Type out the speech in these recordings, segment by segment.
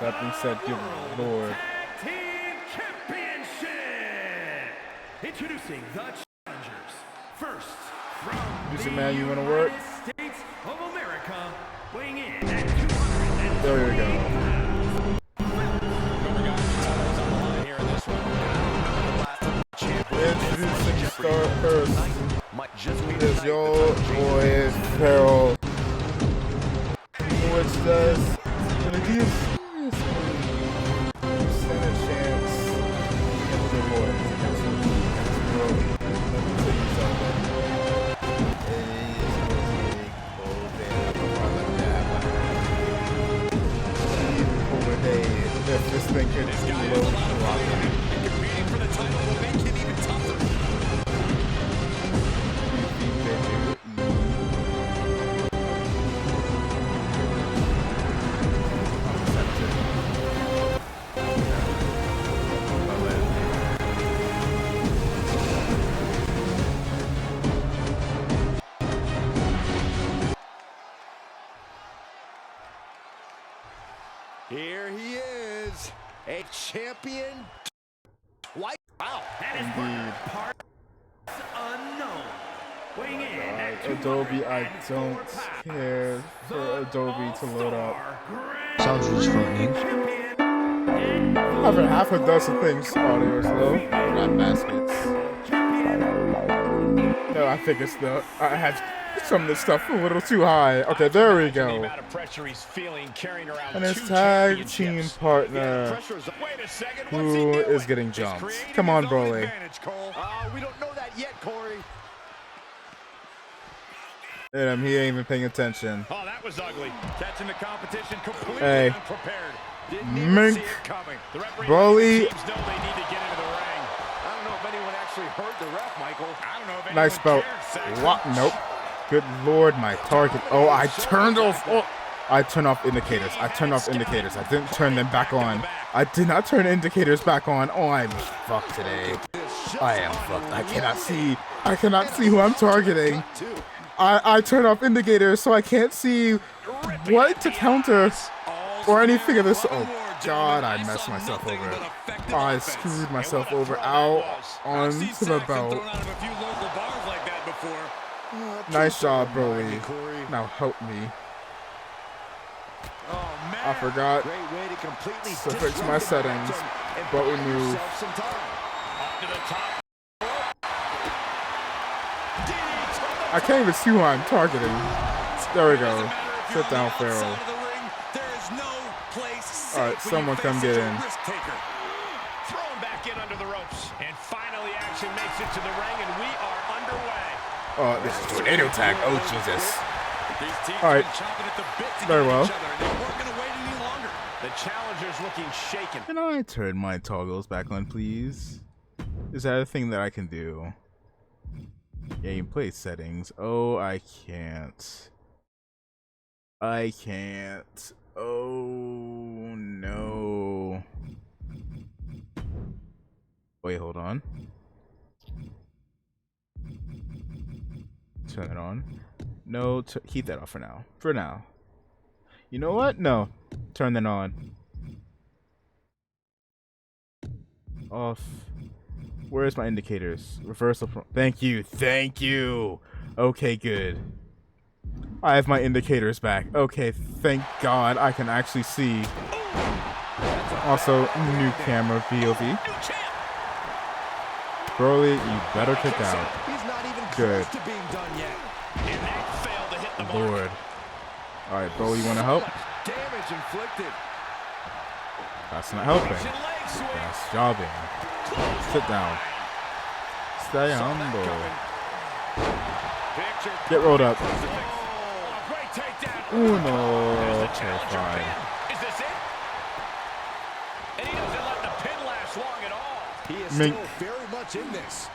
That being said, good lord. Tag Team Championship. Introducing the challengers. First, from Producer the man, you wanna United work? States of America, weighing in at 200. There you go. Introducing Star first is your boy Farrell. Which does gonna be a chance against your boy. Against bro. Let me tell you something. It is gonna be a cold day. Over days. If this thing can just low Competing for the title will make him even tougher. Here he is, a champion. Wow. That is Indeed. parts unknown. Weighing in at Adobe, I 204 don't pounds. care for Adobe to load up. Sounds front I've heard half a dozen things audio is low. Not baskets. No, I think it's the I had some of this stuff a little too high. Okay, there we go. And his tag team partner, who is getting jumped. Come on, Broly. We don't know that yet, Corey. And he ain't even paying attention. Oh, that was ugly. Catching the competition completely Hey. unprepared. Mink. The referee Broly. teams know they need to get into the ring. I don't know if anyone actually heard the ref, Michael. I don't know if Nice anyone belt. cares, Saxon. What? Nope. Good lord, my target. Oh, I turned off. Oh, I turned off indicators. I turned off indicators. I didn't turn them back on. I did not turn indicators back on. Oh, I'm fucked today. I am fucked. I cannot see. I cannot see who I'm targeting. I turned off indicators so I can't see what to counter or anything of this. Oh God, I messed myself over. I screwed myself over out onto the belt. Nice job, Broly. Now help me. I forgot Great way to completely to fix my settings, but we move. I can't even see who I'm targeting. There we go. Sit down, Pharaoh. Alright, someone come get in. Thrown back in under the ropes. And finally action makes it to the ring and we are underway. Oh, this is tornado tag. Oh, Jesus. These teams All right. have been chomping at the bit to Very get well. each other, and they weren't going to wait any longer. The challenger's looking shaken. Can I turn my toggles back on, please? Is that a thing that I can do? Gameplay settings. Oh, I can't. I can't. Oh, no. Wait, hold on. Turn it on. No, keep that off for now. For now. You know what? No. Turn that on. Off. Where's my indicators? Reversal from. Thank you. Thank you. Okay, good. I have my indicators back. Okay, thank God I can actually see. Also, new camera POV. Broly, you better kick out. He's not even Good. close to being done yet. And that failed to hit the mark. Lord. Alright, Broly, you wanna help? Damage inflicted. That's not helping. Leg sweep. That's jobbing. Sit down. Stay humble. Picture. Get rolled up. Oh, great takedown. Uno. There's the challenger Terrified. pin. Is this it? And he doesn't let the pin last long at all. He is Mink. still very much in this.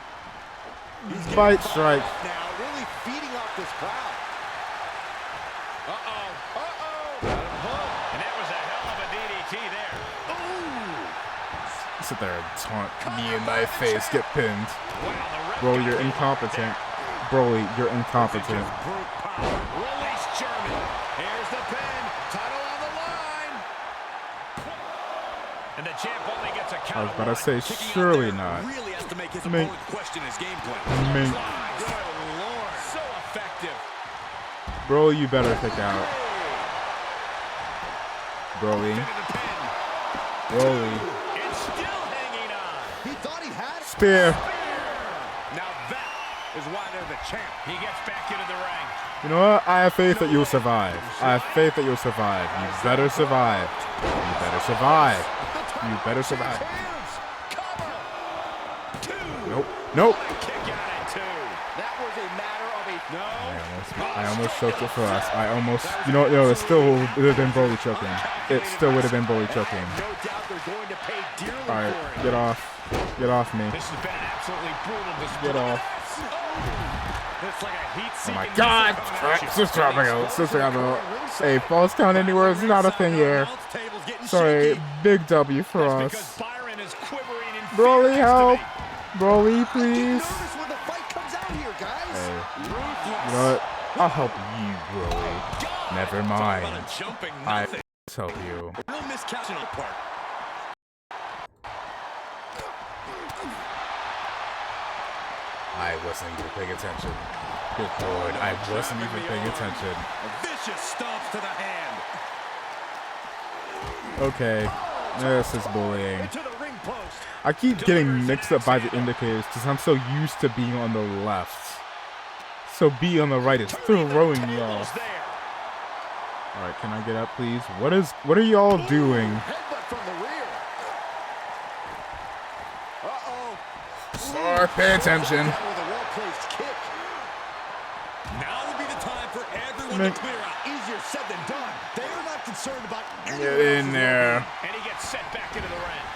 He's Bite getting strike. fired up now, really feeding off this crowd. Uh-oh. Uh-oh. And that was a hell of a DDT there. Sit there and taunt me in my face. Get pinned. Wow, the ref Bro, got you're hit. incompetent. Broly, you're incompetent. Brute power. Release German. Here's the pin. Title on the line. And the champ only gets a count. I was about to say, Kicking out surely there not. really has to make his Mink. opponent question his game plan. Mink. Good Lord. So effective. Broly, you better kick out. Broly. Into the pin. Broly. And still hanging on. He thought he had it. Spear. Now that is why they're the champ. He gets back into the ring. You know what? I have faith that you'll survive. I have faith that you'll survive. You better survive. You better survive. You better survive. Cover. Two. Nope. Nope. Kick out at 2. That was a matter of a I almost choked it for us. I almost, you know, it still would have been Broly choking. It still would have been Broly choking. no doubt they're going to pay dearly All right, for it. get off. Get off me. This has been an absolutely brutal display. Get off. It's like a Oh my heat-seeking God! missile coming Alright, at you. just dropping out. Just dropping out. Hey, false count anywhere is not a thing here. Sorry, big W for That's us. because Byron is quivering in Broly, fear help! next Broly, please. Notice when the fight comes out here, guys. Hey, you know what? I'll help you, Broly. Never mind. I help you. No miscount on the part. I wasn't even paying attention. Good lord, I wasn't even paying attention. Vicious stomps to the hand. Okay, this is bullying. Into the ring post. I keep getting mixed up by the indicators because I'm so used to being on the left. So B on the right is throwing me off. Alright, can I get up, please? What are y'all doing? Headbutt from the rear. Uh-oh. Star, pay attention. With a well-placed kick. Now would be the time for everyone Mink. to clear out. Easier said than done. They are not concerned about Get anyone in else's there. And he gets sent back into the ring.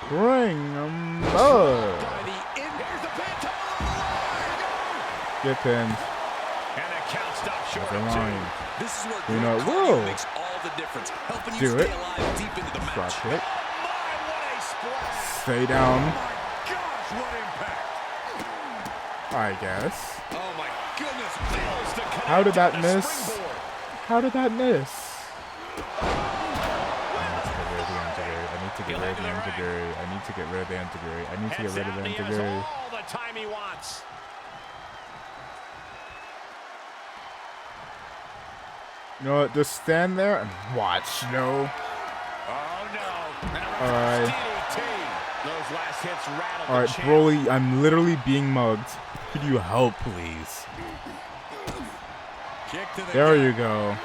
Spring By the end. Here's the pin. Get pinned. And the count stops short Never of 2. mind. This is where You know, great whoa. cardio makes all the difference, helping you Do stay it. alive deep into the match. Drop kick. My, what a splash. Stay down. My gosh, what impact. I guess. Oh my goodness. Fails to connect How did that on the miss? springboard. How did that miss? I need to get rid of the Enzuigiri. I need to get rid of the Enzuigiri. I need to get Heads rid of the out, and he has Enzuigiri. all the time he wants. You know what? Just stand there and watch. No. Oh no. Alright. DDT. Those last hits rattled Alright, the champ. Broly, I'm literally being mugged. Could you help, please? Kick to the There gut. you go.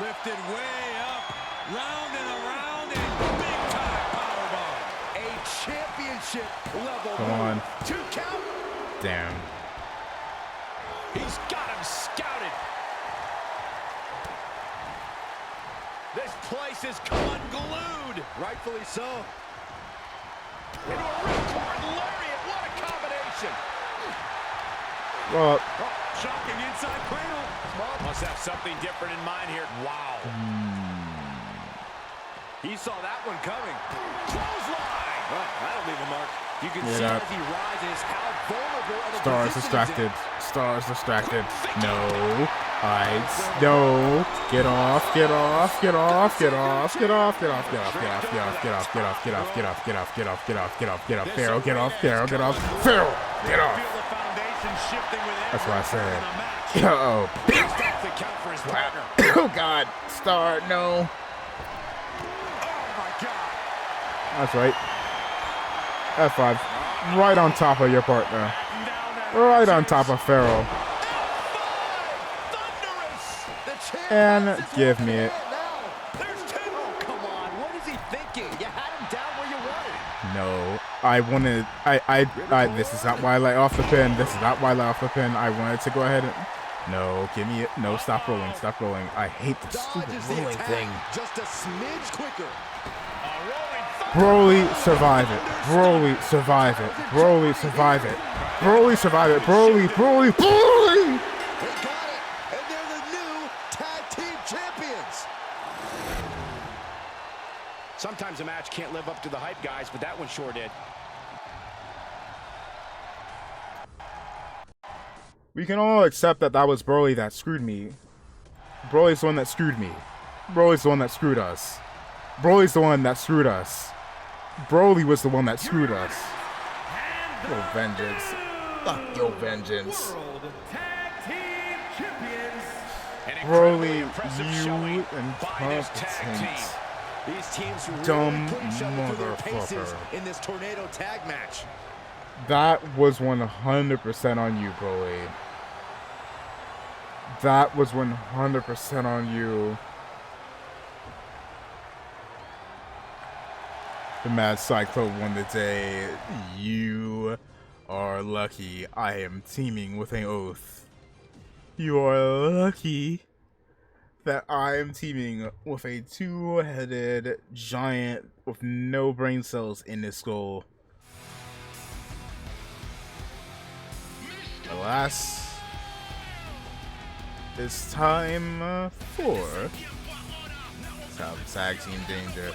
Lifted way up. Round and around and big time powerbomb. A championship level. Come on. 2 count. Damn. He's got him scouted. This place is come unglued. Rightfully so. Into a ripcord lariat. What a combination. Well, Oh, shocking inside cradle. Must have something different in mind here. Wow. He saw that one coming. Clothesline. Oh, that'll leave a mark. You can Get see up. as he rises how vulnerable of a Stars position distracted. Stars distracted. No. Heights. No. Get off. Get off. Get off. Get off. Get off. Get off. Get off. Get off. Get off. Get off. Get off. Get off. Get off. Get off. Get off. Get off. Get off. Get off. Pharaoh. Get off. Pharaoh. Get off. Pharaoh. Get Feel off. the foundation shifting with That's what I every turn said. in the match. Oh. Stops the count for his partner. Oh God. Star. No. Oh my God. That's right. F5. Right on top of your partner. Right on top of Pharaoh. Thunderous. The champ And has his give weapon me in it. hand now. There's 2. Oh, come on. What is he thinking? You had him down where you wanted. No, I wanted. This is not why I let off the pin. This is not why I let off the pin. I wanted to go ahead and. No, give me it. No, stop rolling. Stop rolling. I hate this stupid Dodges the rolling attack thing. just a smidge quicker. Broly, survive it. Broly, survive it. Broly, survive it. Broly, survive it. Broly, Broly, Broly. They got it, and they're the new tag team champions. Sometimes a match can't live up to the hype, guys, but that one sure did. We We can all accept that that was Broly that screwed me. Broly's the one that screwed me. Broly's the one that screwed us. Broly's the one that screwed us. Broly was the one that screwed us. Yo, vengeance. Fuck yo, vengeance. World Tag Team Champions. Broly, you incompetent. These teams really dumb put each other through their paces motherfucker. in this tornado tag match. That was 100% on you, Broly. That was 100% on you. The Mad Cyclone won the day. You are lucky I am teaming with an oath. You are lucky that I am teaming with a two-headed giant with no brain cells in his skull. Alas, it's time for Tag Team Danger.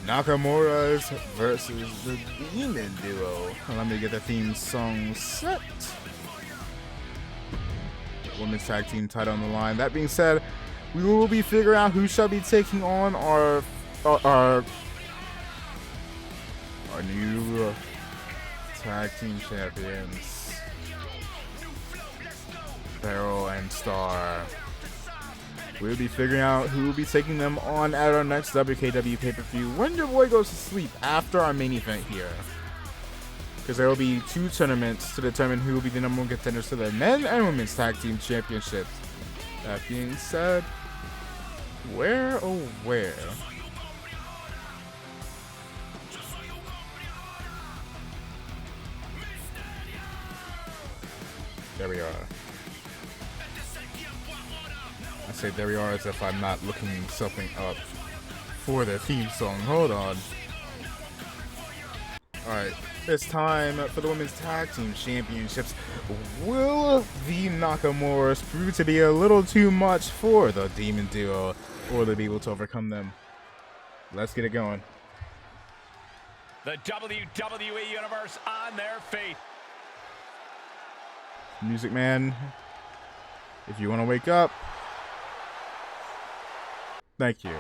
Nakamura's versus the Demon Duo. Let me get the theme song set. Women's Tag Team title on the line. That being said, we will be figuring out who shall be taking on our new Tag Team Champions, Barrel and Star. We'll be figuring out who will be taking them on at our next WKW pay-per-view when your boy goes to sleep after our main event here. Because there will be 2 tournaments to determine who will be the number 1 contenders to the men and women's tag team championships. That being said, where oh where? There we are. I say there we are as if I'm not looking something up for the theme song. Hold on. Alright, it's time for the Women's Tag Team Championships. Will the Nakamura's prove to be a little too much for the Demon Duo, or will they be able to overcome them? Let's get it going. The WWE Universe on their feet. Music Man, if you want to wake up, thank you.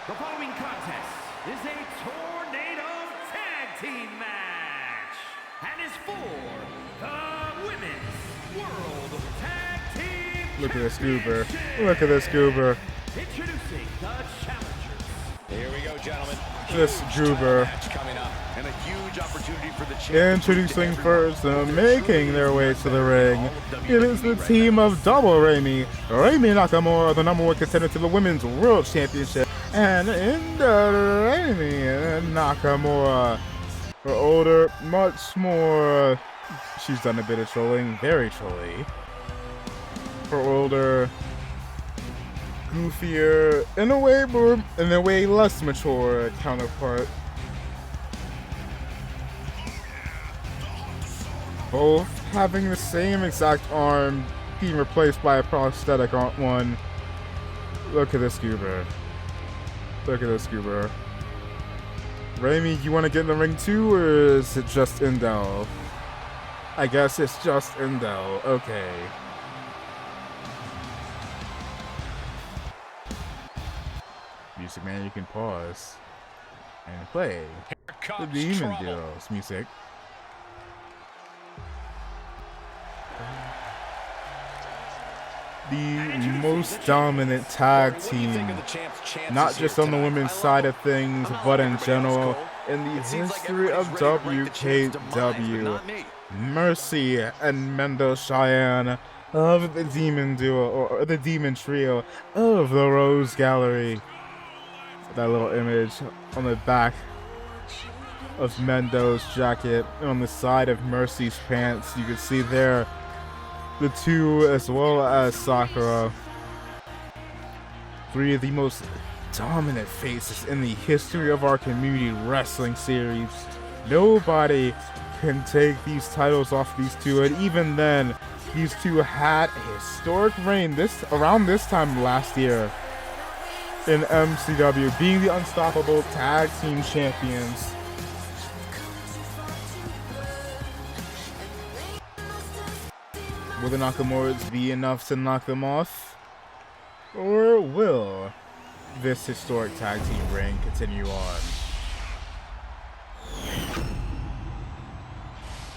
The following contest is a tornado tag team match and is for the Women's World Tag Team Look at this goober. Look at this goober. Introducing the challengers. Here we go, gentlemen. This goober. Match coming up, and a huge opportunity for the champions. Introducing first, making their way to the ring. It is the team of Double Raimi. Raimi Nakamura, the number 1 contender to the Women's World Championship. And in the Raimi Nakamura. For older, much more. She's done a bit of trolling, very trolly. For older, goofier, in a way less mature counterpart. Both having the same exact arm being replaced by a prosthetic one. Look at this goober. Look at this goober. Raimi, you want to get in the ring too, or is it just Indel? I guess it's just Indel. Okay. Music Man, you can pause and play the Demon Duo's music. The most dominant tag team, not just on the women's side of things, but in general, in the history of WKW. Mercy and Mendo Cheyenne of the Demon Duo, or the Demon Trio of the Rose Gallery. That little image on the back of Mendo's jacket, on the side of Mercy's pants, you can see there the 2 as well as Sakura. 3 of the most dominant faces in the history of our community wrestling series. Nobody can take these titles off these 2, and even then, these 2 had a historic reign around this time last year in MCW, being the unstoppable tag team champions. Will the Nakamuras be enough to knock them off? Or will this historic tag team reign continue on?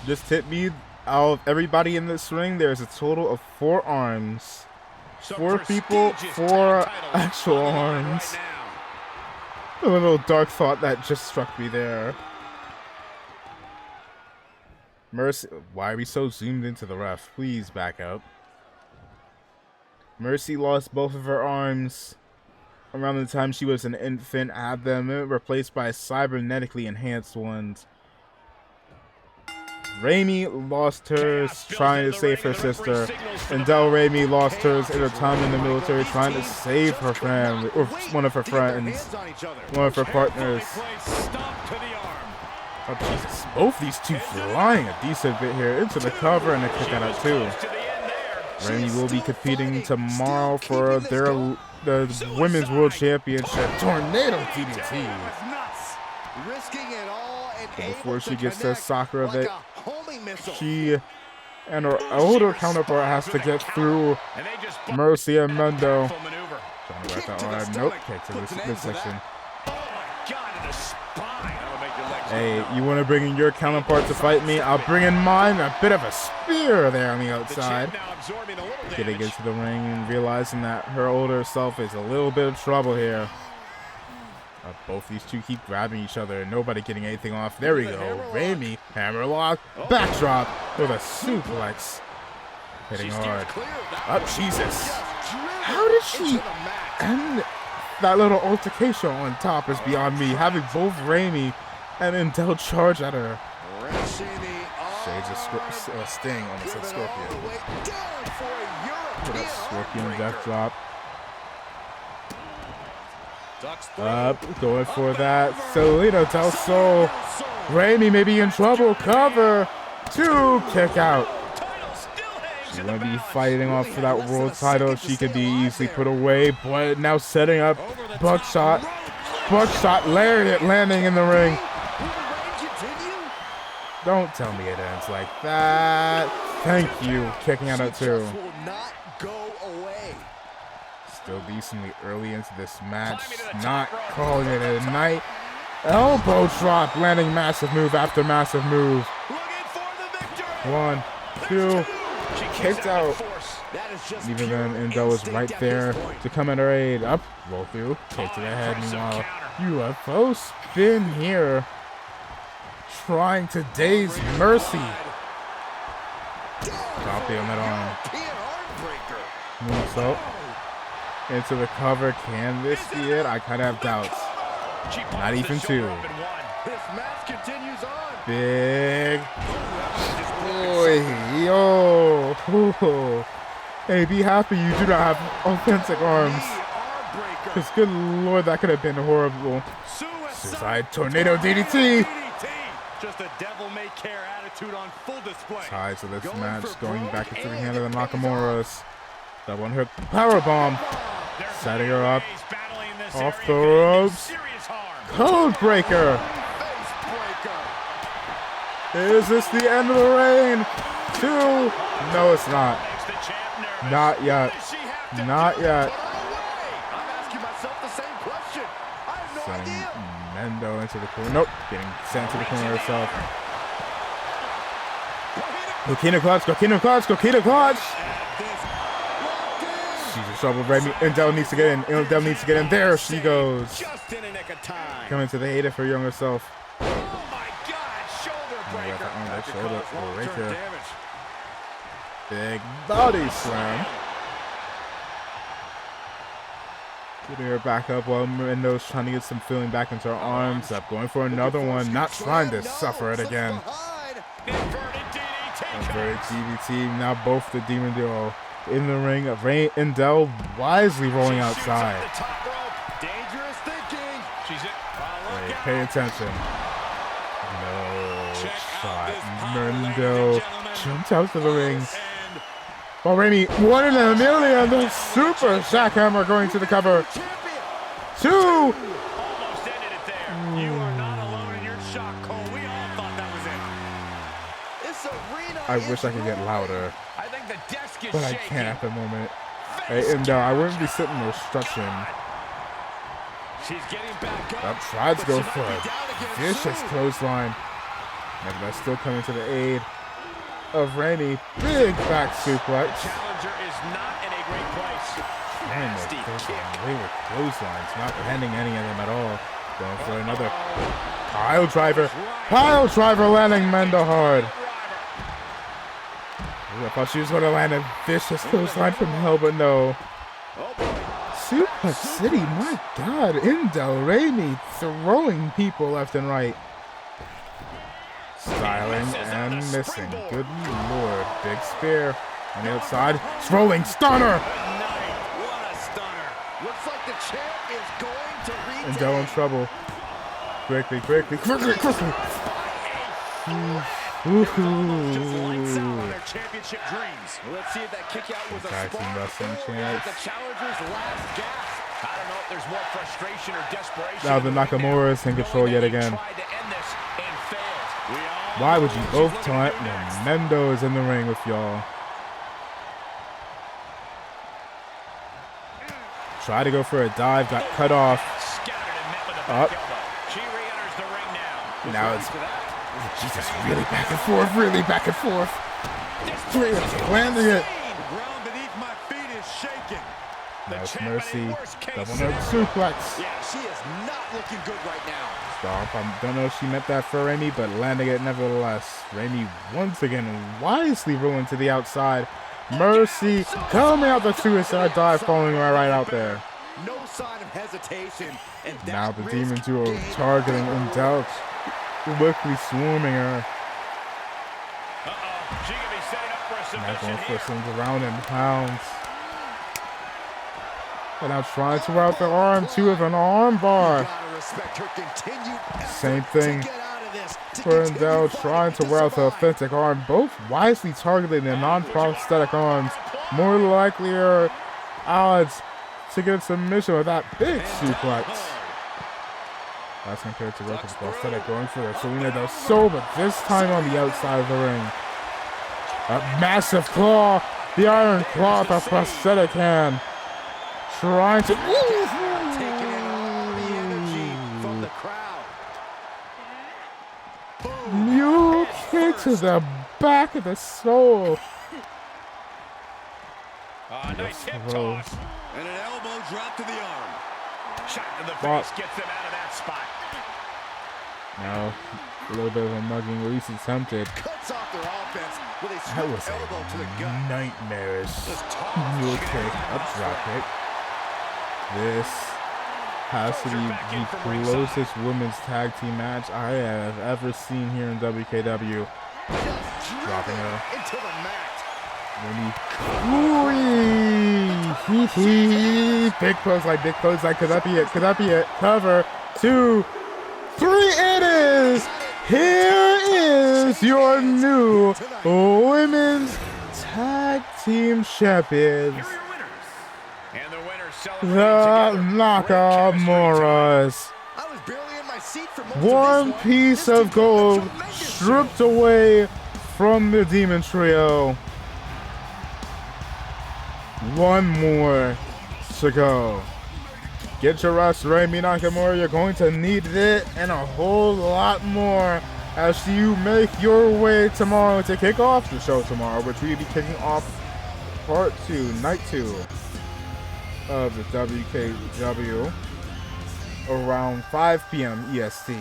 Just tip me, out of everybody in this ring, there's a total of 4 arms. 4 people, 4 actual arms. A little dark thought that just struck me there. Mercy, why are we so zoomed into the ref? Please back up. Mercy lost both of her arms around the time she was an infant, had them replaced by cybernetically enhanced ones. Raimi lost hers trying to save her sister, and Del Raimi lost hers in her time in the military trying to save her family, or one of her friends, one of her partners. Oh Jesus, both these two flying a decent bit here into the cover and a kick out at 2. Raimi will be competing tomorrow for the Women's World Championship Tornado DDT. Before she gets to Sakura, that she and her older counterpart has to get through Mercy and Mendo. Trying to wrap that arm. Nope, kick to this section. Hey, you want to bring in your counterpart to fight me? I'll bring in mine. A bit of a spear there on the outside. Getting into the ring and realizing that her older self is a little bit of trouble here. Both these two keep grabbing each other. Nobody getting anything off. There we go. Raimi, hammerlock, backdrop with a suplex. Hitting hard. Oh, Jesus. How did she end that little altercation on top is beyond me. Having both Raimi and Intel charge at her. Shades of Sting on the Scorpion. Put a Scorpion death drop. Up, going for that. Solito del Sol. Raimi may be in trouble. Cover. 2, kick out. She's going to be fighting off for that world title. She could be easily put away, but now setting up buckshot. Buckshot lariat landing in the ring. Don't tell me it ends like that. Thank you. Kicking out at 2. Still decently early into this match. Not calling it a night. Elbow drop, landing massive move after massive move. 1, 2, kicked out. Even then, Endo was right there to come at her aid. Up, roll through, kick to the head. Meanwhile, UFO spin here. Trying to daze Mercy. Drop the on that arm. Moves up. Into the cover. Can this be it? I kind of have doubts. Not even 2. Big. Boy, yo. Hey, be happy you do not have authentic arms. Because good lord, that could have been horrible. Suicide Tornado DDT. Just a devil-may-care attitude on full display. Ties to this match, going back into the hand of the Nakamura's. That one hook powerbomb. Setting her up. Off the ropes. Code breaker. Is this the end of the reign? 2. No, it's not. Not yet. Not yet. Sending Mendo into the corner. Nope. Getting sent to the corner herself. Coquina clutch. Coquina clutch. Coquina clutch. She's in trouble. Indel needs to get in. Indel needs to get in. There she goes. Coming to the aid of her younger self. Oh my God! Shoulder breaker. Big body slam. Getting her back up while Mendo's trying to get some feeling back into her arms. Up, going for another one. Not trying to suffer it again. Inverted DDT. Now both the Demon Duo in the ring. Ray and Indel wisely rolling outside. Hey, pay attention. No shot. Mendo jumped out to the ring. Well, Raimi, 1 in a million. The super jackhammer going to the cover. 2. Almost ended it there. You are not alone in your shock, Cole. We all thought that was it. I wish I could get louder, I think the desk is but I shaking. can't at the moment. Hey, and I wouldn't be sitting there stretching. She's getting back up. That tried to go But she for might a be down again vicious soon. clothesline. Nevertheless, still coming to the aid of Rainey. Big back suplex. Challenger is not in a great place. And Nasty kick. they were clotheslines, not landing any of them at all. Going for another pile driver. Pile driver landing Mendo hard. I thought she was going to land a vicious clothesline from hell, but no. Suplex City, my God. Indel Rainey throwing people left and right. Styling and missing. Good Lord. Big spear on the outside. Rolling stunner. What a stunner. Looks like the champ is going to retain. Indel in trouble. Quickly. Just lights out on their championship dreams. Let's see if that kick out was a Tag team spark wrestling or champs. the challenger's last gasp. I don't know if there's more frustration or desperation. Now the Nakamura is in control yet again. Tried to end this and failed. Why would you both taunt when Mendo is in the ring with y'all? Try to go for a dive, got cut off. Scattered and met with a Up. back elbow. She re-enters the ring now. Now it's Jesus, really back and forth. Landing it. The ground beneath my feet is shaking. Now it's champ in a Mercy. worst case Double scenario. note suplex. Yeah, she is not looking good right now. Stop. I don't know if she meant that for Rainey, but landing it nevertheless. Rainey once again wisely rolling to the outside. Mercy coming out the suicide dive, falling right out there. No sign of hesitation. And Now that the risk Demon Duo gained targeting by her. Indel, quickly swarming her. Uh-oh. She could be setting up for a Now submission going for here. some ground and pounds. And now trying to route the arm too with an arm bar. Gotta respect her continued effort Same thing to get out of this, to for continue Indel, fighting trying to and route the survive. authentic arm. Both wisely targeting the non-prosthetic arms. More likelier odds to get a submission with that big suplex. That's compared to Roka's prosthetic, going for the Selena Del Sol, but this time on the outside of the ring. A massive claw, the iron claw, the prosthetic hand. Trying to... Taking in all the energy from the crowd. New kick to the back of the soul. Nice hip Whoa. toss. And an elbow drop to the arm. Shot to the Fuck. face gets them out of that spot. Now, a little bit of a mugging, at least attempted. Cuts off their offense with a That was swift elbow to the a gut. nightmarish Just toss. mule kick, up drop kick. This has to be the closest women's tag team match I have ever seen here in WKW. Just Dropping driven her. into the mat. Big clothesline, could that be it? Could that be it? Cover, 2, 3, it is! Here is your new women's tag team champions, Here are your winners. And the winner the celebrating Nakamuras. I was barely in my seat for most One of this piece This of took a gold tremendous stripped away from the Demon Trio. One more to go. Get your rest, Remy Nakamura. You're going to need it and a whole lot more as you make your way tomorrow to kick off the show tomorrow, which we'll be kicking off part 2, night 2 of the WKW around 5 p.m. EST.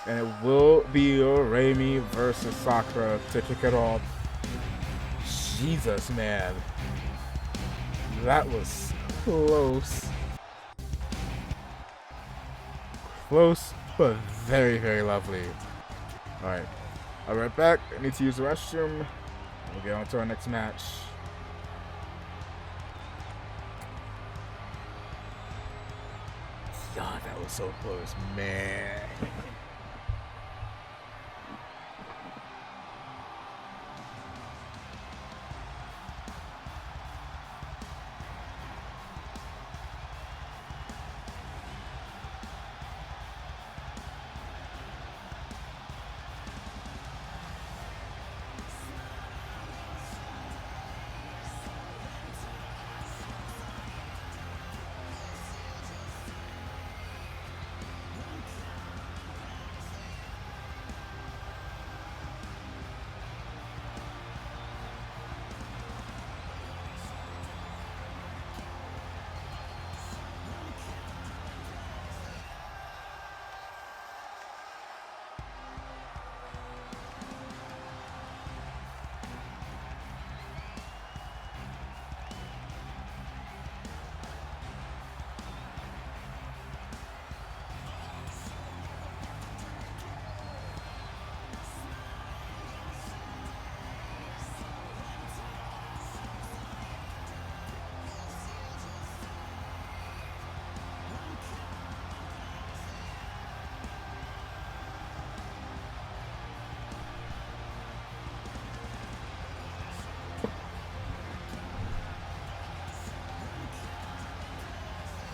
And it will be Remy versus Sakura to kick it off. Jesus, man. That was close. Close, but very, very lovely. Alright. I'll be right back. I need to use the restroom. We'll get on to our next match. God, that was so close, man.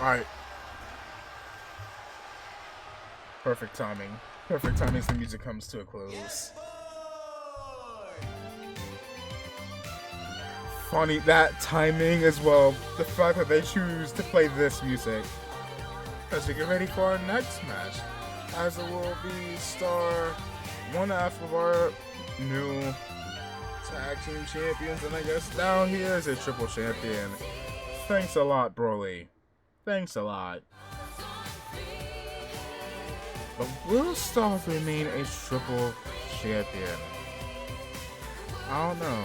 Alright. Perfect timing. Perfect timing as the music comes to a close. Funny, that timing as well. The fact that they choose to play this music. As we get ready for our next match. As it will be star one half of our new tag team champions. And I guess now he is a triple champion. Thanks a lot, Broly. Thanks a lot. But will Star remain a triple champion? I don't know.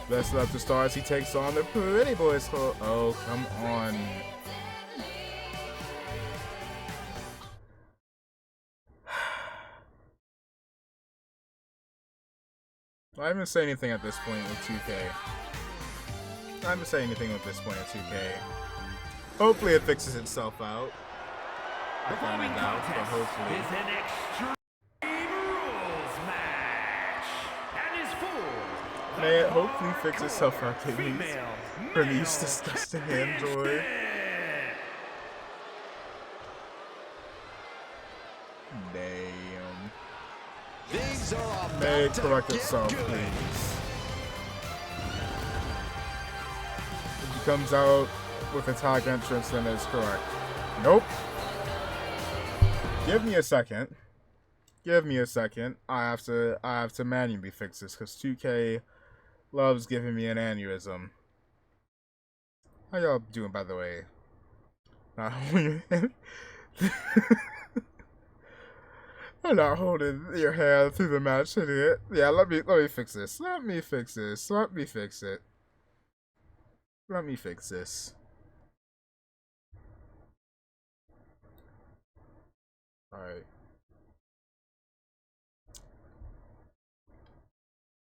Best left to Star as he takes on the Pretty Boys. Oh, come on. I haven't said anything at this point with 2K. I haven't said anything at this point at 2K. Hopefully it fixes itself out. I found it out, but hopefully. Is an Extreme Rules match and is for May it hopefully fix itself out, kidneys. For these disgusting android. Damn. Things are May it about to correct get itself, good. please. If he comes out with a tag entrance, then it's correct. Nope. Give me a second. Give me a second. I have to manually fix this because 2K loves giving me an aneurysm. How y'all doing, by the way? I'm not holding your hand through the match, idiot. Yeah, let me fix this. Let me fix this. Let me fix it. Let me fix this. Alright.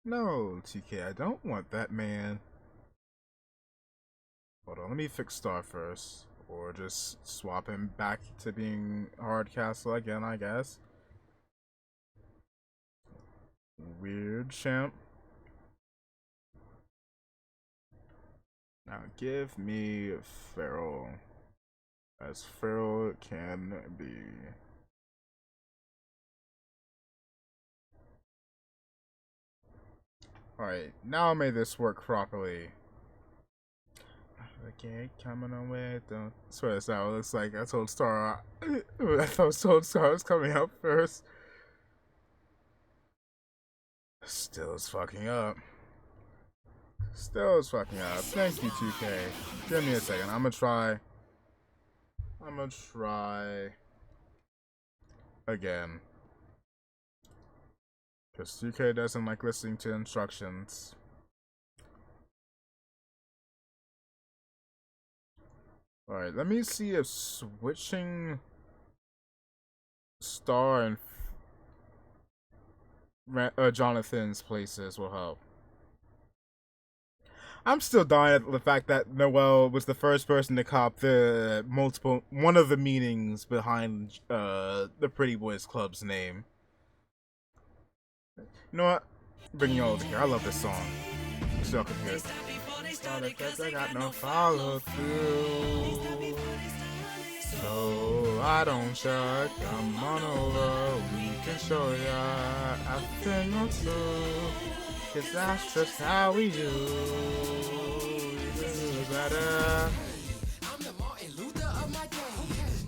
No, TK, I don't want that, man. Hold on, let me fix Star first. Or just swap him back to being Hardcastle again, I guess. Weird champ. Now give me Feral. As Feral can be. Alright, now may this work properly. Okay, coming away. Don't swear this out. It looks like I told Star. I told Star was coming up first. Still is fucking up. Still is fucking up. Thank you, 2K. Give me a second. I'm gonna try again. Because 2K doesn't like listening to instructions. Alright, let me see if switching Star and Jonathan's places will help. I'm still dying at the fact that Noel was the first person to cop one of the meanings behind the Pretty Boys Club's name. You know what? Bringing you all over here. I love this song. So y'all can hear it. I got no follow through. So I don't shut. Come on over. We can show ya a thing or two. Cause that's just how we do. We do better. I'm the Martin Luther of my day.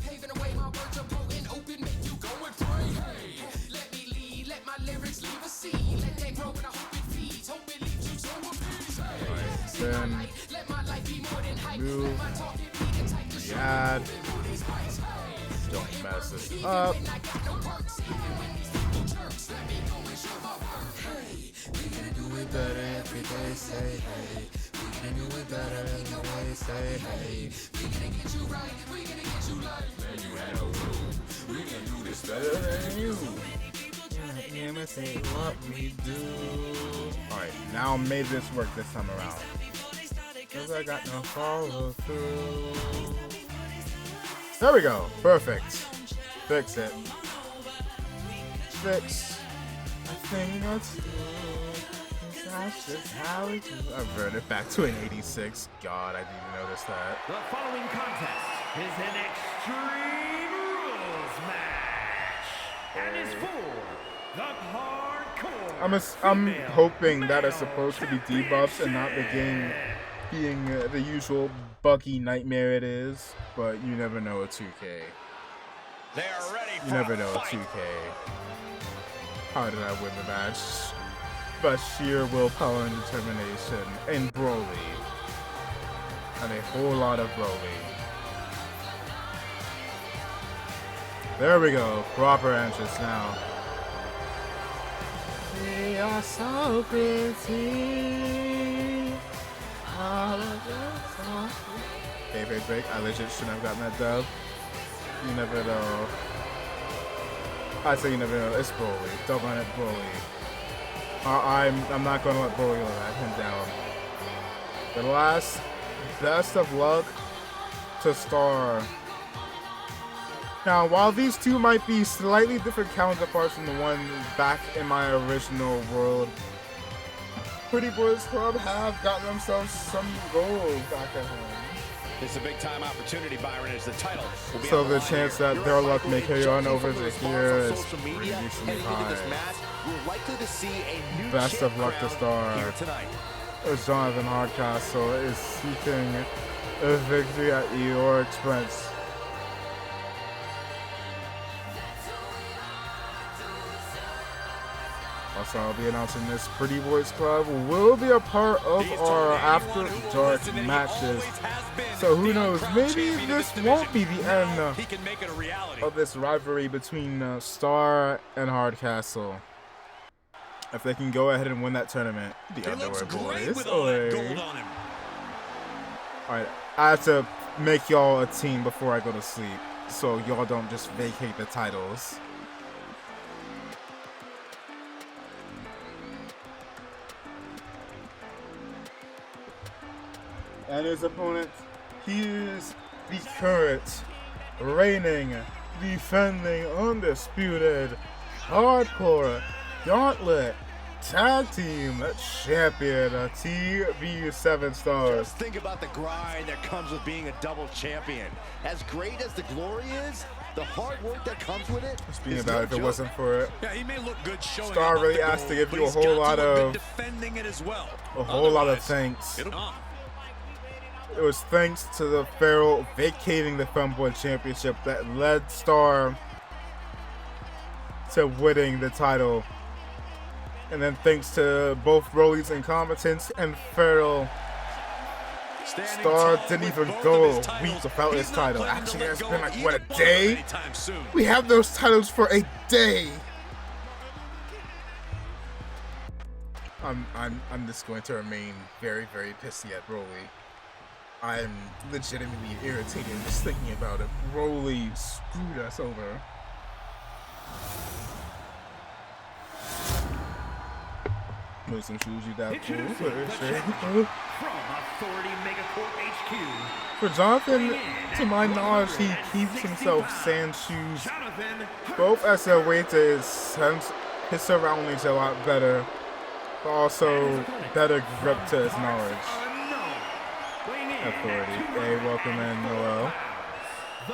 Paving the way, my words are potent, open, make you go and pray. Hey, let me lead, let my lyrics leave a seed. Let that grow and I hope it feeds. Hope it leads you to a peace. Hey, Then let my life be more than hype. move. Let my talk be the type to show Add. these heights. Hey, Don't mess this even up. when I got no perks, even when these people jerks, let me go and show my work. Hey, we gonna do it better every day. Say hey, we gonna do it better every day. Say hey, we gonna get you right. We gonna get you like. Man, you had no room. We gonna do this better than you. Imitate what we do. Alright, now may this work this time around. Cause I got no follow through. There we go. Perfect. Fix it. Fix. I think that's good. That's just how we do. I've read it back to an 86. God, I didn't even notice that. The following contest is an Extreme Rules match and is for the hardcore. I'm female hoping that it's male supposed to be debuffs and not the game being the usual buggy nightmare it is, but you never know a 2K. They are ready You for never a know a fight. 2K. How did I win the match? By sheer willpower and determination and Broly. And a whole lot of Broly. There we go. Proper entrance now. We are so pretty. All of us are pretty. Hey, break. I legit shouldn't have gotten that dub. You never know. I say you never know. It's Broly. Don't let it Broly. I'm not gonna let Broly let him down. The last best of luck to Star. Now, while these two might be slightly different counterparts from the one back in my original world, Pretty Boys Club have gotten themselves some gold back at home. It's a big time opportunity, Byron, as the title will be So on the line chance here. that You're their right, luck Michael. may And carry on judging over from the to response here on is social media ridiculously heading into this high. match, we're likely to see a new Best champ of luck to crowned Star. here tonight. Jonathan Hardcastle is seeking a victory at your expense. Also, I'll be announcing this Pretty Boys Club will be a part of our After Dark matches. So who knows, maybe this won't be the end He can make it a reality. of this rivalry between Star and Hardcastle. If they can go ahead and win that tournament, the He looks Underwear great Boys. with all that Oi. gold on him. Alright, I have to make y'all a team before I go to sleep, so y'all don't just vacate the titles. And his opponent, he is the current, reigning, defending, undisputed, hardcore, gauntlet, tag team champion, TV7 stars. Just think about the grind that comes with being a double champion. As great as the glory is, the hard work that comes with it. Speaking is about no it, if it joke. wasn't for it, Yeah, he may look good showing Star off really the has gold, to give but you a he's whole got to lot admit of- defending it as well. a whole lot of Otherwise, thanks. it'll- It was thanks to the Pharaoh vacating the Femboy Championship that led Star to winning the title. And then thanks to both Broly's incompetence and Pharaoh, Standing Star tall didn't with even both go of his a titles, week without he's his not title. planning to Actually, let it's go been of like, what, a either one day? anytime soon. We have those titles for a day. I'm just going to remain very, very pissy at Broly. I'm legitimately irritated just thinking about it. Broly screwed us over. With some shoes you got Introducing cool. the challenger from Authority Megacorp HQ, For Jonathan, to my knowledge, he keeps himself sand shoes Jonathan both as a way to sense his surroundings a lot better, but also better grip to his knowledge. Unknown. Weighing in Authority. at Hey, welcome in, Noel. the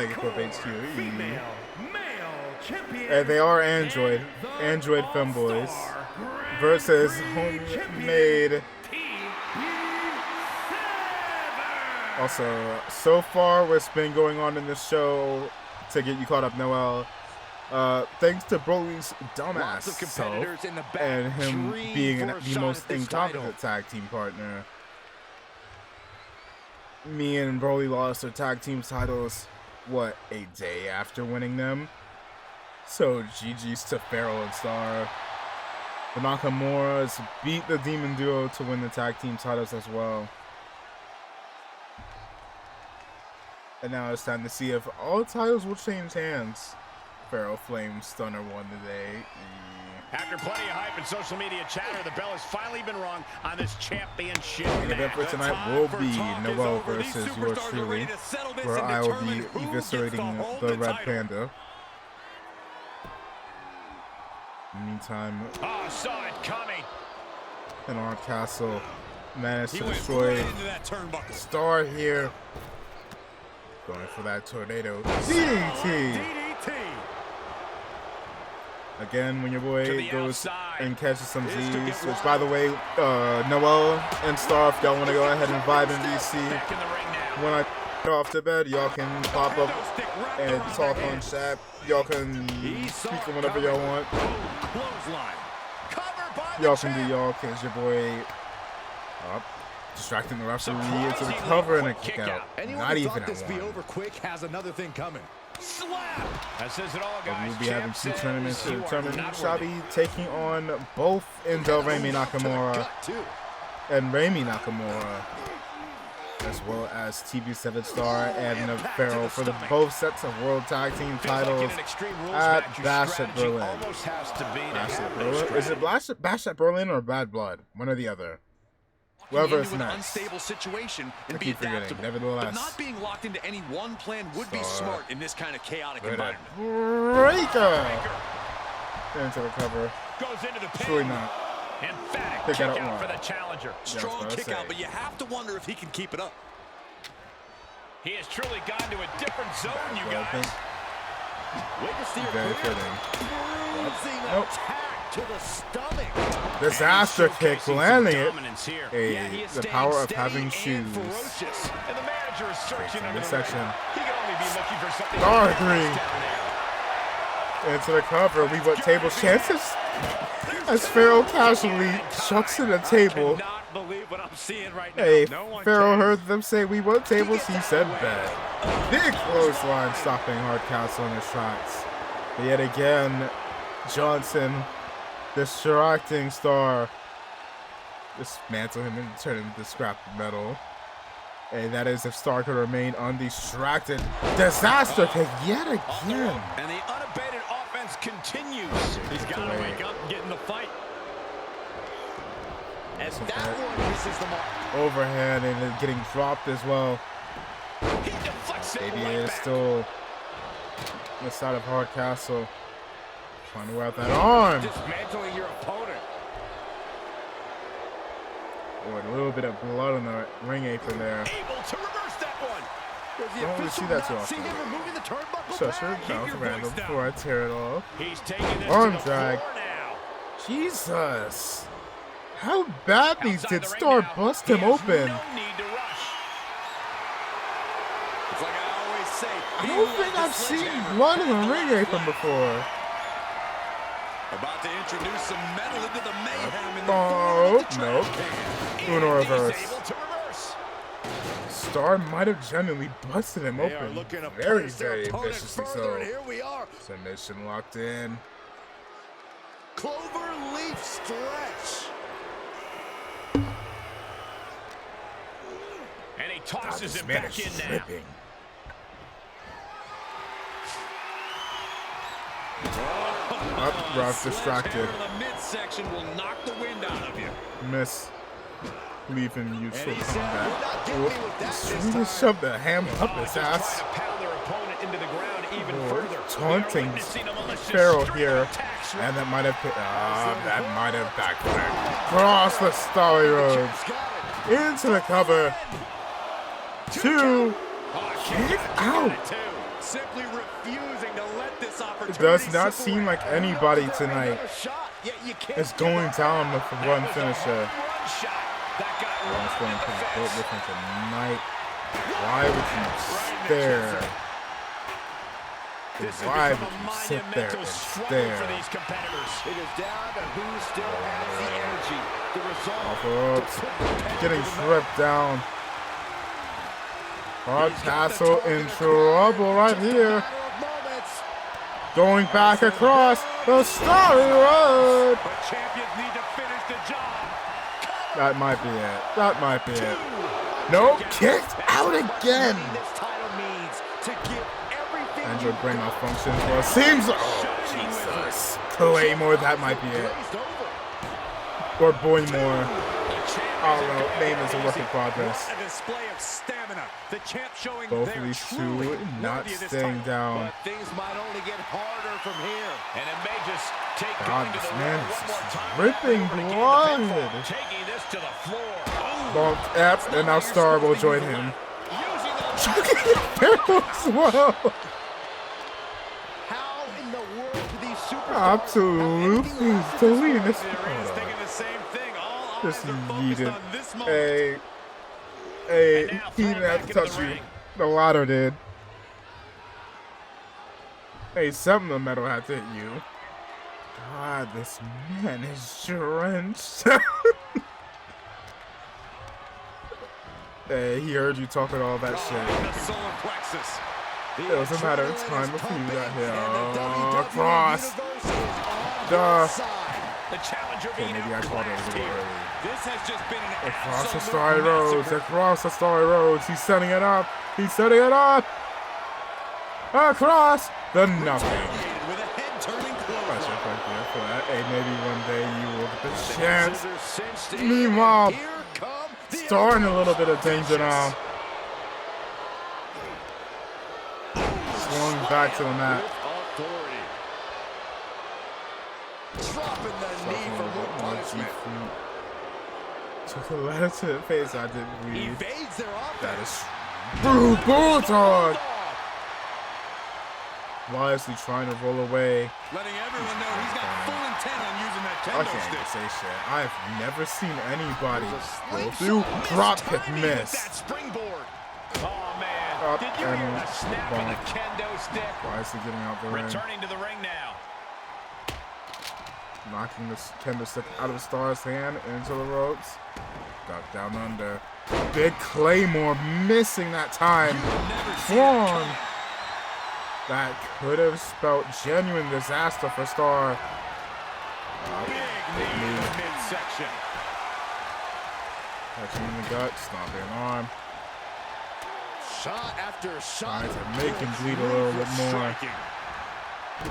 Megacorp hardcore HQ. female male champion. And they are Android femboys versus homemade. Also, so far what's been going on in this show to get you caught up, Noel, thanks to Broly's dumbass Lots of self competitors in the back and him dream being for a the shot most at this incompetent tag team partner. Me and Broly lost our tag team titles, what, a day after winning them? So GG's to Pharaoh and Star. The Nakamura's beat the Demon Duo to win the tag team titles as well. And now it's time to see if all titles will change hands. Pharaoh Flame Stunner won today. After plenty of hype and social media chatter, the bell has finally been rung on this championship The event for match. tonight will be Noel versus yours truly, where I will be eviscerating the Red Panda. In the meantime, Oh, saw it coming. in our castle, managed He to went destroy right into that turnbuckle. Star here. Going for that tornado DDT. DDT. Again, when your boy goes and catches some Is to Z's, get which by the way, Noel and Star, if y'all want to go ahead and vibe in VC, Back in the ring now. when I get off to bed, y'all can pop up Kendo stick wrapped and around talk the on head. chat. Y'all can He saw speak it on whatever y'all coming. want. Clothesline. Covered by the Y'all can do champ. y'all, cause your boy distracting the referee into the Surprisingly cover and a quick kick kick out. out. Anyone Not who even thought at this be one. over quick has another thing coming. Slap. That says it all, But guys. we'll be having Champ two says tournaments. you The are tournament not shall worthy. be taking on both Enzo Remy To the Nakamura gut, too. and Remy Nakamura, as well as TB7 Star and Pharaoh for the both sets of World Tag Team Feels like in titles an Extreme Rules at match, your Bash at strategy Berlin. almost has to be to Bash have at no Berlin? Is it strategy. Bash at Berlin or Bad Blood? One or the other. Whoever is into an next. unstable situation and I be keep forgetting. adaptable. Nevertheless. But not being locked into any one plan would be Star. smart in this kind of chaotic Good at environment. Breaker! Into the cover. Goes into the pin. Surely not. Emphatic Kick kick out out one. for the challenger. Strong what I kick say. out, but you have to wonder if he can keep it up. He has truly gone to a different zone, you Well, I guys. think Way to steer very clear. fitting. Bruising Nope. attack to the stomach. Disaster kick, Showcasing some landing it. dominance here. Yeah, he is The staying power of steady having and shoes. ferocious. And the manager is searching under This the ring. section. He can only be looking for something. Star down three. there. Into the cover. We want table chances. As Pharaoh casually chucks in a table. I cannot believe what I'm seeing right now. Hey, No one Pharaoh cares. heard them say we want tables. He said bet. Big clothesline stopping Hardcastle in his tracks. But yet again, Johnson distracting Star. Dismantle him and turn him into scrap metal. And that is if Star could remain undistracted. Disaster kick yet again. And the unabated offense continues. He's got to wake up and get in the fight. As that one misses the mark. Overhand and then getting dropped as well. He deflects it Baby right is back. still on the side of Hardcastle. Trying to wear out that arm. Dismantling your opponent. Or a little bit of blood on the ring apron there. Able to reverse that one. Does the Don't really official see that too not see often. him removing the turnbuckle Shush her pad? down your for random voice down. before I tear it off. He's taking this Arm to the drag. floor now. Jesus. How badly Outside did the ring Star now. bust He him has open? No need to rush. It's like I always say. I don't think I've seen blood in a ring apron before. About to introduce some metal into the mayhem in the Oh, form nope. of the trash can. Uno He's reverse. able to reverse. Star might have genuinely busted him They are open. looking to Very, punish their very opponent viciously further, so. and here we are. Submission locked in. Clover leaf stretch. And he God, tosses this him man back is in now. tripping. Up, Rough distracted. The midsection will knock the wind out of you. Miss. Leaving useful And he said, "You're combat. not getting me with that this Really time." shoved the ham up his Just ass. trying to pound their opponent into the ground even Lord, further. taunting We are witnessing a malicious Pharaoh string here. of attacks. And that might have backfired. Cross the Starry Road. Into the cover. Two. Kick out. Simply refusing to let this It opportunity does not slip seem away. like anybody tonight Another shot, yet you can't is give going up. down with the one That was a finisher. home run shot. That got I'm right going in to the put face. both with him tonight. Why would you stare? This has Why become would a you sit there monumental and struggle stare? for these competitors. It is down to who still has the energy, the resolve. Off ropes. Getting stripped down. Hardcastle in trouble right here. Going back across the Starry Road. But champions need to finish the job. That might be it. That might be it. No, kicked out again. This title means to give everything Android brain malfunction. Well, it seems. Oh, Jesus. Claymore, that might be it. Or Boymore. I don't know. Name is a work in progress. A display of stamina. The champ showing Both they're of these truly two not worthy of this staying title. down. But things might only get harder from here. And it may just take God, going to this the man ring is one more time. dripping Over to gain the blood. pinfall. Taking this to the floor. Ooh. Bumped F, and now Star will join him. Using those as well. How in the world do these superstars Absolutely deleting this. There is thinking the same thing. All Just eyes are focused yeeted. on this moment. Hey, And now he thrown didn't have back to into touch the you. ring. The ladder did. Hey, something the metal had to hit you. God, this man is drenched. Hey, he heard you talking all that The shit. solar plexus. It was a matter of time before you got here. And the Oh, WWE cross. Universe is on Duh. your side. The challenger Okay, being maybe I called it a outclassed little here. early. This has just been an Across the absolute starry roads. massacre. Across the starry roads. He's setting it up. He's setting it up. Across the nothing. With a head-turning Pressure clothesline. right there for that. Hey, maybe one day you will get the chance. Scissors cinched in. Meanwhile, Here come the starting a little bit of danger now. Swung back to the mat. with authority. Dropping the knee for more punishment. Took a letter to the face. I didn't believe. Evades their That offense. is true bulldog. Wisely trying to roll away. Letting everyone know he's got full intent on using that I kendo can't even stick. say shit. I've never seen anybody go Slingshot. through drop kick Timing with miss. That springboard. Oh, man. Up Did you hear and the snap of bump. the kendo stick? Wisely getting out the ring. Returning to the ring now. Knocking the kendo stick out of the Star's hand into the ropes. Duck down under. Big Claymore missing that time. One. That could have spelled genuine disaster for Star. Big knee in the midsection. Touching in the gut, stomping an arm. Shot after shot. Trying to make him bleed a little bit more. Striking.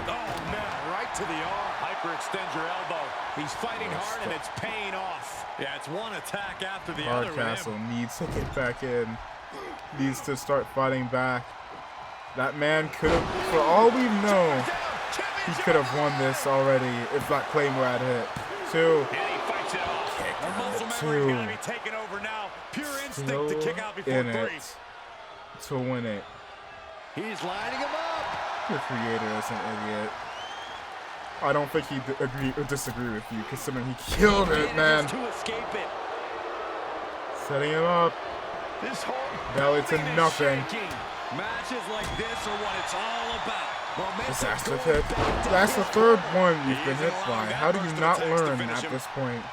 Oh, man, right to the arm. Hyperextend your elbow. He's fighting hard and it's paying off. Yeah, it's one attack after the other with Hardcastle him. needs to get back in. Needs to start fighting back. That man could have, for all we know, he could have won this already if that Claymore had hit. Two. And he fights it off. Kick The out muscle of memory's got to two. be taken over now. Pure instinct Still to kick out before in three. it to win it. He's lining him up. The creator is an idiot. I don't think he'd agree or disagree with you, considering he killed it, man. To escape it. Setting him up. This whole Belly to building is nothing. shaking. Matches like this are what it's all about. Momentum Disaster going kick. down. That's the third one you've been He's hit allowed by. that How do you burst of not attacks to learn finish at him. this point?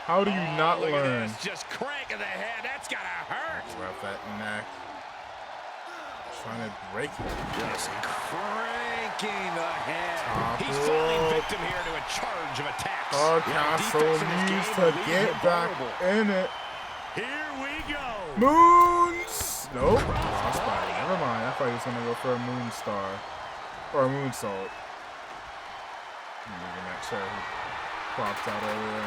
How do you not Look at learn? this, just cranking the head. That's gotta hurt. Wrap that neck. Trying to break it. Just cranking the head. Top He's falling rope. victim here to a charge of attacks. Hardcastle defense in his needs game to will leave get him back vulnerable. in it. Here we go. Moons! Nope. Crossbody. Never mind. I thought he was going to go for a moon star. Or a moonsault. Maybe not sure. He popped out earlier.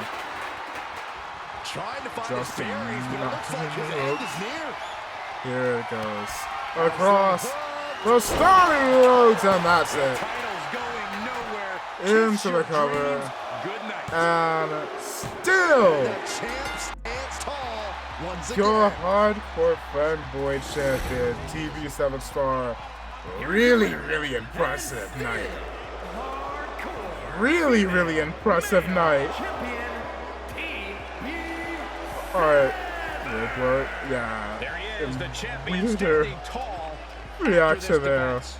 Trying to find Justin his bearings, but it looks knocking like his the end ropes. is near. Here it goes. Across the starry roads, and that's it. Title's going nowhere. Into Chase the your cover. dreams. Good night. And still, The champ stands tall once your again. hardcore fanboy champion, TV7 star. Really, really impressive night. Really, really impressive night. Alright. Good work. Yeah. There he is, the champion Weirder standing tall. reaction after this there. defense.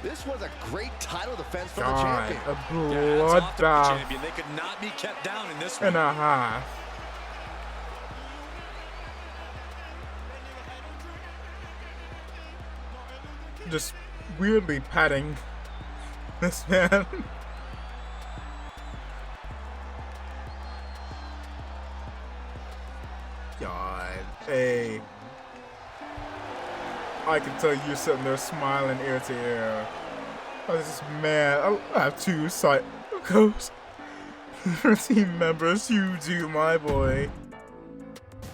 This was a great title defense from the God, champion. a Yeah, it's off the bloodbath champion. They could not be kept down in this one. and a half. Just weirdly patting this man. God, hey. I can tell you're sitting there smiling ear to ear. I was just mad. I have two side coach team members. You do, my boy.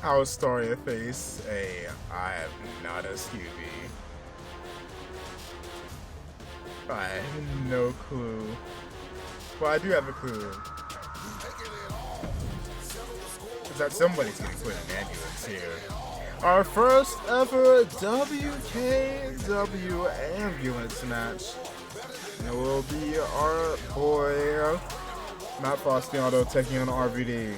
How sorry a face. Hey, I am not a Scooby. I have no clue. Well, I do have a clue. Is that somebody's getting put in an ambulance here. our first ever WKW ambulance match. And it will be our boy Matt Fastiano taking on RVD.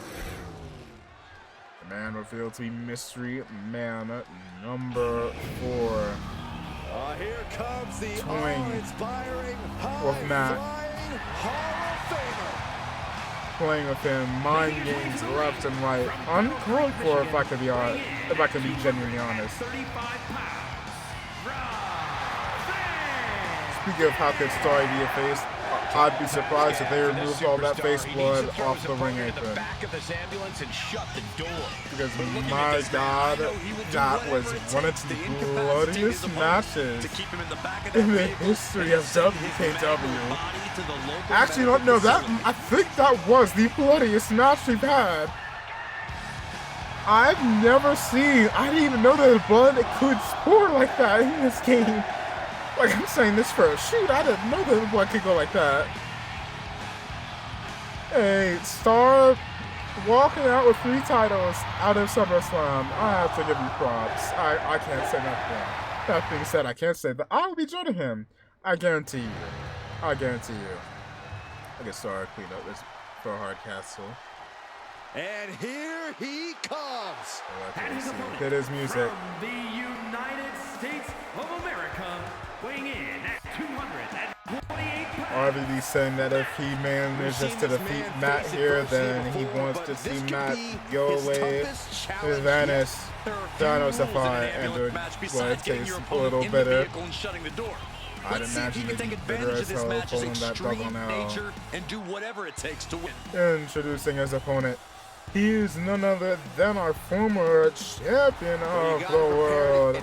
The man revealed to be Mystery Man number 4. Here comes the awe-inspiring, with Matt. Hall of Famer. Playing with him, mind games left and right. Uncalled for, if I can be honest, if I can be genuinely honest. 35 pounds. Speaking of how could Starry be a face, I'd be surprised if they removed all that face blood off the ring apron. Because my God, that was one of the bloodiest matches in the history of WKW. Actually, no, I think that was the bloodiest match we've had. I've never seen, I didn't even know that the blood could pour like that in this game. Like, I'm saying this for a shoot, I didn't know that the blood could go like that. Hey, Star walking out with 3 titles out of SummerSlam. I have to give you props. I can't say nothing. That being said, I can't say that I will be joining him. I guarantee you. I guarantee you. I get Star clean up this for Hardcastle. And here he comes. And his opponent Hit his music. from the United States of America, weighing in at 228 pounds. RVD saying that if he manages to defeat Matt here, then he wants to see Matt go away with Thanosify, and it tastes a little bitter. I'd imagine it'd be bitter as hell pulling that double now. Introducing his opponent. He is none other than our former champion of the world,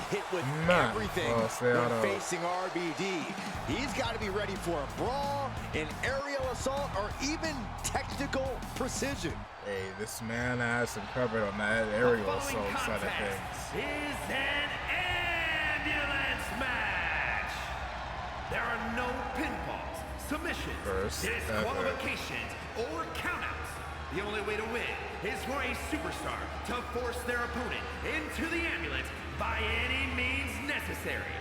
Matt Fastiano. Facing RVD, he's got to be ready for a brawl, an aerial assault, or even technical precision. Hey, this man has some covered on that aerial assault side of things. Is an ambulance match. There are no pinfalls, submissions, disqualifications, or countouts. The only way to win is for a superstar to force their opponent into the ambulance by any means necessary.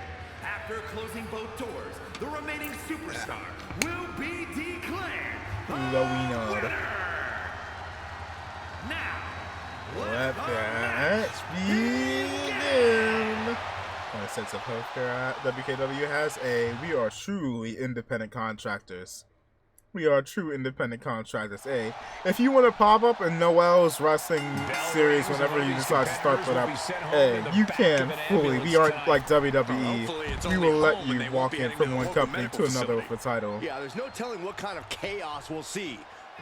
After closing both doors, the remaining superstar will be declared the winner. Now, let the match begin. One sense of healthcare WKW has we are truly independent contractors. We are true independent contractors. Hey, if you want to pop up in Noel's wrestling series whenever you decide to start it up, hey, you can fully. We aren't like WWE. We will let you walk in from one company to another with a title. Yeah, there's no telling what kind of chaos we'll see.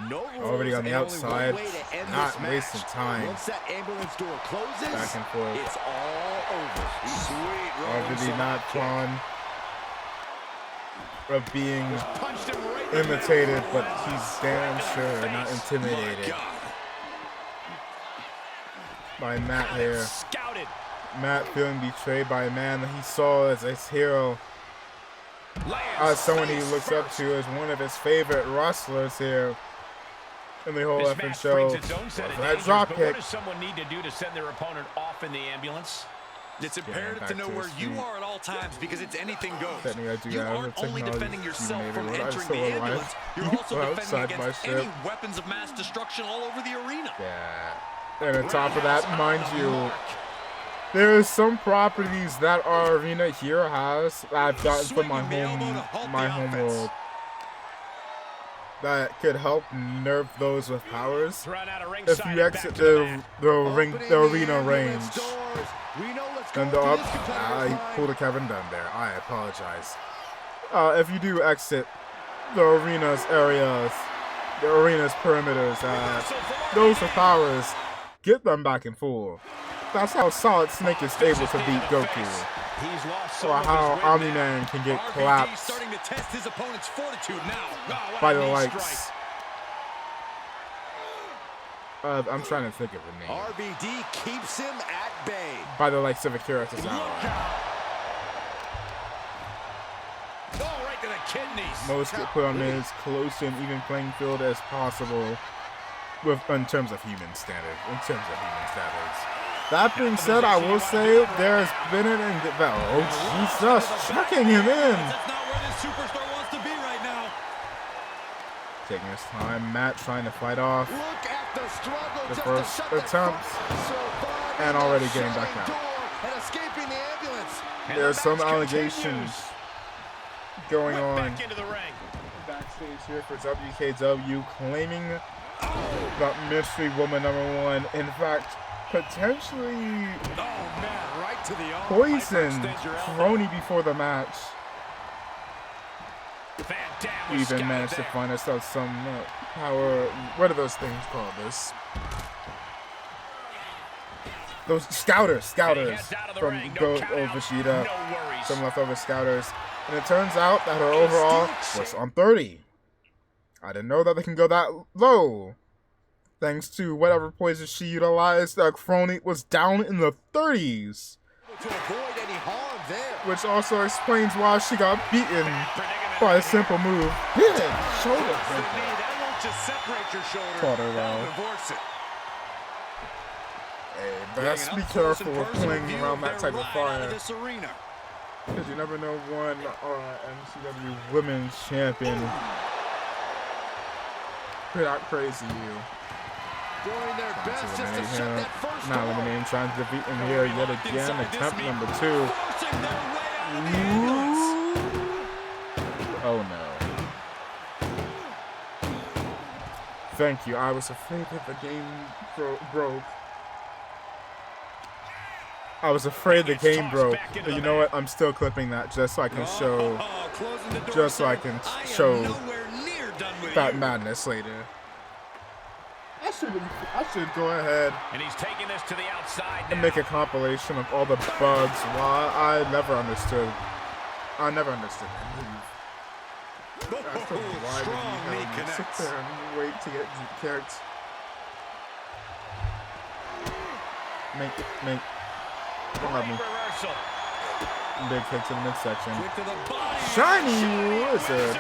No already on the outside, not wasting time. Once that ambulance door closes, back and forth. It's all over. Sweet. Already not fun of being imitated, but he's damn sure not intimidated by Matt here. Matt feeling betrayed by a man that he saw as his hero, as someone he looks up to as one of his favorite wrestlers here in the whole effing show. That drop kick. What does someone need to do to send their opponent off in the ambulance? It's imperative to know where you are at all times because it's anything goes. You aren't only defending yourself from entering the ambulance, you're also defending against any weapons of mass destruction all over the arena. Yeah. And on top of that, mind you, there are some properties that our arena here has that I've gotten from my home world that could help nerf those with powers. If you exit the arena range, and I pulled a Kevin Dunn there. I apologize. If you do exit the arena's areas, the arena's perimeters, those with powers, get them back in full. That's how Solid Snake is able to beat Goku. Or how Omni-Man can get collapsed by the likes. I'm trying to think of the name. RVD keeps him at bay. By the likes of Akira Tozawa. Oh, right to the kidneys. Most get put on as close to an even playing field as possible in terms of human standards. That being said, I will say there's been an oh Jesus, chucking him in. That's not where this superstar wants to be right now. Taking his time, Matt trying to fight off Look at the struggle the just first to shut attempts and already getting back out. and escaping the ambulance. There's some allegations going on Back into the ring. backstage here for WKW claiming that mystery woman #1, in fact, potentially Oh, man, right to the arm. poisoned Hyperextend your elbow. Crony before the match. Van Dam We was even scouted managed to there. find ourselves some power. What are those things called? Those scouters And he heads out of the from ring. Go No count out, Vegeta. no worries. Some leftover scouters. And it turns out that her overall was on 30. I didn't know that they can go that low. Thanks to whatever poison she utilized, Crony was down in the 30s. To avoid any harm there. Which also explains why she got beaten by a simple move. Big shoulder breaker. That won't just separate your shoulder. Caught her That'll well. divorce it. Hey, best be careful with playing around that type of fire. This arena. Because you never know when MCW Women's Champion could out crazy you. Doing their best just to Eliminate shut him. that first Not door. eliminating, trying to defeat him here yet again. Attempt number 2. Forcing their way out of the ambulance. Oh no. Thank you. I was afraid that the game broke. I was afraid the game broke. But you know what? I'm still clipping that just so I can show, Oh, closing the door, just so I sir. can I am show nowhere near done with that you. madness later. I should go ahead And he's taking this to the outside now. and make a compilation of all the bugs. Why I never understood that move. As to why did strong knee you have to sit connects. there and wait to get kicked? Don't let me. Reversal. Big kick to the midsection. Kick to the body. Shiny Wizard.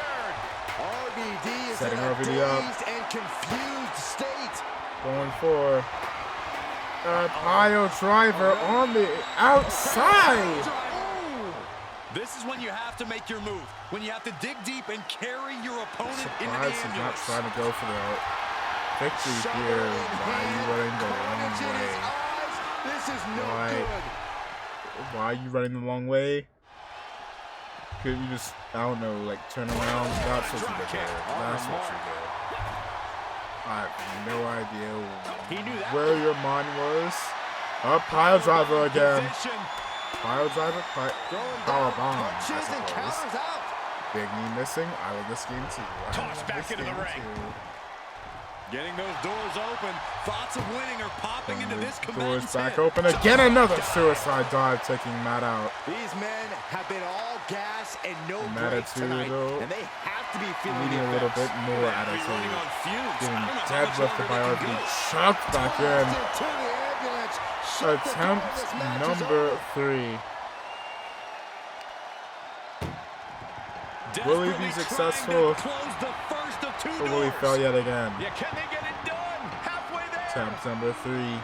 RVD is Setting in a RVD up. dazed and confused state. Going for a pile driver on the outside. This is when you have to make your move. When you have to dig deep and carry your opponent into the Surprised he's not ambulance. trying to go for the victory here. Why are you running the long Carnage in his way? eyes. This is no Why? good. Why are you running the long way? Could you just, I don't know, like turn around? That's what you did there. That's what you did. I have no idea where your mind was. A pile driver again. Position. Pile driver, power bomb. I Punches and suppose. counters out. Big knee missing. I love this game too. I Toss love back this into the game ring. too. Getting those doors open. Thoughts of winning are popping into this Doors combatant's back head. open again. Another suicide dive taking Matt out. These men have been all gas and no Matt brakes tonight, Attitude, and they have to be feeling Needing the a little effects. bit more Be running attitude. on fumes. Getting I don't know how much deadlifted by longer they RVD. can go. Chucked back in. Into the ambulance. Shut the door. Attempt This match is number over. 3. Will he be Desperately successful? trying to close the first of 2 Or will he doors. fail yet again? Yeah, can they get it done? Halfway there. Attempt number 3.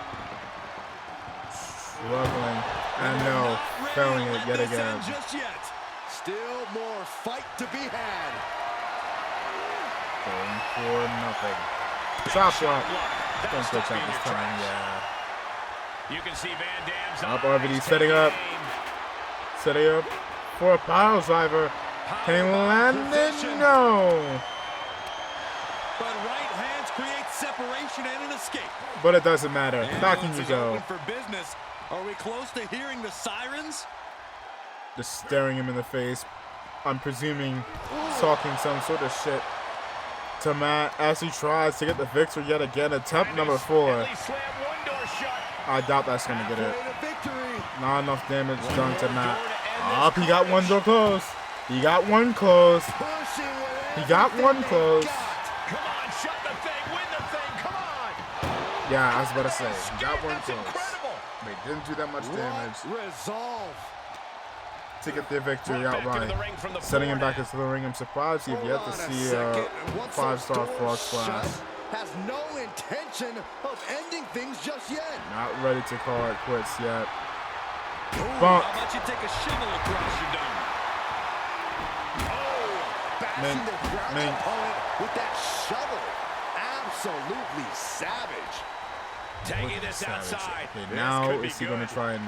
Struggling. And no, Not ready failing to it let yet this again. end just yet. Still more fight to be had. Going for nothing. Chop block. That Don't was switch stopping out in this your time, tracks. yeah. You can see Van Dam's Up eyes RVD taking setting up. aim. Setting up for a pile driver. Can he land it? position. No. But right hands create separation and an escape. But it doesn't matter. Back in Ambulance you is go. open for business. Are we close to hearing the sirens? Just staring him in the face. I'm presuming talking some sort of shit to Matt as he tries to get the victory yet again. Attempt number 4. At least slam one door shut. I doubt that's going to get it. Way to victory. Not enough damage done to Matt. Door to end Up, this he got one door closed. He got one closed. Pushing with He got everything one they've closed. got. Come on, shut the thing, win the thing, come on. Yeah, I was about to say. He got one That's closed. incredible. They didn't do that much damage What resolve. to get their victory Back into outright. the ring from the Setting him floor back now. into the ring. I'm surprised you've yet to Hold on a see second. a Once 5-star the door frog splash. shut, has no intention of ending things just yet. Not ready to call it quits yet. Ooh, Bump. how about you take a shovel across your dome? Bashing the ground opponent with that shovel. Absolutely savage. Taking this outside. Okay, This now could be is he going good. to try and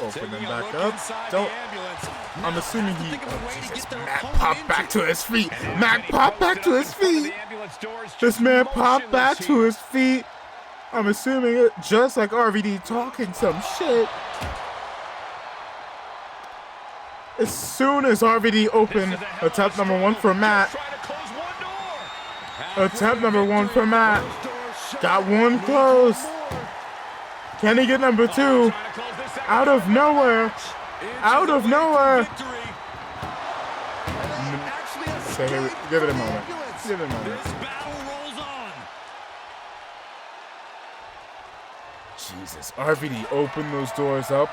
open them Taking a back look up? inside Don't. the ambulance. I'm Now assuming have to he. think of a Oh, way to Jesus. get their Matt opponent popped back into to it. his feet. And Matt getting popped back posted to up his in front of feet. the ambulance doors, This just man popped back motionless to here. his feet. I'm assuming it just like RVD talking some shit. As soon as RVD opened attempt number 1 for Matt. Attempt number 1 for Matt. Got one close. Can he get number 2? Out of nowhere. Out of nowhere. Okay, here, give it a moment. Give it a moment. This battle rolls on. Jesus, RVD opened those doors up.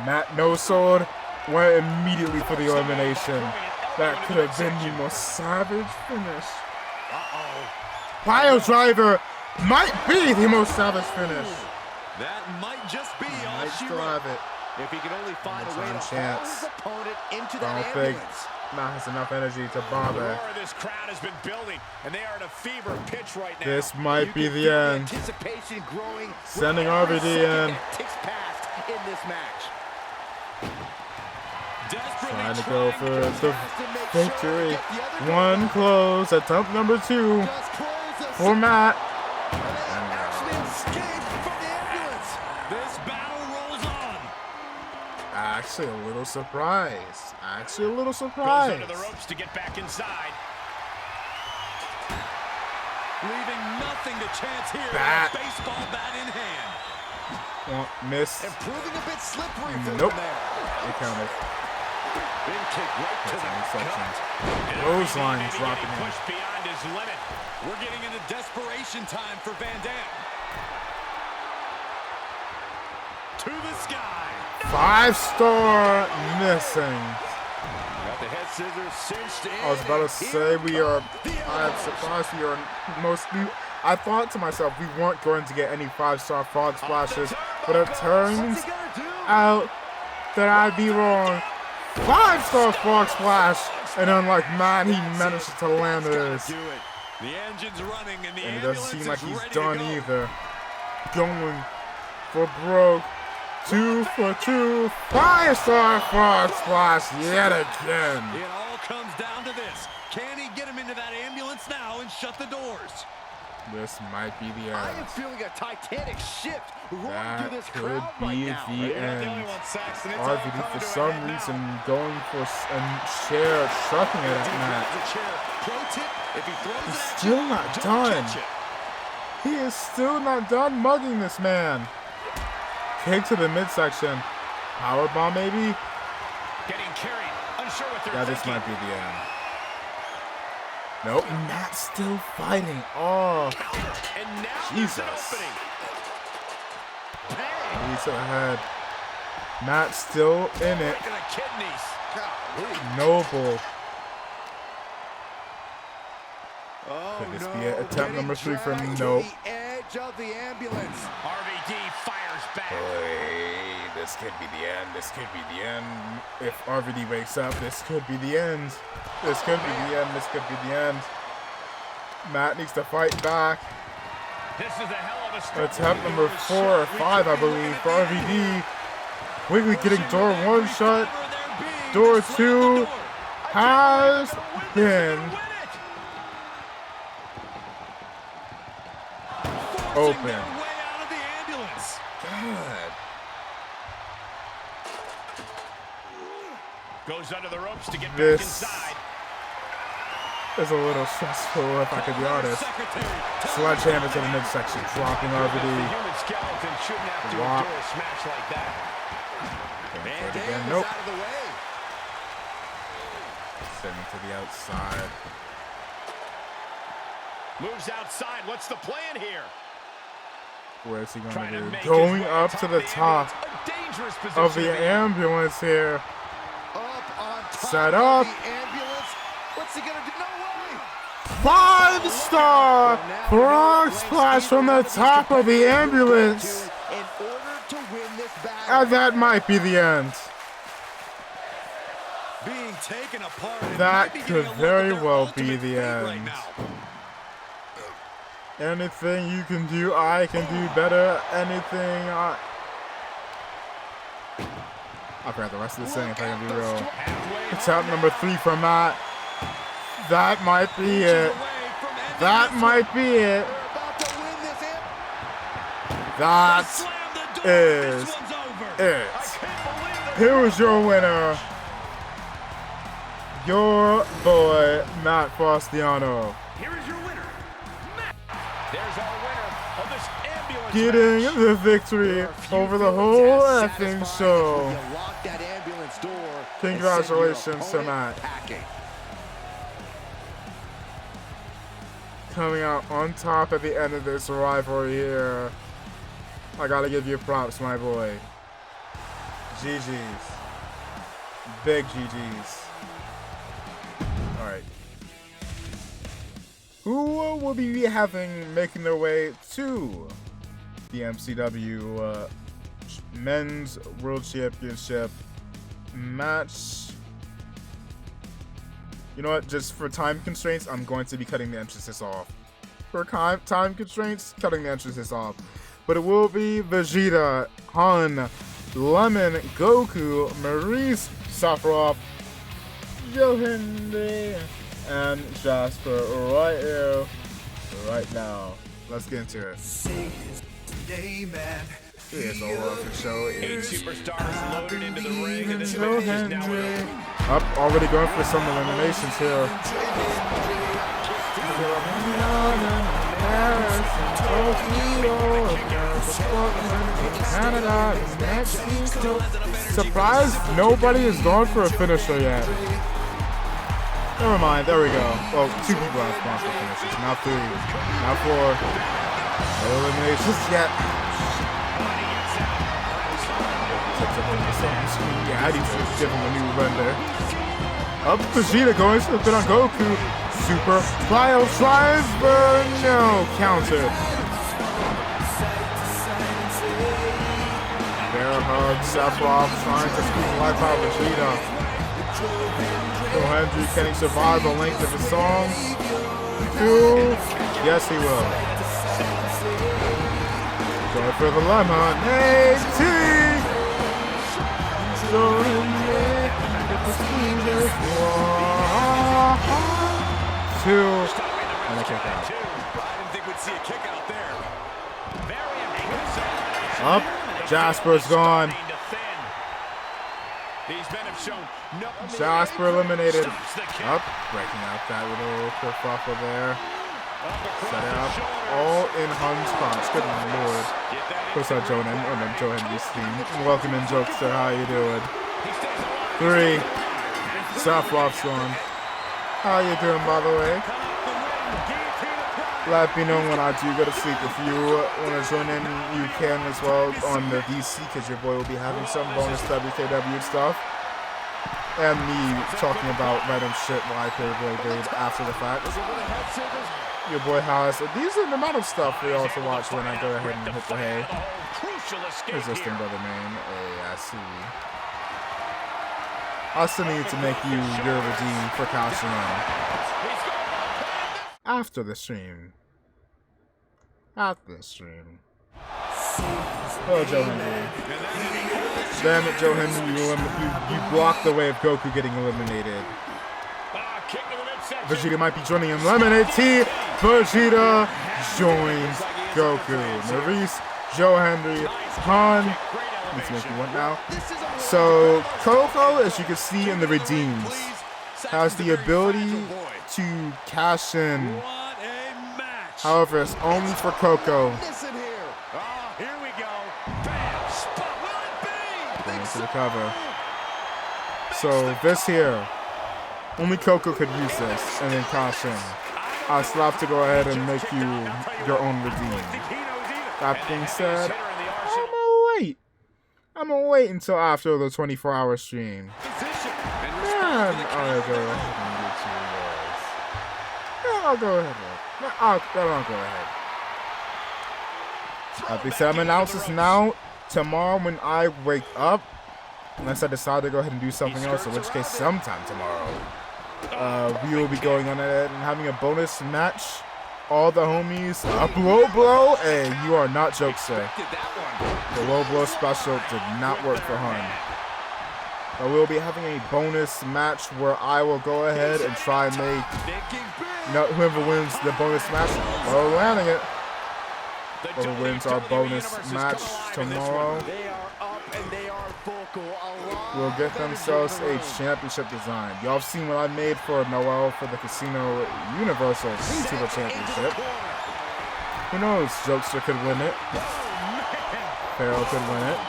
Matt no sword went immediately for the elimination. That could have been the most savage finish. Pile driver might be the most savage finish. That might just be all Might she still wrote. have it. If he can only find a way to Chance. haul his opponent into Don't that think ambulance. Matt has enough energy to The bother. roar of this crowd has been building, and they are at a fever pitch right now. This might be You can the feel end. Anticipation growing with Sending every RVD second in. that ticks past in this match. Desperately Trying to go for the Has to make victory. sure to get the other guy. One close. Attempt number 2 Just close us. for Matt. Actually escaped from the ambulance. This battle rolls on. Actually, a little surprised. Actually, a little Goes under surprised. the ropes to get back inside. Leaving nothing to chance here. Bat. With a baseball bat in hand. Miss. And proving a bit slippery for Nope. them there. It counted. Big kick right to That's the an exception. And Those RVD lines may be dropping getting in. pushed beyond his limit. We're getting into desperation time for Van Dam. To the sky. 5-star missing. Got the head scissors cinched in. I was about to say I'm surprised we are I thought to myself we weren't going to get any 5-star frog splashes, but it turns out that I'd be wrong. 5-star frog splash, and unlike Matt, he managed to land this. Do it. The engine's running and the And it ambulance doesn't seem is like he's ready done to go. either. Going for broke. 2 for 2. 5-star frog splash yet again. It all comes down to this. Can he get him into that ambulance now and shut the doors? This might be the I am end. feeling a titanic shift roaring That through this could crowd right be now. the You're not the end. only one, Saxton. It's all RVD coming for to an some end now. reason going for a chair, chucking it at Matt. The chair. Pro tip, if he throws He's it at still you, not don't done. catch it. He is still not done mugging this man. Kick to the midsection. Powerbomb maybe? Getting carried, unsure what they're Yeah, this thinking. might be the end. Nope, Matt's still fighting. Oh, And now Jesus. there's an opening. knee to the head. Matt's still in it. Right to the kidneys. Noble. Oh, Could this no. be it? Attempt Getting number 3 for dragged to nope. the edge of the ambulance. RVD fires back. Hey, this could be the end. This could be the end. If RVD wakes up, this could be the end. This could be the end. This could be the end. Matt needs to fight back. This is a hell of a struggle. Attempt number 4 or 5, I believe, for RVD. Quickly getting door 1 shut. Door 2 has been open. Way out of the ambulance. God. Goes under the ropes to get back This inside. is a little stressful, if I could be honest. Secretary. Sledgehammer to the midsection, dropping The RVD. human skeleton shouldn't have to Whop. endure a smash like that. Going for it Dave again. is Nope. out of the way. Sending to the outside. Moves outside. What's the plan here? Where is he going Trying to to do? make Going his way up to the top ambulance. A dangerous position of the to be in. ambulance here. Up on top Set of up. the ambulance. What's he gonna do? No way! 5-star frog splash from the top of the ambulance. And that might be the end. Being taken apart. That could very well be the end. Anything you can do, I can do better. Anything I forgot the rest of the saying, if I can be real. Attempt number 3 from Matt. That might be it. That might be it. That is it. Here is your winner. Your boy, Matt Fastiano. Here is your winner, Matt. There's our winner of this ambulance Getting match. the victory over the whole effing show. Congratulations to Matt. Coming out on top at the end of this rivalry here. I gotta give you props, my boy. GG's. Big GG's. Alright. Who will be making their way to the MCW Men's World Championship match? You know what? Just for time constraints, I'm going to be cutting the emphasis off. For time constraints, cutting the emphasis off. But it will be Vegeta, Han, Lemon, Goku, Maurice, Sephiroth, Johan, and Jasper right here, right now. Let's get into it. Here's the whole other show. 8 superstars loaded into the ring, and this match is now underway. Up, already going for some eliminations here. Canada, Mexico. Surprised nobody is going for a finisher yet. Never mind, there we go. Well, 2 people have gone for finishes. Now 3. Now 4. No eliminations yet. Yeah, I need to give him a new run there. Up Vegeta going to put on Goku. Super Bio Driver. No counter. Bear hug. Sephiroth trying to squeeze life out of Vegeta. Henry, can he survive the length of the song? 2. Yes, he will. Going for the lemonade tea. Two. And a kick out. I didn't think we'd see a kick out there. Very impressive. Up. Jasper's gone. These men have shown no Jasper eliminated. Up. Breaking out that little kerfuffle there. Set it up. All in Hun's punch. Good lord. What's up, Joe Henry's team? Welcome in, Jokester. How you doing? 3. Sephiroth's gone. How you doing, by the way? Let me know when I do go to sleep. If you want to join in, you can as well on the DC, because your boy will be having some bonus WKW stuff. And me talking about random shit while I play Blade after the fact. Your boy has a decent amount of stuff for y'all to watch when I go ahead and hit the hay. Resisting brother man. Hey, I see. I still need to make you your redeem for cashing in. After the stream. After the stream. Oh, Joe Henry. Damn it, Joe Henry. You blocked the way of Goku getting eliminated. Vegeta might be joining him. Lemonade Tea. Vegeta joins Goku. Maurice, Joe Henry, Han. Let's make you one now. So, Coco, as you can see in the redeems, has the ability to cash in. However, it's only for Coco. Going to the cover. So, this here, only Coco could use this and then cash in. I still have to go ahead and make you your own redeem. That being said, I'm gonna wait until after the 24-hour stream. And I'll go ahead and get you guys. I'll go ahead. I'll go ahead. They said I'm announcing this now. Tomorrow when I wake up, unless I decide to go ahead and do something else, in which case sometime tomorrow, we will be going on ahead and having a bonus match. All the homies, low blow. Hey, you are not jokester. The low blow special did not work for Hun. But we'll be having a bonus match where I will go ahead and try and make whoever wins the bonus match, well, landing it. Whoever wins our bonus match tomorrow will get themselves a championship design. Y'all have seen what I made for Noel for the Casino Universal Super Championship. Who knows? Jokester could win it. Pharaoh could win it.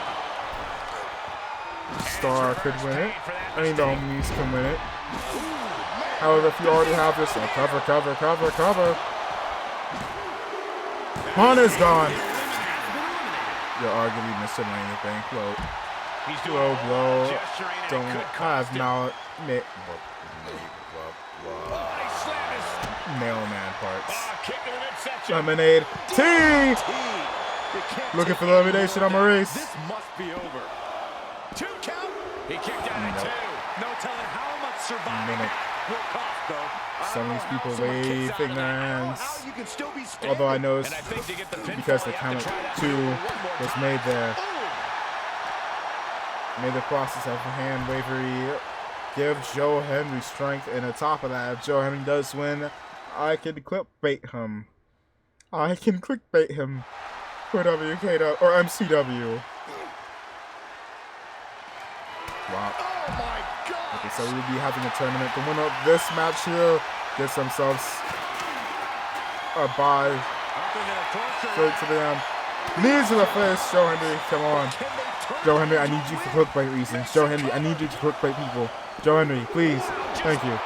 Star could win it. Any of the homies can win it. However, if you already have this, cover. Hun is gone. You're arguably missing anything. Low blow. Don't have now. Mailman parts. Lemonade. T! Looking for the elimination on Maurice. This must be over. 2 count. He kicked out at 2. No telling how much surviving will cost, though. Some of these people waving their hands. Although I know it's because the count of 2 was made there. Made the process of hand wavery give Joe Henry strength, and on top of that, if Joe Henry does win, I can clickbait him. I can clickbait him for WKW or MCW. Wow. Oh my God. Okay, so we'll be having a tournament. The winner of this match here gets themselves a bye. Straight to the end. Knees to the face, Joe Henry. Come on. Joe Henry, I need you for clickbait reasons. Joe Henry, I need you to clickbait people. Joe Henry, please. Thank you.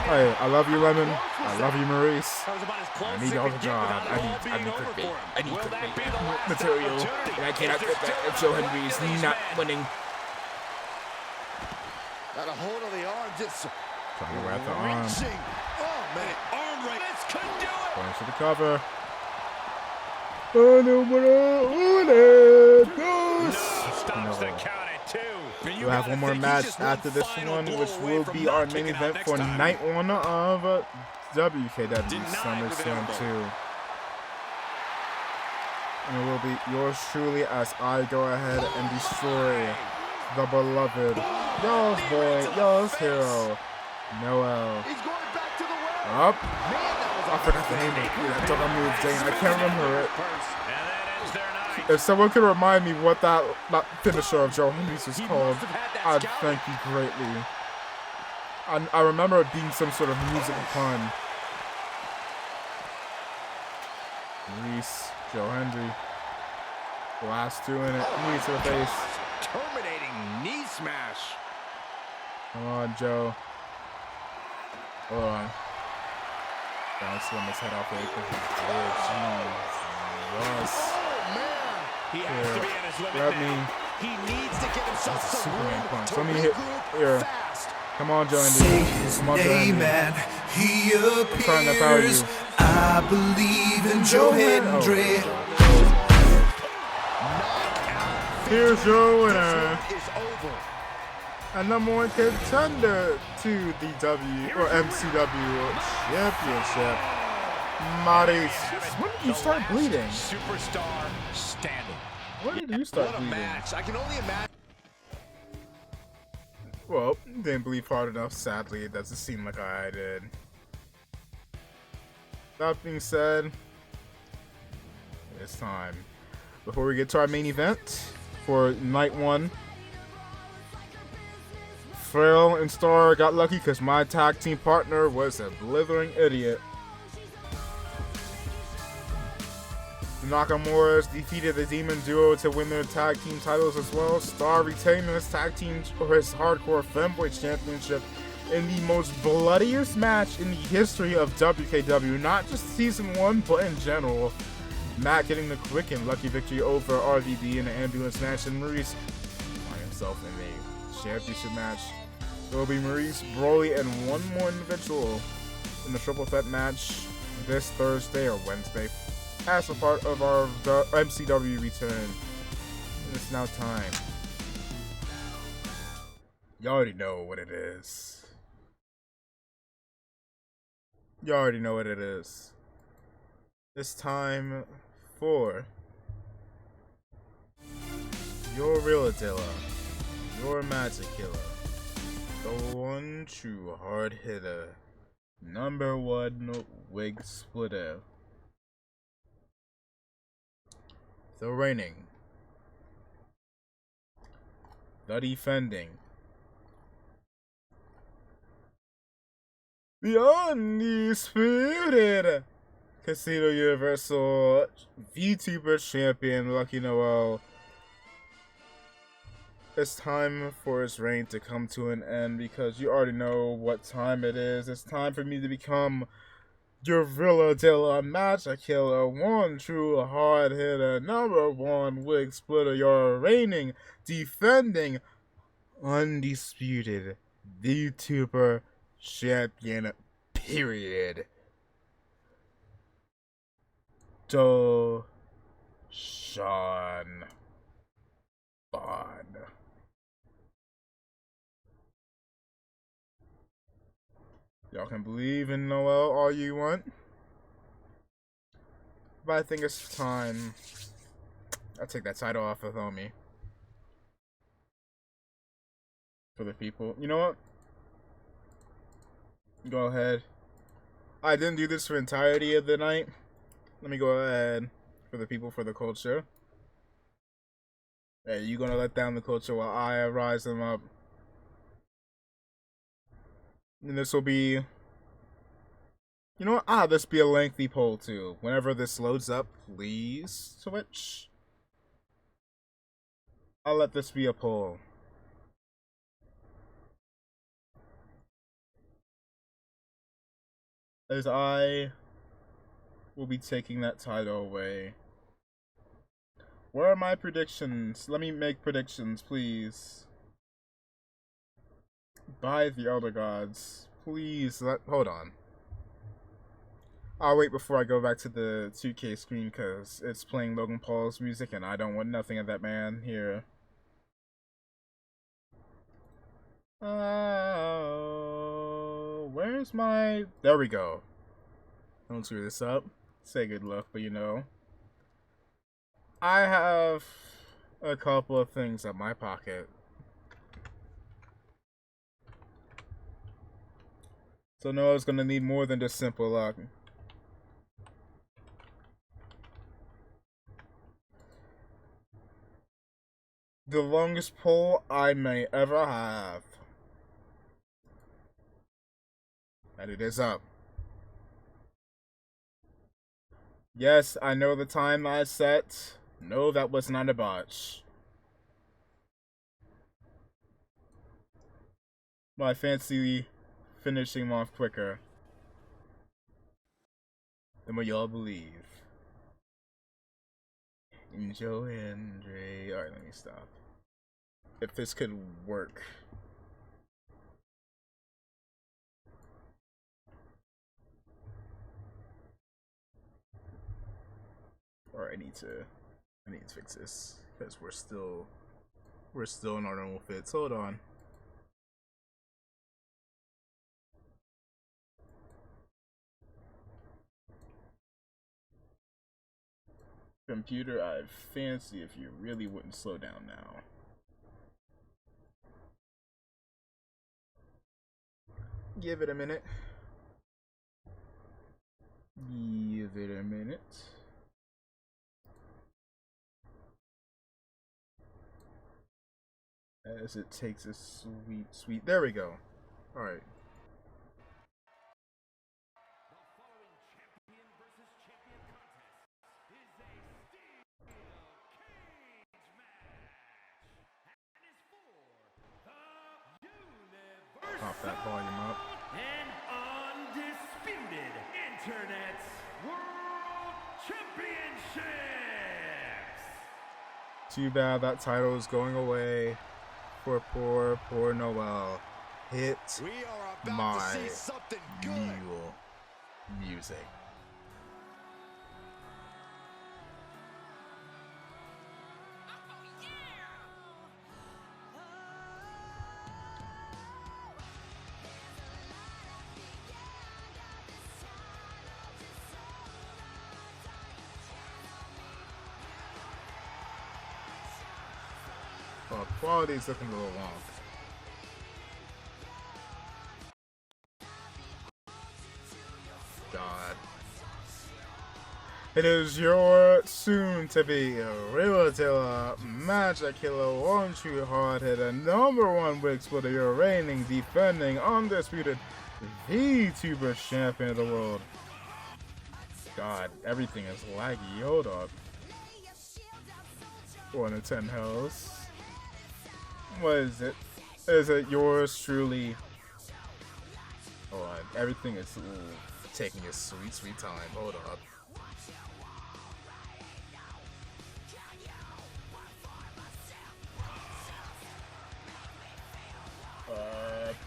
Hey, I love you, Lemon. I love you, Maurice. I need y'all the job. I need clickbait. I need clickbait material. And I cannot clickbait if Joe Henry is not winning. Got a hold of the arm, just trying to wrap the arm. Reaching. Oh man, arm right. This could do it. Going to the cover. Stops the count at 2. We'll have one more match after this one, which will be our main event for night 1 of WKW Summerslam 2. And it will be yours truly as I go ahead and destroy the beloved, y'all's boy, y'all's hero, Noel. Up. I forgot the name of that double move, Jane. I can't remember it. If someone could remind me what that finisher of Joe Henry's was called, I'd thank you greatly. I remember it being some sort of musical pun. Reese, Joe Henry. The last 2 in it. Knee to the face. Terminating knee smash. Come on, Joe. Hold on. Down slim his head off the apron. Oh, jeez. He has to be at his limit Grab now. me. He needs to get himself That's a some Superman room punch. to Let me hit here. fast. Come on, Joe Say Henry. his Come on, Joe name Henry. and he I'm trying to power you. appears. I believe in Joe Hendry. Here's your winner. Is over. And #1 contender to the MCW Championship, Maurice. When did you start bleeding? Superstar standing. When did you start What a bleeding? match. I can only imagine. Well, didn't bleed hard enough, sadly. It doesn't seem like I did. That being said, it's time. Before we get to our main event for night 1, Frail and Star got lucky because my tag team partner was a blithering idiot. The Nakamura's defeated the Demon Duo to win their tag team titles as well. Star retained his tag team or his hardcore femboy championship in the most bloodiest match in the history of WKW, not just season 1, but in general. Matt getting the quick and lucky victory over RVD in the ambulance match, and Maurice by himself in a championship match. It will be Maurice, Broly, and one more individual in the triple threat match this Thursday or Wednesday as a part of our MCW return. It's now time. You already know what it is. You already know what it is. It's time for your real Attila, your magic killer, the one true hard hitter, #1 wig splitter, the reigning, the defending, the undisputed Casino Universal VTuber champion, Lucky Noel. It's time for his reign to come to an end because you already know what time it is. It's time for me to become your Villa Dilla Magic Killer, one true hard hitter, #1 wig splitter, your reigning, defending, undisputed VTuber champion, period. Sean Bond. Y'all can believe in Noel all you want, but I think it's time I take that title off of homie. For the people. You know what? Go ahead. I didn't do this for the entirety of the night. Let me go ahead for the people, for the culture. Hey, you gonna let down the culture while I rise them up. And this will be... You know what? This be a lengthy poll too. Whenever this loads up, please switch. I'll let this be a poll. As I will be taking that title away. Where are my predictions? Let me make predictions, please. By the Elder Gods. Please, hold on. I'll wait before I go back to the 2K screen because it's playing Logan Paul's music and I don't want nothing of that man here. Where's my... There we go. Don't screw this up. Say good luck, but you know. I have a couple of things in my pocket. So Noah's gonna need more than just simple luck. The longest poll I may ever have. And it is up. Yes, I know the time I set. No, that was not a botch. But I fancy finishing them off quicker than what y'all believe. Enjoy, Andre. Alright, let me stop. If this could work. Or I need to fix this because we're still in our normal fits. Hold on. Computer, I'd fancy if you really wouldn't slow down now. Give it a minute. Give it a minute. As it takes a sweet. There we go. Alright. Pop that volume up. And undisputed Internet's World Championships. Too bad that title is going away for poor Noel. Hit We are about my to see something good. mule. music. Well, quality's looking a little long. God. It is your soon-to-be Realtor Magic Killer One True Hard-Hitter #1 Wix with your reigning, defending, undisputed VTuber champion of the world. God, everything is laggy. Hold up. 1 of 10 hells. What is it? Is it yours truly? Hold on. Everything is taking its sweet, sweet time. Hold up.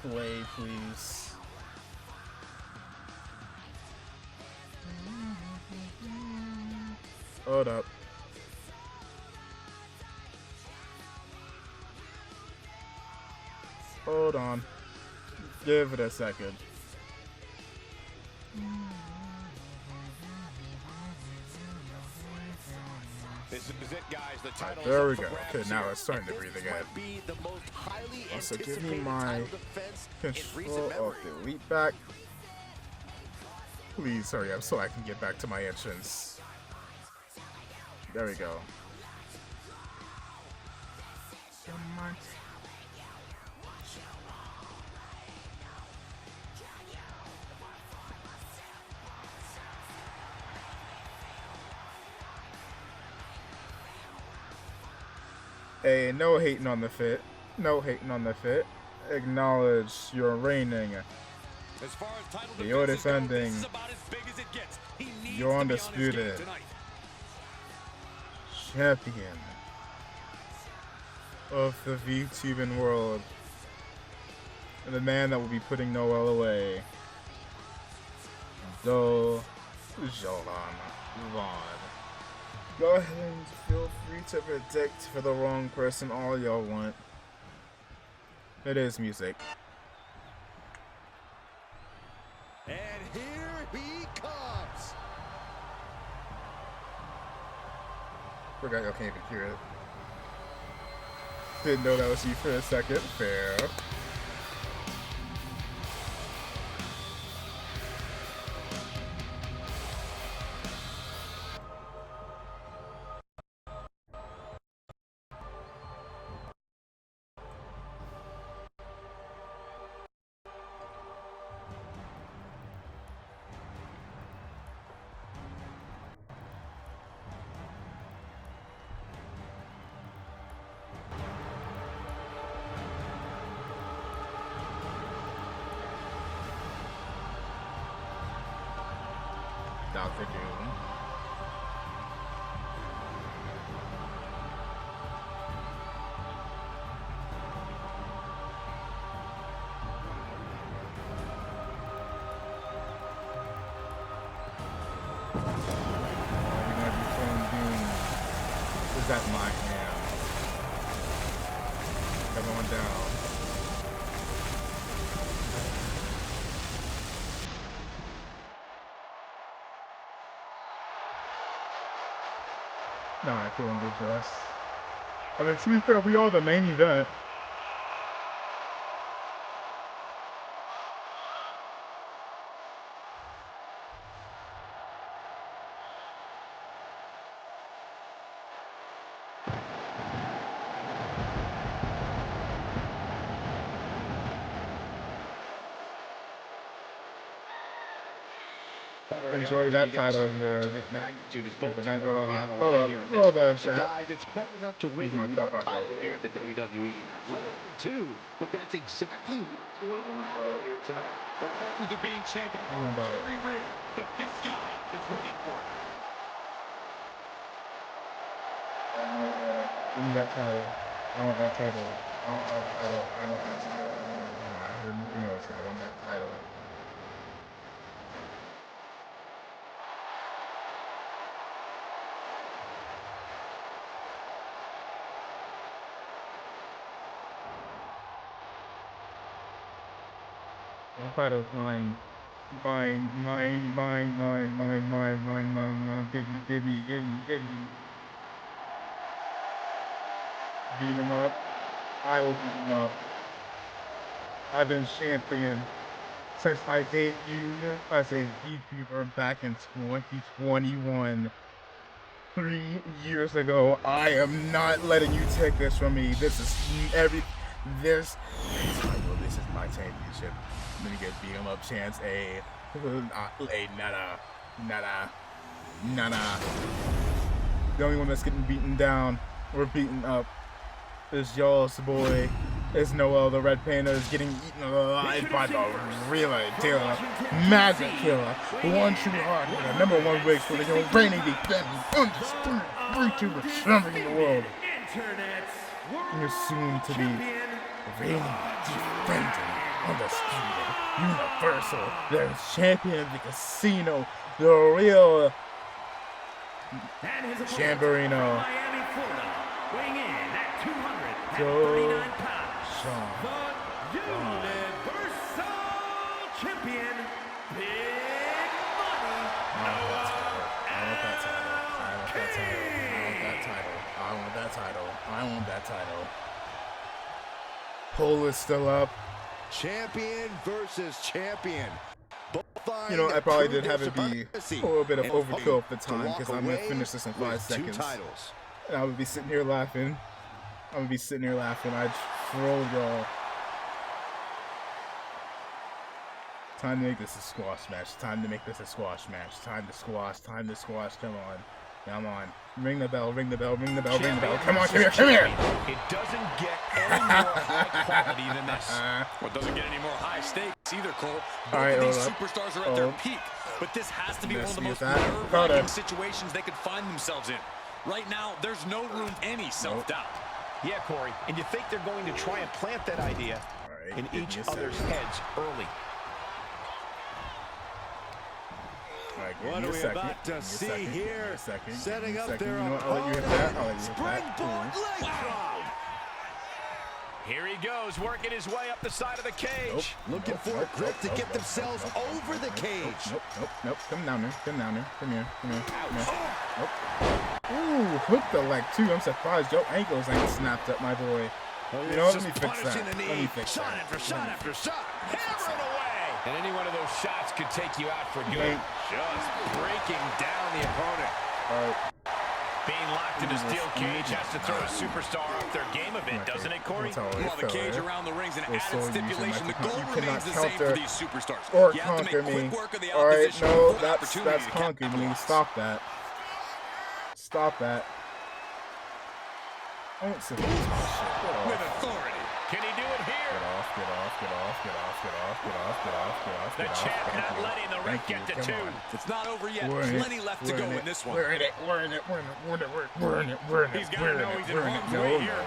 Play, please. Hold up. Hold on. Give it a second. This is it, guys. The title there we go. Okay, now it's starting to breathe again. Also, give me my control of the elite back. Please hurry up so I can get back to my entrance. There we go. Come on. Hey, no hating on the fit. No hating on the fit. Acknowledge your reigning. As far as title You're defenses defending. go, this is about as big as it gets. He needs You're to be on his undisputed. game tonight. Champion of the VTubing world. And the man that will be putting Noel away. Do Jolan Vaughn. Go ahead and feel free to predict for the wrong person all y'all want. It is music. And here he comes. Forgot y'all can't even hear it. Didn't know that was you for a second. Fair. Dr. Doom. Is that my hand? Come on down. Nah, I feel good for us. I mean, to be fair, we are the main event. Enjoy that title in the magnitude is both hold on, Guys, it's better not to win one title here at the WWE. Two, but that's exactly what we're tonight. The Falcons are being champion. Very rare, but this guy is looking for it. Give me that title. I want that title. I want that title. I want that title. I heard nothing else. I want that title. Title's mine. Mine. Give me. Beat him up. I will beat him up. I've been champion since I debuted as a YouTuber back in 2021. 3 years ago. I am not letting you take this from me. This is this title. This is my championship. Let me get beat him up chance. Nada. The only one that's getting beaten down or beaten up is y'all's boy. Is Noel, the red panda, is getting eaten alive by the real killer, magic killer, one true heart hitter, #1 wig for the reigning defending undisputed YouTuber champion in the world. You're soon to be reigning defending undisputed universal, the champion of the casino, the real Chamberino. Weighing in at 239 pounds. The Universal Champion, Big Money, I want that title. Poll is still up. Champion versus champion. You know, I probably did have it be a little bit of overkill at the time because I'm going to finish this in 5 seconds. And I would be sitting here laughing. I troll y'all. Time to make this a squash match. Time to squash. Come on. Ring the bell. Come on, come here. It doesn't get any more high quality than this. Well, it doesn't get any more high stakes either, Cole. Both of these superstars are at their peak, but this has to be one of the most nerve-wracking situations they could find themselves in. Right now, there's no room any self-doubt. Yeah, Corey, and you think they're going to try and plant that idea in each other's heads early. What are we about to see here? Setting up their springboard leg drop. Here he goes, working his way up the side of the cage. Looking for a grip to get themselves over the cage. Nope. Come down there. Come here. Ooh, hooked the leg too. I'm surprised your ankles ain't snapped up, my boy. You know what? Let me fix that. Shot after shot. Hammered away. And any one of those shots could take you out for good. Just breaking down the opponent. Being locked in a steel cage has to throw a superstar off their game a bit, doesn't it, Corey? While the cage around the ring's an added stipulation, the goal remains the same for these superstars. Or you have to conquer make me. quick work of the Alright, opposition no, for the opportunity that's to conquer me. capitalize. Stop that. I won't sit with this shit. With authority. Can he do it here? Get off. The champ not letting the ref get to 2. It's not over yet. Plenty left to go in this one. We're in it. He's got to know he's in harm's way here.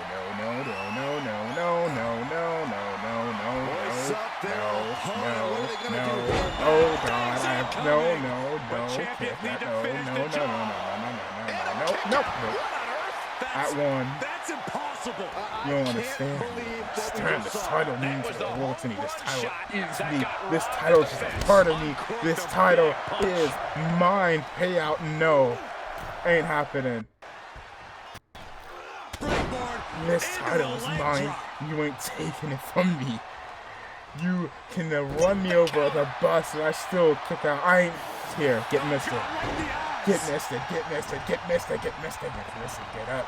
No. At one. That's impossible. You don't understand. This title means the world to me. This title is me. This title is just a part of me. This title is mine. Payout, no. Ain't happening. This title is mine. You ain't taking it from me. You can run me over the bus and I still kick out. I ain't here. Get misted. Get misted. Get up.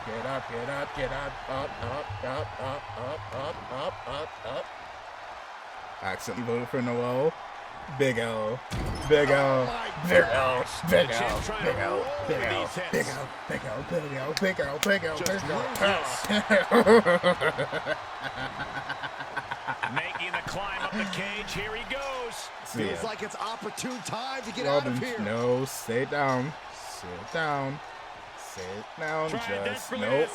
I accidentally voted for Noel. Big L. Making the climb up the cage. Here he goes. Feels like it's opportune time to get out of here. No, sit down. Just nope.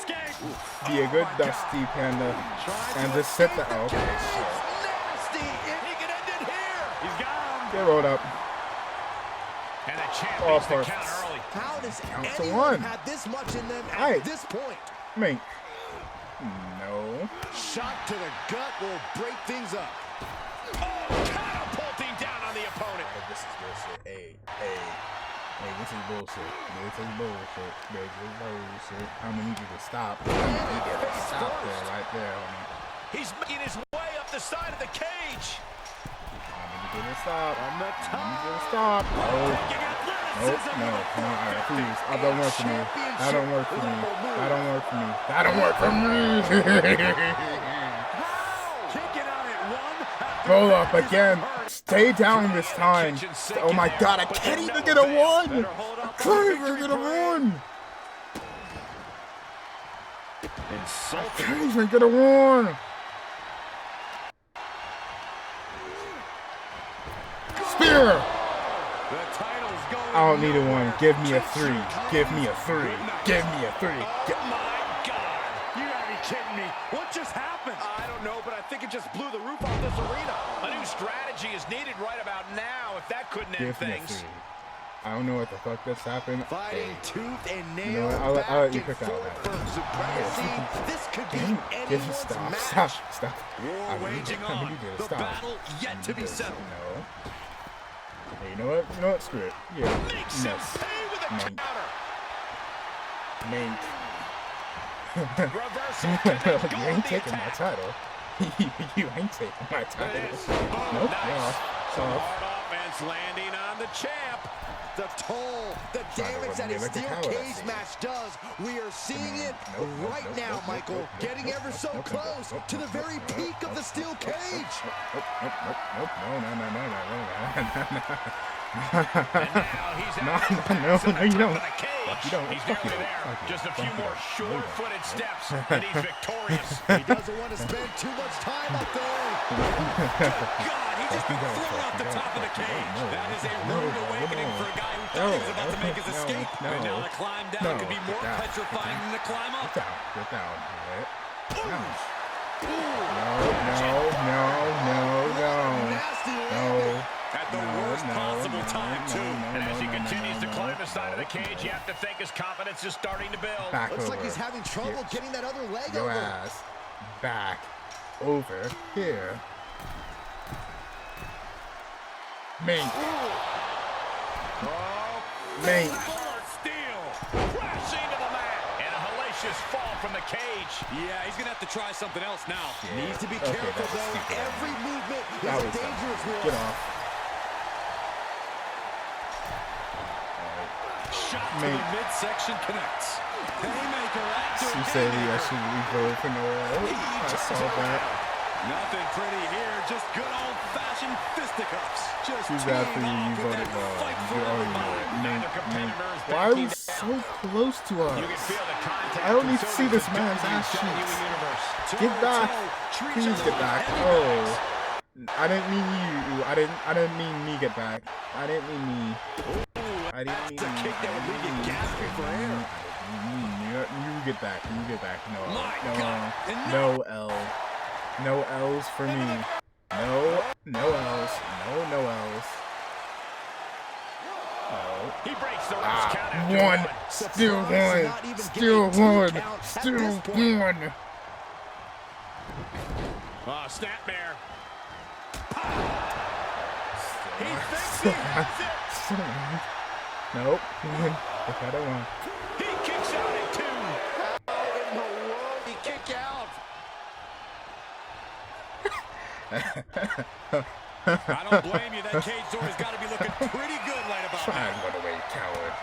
Be a good dusty panda and just sit there. Okay, shit. Nasty. He can end it here. He's got him. Get rolled up. And the champ makes the count early. How does to anyone one. have this much in them at Right. this point? Mate. No. Shot to the gut will break things up. Oh, catapult! bullshit. Hey, this is bullshit. This is bullshit. This is bullshit. I'm gonna need you to stop. I'm gonna need you to stop there, right there, homie. He's making his way up the side of the cage. I'm gonna need you to stop. I need you to stop. Nope, no, alright, please. That don't work for me. That don't work for me. That don't work for me. That don't work for me. Hold up again. Stay down this time. Oh my god, I can't even get a 1. I can't even get a 1. I can't even get a 1. Spear. I don't need a 1. Give me a 3. Give me a 3. Give me a 3. Oh my God! You gotta be kidding me! What just happened? I don't know, but I think it just blew the roof off this arena. A new strategy is needed right about now. If that couldn't end things. I don't know what the fuck just happened. Fighting tooth and nail. You know what? I'll let you pick out that. This could be anyone's match. Stop. War waging on. The battle yet to be settled. No. Hey, you know what? Screw it. Yeah. Makes him pay with a counter. Mink. Reversal. You ain't taking my title. You ain't taking my title. Nope. Nice. Hard offense landing on the champ. The toll, the damage that a steel cage match does. We are seeing it right now, Michael. Getting ever so close to the very peak of the steel cage. Nope. No, you don't. He's nearly there. Just a few more sure-footed steps, and he's victorious. He doesn't want to spend too much time up there. God, he just got thrown off the top of the cage. That is a rude awakening for a guy who thought he was about to make his escape. And now the climb down could be more petrifying than the climb up. Get down. No. At the worst possible time, too. And as he continues to climb the side of the cage, you have to think his confidence is starting to build. Looks like he's having trouble getting that other leg your over. ass back over here. Mink. Mink. Steel crashing to the mat. And a hellacious fall from the cage. Yeah, he's going to have to try something else now. Yeah. Needs to be careful, though. Every movement is a dangerous one. Get off. Shot to the midsection connects. Haymaker after She said he actually revolt for no I saw that. Nothing pretty here, just good old-fashioned fisticuffs. Just She's after you voted well. You already know it. Why are we so close to us? I don't need to see this man's ass cheeks. Get back. Please get back. Oh. I didn't mean you. I didn't mean me get back. I didn't mean me. I didn't mean me. You get back. You get back. No L. No L's for me. No L's. No L's. No. He breaks the ref's count. One. Still one. Still one. Still one. Snapmare. He thinks he has it. Nope. If I don't want. He kicks out at 2. How in the world he kick out? I don't blame you. That cage door has got to be looking pretty good right about Try now. and run away, coward.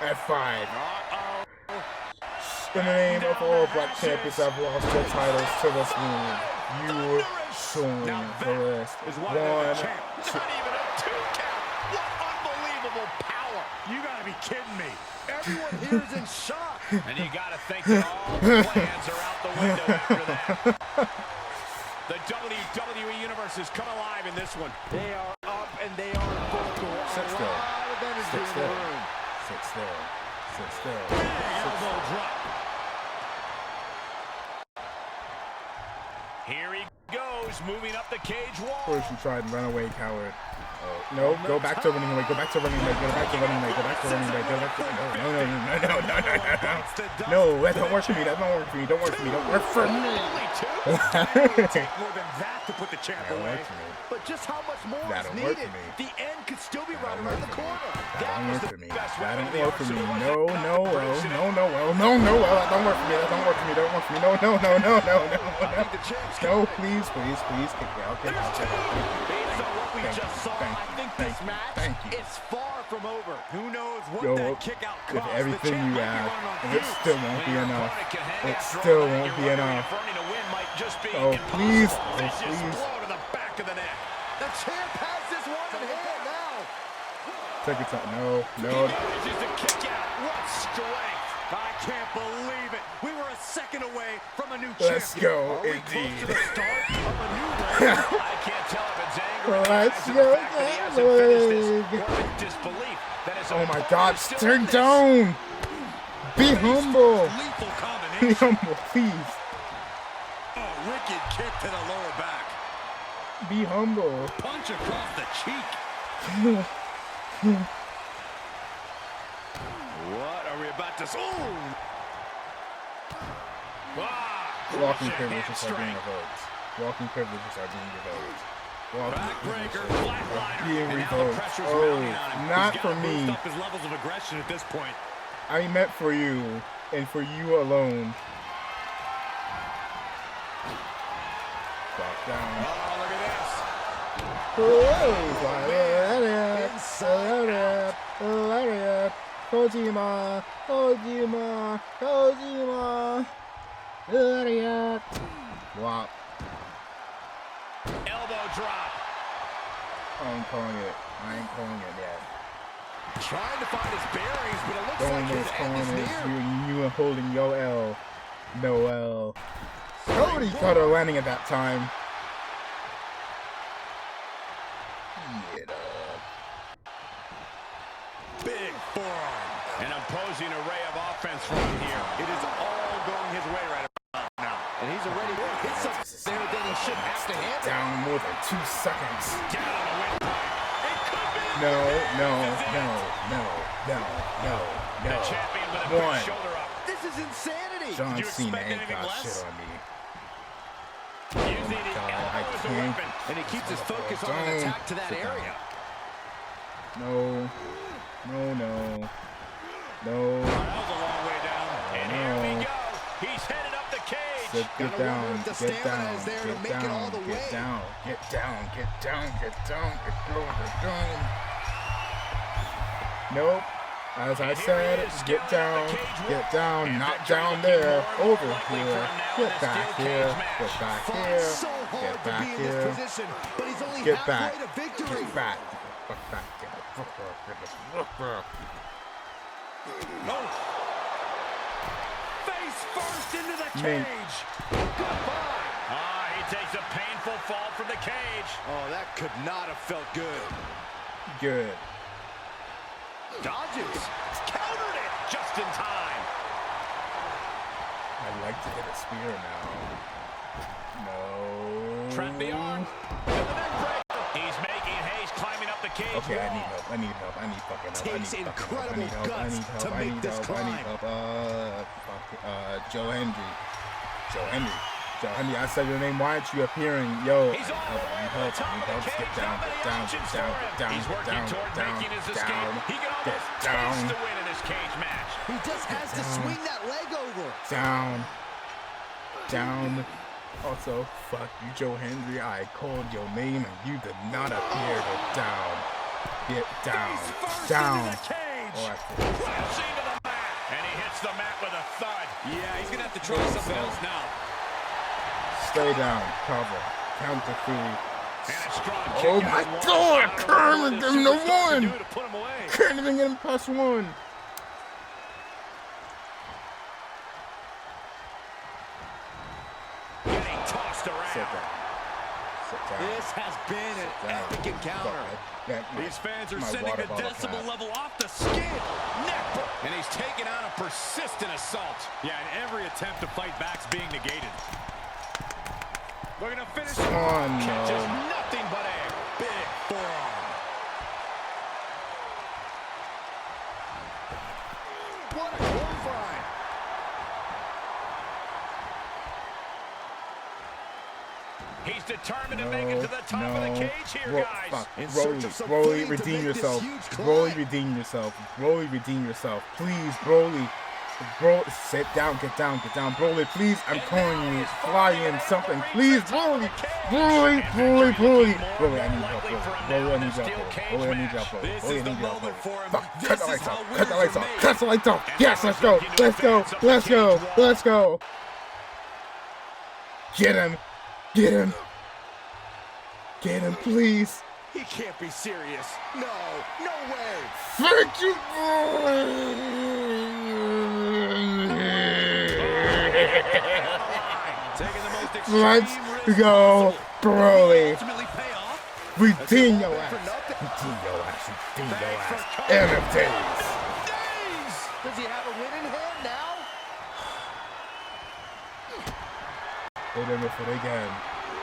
F5. In the name of all black champions I've lost their titles to this league, you showing the list. 1, 2. Not even a 2 count. What unbelievable power. You got to be kidding me. Everyone here is in shock. And you got to think that all the plans are out the window after that. The WWE Universe has come alive in this one. They are up and they are vocal. Sit still. Sit still. Sit still. Sit still. Elbow drop. Here he goes, moving up the cage wall. Of course you tried and run away, coward. Oh, no, go back to running away. Go back to running away. Go back to running away. Go back to running away. Go back to no. No, that don't work for me. That don't work for me. Don't work for me. Don't work for me. It take more than that to put the champ away. But just how much more is needed? The end could still be right around the corner. That don't work for me. That don't work for me. No, no, well, no, no, well, no, no, well, that don't work for me. That don't work for me. That don't work for me. No, no, no, no, no, no, no. No, please, please, please, kick me out. Kick me out. Based on what we just saw, I think this match is far from over. Who knows what that kick out costs? With everything you add, and it still won't be enough. It still won't be enough. Oh, please. Oh, please. The champ has this one in hand now. Take it out. No, no. Just a kick out. What strength. I can't believe it. We were a second away from a new champion. Let's go, indeed. I can't tell if it's anger. Let's go, oh my God, turn down. Be humble. Be humble, please. Oh, wicked kick to the lower back. Be humble. Punch across the cheek. What are we about to see? Walking privileges are being revoked. Walking privileges are being revoked. Being revoked. Oh, not for me. His levels of aggression at this point. I meant for you, and for you alone. Back down. Oh, look at this. Kojima, Kojima, Kojima. Wow. Elbow drop. I ain't calling it. I ain't calling it yet. Trying to find his bearings, but it looks Going like his end is near. You are holding your L. No L. Cody caught her landing at that time. Get up. Big forearm. An imposing array of offense from him here. It is all going his way right about now. And he's already hit something there that he shouldn't have to handle. Down more than 2 seconds. Down on the windpipe. It could be. No, no, no, no, no, no, no. The champion with a big One. shoulder up. This is insanity. John Did you Cena expect ain't anything got less? shit on me. Using the God, elbow I as a can't. weapon. And he keeps his focus on an attack to that Sit down. area. No, no, no, no. That was a long way down. And here we No. go. He's headed up the cage. Get Gotta down, wonder if the get stamina down, is there to get make it all down, the get way. down, get down, get down, get down, get down, get down. Nope. As I said, get down, not down there, over here, get back here, get back here, So hard get to be back in here, this position, but he's only get halfway back, to victory. get back, fuck back, get the fuck back, get the fuck back. No. Face first into the Man. cage. Ah, he takes a painful fall from the cage. Oh, that could not have felt good. Good. Dodges. Countered it just in time. I'd like to hit a spear now. No. Trap the arm. To the neck breaker. He's making haste climbing up the cage Okay, I wall. need help. I need help. I need fucking help. Takes I need fucking help. I incredible need help. I guts need help. to I make need this help. I need climb. help. Joe Hendry. Joe Hendry. Joe Hendry. I said your name. Why aren't you appearing? Yo, I need He's help. all the I way need to help. the I need top help. of the Get cage. down. How Get many down. options Get down. for him? Get down. He's Get working down. toward Get down. making his Get escape. down. He can Get almost down. taste the win in this cage match. He just has to swing that leg over. Down. Down. Also, fuck you, Joe Hendry. I called your name and you did not appear. Get down. Get down. Face first Down. into the cage. Oh, I Crashing to the mat. And he hits the mat with a thud. Yeah, he's going to have to try something else now. Stay down. Cover. Count to 3. And a strong Oh kick my out. God! I can't even give him the Superstar can do one! to put him away. Can't even get him past 1. Getting tossed Sit around. down. Sit down. This has been an epic encounter. These fans are My sending water the bottle decibel cap. level off the skin. Neck. And he's taking on a persistent assault. Yeah, and every attempt to fight back's being negated. Looking to finish. Oh, no. Catches nothing but air. Big forearm. What a clothesline. He's determined to make it to the top of the cage here, guys. Broly, redeem yourself. Broly, redeem yourself. Broly, redeem yourself. Please, Broly. Bro, sit down, get down. Broly, please, I'm calling you. Fly in something, please, Broly. Broly, I need help, Broly, I need help. Fuck, cut the lights off. Yes, let's go. Get him, please. He can't be serious. No way. Thank you, Let's go, Broly. Redeem your ass. NFTs. Does he have a win in hand now? Hit him with it again.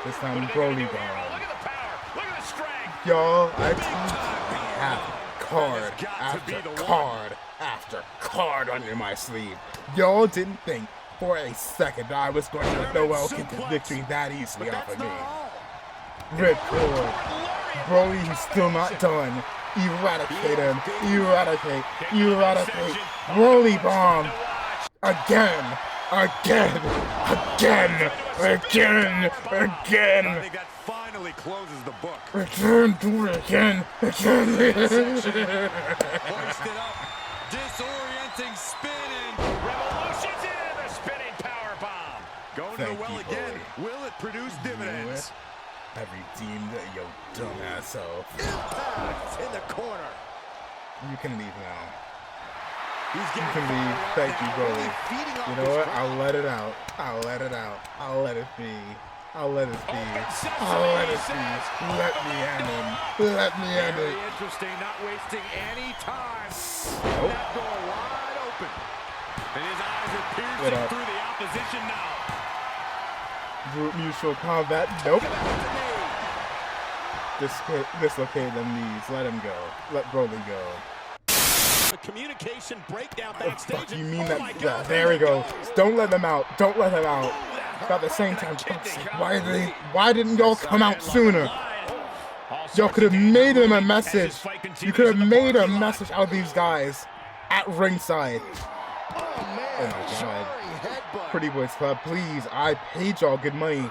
This time Broly gone. Look at the power. Look at the strength. Y'all, I have card after card under my sleeve. Y'all didn't think for a second I was going to throw out the victory that easily off of me. Ripcord. Broly, he's still not done. Eradicate him. Eradicate. Broly bomb. Again. I think that finally closes the book. Do it again. Hoisted up. Disorienting spinning. Revolution's in the spinning power bomb. Going to the well again. Will it produce dividends? I redeemed your dumbass self. Impact in the corner. You can leave now. You can leave. Thank you, Broly. You know what? I'll let it out. I'll let it be. Let me end him. Very interesting, not wasting any time. That door wide open. And his eyes are piercing through the opposition now. Brute mutual combat. Nope. Dislocate them knees. Let him go. Let Broly go. The communication breakdown backstage. Fuck, you mean that? There we go. Don't let them out. But at the same time, why didn't y'all come out sooner? Y'all could have made them a message. You could have made a message out of these guys at ringside. Oh my god. Pretty Boys Club, please. I paid y'all good money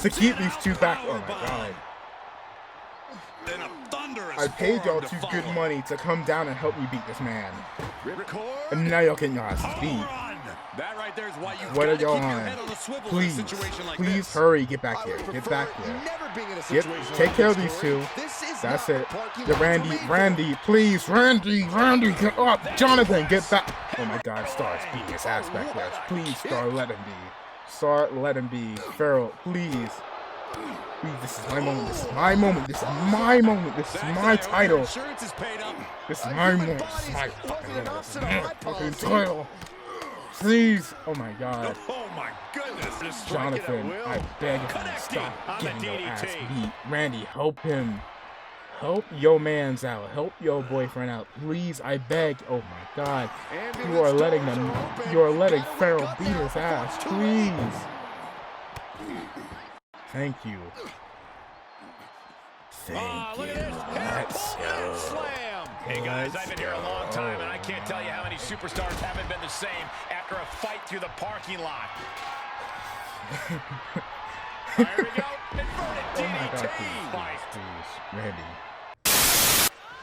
to keep these two back. Oh my god. I paid y'all too good money to come down and help me beat this man. And now y'all getting your asses beat. What are y'all on? Please hurry, get back here. Take care of these two. That's it. Randy, please, Randy, get up. Jonathan, get back. Oh my god, Star's beating his ass back there. Please, Star, let him be. Pharaoh, please. This is my moment. This is my title. This is my moment. This is my fucking title. Please. Oh my god. Oh my goodness. Jonathan, I beg of you, stop getting your ass beat. Randy, help him. Help your mans out. Help your boyfriend out. Please, I beg. Oh my god. You are letting Pharaoh beat his ass. Please. Thank you. Let's go. Hey guys, I've been here a long time and I can't tell you how many superstars haven't been the same after a fight through the parking lot. There we go. Inverted DDT. Randy.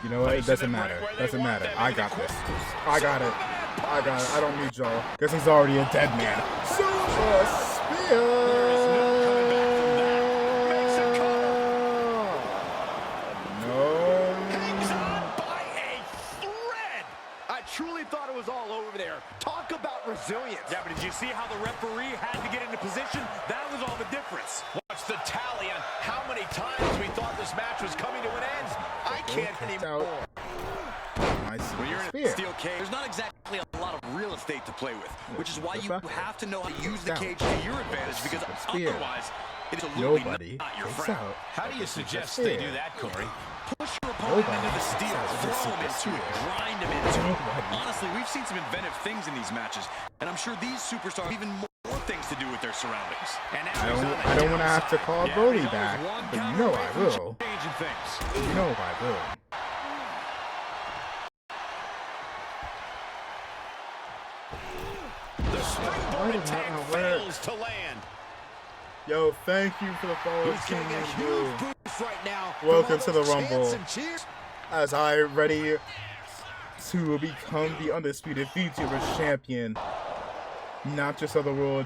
You know what? It doesn't matter. I got this. I got it. I don't need y'all. Guess he's already a dead man. Super Spear. Resilience. Yeah, but did you see how the referee had to get into position? That was all the difference. Watch the tally on how many times we thought this match was coming to an end. I can't anymore. When you're in a steel cage, there's not exactly a lot of real estate to play with, which is why you have to know how to use the cage to your advantage, because otherwise, it's absolutely not your friend. How do you suggest they do that, Corey? Push your opponent into the steel, throw him into it, grind him into it. Honestly, we've seen some inventive things in these matches, and I'm sure these superstars are even more things to do with their surroundings. And I don't want to have to call Brody back, but you know I will. You know I will. The springboard attack fails to land. Yo, thank you for the follow. He's getting a huge boost right now. Welcome to the Rumble. As I ready to become the undisputed VTuber champion. Not just of the world,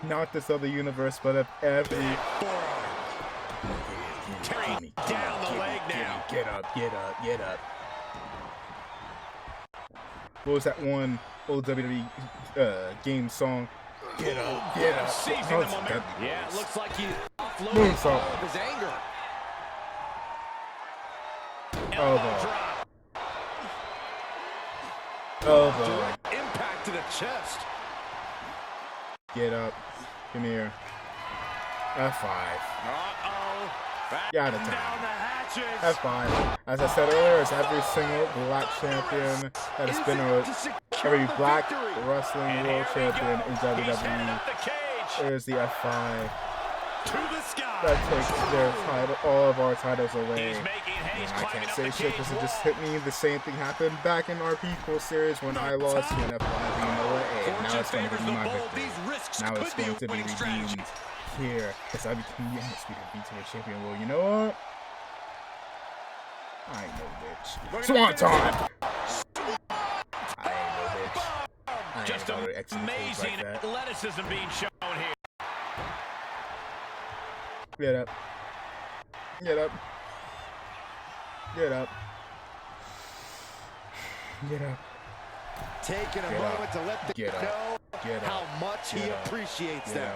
not just of the universe, but of every. Down the leg now. Get up, get up, get up. What was that one old WWE game song? Get up, get up. Yeah, it looks like he's offloading all of his anger. Elbow. Elbow. Impact to the chest. Get up. Come here. F5. Uh-oh. Got it down. F5. As I said earlier, it's every single black champion that has been every black wrestling world champion in WWE is the F5. That takes their title, all of our titles away. And I can't say shit because it just hit me. The same thing happened back in our People series when I lost to an F5. You know what? Hey, now it's going to be my victory. Now it's going to be redeemed here because I became the undisputed VTuber champion. Well, you know what? I ain't no bitch. Swan time! I ain't no bitch. I Just amazing athleticism being shown here. Get up. Get up. Get up. Get up. Taking a moment to let them know how much he appreciates them.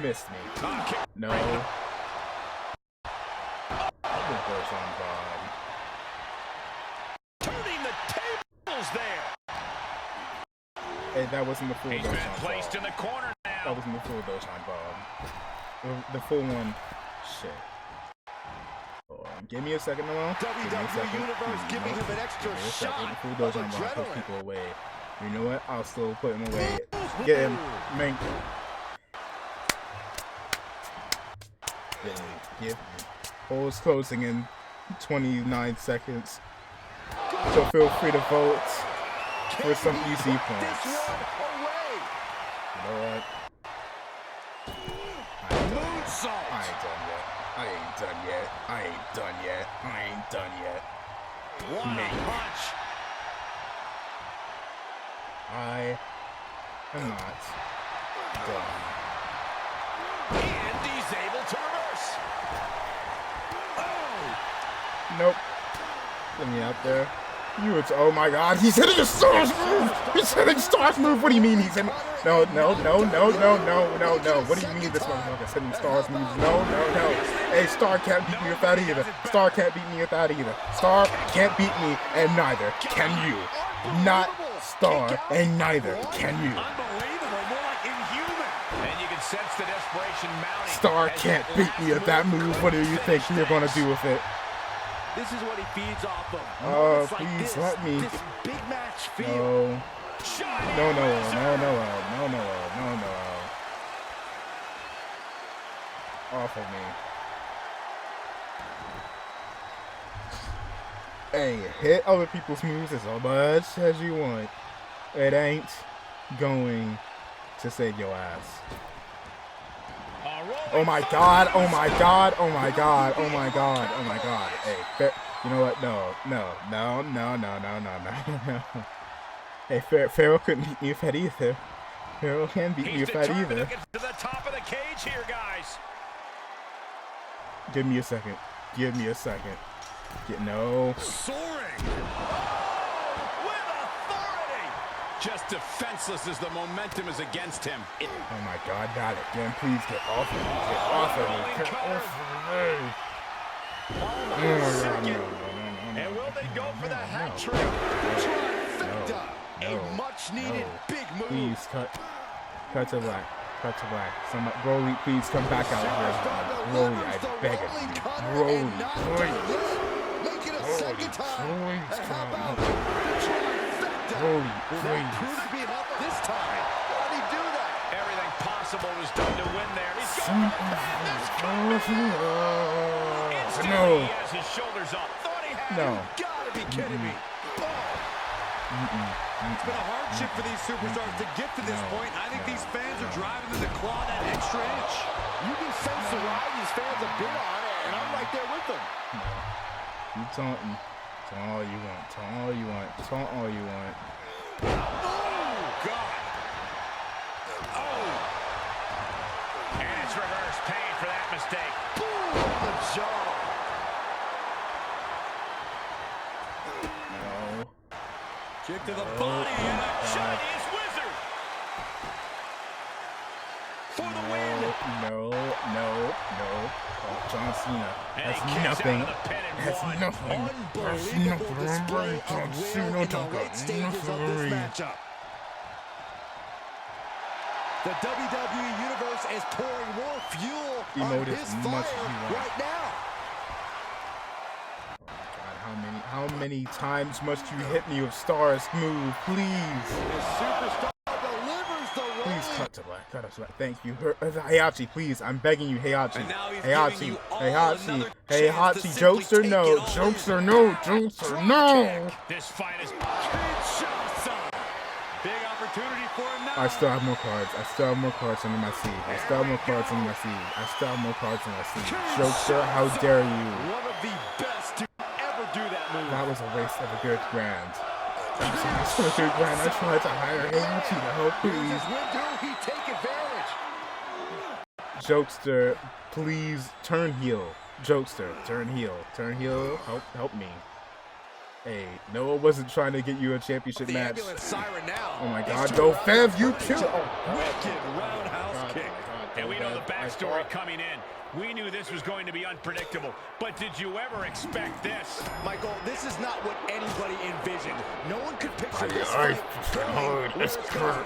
Missed me. No. Goes on Bob. Turning the tables there. Hey, that wasn't the full He's dose been on placed Bob. in the corner now. That wasn't the full dose on Bob. The full one. Shit. Hold on. Give me a second, alone. WWE Universe giving him an extra shot the full dose on Bob. Put people away. You know what? I'll still put him away. Get him. Mink. Give me. Polls closing in 29 seconds. So feel free to vote for some easy points. You know what? I ain't done yet. I ain't done yet. I ain't done yet. I ain't done yet. One punch. I am not done. And he's able to reverse. Nope. Get me out there. Oh my god, he's hitting a Stars move! He's hitting Stars move! What do you mean he's hitting? No. What do you mean this motherfucker's hitting Stars moves? No. Hey, Star can't beat me with that either. Star can't beat me with that either. Star can't beat me, and neither can you. Not Star, and neither can you. Unbelievable, more like inhuman. And you can sense the desperation mounting. Star can't beat me with that move. What do you think you're gonna do with it? This is what he feeds off of. Oh, please let me. This big match feel. No. Off of me. Hey, hit other people's moves as much as you want. It ain't going to save your ass. Oh my god, oh my god, oh my god, oh my god, oh my god. Hey, you know what? No. Hey, Pharaoh couldn't beat me with that either. Pharaoh can't beat me with that either. To the top of the cage here, guys. Give me a second. No. Soaring. With authority. Just defenseless as the momentum is against him. Oh my god, not again. Please get off of me. Get off of me. Get off of me. Oh my god, no. And will they go for the hat trick? Trifecta. A much-needed big move. Please cut to black. Somebody, Broly, please come back out here. Broly, I beg of you. Broly, please. Make it a second time. Please come How out. about trifecta? Broly, Will that prove please. to be enough this time? What did he do impossible was done to win there. He's No. He has his shoulders up. Thought he had No. You gotta be kidding me. It's been a hardship for these superstars to get to this point. I think these fans are driving them to claw that extra inch. You can sense the ride these fans have been on, and I'm right there with them. You taunting. Taunt all you want. Taunt all you want. Taunt all you want. Oh, God. Oh. And it's reverse pain for that mistake. Boom on the jaw. No. Kick to the body and a Chinese wizard. For the win. No. Oh, John Cena. That's nothing. That's nothing. That's nothing. John Cena don't got nothing. The WWE Universe is pouring more fuel on his fire right now. How many times must you hit me with stars move, please? The superstar delivers the run. Please cut to black. Cut to black. Thank you. Heihachi, please. I'm begging you, Heihachi. Heihachi. Jokes or no? Jokes or no? Jokes or no? This fight is big opportunity for him now. I still have more cards. I still have more cards under my sleeve. Jokester, how dare you? One of the best to ever do that move. That was a waste of a good grand. I tried to hire Heihachi to help, please. When do he take advantage? Jokester, please turn heel. Jokester, turn heel. Help me. Hey, Noah wasn't trying to get you a championship match. Oh my God, go Fev, you kill. Wicked roundhouse kick. And we know the backstory coming in. We knew this was going to be unpredictable, but did you ever expect this? Michael, this is not what anybody envisioned. No one could picture this fight going where it's going.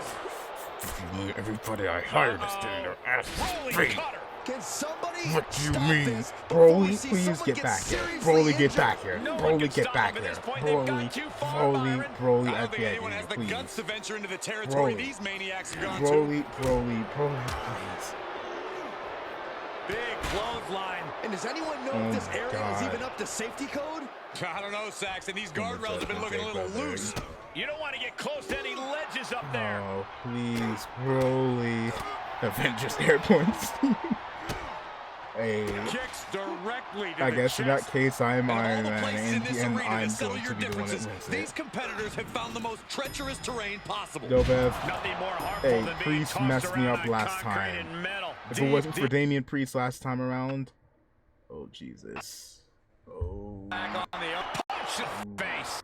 Everybody I hired is getting their ass straight. Can somebody What do you stop mean? this Broly, before we see please someone get back here. seriously Broly, get injured? back here. No one Broly, can get stop back him here. at this point. They've gone too far, Byron. Broly, I I don't think beg anyone you, has the please. guts to venture into the territory Broly. these maniacs have gone Broly, please. Big clothesline. And does anyone know Oh if this my area God. is even up to safety code? I don't know, Saxon. These guardrails have been looking a little loose. You don't want to get close to any ledges up there. Oh, please, Broly. Avengers Air Points. Hey, Kicks directly to I the guess in that chest. case, I'm And Iron of all the Man, places in this and arena I'm to settle going your to be the one that differences, wins these it. competitors have found the most treacherous terrain possible. Yo, Bev. Nothing more harmful Hey, than being Priest tossed messed me around up on last concrete time. and metal. If it wasn't for Damian Priest last time around, oh Jesus. Oh. Back on the punch in the face.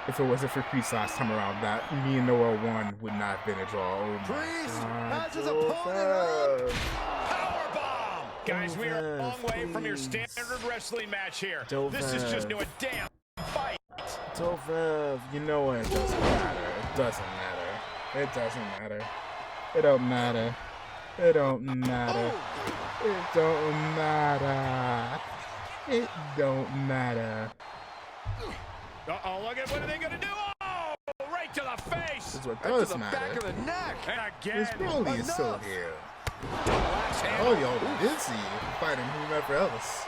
If it wasn't for Priest last time around, that me and Noah won would not have been a draw. Oh my Priest God. has his opponent up. Powerbomb! Guys, we are a long way from your standard wrestling match here. This is just a damn fight. Dovev, you know what? It doesn't matter. It doesn't matter. It doesn't matter. It don't matter. It don't matter. It don't matter. It don't matter. Uh-oh, look at what are they going to do? Oh, right to the face. This is what To does the back matter. of the neck. And This again. Broly is still enough. here. Relax, Oh, yo, did see you fighting whomever else.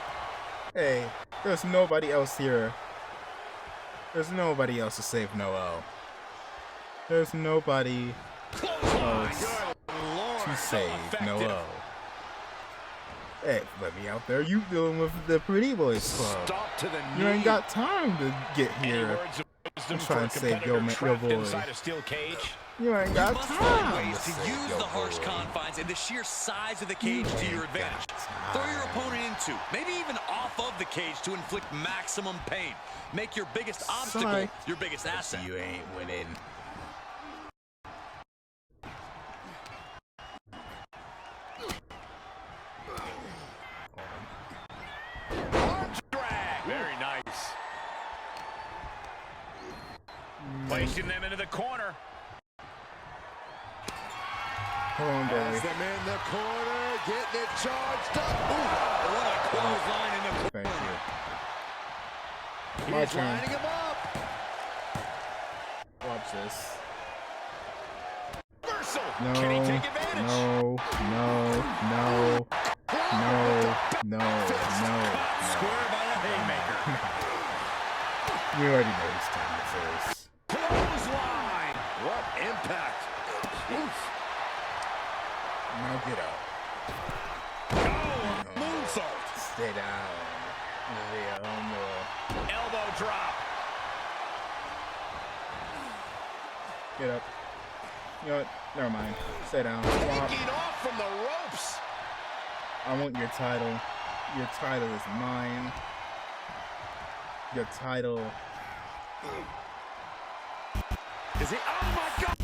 Hey, there's nobody else here. There's nobody else to save Noel. There's nobody else to save Noel. Hey, let me out there. You dealing with the Pretty Boys Club. Stop to the You ain't knee. got time to get here. Words of wisdom I'm trying for a to save competitor your trapped boy. inside a steel cage. You ain't got must time find ways to to save use your the harsh boy. confines and the sheer size of the cage to your advantage. Throw your opponent into, maybe even off of the cage to inflict maximum pain. Make your biggest obstacle Sorry. your biggest asset. You ain't winning. Drag. Very nice. Placing them into the corner. Come on, Has baby. them in the corner, getting it charged up. What a clothesline in the Thank you. Ooh, My he's turn. lining him up. Watch this. Reversal. No, Can he take advantage? no, no, no, no, no, no. Square by the haymaker. We already know whose time this is. Clothesline. What impact. Oof. Now get up. Oh, moonsault. Stay down. Elbow drop. Get up. You know what? Never mind. Stay down. Taking off from the ropes. I want your title. Your title is mine. Your title. Is he? Oh my God!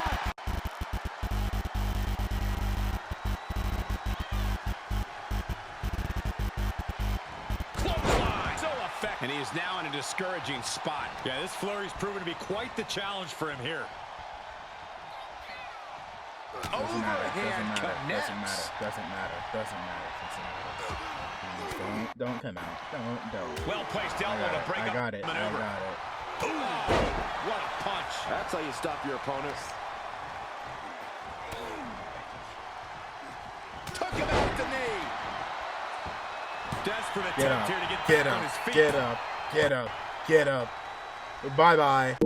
Clothesline. So effective. And he is now in a discouraging spot. Yeah, this flurry's proven to be quite the challenge for him here. Doesn't matter. Please don't come out. Don't. Well placed elbow to break up I got it. maneuver. Ooh, what a punch. That's how you stop your opponent. Took him out with the knee. Desperate attempt here to get back on his feet. Get up. Bye-bye.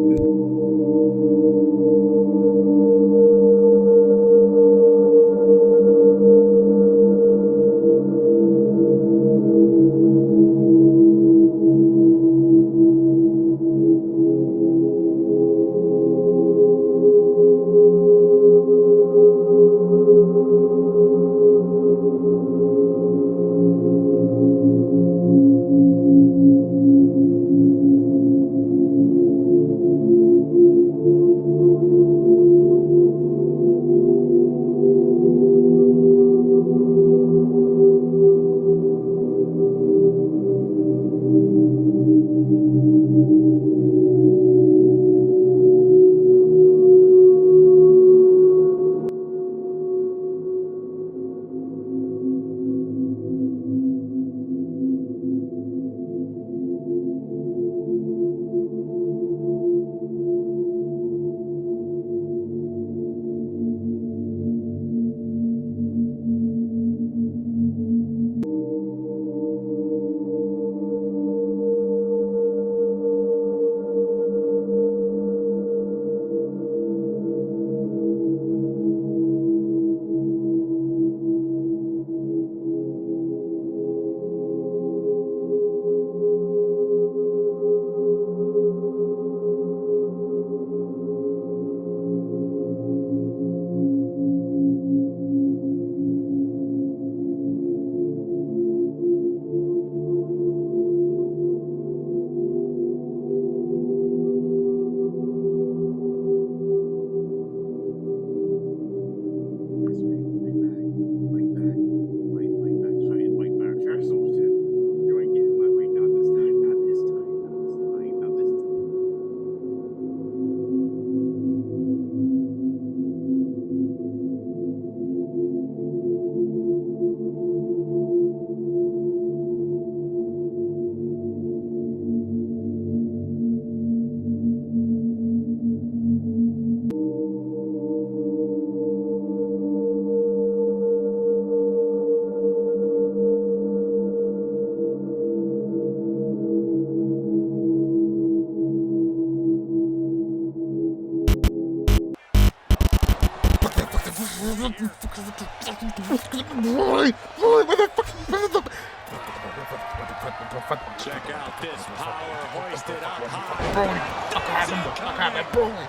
Check out this power hoisted up high.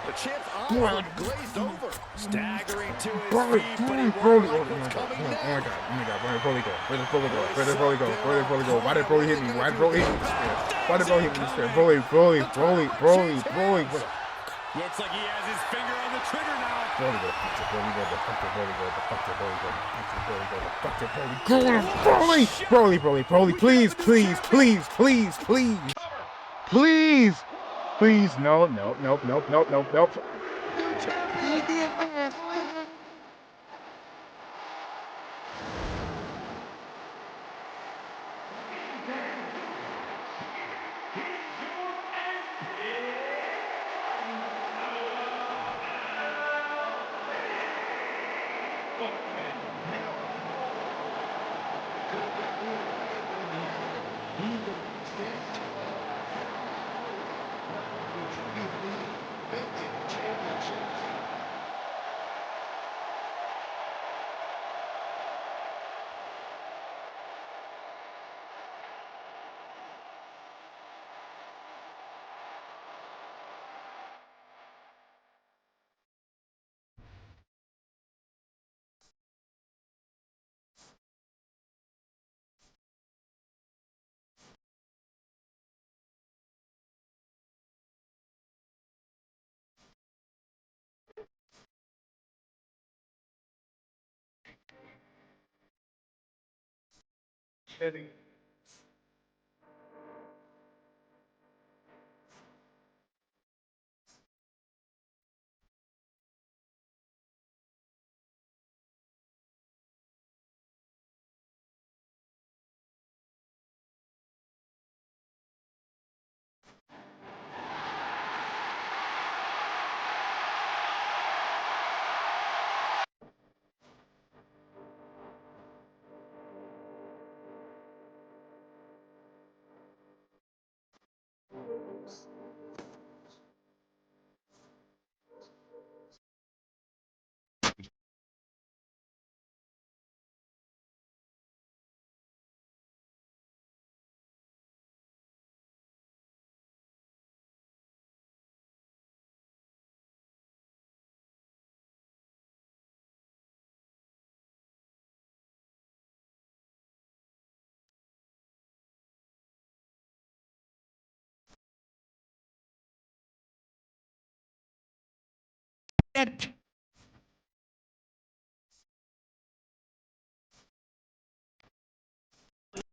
The champ's eyes glazed over. Staggering to his feet, but he won't like what's coming next. Oh my god, where did Broly go? Why did Broly hit me? Why did Broly hit me in the spear? Broly. Looks like he has his finger on the trigger now. Broly, please, no.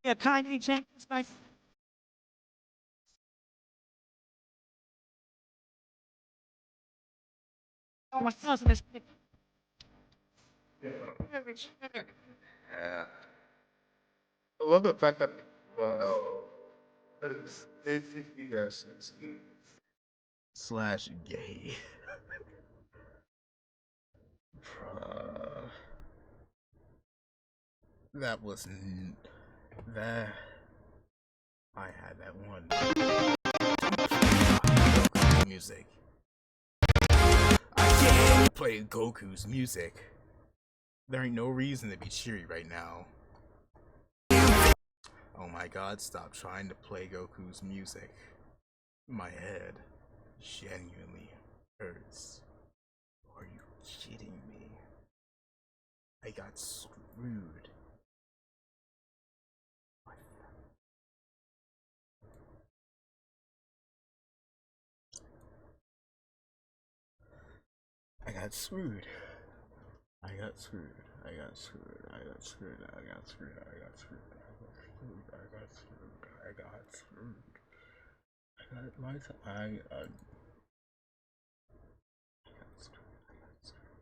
Yeah, kindly check this by. Oh, my cousin is. Yeah. I love the fact that yes, slash gay. uh, that was that. I had that one music. I can't play Goku's music. There ain't no reason to be cheery right now. Oh my god, stop trying to play Goku's music. My head genuinely hurts. Are you kidding me? I got screwed. I got screwed. I got screwed. I got screwed. I got screwed. I got screwed. I got screwed. I got screwed. I got screwed. I got my I got screwed. I got screwed.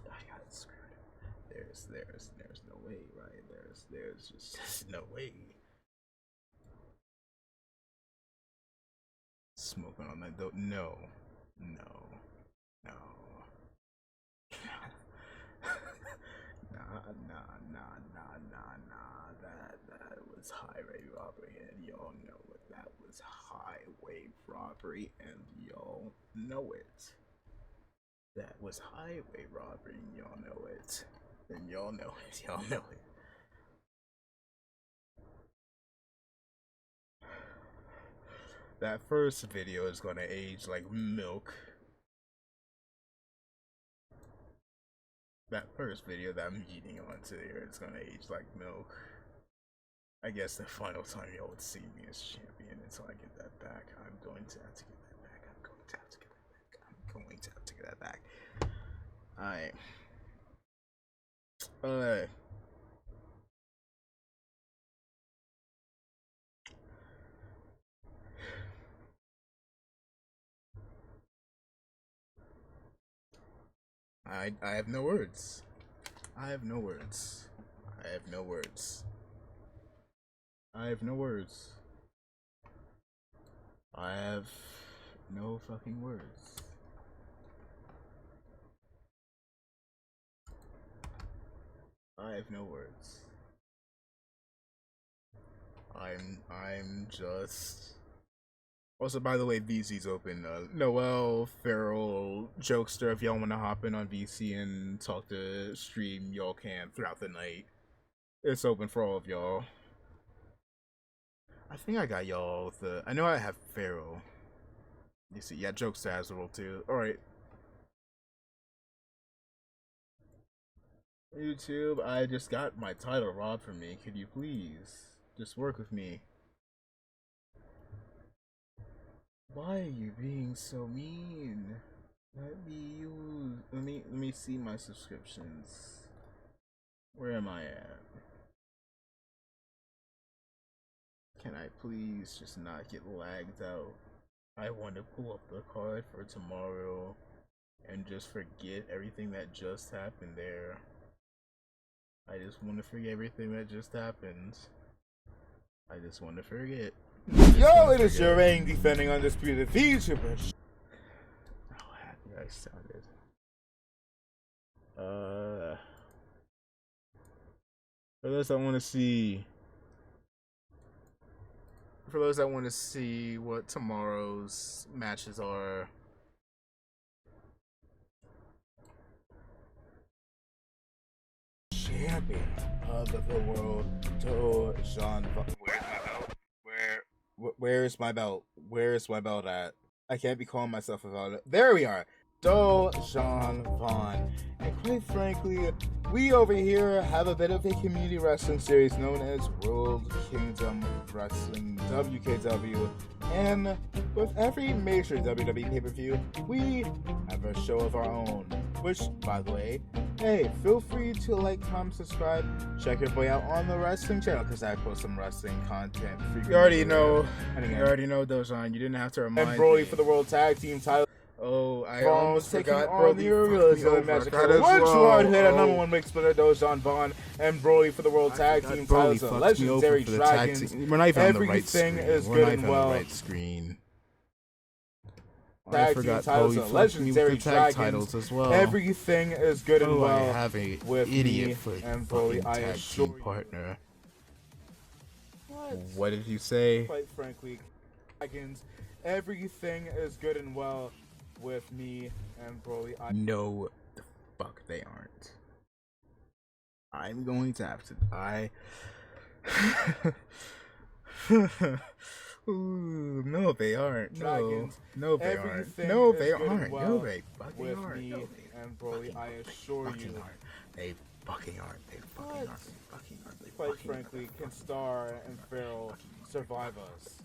I got screwed. There's no way, right? There's just no way. Smoking on that dope? No, no, no. Nah. That was highway robbery, and y'all know it. That was highway robbery, and y'all know it. That was highway robbery, and y'all know it. And y'all know it. Y'all know it. That first video is gonna age like milk. That first video that I'm eating onto here is gonna age like milk. I guess the final time y'all would see me as champion until I get that back. I'm going to have to get that back. I'm going to have to get that back. I'm going to have to get that back. Alright. Alright. I have no words. I have no words. I have no words. I have no words. I have no fucking words. I have no words. I'm just. Also, by the way, VC's open. Noel, Feral, Jokester, if y'all want to hop in on VC and talk to stream, y'all can throughout the night. It's open for all of y'all. I think I got y'all the. I know I have Feral. You see, yeah, Jokester has a role too. Alright. YouTube, I just got my title robbed from me. Could you please just work with me? Why are you being so mean? Let me see my subscriptions. Where am I at? Can I please just not get lagged out? I want to pull up the card for tomorrow and just forget everything that just happened there. I just want to forget everything that just happened. I just want to forget. Yo, it is your reigning defending undisputed VTuber. How happy I sounded. For those that want to see, what tomorrow's matches are. Champion of the world, Do Jean. Where's my belt? Where is my belt? Where is my belt at? I can't be calling myself about it. There we are. Do Jean Vaughn. And quite frankly, we over here have a bit of a community wrestling series known as World Kingdom Wrestling WKW. And with every major WWE pay-per-view, we have a show of our own. Which, by the way, hey, feel free to like, comment, subscribe. Check your boy out on the wrestling channel because I post some wrestling content. You already know. Dojan. You didn't have to remind me. And Broly for the World Tag Team title. Oh, I almost forgot Broly match. One hit a number one mixed splitter, Dojan Vaughn and Broly for the World Tag Team titles. Legendary Dragons. We're not even on the right screen. Everything is good and well. Right screen. Tag team titles, legendary tag titles as well. Everything is good and well. I have a idiot foot and Broly. I assure you, partner. What did you say? Quite frankly, Dragons. Everything is good and well with me and Broly. No, the fuck they aren't. I'm going to have to. Ooh, no, they aren't. No, they aren't. No, they aren't. No, they fucking aren't. No, and Broly, I assure you, they fucking aren't. They fucking aren't. They fucking aren't. They quite frankly, can Star and Feral survive us?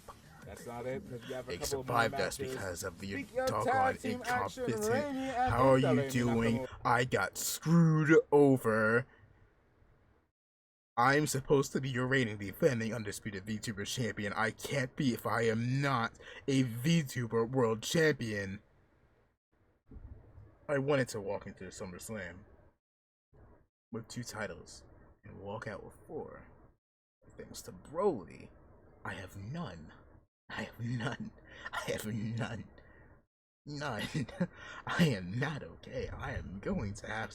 That's not it. Because we have a couple more matches. They survived us because of your doggone incompetent. How are you doing? I got screwed over. I'm supposed to be your reigning defending undisputed VTuber champion. I can't be if I am not a VTuber world champion. I wanted to walk into Summerslam with 2 titles and walk out with 4. Thanks to Broly, I have none. I have none. I have none. None. I am not okay. I am going to have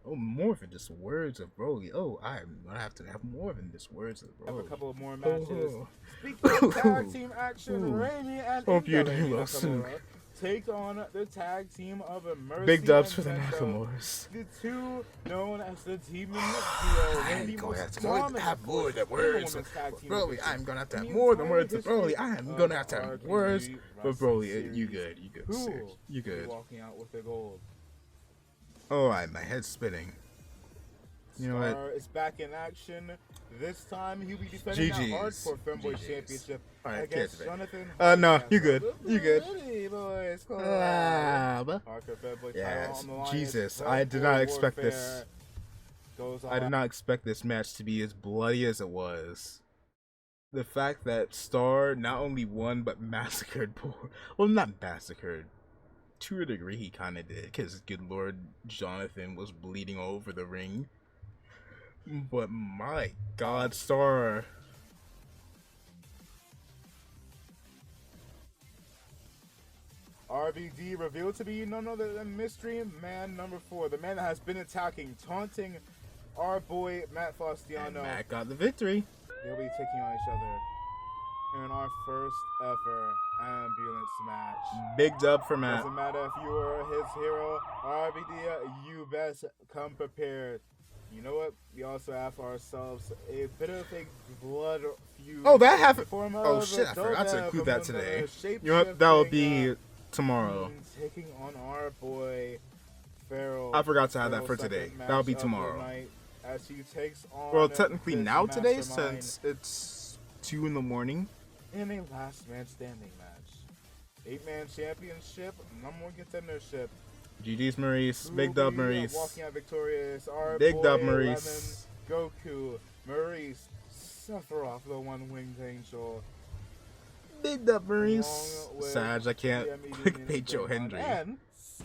more than just words of Broly. Oh, I'm gonna have to have more than just words of Broly. Have a couple of more matches. Speaking of tag team action, Raimi and hope you're doing well soon. Take on the tag team of Mercy. Big dubs for the Nakamuras. The 2 known as the Demon Duo. I'm going to have more than words of Broly. I'm going to have to have more than words of Broly. I'm going to have to have words. But Broly, you good. You good. Sick. You good. Walking out with the gold. Oh, my head's spinning. You know what? Is back in action. This time he'll be defending that hardcore Femboy Championship against Jonathan. No, you good. You good. Yes, Jesus, I did not expect this. I did not expect this match to be as bloody as it was. The fact that Star not only won but massacred well, not massacred. To a degree, he kind of did, because good Lord Jonathan was bleeding all over the ring. But my God, Star. RVD revealed to be none other than Mystery Man number 4, the man that has been attacking, taunting our boy Matt Fastiano. And Matt got the victory. They'll be taking on each other in our first ever ambulance match. Big dub for Matt. Doesn't matter if you are his hero, RVD, you best come prepared. You know what? We also have ourselves a bit of a blood feud. Oh, that happened. Oh shit! I forgot to include that today. You know what? That will be tomorrow. Taking on our boy Pharaoh. I forgot to have that for today. That'll be tomorrow. As he takes on well, technically now today, since it's 2 in the morning. In a last man standing match, 8-man championship, number 1 contendership. GG's Maurice, big dub Maurice. Walking out victorious, our big boy dub Maurice. Lemon, Goku, Maurice, Sephiroth, the one-winged angel. Big dub Maurice. Sag, I can't clickbait Joe Hendry.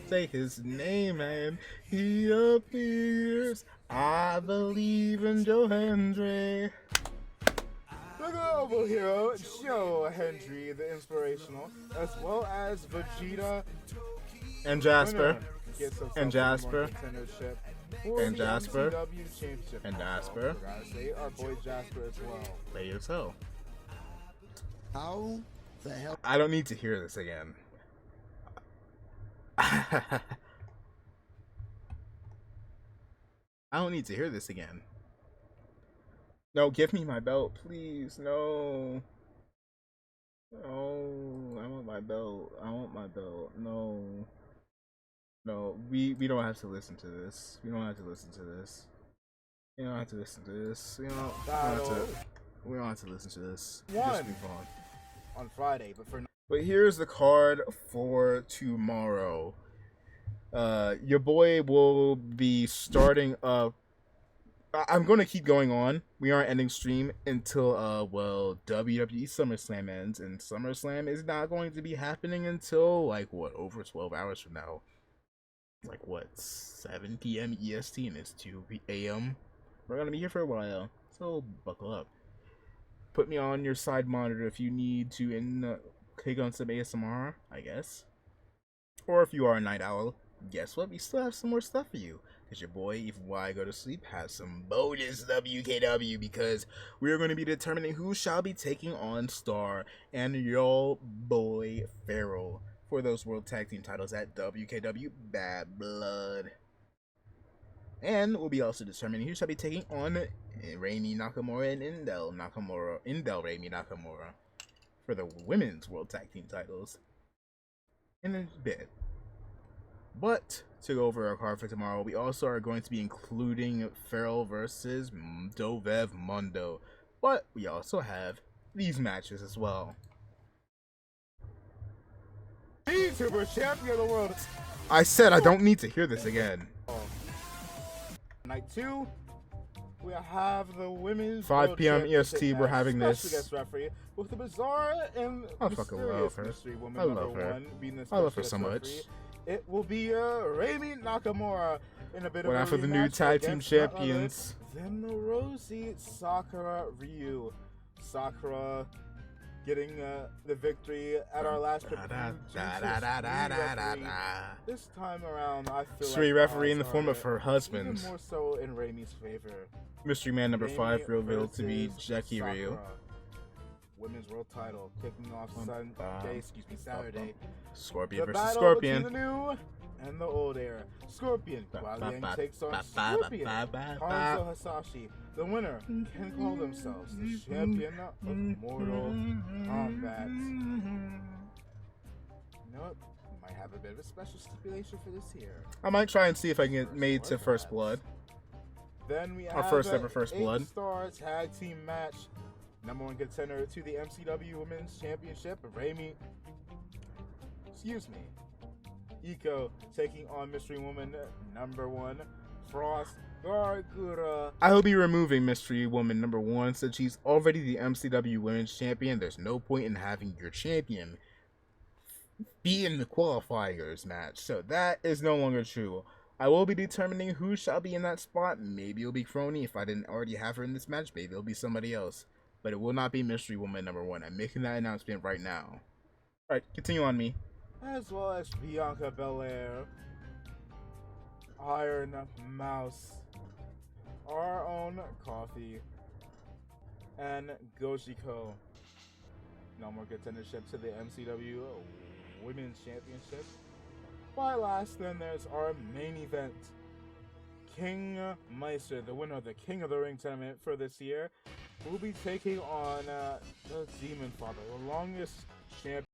Say his name, man. He appears. I believe in Joe Hendry. The global hero, Joe Hendry, the inspirational, as well as Vegeta and Jasper. And Jasper. And Jasper. And Jasper. Our boy Jasper as well. Play as hell. How the hell? I don't need to hear this again. I don't need to hear this again. No, give me my belt, please. No. No, I want my belt. I want my belt. No. No, we don't have to listen to this. We don't have to listen to this. We don't have to listen to this. We don't have to listen to this. Just move on Friday, but here's the card for tomorrow. Your boy will be starting up. I'm going to keep going on. We aren't ending stream until WWE SummerSlam ends, and SummerSlam is not going to be happening until like over 12 hours from now. Like 7 p.m. EST, and it's 2 a.m. We're going to be here for a while, so buckle up. Put me on your side monitor if you need to click on some ASMR, I guess. Or if you are a night owl, guess what? We still have some more stuff for you. Because your boy, even while I go to sleep, has some bonus WKW. Because we're going to be determining who shall be taking on Star and your boy Pharaoh for those World Tag Team titles at WKW Bad Blood. And we'll be also determining who shall be taking on Reimi Nakamura and Indel Reimi Nakamura for the Women's World Tag Team titles in a bit. But to go over our card for tomorrow, we also are going to be including Pharaoh versus Dovev Mundo. But we also have these matches as well. YouTuber champion of the world. I said I don't need to hear this again. Night 2, we have the women's 5 p.m. EST. We're having this. Guest referee with the bizarre and I fucking love her. Woman I love her. I love her so much. Referee. It will be Reimi Nakamura in a bit of a for the new tag team champions. Then the Rosie Sakura Ryu. Sakura getting the victory at our last This time around, I feel like referee in the form of her husband. Even more so in Reimi's favor. Mystery Man number 5 revealed to be Jackie Ryu. Women's World Title kicking off Saturday. Scorpion versus Scorpion. The new and the old era. Scorpion. Wally takes on Scorpion. Hanzo Hasashi. The winner can call themselves the champion of Mortal Kombat. You know what? We might have a bit of a special stipulation for this here. I might try and see if I can get made to First Blood. Then we have our first ever First Blood. 8-star tag team match. Number 1 contender to the MCW Women's Championship, Iko taking on Mystery Woman number 1, Frost Gargura. I will be removing Mystery Woman number 1 since she's already the MCW Women's Champion. There's no point in having your champion be in the qualifiers match, so that is no longer true. I will be determining who shall be in that spot. Maybe it'll be Crony. If I didn't already have her in this match, maybe it'll be somebody else. But it will not be Mystery Woman number 1. I'm making that announcement right now. Alright, continue on me. As well as Bianca Belair, Iron Mouse, our own coffee and Goshiko. No more contendership to the MCW Women's Championship. But last, then there's our main event. King Meister, the winner of the King of the Ring tournament for this year, will be taking on the Demon Father, the longest champion.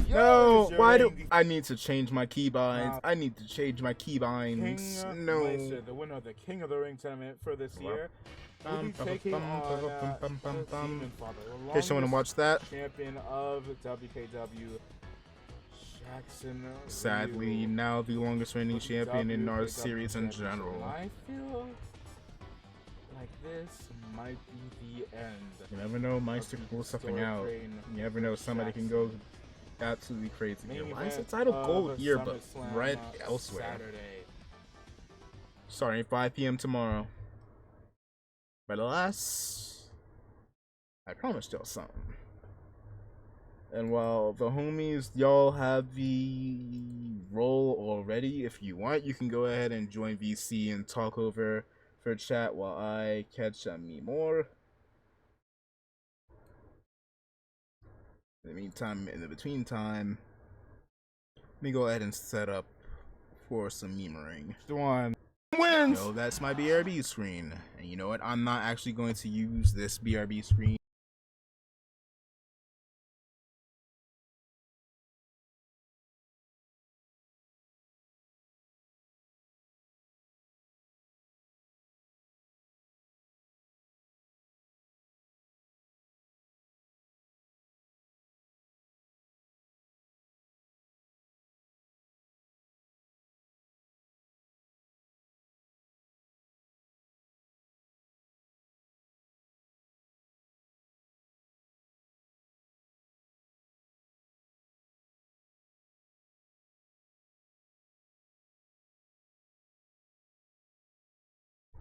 No, why do I need to change my keybinds? I need to change my keybinds. King Meister, the winner of the King of the Ring tournament for this year, will be taking on the Demon Father, the longest someone watch that? Champion of WKW. Jackson sadly, Ryu. Now the longest reigning champion in our series in general. I feel like this might be the end. You never know, Meister can pull something out. You never know, somebody can go absolutely crazy. Why is the title gold here but red elsewhere? Saturday. Starting 5 p.m. tomorrow. But alas, I promised y'all something. And while the homies, y'all have the role already, if you want, you can go ahead and join VC and talk over for chat while I catch me more. In the meantime, in the between time, let me go ahead and set up for some memering. One wins! So that's my BRB screen. And you know what? I'm not actually going to use this BRB screen.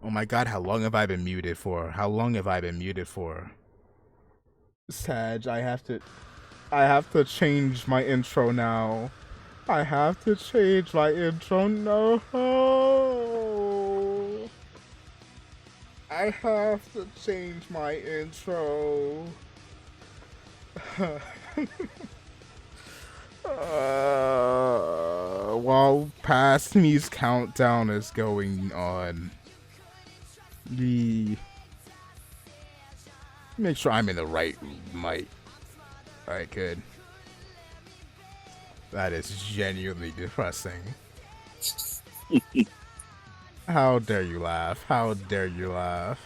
Oh my god, how long have I been muted for? How long have I been muted for? Sag, I have to change my intro now. I have to change my intro. No. I have to change my intro. While Past Me's countdown is going on. Make sure I'm in the right mic. Alright, good. That is genuinely depressing. How dare you laugh? How dare you laugh?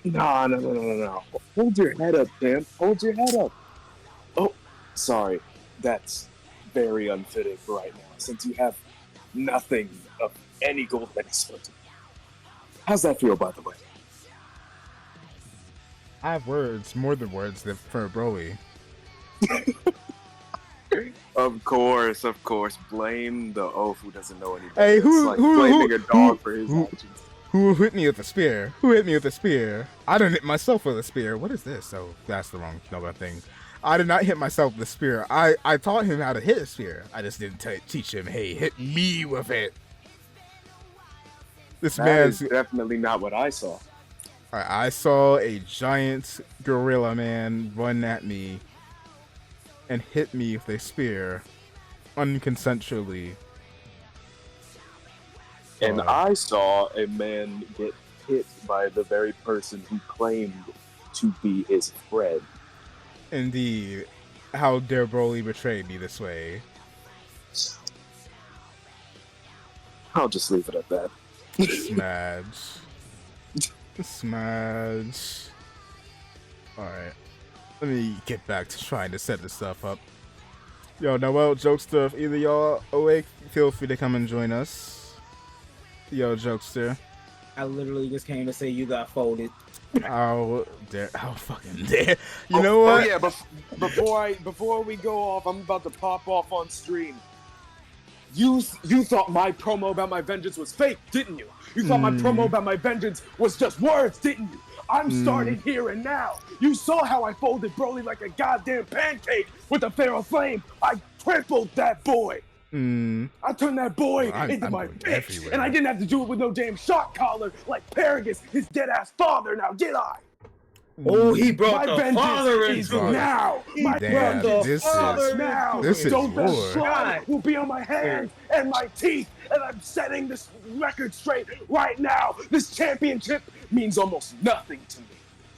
No. Hold your head up, Tim. Hold your head up. Oh, sorry. That's very unfitting right now, since you have nothing of any gold that is supposed to. How's that feel, by the way? I have words, more than words, for Broly. Of course. Blame the oaf who doesn't know anything. Hey, blaming a dog for his actions. Who hit me with a spear? Who hit me with a spear? I didn't hit myself with a spear. What is this? Oh, that's the wrong thing. I did not hit myself with a spear. I taught him how to hit a spear. I just didn't teach him, hey, hit me with it. This man's definitely not what I saw. Alright, I saw a giant gorilla man run at me and hit me with a spear unconsensually. And I saw a man get hit by the very person who claimed to be his friend. Indeed. How dare Broly betray me this way? I'll just leave it at that. Smash. Alright. Let me get back to trying to set this stuff up. Yo, Noel, Jokester, if either y'all awake, feel free to come and join us. Yo, Jokester. I literally just came to say you got folded. How fucking dare. You know what? Oh yeah, before we go off, I'm about to pop off on stream. You thought my promo about my vengeance was fake, didn't you? You thought my promo about my vengeance was just words, didn't you? I'm starting here and now. You saw how I folded Broly like a goddamn pancake with a Pharaoh Flame. I crippled that boy. I turned that boy into my bitch, and I didn't have to do it with no damn shot collar like Paragus, his dead-ass father, now did I? Oh, he brought My the father is into it. now. My Damn, vengeance starts now. this is Don't bet war. blood will be on my hands and my teeth, and I'm setting this record straight right now. This championship means almost nothing to me.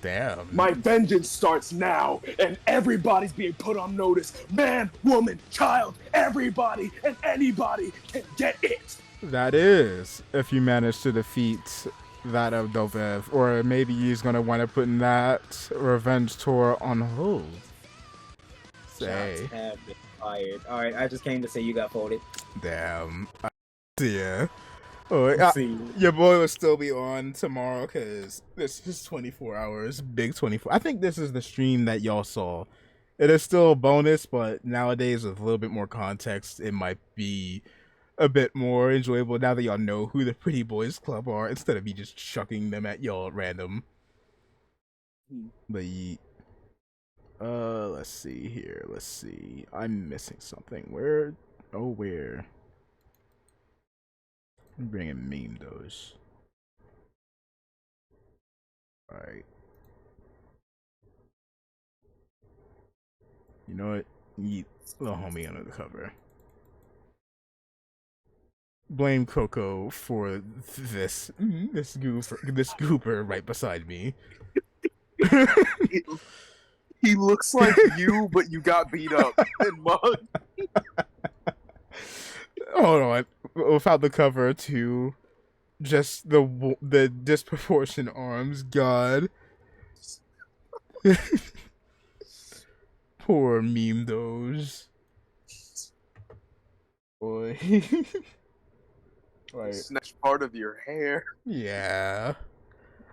Damn. My vengeance starts now, and everybody's being put on notice. Man, woman, child, everybody and anybody can get it. That is, if you manage to defeat that of Dovev, or maybe he's gonna want to put that revenge tour on hold. Say. Shots have been fired. All right, I just came to say you got folded. Damn. Yeah. Oh, your boy will still be on tomorrow because this is 24 hours. Big 24. I think this is the stream that y'all saw. It is still a bonus, but nowadays with a little bit more context, it might be a bit more enjoyable now that y'all know who the Pretty Boys Club are instead of me just chucking them at y'all at random. But let's see here. Let's see. I'm missing something. Where? Oh, where? I'm bringing meme those. Alright. You know what? Yeet little homie under the cover. Blame Coco for this gooper right beside me. He looks like you, but you got beat up and mugged. Hold on. Without the cover, too. Just the disproportionate arms. God. Poor meme those. Boy. Right. Snatch part of your hair. Yeah.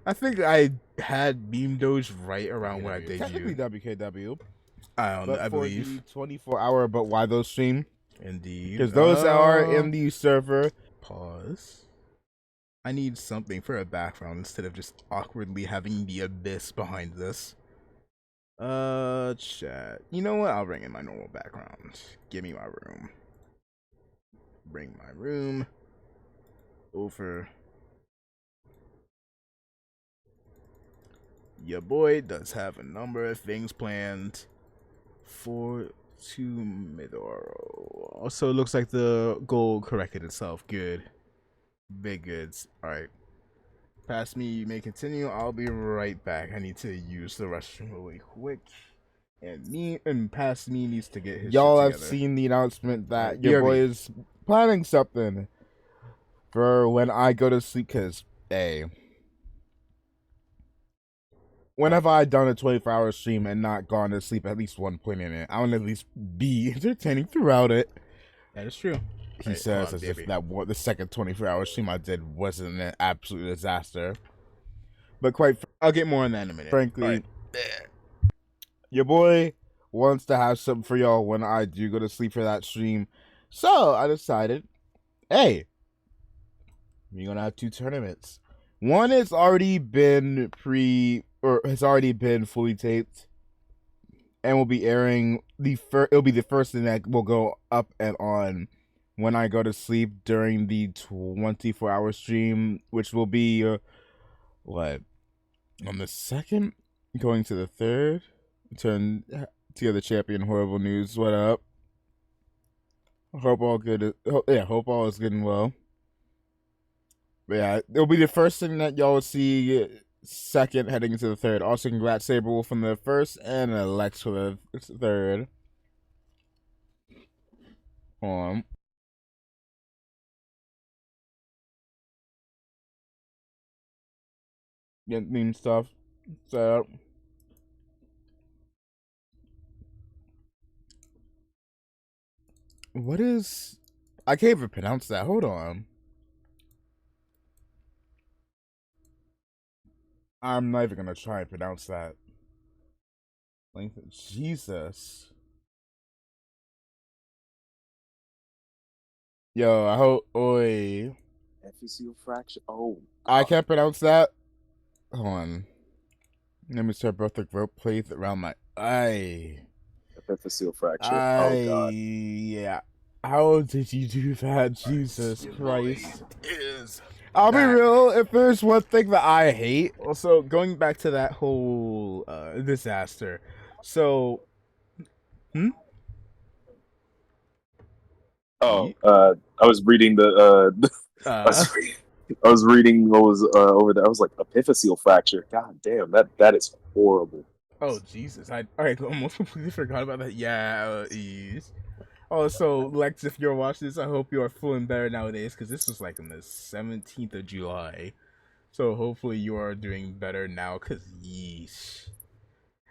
I think I had Meme Doge right around when I debuted. Technically WKW. I believe. For the 24-hour But Why Those stream. Indeed. Because those are in the server. Pause. I need something for a background instead of just awkwardly having the abyss behind this. Chat. You know what? I'll bring in my normal background. Give me my room. Bring my room over. Your boy does have a number of things planned for tomorrow. Also, it looks like the goal corrected itself. Good. Big goods. Alright. Pass me, you may continue. I'll be right back. I need to use the restroom really quick. And Pass Me needs to get his Y'all shit have together. seen the announcement that your boy is planning something for when I go to sleep, because, hey, when have I done a 24-hour stream and not gone to sleep at least one point in it? I want to at least be entertaining throughout it. That is true. He says as if the second 24-hour stream I did wasn't an absolute disaster. But I'll get more on that in a minute. Frankly, your boy wants to have something for y'all when I do go to sleep for that stream. So I decided, hey, we're going to have 2 tournaments. One has already been has already been fully taped and will be airing it'll be the first thing that will go up and on when I go to sleep during the 24-hour stream, which will be on the 2nd, going to the 3rd. Turn to the champion. Horrible news. What up? Hope all good. Hope all is getting well. But yeah, it'll be the first thing that y'all will see. 2nd, heading into the 3rd. Also, congrats Saberwolf on the 1st and Lex for the 3rd. Hold on. Get meme stuff set up. What is... I can't even pronounce that. Hold on. I'm not even gonna try and pronounce that. Jesus. Yo, I hope... Oi. Epiphyseal fracture. Oh, God. I can't pronounce that. Hold on. Let me start both the rope plates around my eye. Epiphyseal fracture. Oh, God. Yeah. How did you do that? Jesus Christ. I'll be real, if there's one thing that I hate. Also, going back to that whole disaster. So, Oh, I was reading I was reading what was over there. I was like, epiphyseal fracture. God damn, that is horrible. Oh Jesus! I almost completely forgot about that. Yeah, Also, Lex, if you're watching this, I hope you are feeling better nowadays because this was like on the 17th of July. So hopefully you are doing better now because yeesh.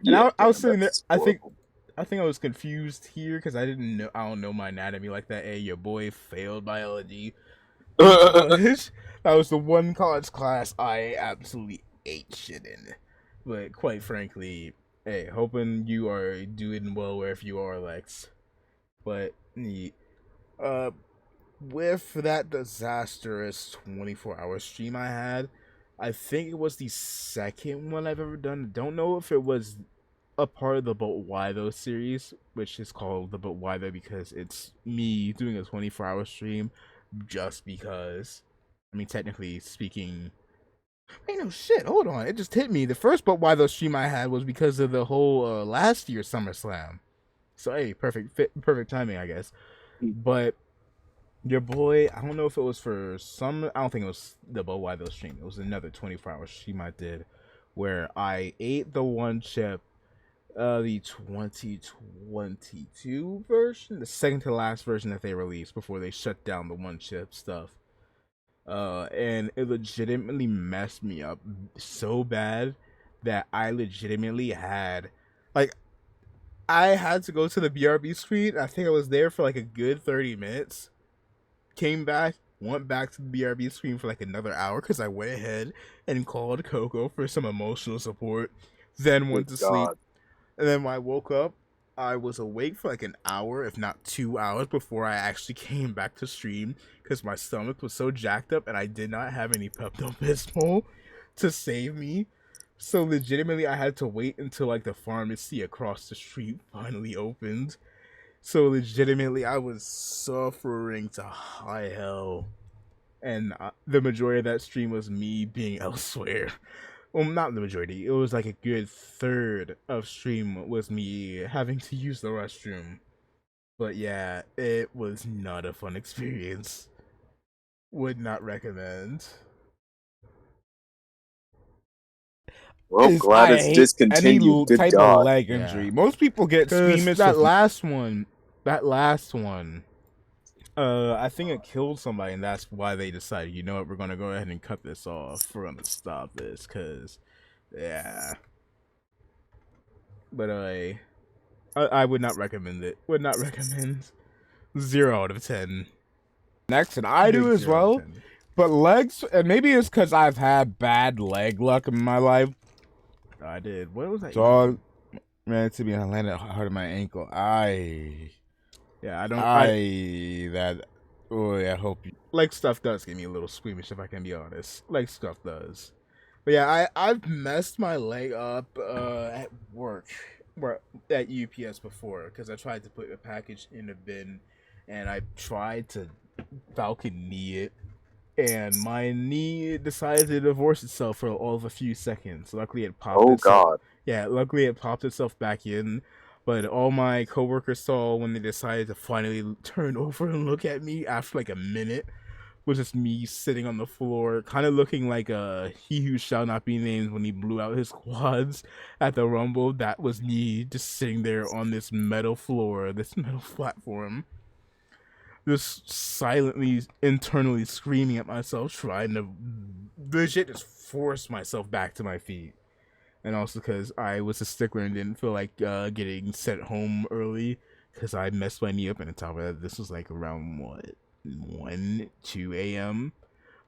And Yeah, I was sitting there. that's horrible. I think I was confused here because I don't know my anatomy like that. Hey, your boy failed biology in college. That was the one college class I absolutely ate shit in. But quite frankly, hey, hoping you are doing well wherever you are, Lex. But uh, with that disastrous 24-hour stream I had, I think it was the second one I've ever done. Don't know if it was a part of the But Why Though series, which is called the But Why Though because it's me doing a 24-hour stream just because. I mean, technically speaking, hey, no shit, hold on. It just hit me. The first But Why Though stream I had was because of the whole last year's Summerslam. So, hey, perfect timing, I guess. But your boy, I don't know if it was for some. I don't think it was the But Why Though stream. It was another 24-hour stream I did where I ate the one chip, the 2022 version, the second to last version that they released before they shut down the one chip stuff. And it legitimately messed me up so bad that I legitimately had, like, I had to go to the BRB suite. I think I was there for like a good 30 minutes. Came back, went back to the BRB screen for like another hour because I went ahead and called Coco for some emotional support. Then went to sleep. And then when I woke up, I was awake for like an hour, if not 2 hours, before I actually came back to stream because my stomach was so jacked up and I did not have any Pepto-Bismol to save me. So legitimately, I had to wait until like the pharmacy across the street finally opened. So legitimately, I was suffering to high hell, and the majority of that stream was me being elsewhere. Well, not the majority. It was like a good third of stream was me having to use the restroom. But yeah, it was not a fun experience. Would not recommend. Well, glad it's discontinued. Good type God. of leg injury. Yeah. Most people get squeamish. That last one. I think it killed somebody, and that's why they decided, you know what, we're gonna go ahead and cut this off. We're gonna stop this, cause, yeah. But I would not recommend it. Would not recommend. 0 out of 10. Next, and I do as well. But legs, and maybe it's because I've had bad leg luck in my life. I did. What was that? Dog ran to me and I landed hard on my ankle. Yeah, I don't. I hope you. Leg stuff does get me a little squeamish, if I can be honest. Leg stuff does. But yeah, I've messed my leg up at work, at UPS before, because I tried to put a package in a bin, and I tried to falcon knee it, and my knee decided to divorce itself for all of a few seconds. Luckily, it popped. Oh God! Yeah, luckily it popped itself back in. But all my coworkers saw when they decided to finally turn over and look at me after like a minute was just me sitting on the floor, kind of looking like he who shall not be named when he blew out his quads at the Rumble. That was me just sitting there on this metal floor, this metal platform, just silently, internally screaming at myself, trying to legit just force myself back to my feet. And also because I was a stickler and didn't feel like getting sent home early because I messed my knee up. And on top of that, this was like around, 2 a.m.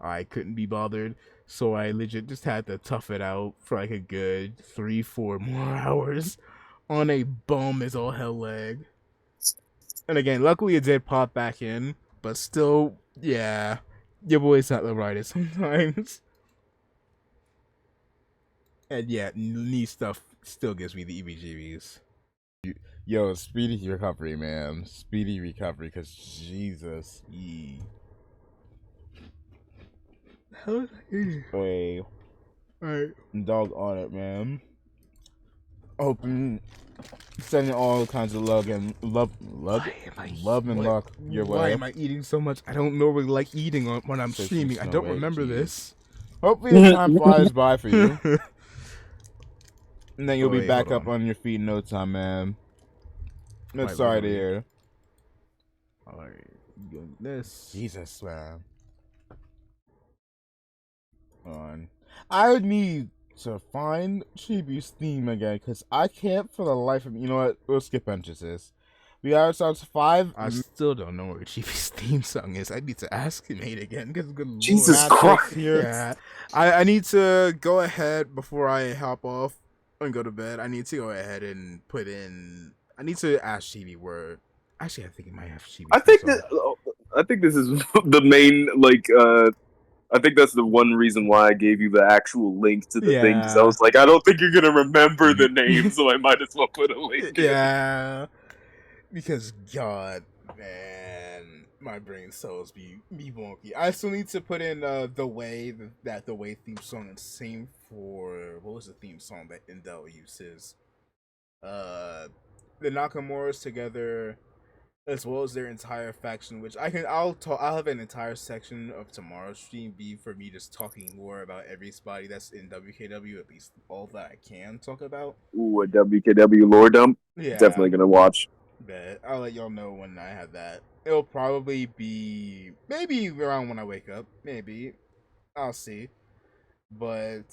I couldn't be bothered. So I legit just had to tough it out for like a good 3-4 more hours on a bum as all hell leg. And again, luckily it did pop back in. But still, yeah, your boy's not the brightest sometimes. And yeah, knee stuff still gives me the EBGBs. Yo, speedy recovery, man. Speedy recovery, because Jesus. Wait. Alright. Dog on it, man. Hoping, sending all kinds of love and luck your way. Why am I eating so much? I don't normally like eating when I'm streaming. I don't remember this. Hopefully the time flies by for you. And then you'll be back up on your feet in no time, man. I'm sorry to hear. Alright, this. Jesus, man. I need to find Chibi's theme again, because I can't for the life of me. You know what? We'll skip entrances. We got ourselves 5. I still don't know where Chibi's theme song is. I need to ask him again, because good Jesus Lord. Christ. Yeah. I need to go ahead before I hop off and go to bed. I need to go ahead and put in. I need to ask Chibi where. Actually, I think it might have Chibi. I think this is the main, like, I think that's the one reason why I gave you the actual link to the thing, because I was like, I don't think you're going to remember the name, so I might as well put a link in. Yeah. Because, God, man, my brain cells be wonky. I still need to put in the way theme song and same for, what was the theme song that Indel uses? The Nakamura's together, as well as their entire faction, which I'll have an entire section of tomorrow's stream be for me just talking more about everybody that's in WKW, at least all that I can talk about. Ooh, a WKW lore dump? Yeah. Definitely gonna watch. Bet. I'll let y'all know when I have that. It'll probably be maybe around when I wake up. Maybe. I'll see. But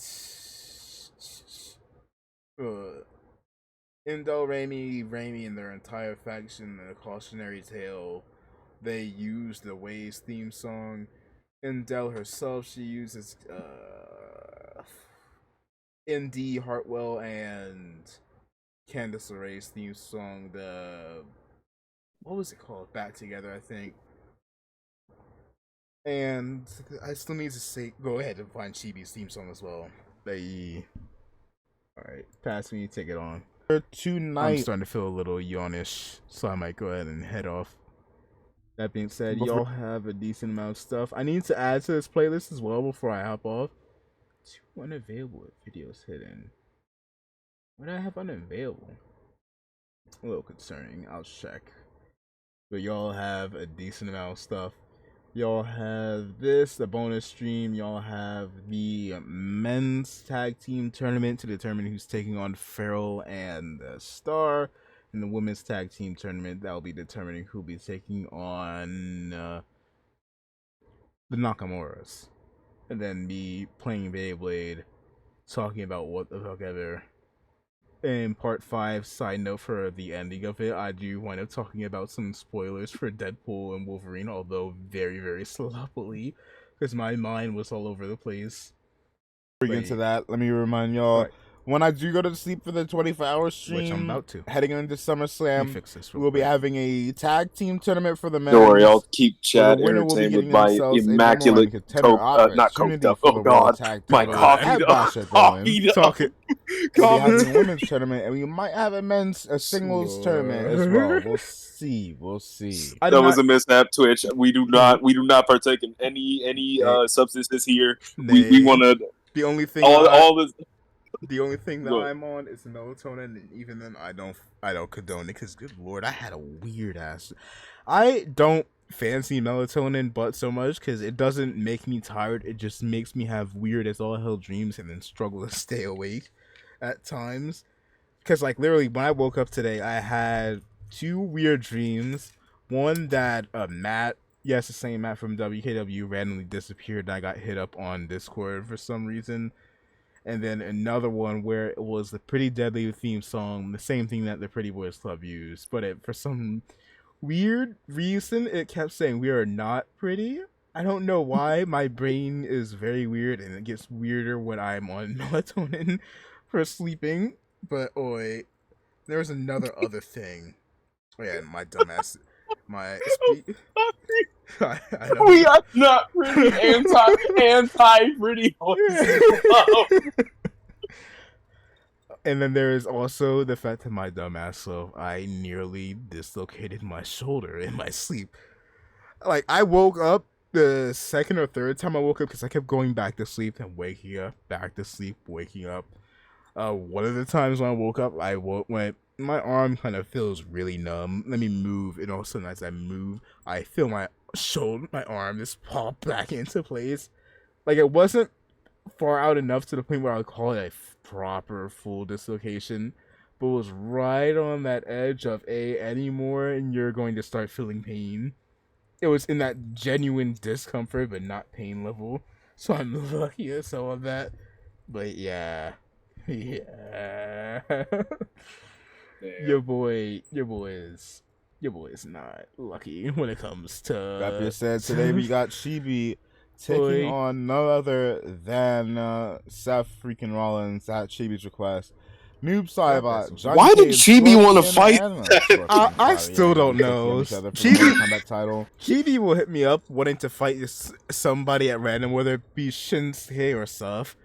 Indo, Raimi, and their entire faction in a cautionary tale, they use the Waves theme song. Indel herself, she uses Indy Hartwell and Candice LeRae's theme song, what was it called? Back Together, I think. And I still need to go ahead and find Chibi's theme song as well. Alright, pass me, take it on. Tonight. I'm starting to feel a little yawnish, so I might go ahead and head off. That being said, y'all have a decent amount of stuff. I need to add to this playlist as well before I hop off. 2 unavailable videos hidden. What do I have unavailable? A little concerning. I'll check. But y'all have a decent amount of stuff. Y'all have this, the bonus stream. Y'all have the men's tag team tournament to determine who's taking on Farrell and Star. And the women's tag team tournament, that will be determining who'll be taking on the Nakamuras. And then me playing Beyblade, talking about what the fuck ever. In part 5, side note for the ending of it, I do wind up talking about some spoilers for Deadpool and Wolverine, although very, very sloppily, because my mind was all over the place. Bring into that, let me remind y'all, when I do go to sleep for the 24-hour stream, which I'm about to, heading into SummerSlam, we'll be having a tag team tournament for the men. Don't worry, I'll keep chat entertained with my immaculate not coked up. Oh God, my coffee up. Talking. We'll be having a women's tournament, and we might have a singles tournament as well. We'll see. That was a mishap, Twitch. We do not partake in any substances here. We want to. The only thing the only thing that I'm on is melatonin, and even then I don't condone it, because good Lord, I had a weird ass. I don't fancy melatonin but so much because it doesn't make me tired. It just makes me have weird as all hell dreams and then struggle to stay awake at times. Because like literally when I woke up today, I had 2 weird dreams. One that Matt, yes, the same Matt from WKW, randomly disappeared and I got hit up on Discord for some reason. And then another one where it was the Pretty Deadly theme song, the same thing that the Pretty Boys Club used, but for some weird reason, it kept saying we are not pretty. I don't know why. My brain is very weird, and it gets weirder when I'm on melatonin for sleeping. But there was another other thing. Oh yeah, my dumbass. We are not pretty anti pretty. And then there is also the fact that my dumbass self, I nearly dislocated my shoulder in my sleep. Like, I woke up the second or third time I woke up because I kept going back to sleep and waking up, back to sleep, waking up. One of the times when I woke up, when my arm kind of feels really numb. Let me move, and all of a sudden as I move, I feel my arm just pop back into place. Like, it wasn't far out enough to the point where I would call it a proper full dislocation, but it was right on that edge of any more and you're going to start feeling pain. It was in that genuine discomfort but not pain level, so I'm lucky as hell on that. But yeah. Your boy is not lucky when it comes to. That being said, today we got Chibi taking on no other than Seth freaking Rollins at Chibi's request. Noob Saibot, Johnny Why did Cage, Chibi want to Florian fight? I still don't know. Chibi will hit me up wanting to fight somebody at random, whether it be Shinsuke or Seth.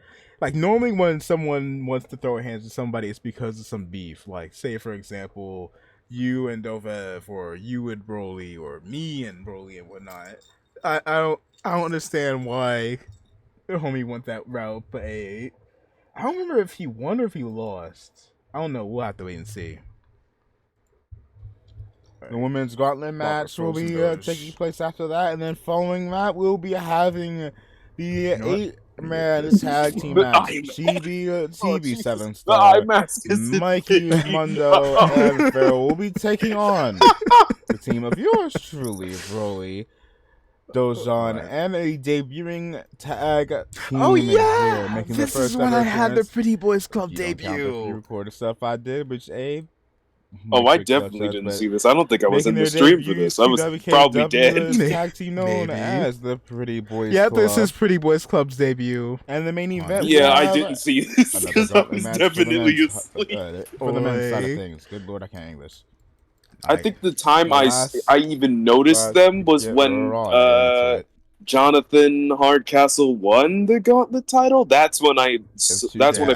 Like, normally when someone wants to throw hands with somebody, it's because of some beef. Like, say, for example, you and Dovev, or you and Broly, or me and Broly and whatnot. I don't understand why the homie went that route, but I don't remember if he won or if he lost. I don't know. We'll have to wait and see. The women's gauntlet match will be taking place after that, and then following that, we'll be having the 8-man tag team match. TB 7-star, Mikey Mundo, and Pharaoh will be taking on the team of yours truly, Broly, Dojan, and a debuting tag team. Oh yeah, here, making this the first is when I had the appearance. Pretty Boys Club You don't count debut. the recorded stuff I did, which Abe. Oh, I definitely didn't see this. I don't think I was in the stream for this. I was probably dead. Tag team known as the Pretty Boys Club. Club. This is Pretty Boys Club's debut. And the main event. Yeah, I didn't see this because I was definitely asleep. For the men's side of things. Good lord, I can't English. I think the time I even noticed them was when Jonathan Hardcastle won the Gauntlet title. That's when I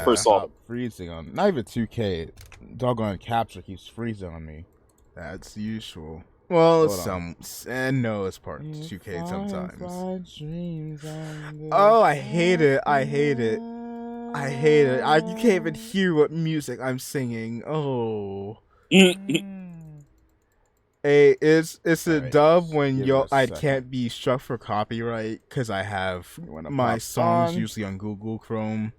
first saw him. Freezing on not even 2K. Doggone capture keeps freezing on me. That's usual. Well, no, it's part of 2K sometimes. Oh, I hate it. You can't even hear what music I'm singing. Oh. Hey, it's a dub when I can't be struck for copyright because I have my songs usually on Google Chrome,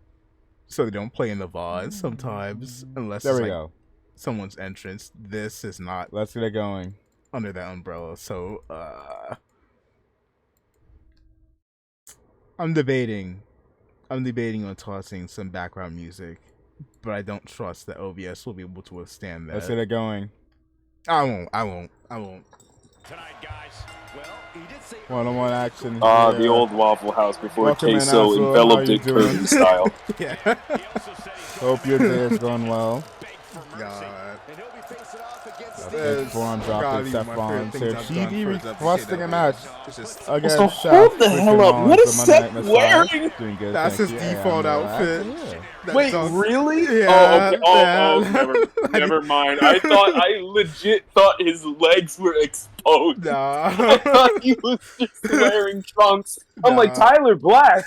so they don't play in the VOD sometimes unless it's like someone's entrance. This is not. Let's get it going under that umbrella. So I'm debating on tossing some background music, but I don't trust that OBS will be able to withstand that. Let's get it going. I won't. Tonight, guys. Well, he did say one-on-one action. The old Waffle House before Queso enveloped it Kirby style. Yeah. Hope your day is going well. God. Big forearm drop to Stephon. So TV requesting a match against hold the hell up. What is Seth wearing? Doing good. That's his default outfit. Wait, really? Yeah, oh, never mind. I legit thought his legs were exposed. Nah. I thought he was just wearing trunks. I'm like, Tyler Black.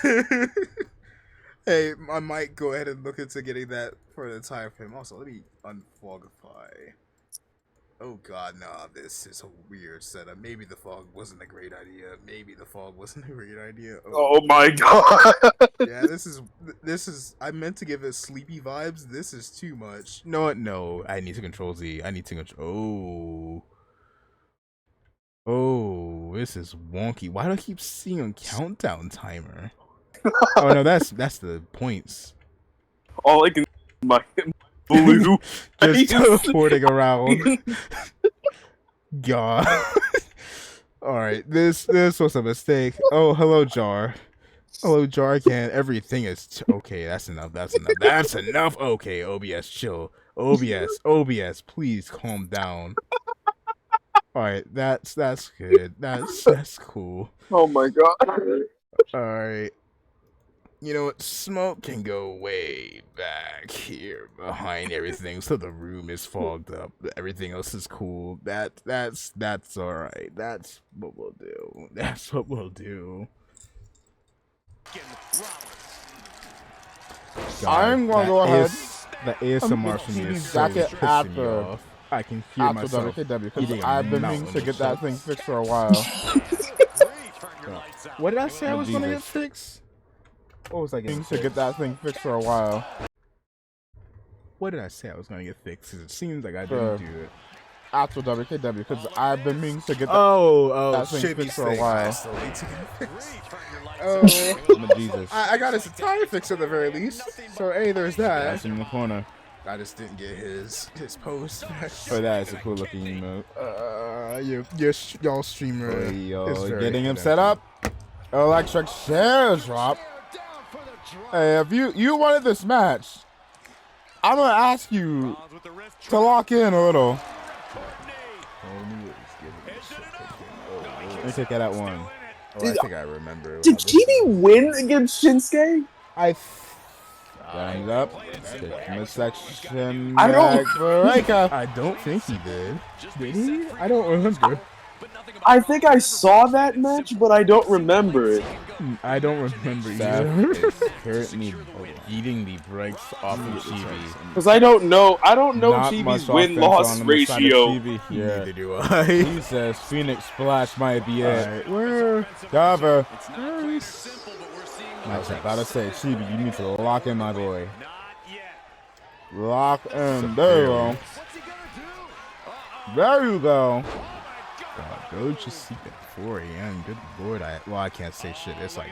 Hey, I might go ahead and look into getting that for the time frame. Also, let me unfogify. Oh god, nah, this is a weird setup. Maybe the fog wasn't a great idea. Oh my god. Yeah, this is. I meant to give it sleepy vibes. This is too much. No. I need to control Z. I need to control. Oh, this is wonky. Why do I keep seeing a countdown timer? Oh no, that's the points. All I can my blue just teleporting around. God. All right, this was a mistake. Oh, hello, Jar. Hello, Jar again. Everything is okay. That's enough. Okay, OBS, chill. OBS, please calm down. All right, that's good. That's cool. Oh my god. All right. You know what? Smoke can go way back here behind everything, so the room is fogged up. Everything else is cool. That's all right. That's what we'll do. That's what we'll do. I'm gonna go ahead. The ASMR from me is so jacket pissing me after off. I can hear myself WKW because eating a I've been meaning mountain to of get that chips. thing fixed for a while. What did I say I was gonna get Jesus. fixed? What was I getting Meaning to get that thing fixed for a while. What did I say I was gonna get fixed? 'Cause it seems like I Sure. didn't do it. After WKW because I've been meaning to get Oh, that thing shit, fixed for a while. Oh, Jesus. I got his tire fixed at the very least. So hey, there's that. That's in the corner. I just didn't get his post. Oh, that is a cool looking emote. Y'all streamer is very Getting him good set at up. Electric share drop. Hey, if you wanted this match, I'm gonna ask you to lock in a little. Let me take that at one. Oh, I think I remember. Did Chibi win against Shinsuke? Stand up. Midsection. I don't- I don't think he did. Did he? I don't remember. I think I saw that match, but I don't remember it. I don't remember either. Is currently eating the brakes off of Chibi. Because I don't know Not Chibi's much win-loss offense on the side of ratio. Chibi. Yeah. Neither do I. He says Phoenix Splash might be it. Alright, where? Cover. I was about to say, Chibi, you need to lock in, my boy. Lock in. There you go. There you go. God, go just sleep at 4 a.m. Good lord. I can't say shit. It's like,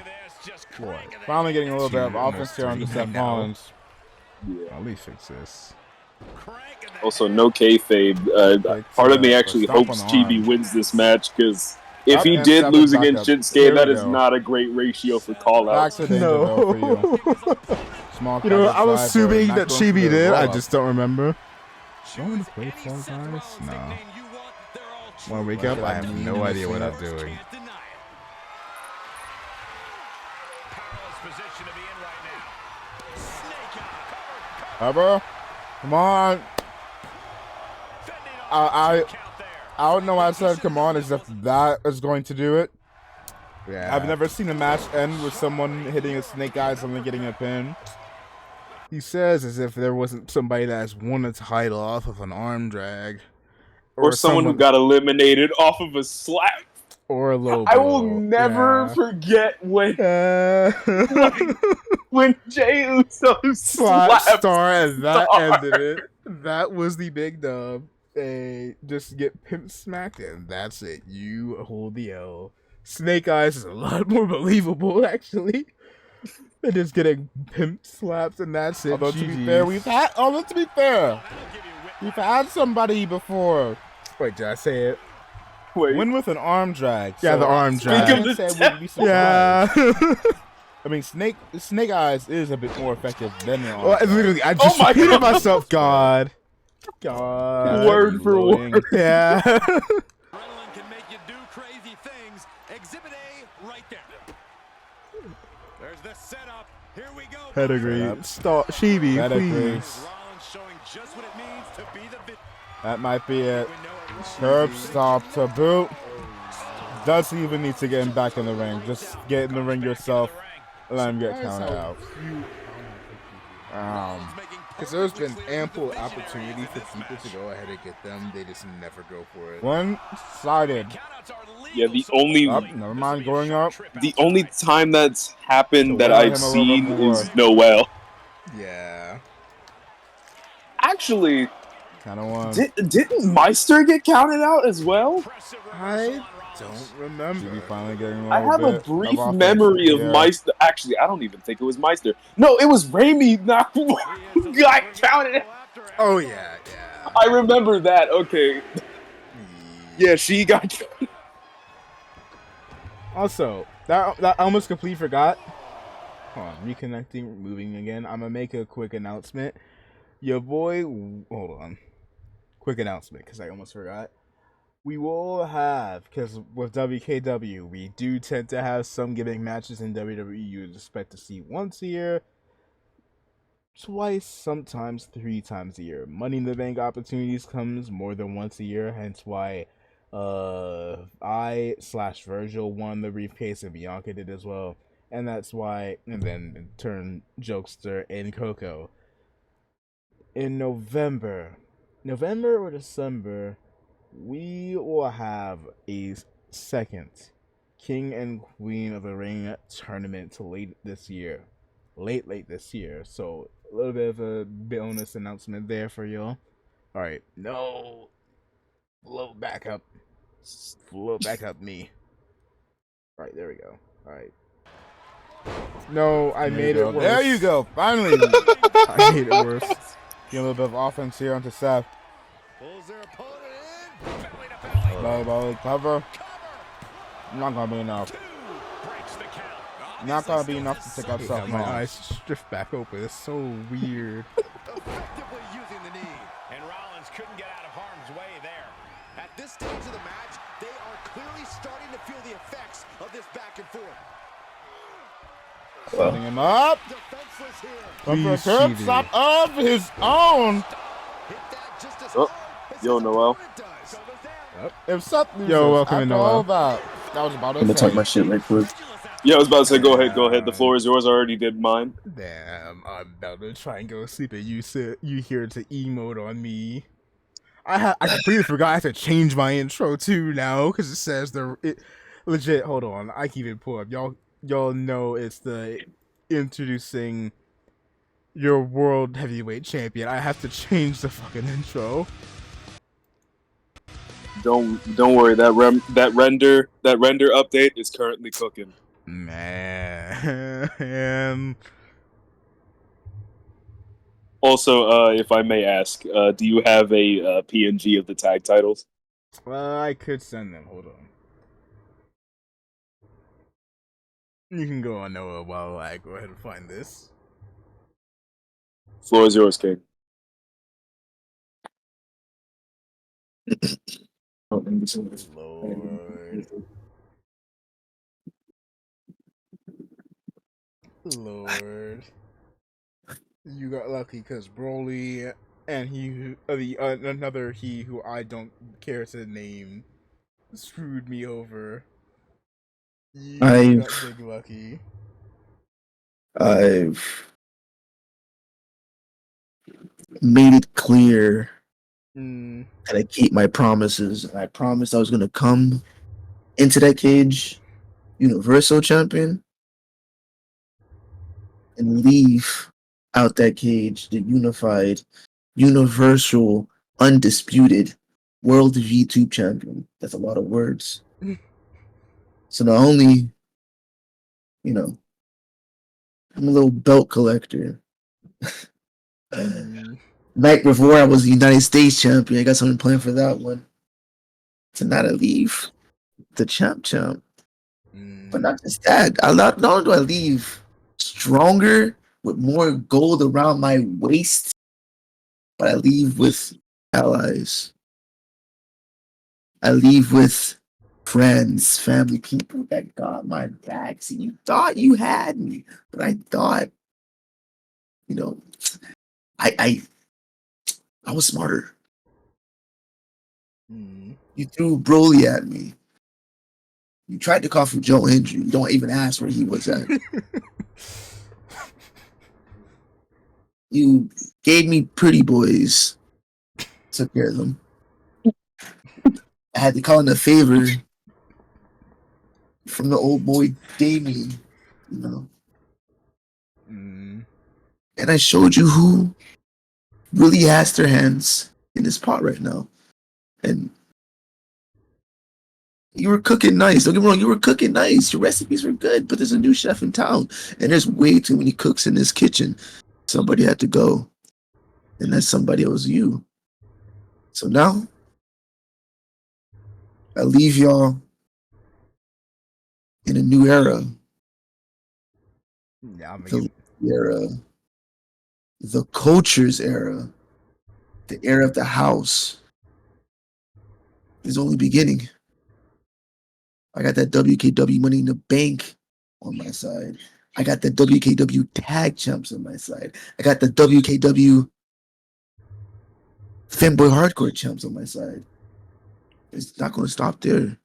what? Finally getting a little bit of Almost offense here on the 3 Seth now. Rollins. Yeah. At least fix this. Also, no kayfabe. Part of me actually Stomp hopes on the Chibi arm. wins this match because if Up he and did seven lose back against up. Shinsuke, Here that we is go. not a great ratio for call Back out. to danger though for you. Small You know, cover I was driver, assuming not that going for Chibi the did. I roll-up. just don't remember. Do you want me to play Fall Guys? No. When I wake up, I have no idea what I'm doing. Cover. Come on. I don't know why I said come on as if that is going to do it. Yeah. I've never seen a match end with someone hitting a snake eyes and then getting a pin. He says as if there wasn't somebody that has won a title off of an arm drag. Or someone who got eliminated off of a slap. Or a low blow. I will never forget when when Jey Uso slapped Star and that Star. ended it. That was the big dub. They just get pimp smacked and that's it. You hold the L. Snake Eyes is a lot more believable actually. They're just getting pimp slaps and that's it. Although to be fair, we've had somebody before. Wait, did I say it? Wait. Win with an arm drag. Yeah, the arm drag. Yeah. Yeah. I mean, Snake Eyes is a bit more effective than the arm Well, drag. literally, I just repeated myself. God. Word for word. Yeah. Adrenaline can make you do crazy things. Exhibit A right there. There's the setup. Here we go. Pedigree. Start Chibi, Pedigree. please. Rollins showing just what it means to be the That might be it. Curb stop to boot. Doesn't even need to get him back in the ring. Just get in the ring yourself. Let him get counted out. Because there's been ample opportunity for people to go ahead and get them. They just never go for it. One-sided. Yeah, the only Never mind going up. the only time that's happened that allow I've him a little seen bit more. is Noel. Yeah. Actually, Kind of one. didn't Meister get counted out as well? I don't remember. Chibi finally getting I have a bit brief offense. memory of Yeah. Meister. Actually, I don't even think it was Meister. No, it was Raimi who got counted out. Oh, yeah, yeah. I remember that. Okay. Yeah, she got counted. Also, that I almost completely forgot. Hold on, reconnecting, moving again. I'm going to make a quick announcement. Your boy, hold on. Quick announcement, because I almost forgot. we will have, because with WKW, we do tend to have some gimmick matches in WWE you'd expect to see once a year, twice, sometimes 3 times a year. Money in the Bank opportunities comes more than once a year, hence why I/Virgil won the briefcase and Bianca did as well. And that's why, and then in turn, Jokester and Coco. In November or December, we will have a second King and Queen of the Ring tournament late this year. Late this year. So a little bit of a bonus announcement there for y'all. Alright. No. Float back up. Float back up me. Alright, there we go. Alright. No, I made it worse. There you go. Finally. I made it worse. Get a little bit of offense here onto Seth. Pulls their opponent in. Belly to belly. Belly cover. Not gonna be enough. Not gonna be enough to take out Seth. My eyes drift back open. It's so weird. Effectively using the knee. And Rollins couldn't get out of harm's way there. At this stage of the match, they are clearly starting to feel the effects of this back and forth. Setting him up. Defenseless here. Come for a curb stop of his own. Oh, yo, Noel. If Seth loses, Yo, welcome after in, all Noel. that was about I'm gonna talk my shit right quick. Yeah, I was about to say, go ahead. The floor is yours. I already did mine. Damn, I'm about to try and go to sleep and you here to emote on me. I completely forgot I have to change my intro too now because it says legit. Hold on, I can even pull up. Y'all know it's the introducing your world heavyweight champion. I have to change the fucking intro. Don't worry. That render update is currently cooking. Man. Also, if I may ask, do you have a PNG of the tag titles? I could send them. Hold on. You can go on Noah while I go ahead and find this. Floor is yours, King. Lord. You got lucky because Broly and another he who I don't care to name screwed me over. You got big lucky. I've made it clear that I keep my promises. And I promised I was going to come into that cage Universal Champion and leave out that cage the unified, universal, undisputed World V2 Champion. That's a lot of words. So not only, I'm a little belt collector. Night before I was the United States champion, I got something planned for that one. Tonight I leave the champ. But not just that. Not only do I leave stronger with more gold around my waist, but I leave with allies. I leave with friends, family, people that got my back. See, you thought you had me, but I thought, I was smarter. You threw Broly at me. You tried to call for Joe Hendry. You don't even ask where he was at. You gave me pretty boys. Took care of them. I had to call in a favor from the old boy Damien, And I showed you who really has their hands in this pot right now. And you were cooking nice. Don't get me wrong, you were cooking nice. Your recipes were good, but there's a new chef in town. And there's way too many cooks in this kitchen. Somebody had to go. And that somebody was you. So now, I leave y'all in a new era. The era. The culture's era. The era of the house. It's only beginning. I got that WKW Money in the Bank on my side. I got the WKW Tag Champs on my side. I got the WKW Fanboy Hardcore Champs on my side. It's not going to stop there.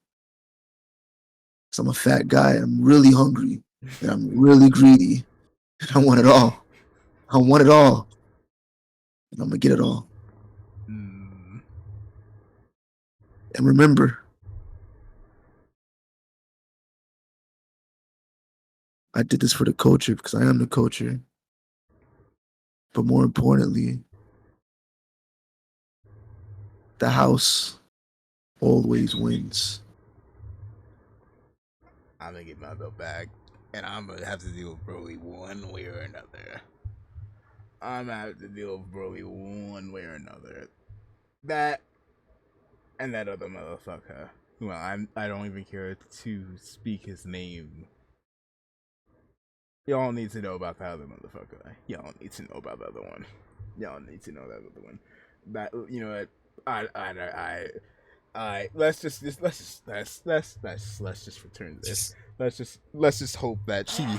Because I'm a fat guy. I'm really hungry. And I'm really greedy. And I want it all. I want it all. And I'm going to get it all. And remember, I did this for the culture because I am the culture. But more importantly, the house always wins. I'm gonna get my belt back, and I'm gonna have to deal with Broly one way or another. I'm gonna have to deal with Broly one way or another. That and that other motherfucker. Well, I don't even care to speak his name. Y'all need to know about the other motherfucker. Y'all need to know about the other one. Y'all need to know that other one. That, you know what? Let's just return this. Let's just hope that she and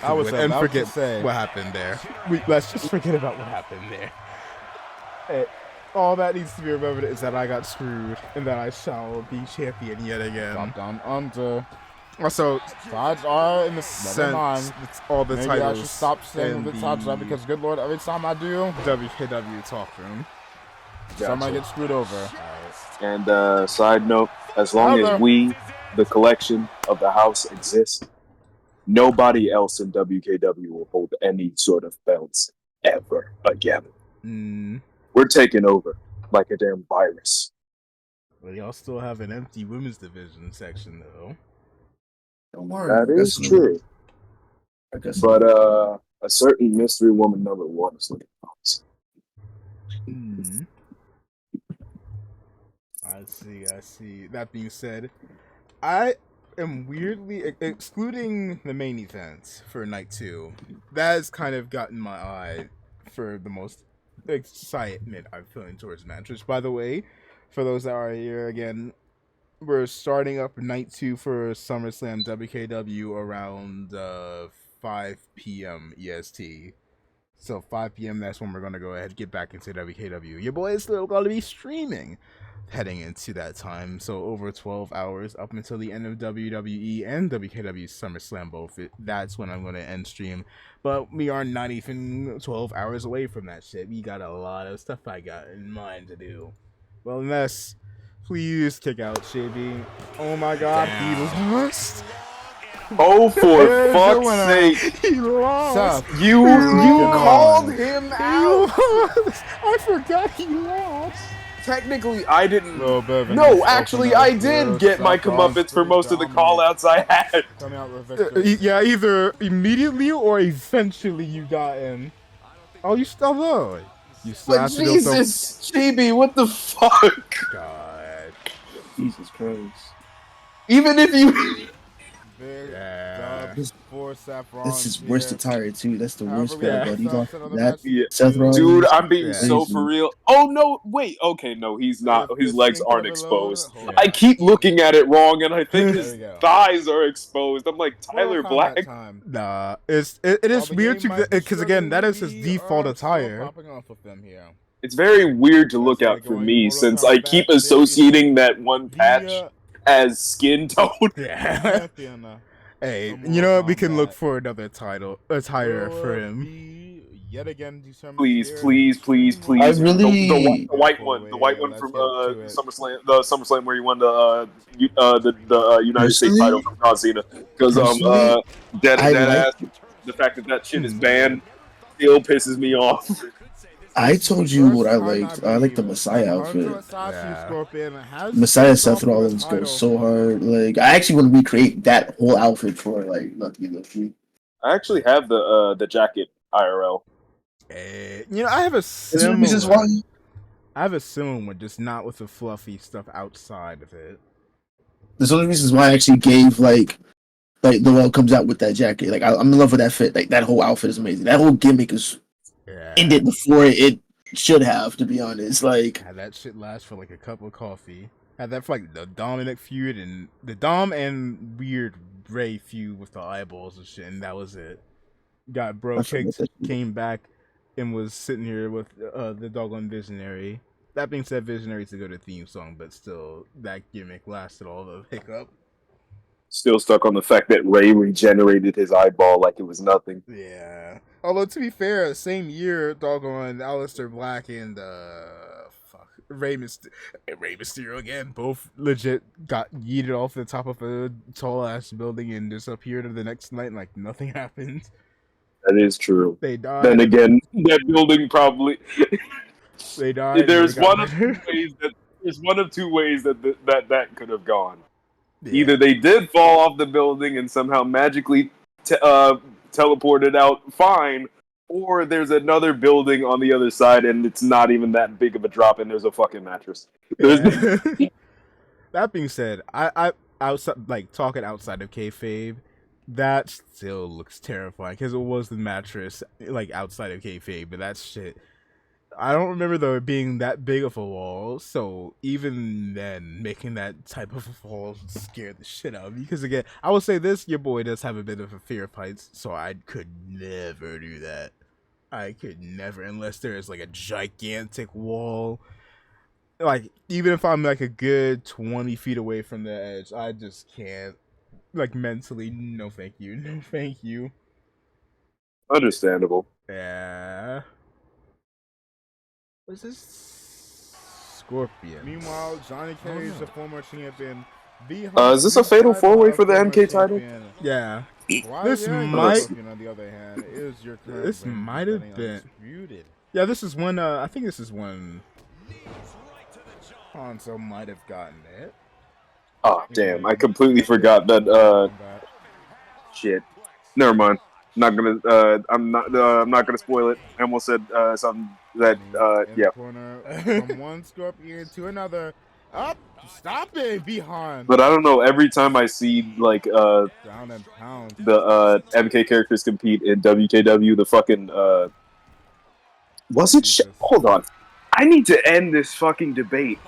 forget what happened there. Let's just forget about what happened there. All that needs to be remembered is that I got screwed and that I shall be champion yet again. Drop down under. Also, sides are in the sense all the Maybe titles. I should stop saying the sides are because, good lord, every time I do, WKW talk room. Somebody gets screwed over. And side note, as long as we, the collection of the house, exist, nobody else in WKW will hold any sort of belts ever again. We're taking over like a damn virus. Well, y'all still have an empty women's division section, though. Don't worry. That is true. But a certain mystery woman #1 is looking for us. I see. That being said, I am weirdly excluding the main event for night 2. That has kind of gotten my eye for the most excitement I'm feeling towards match. Which, by the way, for those that are here again, we're starting up night 2 for SummerSlam WKW around 5 p.m. EST. So 5 p.m. that's when we're gonna go ahead and get back into WKW. Your boy is still gonna be streaming heading into that time. So over 12 hours up until the end of WWE and WKW SummerSlam both. That's when I'm gonna end stream. But we are not even 12 hours away from that shit. We got a lot of stuff I got in mind to do. Well, unless please kick out Shavy. Oh my god, he lost. Oh, for fuck's sake! He lost. You called him out. I forgot he lost. Technically, I didn't. No, actually, I did get my comeuppance for most of the call-outs I had. Yeah, either immediately or eventually you got in. Oh, you still though. You still But Jesus, Chibi, what the fuck? God. Jesus Christ. Even if you... This is worst attire too. That's the worst belt, buddy. You got that, Yeah. Seth Rollins. Dude, I'm being so for real. Oh no, wait. Okay, no, he's not. His legs aren't exposed. I keep looking at it wrong, and I think his thighs are exposed. I'm like, Tyler Black. Nah, it is weird because again, that is his default attire. It's very weird to look at for me since I keep associating that one patch as skin tone. Yeah. Hey, you know what? We can look for another attire for him. Yet again, Please. I the really white one from SummerSlam, the SummerSlam where he won the United States title from John Cena. Because dead ass, the fact that shit is banned still pisses me off. I told you what I liked. I like the Messiah outfit. Messiah Seth Rollins goes so hard. Like, I actually want to recreate that whole outfit for like Lucky. I actually have the jacket IRL. You know, I have a similar. I have a similar one, just not with the fluffy stuff outside of it. There's only reasons why I actually gave like Noel comes out with that jacket. Like, I'm in love with that fit. Like, that whole outfit is amazing. That whole gimmick is ended before it should have, to be honest. Like, that shit lasts for like a cup of coffee. Had that for like the Dominic feud and the Dom and weird Ray feud with the eyeballs and shit, and that was it. Got bro kicked, came back, and was sitting here with the doggone Visionary. That being said, Visionary's a good theme song, but still, that gimmick lasted all the hiccup. Still stuck on the fact that Ray regenerated his eyeball like it was nothing. Yeah. Although, to be fair, same year, doggone Aleister Black and Rey Mysterio again, both legit got yeeted off the top of a tall ass building and disappeared the next night like nothing happened. That is true. They died. Then again, that building probably they died. There's one of two ways that could have gone. Yeah. Either they did fall off the building and somehow magically teleported out fine, or there's another building on the other side and it's not even that big of a drop and there's a fucking mattress. Yeah. That being said, I outside, like talking outside of kayfabe, that still looks terrifying because it was the mattress like outside of kayfabe, but that shit, I don't remember there being that big of a wall, so even then, making that type of a wall scared the shit out of me. Because again, I will say this, your boy does have a bit of a fear of heights, so I could never do that. I could never, unless there is like a gigantic wall. Like, even if I'm like a good 20 feet away from the edge, I just can't. Like, mentally, no thank you, no thank you. Understandable. Yeah. What's this? Scorpion. Meanwhile, Johnny Cage, the former champion. Is this a fatal 4-way for the MK title? Yeah. This might. On the other hand, is your this might have been. Yeah, this is one. I think this is one. Hanzo might have gotten it. Oh damn! I completely forgot that. Shit. Never mind. Not gonna. I'm not gonna spoil it. I almost said something that. Yeah. From one Scorpion to another. Up. Stop it, behind. But I don't know. Every time I see like down and pound. The MK characters compete in WKW, the fucking was it? Hold on. I need to end this fucking debate.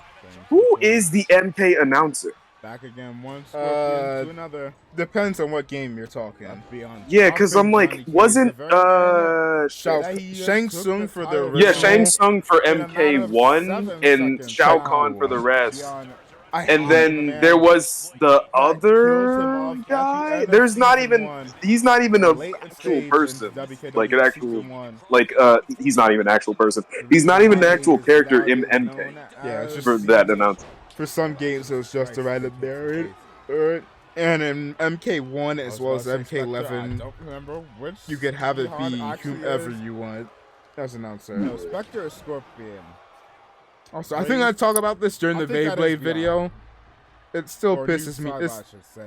Who is the MK announcer? Back again, one Scorpion to another. Depends on what game you're talking. Yeah, because I'm like, wasn't Shang Tsung for the original? Yeah, Shang Tsung for MK1 and Shao Kahn for the rest. And then there was the other guy. There's not even. He's not even an actual person. Like an actual. Like he's not even an actual person. He's not even an actual character in MK. Yeah, it's just for that announcement. For some games, it was just to write a narrative. And in MK1 as well as MK11, you could have it be whomever you want as announcer. No, Spectre or Scorpion. Also, I think I talked about this during the Beyblade video. It still pisses me. It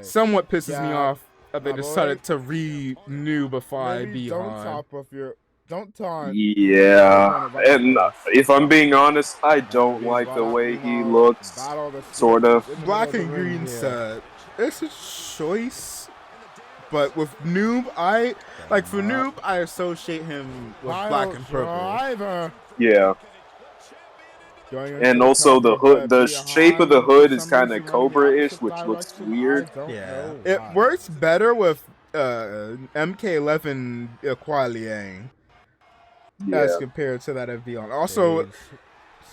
somewhat pisses me off that they decided to renew before Beyond. Don't taunt. Yeah, and if I'm being honest, I don't like the way he looks. Sort of. Black and green set. It's a choice. But with Noob, for Noob, I associate him with black and purple. Yeah. And also the hood, the shape of the hood is kind of Cobra-ish, which looks weird. Yeah, it works better with MK11 Kuai as compared to that of Beyond. Also,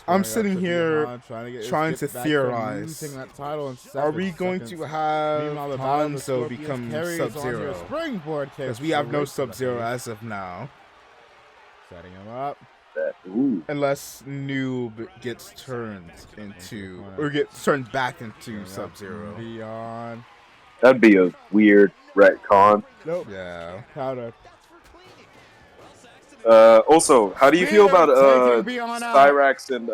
I'm sitting here trying to theorize: are we going to have Hanzo become Sub-Zero? Because we have no Sub-Zero as of now. Setting him up. Unless Noob gets turned into, or gets turned back into Sub-Zero. Beyond. That'd be a weird retcon. Nope. Yeah. Powder. Also, how do you feel about Cyrax and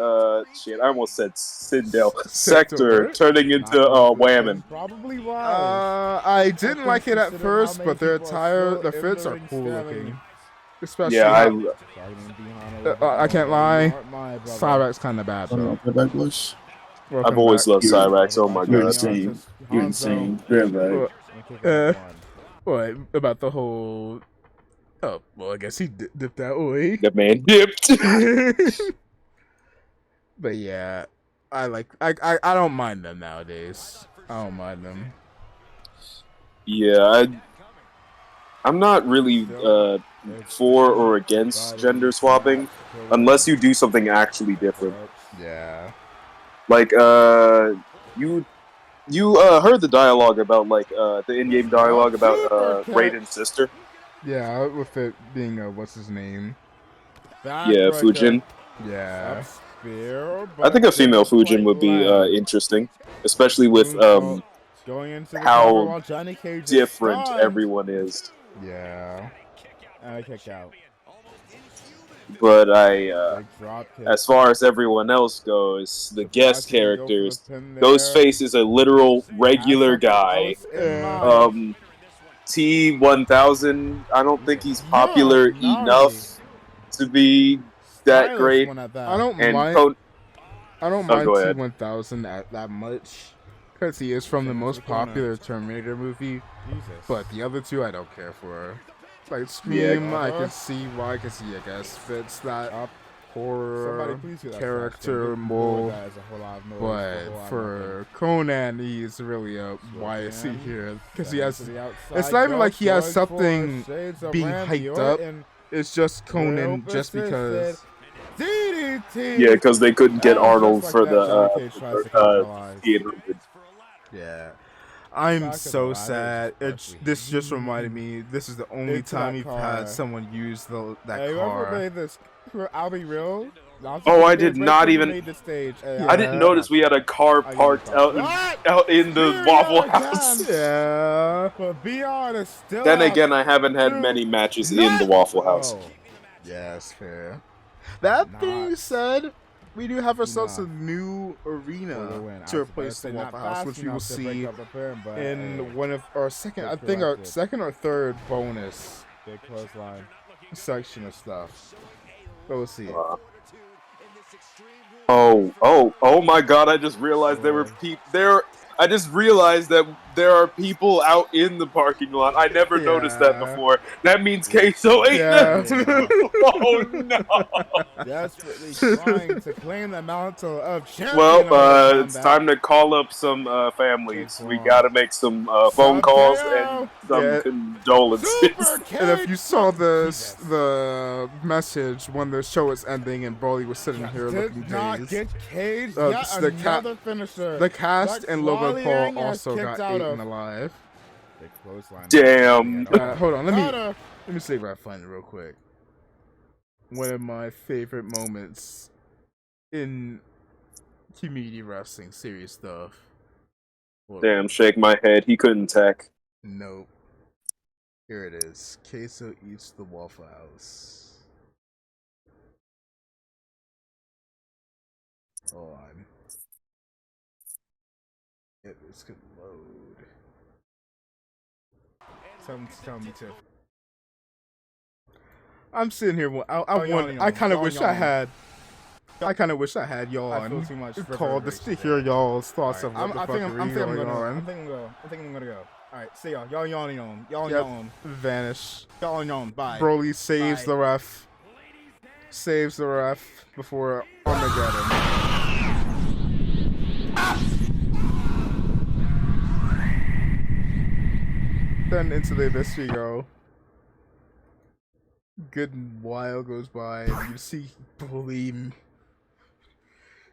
shit? I almost said Sindel Sector turning into Whammon. Probably why. I didn't like it at first, but their fits are cool looking. Especially, yeah, I can't lie. Cyrax kind of bad though. I've always loved Cyrax. Oh my god, you're insane. You're right. What about the whole? Oh well, I guess he dipped that way. That man dipped. But yeah, I don't mind them nowadays. I don't mind them. Yeah, I'm not really for or against gender swapping unless you do something actually different. Yeah. Like you heard the dialogue about like the in-game dialogue about Raiden's sister. Yeah, with it being what's his name? Yeah, Fujin. Yeah. I think a female Fujin would be interesting, especially with going into the how while Johnny Cage different everyone is. Yeah. And I kicked out. But as far as everyone else goes, the guest characters, Ghostface is a literal regular guy. T-1000, I don't think he's popular enough to be that great. I don't mind. I don't mind T-1000 that much because he is from the most popular Terminator movie. But the other two, I don't care for. Like Scream, I can see why. I can see, I guess, fits that horror character mold. But for Conan, he's really a why is he here? Because he has. It's not even like he has something being hyped up. It's just Conan, just because. Yeah, because they couldn't get Arnold for the 800. Yeah. I'm so sad. This just reminded me. This is the only time you've had someone use that car. I'll be real. Oh, I did not even. I didn't notice we had a car parked out in the Waffle House. Yeah. But be honest. Then again, I haven't had many matches in the Waffle House. Yes, fair. That being said, we do have ourselves a new arena to replace the Waffle House, which we will see in one of our second, I think our second or third bonus section of stuff. But we'll see. Oh my God! I just realized there were people there. I just realized that there are people out in the parking lot. I never noticed that before. That means Queso ain't there too. Oh no! Desperately trying to claim the mantle of champion. Well, it's time to call up some families. We gotta make some phone calls and some condolences. And if you saw the message when the show was ending and Broly was sitting here looking dazed, the cast and Logan Paul also got eaten alive. Damn. Hold on, let me see if I find it real quick. One of my favorite moments in community wrestling, serious stuff. Damn, shake my head. He couldn't tech. Nope. Here it is. Queso eats the Waffle House. Hold on. If this could load. Tell me to. I'm sitting here. I kind of wish I had. I kind of wish I had y'all on called to hear y'all's thoughts of what the fuck going on. I think I'm gonna go. All right, see y'all. Y'all yawning on. Y'all on. Vanish. Y'all on. Bye. Broly saves the ref. Saves the ref before Armageddon. Then into the abyss we go. Good while goes by, and you see Broly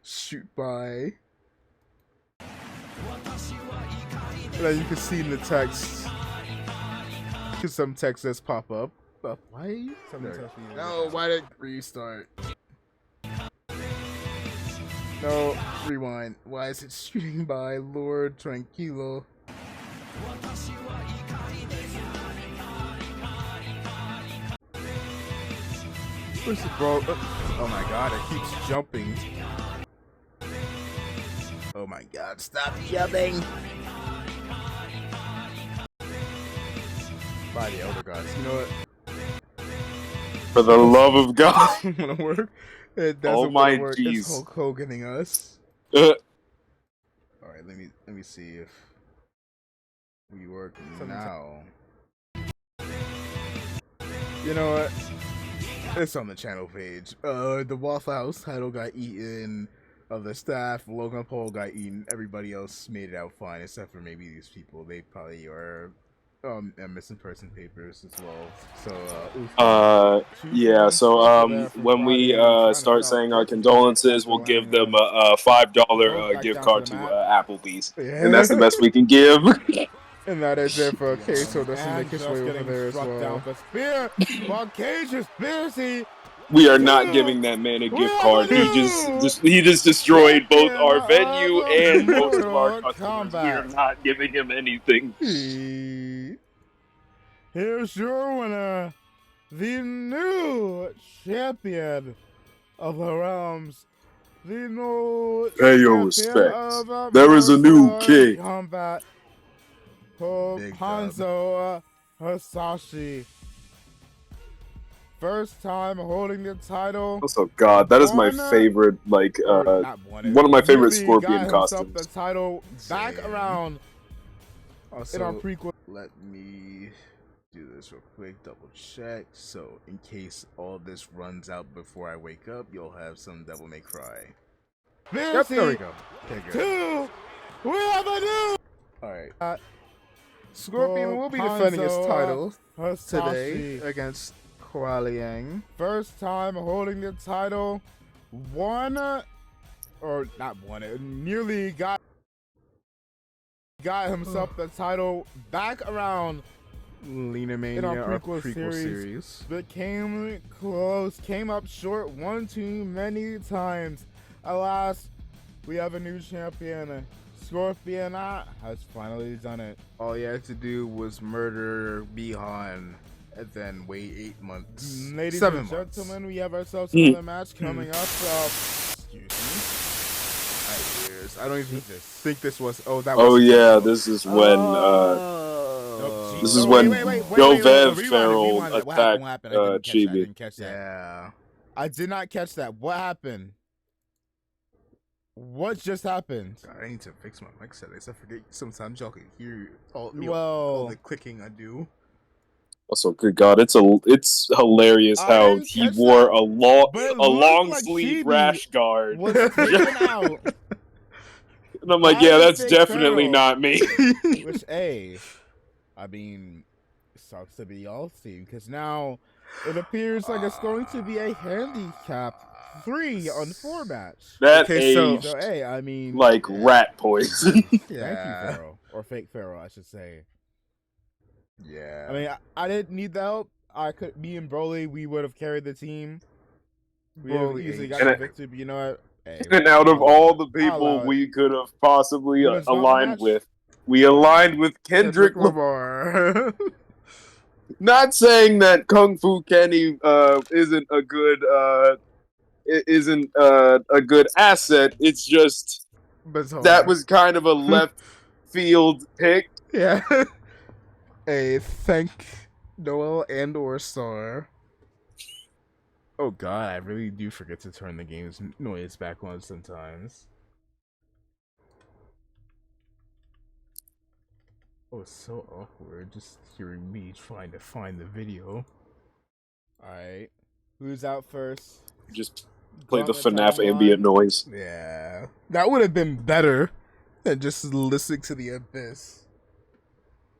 shoot by. And then you can see in the text, some text that's pop up. But why? No, why did it restart? No, rewind. Why is it shooting by Lord Tranquilo? Where's the bro? Oh my god, it keeps jumping. Oh my god, stop jumping! By the Elder Gods. You know what? For the love of God. It doesn't want to work. It doesn't want to work. It's Hulk Hoganing us. Alright, let me see if we work now. You know what? It's on the channel page. The Waffle House title got eaten of the staff. Logan Paul got eaten. Everybody else made it out fine, except for maybe these people. They probably are missing person papers as well. So yeah. So when we start saying our condolences, we'll give them a $5 gift card to Applebee's, and that's the best we can give. And that is it for Queso. Doesn't make his way over there as well. While Cage is busy. We are not giving that man a gift card. He just destroyed both our venue and most of our customers. We are not giving him anything. Here's your winner, the new champion of the realms, the new Pay your respects. There is a new king. Combat, Hanzo Hasashi. First time holding the title. Oh God, that is my favorite. Like one of my favorite Scorpion costumes. The title back around. Also, in our prequel. Let me do this real quick, double check. So in case all this runs out before I wake up, you'll have some Devil May Cry. Yep, there we go. Okay, good. Two, we have a new. All right. Scorpion will be defending his title today against Hualiang. First time holding the title. Nearly got himself the title back around. Lena Mania, in our prequel series. But came close, came up short one too many times. Alas, we have a new champion. Scorpion has finally done it. All he had to do was murder Bihan and then wait 8 months. Ladies 7 and months. gentlemen, we have ourselves another match coming up. Excuse me. I don't even think this was. This is when. This is when Govev Farrell attacked Chibi. I didn't catch that. Yeah. I did not catch that. What happened? What just happened? God, I need to fix my mic settings. I forget sometimes y'all can hear all the clicking I do. Also, good God, it's hilarious how he wore a long sleeve rash guard. And I'm like, yeah, that's definitely not me. Which, I mean, sucks to be y'all's team, because now it appears like it's going to be a handicap 3 on 4 match. That aged, I mean, like rat poison. Thank you, Pharaoh. Or fake Pharaoh, I should say. Yeah. I mean, I didn't need the help. Me and Broly, we would have carried the team. We would have easily got the victory, but you know what? And out of all the people we could have possibly aligned with, we aligned with Kendrick Lamar. Not saying that Kung Fu Kenny isn't a good asset. It's just that was kind of a left field pick. Yeah. Thank Noel and or Star. Oh God, I really do forget to turn the game's noise back on sometimes. Oh, it's so awkward just hearing me trying to find the video. Alright. Who's out first? Just play the FNAF ambient noise. Yeah. That would have been better than just listening to the abyss.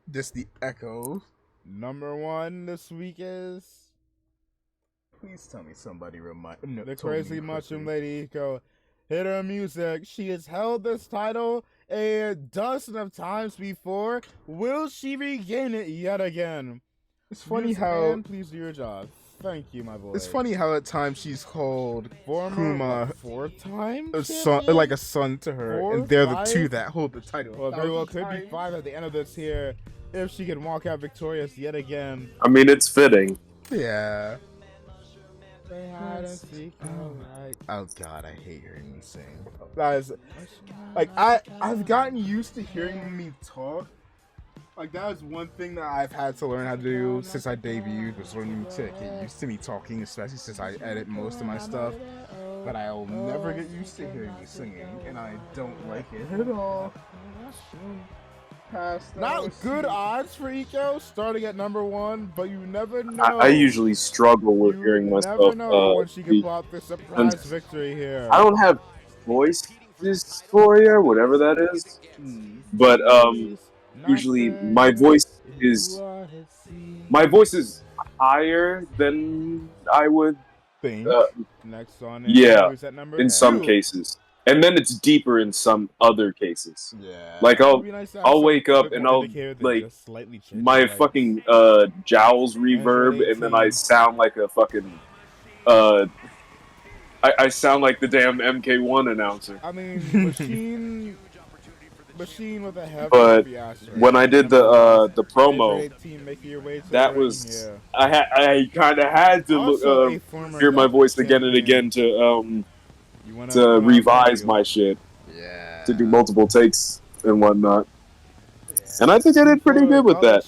Just the echo. Number 1 this week is... Please tell me somebody the crazy mushroom lady go hit her music. She has held this title a dozen of times before. Will she regain it yet again? It's funny how please do your job. Thank you, my boy. It's funny how at times she's called Kuma 4 times, like a son to her, and they're the 2 that hold the title. Well, very well could be 5 at the end of this here if she can walk out victorious yet again. I mean, it's fitting. Yeah. Oh God, I hate hearing me sing. That is, like, I've gotten used to hearing me talk. Like, that is one thing that I've had to learn how to do since I debuted, was learning to get used to me talking, especially since I edit most of my stuff. But I'll never get used to hearing me singing, and I don't like it at all. Not good odds for Eco, starting at number 1, but you never know. I usually struggle with hearing myself. Never know when she can pull out the surprise victory here. I don't have voice dysphoria, whatever that is. But usually my voice is higher than I would think. Next on in, yeah, who's that number? in some 2. cases, and then it's deeper in some other cases. Yeah, Like it would be nice to have I'll something wake a up bit and more I'll indicated than like just slightly changing my legs. fucking jowls reverb, and then I sound like a fucking I sound like the damn MK1 announcer. I mean, machine with a But heavy ass. when I did the promo, making your way to that the ring. was I kind of had to Also, a former hear my voice again and champion. again to You wanna put on revise cardio. my shit, Yeah. to do multiple takes and whatnot. And I think I did pretty good with that.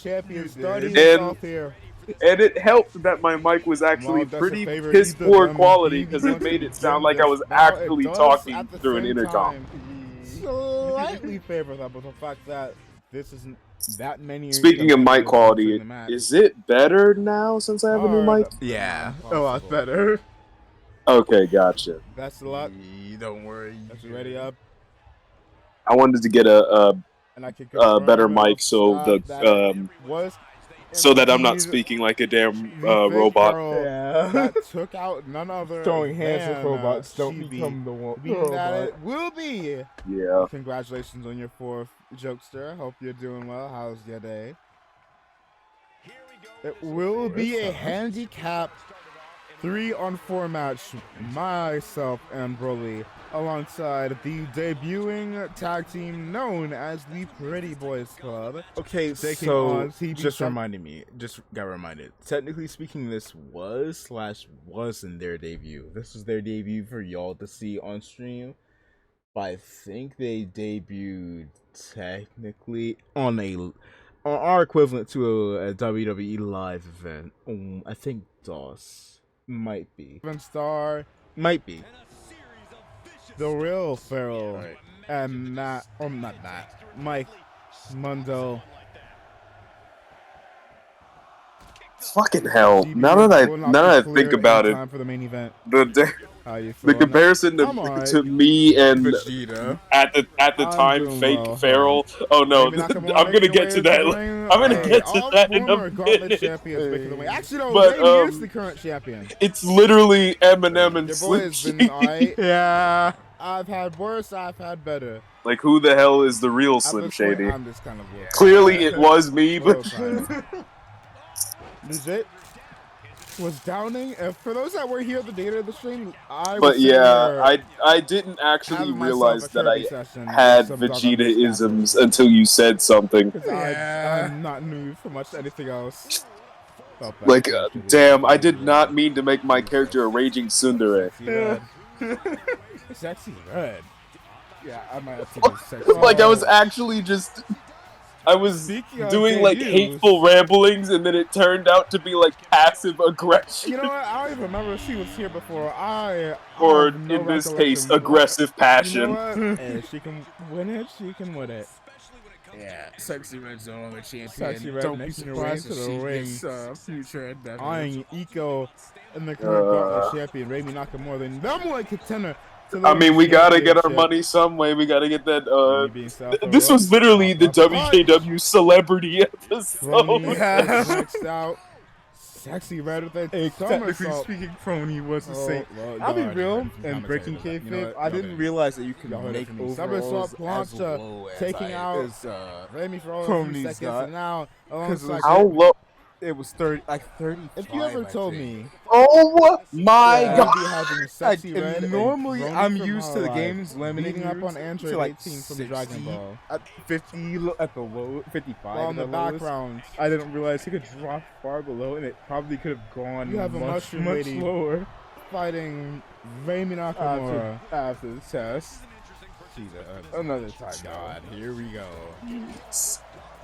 And it helped that my mic was actually pretty piss poor quality because it made it sound like I was actually talking through an intercom. Slightly favor that, but the fact that this isn't that many. Speaking of mic quality, is it better now since I have a new mic? Yeah, a lot better. Okay, gotcha. That's a lot. Don't worry. That's ready up. I wanted to get a better mic so so that I'm not speaking like a damn robot. Yeah. That took out none other throwing hands with robots don't become the one. That it will be. Yeah. Congratulations on your 4th jokester. I hope you're doing well. How's your day? It will be a handicap 3-on-4 match. Myself and Broly alongside the debuting tag team known as the Pretty Boys Club. Okay, so just reminding me, just got reminded. Technically speaking, this wasn't their debut. This was their debut for y'all to see on stream. But I think they debuted technically on our equivalent to a WWE live event. I think DOS. Might be. Star might be. The real Pharaoh and Matt, or not Matt, Mike Mundo. Fucking hell! Now that I think about it, for the main event. The comparison to me and Vegeta. at the time fake Farrell. Oh no, I'm gonna get to that. I'm gonna get to that in a minute. Actually, no, but Ray is the current champion. It's literally Eminem and Slim Shady. Yeah, I've had worse. I've had better. Like, who the hell is the real Slim Shady? I'm just kind of Clearly, it was me, but. Legit was downing. For those that were here at the data of the stream, I didn't actually realize that I had Vegeta-isms until you said something. I'm not new for much anything else. Like, damn, I did not mean to make my character a raging tsundere. Sexy red. Yeah, I might have to go sexy. Like, I was actually just... I was doing like hateful ramblings, and then it turned out to be like passive aggression. You know what? I don't even remember if she was here before. Or in this case, aggressive passion. You know what? Hey, she can win it. She can win it. Yeah, Sexy Red's the only champion. Sexy Red don't be surprised to the ring. Future endeavors. Eyeing Eco in the current champion, Rami Nakamura, the number 1 contender. I mean, we gotta get our money some way. We gotta get that. This was literally the WKW celebrity episode. Next out, Sexy Red with a technically speaking, Crony was the same. I'll be real, and breaking kayfabe, I didn't realize that you could make overalls as low as taking out Remy for all a few seconds, and now how low? It was 30. If you ever told me, oh my god! Normally, I'm used to the games leading up on Android 18 from Dragon Ball. At 50 at the low, 55 in the background. I didn't realize it could drop far below, and it probably could have gone much lower. Fighting Rami Nakamura after the test. Another time. God, here we go.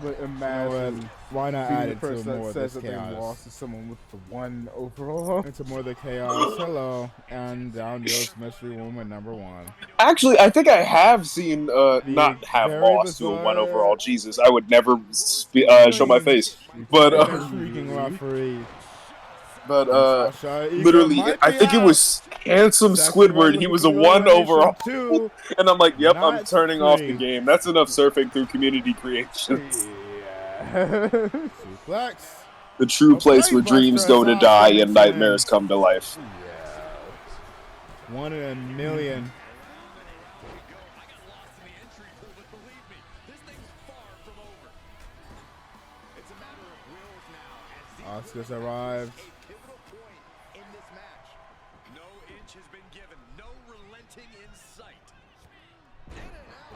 But imagine why not add it to more of says this that chaos. They lost to someone with the 1 overall. Into more of the chaos. Hello, and down goes Mystery Woman #1. Actually, I think I have seen not have lost to a 1 overall. Jesus, I would never show my face. But referee. But literally, I think it was Handsome Squidward. He was a 1 overall, and I'm like, yep, I'm turning off the game. That's enough surfing through community creations. Yeah. Suplex. The true place where dreams go to die and nightmares come to life. Yeah. 1 in a million. Oscar's arrived.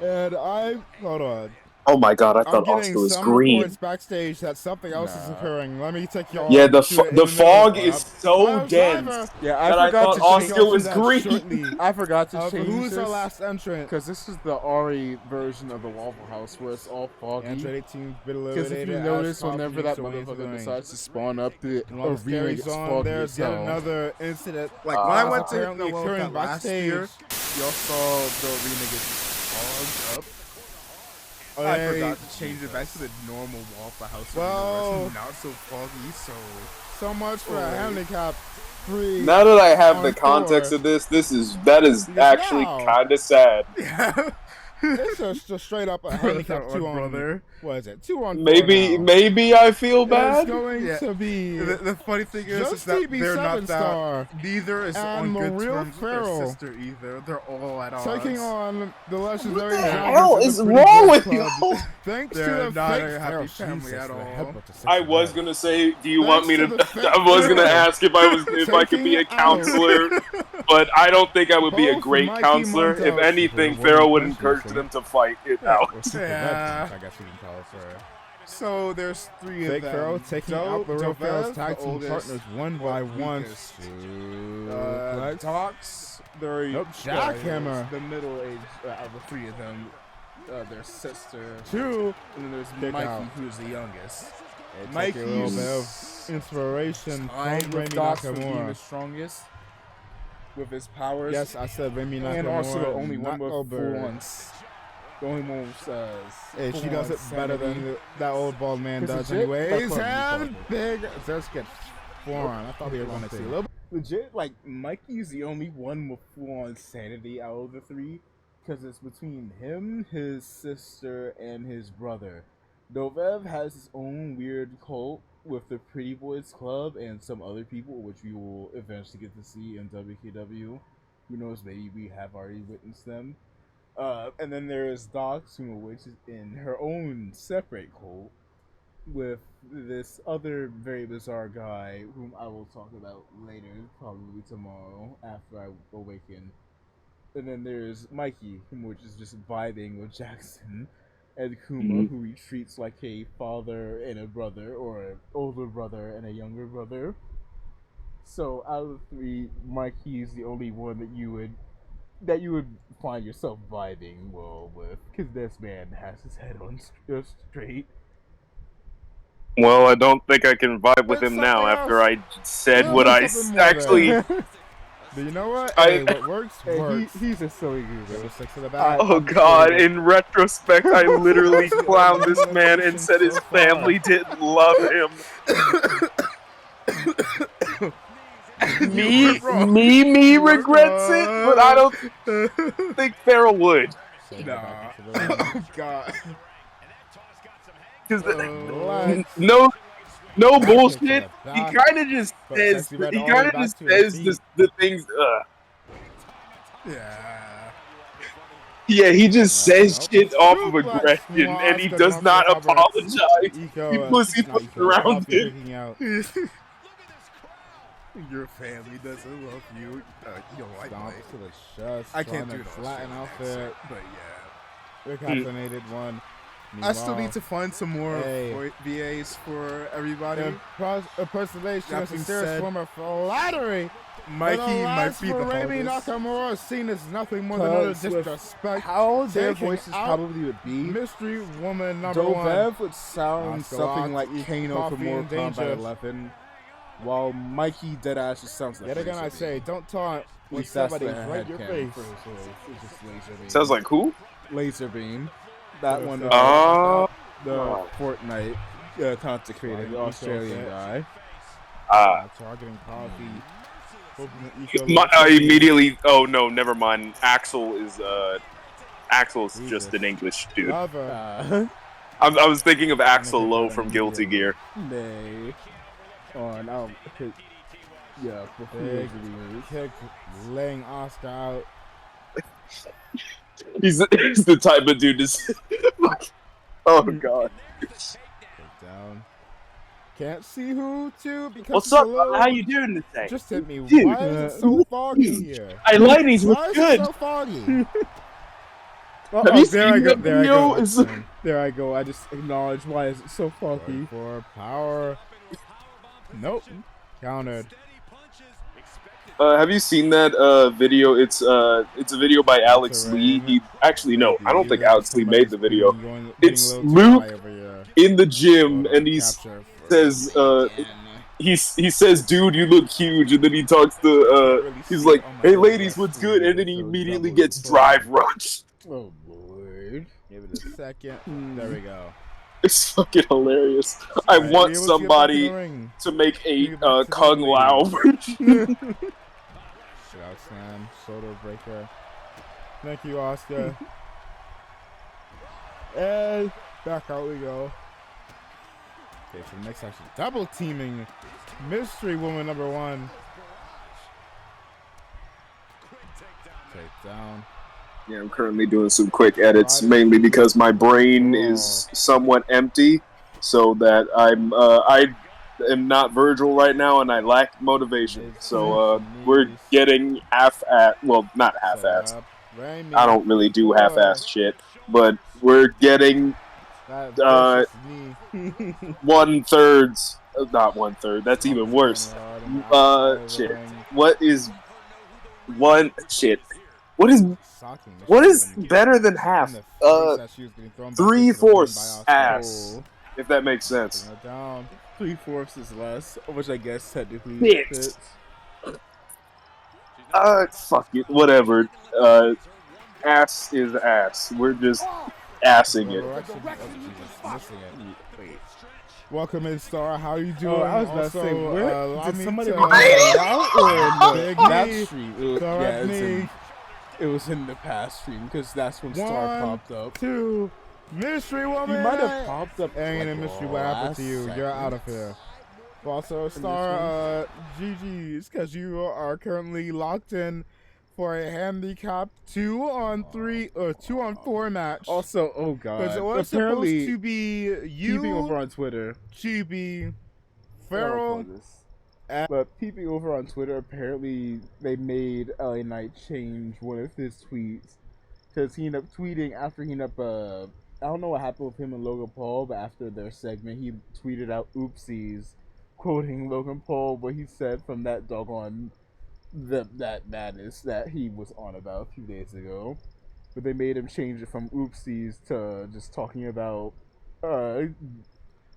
And hold on. Oh my god, I thought Oscar was green. Reports backstage that something else is occurring. Let me take y'all. Yeah, the fog is so dense. Yeah, I thought Oscar was green. I forgot to change who's this. our last entrant? Because this is the Ari version of the Waffle House where it's all foggy. Because if you notice, whenever that motherfucker decides to spawn up, the arena gets foggy. There's yet another incident. Like when I went to occurring backstage, y'all saw the arena get fogged up. I forgot to change it back to the normal Waffle House. Well, not so foggy, so much for a handicap 3. Now that I have the context of this, that is actually kind of sad. It's just straight up a handicap 2 on brother. What is it? 2 on 4 Maybe I feel bad. It's going to be. The funny thing is that they're not that. Neither is on good terms with their sister either. They're all at odds. Taking on the legendary. What the hell is wrong with you? Thanks to the not fake a happy family at all. I was gonna say, do you want me to? I was gonna ask if I could be a counselor, but I don't think I would be a great counselor. If anything, Pharaoh would encourage them to fight it out. Yeah. I guess we can call it for. So there's 3 of them. Pharaoh taking out the Pharaoh's tag team partners 1 by 1. Docs, they're Jackhammer. The middle age of the 3 of them. Their sister. 2. And then there's Mikey, who's the youngest. Mikey's a little bit of inspiration from Remy Nakamura. Nakamura. The strongest with his powers. Yes, I said Remy Nakamura. And also the only one with Knuckleberg. full-ons. The only one Hey, she does it better than that old bald man does anyways. And big just get forearm. I thought we were going to see a little bit. Legit, like, Mikey's the only one with full-on sanity out of the 3. Because it's between him, his sister, and his brother. Dovev has his own weird cult with the Pretty Boys Club and some other people, which we will eventually get to see in WKW. Who knows, maybe we have already witnessed them. And then there's Doxuma, which is in her own separate cult with this other very bizarre guy whom I will talk about later, probably tomorrow after I awaken. And then there's Mikey, which is just vibing with Jackson, and Kuma, who he treats like a father and a brother, or an older brother and a younger brother. So out of the 3, Mikey is the only one that you would find yourself vibing well with, because this man has his head on straight. Well, I don't think I can vibe with him now after I said what I actually. But you know what? Hey, what works, works. He's a silly goober. Oh god, in retrospect, I literally clowned this man and said his family didn't love him. me regrets it, but I don't think Pharaoh would. Nah. Oh god. Because no bullshit. He kind of just says. He kind of just says the things. Yeah. Yeah, he just says shit off of aggression, and he does not apologize. He pussyfoots around him. Your family doesn't love you. Stomp to the chest. I can't do the Latin outfit, but yeah. Recapitated one. I still need to find some more VAs for everybody. Impersonation is a serious form of flattery. Mikey might be the Remy Nakamura is seen as nothing more than another disrespect. How their voices probably would be. Mystery Woman number 1. Dovev would sound something like Kano from Mortal Kombat 11, while Mikey Deadass just sounds like. Yet again, I say, don't taunt when somebody's right in your face. Sounds like who? Laser Beam. That one. The Fortnite consecrated Australian guy. Targeting coffee. I immediately. Oh no, never mind. Axel is just an English dude. I was thinking of Axel Lowe from Guilty Gear. Nay. On yeah, big kick, laying Oscar out. He's the type of dude to. Oh god. Down. Can't see who to because what's up? How you doing today? Just hit me. Dude, why is it so foggy here? I lighting's why is good. It so foggy? Have you there I go. There I go. There I go. I just acknowledged why is it so foggy. For power. Nope. Countered. Have you seen that video? It's a video by Alex Lee. He actually no, I don't think Alex Lee made the video. It's Luke in the gym, and he says he says, "Dude, you look huge," and then he talks to he's like, "Hey, ladies, what's good?" And then he immediately gets drive rushed. Oh Lord! Give it a second. There we go. It's fucking hilarious. I want somebody to make a Kung Lao version. Out slam, shoulder breaker. Thank you, Oscar. And back out we go. Okay, for the next action, double teaming mystery woman number 1. Take down. Yeah, I'm currently doing some quick edits, mainly because my brain is somewhat empty, so that I am not Virgil right now, and I lack motivation. So we're getting well, not half-assed. I don't really do half-assed shit, but we're getting 1/3. Not 1/3. That's even worse. Shit. What is one shit? What is better than half? 3/4 ass, if that makes sense. 3/4 is less, which I guess technically fits. Fuck it, whatever. Ass is ass. We're just assing it. Welcome in, Star. How you doing? I was about to say, where did somebody out or in that stream? Yeah, it was in the past stream because that's when Star popped up. 2 mystery woman. You might have popped up. Ain't a mystery. What happened to you? You're out of here. Also, Star, GG's, because you are currently locked in for a handicap 2-on-3 or 2-on-4 match. Also, oh god, because it was apparently supposed to be you, peeping over on Twitter, Chibi, Farrell, but peeping over on Twitter, apparently they made LA Knight change one of his tweets because he ended up tweeting after he ended up. I don't know what happened with him and Logan Paul, but after their segment, he tweeted out "oopsies," quoting Logan Paul, what he said from that doggone that madness that he was on about a few days ago. But they made him change it from "oopsies" to just talking about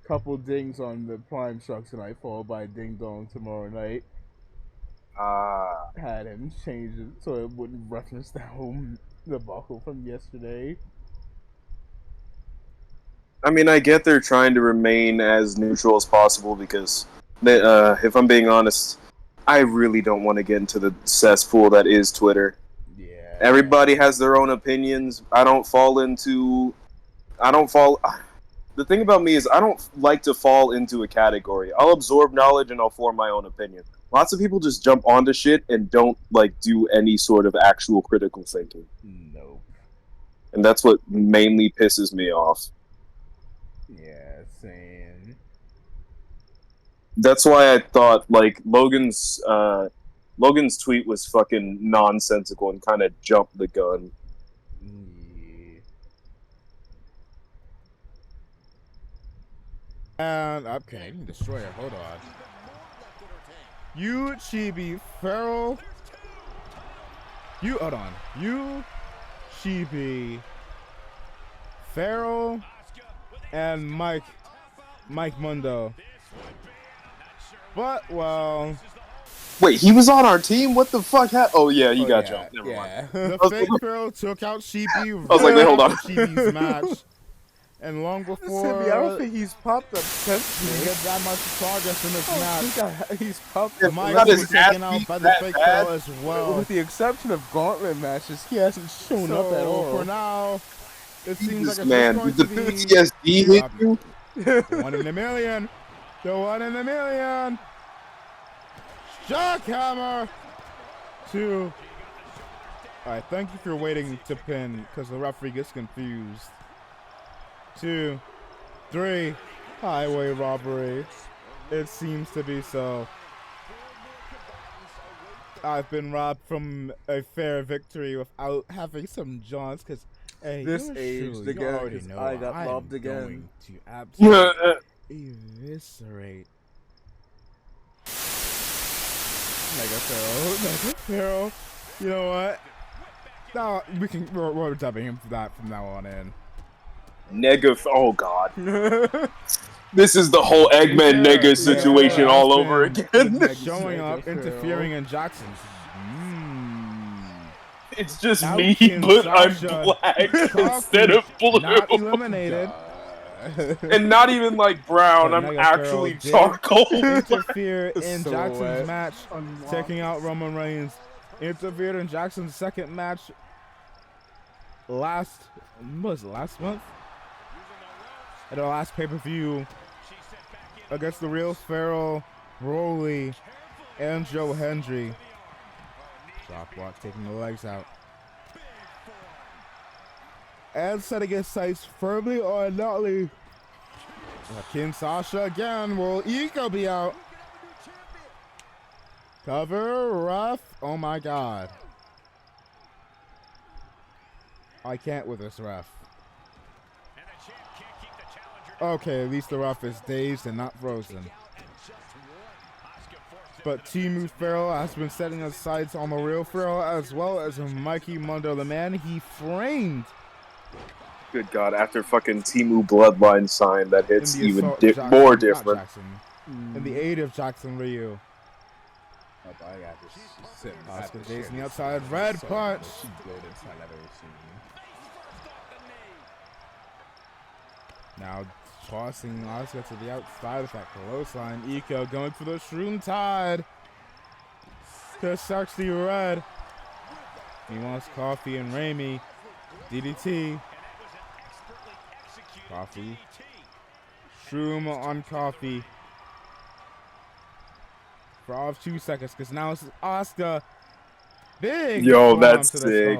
couple dings on the Prime truck tonight, followed by Ding Dong tomorrow night. Had him change it so it wouldn't reference the whole debacle from yesterday. I mean, I get they're trying to remain as neutral as possible because, if I'm being honest, I really don't want to get into the cesspool that is Twitter. Yeah. Everybody has their own opinions. The thing about me is I don't like to fall into a category. I'll absorb knowledge and I'll form my own opinion. Lots of people just jump onto shit and don't do any sort of actual critical thinking. Nope. And that's what mainly pisses me off. Yeah, same. That's why I thought Logan's tweet was fucking nonsensical and kind of jumped the gun. And I'm Canadian Destroyer. Hold on. You, Chibi, Farrell. Hold on. You, Chibi, Farrell, and Mike Mundo. But, well... Wait, he was on our team? What the fuck happened? Oh, yeah, you got jumped. Never mind. The fake Farrell took out Chibi. I was like, wait, hold on. Chibi's match. And long before Listen, I don't think he's popped up since he get that much progress in this match. He's popped The up. Mike was taken out by the fake bell as well. With the exception of gauntlet matches, he hasn't shown up at all. For now, it seems like it's man, going the to be PTSD hit you? 1 in a million. The 1 in a million. Jackhammer. 2. All right, thank you for waiting to pin because the referee gets confused. 2, 3, highway robbery. It seems to be so. I've been robbed from a fair victory without having some jaunts because, hey, This aged again because I got robbed again. Going to absolutely eviscerate Mega Pharaoh. You know what? No, we're dubbing him for that from now on in. Oh god. This is the whole Eggman Nega situation all over again. Showing up, interfering in Jackson's. It's just me, but I'm black instead of blue. Not eliminated. And not even like brown, I'm actually charcoal. Interfere in Jackson's match, taking out Roman Reigns. Interfered in Jackson's second match last month? At the last pay-per-view against the Real Pharaoh, Broly, and Joe Hendry. Drop block taking the legs out. And setting his sights firmly on Nutley. King Sasha again. Will Iko be out? Cover, rough. Oh my god. I can't with this ref. Okay, at least the ref is dazed and not frozen. But Timu Pharaoh has been setting his sights on the Real Pharaoh as well as Mikey Mundo, the man he framed. Good god, after fucking Timu Bloodline sign, that hits even more different. In the aid of Jackson Ryu. Oscar Jason the outside, red punch. Now tossing Oscar to the outside of that clothesline. Iko going for the Shroom Tide. To Sexy Red. He wants Coffee and Raimi. DDT. Coffee. Shroom on Coffee. For all of 2 seconds, because now it's Oscar. Big. Yo, that's sick.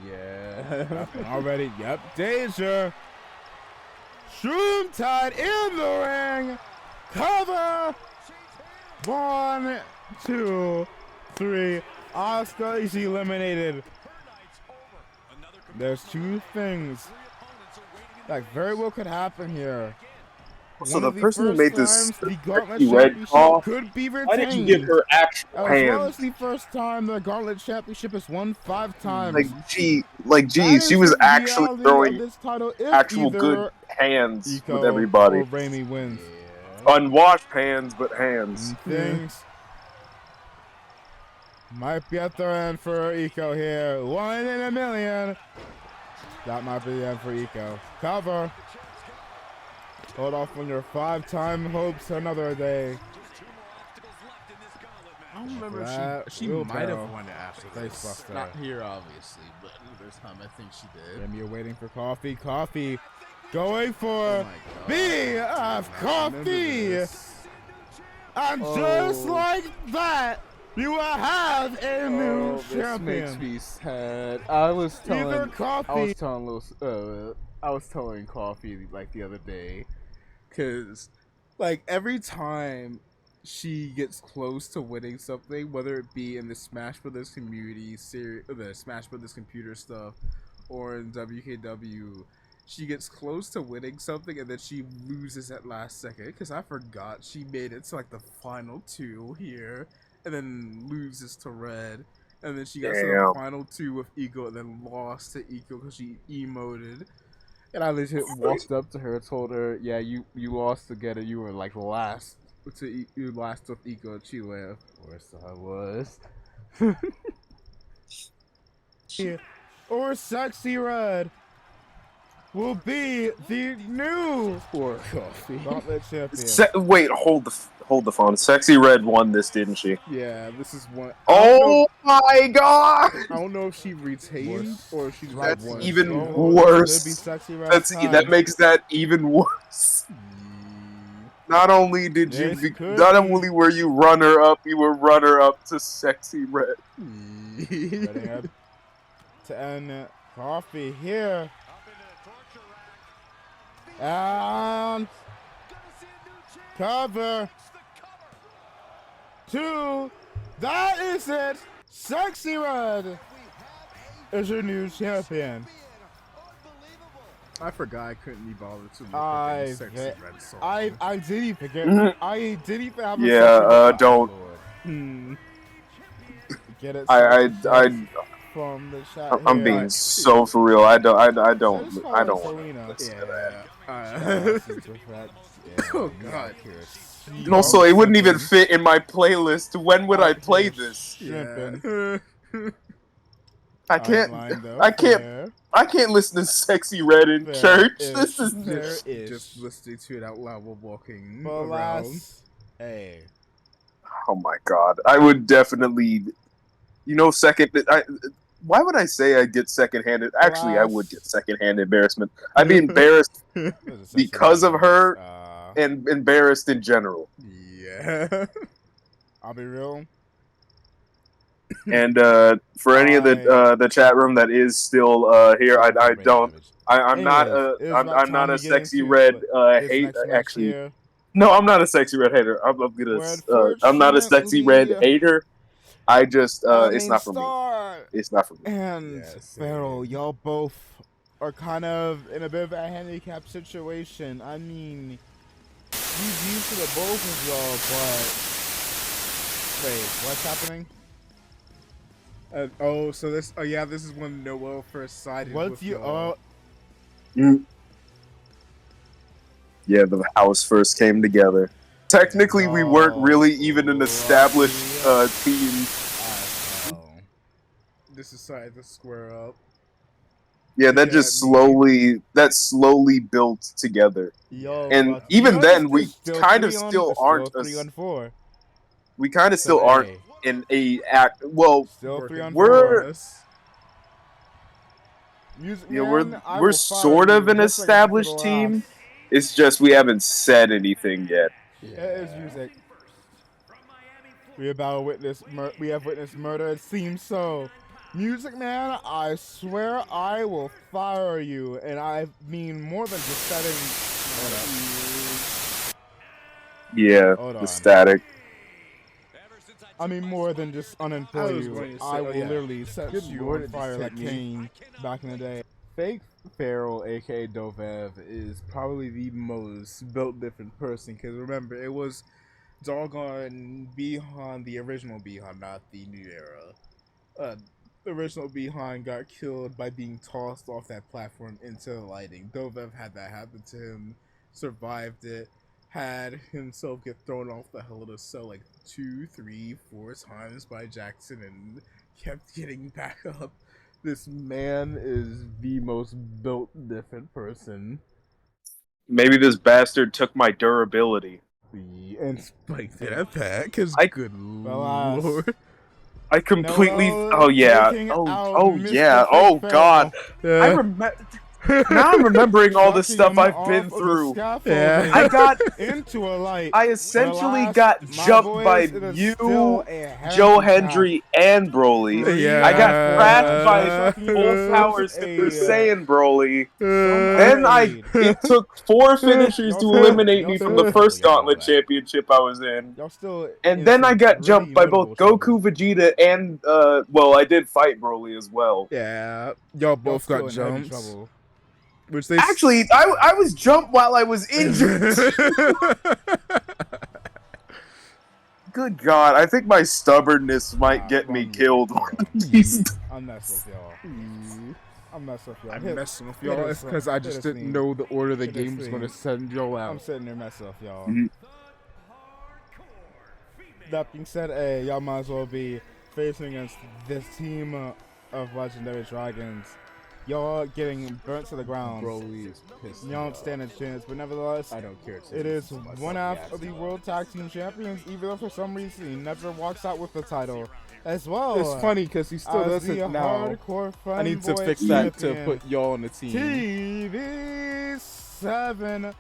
Yeah. Already. Yep. Danger. Shroom Tide in the ring. Cover. 1, 2, 3. Oscar is eliminated. There's 2 things that very well could happen here. So the person who made this Gauntlet red call, could be retained. why did you give her actual as hands? Well as the first time the Gauntlet Championship is won 5 times. She was actually throwing actual good hands Iko with everybody. Or Raimi wins. Unwashed hands, but hands. Things might be at the end for Iko here. 1 in a million. That might be the end for Iko. Cover. Hold off on your 5-time hopes another day. I don't remember if she might have won it after this. Not here, obviously, but this time I think she did. And you're waiting for Coffee. Coffee going for BF Coffee. And just like that, you will have a new champion. This makes me sad. I was telling Coffee like the other day, because like every time she gets close to winning something, whether it be in the Smash Brothers community series, the Smash Brothers computer stuff, or in WKW, she gets close to winning something and then she loses at last second. Because I forgot she made it to like the final 2 here, and then loses to Red, and then she got to the final 2 with Iko, and then lost to Iko because she emoted. And I legit walked up to her, told her, "Yeah, you lost again, and you were like last you last with Iko." And she laughed. Of course I was. Or Sexy Red. will be the new Gauntlet champion. Wait, hold the phone. Sexy Red won this, didn't she? Yeah, this is one. Oh my god! I don't know if she retained or she just That's won. even worse. That makes that even worse. Not only were you runner up, you were runner up to Sexy Red. Ready up to end Coffee here. And cover 2. That is it. Sexy Red is your new champion. I forgot I couldn't be bothered to look up any Sexy Red song. I did even forget. I did even have a Yeah, Sexy don't. Get it from the chat. I'm being so for real. I don't want to listen to that. Oh god. And also, it wouldn't even fit in my playlist. When would I play this? Yeah. I can't listen to Sexy Red in church. This is just listening to it out loud while walking around. Hey. Oh my god. I would definitely, why would I say I get secondhand? Actually, I would get secondhand embarrassment. I'd be embarrassed because of her and embarrassed in general. Yeah. I'll be real. And for any of the chat room that is still here, I'm not a Sexy Red hater. Actually, no, I'm not a Sexy Red hater. I'm not a Sexy Red hater. I just it's not for me. It's not for me. And Farrell, y'all both are kind of in a bit of a handicap situation. I mean, he's used to the both of y'all, but wait, what's happening? This is when Noel first sided with Yeah, the house first came together. Technically, we weren't really even an established team. This decided to square up. Yeah, that just slowly built together. And even then, we kind of still aren't. We kind of still aren't in a act. Well, still 3 on 4. We're sort of an established team. It's just we haven't said anything yet. Yeah, it's music. We have witnessed murder. It seems so. Music Man, I swear I will fire you, and I mean more than just setting. Yeah, the static. I mean more than just unemploy you. I will literally set you on fire like Kane back in the day. Fake Farrell, aka Dovev, is probably the most built different person, because remember, it was doggone Bihan, the original Bihan, not the new era. The original Bihan got killed by being tossed off that platform into the lighting. Dovev had that happen to him, survived it, had himself get thrown off the Hell of the Cell like 2, 3, 4 times by Jackson and kept getting back up. This man is the most built different person. Maybe this bastard took my durability. And spiked it at that, because good lord. I completely. Oh yeah. Oh yeah. Oh god. Yeah. Now I'm remembering all the stuff I've been through. Yeah. I got into a light. I essentially got jumped by you, Joe Hendry, and Broly. Yeah. I got crashed by full power Super Saiyan Broly. Then it took 4 finishers to eliminate me from the first Gauntlet Championship I was in. And then I got jumped by both Goku, Vegeta, and I did fight Broly as well. Yeah, y'all both got jumped. Which they actually, I was jumped while I was injured. Good God, I think my stubbornness might get me killed. I'm messing with y'all. I'm messing with y'all. I'm messing with y'all. It's because I just didn't know the order the game was going to send y'all out. I'm sitting there messing with y'all. That being said, y'all might as well be facing against this team of Legendary Dragons. Y'all getting burnt to the ground. Broly is pissed. You don't stand a chance, but nevertheless, I don't care. It is one half of the World Tag Team Champions, even though for some reason he never walks out with the title as well. It's funny because he still does it now. I need to fix that to put y'all on the team. TV 7-star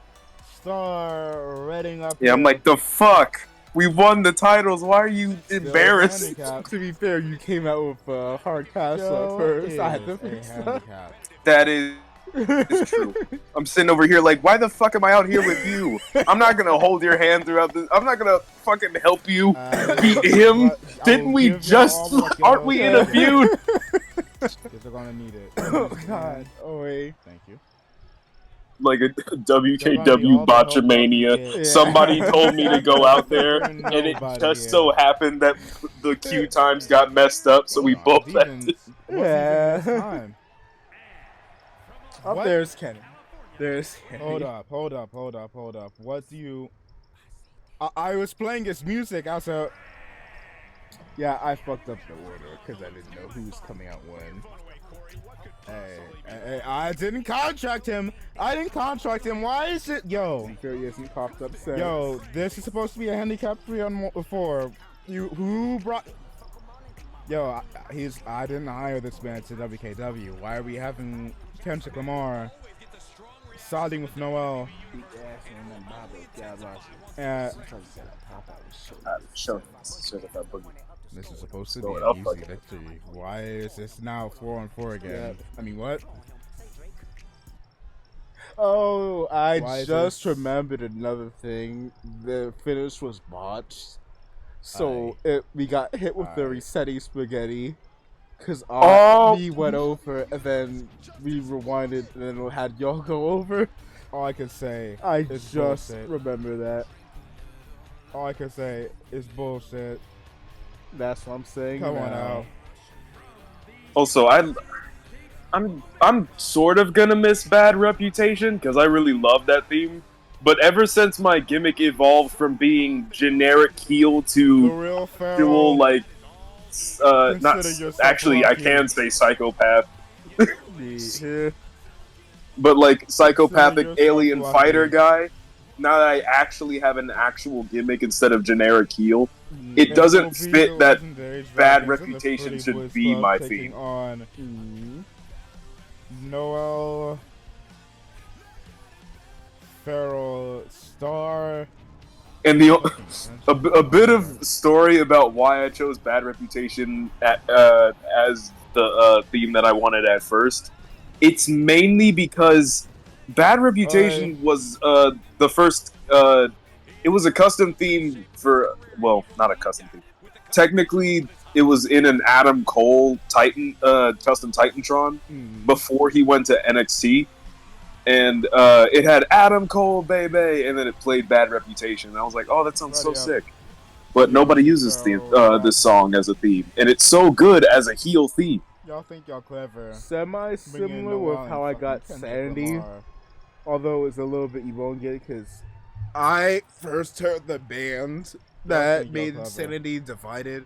rating up. Yeah, I'm like, the fuck? We won the titles. Why are you embarrassed? To be fair, you came out with hard castle at first. I had to fix that. That is true. I'm sitting over here like, why the fuck am I out here with you? I'm not gonna hold your hand throughout this. I'm not gonna fucking help you beat him. Didn't we just? Aren't we in a feud? They're gonna need it. Oh god. Oh wait. Thank you. Like a WKW Botchamania. Somebody told me to go out there, and it just so happened that the queue times got messed up, so we both had to. Yeah. Up there's Kenny. There's Kenny. Hold up. What do you... I was playing his music, also... Yeah, I fucked up the order, because I didn't know who was coming out when. Hey, I didn't contract him. Why is it... Yo. He hasn't popped up since. Yo, this is supposed to be a handicap 3 on 4. Who brought... Yo, I didn't hire this man to WKW. Why are we having Kendrick Lamar siding with Noel? This is supposed to be an easy victory. Why is this now 4-on-4 again? Yeah. I mean, what? Oh, I just remembered another thing. The finish was botched. So we got hit with the resetty spaghetti. Because we went over and then we rewinded and then had y'all go over. All I can say is bullshit. Remember that. All I can say is bullshit. That's what I'm saying. Come on now. Also, I'm sort of gonna miss Bad Reputation because I really love that theme. But ever since my gimmick evolved from being generic heel to dual, like, not actually, I can say psychopath, but like psychopathic alien fighter guy. Now that I actually have an actual gimmick instead of generic heel, it doesn't fit that Bad Reputation should be my theme. On Noel Feral Star. And a bit of story about why I chose Bad Reputation as the theme that I wanted at first. It's mainly because Bad Reputation was the first. It was a custom theme for, well, not a custom theme. Technically, it was in an Adam Cole custom Titantron before he went to NXT. And it had Adam Cole, baby, and then it played Bad Reputation. And I was like, oh, that sounds so sick. But nobody uses this song as a theme. And it's so good as a heel theme. Y'all think y'all clever. Semi-similar with how I got Sandy. Although it was a little bit elongated because I first heard the band that made Sanity divided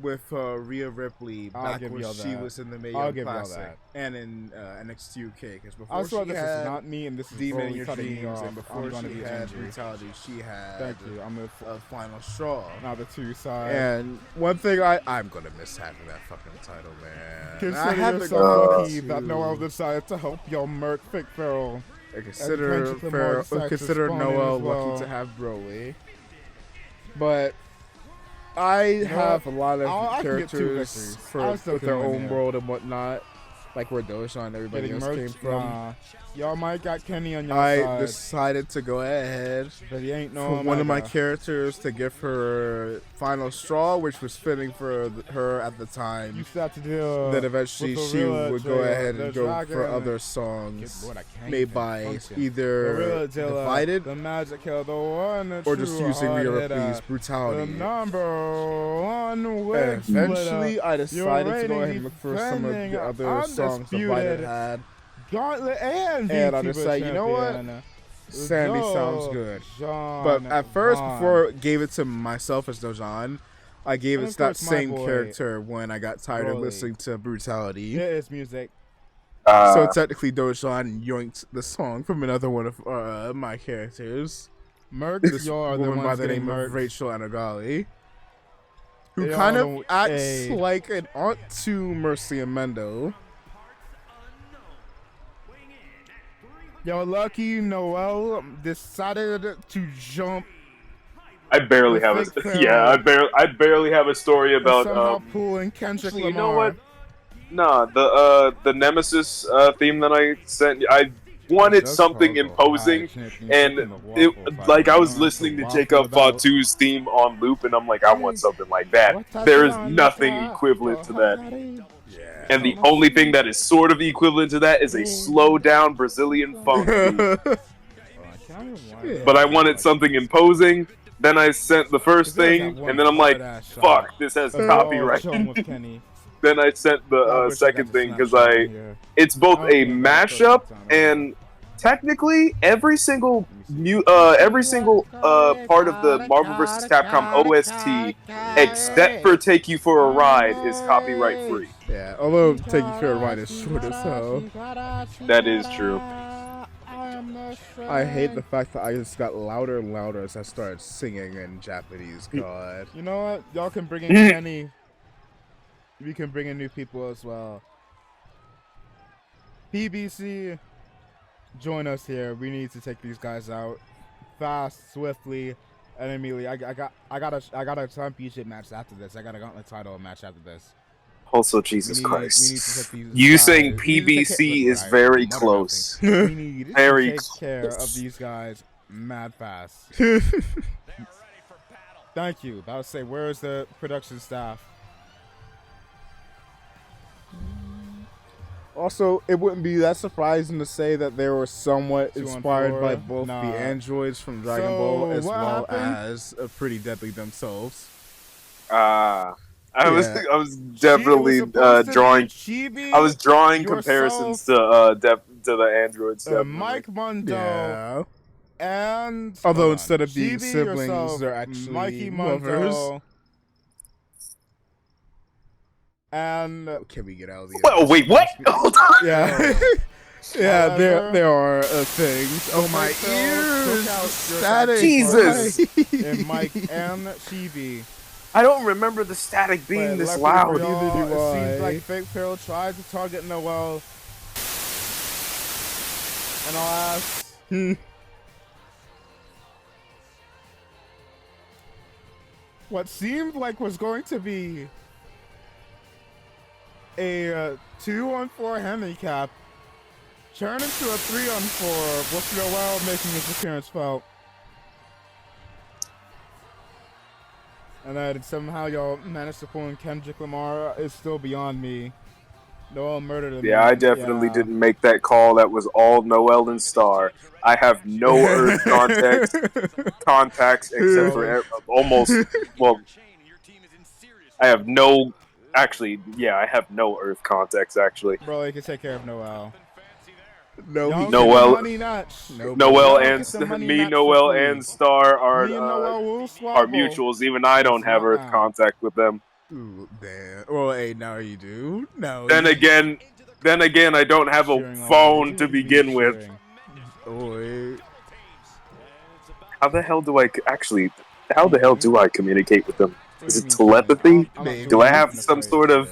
with Rhea Ripley back when she was in the Mae Young Classic and in NXT UK. Because before she had this is not me and this is Demon in Your Dreams, and before she had Brutality, she had a Final Straw. Now the two sides. And one thing I'm gonna miss having that fucking title, man. Consider yourself lucky that Noel decided to help y'all murk Vic Farrell. Consider Noel lucky to have Broly. But I have a lot of characters with their own world and whatnot, like where Doja and everybody else came from. Y'all might got Kenny on your side. I decided to go ahead but he ain't for one of my characters to give her Final Straw, which was fitting for her at the time. You still have to do. Then eventually she would go ahead and go for other songs made by either Divided the Magic Hill, the one or just using Rhea Ripley's Brutality. The #1 wig eventually, I decided to go ahead and look for some of the other songs Divided had. Gauntlet and I decided, you know what? Sandy sounds good. But at first, before I gave it to myself as Dojan, I gave it that same character when I got tired of listening to Brutality. Yeah, it's music. So technically, Dojhan yoinked the song from another one of my characters. This woman by the name of Rachel Anagali, who kind of acts like an aunt to Mercy Amendo. Yo, Lucky Noel decided to jump. I barely have I barely have a story about somehow pulling Kendrick Lamar. You know what? Nah, the Nemesis theme that I sent, I wanted something imposing, and I was listening to Jacob Fatu's theme on loop, and I'm like, I want something like that. There is nothing equivalent to that. And the only thing that is sort of equivalent to that is a slow down Brazilian funk beat. But I wanted something imposing. Then I sent the first thing, and then I'm like, fuck, this has copyright. Then I sent the second thing because it's both a mashup and technically every single part of the Marvel vs. Capcom OST except for "Take You for a Ride" is copyright free. Yeah, although "Take You for a Ride" is short as hell. That is true. I hate the fact that I just got louder and louder as I started singing in Japanese. God, you know what? Y'all can bring in Kenny. We can bring in new people as well. PBC, join us here. We need to take these guys out fast, swiftly, and immediately. I got a championship match after this. I got a gauntlet title match after this. Also, Jesus Christ, you saying PBC is very close. We need to take care of these guys mad fast. Thank you. I would say, where is the production staff? Also, it wouldn't be that surprising to say that they were somewhat inspired by both the androids from Dragon Ball as well as Pretty Deadly themselves. I was definitely drawing. I was drawing comparisons to the androids. Mike Mondo. And although instead of being siblings, they're actually Mikey lovers. And can we get out of the? Well, wait, what? Yeah, yeah, there are things. Oh my ears! Static. Jesus. And Mike and Chibi. I don't remember the static being this loud. It seems like Fake Pharaoh tried to target Noel. And I'll ask. What seemed like was going to be a 2-on-4 handicap turned into a 3-on-4 with Noel making his appearance felt. And that somehow y'all managed to pull in Kendrick Lamar is still beyond me. Noel murdered him. Yeah, I definitely didn't make that call. That was all Noel and Star. I have no Earth contacts except for almost, well, I have no, actually, yeah, I have no Earth contacts, actually. Bro, you can take care of Noel. Noel and Star are mutuals. Even I don't have Earth contact with them. Ooh, damn. Well, hey, now you do. No. Then again, I don't have a phone to begin with. How the hell do I actually? How the hell do I communicate with them? Is it telepathy? Do I have some sort of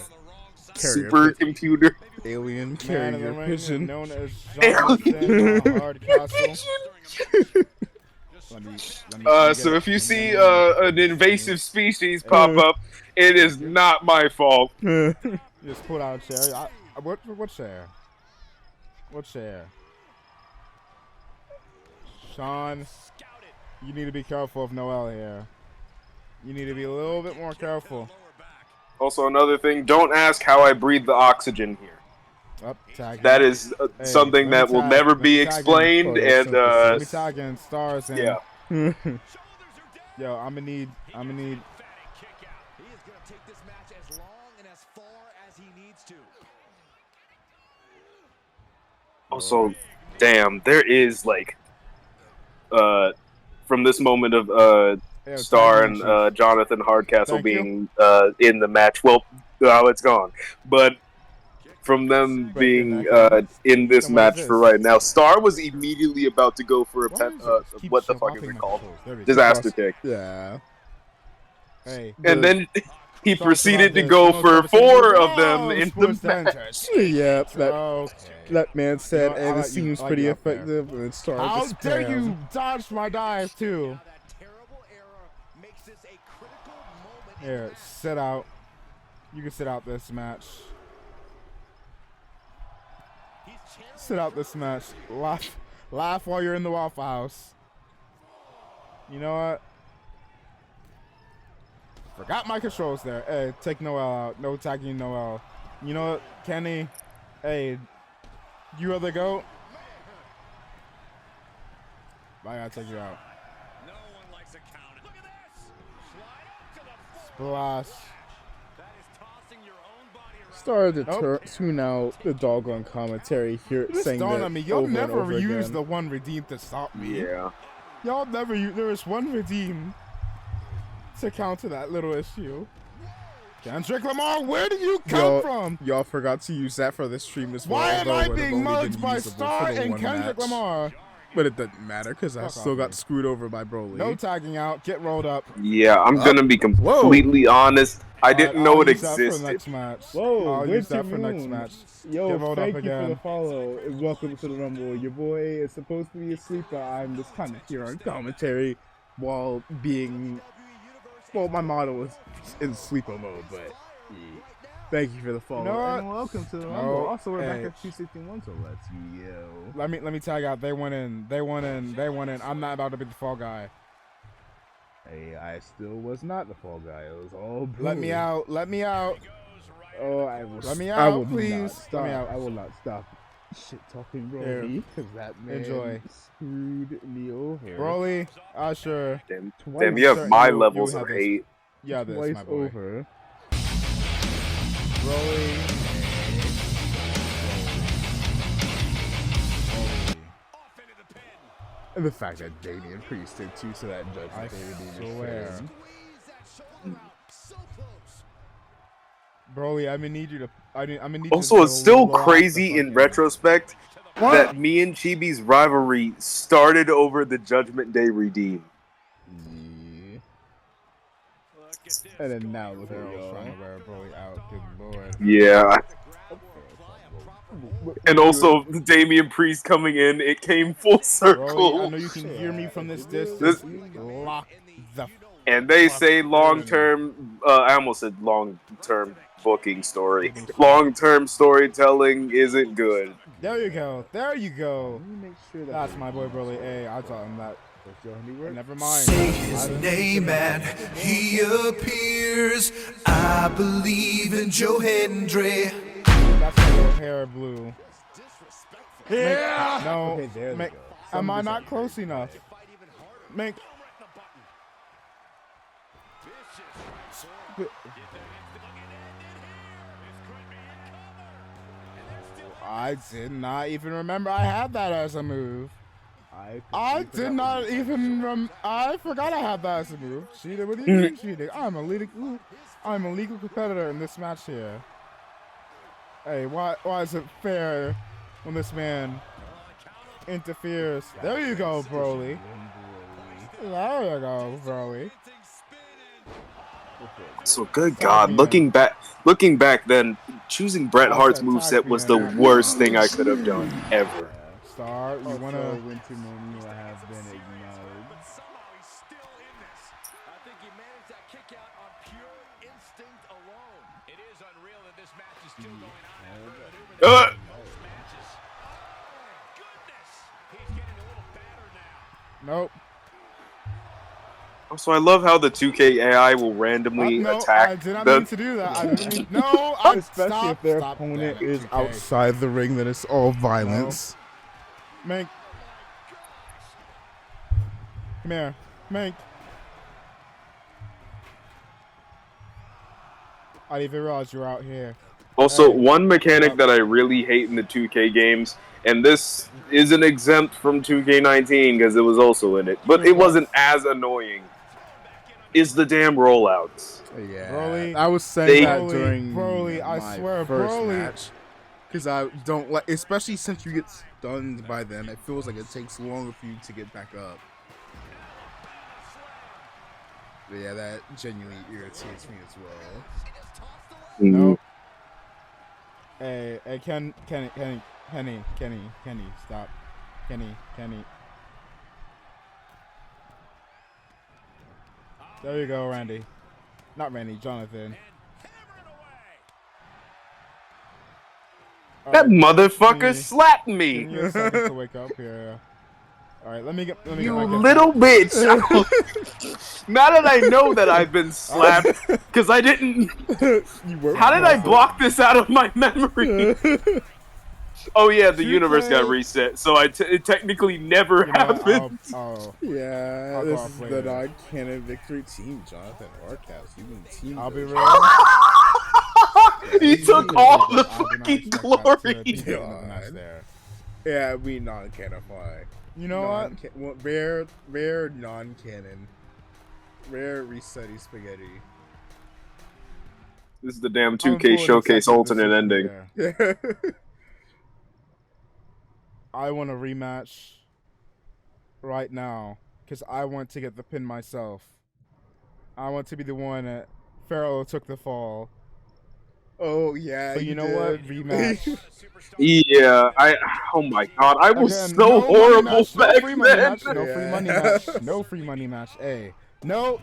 supercomputer? Alien carrier pigeon. Known as so if you see an invasive species pop up, it is not my fault. Just pull out a chair. What chair? What chair? Sean, you need to be careful of Noel here. You need to be a little bit more careful. Also, another thing, don't ask how I breathe the oxygen here. That is something that will never be explained, and let me tag in Stars and yeah. Yo, I'm gonna need. He is gonna take this match as long and as far as he needs to. Also, damn, there is like, from this moment of Star and Jonathan Hardcastle being in the match. Well, it's gone, but from them being in this match for right now. Star was immediately about to go for a what the fuck is it called? Disaster kick. Yeah. Hey. And then he proceeded to go for 4 of them in the match. Yep, that man said, and it seems pretty effective. And Star How dare you dodge my dive too? Here, sit out. You can sit out this match. Sit out this match. Laugh while you're in the Waffle House. You know what? Forgot my controls there. Hey, take Noel out. No tagging Noel. You know what, Kenny? Hey, you are the GOAT. I gotta take you out. Splash. Started to tune out the doggone commentary here, saying that on me. Y'all over never and over use again. the one redeem to stop me. Yeah. Y'all never use. There is one redeem to counter that little issue. Kendrick Lamar, where did you come from? Y'all forgot to use that for the stream as well. Why am I being mugged by Star and Kendrick Lamar? But it doesn't matter because I still got screwed over by Broly. No tagging out. Get rolled up. Yeah, I'm gonna be completely honest. I didn't know it existed. Next match. Whoa, I'll use that for next match. Yo, thank you for the follow and welcome to the Rumble. Your boy is supposed to be asleep, but I'm just kind of here on commentary while being. Well, my model is in sleeper mode, but yeah. Thank you for the follow. And welcome to the Rumble. Also, we're back at 261, so let's go. Let me tag out. They went in. I'm not about to be the fall guy. Hey, I still was not the fall guy. It was all blue. Let me out. Let me out. Oh, I will. Let me out, please. Let me out. I will not stop shit talking Broly because that man screwed me over. Broly, sure. Damn, you have my levels of hate. Yeah, this twice my boy. Over. Broly. And the fact that Damian Priest did too, so that judgment they swear. Broly, I'm gonna need you to. I'm gonna need. Also, it's still crazy in retrospect that me and Chibi's rivalry started over the Judgment Day redeem. Yeah. And then now look at y'all trying to wear Broly out. Good lord. Yeah. And also, Damian Priest coming in, it came full circle. Broly, I know you can hear me from this distance. Lock the. And they say long-term. I almost said long-term booking story. Long-term storytelling isn't good. There you go. There you go. That's my boy Broly. Hey, I taught him that. Never mind. Say his name and he appears. I believe in Joe Hendry. That's my little hair blue. Yeah. No. Okay, there we go. Am I not close enough? Make. I did not even remember I had that as a move. I did not even I forgot I had that as a move. Cheated with you, cheating. I'm a legal competitor in this match here. Hey, why is it fair when this man interferes? There you go, Broly. There you go, Broly. So good God, looking back then, choosing Bret Hart's moveset was the worst thing I could have done ever. Star, you wanna win to Mania have been acknowledged. I think he managed that kick out on pure instinct alone. It is unreal that this match is still going on. Nope. So I love how the 2K AI will randomly attack. I did not mean to do that. I didn't mean, no, especially if their opponent is outside the ring, then it's all violence. Mank. Come here. Mank. I didn't even realize you were out here. Also, one mechanic that I really hate in the 2K games, and this isn't exempt from 2K19 because it was also in it, but it wasn't as annoying, is the damn rollouts. Yeah, Broly, I was saying that Broly, during Broly, I my swear, first Broly. match. Because I don't like, especially since you get stunned by them, it feels like it takes longer for you to get back up. But yeah, that genuinely irritates me as well. Nope. Hey, Kenny, stop. Kenny. There you go, Randy. Not Randy, Jonathan. That motherfucker slapped me. Give me a second to wake up here. All right, let me get You my little bitch. Now that I know that I've been slapped, because I didn't. How did I block this out of my memory? Oh yeah, the universe got reset, so it technically never happened. Yeah, this is the non-canon victory team, Jonathan Orcast. You've been team. I'll be real. He took all the fucking glory. Yeah, we non-canify. You know what? Rare non-canon. Rare resetty spaghetti. This is the damn 2K showcase alternate ending. I want a rematch right now because I want to get the pin myself. I want to be the one that Pharaoh took the fall. Oh yeah, but you know what? Rematch. Yeah, oh my god, I was so horrible back then. No free money match. No free money match. Hey. No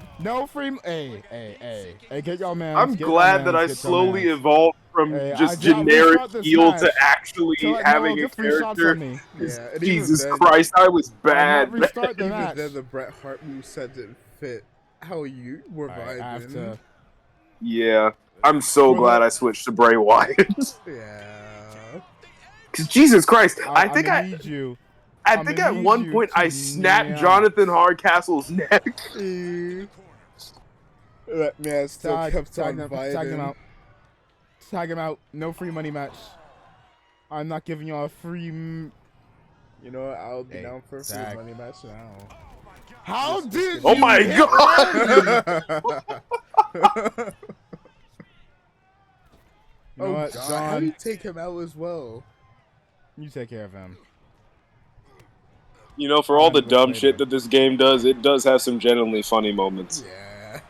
free. Hey, get y'all man. I'm glad that I slowly evolved from just generic heel to actually having a character. Yeah, Jesus Christ, I was bad. Even then, the Bret Hart moveset didn't fit how you were vibing. Yeah, I'm so glad I switched to Bray Wyatt. Yeah. Because Jesus Christ, I think at one point I snapped Jonathan Hardcastle's neck. That man still kept on vibing. Tag him out. No free money match. I'm not giving y'all a free. You know what? I'll be down for a free money match now. How did? Oh my god! You know what, God, John? how do you take him out as well? You take care of him. You know, for all the dumb shit that this game does, it does have some genuinely funny moments. Yeah.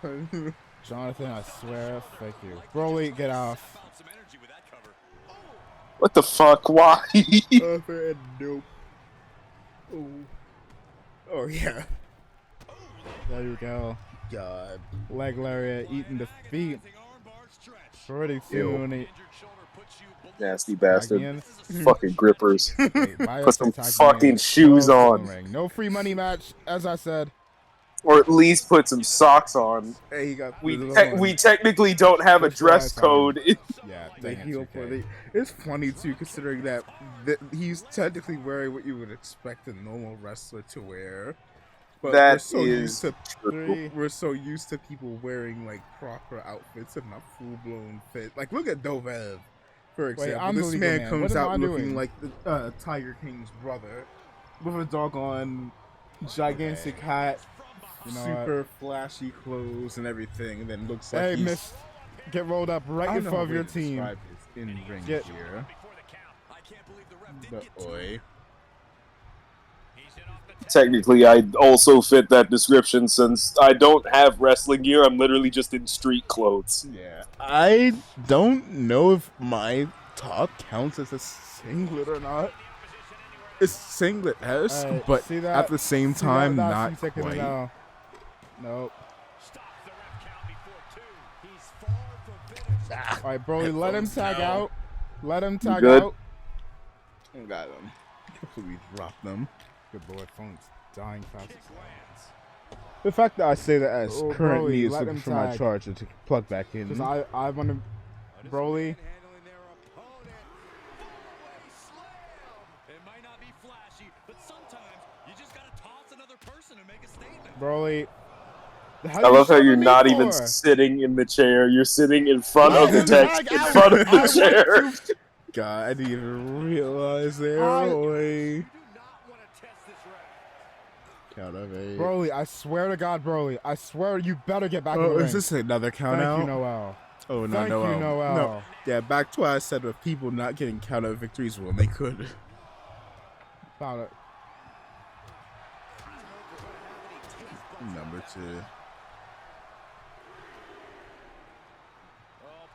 Jonathan, I swear, thank you. Broly, get off. What the fuck? Why? Nope. Oh yeah. There you go. God. Leg lariat eating the feet. Pretty soon. Nasty bastard. Fucking grippers. Wait, put some fucking shoes on. No free money match, as I said. Or at least put some socks on. Hey, he got we technically don't have a dress code. Yeah, it's funny too, considering that he's technically wearing what you would expect a normal wrestler to wear. But we're so used to people wearing like proper outfits and not full blown fit. Like look at Dovev, for example. This man comes out looking like the Tiger King's brother, with a doggone gigantic hat, super flashy clothes and everything, and then looks like miss, get rolled up right in front of your team. In ring gear. But oi. Technically, I also fit that description since I don't have wrestling gear. I'm literally just in street clothes. Yeah. I don't know if my top counts as a singlet or not. It's singlet-esque, but at the same time, not quite. Nope. Alright, Broly, let him tag out. Let him tag out. Got him. Completely dropped them. Good boy, phone's dying fast as hell. The fact that I say that as currently is looking for my charger to plug back in. Because I want to... Broly... Broly... I love how you're not even sitting in the chair. You're sitting in front of the text, in front of the chair. God, I didn't even realize there. Count of 8. Broly, I swear to God, Broly. I swear you better get back in the ring. Is this another count out? Thank you, Noel. Oh, no, Thank Noel. you, Noel. No. Yeah, back to what I said with people not getting counter victories when they could. Found it. Number 2. Oh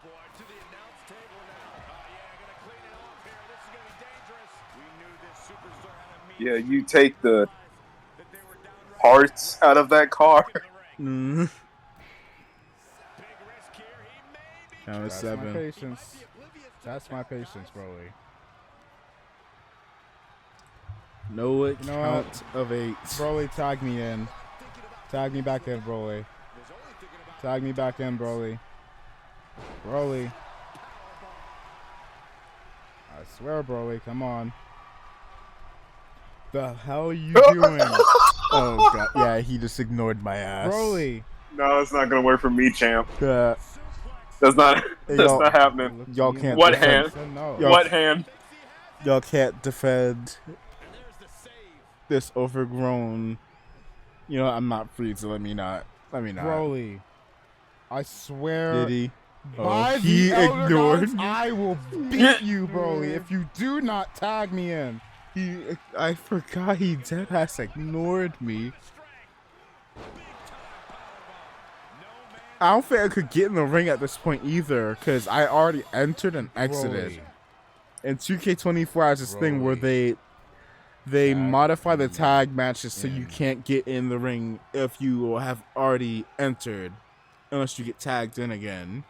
boy, to the announce table now. Yeah, gonna clean it off here. This is gonna be dangerous. We knew this superstar had a mean. Yeah, you take the parts out of that car. Mm-hmm. Big risk here. He may be. That's 7. My patience. That's my patience, Broly. No count of 8. Broly, tag me in. Tag me back in, Broly. Tag me back in, Broly. Broly. I swear, Broly, come on. The hell are you doing? Oh, God. Yeah, he just ignored my ass. Broly. No, it's not gonna work for me, champ. That's not happening. Y'all can't What defend. hand? Y'all, What hand? Y'all can't defend this overgrown. You know, I'm not free, so let me not. Broly, I swear. Did he? By he ignored. Gods, I will beat you, Broly, if you do not tag me in. I forgot he dead ass ignored me. I don't think I could get in the ring at this point either, because I already entered and exited. In 2K24 has this thing where they modify the tag matches so you can't get in the ring if you have already entered, unless you get tagged in again.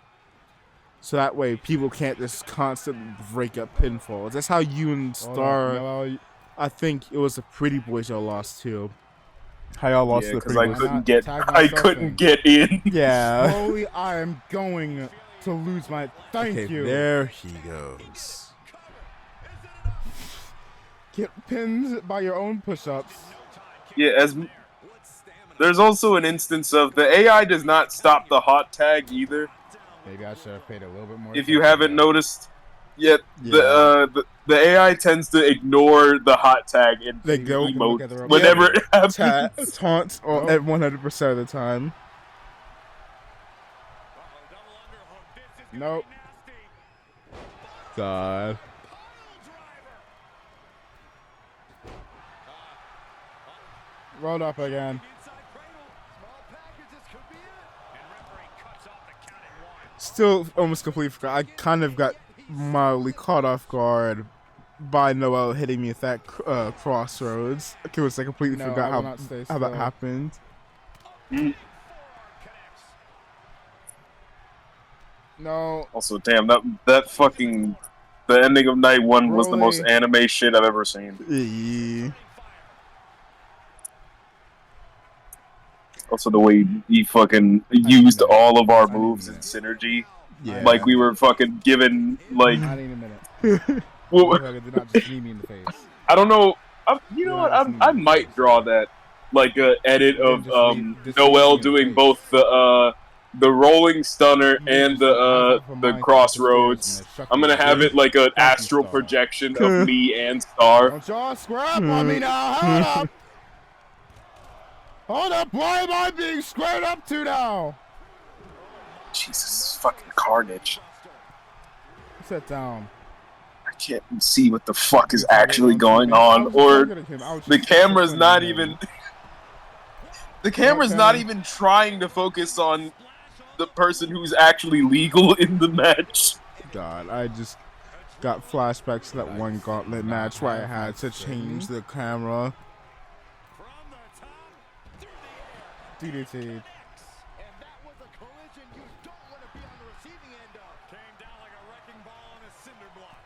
So that way people can't just constantly break up pinfalls. That's how you and Star, I think it was the Pretty Boys y'all lost to. How y'all lost to the Pretty Boys. I couldn't get in. Yeah. Slowly, I am going to lose my. Thank you. There he goes. Get pinned by your own push-ups. Yeah, there's also an instance of the AI does not stop the hot tag either. Maybe I should have paid a little bit more. If you haven't noticed yet, the AI tends to ignore the hot tag and emote whenever it happens. Taunts at 100% of the time. Nope. God. Rolled up again. Still almost completely forgot. I kind of got mildly caught off guard by Noel hitting me at that crossroads. I completely forgot how that happened. No. Also, damn, that fucking the ending of night 1 was the most anime shit I've ever seen. Yeah. Also, the way he fucking used all of our moves in synergy, like we were fucking given like. I need a minute. Did not just knee me in the face. I don't know. You know what? I might draw that like a edit of Noel doing both the rolling stunner and the crossroads. I'm gonna have it like an astral projection of me and Star. Don't y'all scrap on me now. Hold up. Hold up, why am I being squared up to now? Jesus, fucking carnage. Sit down. I can't see what the fuck is actually going on, or the camera's not even... The camera's not even trying to focus on the person who's actually legal in the match. God, I just got flashbacks to that one gauntlet match where I had to change the camera. DDT. And that was a collision you don't want to be on the receiving end of. Came down like a wrecking ball on a cinder block.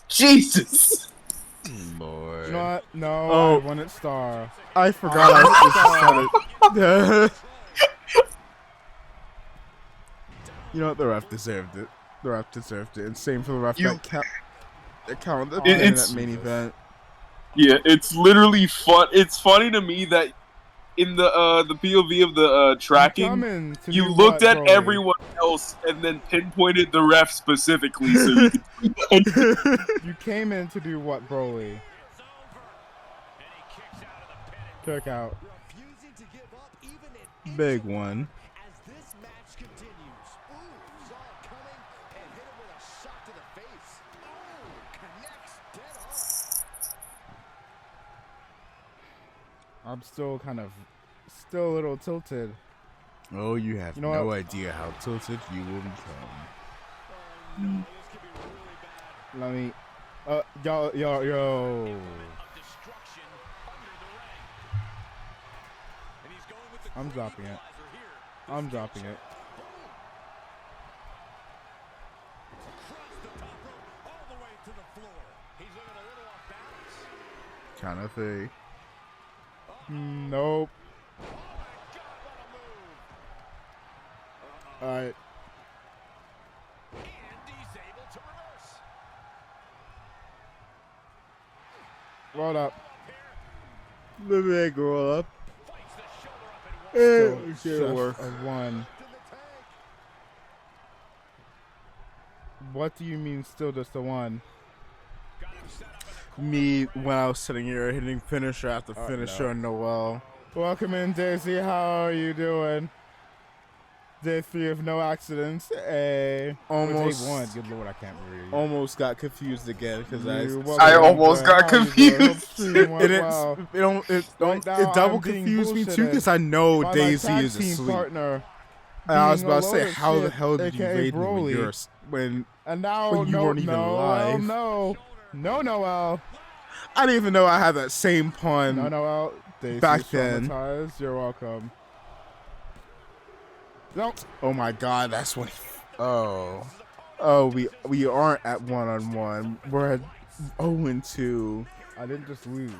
Jesus. Lord. You know what? No, I wanted Star. I forgot I said it. You know what? The ref deserved it. The ref deserved it. And same for the ref that counted in that main event. Yeah, it's literally fun. It's funny to me that in the POV of the tracking, you looked at everyone else and then pinpointed the ref specifically. So you came in to do what, Broly? Kick out. Big one. I'm still a little tilted. Oh, you have no idea how tilted you will become. Let me, yo. I'm dropping it. Kind of thing. Nope. All right. Roll up. The big roll up. Should work. A 1. What do you mean still just a 1? Me, when I was sitting here hitting finisher after finisher, Noel. Welcome in, Daisy. How are you doing? Day 3 of no accidents. Almost. Day 1. Good Lord, I can't read. Almost got confused again because I almost got confused. It double confused me too because I know Daisy is asleep. Partner, and I was about to say, how the hell did you raid me when you weren't even alive? No, Noel. I didn't even know I had that same pun. No, Noel. Daisy, back then. You're welcome. No. Oh my God, that's what. Oh, we aren't at 1-on-1. We're at 0-2. I didn't just lose.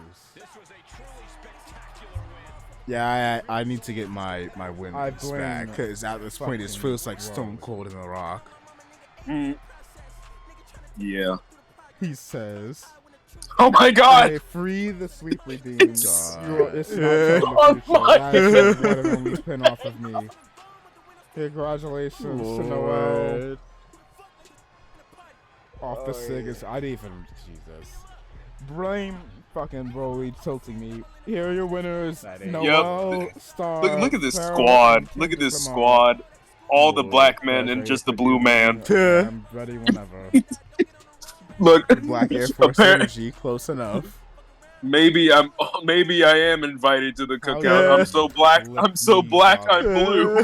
Yeah, I need to get my win back because at this point it feels like Stone Cold in the Rock. Yeah. He says. Oh my God! Hey, free the sleepy beans. It's not oh my God! That is what only pin off of me. Congratulations to Noel. Off the Sig. I didn't even. Jesus. Blame fucking Broly tilting me. Here are your winners. Noel, Star. Look at this squad. Look at this squad. All the black men and just the blue man. I'm ready whenever. Look, Black Air Force energy, close enough. Maybe I am invited to the cookout. I'm so black. I'm blue.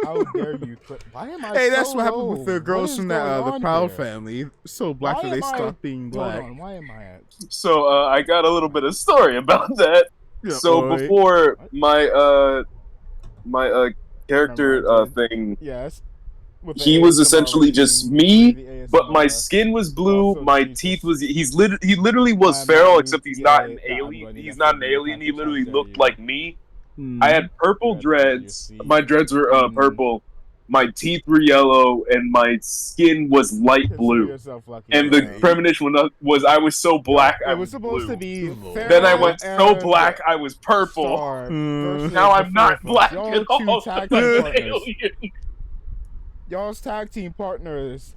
How dare you? Why am I? Hey, that's so what happened low? with the girls from the Proud family. So black that they Why stopped being black. Hold on, why am I at? So I got a little bit of story about that. Yeah, so before my character thing, yes. He was essentially just me, but my skin was blue. My teeth was. He literally was feral, except he's not an alien. He's not an alien. He literally looked like me. I had purple dreads. My dreads were purple. My teeth were yellow, and my skin was light blue. And the premonition was I was so black I was supposed blue. to be. Then I went so black I was purple. Now I'm not black at all. I'm an alien. Y'all's tag team partners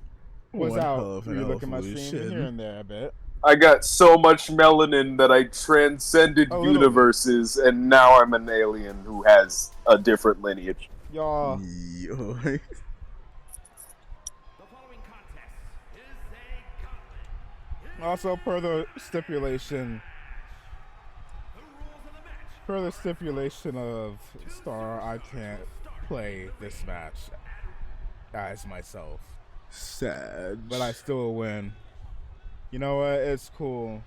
was out. You look at my stream here and there a bit. I got so much melanin that I transcended universes, and now I'm an alien who has a different lineage. Y'all. Also, per the stipulation of Star, I can't play this match as myself. Sad. But I still win. You know what? It's cool.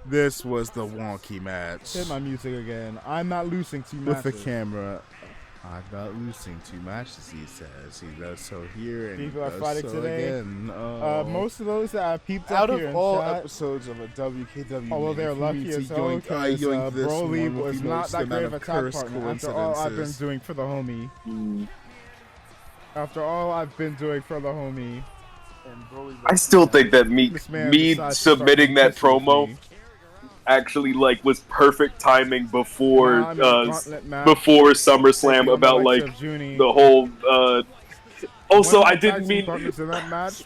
This was the wonky match. Hit my music again. I'm not losing 2 matches. With the camera. I'm not losing 2 matches, he says. He does so here and people he are does fighting so today. again. Most of those that I peeped out up of here all chat, episodes of a WKW, although they're lucky as hell because Broly was not that great of a tag partner after all I've been doing for the homie. After all I've been doing for the homie. I still think that me submitting that promo actually was perfect timing before SummerSlam about the whole. Also, I didn't mean.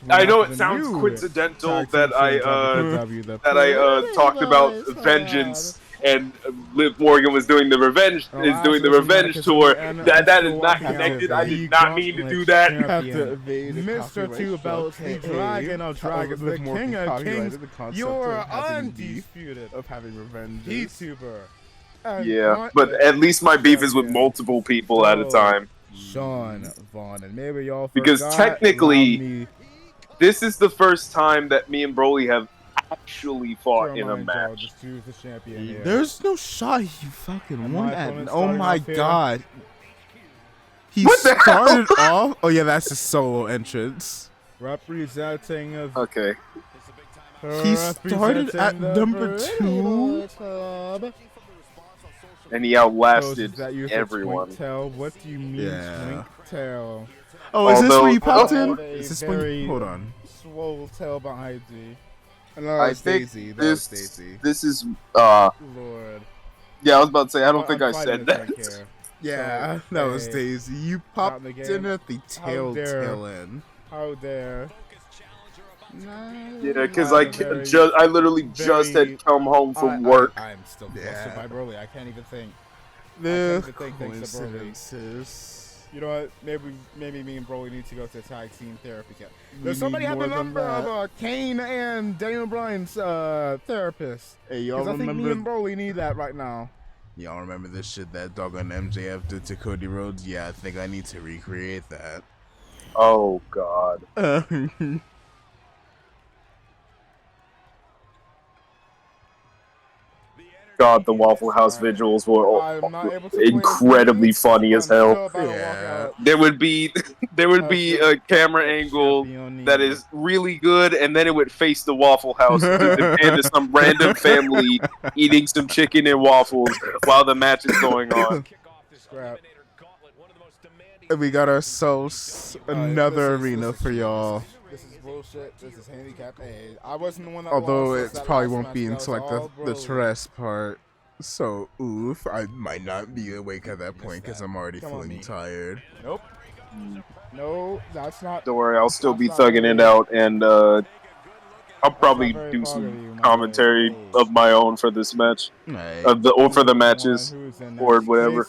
I know it sounds coincidental that I talked about vengeance and Liv Morgan was doing the revenge tour. That is not connected. I did not mean to do that. Mr. Two Belts, the Dragon of Dragons, the King of Kings, you're undisputed of having revenge. YouTuber. Yeah, but at least my beef is with multiple people at a time. Sean Vaughn, and maybe y'all because technically, this is the first time that me and Broly have actually fought in a match. There's no shot he fucking won at. Oh my god. He started off. Oh yeah, that's his solo entrance. Representing of okay. He started at number 2. And he outlasted everyone. What do you mean, twink tail? Oh, is this where you popped in? Is this when you... Hold on. Swole tail behind you. I think this is Lord. Yeah, I was about to say. I don't think I said that. Yeah, that was Daisy. You popped in at the tail end. How dare? Yeah, because I literally just had come home from work. I'm still flustered by Broly. I can't even think. Coincidences. You know what? Maybe me and Broly need to go to tag team therapy camp. Does somebody have the number of Kane and Daniel Bryan's therapist? Hey, y'all remember? I think me and Broly need that right now. Y'all remember this shit that doggone MJF did to Cody Rhodes? Yeah, I think I need to recreate that. Oh God. God, the Waffle House visuals were incredibly funny as hell. Yeah. There would be a camera angle that is really good, and then it would face the Waffle House and some random family eating some chicken and waffles while the match is going on. We got ourselves another arena for y'all. This is bullshit. This is handicap. Hey, I wasn't the one that although lost it probably won't be until like the Terres part. So, oof, I might not be awake at that point because I'm already feeling tired. Nope. No, that's not. Don't worry, I'll still be thugging it out, and I'll probably do some commentary of my own for this match, or for the matches, or whatever.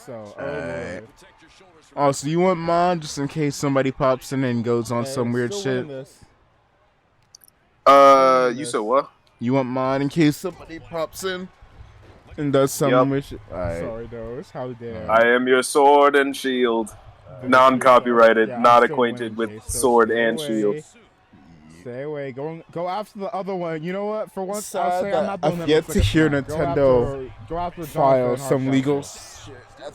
Oh, so you want mine just in case somebody pops in and goes on some weird shit? You said what? You want mine in case somebody pops in and does some weird shit? Sorry, those. How dare I am your sword and shield. Non-copyrighted, not acquainted with sword and shield. Stay away. Go after the other one. You know what? For once, I'll say I'm not doing that. I've yet to hear Nintendo file some legal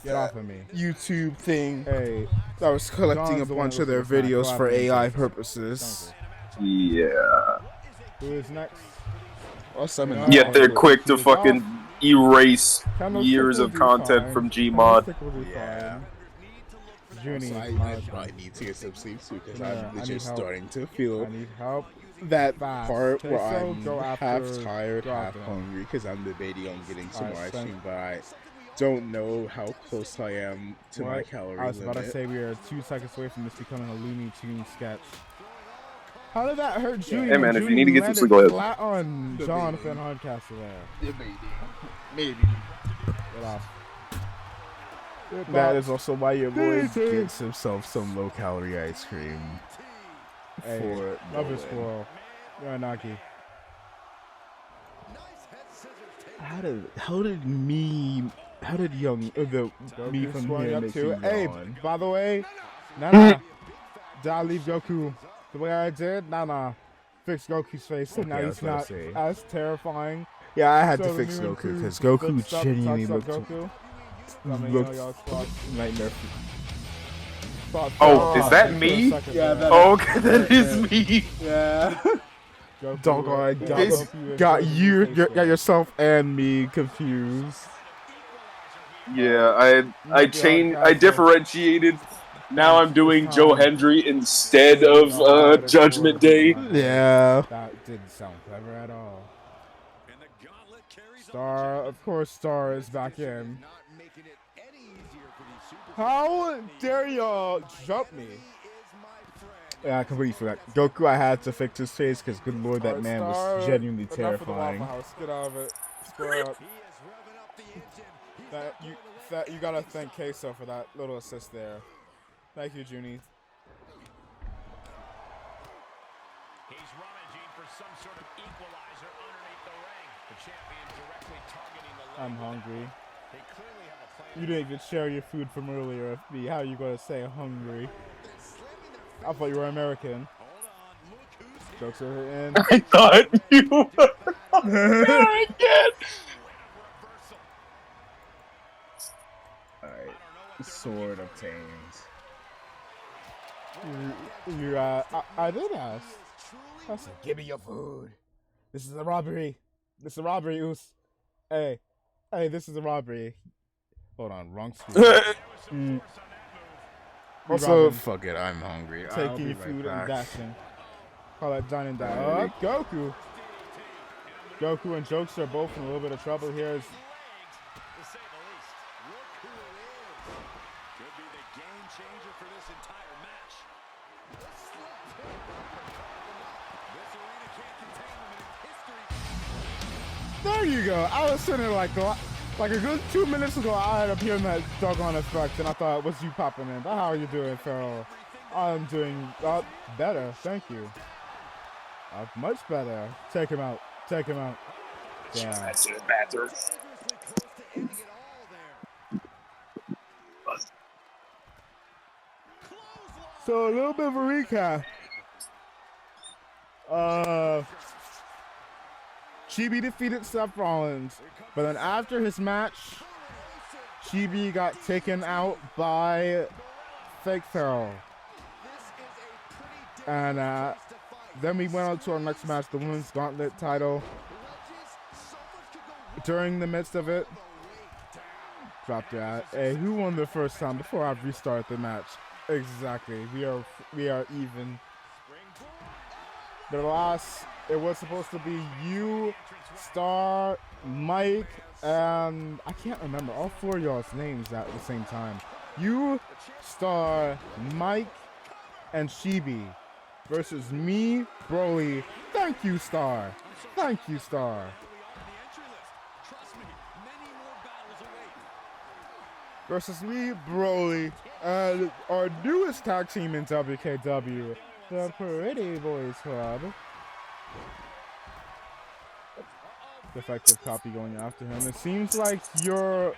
get off of me. YouTube thing. Hey, I was collecting a bunch of their videos for AI purposes. Yeah. Who is next? Yet they're quick to fucking erase years of content from Gmod. Yeah. So I probably need to get some sleep too because I'm just starting to feel that part where I'm half tired, half hungry because I'm debating on getting some ice cream, but I don't know how close I am to my calorie limit. I was about to say we are 2 seconds away from this becoming a Looney Tunes sketch. How did that hurt Judy? Hey man, if you need to get some sleep, go ahead. Flat on Jonathan Hardcastle there. Maybe. Get off. That is also why your boy gets himself some low-calorie ice cream. For love is squirrel. You're a Naki. How did me from here make him Hey, yawn? by the way, Nana, did I leave Goku the way I did? Nana, fix Goku's face. Okay, now he's not as terrifying. Yeah, I had to fix Goku because Goku genuinely looked nightmare. Oh, is that me? Yeah, okay, that is me. Yeah. Doggone, got yourself and me confused. Yeah, I changed, I differentiated. Now I'm doing Joe Hendry instead of Judgment Day. Yeah. That didn't sound clever at all. Star, of course, Star is back in. How dare y'all jump me? Yeah, I completely forgot. Goku, I had to fix his face because, good lord, that man was genuinely terrifying. Get out of it. Square up. You gotta thank Queso for that little assist there. Thank you, Junie. He's rummaging for some sort of equalizer underneath the ring. The champion directly targeting the leg. I'm hungry. They clearly have a plan. You didn't even share your food from earlier with me. How are you gonna say hungry? I thought you were American. Jokes are in. I thought you were American. Alright. Sword obtained. I did ask. I said, give me your food. This is a robbery. This is a robbery, Oos. Hey, this is a robbery. Hold on, wrong screen. Also, fuck it, I'm hungry. Taking your food and dashing. Call that John and Dash. Goku. Goku and Jokes are both in a little bit of trouble here. There you go. I was sitting there like a good 2 minutes ago. I had up hearing that doggone effect, and I thought, "What's you popping in?" How are you doing, Farrell? I'm doing better, thank you. Much better. Take him out. Take him out. Damn. That's the bathroom. So a little bit of a recap. Chibi defeated Seth Rollins, but then after his match, Chibi got taken out by Fake Farrell. And then we went on to our next match, the Women's Gauntlet title. During the midst of it, dropped that. Hey, who won the first time before I restart the match? Exactly. We are even. The last, it was supposed to be you, Star, Mike, and I can't remember all four of y'all's names at the same time. You, Star, Mike, and Chibi versus me, Broly. Thank you, Star. Thank you, Star. Versus me, Broly, and our newest tag team in WKW, the Pretty Boys Club. Defective copy going after him. It seems like your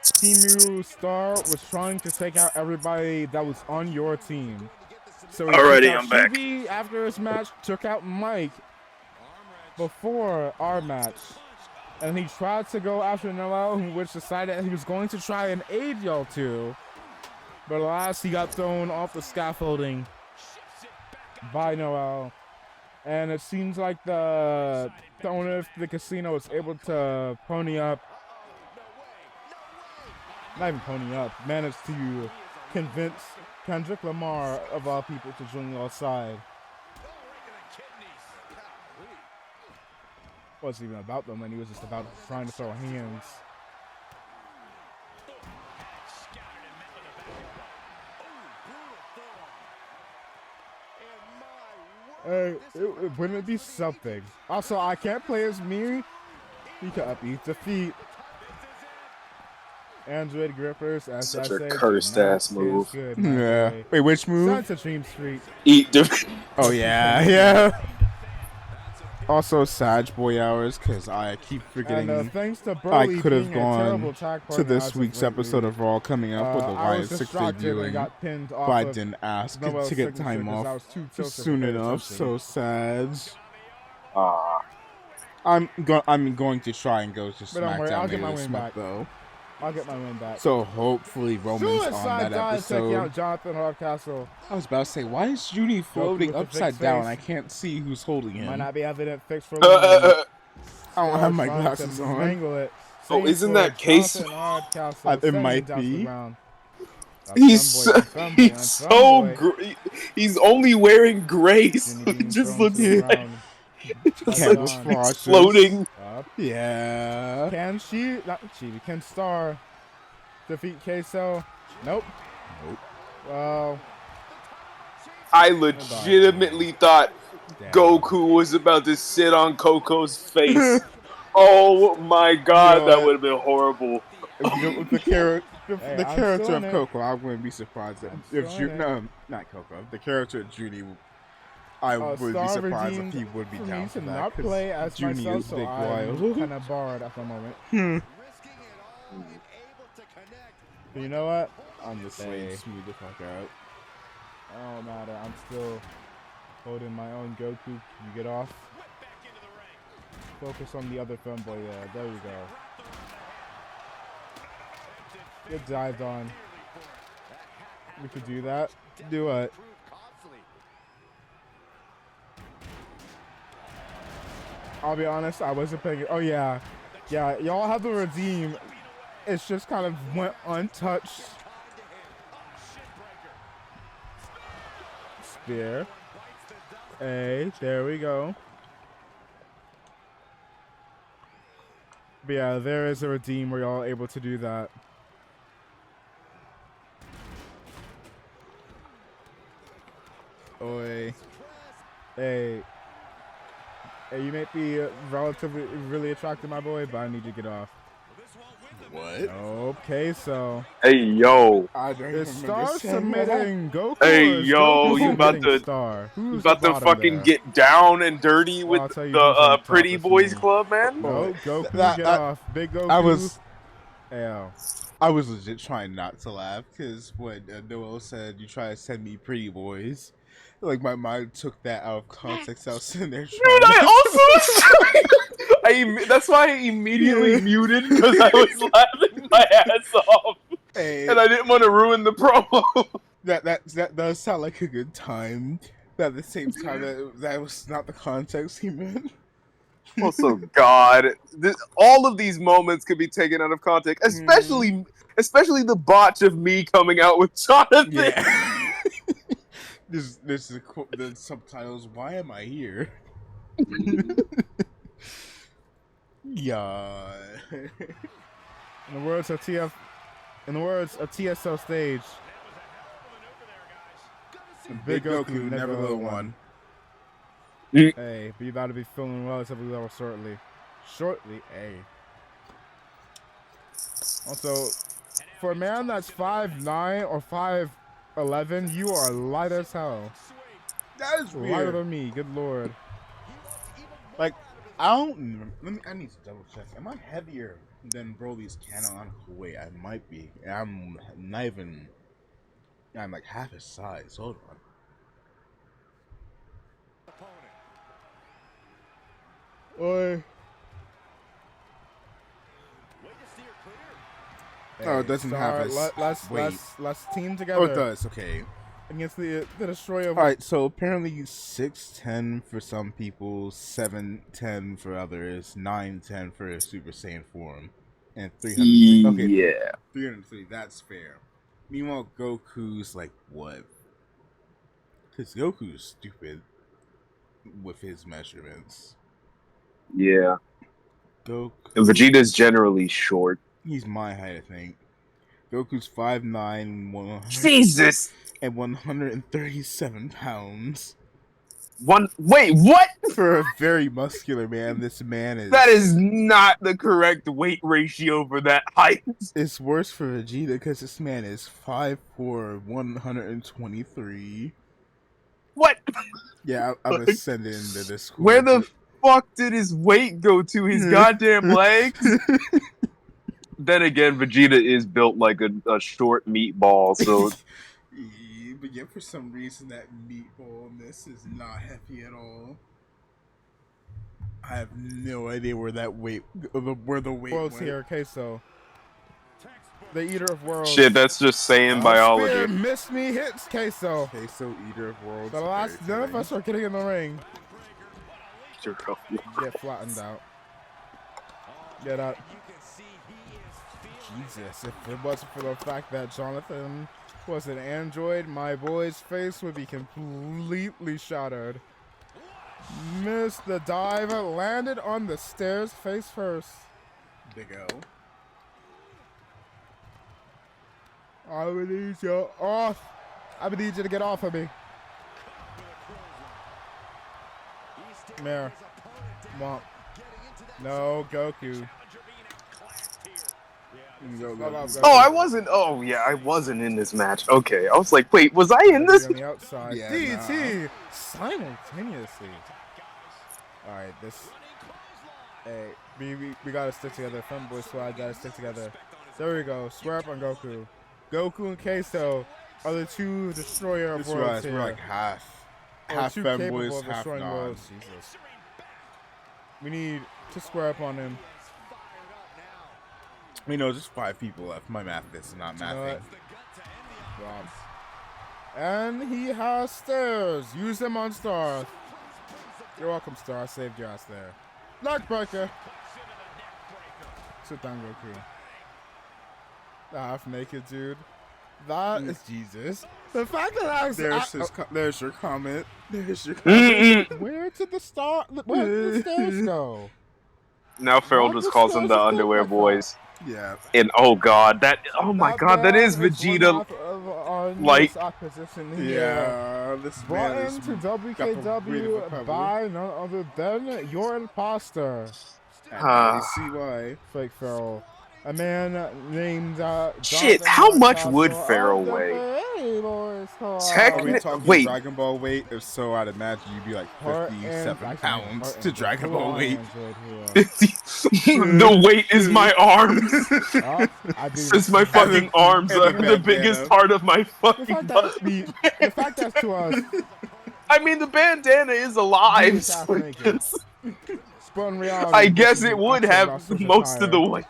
Team Star was trying to take out everybody that was on your team. So he Alrighty, took out I'm back. Chibi after his match, took out Mike before our match. And he tried to go after Noel, which decided he was going to try and aid y'all too. But alas, he got thrown off the scaffolding by Noel. And it seems like the owner of the casino was able to pony up. Not even pony up, managed to convince Kendrick Lamar, of all people, to join y'all's side. Wasn't even about the money, it was just about trying to throw hands. Wouldn't it be something? Also, I can't play as me because he defeat Android grippers. As Such I a say, cursed ass move. Good, Yeah. Wait, which move? Sunset Dream Street. Eat Oh yeah, yeah. Also, Sag Boy hours, because I keep forgetting Thanks to I Broly could have being a terrible gone tag to partner this as of week's lately, episode of Raw coming up with the I was Wyatt 6 distracted and debuting, got pinned but off I of didn't ask Noel's to get signature time 'cause I off was too tilted soon to pay enough. attention. So sad. I'm going to try and go to But don't worry, SmackDown I'll get my later this win month, back. though. I'll get my win back. So hopefully Roman's on Suicide that dive taking episode. out Jonathan Hardcastle. I was about to say, why is Judy floating with the upside fixed down? face. I can't see who's holding him. Might not be evident fixed for long. I don't have my Trying glasses to on. mangle it. Oh, Same isn't for that case? Jonathan Hardcastle It sending might down to the be. ground. He's only wearing gray, so it just looks like he's floating. Yeah. Can she? Not she. Can Star defeat Queso? Nope. Well, I legitimately thought Goku was about to sit on Coco's face. Oh my god, that would have been horrible. If you go with the character, Hey, the character of it. Coco, I wouldn't be surprised if no, not Coco. The character of Judy, I would be surprised if he would be down for that. Not play as Judy myself, is so big I'm wild. kind of barred at the moment. But you know what? I'm just waiting to smooth the fuck out. Oh matter, I'm still holding my own. Goku, you get off. Focus on the other femboy there. There you go. Get dived on. We could do that. Do it. I'll be honest, I wasn't paying it. Oh yeah. Yeah, y'all have the redeem. It's just kind of went untouched. Spear. Hey, there we go. But yeah, there is a redeem where y'all are able to do that. Oi. Hey. Hey, you may be relatively really attractive, my boy, but I need you to get off. What? Okay, so. Hey, yo. Is Star submitting Goku? Hey, or is yo, Goku you about to Star? Who's about to fucking get down and dirty with the Pretty Boys Club, man? No, Goku, get off. Big Goku. I was legit trying not to laugh because when Noel said you try to send me pretty boys, like my mind took that out of context. I was sitting there trying. Dude, that's why I immediately muted because I was laughing my ass off, and I didn't want to ruin the promo. That does sound like a good time, but at the same time, that was not the context he meant. Also, God, all of these moments could be taken out of context, especially the botch of me coming out with Jonathan. Yeah. this is the subtitles. Why am I here? Yeah. In the words of TSL stage, Big Goku never will one. Hey, but you about to be feeling relatively well shortly. Hey. Also, for a man that's 5'9" or 5'11", you are light as hell. That is weird. Lighter than me, good lord. Like, I need to double check. Am I heavier than Broly's canonical weight? I might be. I'm not even. I'm like half his size. Hold on. Oi. Oh, it doesn't have his weight. Let's team together. Oh, it does. Okay. Against the destroyer. All right. So apparently, 6'10" for some people, 7'10" for others, 9'10" for a Super Saiyan form, and 303. Okay. Yeah. 303. That's fair. Meanwhile, Goku's like what? Because Goku's stupid with his measurements. Yeah. Goku. Vegeta's generally short. He's my height, I think. Goku's 5'9", 100, Jesus, and 137 pounds. Wait, what? For a very muscular man, this man is. That is not the correct weight ratio for that height. It's worse for Vegeta because this man is 5'4", 123. What? Yeah, I'm gonna send it in the Discord. Where the fuck did his weight go to? His goddamn legs? Then again, Vegeta is built like a short meatball, so. But yeah, for some reason that meatballness is not heavy at all. I have no idea where that weight, where the weight World's went. here, Queso. The Eater of Worlds. Shit, that's just Saiyan biology. Spear missed me, hits Queso. Queso, Eater of Worlds. The last, none of us are getting in the ring. Get flattened out. Get up. Jesus, if it wasn't for the fact that Jonathan was an android, my boy's face would be completely shattered. Missed the dive, landed on the stairs face first. Big O. I would need you off. I would need you to get off of me. Mare. Womp. No, Goku. Oh, I wasn't. Oh, yeah, I wasn't in this match. Okay, I was like, wait, was I in this? On the outside, Yeah, DT simultaneously. All right, this. Hey, we gotta stick together. Femboy Squad gotta stick together. There we go. Square up on Goku. Goku and Queso are the two destroyer of worlds here. We're like half two femboys, capable of half destroying non. worlds. Jesus. We need to square up on him. You know, just 5 people left. My math is not mathing. And he has stairs. Use them on Star. You're welcome, Star. I saved your ass there. Neckbreaker. Sit down, Goku. The half naked dude. That is Jesus. The fact that I was there's your comment. There's your comment. Where did the star? Where did the stairs go? Now Farrell just calls them the underwear boys. Yeah. And oh god, oh my god, that is Vegeta. Like, yeah, this brought man into WKW by none other than your imposter. You see why? Fake Farrell. A man named shit, how much would Farrell weigh? Wait, Dragon Ball weight? If so, I'd imagine you'd be like 57 pounds to Dragon Ball weight. The weight is my arms. It's my fucking arms. The biggest part of my fucking body. The fact that's to us. I mean, the bandana is alive. So I guess it would have most of the weight.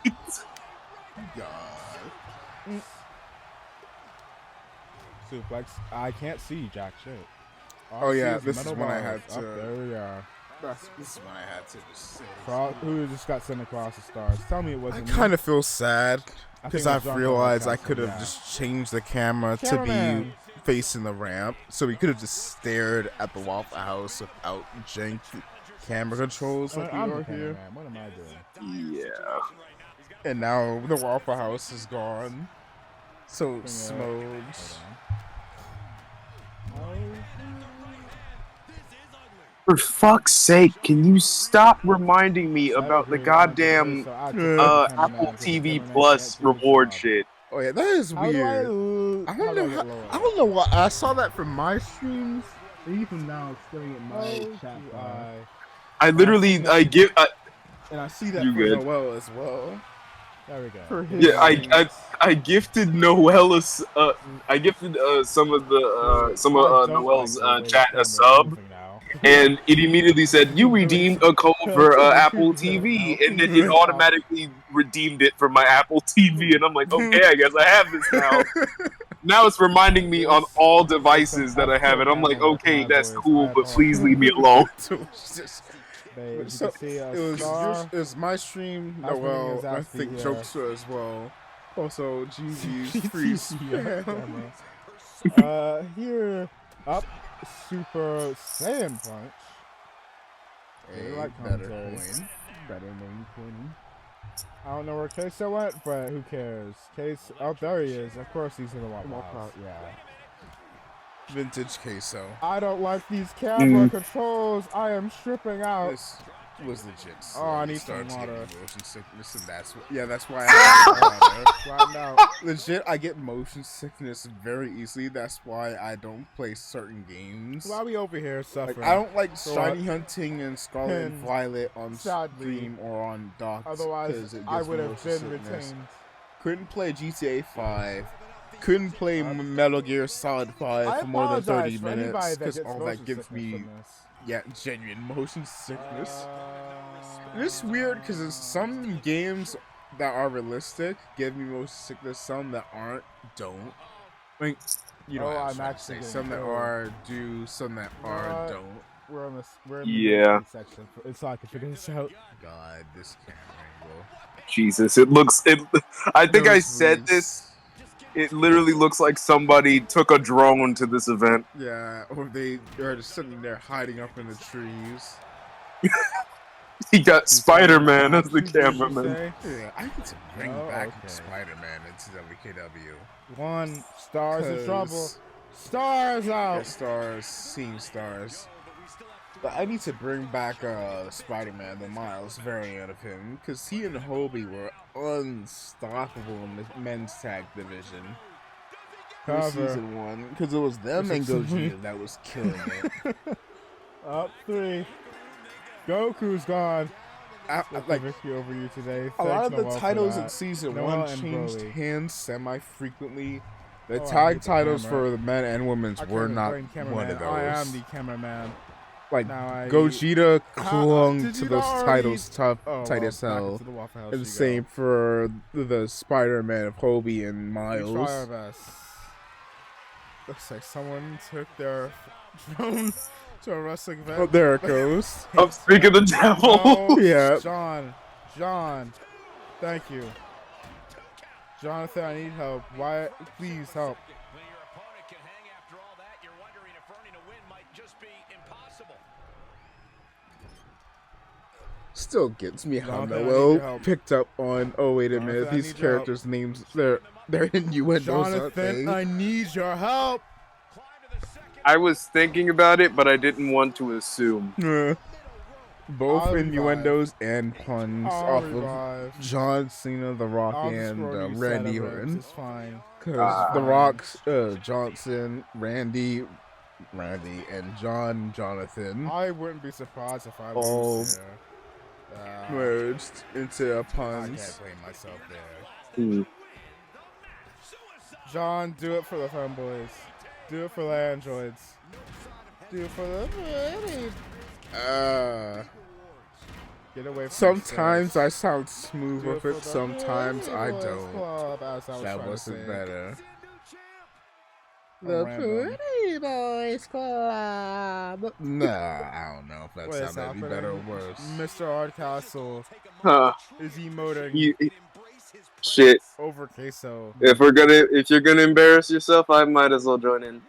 Suplex. I can't see jack shit. Oh yeah, this is when I had to. There we are. This is when I had to just say. Who just got sent across the stars? Tell me it wasn't. I kind of feel sad because I've realized I could have just changed the camera to be facing the ramp, so we could have just stared at the Waffle House without jank camera controls like we are here. What am I doing? Yeah. And now the Waffle House is gone. So smokes. For fuck's sake, can you stop reminding me about the goddamn Apple TV Plus reward shit? Oh yeah, that is weird. I don't know why I saw that from my streams. Even now, it's staring at my chat. I literally, and I see that for Noel as well. There we go. Yeah, I gifted Noel I gifted some of Noel's chat a sub, and it immediately said you redeemed a code for Apple TV, and then it automatically redeemed it for my Apple TV, and I'm like, okay, I guess I have this now. Now it's reminding me on all devices that I have it. I'm like, okay, that's cool, but please leave me alone. It was my stream. Noel, I think Jokester as well. Also, GG's free spam. Here up, Super Saiyan Punch. Better coin. Better name coin. I don't know where Queso went, but who cares? Case, oh, there he is. Of course he's in the Waffle House. Yeah. Vintage Queso. I don't like these camera controls. I am stripping out. This was legit. So I need some water. Motion sickness, and that's why I have water. Legit, I get motion sickness very easily. That's why I don't play certain games. Why are we over here suffering? I don't like shiny hunting and Scarlet and Violet on stream or on docks. Otherwise, I would have been retained. Couldn't play GTA 5. Couldn't play Metal Gear Solid 5 for more than 30 minutes because all that gives me genuine motion sickness. It's weird because some games that are realistic give me motion sickness, some that aren't don't. Like, you know, I'm actually some that are do, some that are don't. We're in the section. It's so I can figure this out. God, this camera angle. Jesus, I think I said this. It literally looks like somebody took a drone to this event. Yeah, or they're just sitting there hiding up in the trees. He got Spider-Man as the cameraman. Yeah, I need to bring back Spider-Man into WKW. One, Stars in trouble. Stars out. Yeah, Stars, seeing Stars. I need to bring back Spider-Man, the Miles variant of him, because he and Hobie were unstoppable in the men's tag division. Season 1, because it was them and Gogeta that was killing it. Up 3. Goku's gone. Like victory over you today. A lot of the titles in season 1 changed hands semi-frequently. The tag titles for the men and women's were not one of those. I am the cameraman. Like Gogeta clung to those titles tight as hell. And the same for the Spider-Man of Hobie and Miles. Looks like someone took their phone to a wrestling event. Oh, there it goes. I'm speaking the devil. Oh, yeah. John. Thank you. Jonathan, I need help. Why? Please help. When your opponent can hang after all that, you're wondering if earning a win might just be impossible. Still gets me how Noel picked up on. Oh wait a minute, these characters' names they're innuendos. Jonathan, I need your help. I was thinking about it, but I didn't want to assume. Both innuendos and puns off of John Cena, The Rock, and Randy Orton. Because The Rock's Johnson, Randy, and Jonathan. I wouldn't be surprised if I was merged into puns. I can't blame myself there. John, do it for the fanboys. Do it for the androids. Do it for the... Get away from sometimes I sound smooth with it, sometimes I don't. That wasn't better. The Pretty Boys Club. Nah, I don't know if that sounded any better or worse. Mr. Hardcastle is emoting. Shit. Over queso. If you're gonna embarrass yourself, I might as well join in.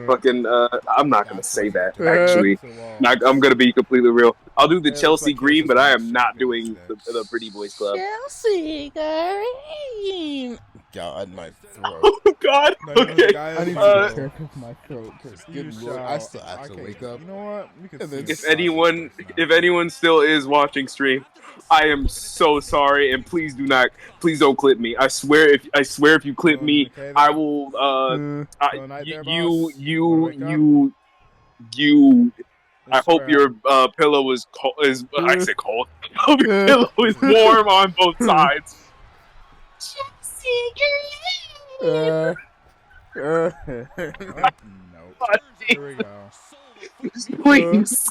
Fucking, I'm not gonna say that. Actually, I'm gonna be completely real. I'll do the Chelsea Green, but I am not doing the Pretty Boys Club. Chelsea Green. God, my throat. Oh God. Okay. I need to be careful with my throat because I still have to wake up. You know what? If anyone still is watching stream, I am so sorry, and please don't clip me. I swear if you clip me, I will. I hope your pillow is cold. I say cold. I hope your pillow is warm on both sides. No. Here we go. Please.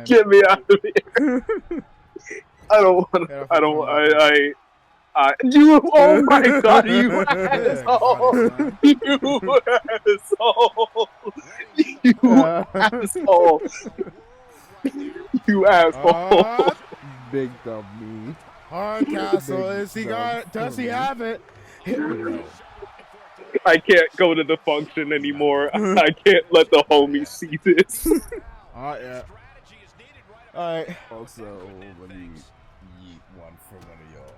Get me out of here. I don't want to. You. Oh my God! You asshole! You asshole! Big dumb. Hardcastle, does he have it? I can't go to the function anymore. I can't let the homies see this. Yeah. Alright. Also, let me yeet one for one of y'all.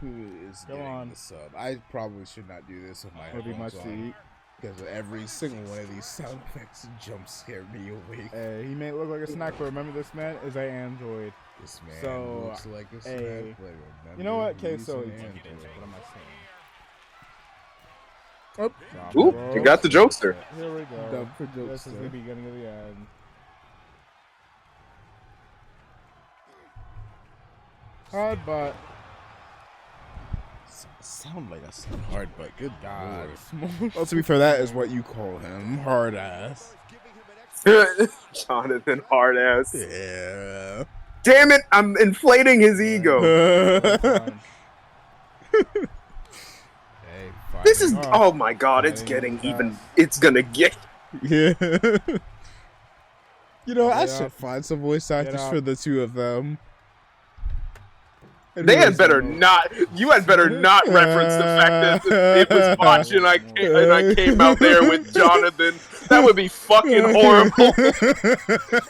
Who is getting the sub? I probably should not do this with my headphones on. Because every single one of these sound effects jump scare me awake. He may look like a snack, but remember this man is an android. This man looks like a snack, but remember, you know what? Okay, so he's an android. What am I saying? Oh, you got the jokester. Here we go. Dub for jokester. This is the beginning of the end. Hard butt. Sound like a hard butt. Good God. Well, to be fair, that is what you call him. Hard ass. Jonathan Hard ass. Yeah. Damn it! I'm inflating his ego. This is. Oh my God! It's getting even. It's gonna get. Yeah. You know, I should find some voice actors for the two of them. They had better not. You had better not reference the fact that it was botched and I came out there with Jonathan. That would be fucking horrible.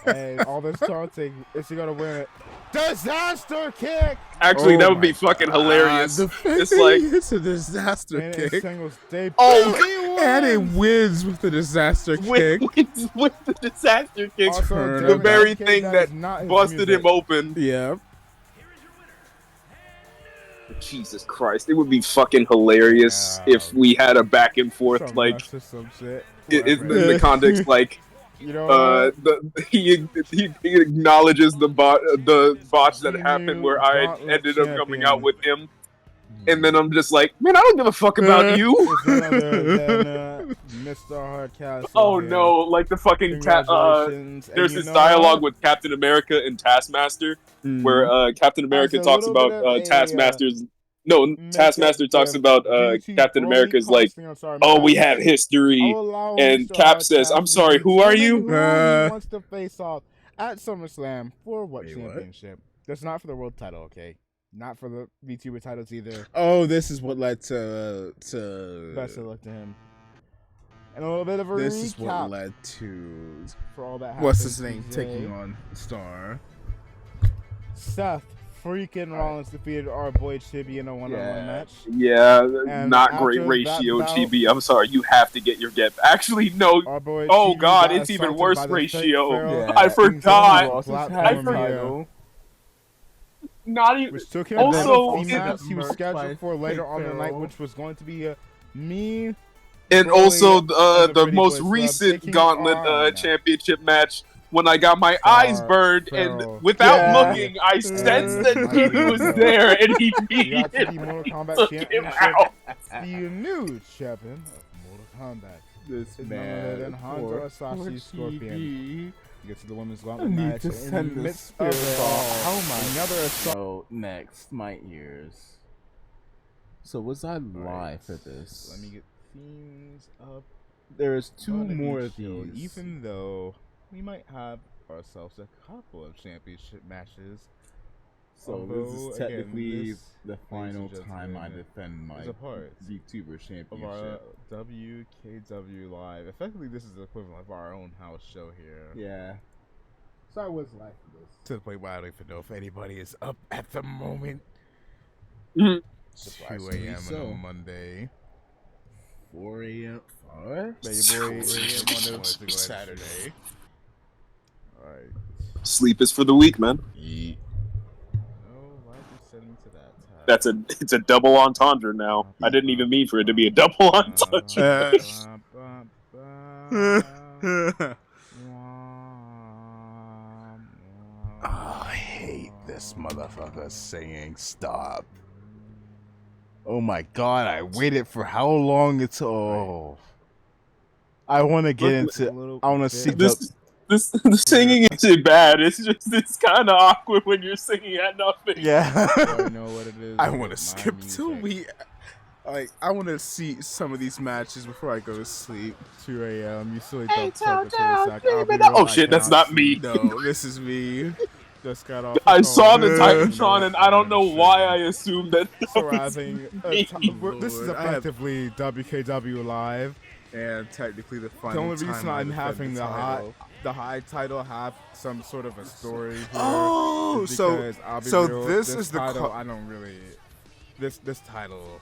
Hey, all this taunting. Is he gonna win it? Disaster kick! Actually, that would be fucking hilarious. It's like it's a disaster kick. Oh, And it wins with the disaster kick. Wins with the disaster kick. Also, the very thing that busted him open. Yeah. Jesus Christ. It would be fucking hilarious if we had a back and forth, like, some shit. in the context, like, you know he acknowledges the botch that happened where I ended up coming out with him. And then I'm just like, man, I don't give a fuck about you. Mr. Hardcastle. Oh no, like the fucking there's this dialogue with Captain America and Taskmaster where Captain America talks about Taskmaster's Taskmaster talks about Captain America's like, oh, we have history, and Cap says, I'm sorry, who are you? Who wants to face off at SummerSlam for what championship? That's not for the world title, okay? Not for the VTuber titles either. Oh, this is what led to best of luck to him. And a little bit of a this recap is what led to for all that. What's his name taking on Star? Seth freaking Rollins defeated our boy Chibi in a one-on-one match. Yeah, And not great ratio, Chibi. I'm sorry, you have to get your get. Actually, no. Oh God, it's even worse ratio. I forgot. I forgot. Not even. Which took him also, he was scheduled for later on the night, which was going to be me. And also the most recent Gauntlet championship match when I got my eyes burned and without looking, I sensed that Chibi was there and he beat him out. The new champion of Mortal Kombat. This is man, none other than Hanzo Asashi Scorpion. Gets to the women's gauntlet need match to in send the this midst of it all. Another assault. So next, my ears. So was I live for this? Let me get themes up. There's two more of these. Even though we might have ourselves a couple of championship matches. So this is technically the final time I defend my VTuber championship. Of our WKW Live. Effectively, this is the equivalent of our own house show here. Yeah. So I was live for this. To the point where I don't even know if anybody is up at the moment. 2 a.m. on a Monday. 4 a.m. Saturday. Alright. Sleep is for the weak, man. It's a double entendre now. I didn't even mean for it to be a double entendre. I hate this motherfucker singing stop. Oh my god, I waited for how long it's I want to get into I want to see the singing isn't bad. It's just kind of awkward when you're singing at nothing. Yeah. I know what it is. I want to skip till we I want to see some of these matches before I go to sleep. 2 a.m. You silly Oh shit, that's not me. No, this is me. Just got off. I saw the Titantron and I don't know why I assumed that. This is effectively WKW Live, and technically the final. The only reason I'm having the high title have some sort of a story here. Oh, so this is the title. I don't really. This title.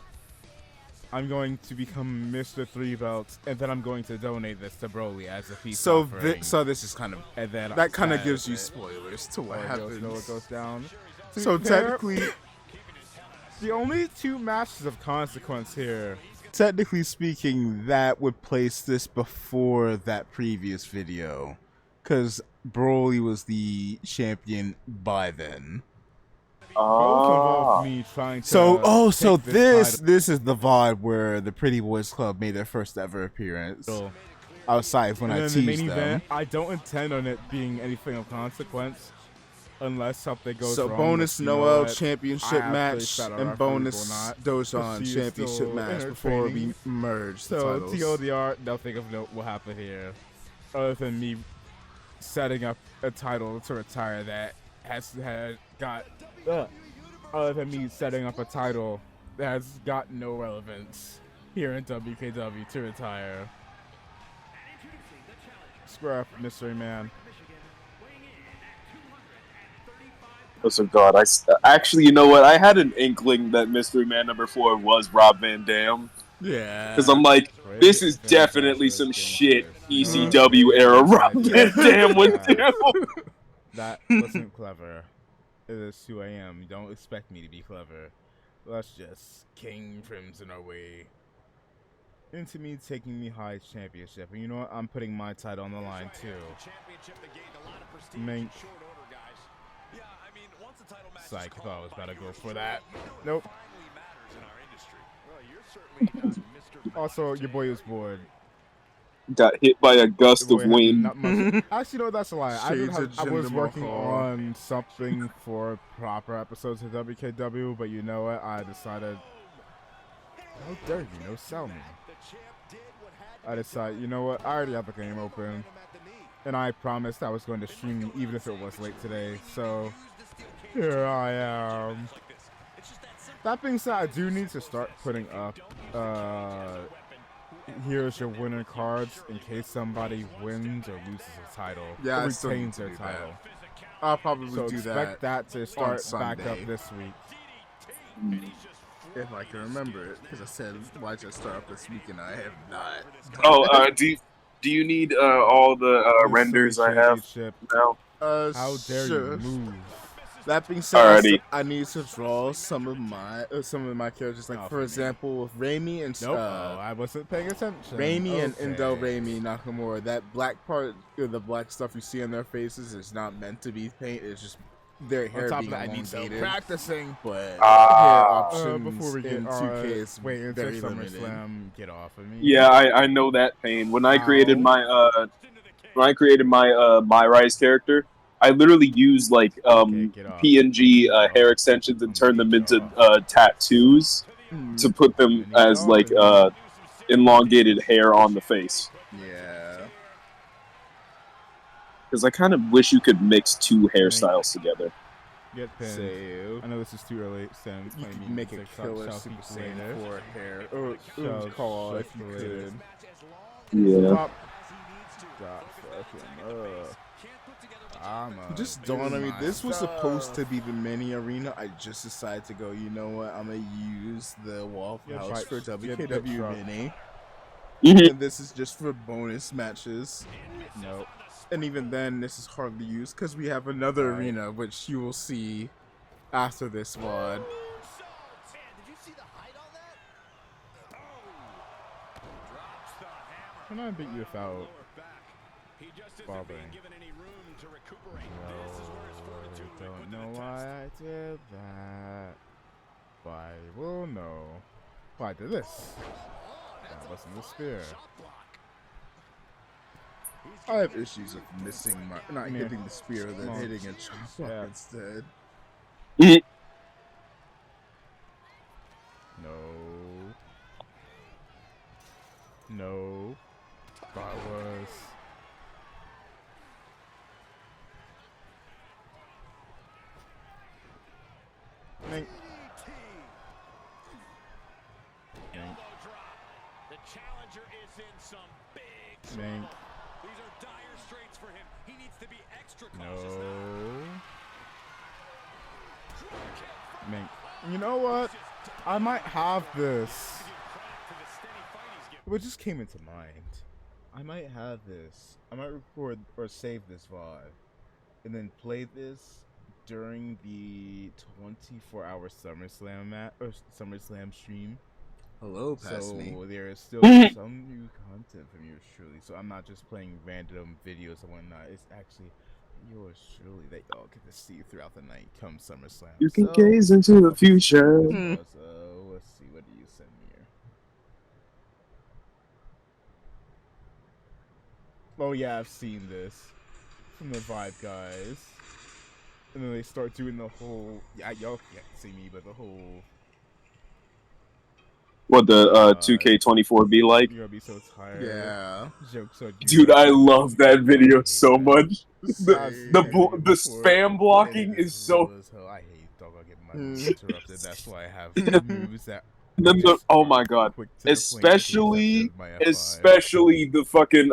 I'm going to become Mr. 3 Belts, and then I'm going to donate this to Broly as a peace offering. So this is kind of, and then that kind of gives you spoilers to what happens. What goes down. So technically, the only 2 matches of consequence here. Technically speaking, that would place this before that previous video, because Broly was the champion by then. So this is the VOD where the Pretty Boys Club made their first ever appearance. Outside when I teased them. Event, I don't intend on it being anything of consequence unless something goes wrong. So bonus Noel championship match and bonus Dojin championship match before we merge. So TLDR, nothing of note will happen here, other than me setting up a title to retire that other than me setting up a title that has got no relevance here in WKW to retire. Square up, Mystery Man. Oh, so God, actually, you know what? I had an inkling that Mystery Man #4 was Rob Van Dam. Yeah. Because I'm like, This is definitely some shit ECW era Rob Van Dam went down. That wasn't clever. It is 2 a.m. You don't expect me to be clever. Let's just King Crimson our way into me taking me high championship. And you know what? I'm putting my title on the line too. Mink. Psych, I thought I was about to go for that. Nope. Also, your boy was bored. Got hit by a gust of wind. Actually, no, that's a lie. I was working on something for proper episodes of WKW, but you know what? I decided, how dare you, no sell me. I decided, you know what? I already have the game open, and I promised I was going to stream even if it was late today, so here I am. That being said, I do need to start putting up, here's your winner cards in case somebody wins or loses a title. Yeah, or retains their title. I'll probably so do expect that to start back up Sunday. this week. If I can remember it, because I said, why just start up this week and I have not. Oh, do you need all the renders I have now? How dare you move? That being said, I need to draw some of my characters. Like for example, with Raimi and I wasn't paying attention. Raimi and Indo Raimi Nakamura. That black part, the black stuff you see on their faces, is not meant to be paint. It's just their hair being elongated. Practicing, but hair options before we get in 2K is very limited. SummerSlam, get off of me. Yeah, I know that pain. When I created my my Rise character, I literally used like PNG hair extensions and turned them into tattoos to put them as like elongated hair on the face. Yeah. Because I kind of wish you could mix two hairstyles together. Get pinned. I know this is too early. You could make a killer Super Saiyan 4 hair. Or call if you could. Yeah. Just dawned on me, this was supposed to be the mini arena. I just decided to go, you know what, I'm going to use the Waffle House for WKW Mini. And this is just for bonus matches. Nope. And even then, this is hardly used because we have another arena, which you will see after this VOD. Can I beat you without bothering? No, don't know why I did that, but I will know why I did this. That wasn't the spear. I have issues with missing not hitting the spear, than hitting a chop block instead. No. That was. Mink. The challenger is in some big Mink. These are dire straits for him. He needs to be extra cautious now. Mink. You know what? I might have this. What just came into mind? I might have this. I might record or save this VOD and then play this during the 24-hour SummerSlam stream. Hello, past me. So there is still some new content from yours truly. So I'm not just playing random videos and whatnot. It's actually yours truly that y'all get to see throughout the night come SummerSlam. You can gaze into the future. Let's see, what do you send me here? Oh yeah, I've seen this from the Vibe guys. And then they start doing the whole, y'all can't see me, but the whole. What the 2K24 be like? You're gonna be so tired. Yeah. Jokes on you. Dude, I love that video so much. The spam blocking is so. I hate dog. I get my moves interrupted. That's why I have moves that. Oh my god! Especially the fucking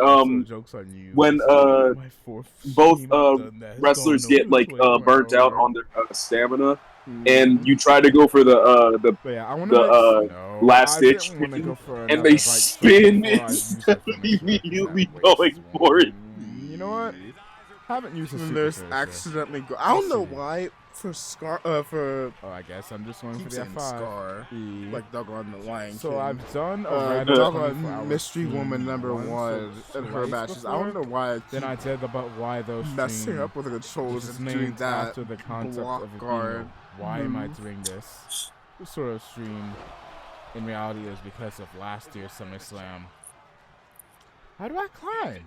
when both wrestlers get like burnt out on their stamina, and you try to go for the last stitch, and they spin instead of immediately going for it. You know what? Haven't used a super There's finisher. accidentally go. I don't know why for Scar for. Oh, I guess I'm just going for the F5. Scar, like doggone the Lion So King. I've done doggone Mystery Woman #1 in her matches. I don't know why. Then I said about why those messing up with the controls and doing that. After the concept block of it guard. Why am I doing this? This sort of stream, in reality, is because of last year's SummerSlam. How do I climb?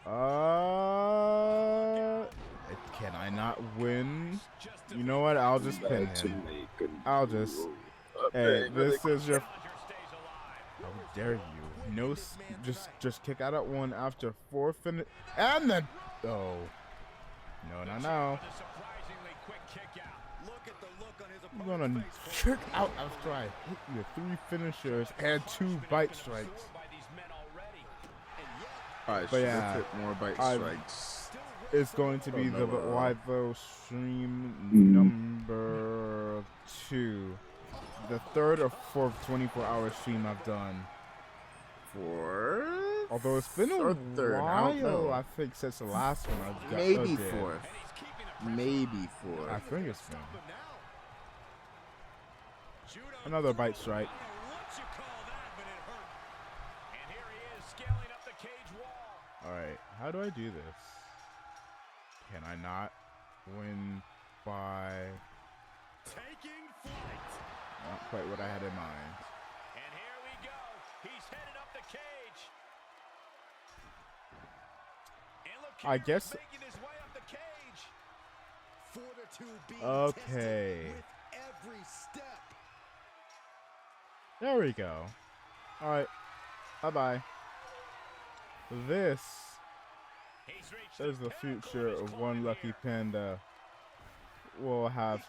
Oh. Can I not win? You know what? I'll just pin him. I'll just. Hey, this is your. How dare you? No, just kick out at 1 after 4 finish, and then. Oh. No. I'm gonna kick out after I hit you 3 finishers and 2 bite strikes. But yeah, hit more bite strikes. It's going to be the Why Though stream number 2. The 3rd or 4th 24-hour stream I've done. Although it's been a while, I think, since the last one I've got. Maybe 4th. Maybe 4th. I think it's been. Another bite strike. Alright, how do I do this? Can I not win by... Not quite what I had in mind. And here we go. He's headed up the cage. And look, I guess... making his way up the cage. Okay. Every step. There we go. Alright. Bye-bye. This is the future of one lucky panda. We'll have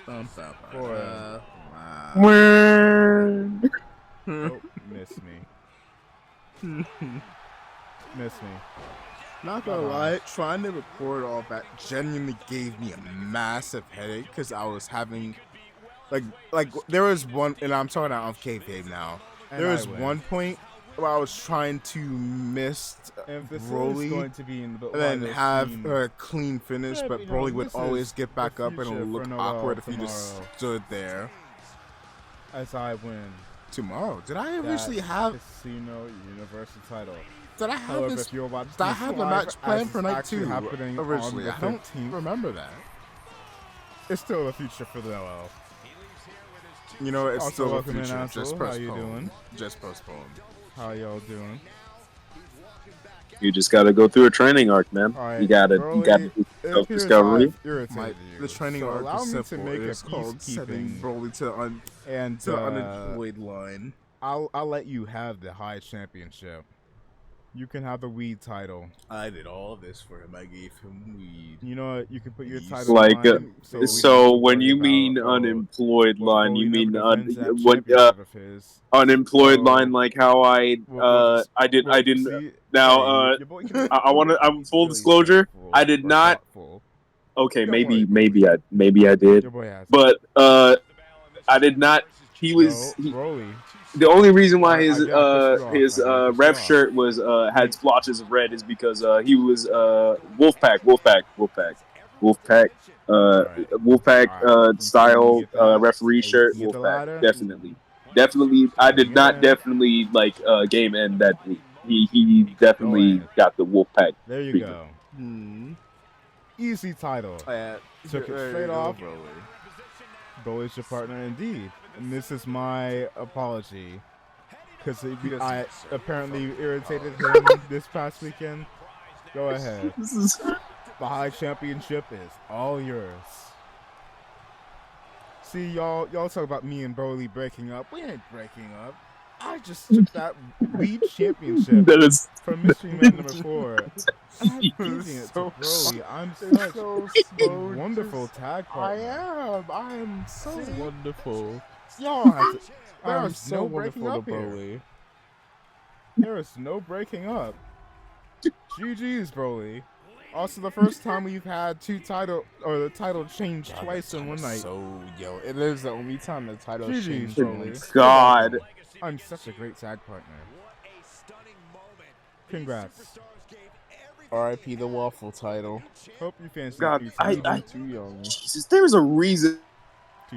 Oh, miss me. Miss me. Not gonna lie, trying to record all that genuinely gave me a massive headache because I was having, like there was one, and I'm talking out of kayfabe now. There was one point where I was trying to miss Broly going to be in the, and then have a clean finish, but Broly would always get back up and it would look awkward if he just stood there. As I win. Tomorrow? Did I originally have Casino Universal title? Did I have this? Did I have a match planned for night 2 originally? I don't remember that. It's still the future for the LL. You know, it's also still the future. Just postponed. How you doing? Just postponed. How y'all doing? You just gotta go through a training arc, man. Right, you gotta do self-discovery. The training arc is simple. It's called setting Broly to unemployed line. I'll let you have the high championship. You can have the weed title. I did all of this for him. I gave him weed. You know what? You can put your title like line, so when you mean unemployed line, you mean unemployed line like how I didn't now I want to full disclosure, I did not. Okay, maybe I did, but I did not. He was the only reason why his ref shirt was had splotches of red is because he was Wolfpack style referee shirt. Wolfpack, definitely. I did not definitely like game end that week. He definitely got the Wolfpack. There you go. Easy title. Took it straight off. Broly's your partner indeed. And this is my apology. Because I apparently irritated him this past weekend. Go ahead. The high championship is all yours. See, y'all talk about me and Broly breaking up. We ain't breaking up. I just took that lead championship from Mystery Man number 4. I'm giving it to Broly. I'm such a wonderful tag partner. I am so wonderful. Y'all have to. There is no breaking up here. There is no breaking up. GG's, Broly. Also, the first time we've had the title changed twice in one night. So, yo, it is the only time the title changed. Broly. God. I'm such a great tag partner. Congrats. R.I.P. the Waffle title. Hope you fancy God, pizza. Too young. Jesus, there's a reason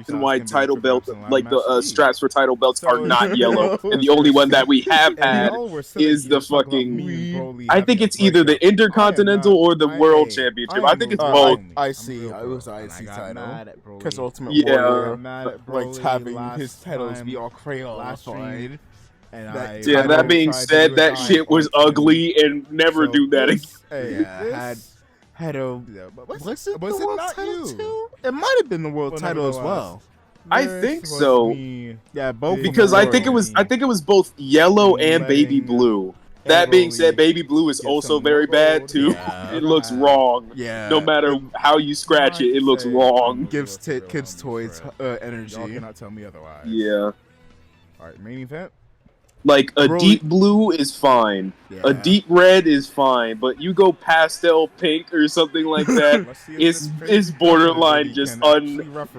why title belt, like the straps for title belts, are not yellow, and the only one that we have had is the fucking. I think it's either the Intercontinental or the World Championship. I think it's both. I see. It was the IC title because Ultimate Yeah. Warrior liked having his titles be all crayonified. That being said, that shit was ugly and never do that again. Had a was it world title too? It might have been the world title as well. I think so. Yeah, both. Because I think it was both yellow and baby blue. That being said, baby blue is also very bad too. Yeah. It looks wrong. Yeah. No matter how you scratch it, it looks wrong. Gives kids toys energy. Y'all cannot tell me otherwise. Yeah. All right, main event. Like a deep blue is fine, a deep red is fine, but you go pastel pink or something like that, is borderline just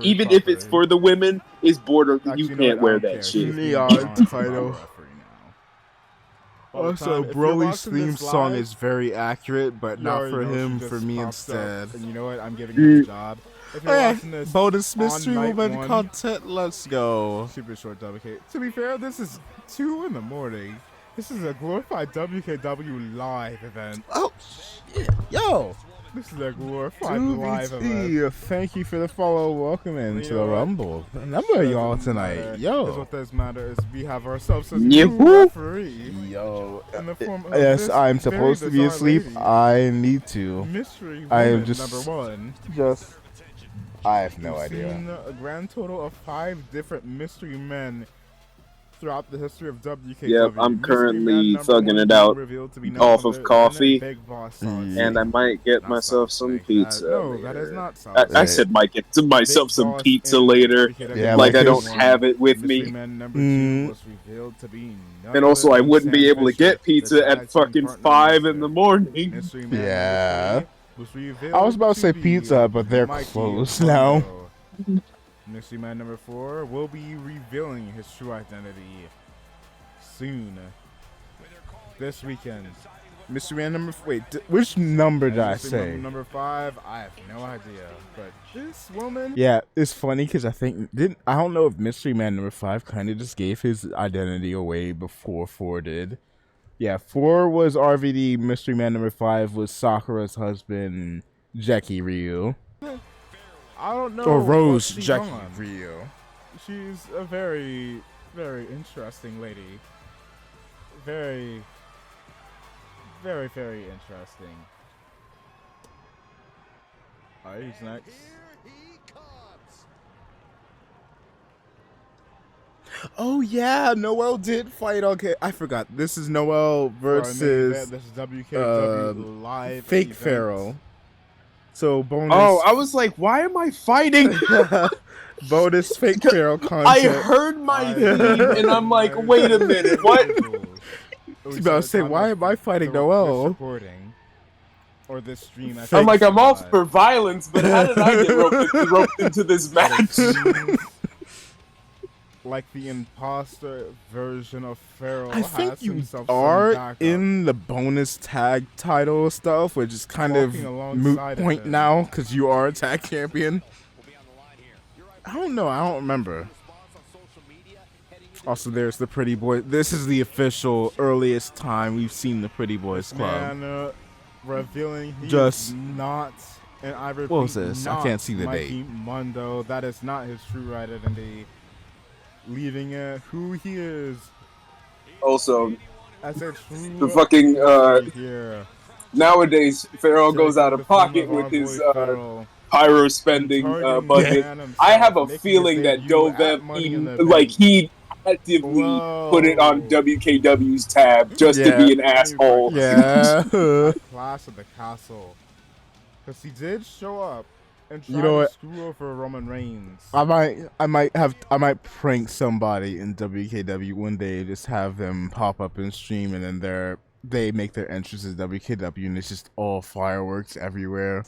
even if it's for the women, is you can't wear that shit. Neon title. Also, Broly's theme song is very accurate, but not for him, for me instead. And you know what? I'm giving you a job. If you're watching this bonus mystery on woman one, content, let's go. Super short WK. To be fair, this is 2 in the morning. This is a glorified WKW live event. Oh, shit. Yo. This is a glorified live event. Thank you for the follow. Welcome into the Rumble. A number of y'all tonight. Yo. Because what does matter is we have ourselves a new referee. Yo. In the form of yes, I'm supposed to be asleep. Lady. I need to. Mystery I am woman just number 1. I have no We've idea. seen a grand total of 5 different mystery men throughout the history of WKW. Yep, I'm currently thugging it out off of coffee, and I might get myself some pizza. No, that is not I said might get to myself some pizza later, like I don't have it with me. And also, I wouldn't be able to get pizza at fucking 5 in the morning. Yeah. I was about to say pizza, but they're closed now. Mystery Man number 4 will be revealing his true identity soon. This weekend. Mystery Man number... Wait, which number did I say? Number 5, I have no idea. But this woman... Yeah, it's funny because I think... I don't know if Mystery Man number 5 kind of just gave his identity away before 4 did. Yeah, 4 was RVD. Mystery Man number 5 was Sakura's husband, Jackie Ryu. I don't know. Or Rose Jackie Ryu. She's a very, very interesting lady. Very, very, very interesting. Alright, who's next? Oh yeah, Noel did fight. Okay, I forgot. This is Noel versus this is WKW live Fake event. Pharaoh. So bonus. Oh, I was like, why am I fighting? Bonus Fake Pharaoh content. I heard my theme and I'm like, wait a minute, what? I was about to say, why am I fighting Noel? Or this stream. I'm like, I'm off for violence, but how did I get roped into this match? Like the imposter version of Pharaoh. I think you are in the bonus tag title stuff, which is kind of moot point now because you are a tag champion. I don't know. I don't remember. Also, there's the Pretty Boy. This is the official earliest time we've seen the Pretty Boys Club. Man, revealing just not. And I repeat, what was this? I can't see the Mikey date. Mundo. That is not his true identity. Leaving who he is. Also, as a true the fucking nowadays Pharaoh goes out of pocket with his pyro spending budget. I have a feeling that Dovev he actively put it on WKW's tab just to be an asshole. Yeah. Clash of the Castle. Because he did show up and try to screw over Roman Reigns. I might prank somebody in WKW one day, just have them pop up and stream, and then they're they make their entrance to WKW, and it's just all fireworks everywhere.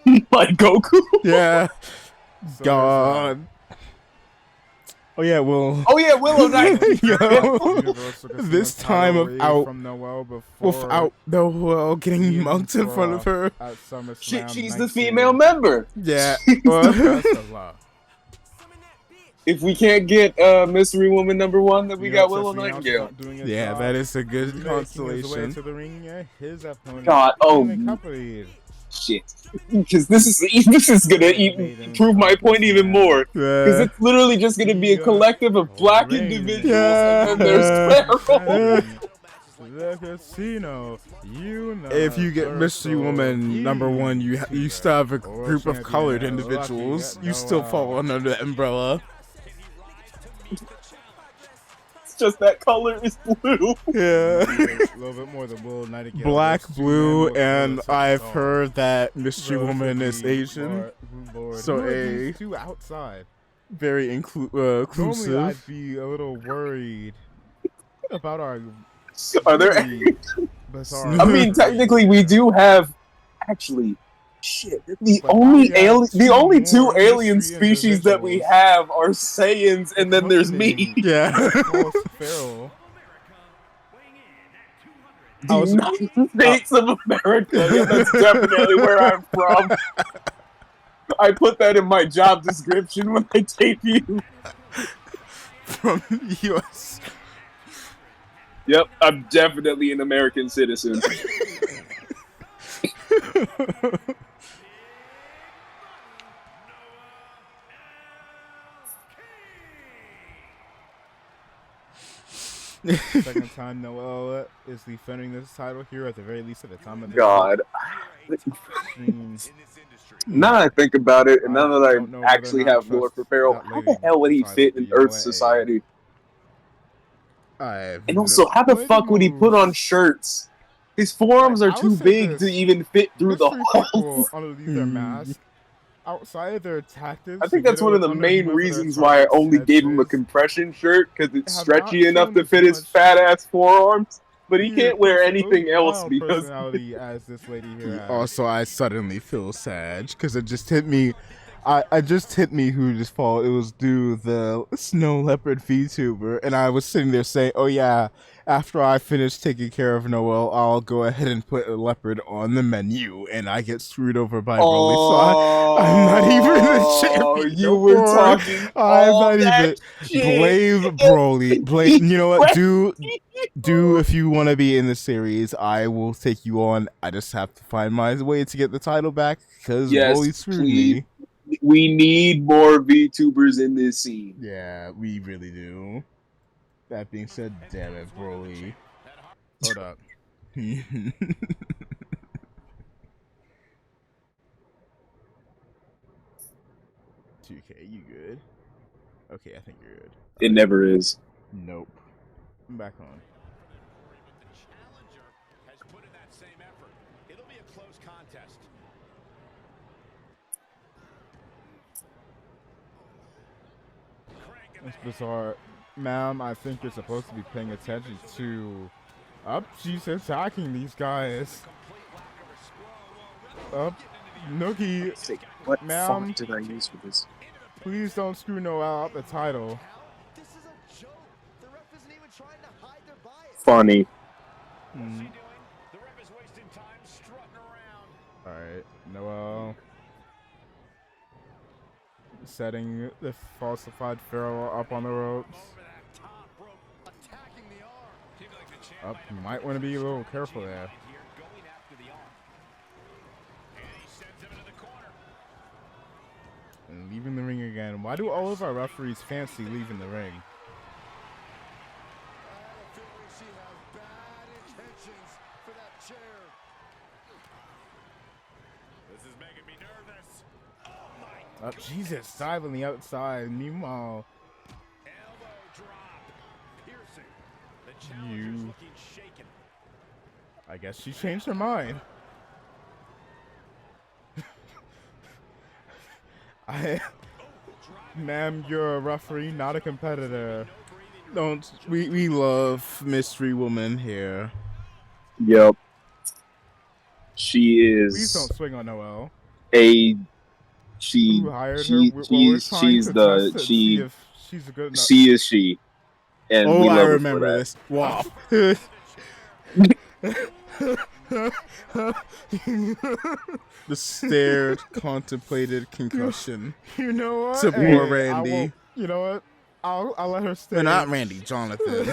Like Goku. Yeah. God. Oh yeah, Will. Oh yeah, Willow Knight. Yo, this time without Noel getting mugged in front of her. At Summerslam She's the female member. Yeah. If we can't get Mystery Woman #1, then we got Willow Nightingale. Yeah, that is a good constellation. To the ring, his opponent. God, shit. Because this is gonna prove my point even more. Because it's literally just gonna be a collective of black individuals, and then there's Pharaoh. The casino, if you get Mystery Woman #1, you still have a group of colored individuals. You still fall under the umbrella. It's just that color is blue. Yeah. A little bit more than Will Nightingale. Black, blue, and I've heard that Mystery Woman is Asian. So two outside. Very inclusive. Normally I'd be a little worried about our. Are there? Bizarre. I mean, technically, we do have. Actually, shit. The only two alien species that we have are Saiyans, and then there's me. Yeah. The United States of America. Yeah, that's definitely where I'm from. I put that in my job description when I debut. From the U.S. Yep, I'm definitely an American citizen. Second time Noel is defending this title here, at the very least at the time of this. God. Now that I think about it, and now that I actually have lore for Pharaoh, how the hell would he fit in Earth society? And also, how the fuck would he put on shirts? His forearms are too big to even fit through the holes. Underneath their mask, outside of their tactics. I think that's one of the main reasons why I only gave him a compression shirt, because it's stretchy enough to fit his fat ass forearms. But he can't wear anything else because. As this lady here. Also, I suddenly feel sad because it just hit me. I just hit me who just fall. It was the Snow Leopard VTuber, and I was sitting there saying, "Oh yeah, after I finish taking care of Noel, I'll go ahead and put a leopard on the menu," and I get screwed over by Broly. So I'm not even the champion. You were talking. I'm not even. Blame Broly. Blame. You know what? Do if you want to be in the series, I will take you on. I just have to find my way to get the title back because Broly screwed me. We need more VTubers in this scene. Yeah, we really do. That being said, damn it, Broly. Hold up. 2K, you good? Okay, I think you're good. It never is. Nope. I'm back on. It's bizarre. Ma'am, I think you're supposed to be paying attention to... she's attacking these guys. Nookie. What ma'am, font did I use for this? Please don't screw Noel out the title. This is a joke. The ref isn't even trying to hide their bias. Funny. The ref is wasting time strutting around. Alright, Noel. Setting the falsified Pharaoh up on the ropes. Up, you might want to be a little careful there. And leaving the ring again. Why do all of our referees fancy leaving the ring? Oh, Jesus, dive on the outside. Meanwhile, I guess she changed her mind. Ma'am, you're a referee, not a competitor. We love Mystery Woman here. Yep. She Please don't is swing on Noelle. a Who hired her? Well, we're trying to test it and see if she's good enough. She is she. And oh, we love I her remember for that. this. Wow. The stared, contemplated concussion. You know what? To poor Randy. You know what? I'll let her stay. But not Randy, Jonathan.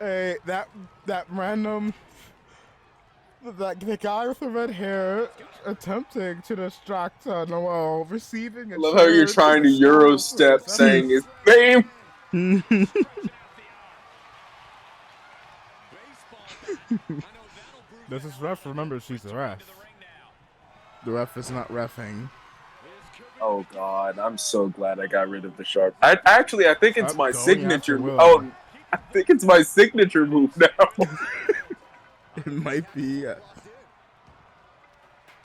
Hey, that random the guy with the red hair attempting to distract Noelle, receiving a I love how you're trying to Euro step saying his name. This is ref. Remember, she's the ref. The ref is not reffing. Oh God, I'm so glad I got rid of the sharp. I think it's my signature. Oh, I think it's my signature move now. It might be.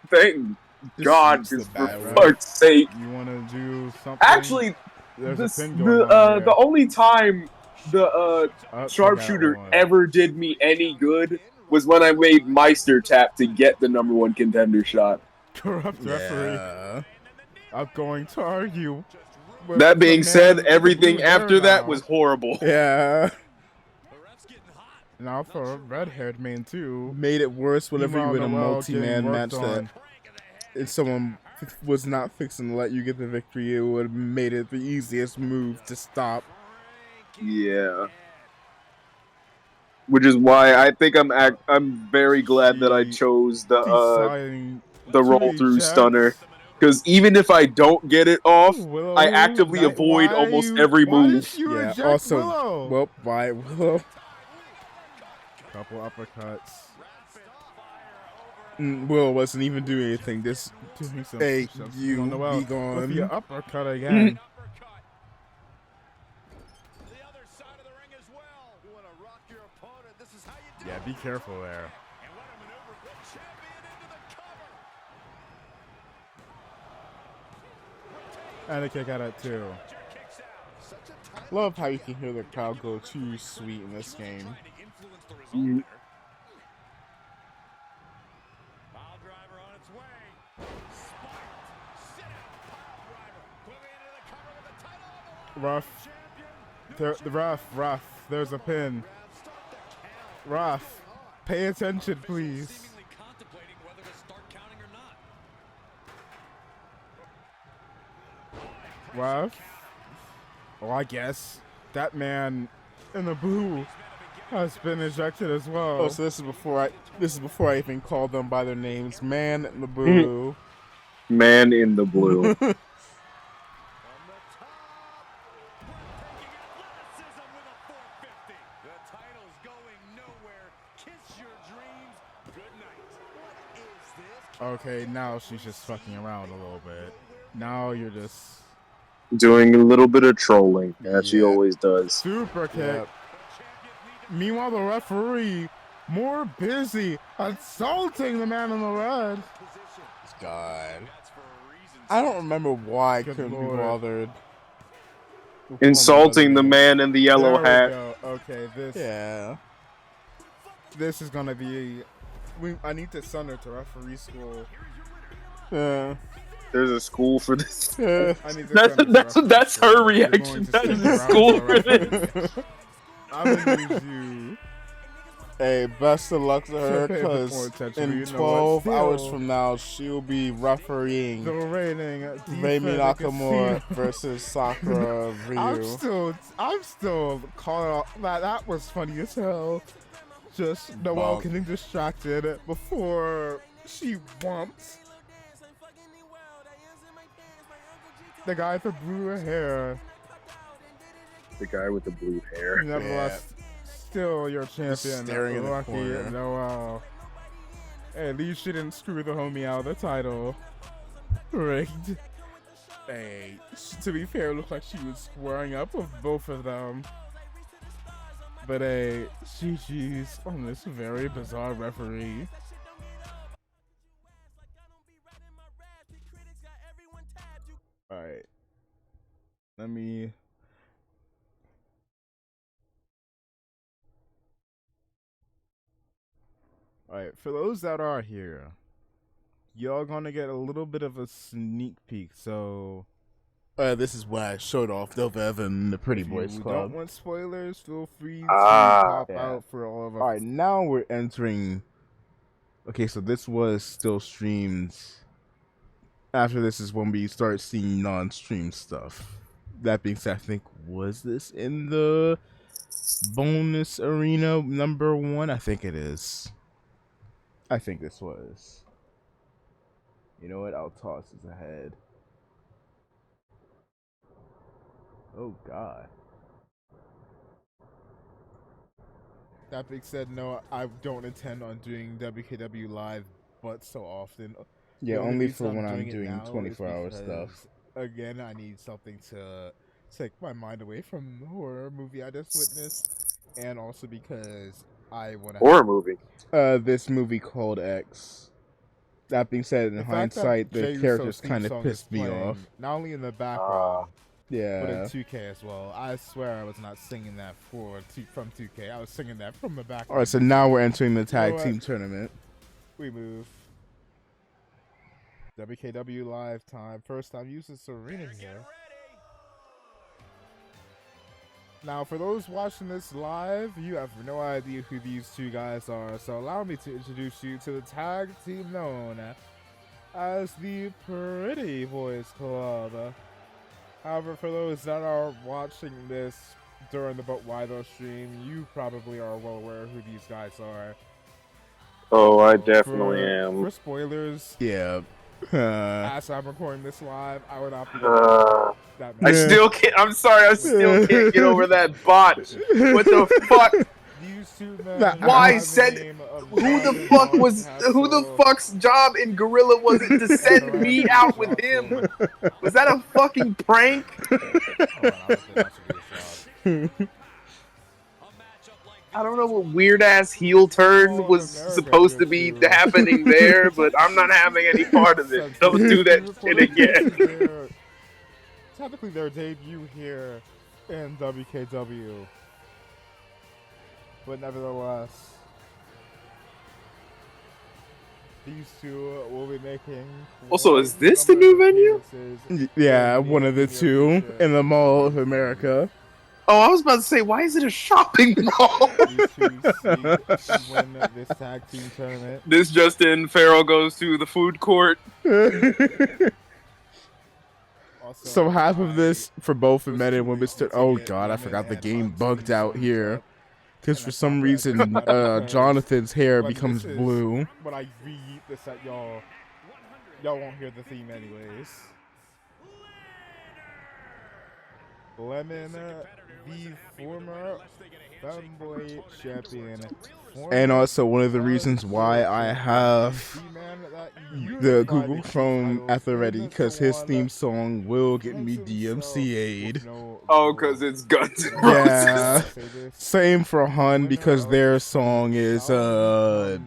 Thank God, just for fuck's sake. You want to do something? Actually, the only time the sharpshooter ever did me any good was when I made Meister tap to get the #1 contender shot. Corrupt referee. I'm going to argue. That being said, everything after that was horrible. Yeah. Now for a red-haired man too. Made it worse whenever you were in a multi-man match that if someone was not fixing to let you get the victory, it would have made it the easiest move to stop. Yeah. Which is why I think I'm very glad that I chose the roll through stunner, because even if I don't get it off, I actively avoid almost every move. Yeah. Also, well, why Willow? Couple uppercuts. Willow wasn't even doing anything. Just hey, you be gone. With the uppercut again. Yeah, be careful there. And a kick out at 2. Love how you can hear the crowd go too sweet in this game. Rough. The rough. There's a pin. Rough. Pay attention, please. Rough. Oh, I guess that man in the blue has been ejected as well. Oh, so this is before I even called them by their names. Man in the blue. Man in the blue. Okay, now she's just fucking around a little bit. Now you're just doing a little bit of trolling, as she always does. Super kick. Yep. Meanwhile, the referee more busy assaulting the man in the red. God. I don't remember why I couldn't be bothered. Insulting the man in the yellow hat. Okay, this. Yeah. This is gonna be. I need to send her to referee school. There's a school for this. That's her reaction. There's a school for this. I'm gonna use you. Hey, best of luck to her, because in 12 hours from now, she'll be refereeing the reigning Reimi Nakamura versus Sakura Ryu. I'm still calling out that was funny as hell. Just Noelle getting distracted before she whumps the guy with the blue hair. The guy with the blue hair. Nevertheless, still your champion. Staring in the corner. Noelle. Hey, at least she didn't screw the homie out of the title. Rigged. Hey, to be fair, it looked like she was squaring up with both of them. But hey, GG's on this very bizarre referee. Alright. Alright, for those that are here, y'all gonna get a little bit of a sneak peek. So, this is what I showed off Dovev and the Pretty Boys Club. If you don't want spoilers, feel free to pop out for all of us. Alright, now we're entering... Okay, so this was still streamed. After this is when we start seeing non-stream stuff. That being said, I think, was this in the bonus arena number 1? I think it is. I think this was. You know what? I'll toss this ahead. Oh, God. That being said, no, I don't intend on doing WKW live, but so often. Yeah, only for when I'm doing 24-hour stuff. Again, I need something to take my mind away from the horror movie I just witnessed, and also because I want to... Horror movie? This movie called X. That being said, in hindsight, the characters kind of pissed me off. Not only in the background, yeah, but in 2K as well. I swear I was not singing that from 2K. I was singing that from the background. All right, so now we're entering the tag team tournament. We move. WKW live time. First time using Serena here. Now, for those watching this live, you have no idea who these two guys are, so allow me to introduce you to the tag team known as the Pretty Boys Club. However, for those that are watching this during the But Why Though stream, you probably are well aware who these guys are. Oh, I definitely am. For spoilers, yeah. As I'm recording this live, I would not be. I still can't. I'm sorry, I still can't get over that bot. What the fuck? Why said? Who the fuck's job in Gorilla was it to send me out with him? Was that a fucking prank? I don't know what weird ass heel turn was supposed to be happening there, but I'm not having any part of it. Don't do that shit again. Technically, their debut here in WKW, but nevertheless, these two will be making. Also, is this the new venue? Yeah, one of the two in the Mall of America. Oh, I was about to say, why is it a shopping mall? Win this tag team tournament. This Justin Farrell goes to the food court. So half of this for both the men and women's. Oh God, I forgot the game bugged out here. Because for some reason, Jonathan's hair becomes blue. When I reheat this at y'all won't hear the theme anyways. Lemon, the former Femboy champion. And also one of the reasons why I have the Google Chrome at the ready, because his theme song will get me DMCA'd. Oh, because it's Guns N' Roses. Yeah. Same for Hun, because their song is, what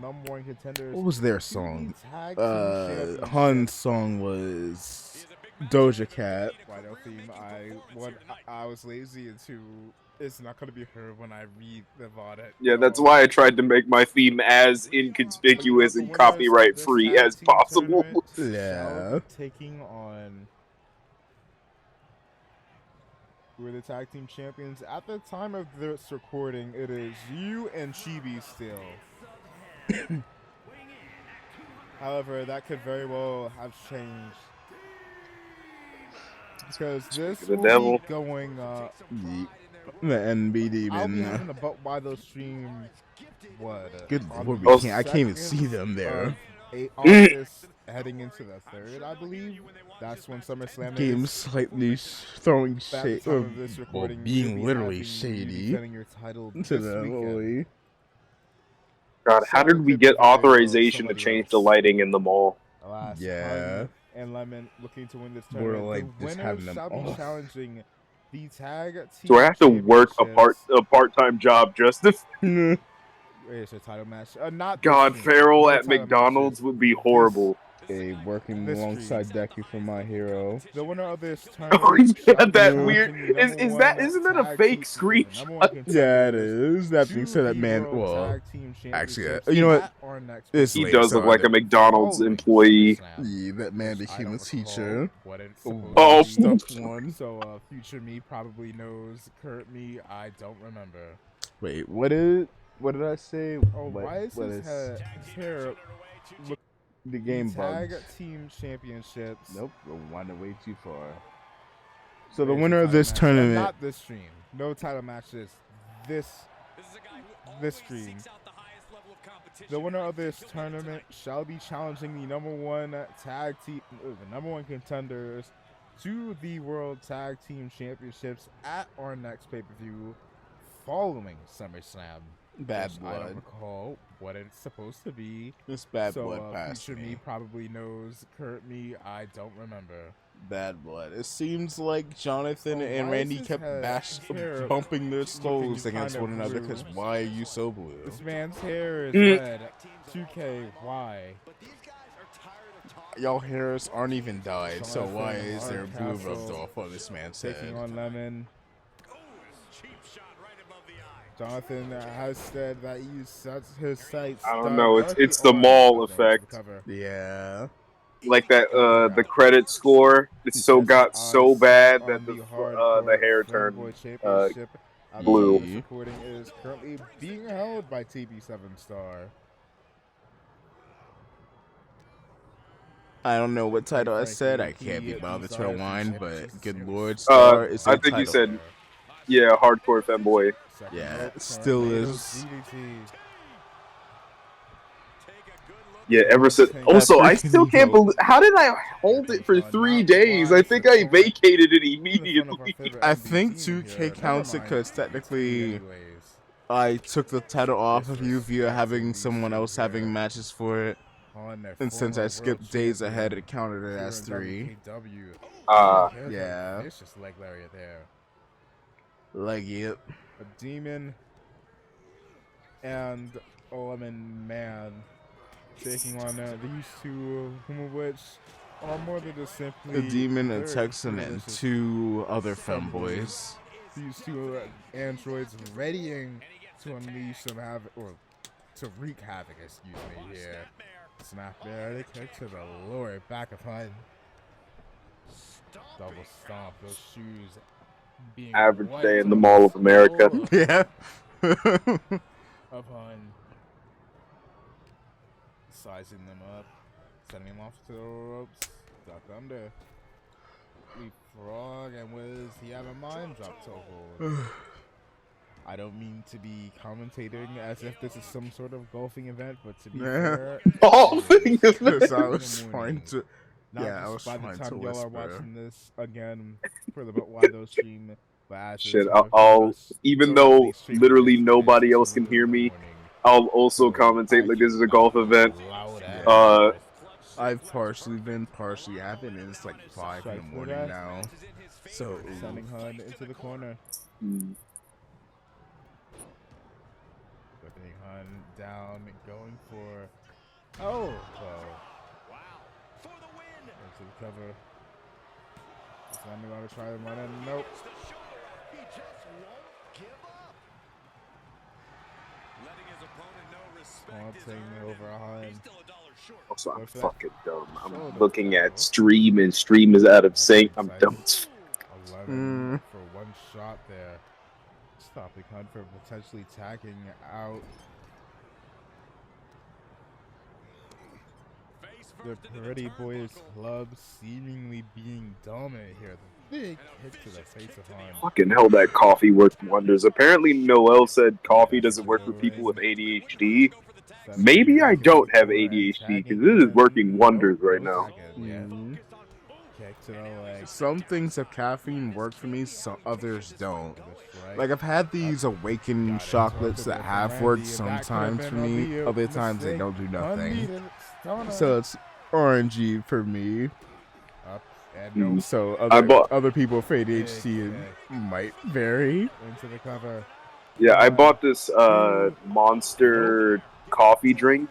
was their song? Hun's song was Doja Cat. I was lazy and it's not going to be heard when I read the VOD. Yeah, that's why I tried to make my theme as inconspicuous and copyright free as possible. Yeah. Taking on. We're the tag team champions. At the time of this recording, it is you and Chibi still. However, that could very well have changed. Because this will be going the NBD. I'll be having a But Why Those stream. What? Good Lord, I can't even see them there. August, heading into the 3rd, I believe. That's when Summerslam is. Slightly throwing shade, or being literally shady to them. God, how did we get authorization to change the lighting in the mall? Yeah. And Lemon looking to win this tournament. We're like just having them all. Challenging the tag team. So I have to work a part-time job just to. It's a title match. Not God, Farrell at McDonald's would be horrible. Okay, working alongside Deku for My Hero. The winner of this Oh, tournament yeah, that weird. Isn't that a fake screech? Yeah, it is. That being said, that man. Well, actually, you know what? This He later does look like a started. McDonald's employee. Yeah, that man became a teacher. Oh, Stuff one. So, future me probably knows. Current me, I don't remember. Wait, what did I say? Oh, why is his hair look? The game bugged. Tag team championships. Nope, we'll wind way too far. So the winner of this tournament, not this stream. No title matches. This stream. The winner of this tournament shall be challenging the number one tag team, the number one contenders to the World Tag Team Championships at our next pay-per-view following SummerSlam. Bad blood. I don't recall what it's supposed to be. This bad blood passed future me probably knows. Current me, I don't remember. Bad blood. It seems like Jonathan and Randy kept bumping their skulls against one another because why are you so blue? This man's hair is red. 2K, why? Y'all hairs aren't even dyed, so why is there blue rubbed off on this man's head? Taking on Lemon. Jonathan has said that he sets his sights. I don't know. It's the mall effect. Yeah. Like that, the credit score. It's so bad that the hair turned blue. Recording is currently being held by TB7 Star. I don't know what title I said. I can't be bothered to rewind, but good Lord, Star is I think you said, yeah, hardcore fanboy. Yeah, it still is. Yeah, ever since. Also, I still can't believe. How did I hold it for 3 days? I think I vacated it immediately. I think 2K counts it because technically I took the title off of you via having someone else having matches for it. And since I skipped days ahead, it counted it as 3. Yeah. It's just leg lariat there. Leg it. A demon and a lemon man taking on these two, whom of which are more than just simply a demon, a Texan, and 2 other femboys. These 2 androids readying to unleash some havoc, or to wreak havoc, excuse me, here. Snap there, they kick to the lower back of HUD. Double stomp, those shoes being average day in the Mall of America. Yeah. Upon sizing them up, sending them off to the ropes, duck under, leapfrog, and was he have a mind drop toe? I don't mean to be commentating as if this is some sort of golfing event, but to be fair, golfing event. I was trying to. Yeah, I was trying to whisper. By the time y'all are watching this again for the why those stream. Shit, I'll even though literally nobody else can hear me, I'll also commentate like this is a golf event. I've partially been, partially haven't, and it's like 5 in the morning now. So sending HUD into the corner. Putting HUD down, going for wow. Into the cover. Sammy gonna try to run in. Nope. He just won't give up. Letting his opponent know respect is over HUD. Also, I'm fucking dumb. I'm looking at stream and stream is out of sync. I'm dumb. 11 for one shot there. Stopping HUD for potentially tagging out. The Pretty Boys Club seemingly being dominant here. The big hit to the face of HUD. Fucking hell, that coffee worked wonders. Apparently, Noel said coffee doesn't work for people with ADHD. Maybe I don't have ADHD because this is working wonders right now. Some things of caffeine work for me, some others don't. Like I've had these awakened chocolates that have worked sometimes for me, other times they don't do nothing. So it's orangey for me. So other people with ADHD might vary. Into the cover. Yeah, I bought this Monster coffee drink.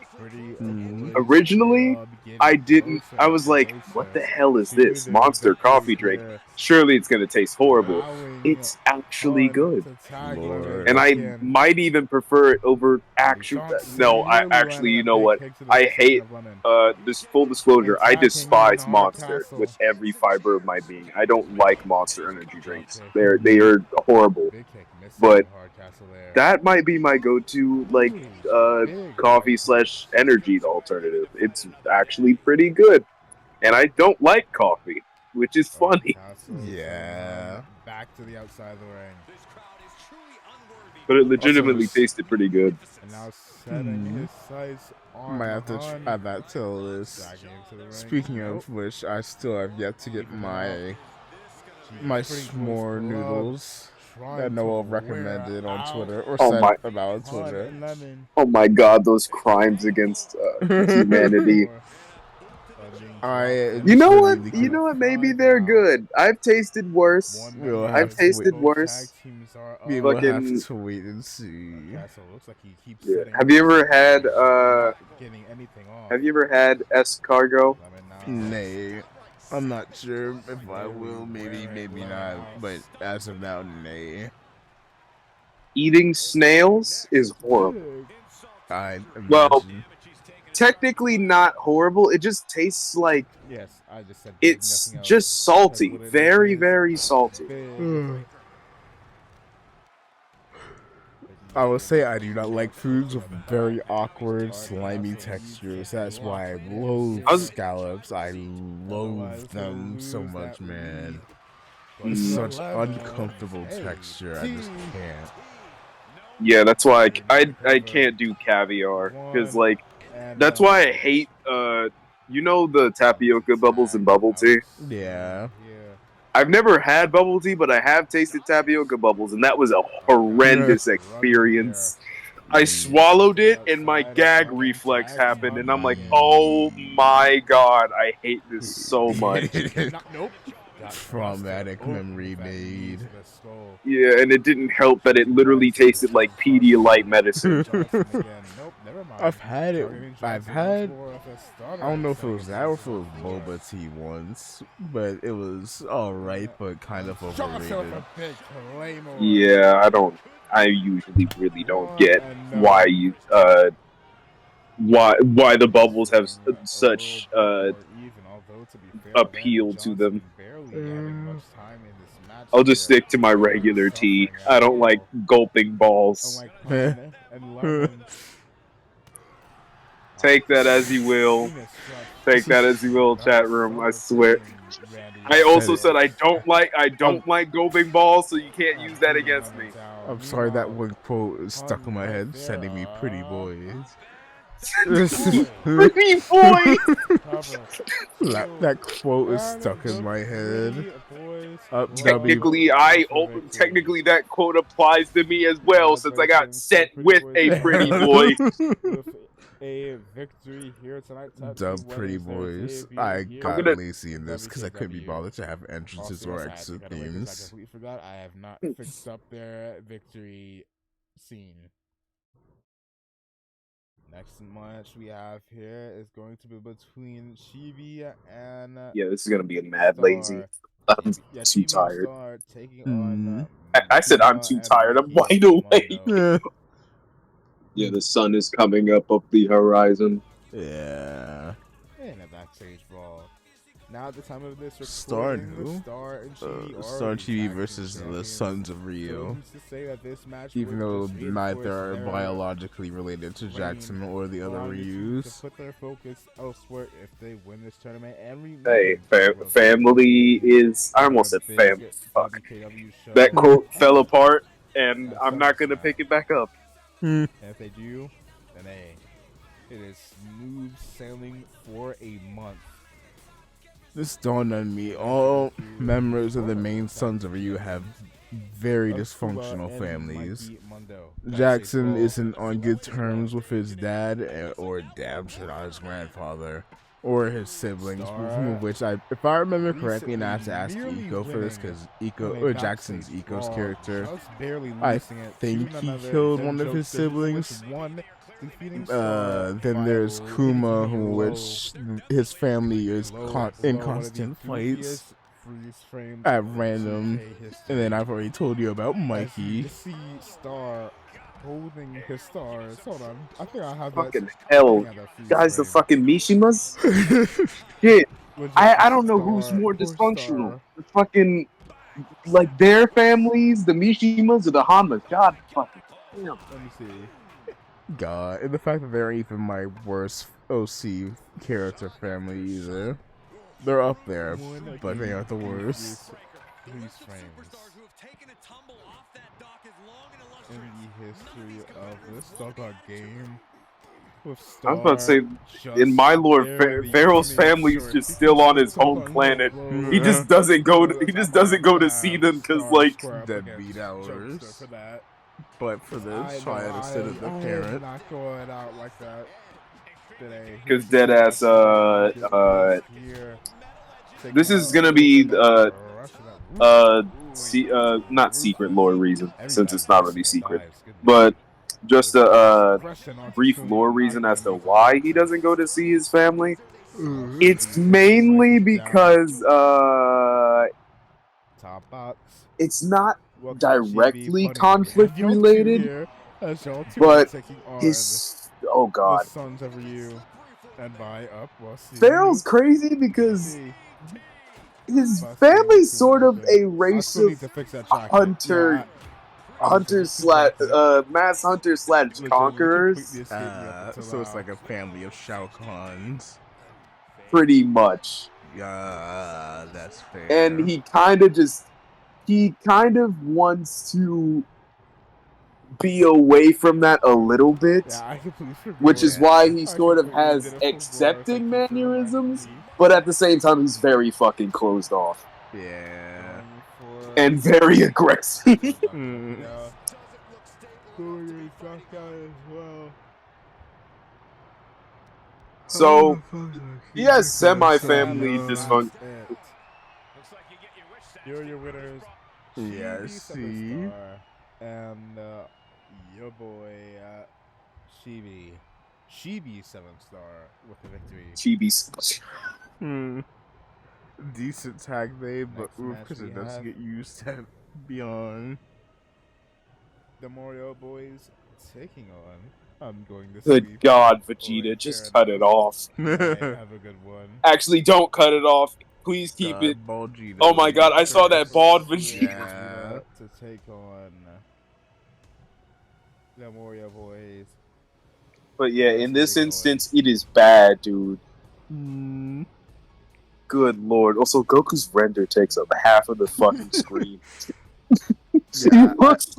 Originally, I didn't. I was like, what the hell is this? Monster coffee drink. Surely it's going to taste horrible. It's actually good. And I might even prefer it over actual. No, I actually, you know what? I hate this full disclosure. I despise Monster with every fiber of my being. I don't like Monster energy drinks. They are horrible. But that might be my go-to like coffee / energy alternative. It's actually pretty good, and I don't like coffee, which is funny. Yeah. Back to the outside of the ring. But it legitimately tasted pretty good. And now setting his sights on might have to add that to the list. Speaking of which, I still have yet to get my s'more noodles that Noah recommended on Twitter or said about on Twitter. Oh my god, those crimes against humanity. You know what? You know what? Maybe they're good. I've tasted worse. I've tasted worse. We will have to wait and see. Yeah. Have you ever had escargot? Nay. I'm not sure if I will. Maybe not. But as of now, nay. Eating snails is horrible. Well, technically not horrible. It just tastes like it's just salty, very, very salty. I will say I do not like foods with very awkward, slimy textures. That's why I loathe scallops. I loathe them so much, man. Such uncomfortable texture. I just can't. Yeah, that's why I can't do caviar, because like that's why I hate you know the tapioca bubbles in bubble tea? Yeah. I've never had bubble tea, but I have tasted tapioca bubbles, and that was a horrendous experience. I swallowed it, and my gag reflex happened, and I'm like, oh my god, I hate this so much. Traumatic memory made. Yeah, and it didn't help that it literally tasted like Pedialyte medicine. I've had it. I don't know if it was that or if it was boba tea once, but it was alright, but kind of overrated. Yeah, I usually really don't get why you why the bubbles have such appeal to them. I'll just stick to my regular tea. I don't like gulping balls. Take that as you will. Take that as you will, chat room. I swear. I also said I don't like gulping balls, so you can't use that against me. I'm sorry, that one quote is stuck in my head, sending me pretty boys. Pretty boys. That quote is stuck in my head. Technically, that quote applies to me as well, since I got sent with a pretty boy. A victory here tonight. Dub pretty boys. I got lazy in this because I couldn't be bothered to have entrances or exit themes. I completely forgot. I have not fixed up their victory scene. Next match we have here is going to be between Shivi and yeah, this is gonna be a mad lazy. I'm too tired. I said I'm too tired. I'm wide awake. Yeah, the sun is coming up the horizon. Yeah. In a backstage brawl. Now at the time of this Star recording, Star and Chibi versus the Sons of Rio. Even though neither are biologically related to Jackson or the other Ryus. Put their focus elsewhere if they win this tournament. Hey, family is. I almost said fam. Fuck. That quote fell apart, and I'm not gonna pick it back up. And if they do, then it is smooth sailing for a month. This dawned on me. All members of the main Sons of Ryu have very dysfunctional families. Jackson isn't on good terms with his dad, or damn sure not his grandfather, or his siblings, which if I remember correctly, and I have to ask Iko for this, because Jackson's Iko's character, I think he killed one of his siblings. Then there's Kuma, which his family is in constant fights at random. And then I've already told you about Mikey. You see Star holding his stars. Hold on. I think I have that. Fucking hell. Guys, the fucking Mishimas? Shit. I don't know who's more dysfunctional. The fucking, like, their families, the Mishimas, or the Hamas. God fucking damn. Let me see. God, and the fact that they're even my worst OC character family either. They're up there, but they aren't the worst. These frames. In the history of this doggone game. I was about to say, in my lore, Pharaoh's family is just still on his home planet. He just doesn't go. He just doesn't go to see them because, like, deadbeat hours. But for this, try it instead of the parent. Not going out like that today. Because deadass. This is gonna be not secret lore reason, since it's not really secret, but just a brief lore reason as to why he doesn't go to see his family. It's mainly because it's not directly conflict related, but his god, Pharaoh's crazy because his family's sort of a race of mass hunter / conquerors. So it's like a family of Shao Kahns. Pretty much. Yeah, that's fair. And he kind of wants to be away from that a little bit, which is why he sort of has accepting mannerisms, but at the same time he's very fucking closed off. Yeah. And very aggressive. So he has semi-family dysfunction. You're your winners. Yeah, see. And your boy Chibi 7-star with the victory. Chibi. Decent tag name, but because it doesn't get used at Beyond. The Mario boys taking on. I'm going to. Good God, Vegeta, just cut it off. Have a good one. Actually, don't cut it off. Please keep it. Oh my God, I saw that bald Vegeta. Yeah. To take on the Mario boys. But yeah, in this instance, it is bad, dude. Good Lord. Also, Goku's render takes up half of the fucking screen. He looks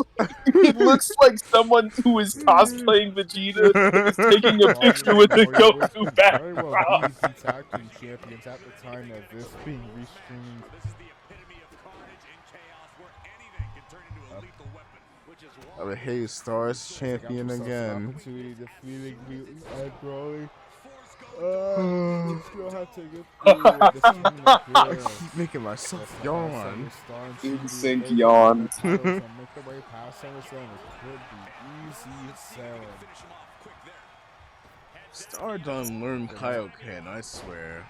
like someone who is cosplaying Vegeta is taking a picture with the Goku background. These tag team champions at the time of this being restreamed. Oh, hey, Stars champion again. Still have to get through I keep making myself yawn. In sync yawn. Make the way past Summerslam. It could be easy sailing. Star done learn Kaioken, I swear.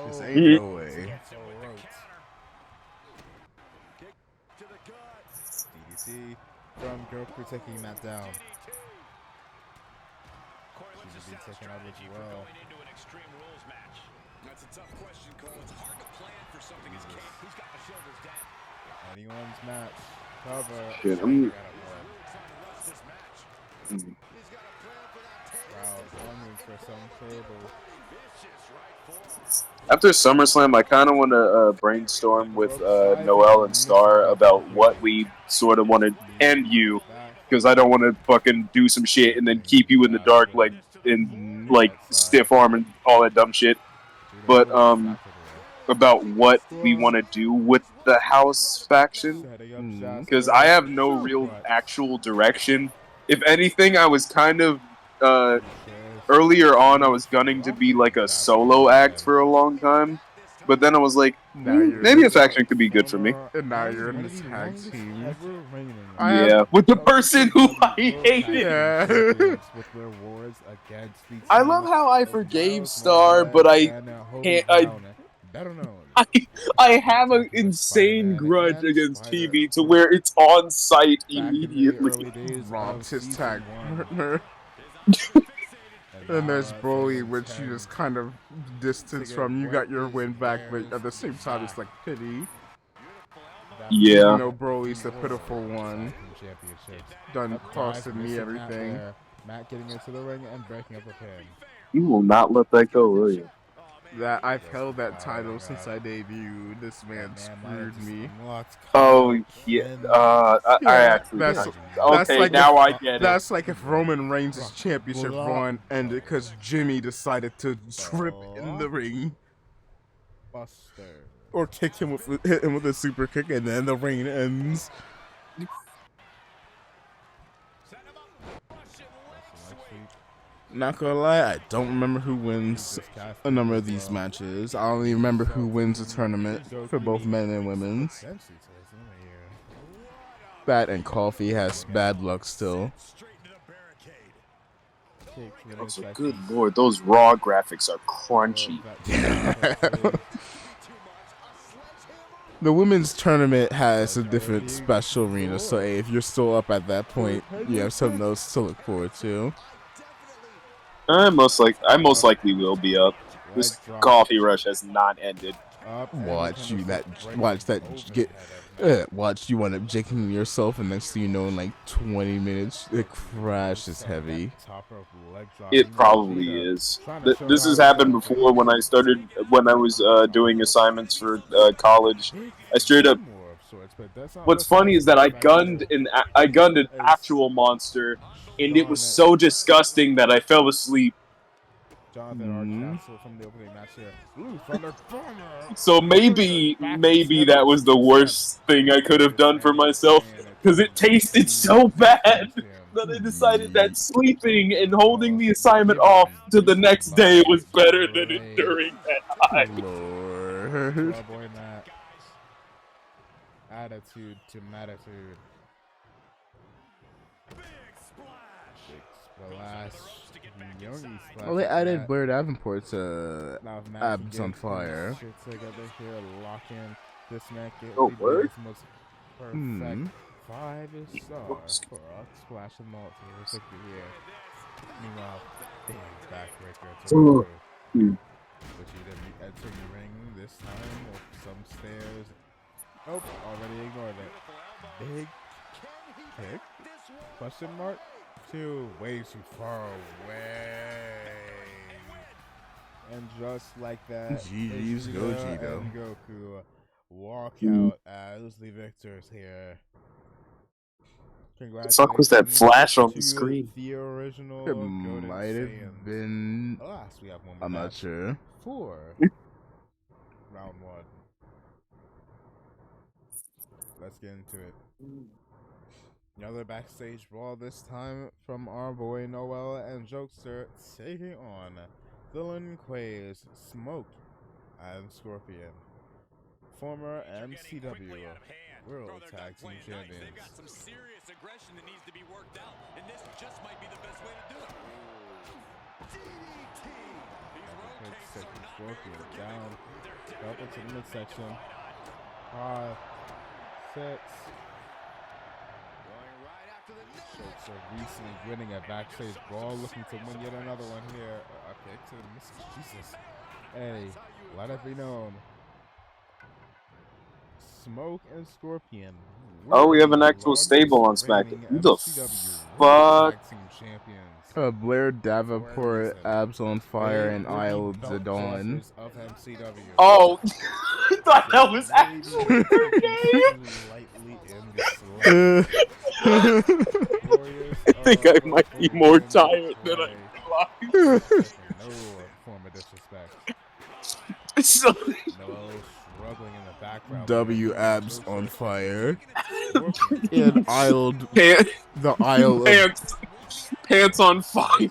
This Oh, ain't no way. DDT from Goku taking that down. Should be taken out as well. That's a tough question, Cole. It's hard to plan for something as King. Who's got the shoulders down? Anyone's match. Cover. Shit, For some table. After SummerSlam, I kind of want to brainstorm with Noel and Star about what we sort of want to end you, because I don't want to fucking do some shit and then keep you in the dark, like in stiff arm and all that dumb shit. But about what we want to do with the House faction, because I have no real actual direction. If anything, I was kind of earlier on, I was gunning to be like a solo act for a long time, But then I was like, maybe a faction could be good for me. And now you're in the tag team. Yeah, with the person who I hated. Yeah. I love how I forgave Star, but I can't. I have an insane grudge against TV to where it's on site immediately. Robbed his tag partner. And there's Broly, which you just kind of distance from. You got your win back, but at the same time, it's like pity. Yeah. You know, Broly's the pitiful one. Done costing me everything. Matt getting into the ring and breaking up a pin. You will not let that go, will you? That I've held that title since I debuted. This man screwed me. Oh yeah, I actually. That's okay, like now if, I get it. That's like if Roman Reigns' championship run ended because Jimmy decided to trip in the ring, or hit him with a super kick, and then the reign ends. Not gonna lie, I don't remember who wins a number of these matches. I only remember who wins the tournament for both men and women's. Bat and Coffee has bad luck still. Also, good lord, those raw graphics are crunchy. The women's tournament has a different special arena, so hey, if you're still up at that point, you have something else to look forward to. I most likely will be up. This coffee rush has not ended. Watch you wind up jigging yourself, and next thing you know, in like 20 minutes, the crash is heavy. It probably is. This has happened before when I was doing assignments for college. I straight up. What's funny is that I gunned an actual monster, and it was so disgusting that I fell asleep. So maybe that was the worst thing I could have done for myself, because it tasted so bad that I decided that sleeping and holding the assignment off to the next day was better than enduring that high. Lord. Attitude to matitude. Well, they added Blair Davenport to Abs on Fire. Oh, word? Perfect 5-star for a splash of malt here. Meanwhile, big backbreaker to the but she didn't enter the ring this time with some stairs. Nope, already ignored it. Big kick? Question mark? Way too far away. And just like that, GG's Gogeta and Goku walk out as the victors here. The fuck was that flash on the screen? The original it might have been. Alas, we have one more I'm not match sure. For round one. Let's get into it. Another backstage brawl, this time from our boy Noel and Jokester taking on Dylan Quay's Smoke and Scorpion, former MCW World Tag Team Champions. They've got some serious aggression that needs to be worked out, and this just might be the best way to do it. DDT. Taking Scorpion down, up into the midsection. 5, 6. Jokester recently winning a backstage brawl, looking to win yet another one here. Okay, to the misses. Jesus. Hey, let it be known. Smoke and Scorpion. Oh, we have an actual stable on SmackDown. Who the fuck? Blair Davenport, Abs on Fire, and Isle Zidane. Oh, I thought that was actually her name. I think I might be more tired than I realized. No form of disrespect. So struggling in the background. W Abs on Fire. And Isle. The Isle Pants on fire.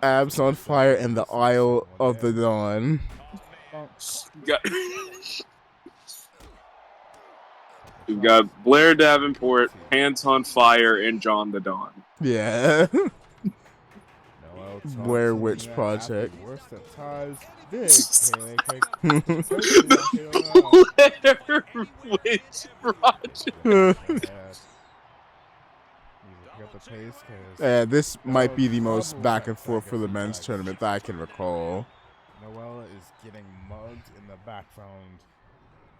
Abs on Fire and the Isle of the Dawn. We've got Blair Davenport, Pants on Fire, and John the Don. Yeah. Blair Witch Project. Blair Witch Project. Yeah, this might be the most back and forth for the men's tournament that I can recall. Noella is getting mugged in the background.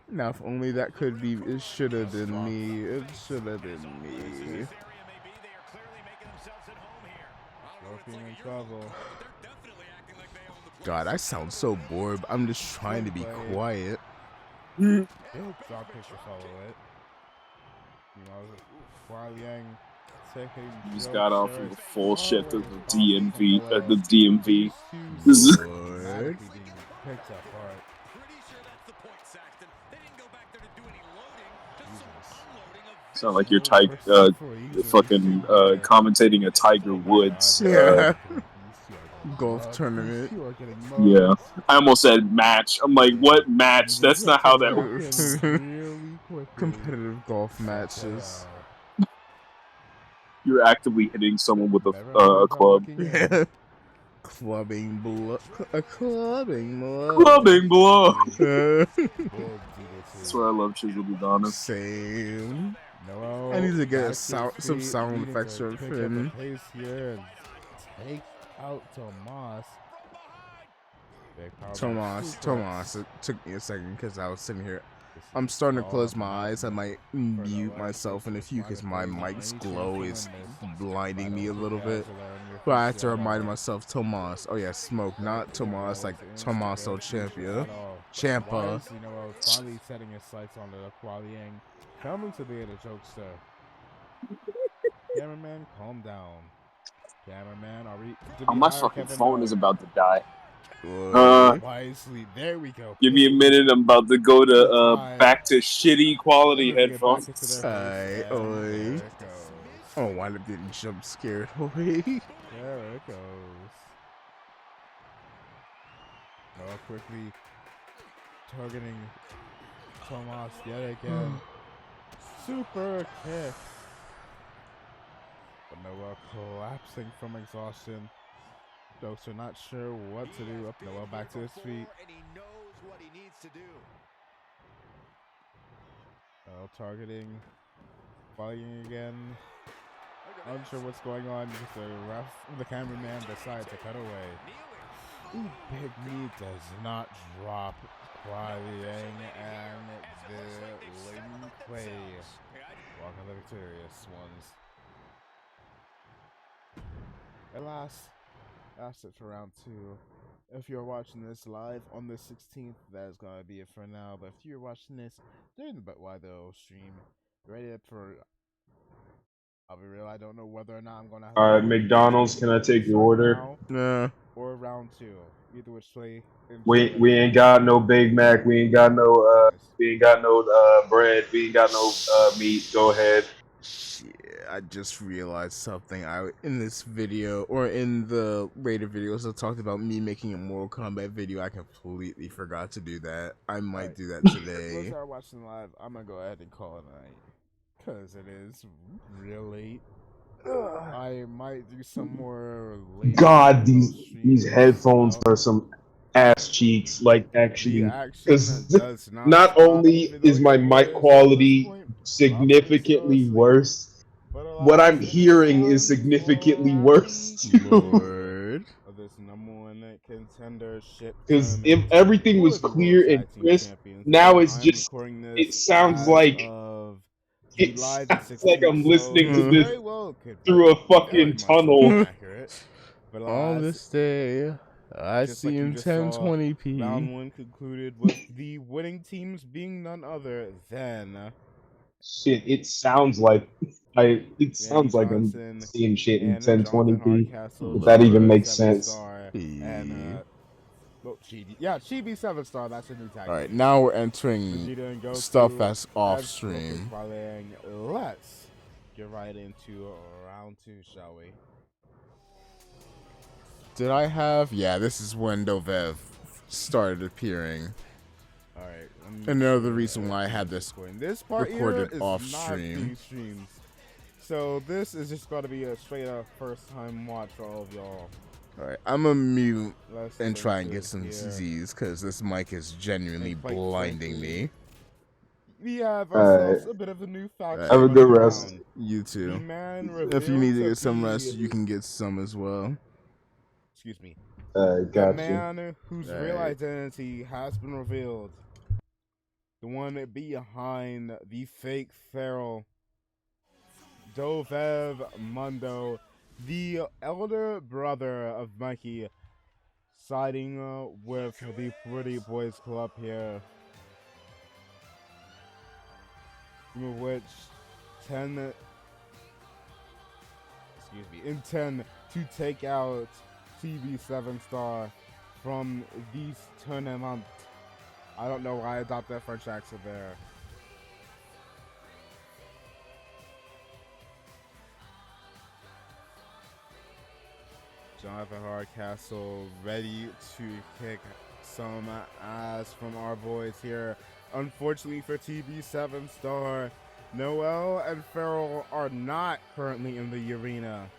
Now, if only that could be, it should have been me. It should have been me. In trouble. God, I sound so bored. I'm just trying to be quiet. Big drop kick to follow it. You know, Hua Liang taking. Just got off of the full shit to the DMV. The DMV. This is being picked apart. sound like you're fucking commentating a Tiger Woods golf tournament. Yeah, I almost said match. I'm like, what match? That's not how that works. Competitive golf matches. You're actively hitting someone with a club. Yeah. Clubbing blow. A clubbing blow. Clubbing blow. That's why I love Chisel Adonis. Same. I need to get some sound effects of him. Take out Tomas. It took me a second because I was sitting here. I'm starting to close my eyes. I might mute myself in a few because my mic's glow is blinding me a little bit. But I have to remind myself, Tomas. Oh yeah, Smoke, not Tomas, like Tommaso Ciampa. Ciampa. Finally setting his sights on the Hua Liang. Coming to be the jokester. Cameraman, calm down. Cameraman, are we? Oh, my fucking phone is about to die. Wisely, there we go. Give me a minute. I'm about to go to back to shitty quality headphones. Oh, why did it jump scared? There it goes. Noah quickly targeting Tomas yet again. Super kick. But Noah collapsing from exhaustion. Doser not sure what to do. Up Noah back to his feet. And he knows what he needs to do. Targeting. Fighting again. Unsure what's going on because the cameraman decided to cut away. Ooh, big knee does not drop. Hua Liang and the Ling Kuei walking the victorious ones. At last, that's it for round 2. If you're watching this live on the 16th, that is going to be it for now. But if you're watching this during the But-Why-Though stream, ready up for... I'll be real, I don't know whether or not I'm going to have... Alright, McDonald's, can I take your order? Nah. Or round 2. Either which way. We ain't got no Big Mac. We ain't got no bread. We ain't got no meat. Go ahead. Yeah, I just realized something. In this video, or in the later videos, I talked about me making a Mortal Kombat video. I completely forgot to do that. I might do that today. Those are watching live. I'm gonna go ahead and call it a night because it is real late. I might do some more late. God, these headphones are some ass cheeks. Like actually, because not only is my mic quality significantly worse, what I'm hearing is significantly worse too. This number 1 contender shit. Because if everything was clear and crisp, now it's just it sounds like I'm listening to this through a fucking tunnel. But on this day, I see in 1020p. Round 1 concluded with the winning teams being none other than. Shit, it sounds like I'm seeing shit in 1020p. If that even makes sense. Chibi 7-star. That's a new tag. All right, now we're entering stuff that's off stream. Let's get right into round 2, shall we? Did I have? Yeah, this is when Dovev started appearing. All right. Another reason why I had this part recorded here is off not stream. streams. So this is just going to be a straight up first time watch for all of y'all. All right, I'm gonna mute and try and get some Z's because this mic is genuinely blinding me. We have ourselves a bit of a new faction. Have a good rest. You too. If you need to get some rest, you can get some as well. Excuse me. Got the man whose real identity has been revealed. The one behind the fake Pharaoh. Dovev Mundo, the elder brother of Mikey, siding with the Pretty Boys Club here. Which intend to take out TB7 Star from these tournament. I don't know why I adopted that French accent there. Jonathan Hardcastle ready to kick some ass from our boys here. Unfortunately for TB7 Star, Noel and Farrell are not currently in the arena.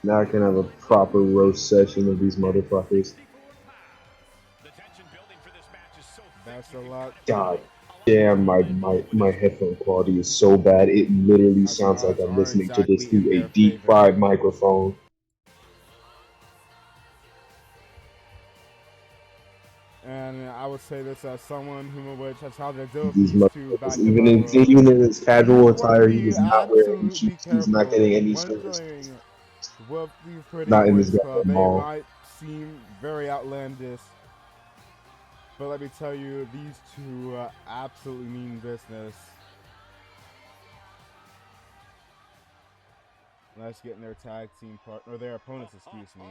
Now I can have a proper roast session of these motherfuckers. That's a lot. God damn, my headphone quality is so bad. It literally sounds like I'm listening to this through a deep fried microphone. And I would say this as someone who has had the These motherfuckers, even in his casual attire, he is not wearing shoes. He's not getting any service. Not in this goddamn mall. They might seem very outlandish, but let me tell you, these two absolutely mean business. Let's get in their tag team partner, or their opponents, excuse me.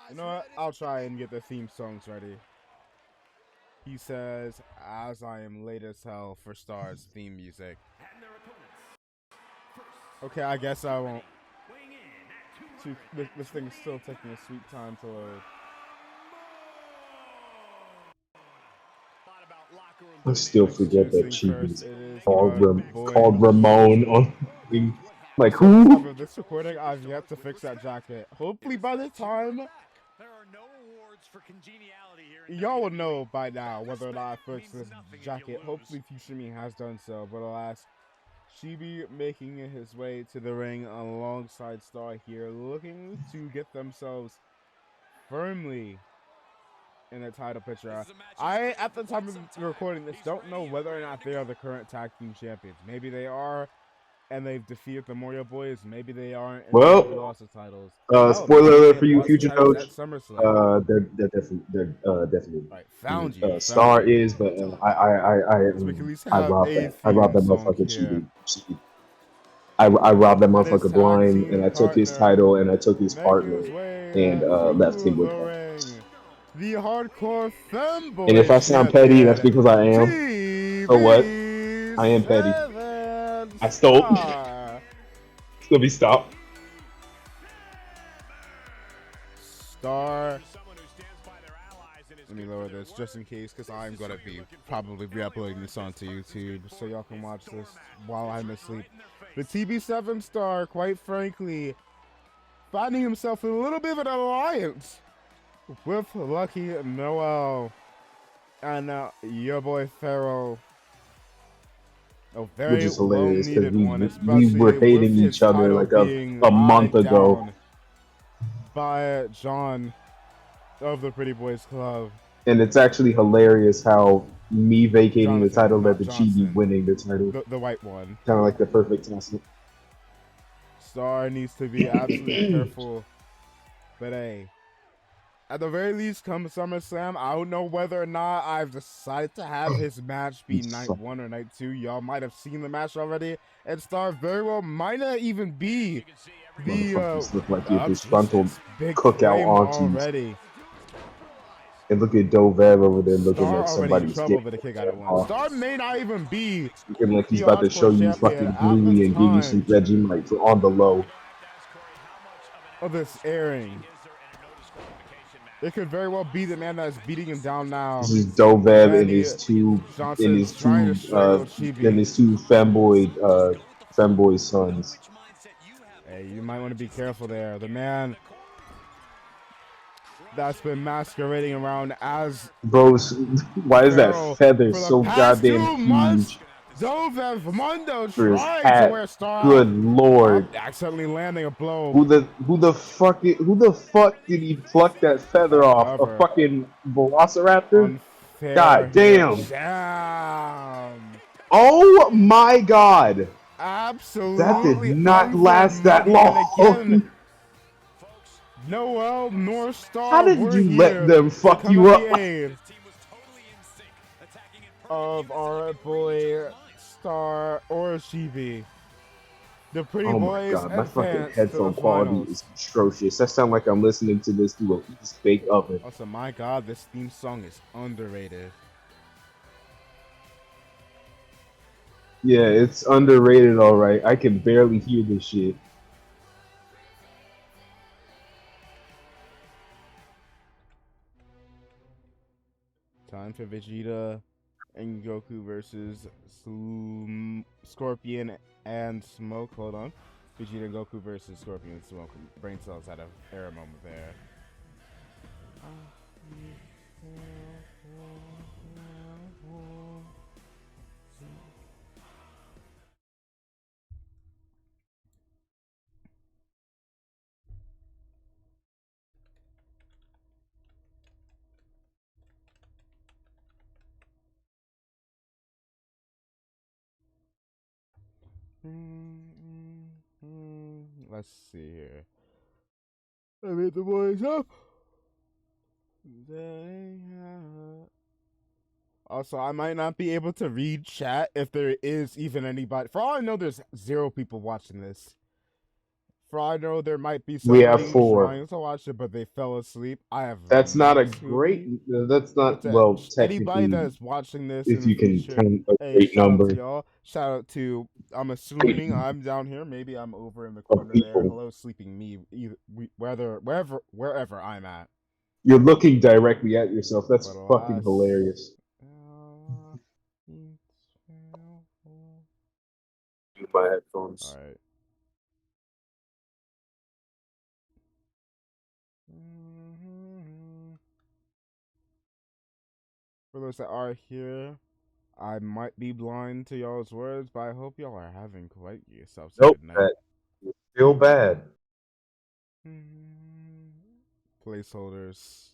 You know what? I'll try and get the theme songs ready. He says, as I am late as hell for Star's theme music. Okay, I guess I won't. This thing is still taking a sweet time to load. I still forget that Chibi's called Ramon on. Like who? Of this recording, I've yet to fix that jacket. Hopefully by the time y'all will know by now whether or not I fix this jacket. Hopefully Future Me has done so, but alas, Chibi making his way to the ring alongside Star here, looking to get themselves firmly in the title picture. I, at the time of recording this, don't know whether or not they are the current tag team champions. Maybe they are, and they've defeated the Moria Boys. Maybe they aren't, and well, they've lost the titles. Spoiler alert for you, future coach. Summerslam. They're definitely. Right, found you. Star is, but I robbed that motherfucker Chibi. I robbed that motherfucker blind, and I took his title, and I took his partner, and left him with that. The hardcore femboy. And if I sound petty, that's because I am. So what? I am petty. I stole. Let me stop. Star. Let me lower this just in case, because I'm gonna be probably re-uploading this onto YouTube, so y'all can watch this while I'm asleep. The TB7 Star, quite frankly, finding himself in a little bit of an alliance with Lucky Noel and your boy Pharaoh. Which is hilarious because we were hating each other like a month ago. By John of the Pretty Boys Club. And it's actually hilarious how me vacating the title led to Chibi winning the title. The white one. Kind of like the perfect toss. Star needs to be absolutely careful. But hey, at the very least, come SummerSlam, I don't know whether or not I've decided to have his match be night 1 or night 2. Y'all might have seen the match already. And Star very well might not even be the look like your disgruntled cookout aunties. already. look at Dovev over there looking Star like already in somebody's trouble, getting but the kid got it one. Star may not even be looking like he's the about to show hardcore you champion fucking at the Bluey and give you some time Vegemite on the low. of this airing. It could very well be the man that's beating him down now. This is Dovev and Randy his two Johnson trying to strangle Chibi. femboy sons. Hey, you might want to be careful there. The man that's been masquerading around as Bros, why is that Pharaoh feather for the so past goddamn 2 months. huge Dovev Mondo for his trying to hat? wear Star Good out. lord. Accidentally landing a blow. Who the fuck did he pluck that feather off? A However, fucking velociraptor? unfair God here. damn. Damn. Oh my god. Absolutely That did not unfair last that money. And again, long. Noel North Star How did were you let here them to fuck come you at up? the aid of our boy Star or Chibi. The pretty Oh my boys god, my fucking advance to the headphone quality finals. is atrocious. That sounds like I'm listening to this through a East Bake Oven. Also, my god, this theme song is underrated. Yeah, it's underrated, alright. I can barely hear this shit. Time for Vegeta and Goku versus Scorpion and Smoke. Hold on. Vegeta and Goku versus Scorpion and Smoke. Brain cells had an error moment there. Let's see here. I made the boys up. Also, I might not be able to read chat if there is even anybody. For all I know, there's 0 people watching this. For all I know, there might be We have somebody 4. trying to watch it, but they fell asleep. I have That's not a who great. be. That's not, well, Anybody that technically, is watching this in if the you can future, count a hey, great shout out to number y'all. Shout out to, I'm assuming I'm down here. Maybe I'm over in the of corner there. people. Hello, sleeping me. Wherever I'm at. You're looking directly at yourself. That's But fucking alas, hilarious. My headphones. Alright. For those that are here, I might be blind to y'all's words, but I hope y'all are having quite yourselves a Nope, good night. that is still bad. Placeholders.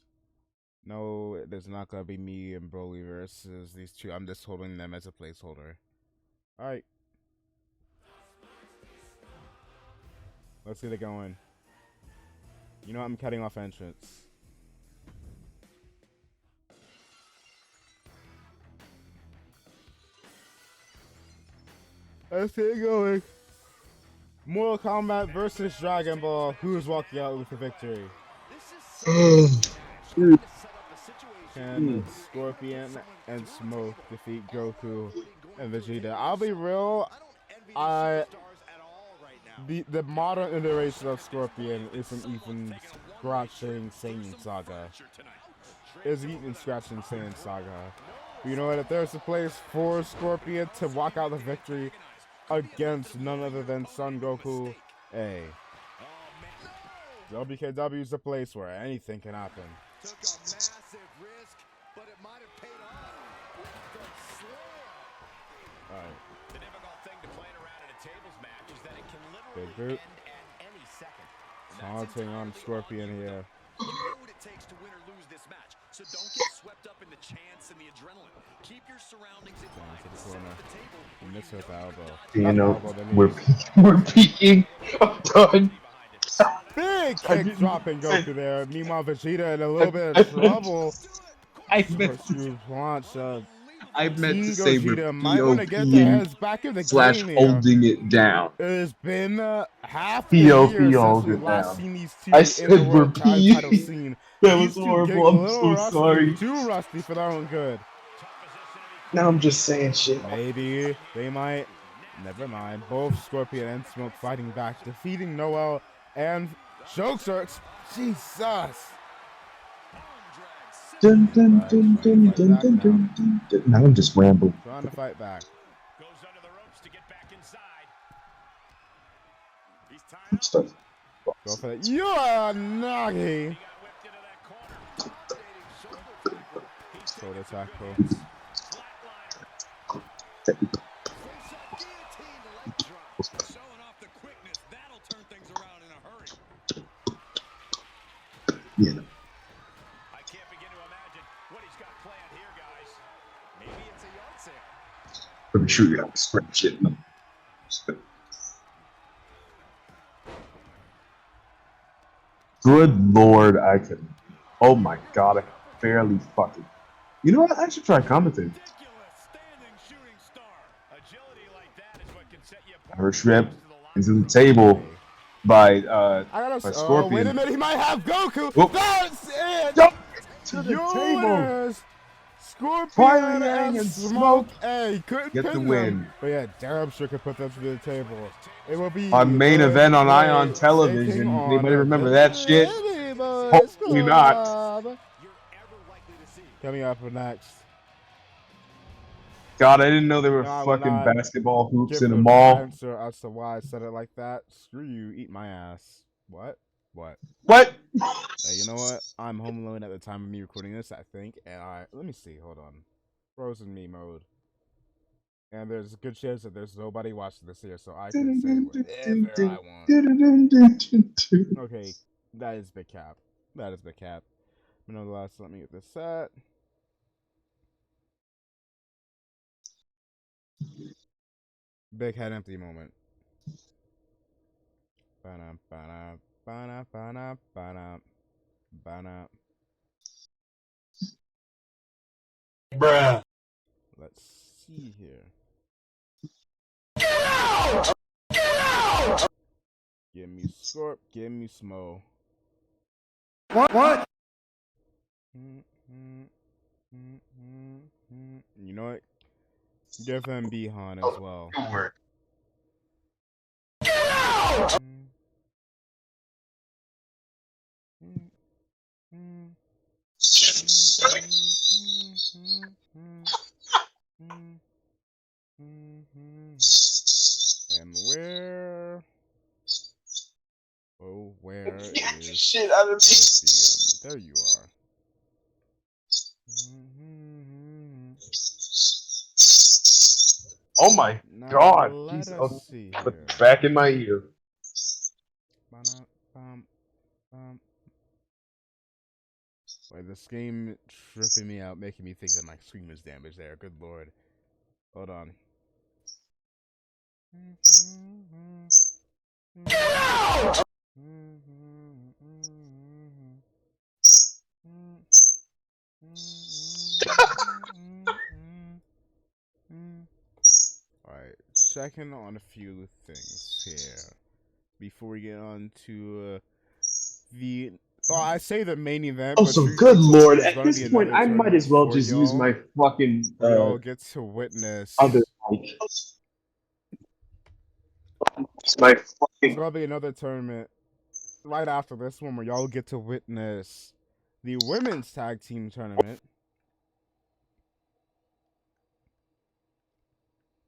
No, it is not gonna be me and Broly versus these two. I'm just holding them as a placeholder. Alright. Let's get it going. You know, I'm cutting off entrance. Let's get it going. Mortal Kombat versus Dragon Ball. Who is walking out with the victory? Can Scorpion and Smoke defeat Goku and Vegeta? I'll be real. The modern iteration of Scorpion isn't even scratching Saiyan Saga. Isn't even scratching Saiyan Saga. But you know what? If there's a place for Scorpion to walk out the victory against none other than Son Goku, hey, WKW is the place where anything can happen. Took a massive risk, but it might have paid off. Alright. The difficult thing to playing around in a tables match is that it can Big literally group. end at any second. Taunting on Scorpion here. You know what it takes to win or lose this match, so don't get swept up in the chance and the adrenaline. Keep your surroundings in mind and set up the table. You missed with the elbow. You know, Elbow, we're peaking. I'm done. Big kick dropping Goku there. Meanwhile, Vegeta in a little bit of trouble. I meant to say Gogeta might want to get their heads back in the slash game holding it down. It has been half a year since we last seen these two I in said the we're World Title peeing. scene. That was horrible. I'm so sorry. Too rusty for their own good. Now I'm just saying shit. Maybe they might. Never mind. Both Scorpion and Smoke fighting back, defeating Noel and Chokesworks. Jesus. Dun, dun, dun, dun, dun, dun, dun, dun. Now I'm just rambling. Trying to fight back. Goes under the ropes to get back inside. He's tied up. Go for that. You're Nagi. Shoulder tackle. Showing off the quickness. That'll turn things around in a hurry. Yeah. I can't begin to imagine what he's got planned here, guys. Maybe it's a yard sale. Let me show you how to scrap shit. Good lord, I can. Oh my god, I can barely fucking. You know what? I should try commentating. Irish Rip into the table by Scorpion. Wait a minute, he might have Goku. Whoop. That's it. Jump to the table. Scorpion Fire and Smoke. Hey, couldn't Get the pin win. them. But yeah, damn sure could put them to the table. It will be Our main event on Ion Television. Anybody remember that shit? Hopefully not. Coming up next. God, I didn't know there were fucking basketball hoops in a mall. Answer as to why I said it like that. Screw you, eat my ass. What? What? Hey, you know what? I'm home alone at the time of me recording this, I think. And let me see. Hold on. Frozen me mode. And there's a good chance that there's nobody watching this here, so I can say whatever I want. Okay, that is big cap. But nonetheless, let me get this set. Big head empty moment. Bruh. Let's see here. Give me Scorp, give me Smo. What? You know what? Give them Bihan as well. And where? Oh, where is shit out of me. Scorpion? There you are. Oh my god. Jesus. Back in my ear. Wait, this game tripping me out, making me think that my screen was damaged there. Good lord. Hold on. Alright, checking on a few things here before we get on to the. Well, I say the main event. Also, good lord, at this point, I might as well just use my fucking. Y'all get to witness. Other mic. There's gonna be another tournament right after this one where y'all get to witness the women's tag team tournament.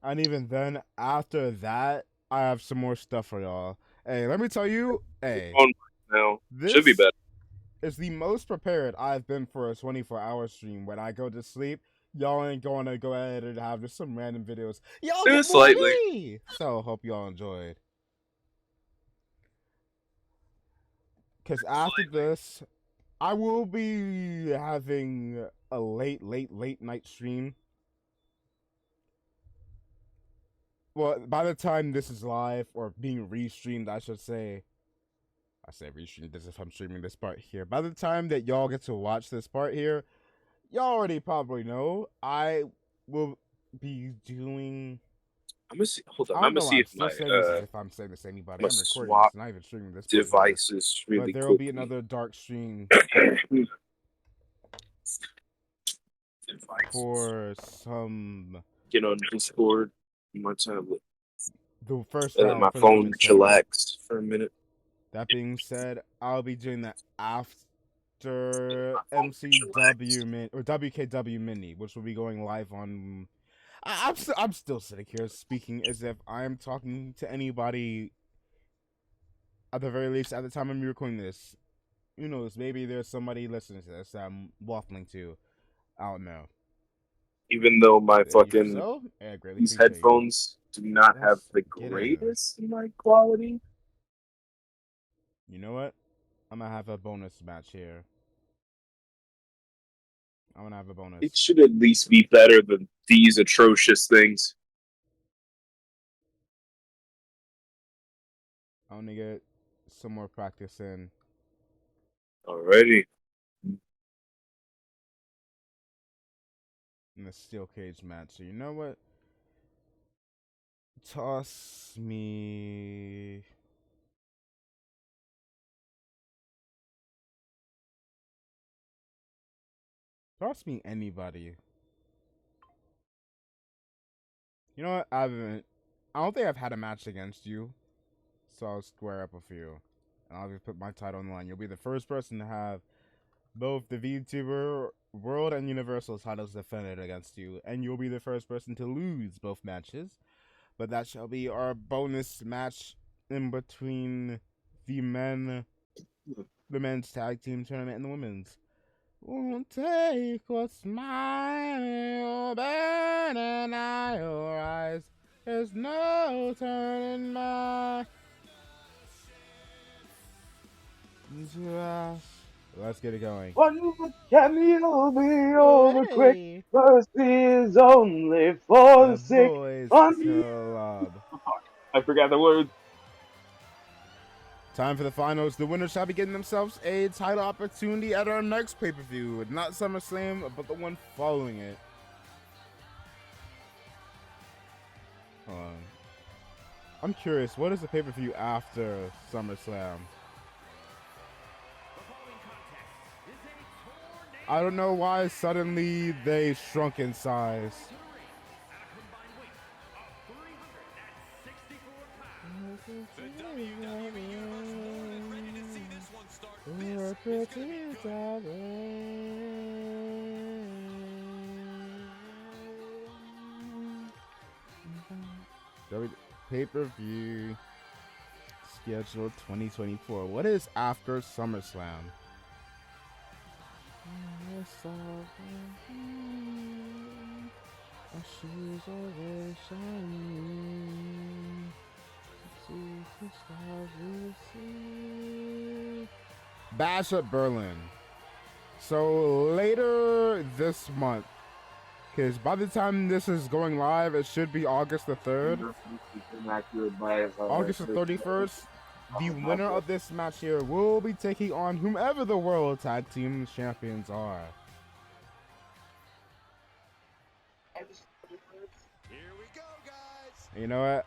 And even then, after that, I have some more stuff for y'all. Hey, let me tell you, this should be better. Is the most prepared I've been for a 24-hour stream. When I go to sleep, y'all ain't going to go ahead and have just some random videos. Y'all get slightly. So, hope y'all enjoyed. Because after this, I will be having a late night stream. Well, by the time this is live, or being restreamed, I should say. I say restreamed as if I'm streaming this part here. By the time that y'all get to watch this part here, y'all already probably know I will be doing I'm gonna see. Hold on. I I'm don't gonna know why see I'm if still my saying this as if I'm saying this to anybody. my I'm recording this, swap not even streaming this part yet. devices really But there will quickly. be another dark stream for some. Get on Discord on my tablet. The first And let round my for the phone women's tournament. chillax for a minute. That being said, I'll be doing that after MCW Min or WKW Mini, which will be going live on. I'm still sitting here speaking as if I'm talking to anybody. At the very least, at the time I'm recording this, who knows? Maybe there's somebody listening to this that I'm waffling to. I don't know. Even though my fucking so, these headphones do not have the greatest mic quality. You know what? I'm gonna have a bonus match here. I'm gonna have a bonus. It should at least be better than these atrocious things. I want to get some more practice in. Alrighty. In the steel cage match. So you know what? Toss me. Toss me anybody. You know what? I don't think I've had a match against you. So I'll square up a few. And I'll just put my title on the line. You'll be the first person to have both the VTuber World and Universal titles defended against you. And you'll be the first person to lose both matches. But that shall be our bonus match in between the men's tag team tournament and the women's. Won't take a smile, burning out your eyes. There's no turning back. Let's get it going. One can you be over quick? First is only for the sick. Boys Club. I forgot the words. Time for the finals. The winners shall be getting themselves a title opportunity at our next pay-per-view. Not SummerSlam, but the one following it. Hold on. I'm curious, what is the pay-per-view after SummerSlam? I don't know why suddenly they shrunk in size. Pay-per-view schedule 2024. What is after SummerSlam? Bash at Berlin. So later this month, because by the time this is going live, it should be August the 3rd. August the 31st. The winner of this match here will be taking on whomever the World Tag Team Champions are. Here we go, guys. You know what?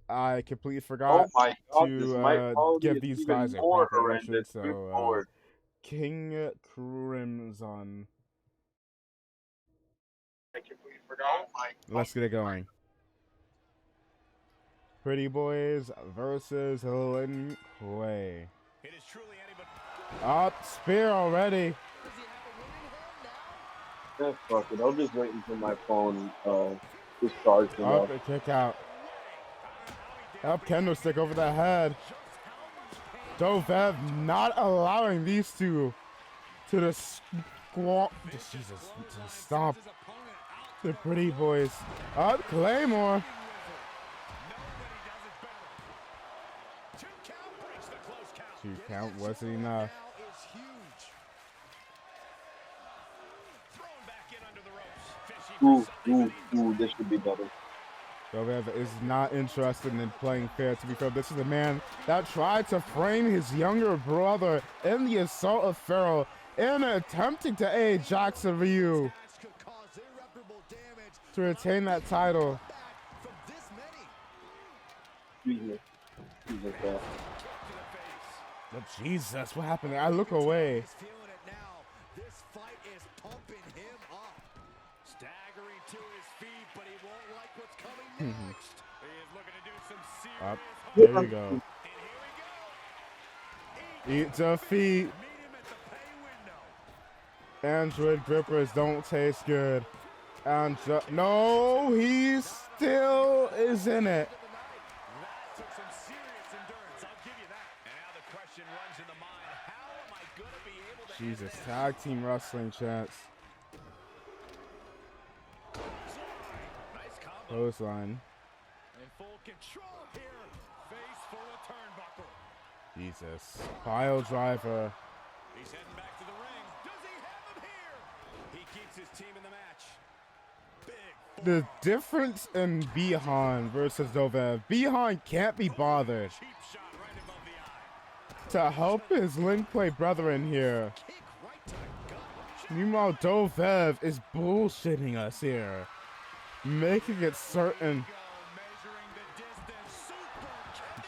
I completely forgot to give these guys a proper entrance. So, King Crimson. Let's get it going. Pretty Boys versus Lin Kuei. Up, spear already. Fuck it. I'm just waiting for my phone to start. Up, a kick out. Up, candlestick over the head. Dovev not allowing these two to the squat. Jesus, to stomp the Pretty Boys. Up, Claymore. 2 count wasn't enough. Ooh, this should be better. Dovev is not interested in playing fair. To be fair, this is a man that tried to frame his younger brother in the assault of Pharaoh in attempting to aid Jackson Ryu to retain that title. Oh, Jesus, what happened there? I look away. This fight is pumping him up. Staggering to his feet, but he won't like what's coming next. He is looking to do some serious. There we go. Eat defeat. Android grippers don't taste good. And no, he still is in it. That took some serious endurance, I'll give you that. And now the question runs in the mind, how am I going to be able to Jesus, tag team wrestling chance. Nice combo. Clothesline. In full control here. Face full of turnbuckle. Jesus. Pile driver. He's heading back to the ring. Does he have him here? He keeps his team in the match. Big. The difference in Bihan versus Dovev. Bihan can't be bothered to help his link play brethren here. Meanwhile, Dovev is bullshitting us here, making it certain.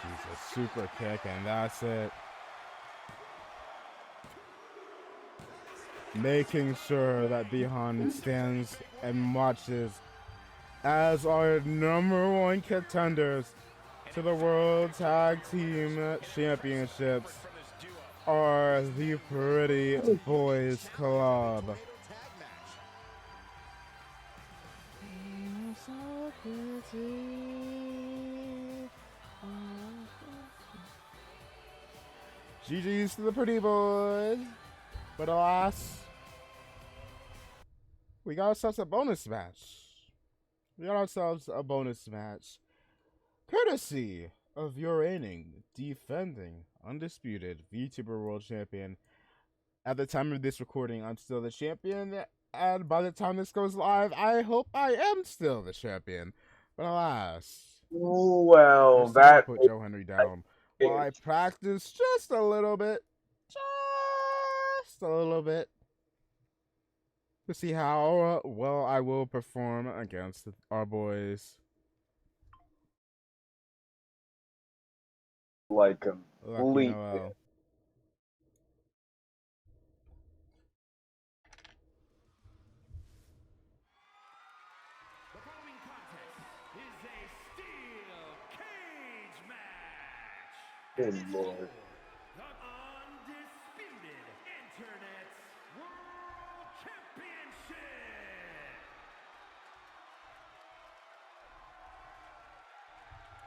Jesus, super kick, and that's it. Making sure that Bihan stands and watches as our #1 contenders to the World Tag Team Championships are the Pretty Boys Club. GG's to the Pretty Boys. But alas, we got ourselves a bonus match. Courtesy of your reigning, defending, undisputed VTuber World Champion. At the time of this recording, I'm still the champion. And by the time this goes live, I hope I am still the champion. But alas. Well, that put Joe Henry down. While I practice just a little bit. To see how well I will perform against our boys. Like a Lucky Noel. The following contest is a steel cage match. Good lord. The undisputed Internet's World Championship.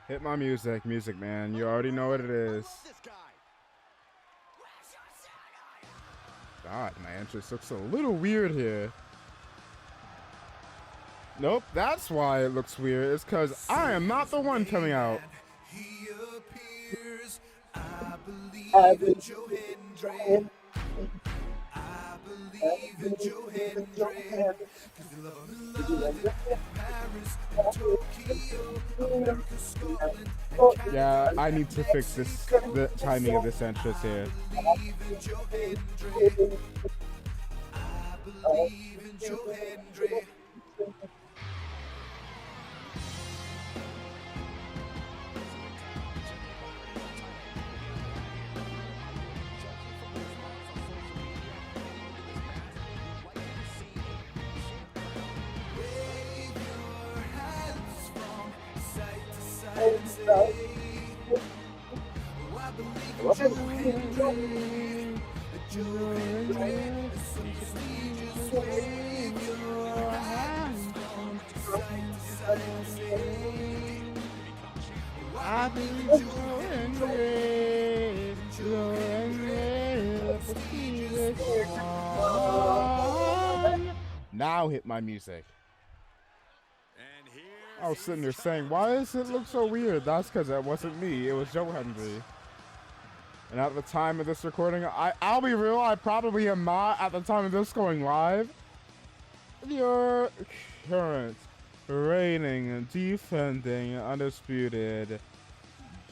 Hit my music, man. You already know what it is. God, my entrance looks a little weird here. Nope, that's why it looks weird. It's because I am not the one coming out. He appears. I believe in Joe Hendry. I believe in Joe Hendry. Cause they love him in London, Paris, Tokyo, America, Scotland, and Yeah, I need to fix this, the timing of this entrance here. I believe in Joe Hendry. I believe in Joe Hendry. Now hit my music. I was sitting there saying, why does it look so weird? That's because it wasn't me. It was Joe Henry. And at the time of this recording, I'll be real, I probably am not at the time of this going live. Your current, reigning, defending, undisputed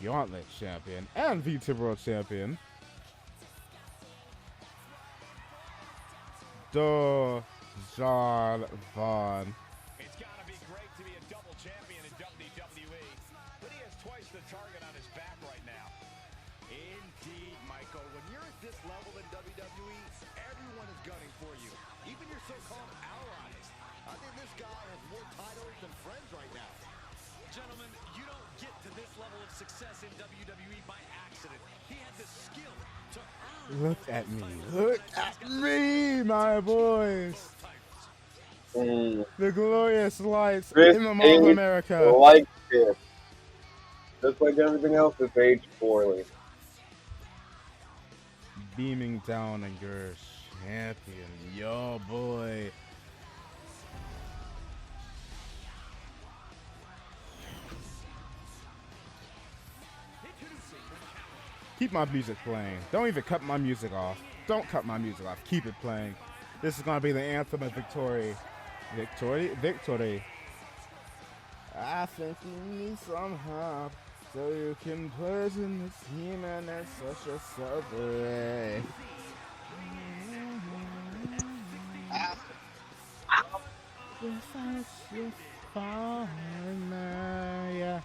Gauntlet champion and VTuber World champion, John Vaughn. It's gotta be great to be a double champion in WWE, but he has twice the target more titles than friends right now. Gentlemen, you don't get to this level of success in WWE by accident. He had the skill to earn. Look at me. Look at me, my boys. The glorious lights Chris in the Mall of aged America. like this. Just like everything else that's aged poorly. Beaming down on your champion, yo boy. Keep my music playing. Don't even cut my music off. Don't cut my music off. Keep it playing. This is gonna be the anthem of victory. Victory. I think you need some help so you can poison this team, and it's such a subway. Yeah.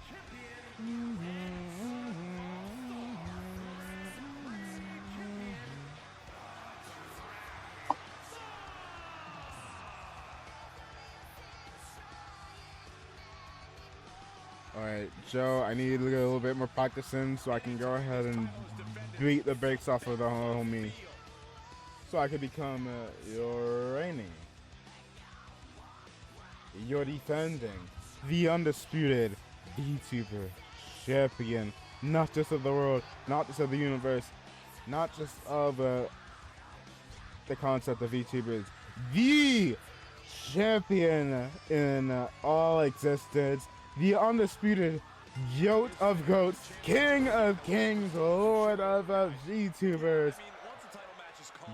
Alright, Joe, I need to get a little bit more practice in so I can go ahead and beat the brakes off of the homie. So I can become your reigning, your defending, the undisputed VTuber champion, not just of the world, not just of the universe, not just of the concept of VTubers, the champion in all existence, the undisputed goat of goats, king of kings, lord of VTubers,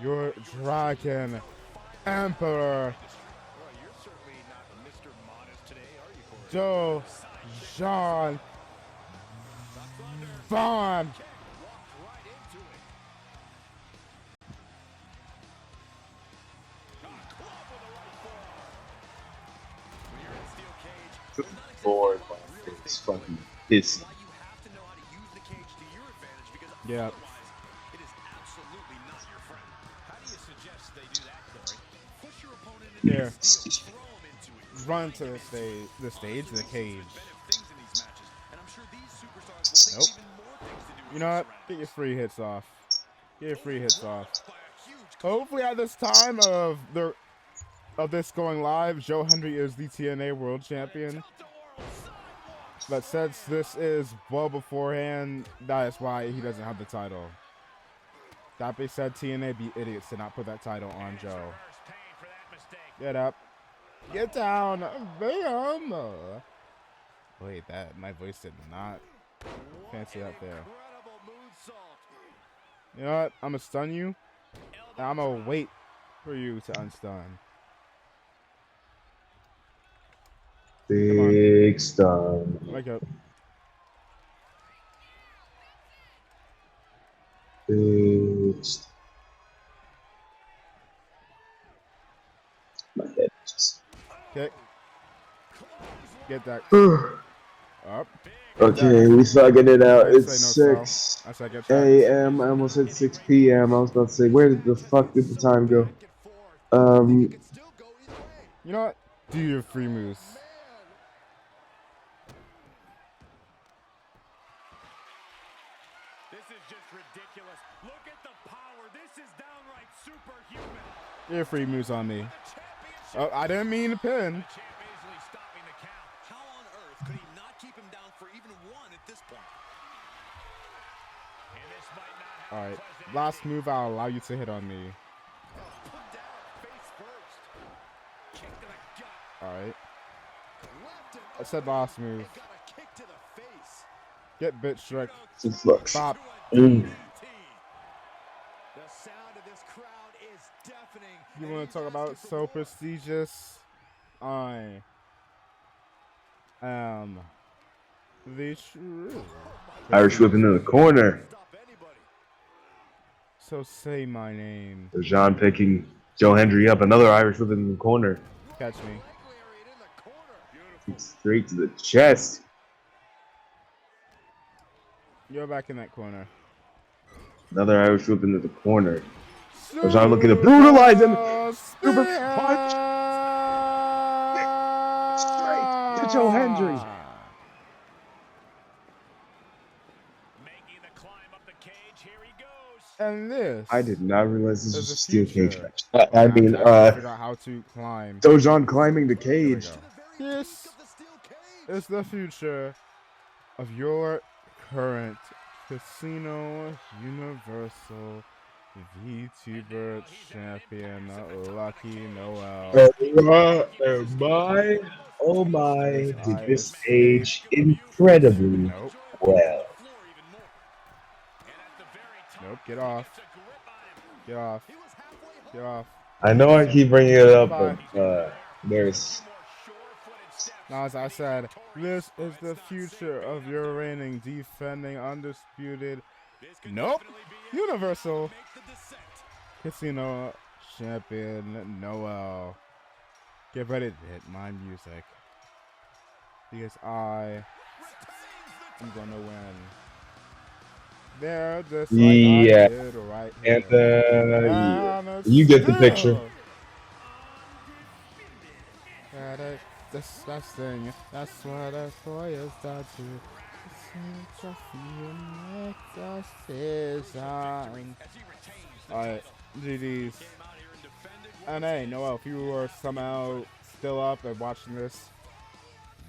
your dragon emperor, Joe John Vaughn. Lord, it's fucking pissy. Yeah. It is absolutely not your friend. How do you suggest they do that, Corey? Push your opponent into Here. the steel, throw him into it. Run to the stage, the cage. Nope. You know what? Get your free hits off. Get your free hits off. Hopefully at this time of this going live, Joe Hendry is the TNA World Champion. But since this is well beforehand, that is why he doesn't have the title. That being said, TNA be idiots to not put that title on Joe. Get up. Get down. Bam. Wait, my voice did not fancy up there. You know what? I'm going to stun you. And I'm going to wait for you to unstun. Big stun. Wake up. Big stun. My head just. Okay. Get that. Up. Okay, we thugging it out. It's No 6 a.m. I almost said 6 p.m. I was about to say, where the fuck did the time go? You know what? Do your free moves. This is just ridiculous. Look at the power. This is downright superhuman. Your free moves on me. Oh, I didn't mean to pin. How on earth could he not keep him down for even one at this point? Alright, last move I'll allow you to hit on me. Alright. I said last move. Get bitch struck. Stop. Mm. You want to talk about so prestigious? I am the true Irish whipping in the corner. So say my name. John picking Joe Hendry up. Another Irish whipping in the corner. Catch me. Straight to the chest. You're back in that corner. Another Irish whip into the corner. John looking to brutalize him. Super punch. at Joe Hendry. And this. I did not realize this was a steel cage match. I mean, figure out how to climb. Dojon climbing the There we cage. go. This is the future of your current Casino Universal VTuber champion, Lucky Noel. Oh my, did this age incredibly well. Nope, get off. Get off. Get off. I know I keep bringing it up, but there's... Now, as I said, this is the future of your reigning, defending, undisputed, nope, Universal Casino champion, Noel. Get ready to hit my music, because I am gonna win. There, just like I did right here. And you get the picture. Disgusting. That's what a boy is done to. Alright, GG's. And hey, Noel, if you were somehow still up and watching this,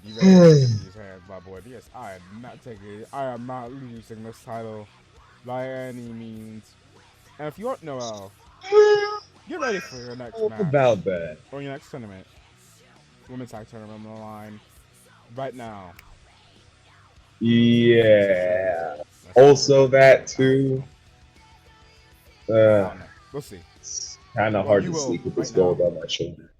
you better take it in your hands, my boy. Yes, I am not taking it. I am not losing this title by any means. And if you aren't Noel, get ready for your next match. About that. Or your next tournament. Women's tag tournament on the line right now. Yeah. Also that too. We'll see. It's kind of hard to sleep with this gold on my shoulder.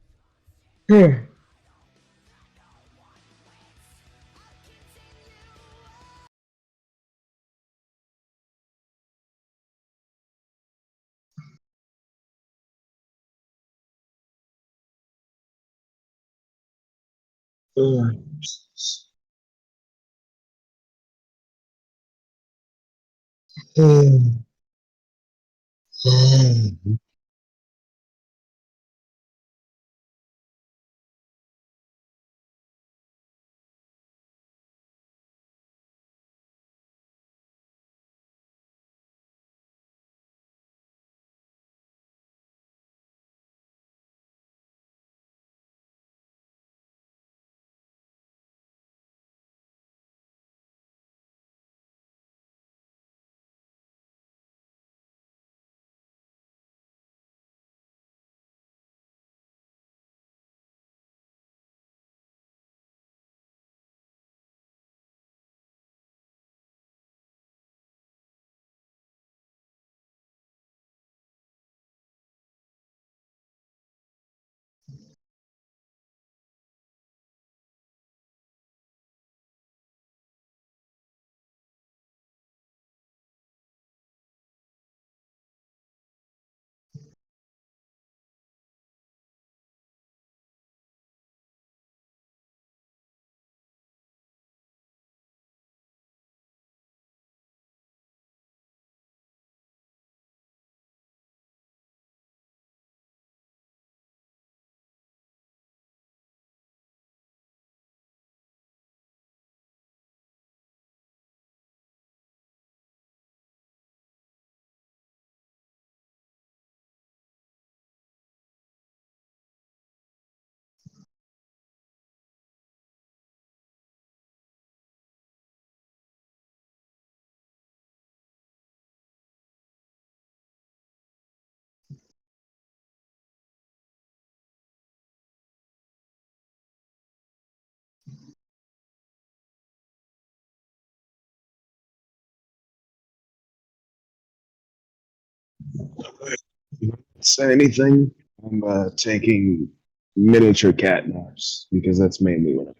Say anything. I'm taking miniature cat naps because that's mainly what I'm.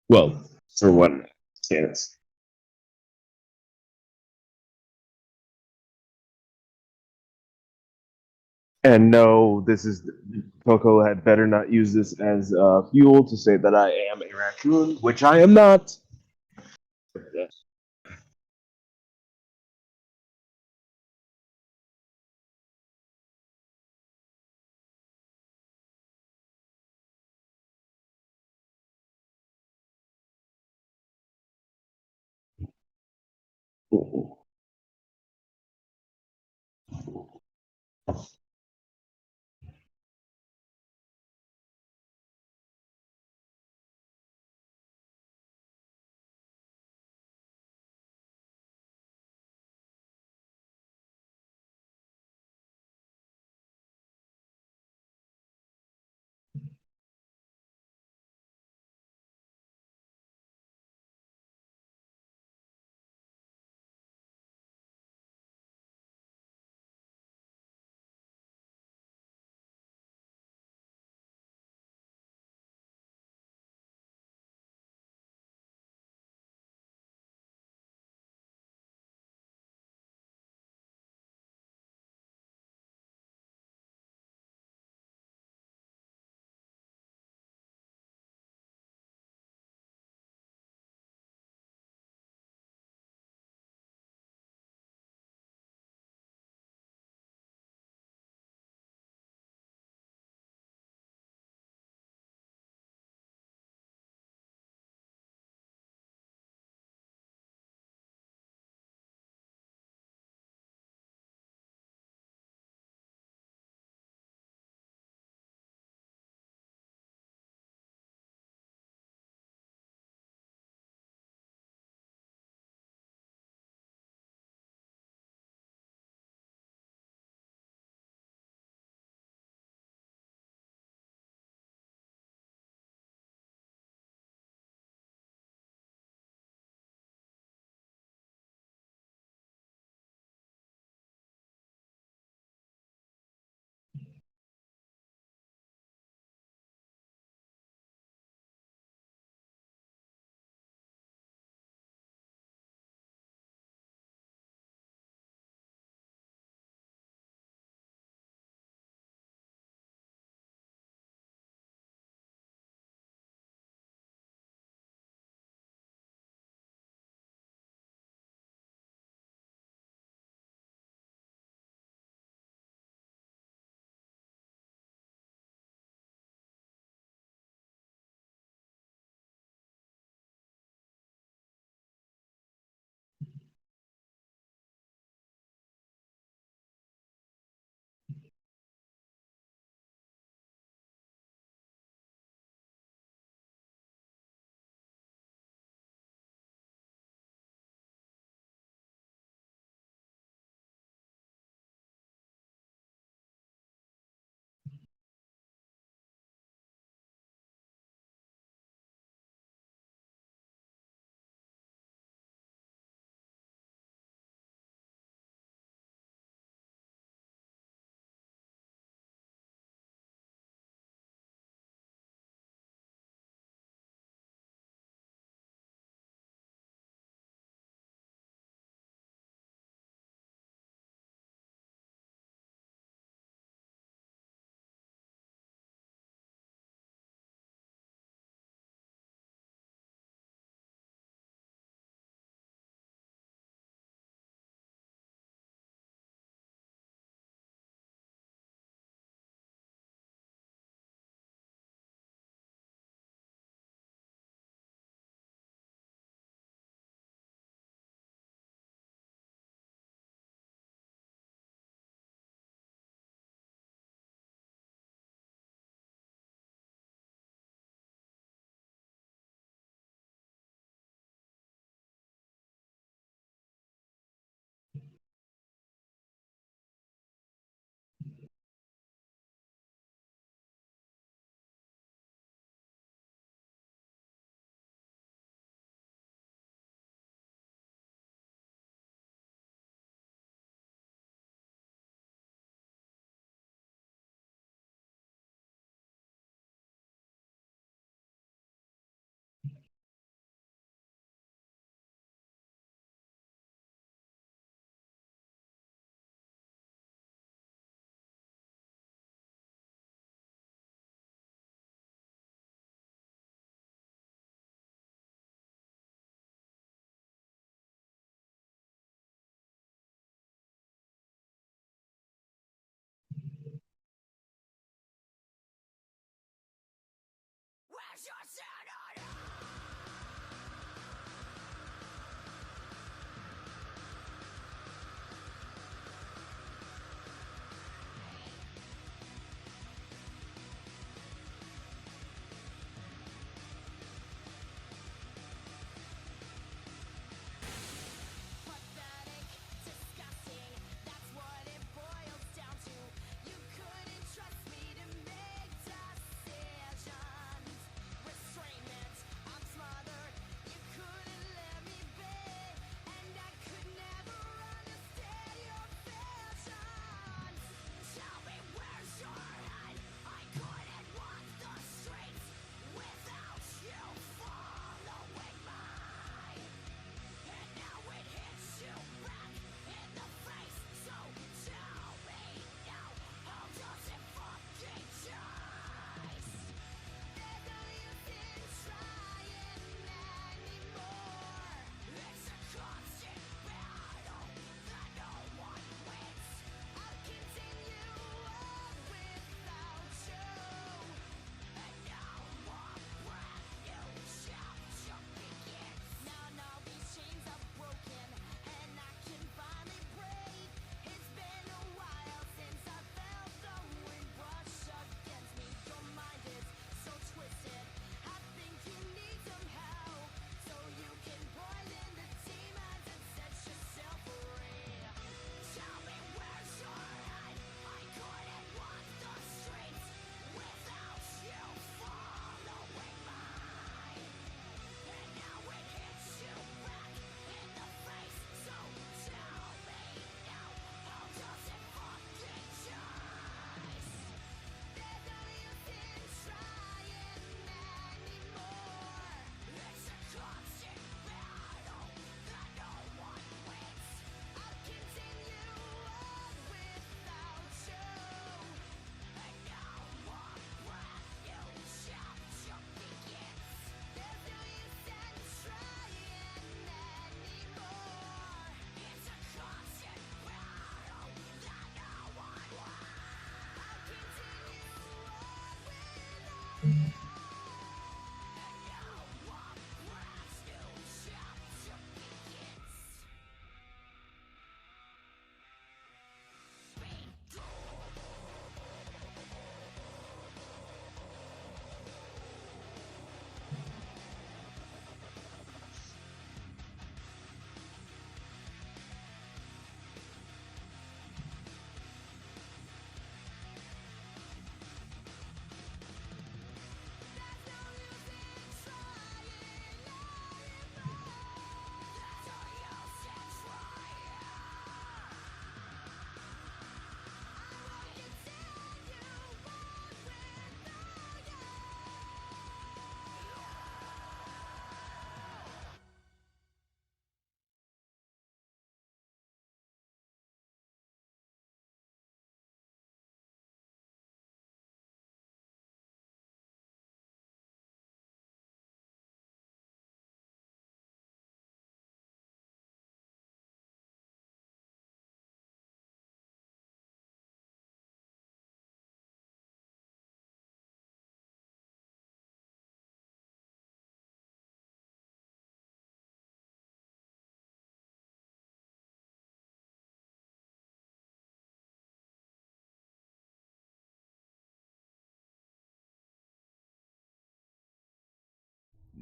Well, for one chance. And no, this is Coco had better not use this as fuel to say that I am a raccoon, which I am not.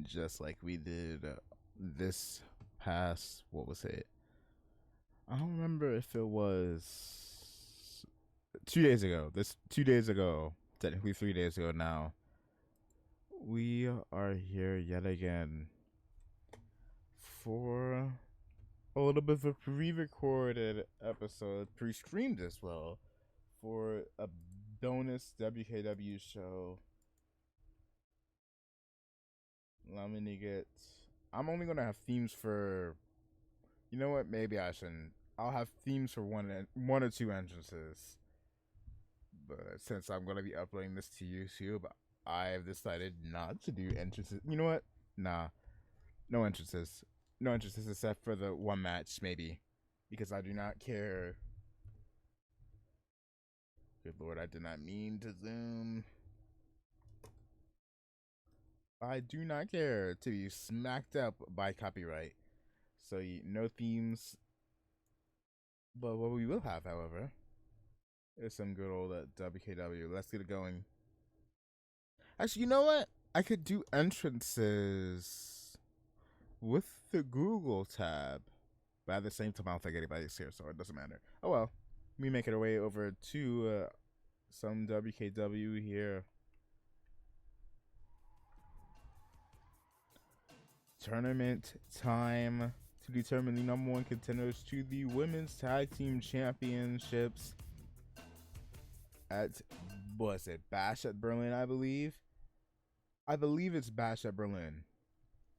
just like we did this past, what was it? I don't remember if it was 2 days ago. 2 days ago, technically 3 days ago now. We are here yet again for a little bit of a pre-recorded episode, pre-streamed as well, for a bonus WKW show. I'm only gonna have themes for, you know what, maybe I shouldn't. I'll have themes for one or two entrances, but since I'm gonna be uploading this to YouTube, I've decided not to do entrances. You know what? Nah, no entrances except for the one match, maybe, because I do not care. Good lord, I did not mean to zoom. I do not care to be smacked up by copyright. So no themes. But what we will have, however, is some good old WKW. Let's get it going. Actually, you know what? I could do entrances with the Google tab. But at the same time, I don't think anybody's here, so it doesn't matter. Oh well. We make our way over to some WKW here. Tournament time to determine the number one contenders to the Women's Tag Team Championships at, what's it, Bash at Berlin, I believe. I believe it's Bash at Berlin.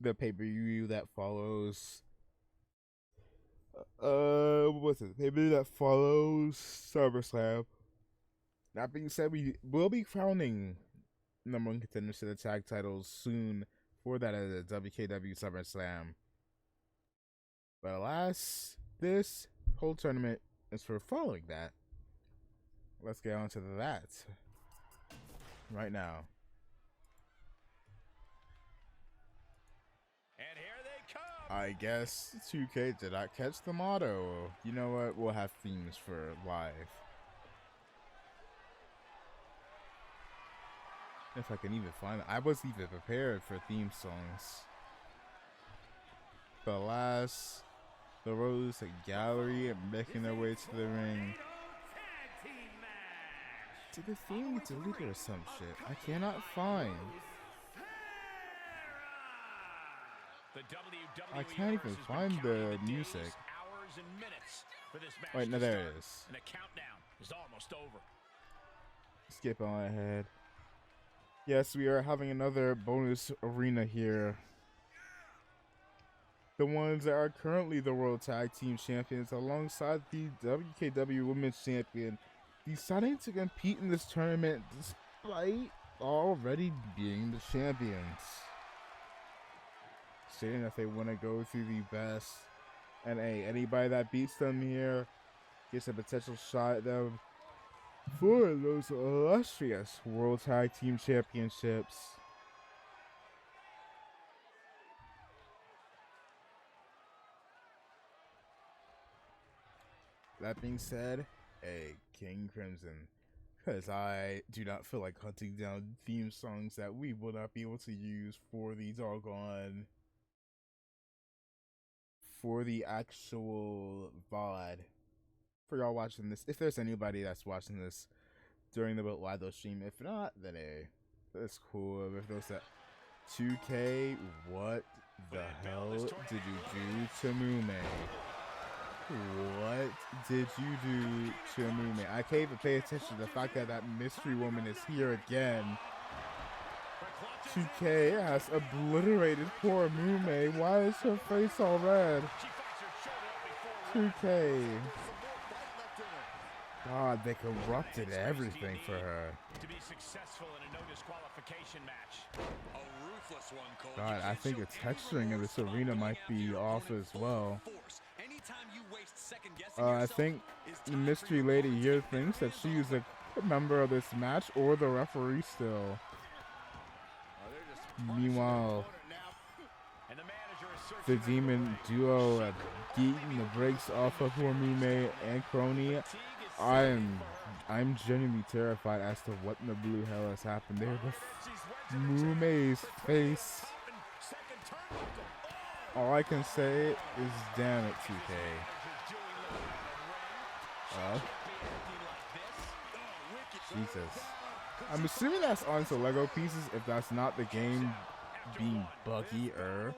The pay-per-view that follows what's it? Pay-per-view that follows Summerslam. That being said, we will be crowning number one contenders to the tag titles soon for that at the WKW Summerslam. But alas, this whole tournament is for following that. Let's get on to that right now. And here they come. I guess 2K did not catch the motto. You know what? We'll have themes for live. If I can even find it. I wasn't even prepared for theme songs. But alas, the Rose Gallery making their way to the ring. Did the theme get deleted or some shit? I cannot find. I can't even find the music. Wait, no, there it is. And the countdown is almost over. Skip on ahead. Yes, we are having another bonus arena here. The ones that are currently the World Tag Team Champions alongside the WKW Women's Champion deciding to compete in this tournament despite already being the champions. Stating that they want to go through the best. And hey, anybody that beats them here gets a potential shot at them for those illustrious World Tag Team Championships. That being said, hey, King Crimson, because I do not feel like hunting down theme songs that we will not be able to use for the doggone, for the actual VOD. For y'all watching this, if there's anybody that's watching this during the live stream, if not, then hey, that's cool. If those that 2K, what the hell did you do to Mume? What did you do to Mume? I can't even pay attention to the fact that that mystery woman is here again. 2K has obliterated poor Mume. Why is her face all red? 2K. God, they corrupted everything for her. To be successful in a no disqualification match. A ruthless one, Cole. God, I think the texturing of this arena might be off as well. I think the mystery lady here thinks that she is a member of this match or the referee still. Meanwhile, the demon duo are beating the brakes off of Mume and Crony. I'm genuinely terrified as to what in the blue hell has happened there with Mume's face. All I can say is damn it, 2K. Jesus. I'm assuming that's onto Lego pieces if that's not the game being buggy-er.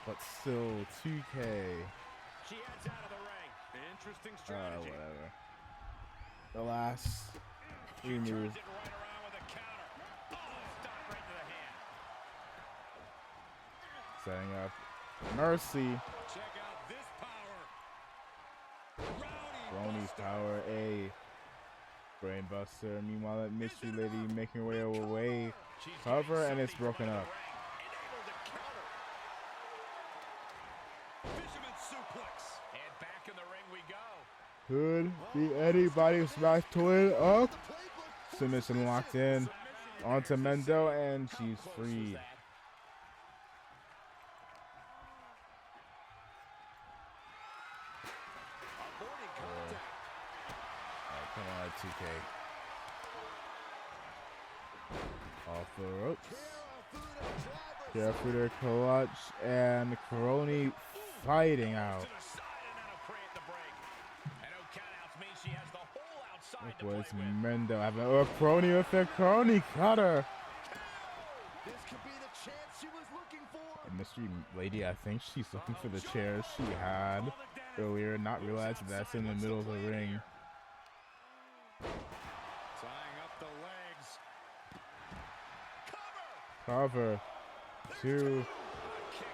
But still, 2K. Whatever. The last remove. Setting up Mercy. Roni's power, a brainbuster. Meanwhile, that mystery lady making her way away. Cover, and it's broken up. Could be anybody's back to it up. Submission locked in. Onto Mendo, and she's freed. Come on, 2K. Off the ropes. Careful to clutch, and Crony fighting out. It was Mendo having a Crony with the Crony cutter. This could be the chance she was looking for. The mystery lady, I think she's looking for the chair she had earlier, not realizing that's in the middle of the ring. Tying up the legs. Cover. 2.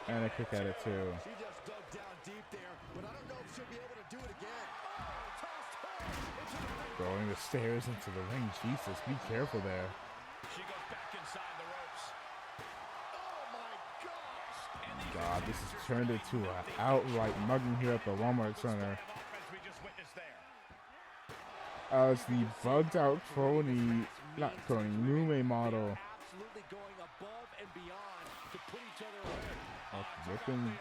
And a kick at it, too. She just dug down deep there, but I don't know if she'll be able to do it again. Throwing the stairs into the ring. Jesus, be careful there. She goes back inside the ropes. Oh my gosh. God, this has turned into an outright mugging here at the Walmart Center. As the bugged out Crony, not Crony, Lume model. Absolutely going above and beyond to put each other away. Ripping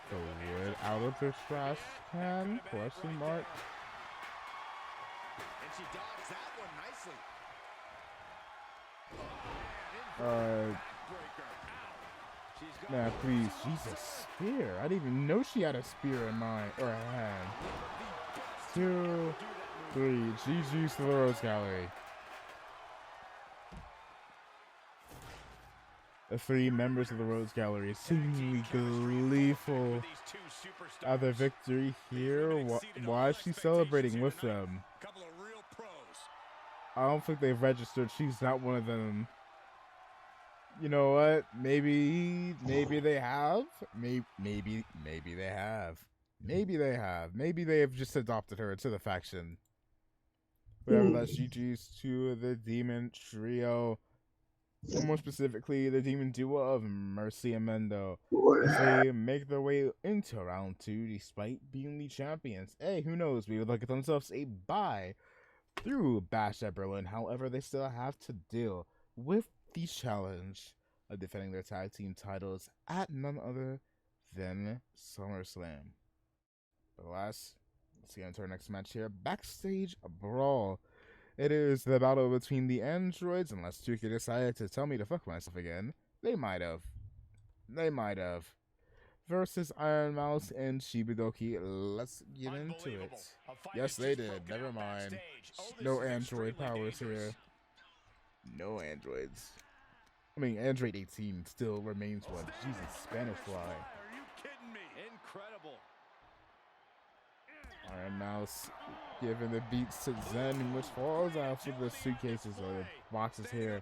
the wood out of their trash can? Question mark. And she dodged that one nicely. Nah, please, Jesus, spear. I didn't even know she had a spear in mind, or a hand. 2, 3, GG's to the Rose Gallery. The 3 members of the Rose Gallery seemingly gleeful at their victory here. Why is she celebrating with them? I don't think they've registered. She's not one of them. You know what? Maybe they have. Maybe they have. Maybe they have. Maybe they have just adopted her into the faction. Whatever. That's GG's to the Demon Trio. Or more specifically, the Demon Duo of Mercy and Mendo. They make their way into round 2 despite being the champions. Hey, who knows? Maybe they'll get themselves a bye through Bash at Berlin. However, they still have to deal with the challenge of defending their tag team titles at none other than SummerSlam. But let's get into our next match here. Backstage Brawl. It is the battle between the androids, unless 2K decided to tell me to fuck myself again. They might have. Versus Iron Mouse and Shibudoki. Let's get into it. Yes, they did. Never mind. No android powers here. No androids. I mean, Android 18 still remains one. Jesus, Spanish fly. Are you kidding me? Incredible. Iron Mouse giving the beats to Zen, which falls out with the suitcases or the boxes here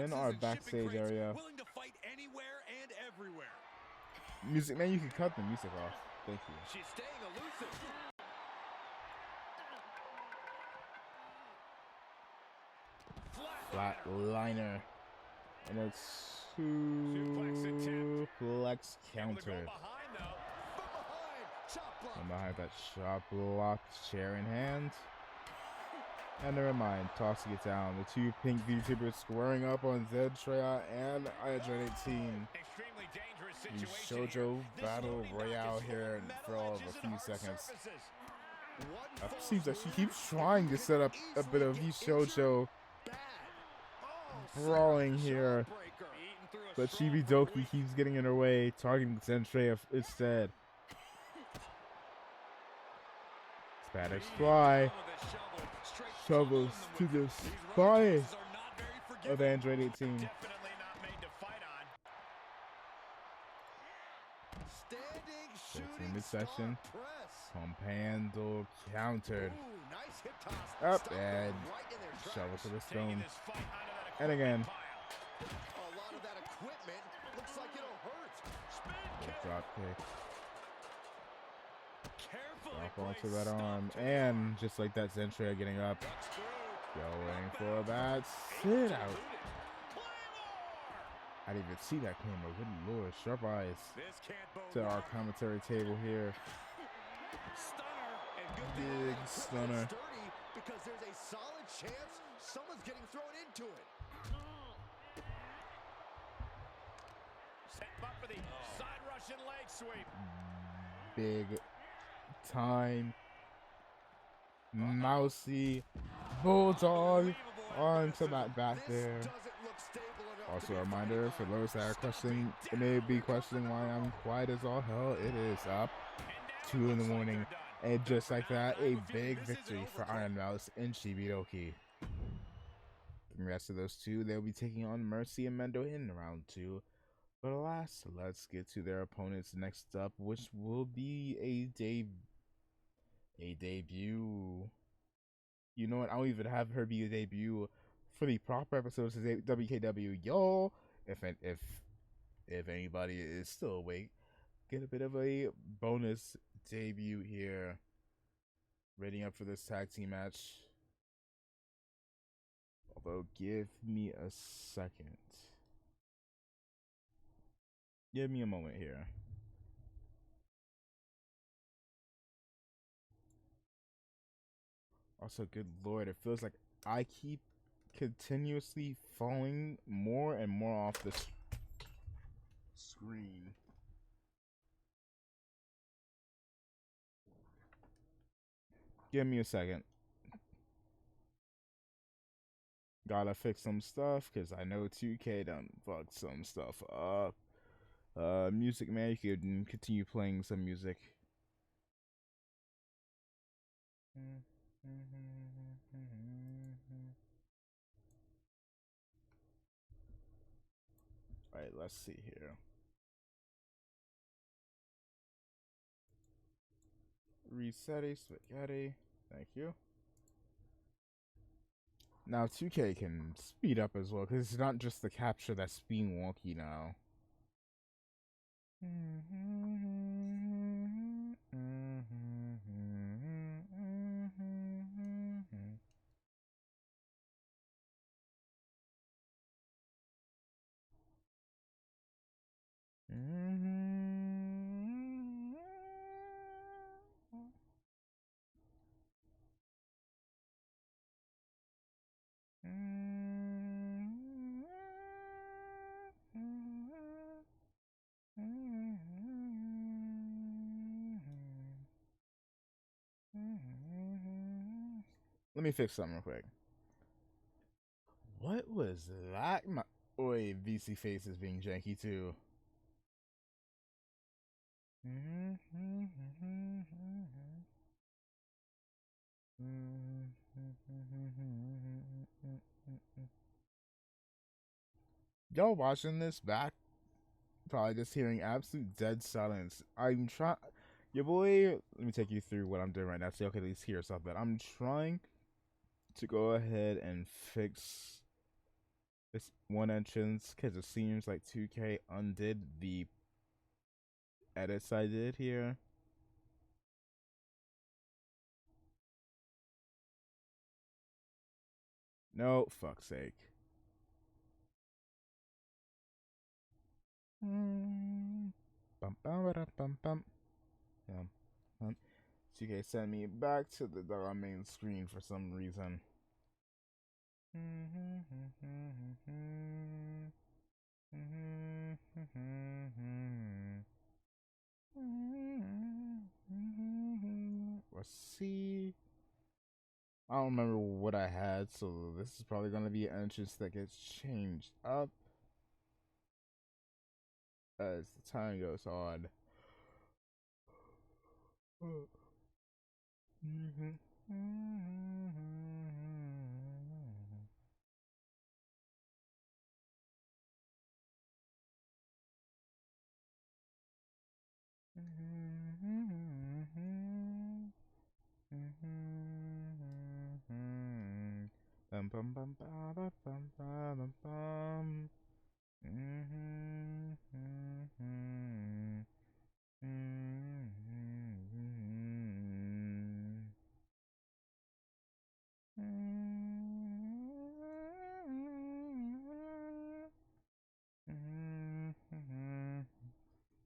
in our backstage area. Willing to fight anywhere and everywhere. Music man, you can cut the music off. Thank you. She's staying elusive. Flatliner. And it's suplex counter. From behind that chop block, chair in hand. And never mind, tossing it down. The 2 pink YouTubers squaring up on Zed Treya and Android 18. The Shoujo Battle Royale here for all of a few seconds. It seems like she keeps trying to set up a bit of the Shoujo brawling here. But Shibidoki keeps getting in her way, targeting Zentrea instead. Spanish fly. Shovels to the spine of Android 18. Standing midsection. Compando countered. Up and shovel to the stone. And again. A lot of that equipment looks like it'll hurt. Drop kick. Drop onto that arm. And just like that, Zentrea getting up. Going for a bad sit out. I didn't even see that camera. Good lord. Sharp eyes to our commentary table here. Big stunner. Because there's a solid chance someone's getting thrown into it. Set up for the side Russian leg sweep. Big time. Mousy bulldog onto that back there. Also a reminder for those that are questioning, may be questioning why I'm quiet as all hell. It is up 2 in the morning, and just like that, a big victory for Iron Mouse and Shibidoki. Congrats to those two. They'll be taking on Mercy and Mendo in round 2. But alas, let's get to their opponents next up, which will be a debut. You know what? I don't even have her be a debut for the proper episodes of WKW. Yo, if anybody is still awake, get a bit of a bonus debut here. Ready up for this tag team match. Although, give me a second. Give me a moment here. Also, good lord, it feels like I keep continuously falling more and more off the screen. Give me a second. Gotta fix some stuff, because I know 2K done fucked some stuff up. Music man, you can continue playing some music. Alright, let's see here. Resetting spaghetti. Thank you. Now 2K can speed up as well, because it's not just the capture that's being wonky now. Let me fix something real quick. What was that? My VC face is being janky too. Y'all watching this back? Probably just hearing absolute dead silence. I'm trying. Your boy, let me take you through what I'm doing right now so y'all can at least hear something. I'm trying to go ahead and fix this one entrance because it seems like 2K undid the edits I did here. No, fuck's sake. Bum bum bum bum. Yeah. 2K sent me back to the main screen for some reason. Let's see. I don't remember what I had, so this is probably gonna be an entrance that gets changed up. as the time goes on. Bum bum bum bum bum bum bum bum.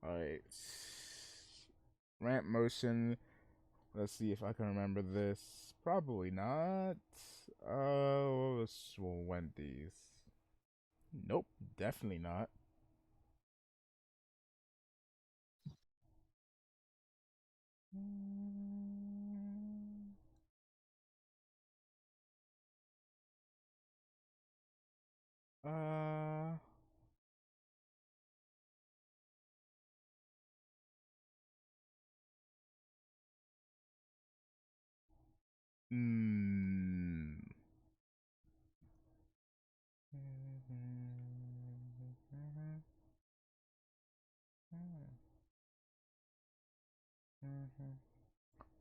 Alright. Ramp motion. Let's see if I can remember this. Probably not. What was Wendy's? Nope, definitely not. Uh. Hmm.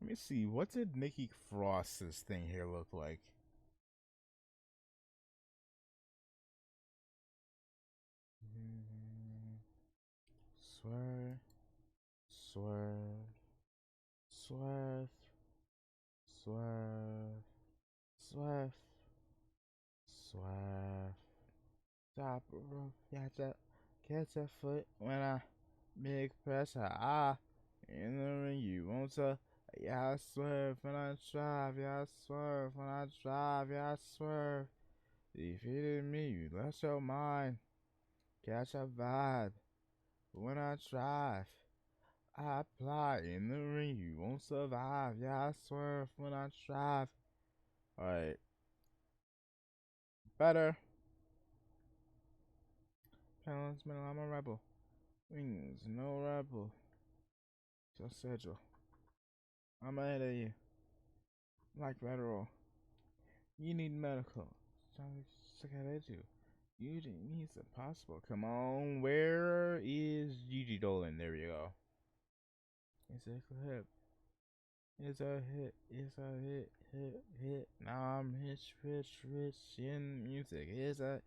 Let me see. What did Nikki Frost's thing here look like? Swerve, swerve, swerve, swerve, swerve, swerve. Top roof, catch a foot when I big pressure. In the ring you want to. Yeah, I swerve when I drive. Yeah, I swerve when I drive. Yeah, I swerve. Defeated me, you lost your mind. Catch a vibe when I drive. I apply in the ring, you won't survive. Yeah, I swerve when I drive. Alright. Better. Balance, man, I'm a rebel. Wings, no rebel. Just schedule. I'm ahead of you. Like federal. You need medical. Trying to check out at you. Eugene needs impossible. Come on. Where is Gigi Dolan? There we go. It's a clip. It's a hit. It's a hit. Hit. Hit. Now I'm rich, rich, rich in music. It's a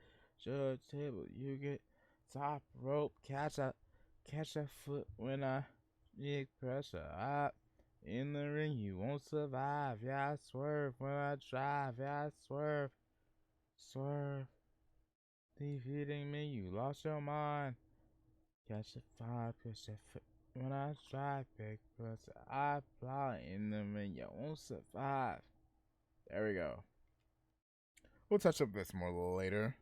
judge table. You get top rope. Catch a foot when I big pressure. Up in the ring, you won't survive. Yeah, I swerve when I drive. Yeah, I swerve. Swerve. Defeating me, you lost your mind. Catch a five, push a foot. When I drive, big pressure. I fly in the ring, you won't survive. There we go. We'll touch up this more a little later.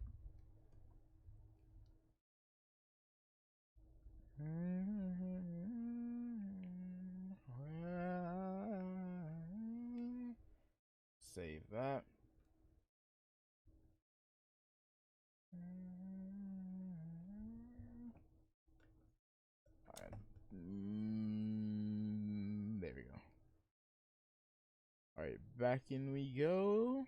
Save that. Alright. There we go. Alright, back in we go.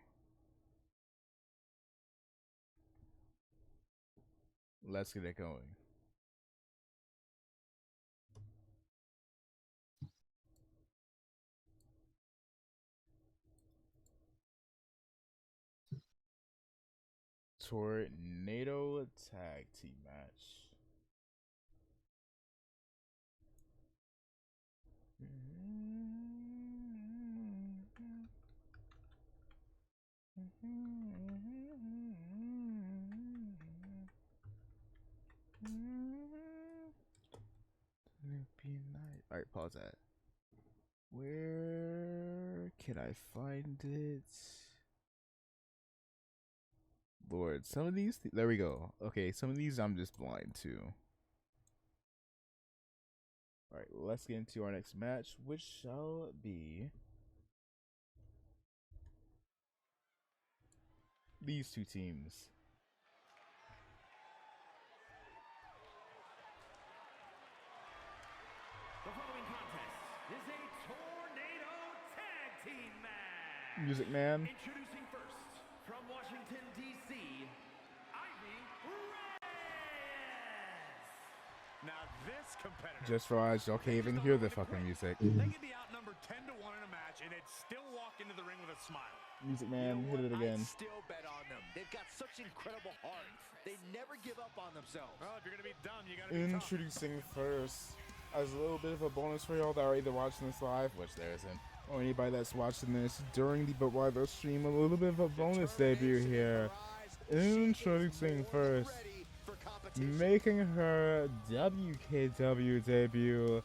Let's get it going. Tornado tag team match. Alright, pause that. Where can I find it? Lord, some of these. There we go. Okay, some of these I'm just blind to. Alright, let's get into our next match, which shall be these two teams. team match. Music Man. Introducing first, from Washington, D.C., Ivy Reyes. Now this competitor. Just realized y'all can't even hear the fucking music. They can be outnumbered 10-1 in a match, and they'd still walk into the ring with a smile. Music Man, hit it again. I'd still bet on them. They've got such incredible heart. They never give up on themselves. Well, if you're gonna be dumb, you gotta be Introducing first, as a little bit of a bonus for y'all that are either watching this live, which there isn't, or anybody that's watching this during the But Why stream, a little bit of a bonus debut here. Introducing first, making her WKW debut,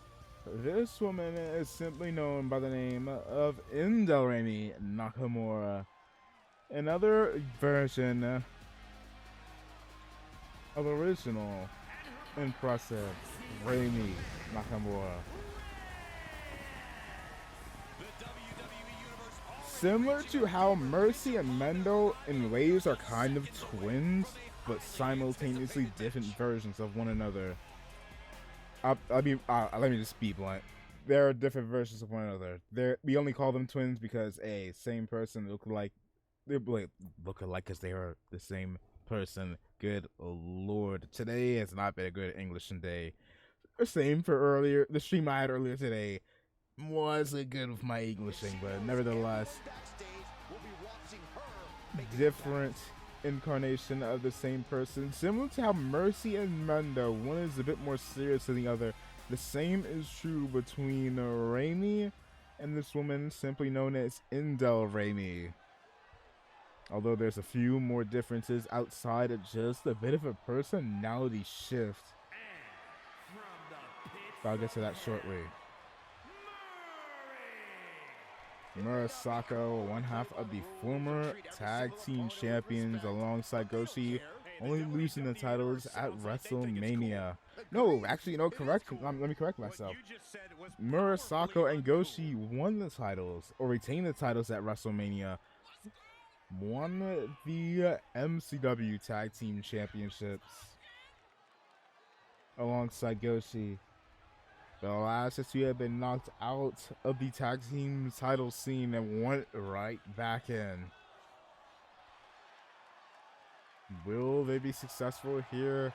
this woman is simply known by the name of Indelrami Nakamura. Another version of original impressive Rami Nakamura. Similar to how Mercy and Mendo in ways are kind of twins, but simultaneously different versions of one another. Let me just be blunt. There are different versions of one another. We only call them twins because same person look alike because they are the same person. Good lord, today has not been a good English day. The same for earlier. The stream I had earlier today wasn't good with my Englishing, but nevertheless, different incarnation of the same person. Similar to how Mercy and Mendo, one is a bit more serious than the other. The same is true between Rami and this woman simply known as Indelrami. Although there's a few more differences outside of just a bit of a personality shift. But I'll get to that shortly. Murasako, one half of the former tag team champions alongside Goshi, only losing the titles at WrestleMania. No, actually, no, correct. Let me correct myself. Murasako and Goshi won the titles, or retained the titles at WrestleMania. Won the MCW Tag Team Championships alongside Goshi. The last two have been knocked out of the tag team title scene and went right back in. Will they be successful here?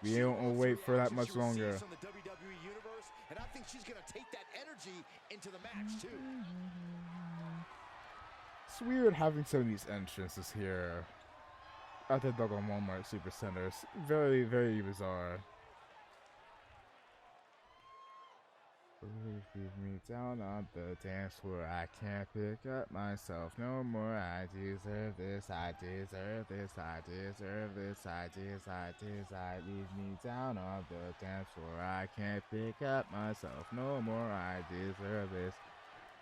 We don't wait for that much longer. From the WWE universe, and I think she's gonna take that energy into the match too. It's weird having some of these entrances here at the Doggone Walmart Supercenters. Very, very bizarre. Leave me down on the dance floor. I can't pick up myself no more. I deserve this. I deserve this. I deserve this. I deserve. Leave me down on the dance floor. I can't pick up myself no more. I deserve this.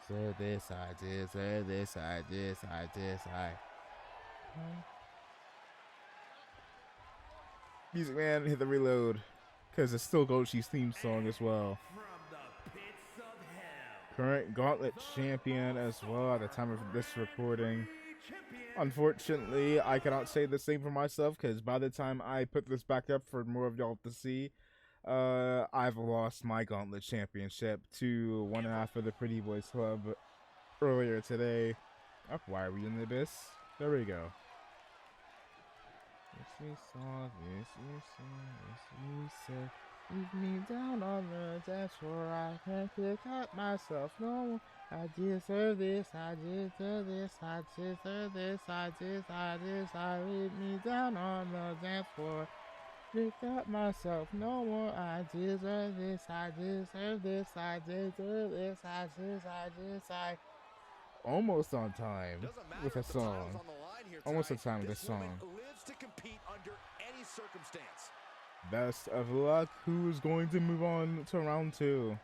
Deserve this. I deserve this. I deserve. Music Man, hit the reload, because it's still Goshi's theme song as well. Current Gauntlet champion as well at the time of this recording. Unfortunately, I cannot say the same for myself, because by the time I put this back up for more of y'all to see, I've lost my Gauntlet championship to one half of the Pretty Boys Club earlier today. Oh, why are we in the abyss? There we go. Yes, we saw this, you saw this, you said, leave me down on the dance floor. I can't pick up myself no more. I deserve this, I deserve this, I deserve this, I deserve. Leave me down on the dance floor. Pick up myself no more. I deserve this, I deserve this, I deserve this, I deserve. Almost on time with a song. Almost on time with this song. Lives to compete under any circumstance. Best of luck. Who's going to move on to round 2?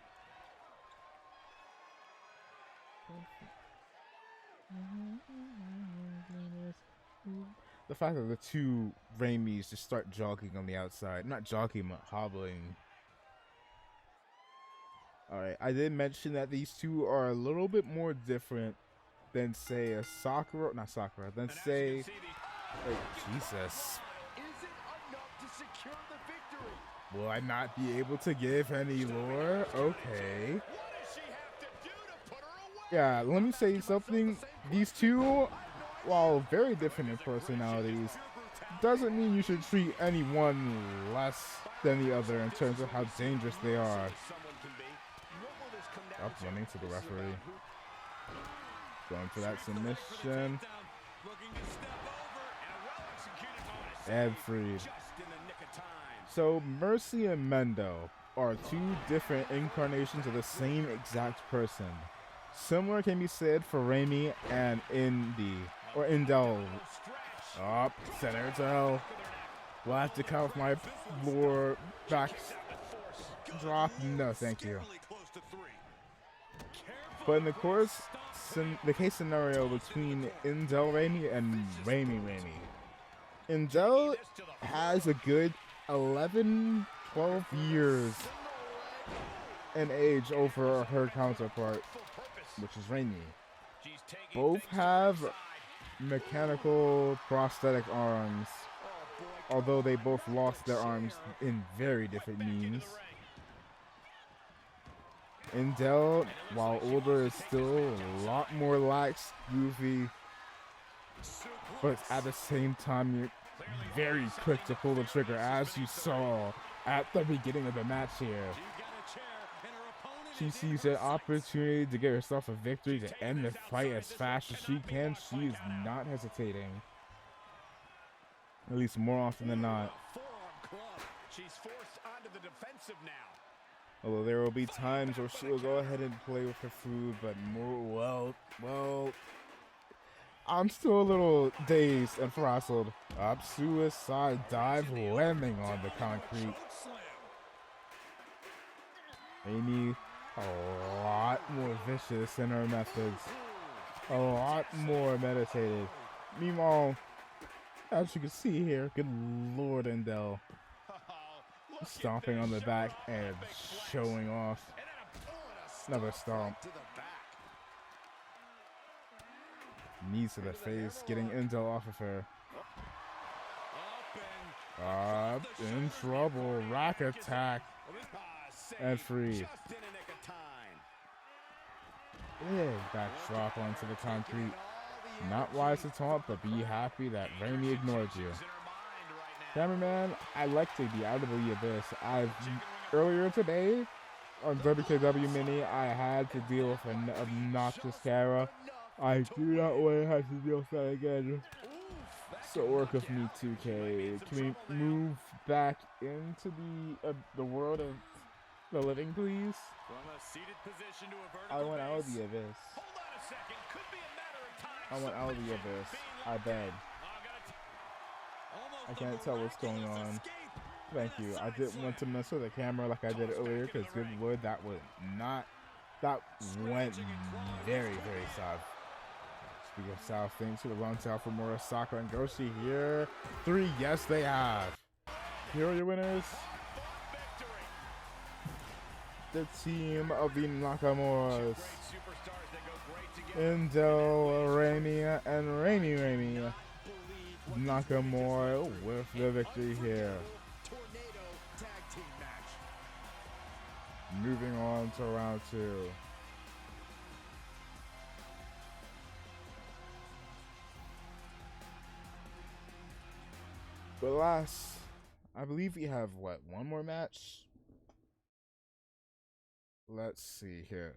The fact that the two Ramis just start jogging on the outside. Not jogging, but hobbling. Alright, I did mention that these two are a little bit more different than, say, a Sakura. Not Sakura. Than, say... Wait, Jesus. Will I not be able to give any lore? Okay. Yeah, let me say something. These two, while very different in personalities, doesn't mean you should treat any one less than the other in terms of how dangerous they are. Up running to the referee. Going for that submission. And freed. So Mercy and Mendo are two different incarnations of the same exact person. Similar can be said for Raimi and Indel. Up, center tell. Will I have to cut off my lower back drop? No, thank you. But in the case scenario between Indel Raimi and Raimi, Indel has a good 11, 12 years in age over her counterpart, which is Raimi. Both have mechanical prosthetic arms, although they both lost their arms in very different means. Indel, while older, is still a lot more lax, goofy, but at the same time, you're very quick to pull the trigger, as you saw at the beginning of the match here. She sees an opportunity to get herself a victory to end the fight as fast as she can. She is not hesitating. At least more often than not. She's forced onto the defensive now. Although there will be times where she will go ahead and play with her food, but more, well, I'm still a little dazed and frazzled. Up suicide dive, landing on the concrete. Amy, a lot more vicious in her methods. A lot more meditated. Meanwhile, as you can see here, good Lord, Indel stomping on the back and showing off. Another stomp. Knees to the face, getting Indel off of her. Up in trouble. Rack attack. And free. Big backdrop onto the concrete. Not wise to taunt, but be happy that Raimi ignored you. Cameraman, I'd like to be out of the abyss. Earlier today, on WKW Mini, I had to deal with an obnoxious Kara. I do not want to have to deal with that again. So work with me, 2K. Can we move back into the world of the living, please? I want out of the abyss. I want out of the abyss. I beg. I can't tell what's going on. Thank you. I didn't want to mess with the camera like I did earlier, because good lord, that went very, very south. Speaking of south, things to the run south for Murasaka and Goshi here. 3, yes they have. Here are your winners. The team of the Nakamuras. Indel, Raimi, and Raimi. Nakamura with the victory here. Moving on to round 2. But last, I believe we have, what, one more match? Let's see here.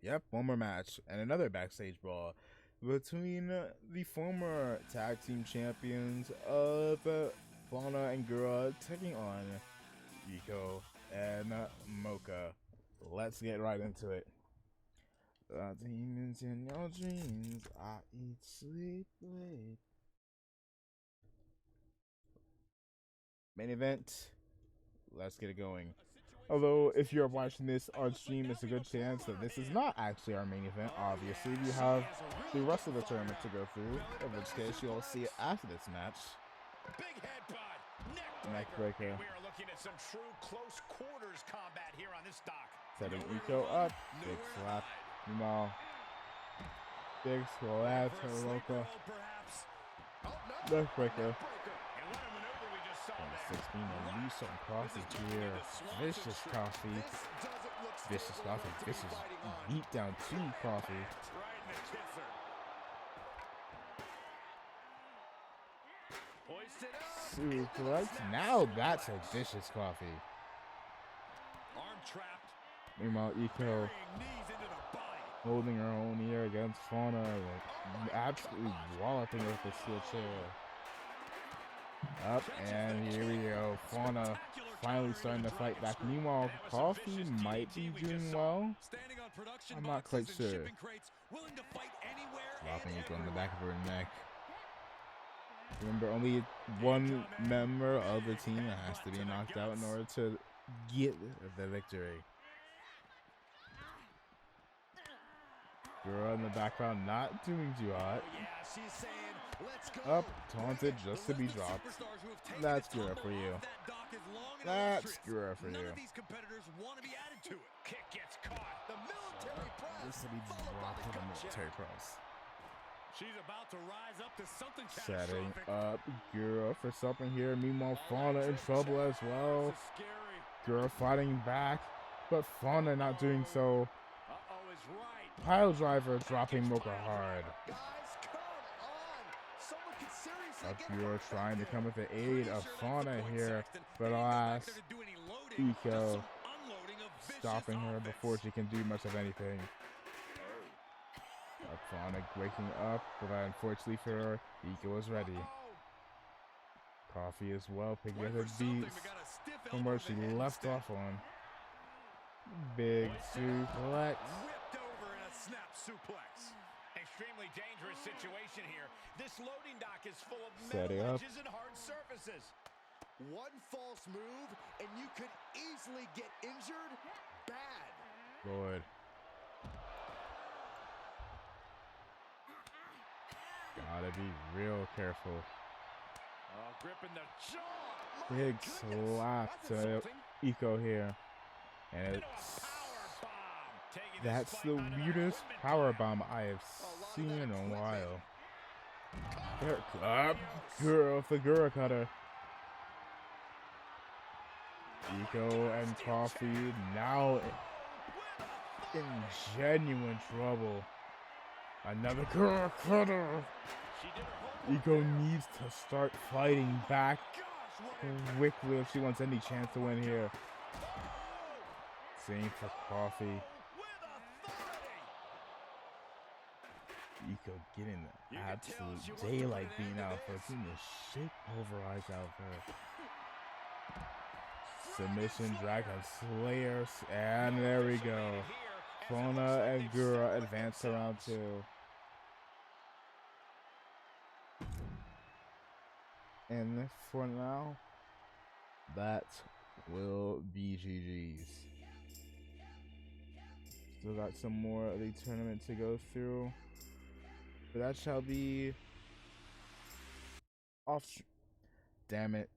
Yep, one more match. And another backstage brawl between the former tag team champions of Fauna and Gura taking on Rico and Mocha. Let's get right into it. Demons in your dreams, I eat, sleep, wait. Main event. Let's get it going. Although, if you're watching this on stream, it's a good chance that this is not actually our main event. Obviously, we have the rest of the tournament to go through, in which case you'll see it after this match. Neck breaker. We are looking at some true close quarters combat here on this dock. Setting Rico up. Big slap. Meanwhile, big slap to Roka. Neck breaker. 16 and loose on crosses here. Vicious coffee. Vicious Coffee. Vicious beat down to Coffee. Suplex. Now that's a Vicious Coffee. Meanwhile, Eco holding her own here against Fauna, like, absolutely walloping with the steel chair. Up, and here we go. Fauna finally starting to fight back. Meanwhile, Coffee might be doing well. I'm not quite sure. Dropping Eco on the back of her neck. Remember, only one member of the team has to be knocked out in order to get the victory. Girl in the background not doing too hot. Up, taunted just to be dropped. That's Gura for you. That's Gura for you. Just to be dropped to the military press. She's about to rise up to something setting up Gura for something here. Meanwhile, Fauna in trouble as well. Gura fighting back, but Fauna not doing so. Pile driver dropping Mocha hard. Gura trying to come with the aid of Fauna here, but alas, Eco stopping her before she can do much of anything. Fauna waking up, but unfortunately for her, Eco is ready. Coffee as well, picking up the beats from where she left off on. Big suplex. Snap suplex. Extremely dangerous situation here. This loading dock is full of metal edges and hard surfaces. One false move and you could easily get injured. Bad. Lord. Gotta be real careful. Gripping the jaw. Big slap to Eco here. And it's... That's the weirdest powerbomb I have seen in a while. Girl, the Gura cutter. Eco and Coffee now in genuine trouble. Another Gura cutter. Eco needs to start fighting back quickly if she wants any chance to win here. Same for Coffee. Eco getting the absolute daylight being out for getting the shit pulverized out for her. Submission, Dragon Slayers, and there we go. Fauna and Gura advance to round 2. And for now, that will be GG's. Still got some more of the tournament to go through. But that shall be off. Damn it.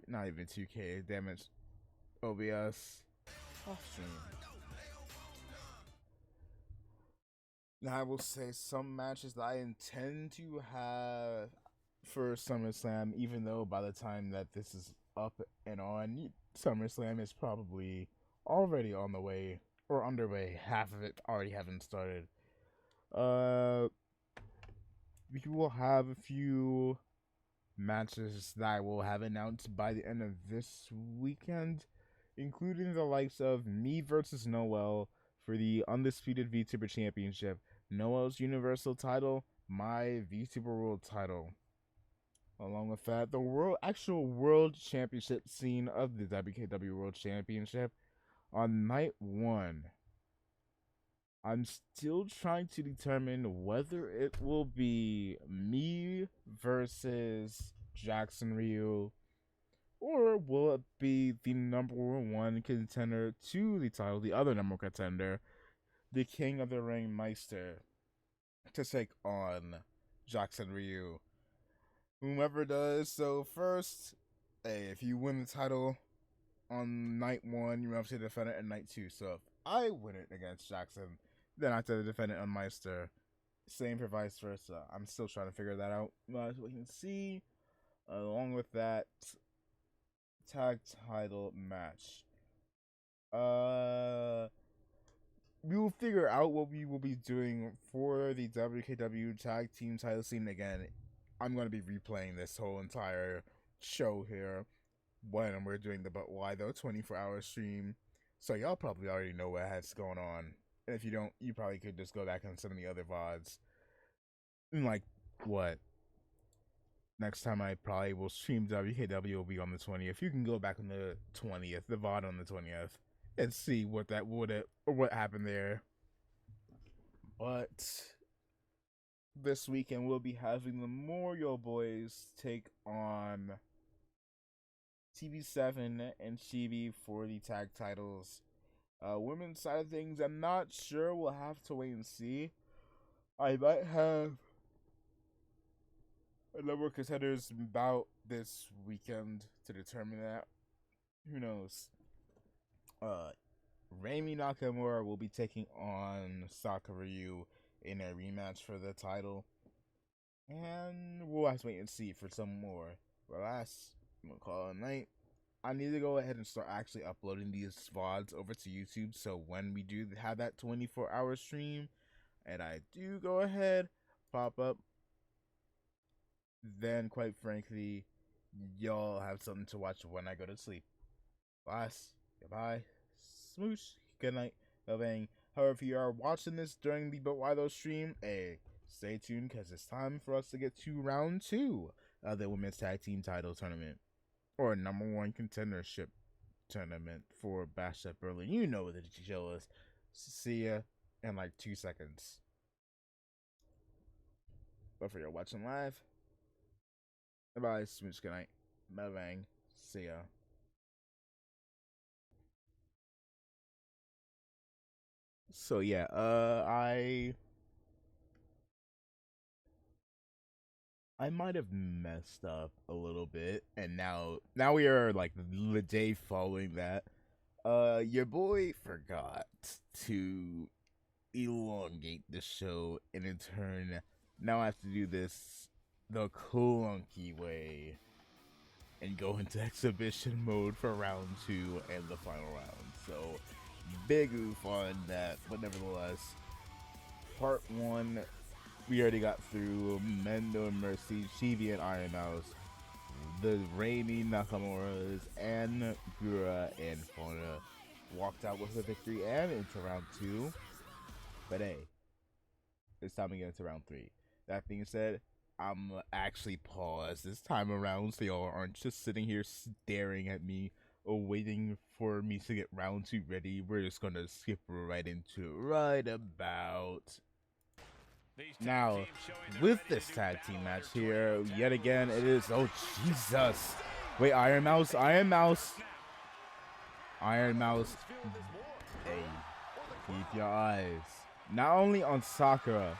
Not even 2K. Damn it. OBS. Off stream. Now I will say some matches that I intend to have for SummerSlam, even though by the time that this is up and on, SummerSlam is probably already on the way or underway. Half of it already haven't started. We will have a few matches that I will have announced by the end of this weekend, including the likes of me versus Noel for the Undisputed VTuber Championship, Noel's Universal title, my VTuber World title. Along with that, the actual World Championship scene of the WKW World Championship on night 1. I'm still trying to determine whether it will be me versus Jackson Ryu, or will it be the number 1 contender to the title, the other number 1 contender, the King of the Ring Meister, to take on Jackson Ryu. Whomever does so first, hey, if you win the title on night 1, you have to defend it in night 2. So if I win it against Jackson, then I have to defend it on Meister. Same for vice versa. I'm still trying to figure that out. As we can see, along with that tag title match. figure out what we will be doing for the WKW Tag Team title scene again, I'm going to be replaying this whole entire show here when we're doing the But Why Though 24-hour stream. So y'all probably already know what has going on. And if you don't, you probably could just go back on some of the other VODs. And like, what? Next time I probably will stream WKW will be on the 20th. You can go back on the 20th, the VOD on the 20th, and see what happened there. But this weekend we'll be having the Memorial Boys take on TV7 and Chibi for the tag titles. Women's side of things, I'm not sure. We'll have to wait and see. I might have a number of contenders about this weekend to determine that. Who knows? Rami Nakamura will be taking on Sakura Ryu in a rematch for the title. And we'll have to wait and see for some more. But last, I'm going to call it a night. I need to go ahead and start actually uploading these VODs over to YouTube. So when we do have that 24-hour stream, and I do go ahead, pop up, then quite frankly, y'all have something to watch when I go to sleep. Last, goodbye, smoosh, good night, bang. However, if you are watching this during the But Why Though stream, hey, stay tuned because it's time for us to get to round 2 of the Women's Tag Team Title Tournament, or #1 contendership tournament for Bash at Berlin. You know what the deal is. See ya in like 2 seconds. But for you watching live, bye, smooch, good night, bang, see ya. So yeah, I might have messed up a little bit, and now we are like the day following that. Your boy forgot to elongate the show, and in turn, now I have to do this the clunky way and go into exhibition mode for round 2 and the final round. So big oof on that, but nevertheless, part 1, we already got through Mendo and Mercy, Chibi and Iron Mouse, the Rami Nakamuras, and Gura and Fona walked out with a victory and into round 2. But hey, it's time to get into round 3. That being said, I'm actually paused this time around so y'all aren't just sitting here staring at me or waiting for me to get round 2 ready. We're just gonna skip right into right about now. With this tag team match here, yet again, it is, oh Jesus, wait, Iron Mouse, hey, keep your eyes not only on Sakura,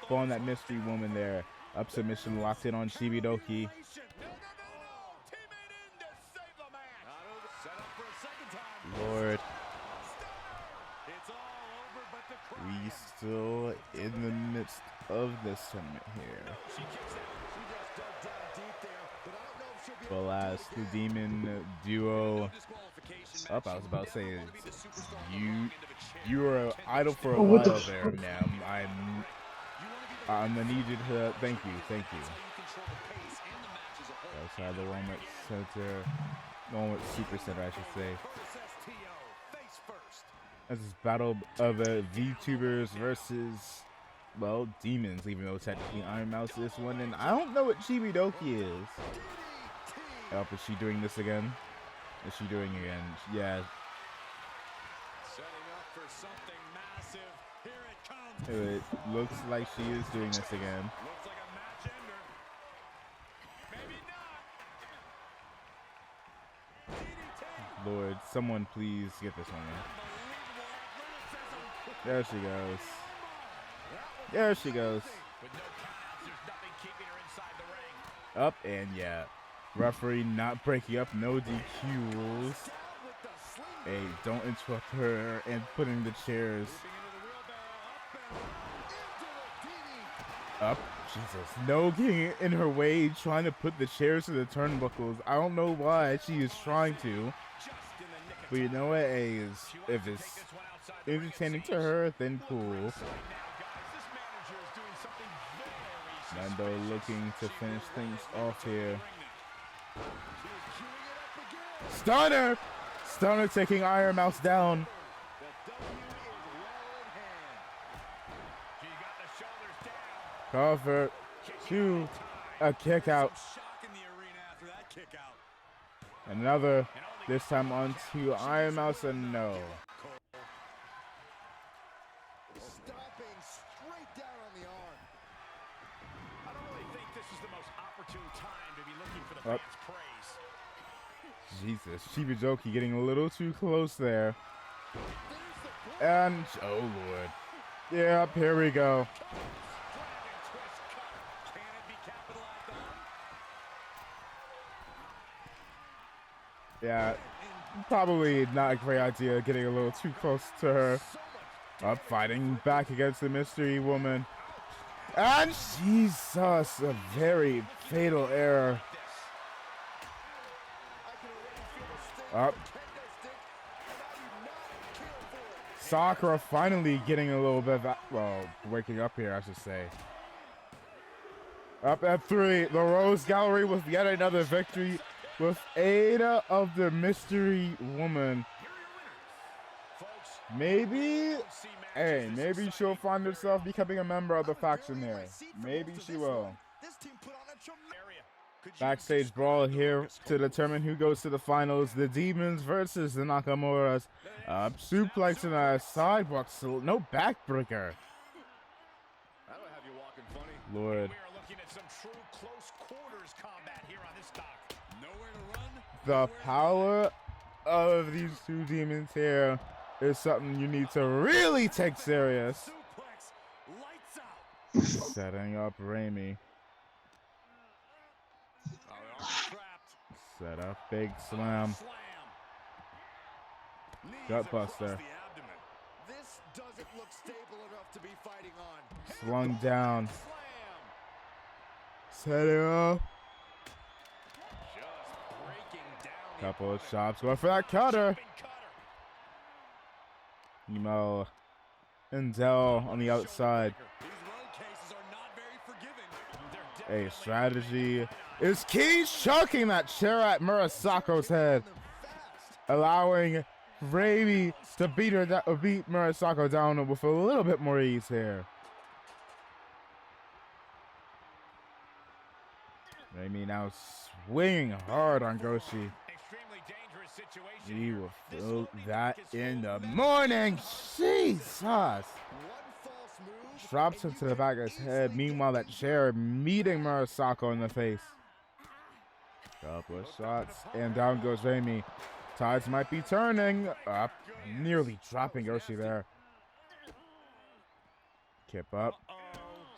but on that mystery woman there. Up submission, locked in on Shibidoki. Lord, we still in the midst of this tournament here. But last, the Demon duo. Up, I was about to say, you were an idol for a while there, ma'am. I'm gonna need you to thank you. Outside the one with center, one with super center, I should say. This is battle of VTubers versus, well, demons, even though technically Iron Mouse is this one, and I don't know what Chibidoki is. Oh, is she doing this again? Is she doing it again? Yeah. It looks like she is doing this again. Lord, someone please get this one. There she goes. There she goes. Up, and yeah. Referee not breaking up, no DQ rules. Hey, don't interrupt her and putting the chairs up. Jesus, no getting in her way, trying to put the chairs to the turnbuckles. I don't know why she is trying to. But you know what, A's? If it's entertaining to her, then cool. Mando looking to finish things off here. Stunner! Stunner taking Iron Mouse down. Cover. 2. A kick out. Another. This time onto Iron Mouse and no. Stomping straight down on the arm. I don't really think this is the most opportune time to be looking for the fans' praise. Jesus, Shibajoki getting a little too close there. And, oh lord. Yep, here we go. Yeah, probably not a great idea getting a little too close to her. Up, fighting back against the mystery woman. And Jesus, a very fatal error. Up. Sakura finally getting a little bit of, well, waking up here, I should say. Up at 3, the Rose Gallery with yet another victory with Ada of the Mystery Woman. Maybe, hey, maybe she'll find herself becoming a member of the faction here. Maybe she will. Backstage brawl here to determine who goes to the finals. The Demons versus the Nakamura's. Suplex and a sidewalk, so no backbreaker. Lord. The power of these two demons here is something you need to really take serious. Setting up Raimi. Set up big slam. Gutbuster. This doesn't look stable enough to be fighting on. Slung down. Setting up. Couple of shots going for that cutter. Emo and Dell on the outside. A strategy is key, chucking that chair at Murasako's head, allowing Raimi to beat Murasako down with a little bit more ease here. Raimi now swinging hard on Goshi. He will feel that in the morning. Jesus. Drops him to the back of his head. Meanwhile, that chair meeting Murasako in the face. Couple of shots, and down goes Raimi. Tides might be turning. Up, nearly dropping Goshi there. Kip up.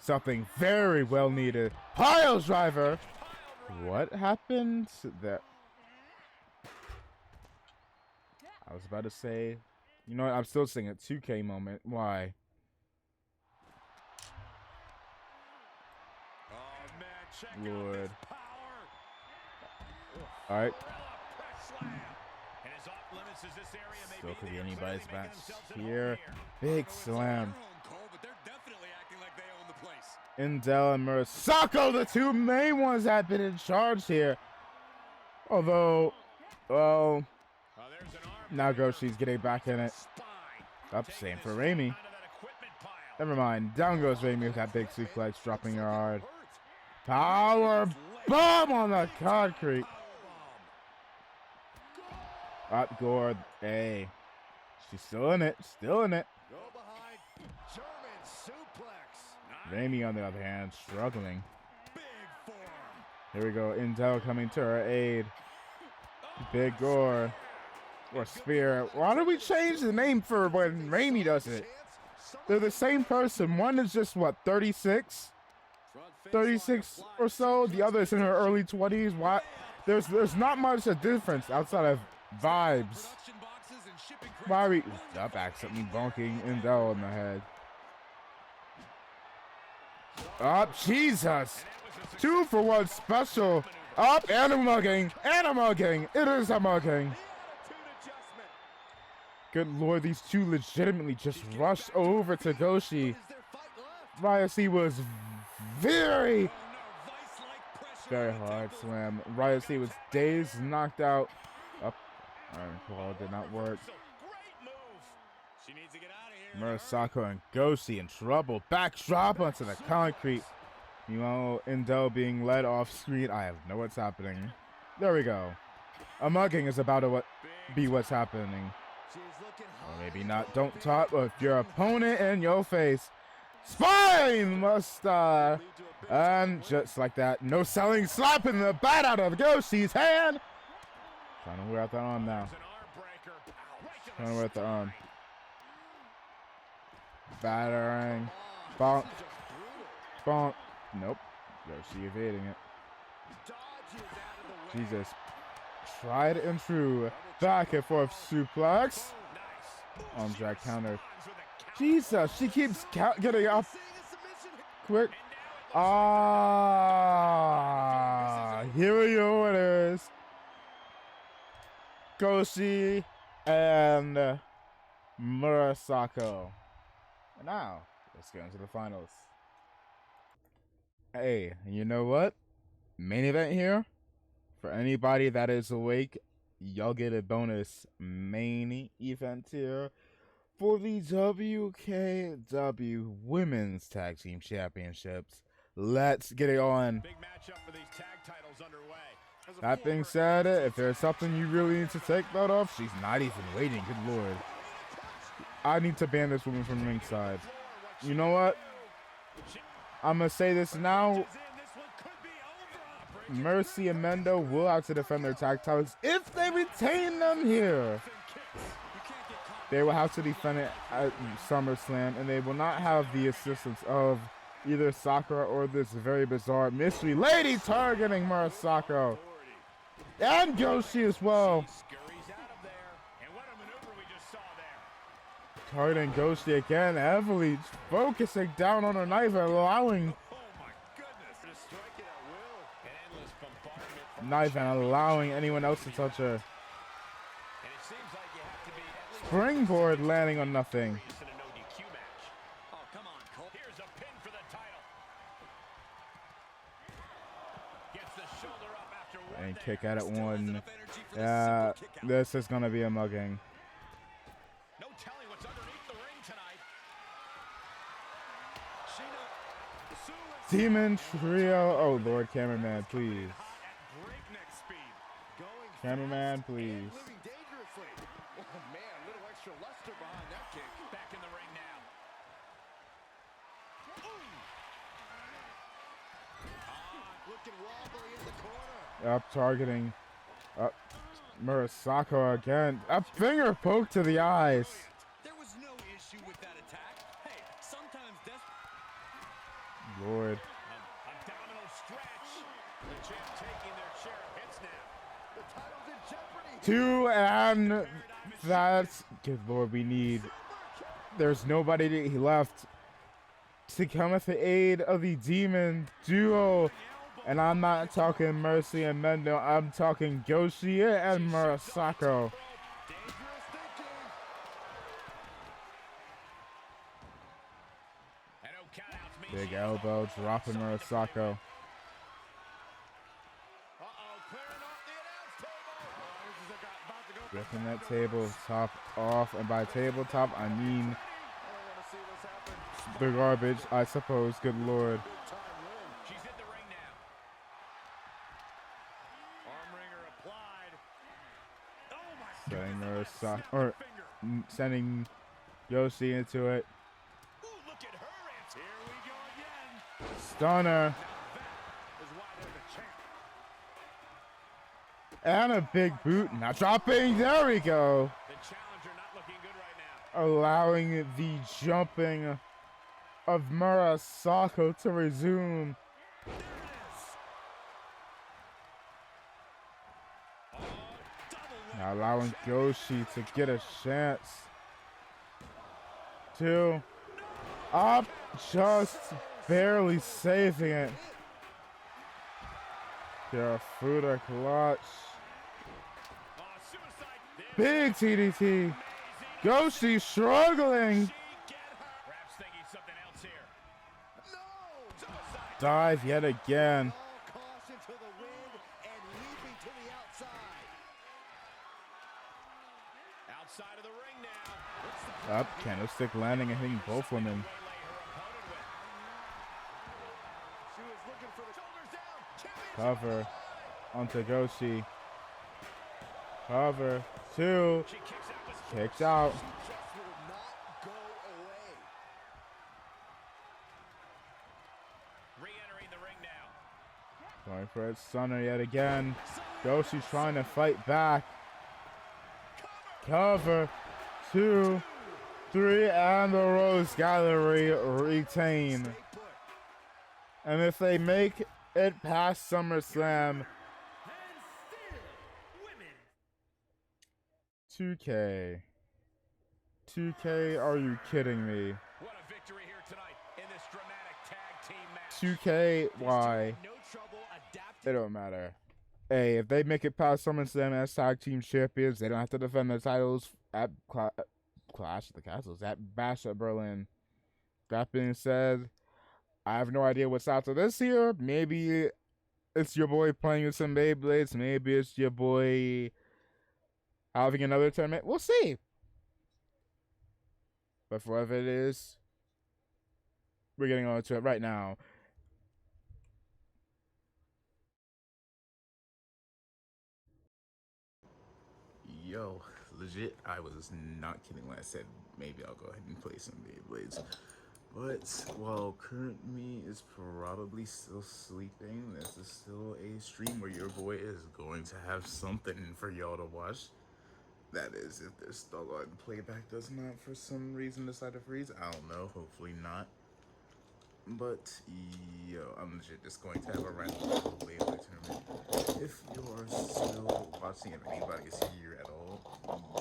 Something very well needed. Pile driver. What happened there? I was about to say, you know what? I'm still saying a 2K moment. Why? Lord. All right. Still could be anybody's match here. Big slam. Indel and Murasako, the two main ones, have been in charge here. Although, well, now Goshi's getting back in it. Up, same for Raimi. Never mind. Down goes Raimi with that big suplex, dropping her hard. Power bomb on the concrete. Up, Gore. Hey, she's still in it. Still in it. Raimi, on the other hand, struggling. Here we go. Intel coming to her aid. Big Gore. Or Spear. Why don't we change the name for when Raimi does it? They're the same person. One is just, what, 36? 36 or so. The other is in her early 20s. Why? There's not much a difference outside of vibes. Why are we up accidentally bonking Intel in the head? Up, Jesus! 2-for-1 special. Up, and a mugging. And a mugging. It is a mugging. Good lord, these two legitimately just rushed over to Goshi. Ryosei was very hard slam. Ryosei was dazed, knocked out. Up. Iron Claw did not work. Murasako and Goshi in trouble. Backdrop onto the concrete. Meanwhile, Endo being led off screen. I have no what's happening. There we go. A mugging is about to be what's happening. Or maybe not. Don't talk with your opponent in your face. Spine Musta! And just like that, no selling, slapping the bat out of Goshi's hand. Trying to wear out the arm now. Trying to wear out the arm. Battering. Bonk. Bonk. Nope. Goshi evading it. Jesus. Tried and true. Back and forth suplex. Arm drag counter. Jesus, she keeps getting up quick. Here we go. It is Goshi and Murasako. And now, let's get into the finals. Hey, you know what? Main event here. For anybody that is awake, y'all get a bonus main event here for the WKW Women's Tag Team Championships. Let's get it on. Big matchup for these tag titles underway. That being said, if there's something you really need to take that off, she's not even waiting. Good lord. I need to ban this woman from ringside. You know what? I'm going to say this now. Mercy and Mendo will have to defend their tag titles if they retain them here. They will have to defend it at SummerSlam, and they will not have the assistance of either Sakura or this very bizarre mystery lady targeting Murasako. And Goshi as well. Targeting Goshi again, heavily focusing down on her knife and allowing anyone else to touch her. Springboard landing on nothing. And kick out at one. Yeah, this is gonna be a mugging. No telling what's underneath the ring tonight. Demon Trio. Oh Lord, cameraman, please. Cameraman, please. Oh man, a little extra luster behind that kick. Back in the ring now. Looking wobbly in the corner. Up targeting. Up Murasako again. A finger poke to the eyes. There was no issue with that attack. Hey, sometimes Lord. Abdominal stretch. The champ taking their share of hits now. The title's in jeopardy. Two, and that's good lord, we need. There's nobody left to come at the aid of the Demon duo. And I'm not talking Mercy and Mendo, I'm talking Goshi and Murasako. Big elbow, dropping Murasako. Ripping that table top off, and by tabletop I mean the garbage, I suppose. Good lord. She's in the ring now. Arm wringer applied. Oh my Sending sending Goshi into it. Ooh, look at her. Here we go again. Stunner. And a big boot. Not dropping. There we go. The challenger not looking good right now. Allowing the jumping of Murasako to resume. Now allowing Goshi to get a chance. Two. Up. Just barely saving it. Karafuda clutch. Big TDT. Goshi struggling. Dive yet again. Outside of the ring now. Up, candlestick landing and hitting both women. Cover onto Goshi. Cover, 2. Kicks out. Re-entering the ring now. Going for its stunner yet again. Goshi's trying to fight back. Cover, 2, 3, and the Rose Gallery retain. And if they make it past SummerSlam, 2K. 2K, are you kidding me? What a victory here tonight in this dramatic tag team match. 2K, why? It don't matter. Hey, if they make it past SummerSlam as tag team champions, they don't have to defend their titles at Clash of the Castles, at Bash at Berlin. That being said, I have no idea what's after this here. Maybe it's your boy playing with some Beyblades. Maybe it's your boy having another tournament. We'll see. But for whatever it is, we're getting on to it right now. Yo, legit, I was not kidding when I said maybe I'll go ahead and play some Beyblades. But while current me is probably still sleeping, this is still a stream where your boy is going to have something for y'all to watch. That is, if this doggone playback does not for some reason decide to freeze. I don't know, hopefully not. But yo, I'm legit just going to have a random Beyblade tournament. If you're still watching, if anybody's here at all,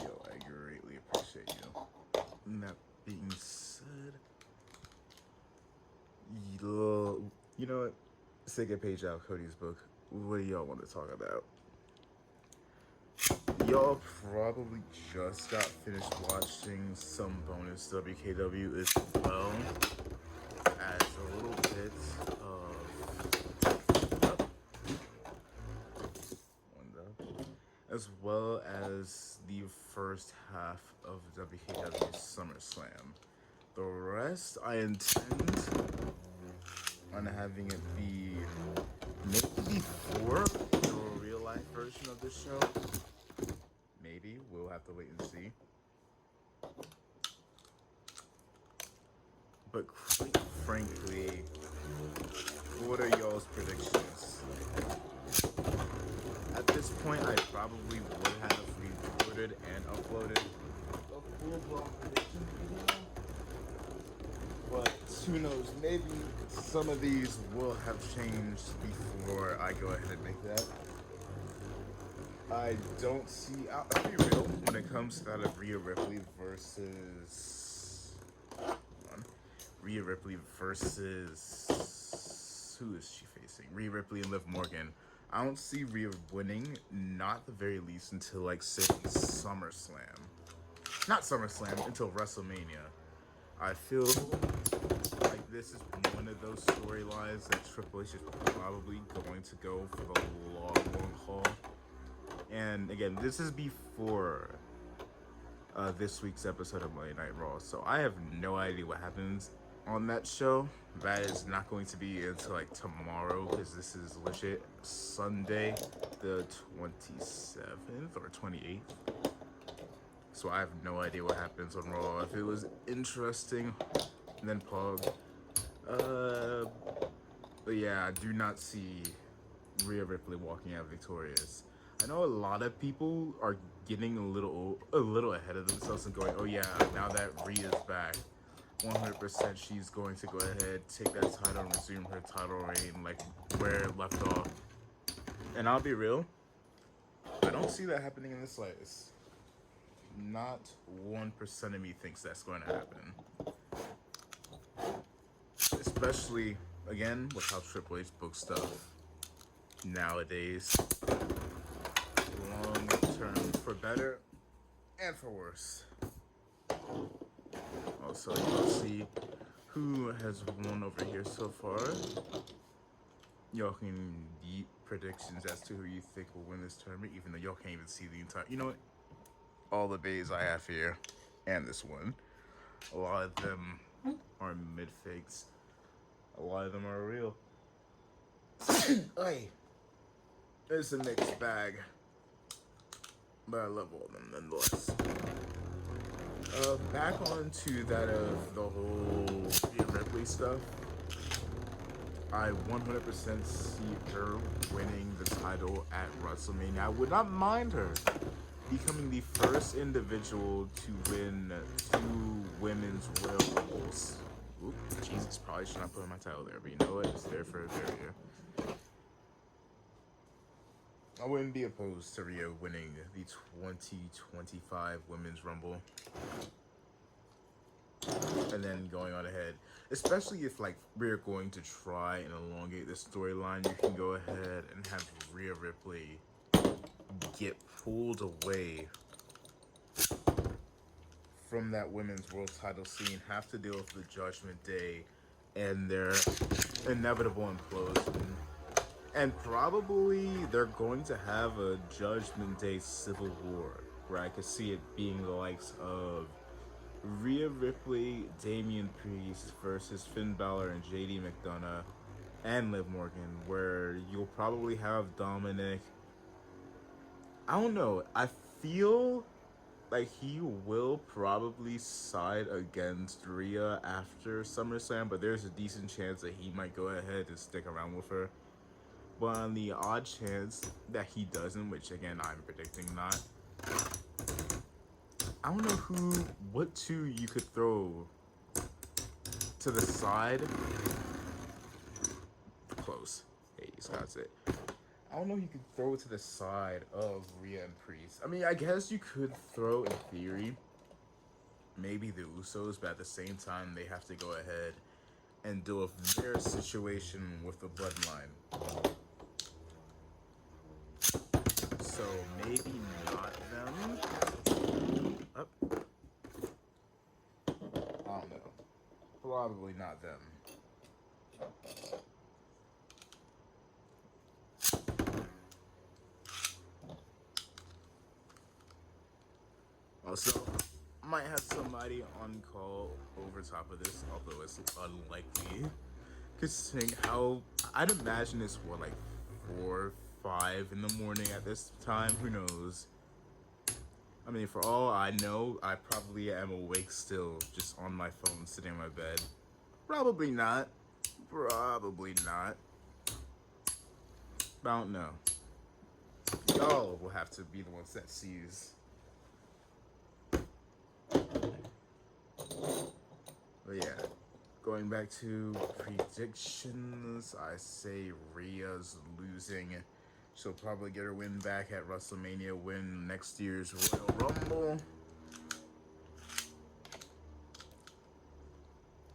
yo, I greatly appreciate you. And that being said, you know what? Take a page out of Cody's book. What do y'all want to talk about? Y'all probably just got finished watching some bonus WKW as well as a little bit of as well as the first half of WKW SummerSlam. The rest I intend on having it be maybe before the real life version of the show. Maybe. We'll have to wait and see. But quite frankly, what are y'all's predictions? At this point, I probably would have recorded and uploaded a full-blown prediction video. But who knows, maybe some of these will have changed before I go ahead and make that. I don't see, I'll be real, when it comes to that of Rhea Ripley versus, Rhea Ripley versus, who is she facing? Rhea Ripley and Liv Morgan. I don't see Rhea winning, not the very least until like say SummerSlam. Not SummerSlam, until WrestleMania. I feel like this is one of those storylines that Triple H is probably going to go for the long haul. And again, this is before this week's episode of Monday Night Raw, so I have no idea what happens on that show. That is not going to be until like tomorrow, because this is legit Sunday the 27th or 28th. So I have no idea what happens on Raw. If it was interesting, then Pog. But yeah, I do not see Rhea Ripley walking out victorious. I know a lot of people are getting a little ahead of themselves and going, oh yeah, now that Rhea's back, 100% she's going to go ahead, take that title and resume her title reign like where it left off. And I'll be real, I don't see that happening in the slightest. Not 1% of me thinks that's going to happen. Especially, again, with how Triple H books stuff nowadays. Long term, for better and for worse. So let's see who has won over here so far. Y'all can deep predictions as to who you think will win this tournament, even though y'all can't even see the entire. You know what? All the bays I have here, and this one, a lot of them are mid fakes. A lot of them are real. Hey, it's a mixed bag, but I love all of them nonetheless. Back on to that of the whole Rhea Ripley stuff. I 100% see her winning the title at WrestleMania. I would not mind her becoming the first individual to win 2 women's Royal Rumbles. Oop, Jesus, probably should not put my title there, but you know what? It's there for a barrier. I wouldn't be opposed to Rhea winning the 2025 Women's Rumble. And then going on ahead, especially if like we're going to try and elongate the storyline, you can go ahead and have Rhea Ripley get pulled away from that women's world title scene, have to deal with the Judgment Day and their inevitable implosion. And probably they're going to have a Judgment Day Civil War, where I could see it being the likes of Rhea Ripley, Damian Priest versus Finn Balor and JD McDonough and Liv Morgan, where you'll probably have Dominic. I don't know. I feel like he will probably side against Rhea after SummerSlam, but there's a decent chance that he might go ahead and stick around with her. But on the odd chance that he doesn't, which again I'm predicting not, I don't know what 2 you could throw to the side. Close. Hey, Scott's it. I don't know if you could throw it to the side of Rhea and Priest. I mean, I guess you could throw, in theory, maybe the Usos, but at the same time, they have to go ahead and deal with their situation with the bloodline. So maybe not them. Up. I don't know. Probably not them. Also, might have somebody on call over top of this, although it's unlikely. Considering how, I'd imagine it's what, like 4, 5 in the morning at this time. Who knows? I mean, for all I know, I probably am awake still, just on my phone, sitting in my bed. Probably not. Probably not. I don't know. Y'all will have to be the ones that sees. But yeah, going back to predictions, I say Rhea's losing. She'll probably get her win back at WrestleMania, win next year's Royal Rumble.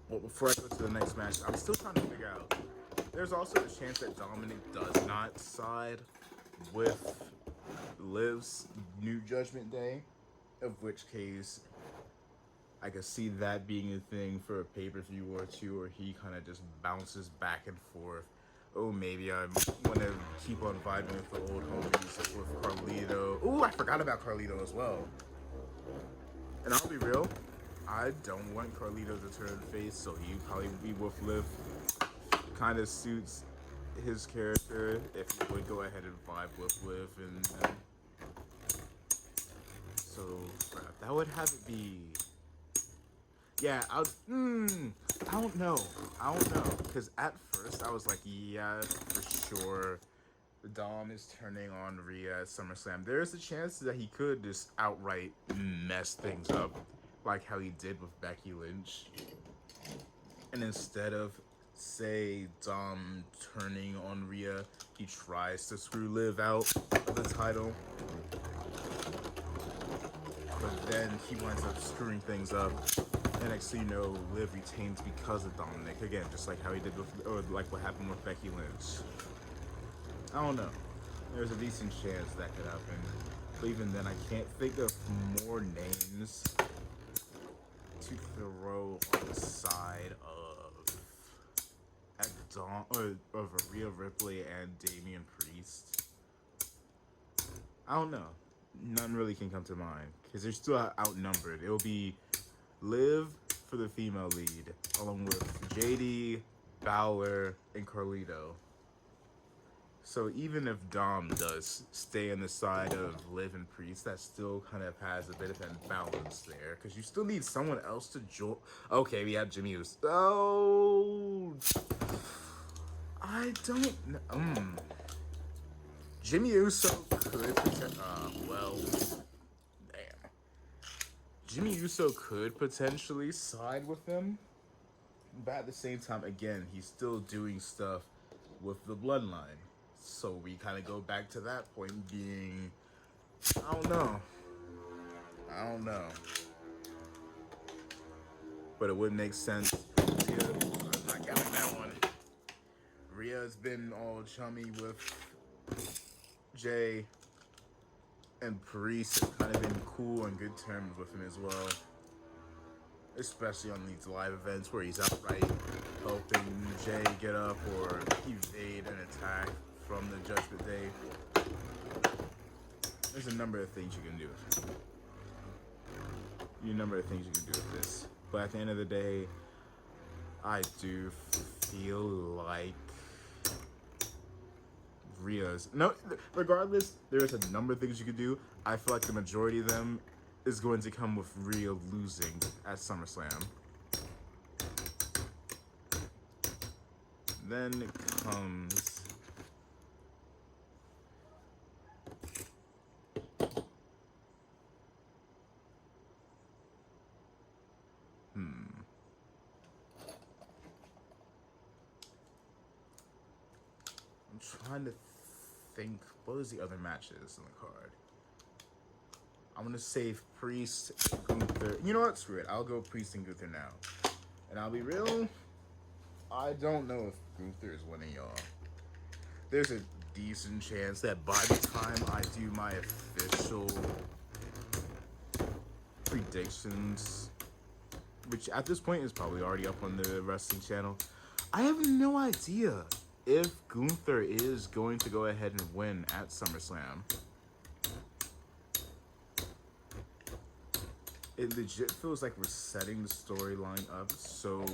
Well, before I go to the next match, I'm still trying to figure out. There's also a chance that Dominic does not side with Liv's new Judgment Day, of which case I could see that being a thing for a pay-per-view or 2, or he kind of just bounces back and forth. Oh, maybe I want to keep on vibing with the old homies with Carlito. Ooh, I forgot about Carlito as well. And I'll be real, I don't want Carlito to turn face, so he probably be with Liv. Kind of suits his character if he would go ahead and vibe with Liv, and so crap, that would have it be. Yeah, I don't know, because at first I was like, yeah, for sure, Dom is turning on Rhea at SummerSlam. There's a chance that he could just outright mess things up, like how he did with Becky Lynch. And instead of, say, Dom turning on Rhea, he tries to screw Liv out of the title. But then he winds up screwing things up. And next thing you know, Liv retains because of Dominic. Again, just like how he did with, or like what happened with Becky Lynch. I don't know. There's a decent chance that could happen. But even then, I can't think of more names to to throw on the side of Rhea Ripley and Damian Priest? I don't know. None really can come to mind because they're still outnumbered. It'll be Liv for the female lead, along with JD, Balor, and Carlito. So even if Dom does stay on the side of Liv and Priest, that still kind of has a bit of imbalance there, because you still need someone else to join. Okay, we have Jimmy Uso. Oh, I don't know. Jimmy Uso could well, damn. Jimmy Uso could potentially side with them, but at the same time, again, he's still doing stuff with the bloodline. So we kind of go back to that point being, I don't know. But it would make sense. I'm not counting that one. Rhea's been all chummy with Jay, and Priest has kind of been cool and good terms with him as well. Especially on these live events where he's outright helping Jay get up or evade an attack from the Judgment Day. There's a number of things you can do. With this. But at the end of the day, I do feel like regardless, there's a number of things you could do. I feel like the majority of them is going to come with Rhea losing at SummerSlam. Then comes I'm trying to think, what was the other matches in the card? I'm gonna save Priest and Gunther. You know what? Screw it. I'll go Priest and Gunther now. And I'll be real, I don't know if Gunther is winning, y'all. There's a decent chance that by the time I do my official predictions, which at this point is probably already up on the wrestling channel, I have no idea if Gunther is going to go ahead and win at SummerSlam. It legit feels like we're setting the storyline up so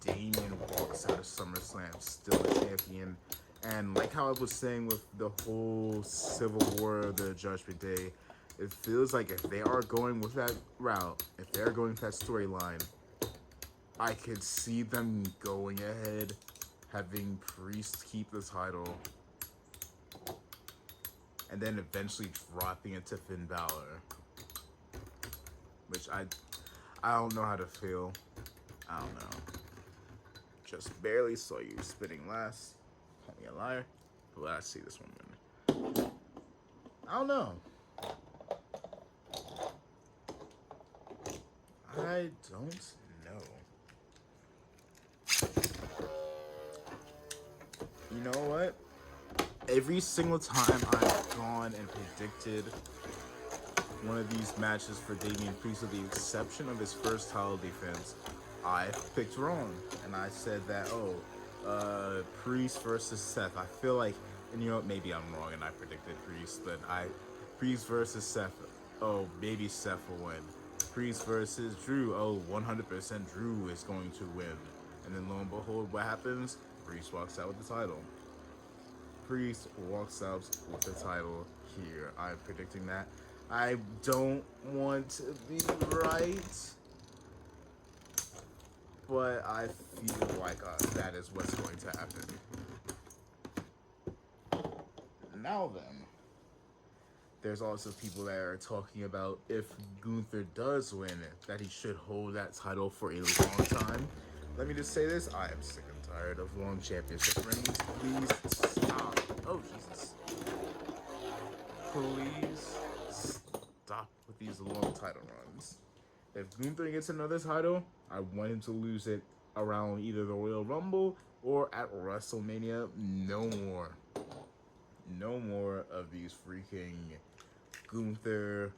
Damian walks out of SummerSlam still a champion. And like how I was saying with the whole Civil War of the Judgment Day, it feels like if they are going with that route, if they're going with that storyline, I could see them going ahead, having Priest keep the title, and then eventually dropping it to Finn Balor. Which I don't know how to feel. I don't know. Just barely saw you spitting last. Call me a liar. But let's see this one win. I don't know. I don't know. You know what? Every single time I've gone and predicted one of these matches for Damian Priest, with the exception of his first title defense, I picked wrong. And I said that, Priest versus Seth. I feel like, and you know what, maybe I'm wrong and I predicted Priest, but Priest versus Seth. Oh, maybe Seth will win. Priest versus Drew. Oh, 100% Drew is going to win. And then lo and behold, what happens? Priest walks out with the title. Priest walks out with the title here. I'm predicting that. I don't want to be right, but I feel like that is what's going to happen. Now then, there's also people that are talking about if Gunther does win it, that he should hold that title for a long time. Let me just say this, I am sick and tired of long championship reigns. Please stop. Oh, Jesus. Please stop with these long title runs. If Gunther gets another title, I want him to lose it around either the Royal Rumble or at WrestleMania. No more. No more of these freaking Gunther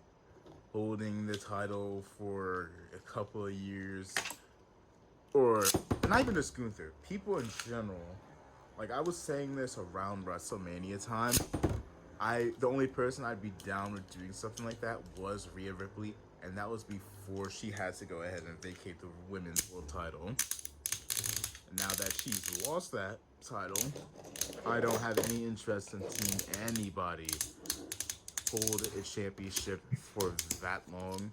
holding the title for a couple of years, or not even just Gunther, people in general. Like, I was saying this around WrestleMania time. The only person I'd be down with doing something like that was Rhea Ripley, and that was before she had to go ahead and vacate the women's world title. And now that she's lost that title, I don't have any interest in seeing anybody hold a championship for that long.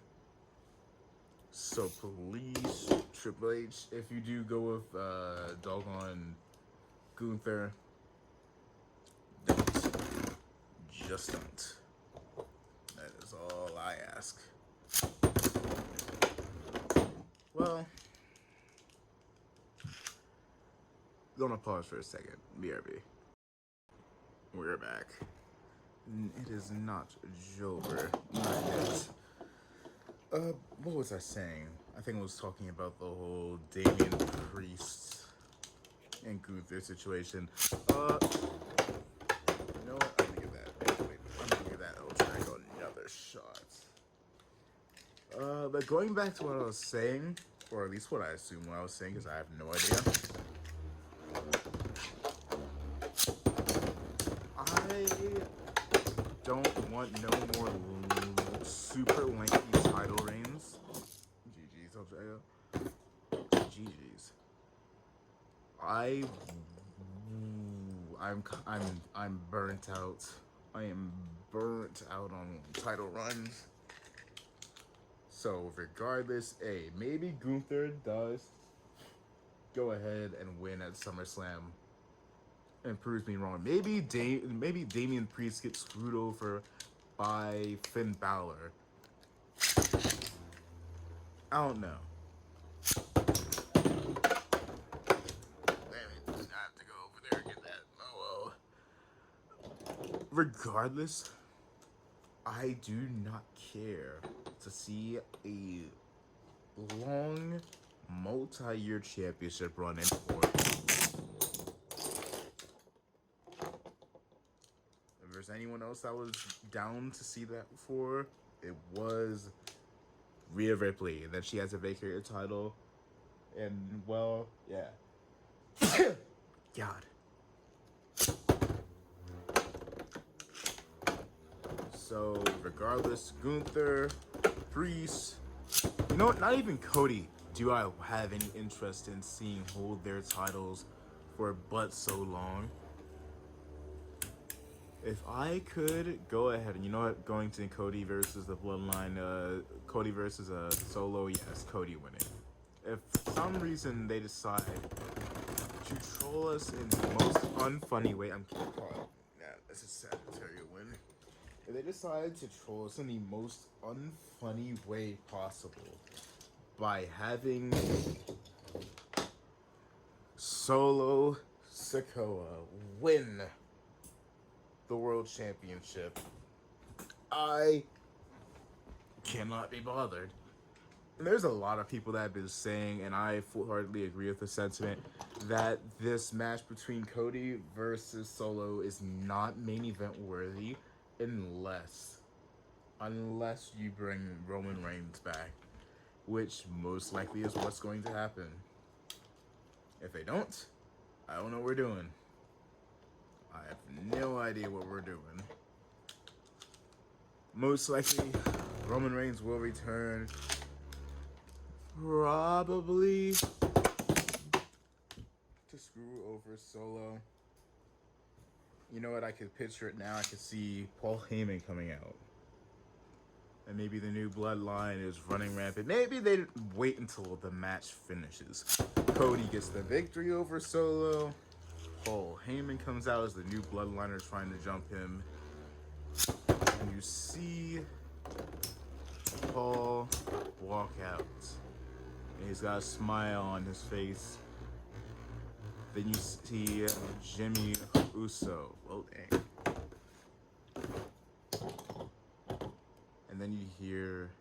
So please, Triple H, if you do go with doggone Gunther, don't. Just don't. That is all I ask. Well, gonna pause for a second. BRB. We're back. It is not Jover. Not yet. What was I saying? I think I was talking about the whole Damian Priest and Gunther situation. You know what? I'm gonna give that. Wait, I'm gonna give that Ultra another shot. But going back to what I was saying, or at least what I assume what I was saying, because I have no idea. I don't want no more super lengthy title reigns. GG's, Ultra. GG's. I'm burnt out. I am burnt out on title runs. So regardless, maybe Gunther does go ahead and win at SummerSlam and proves me wrong. Maybe Damian Priest gets screwed over by Finn Balor. I don't know. Damn it, I have to go over there and get that. Oh well. Regardless, I do not care to see a long, multi-year championship run in for. If there's anyone else I was down to see that for, it was Rhea Ripley. And then she has to vacate her title. And, well, yeah. God. So, regardless, Gunther, Priest, you know what? Not even Cody do I have any interest in seeing hold their titles for but so long. If I could go ahead and, you know what, going to Cody versus the Bloodline, Cody versus Solo, yes, Cody winning. If for some reason they decide to troll us in the most unfunny way, I'm kidding. Yeah, this is Sagittarius win. If they decide to troll us in the most unfunny way possible by having Solo Sikoa win the World Championship, I cannot be bothered. And there's a lot of people that have been saying, and I full-heartedly agree with the sentiment, that this match between Cody versus Solo is not main event worthy unless you bring Roman Reigns back, which most likely is what's going to happen. If they don't, I don't know what we're doing. I have no idea what we're doing. Most likely, Roman Reigns will return. Probably to screw over Solo. You know what? I could picture it now. I could see Paul Heyman coming out. And maybe the new bloodline is running rampant. Maybe they wait until the match finishes. Cody gets the victory over Solo. Paul Heyman comes out as the new bloodliner trying to jump him. And you see Paul walk out. And he's got a smile on his face. Then you see Jimmy Uso. Well, dang. And then you hear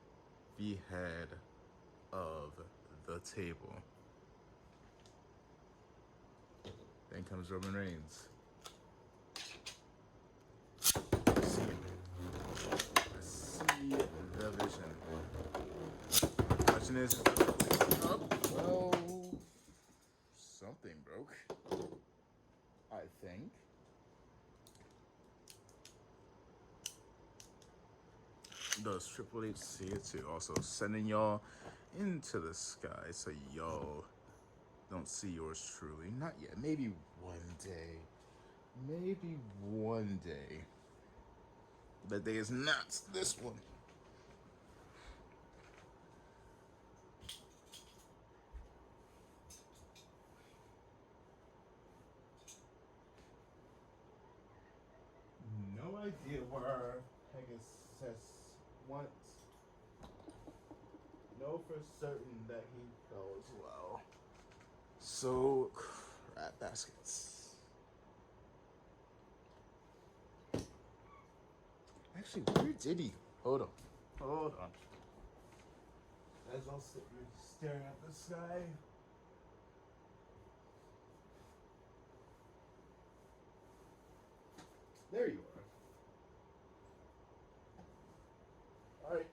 the head of the table. Then comes Roman Reigns. See division. Question is, well, something broke, I think. Does Triple H see it too? Also sending y'all into the sky so y'all don't see yours truly. Not yet. Maybe one day. Maybe one day. That day is not this one. No idea where Pegasus went. Know for certain that he goes well. So, crap baskets. Actually, where did he? Hold on. As I'll sit here staring at the sky. There you are. Alright.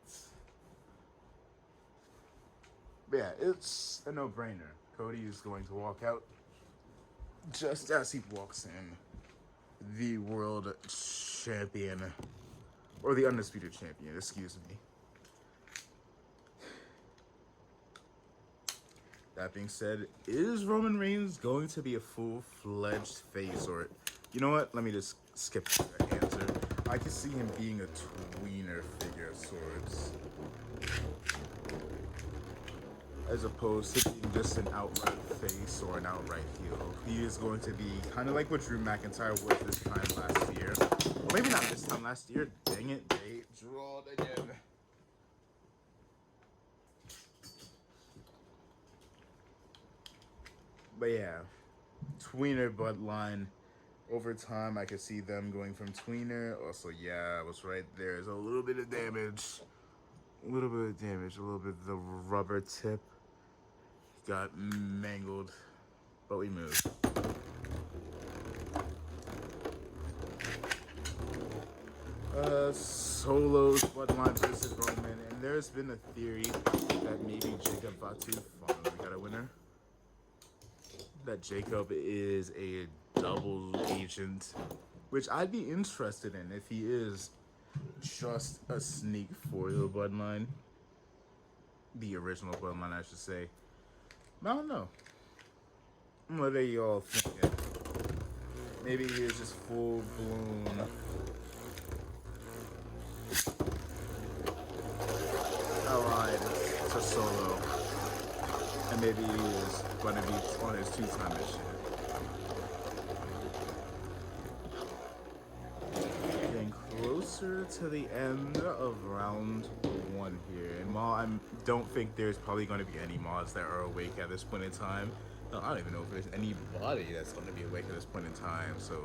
But yeah, it's a no-brainer. Cody is going to walk out just as he walks in. The world champion, or the undisputed champion, excuse me. That being said, is Roman Reigns going to be a full-fledged face, or you know what? Let me just skip that answer. I can see him being a tweener figure of sorts, as opposed to being just an outright face or an outright heel. He is going to be kind of like what Drew McIntyre was this time last year. Or maybe not this time last year. Dang it, they drawed again. But yeah, tweener bloodline. Over time, I could see them going from tweener. Also, yeah, I was right. There's a little bit of damage. A little bit of the rubber tip got mangled, but we moved. Solo's bloodline versus Roman, and there's been a theory that maybe Jacob Fatu finally got a winner. That Jacob is a double agent, which I'd be interested in if he is just a sneak for the bloodline. The original bloodline, I should say. I don't know. What are y'all thinking? Maybe he is just full-blown allied to Solo. And maybe he is going to be on his two-time mission. Getting closer to the end of round one here. And while I don't think there's probably going to be any mods that are awake at this point in time, no, I don't even know if there's anybody that's going to be awake at this point in time. So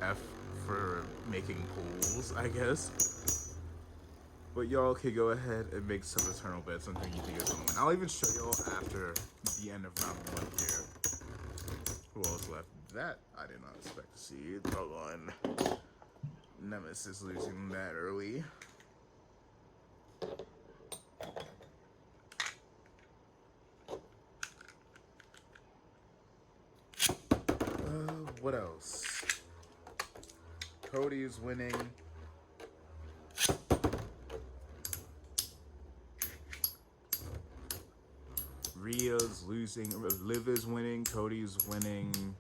F for making polls, I guess. But y'all could go ahead and make some eternal bets on who you think is going to win. I'll even show y'all after the end of round one here. Who else left? That I did not expect to see. Doggone Nemesis losing that early. What else? Cody is winning. Rhea's losing. Liv is winning. Cody's winning.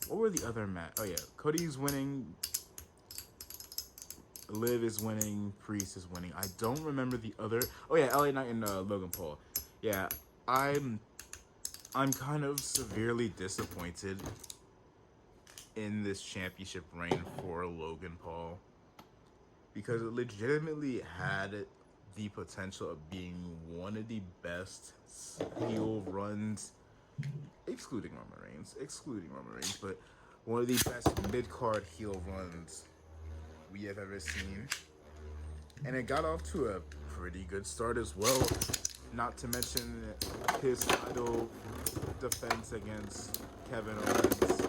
What were the other match? Oh yeah, Cody's winning. Liv is winning. Priest is winning. I don't remember the other. Oh yeah, LA Knight and Logan Paul. Yeah, I'm kind of severely disappointed in this championship reign for Logan Paul, because it legitimately had the potential of being one of the best heel runs, excluding Roman Reigns, but one of the best mid-card heel runs we have ever seen. And it got off to a pretty good start as well, not to mention his title defense against Kevin Owens.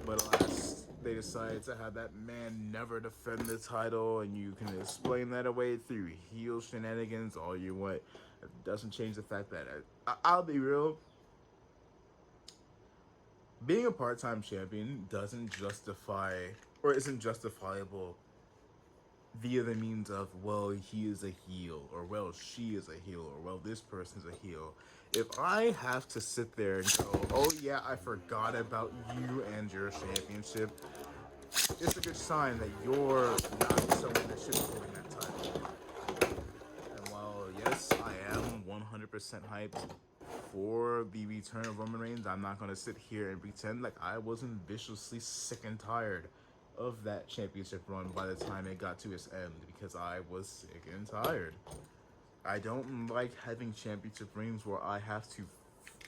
But alas, they decided to have that man never defend the title, and you can explain that away through heel shenanigans all you want. It doesn't change the fact that I'll be real. Being a part-time champion doesn't justify, or isn't justifiable via the means of, well, he is a heel, or well, she is a heel, or well, this person's a heel. If I have to sit there and go, oh yeah, I forgot about you and your championship, it's a good sign that you're not someone that should be holding that title. And while, yes, I am 100% hyped for the return of Roman Reigns, I'm not going to sit here and pretend like I wasn't viciously sick and tired of that championship run by the time it got to its end, because I was sick and tired. I don't like having championship reigns where I have to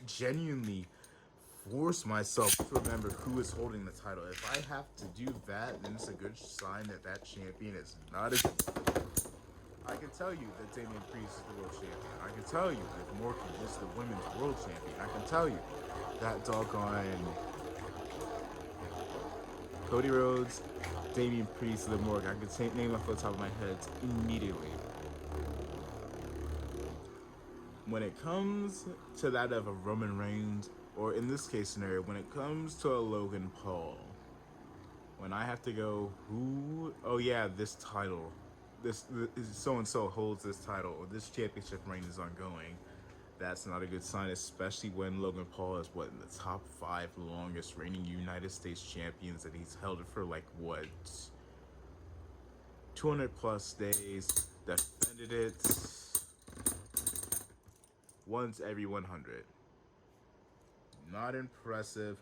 genuinely force myself to remember who is holding the title. If I have to do that, then it's a good sign that that champion is not a... I can tell you that Damian Priest is the world champion. I can tell you that Morgan is the women's world champion. I can tell you that doggone Cody Rhodes, Damian Priest, Liv Morgan. I can name off the top of my head immediately. When it comes to that of a Roman Reigns, or in this case scenario, when it comes to a Logan Paul, when I have to go, who? Oh yeah, this title. This so-and-so holds this title, or this championship reign is ongoing. That's not a good sign, especially when Logan Paul is, what, in the top 5 longest reigning United States champions, and he's held it for, like, what, 200 plus days, defended it once every 100. Not impressive.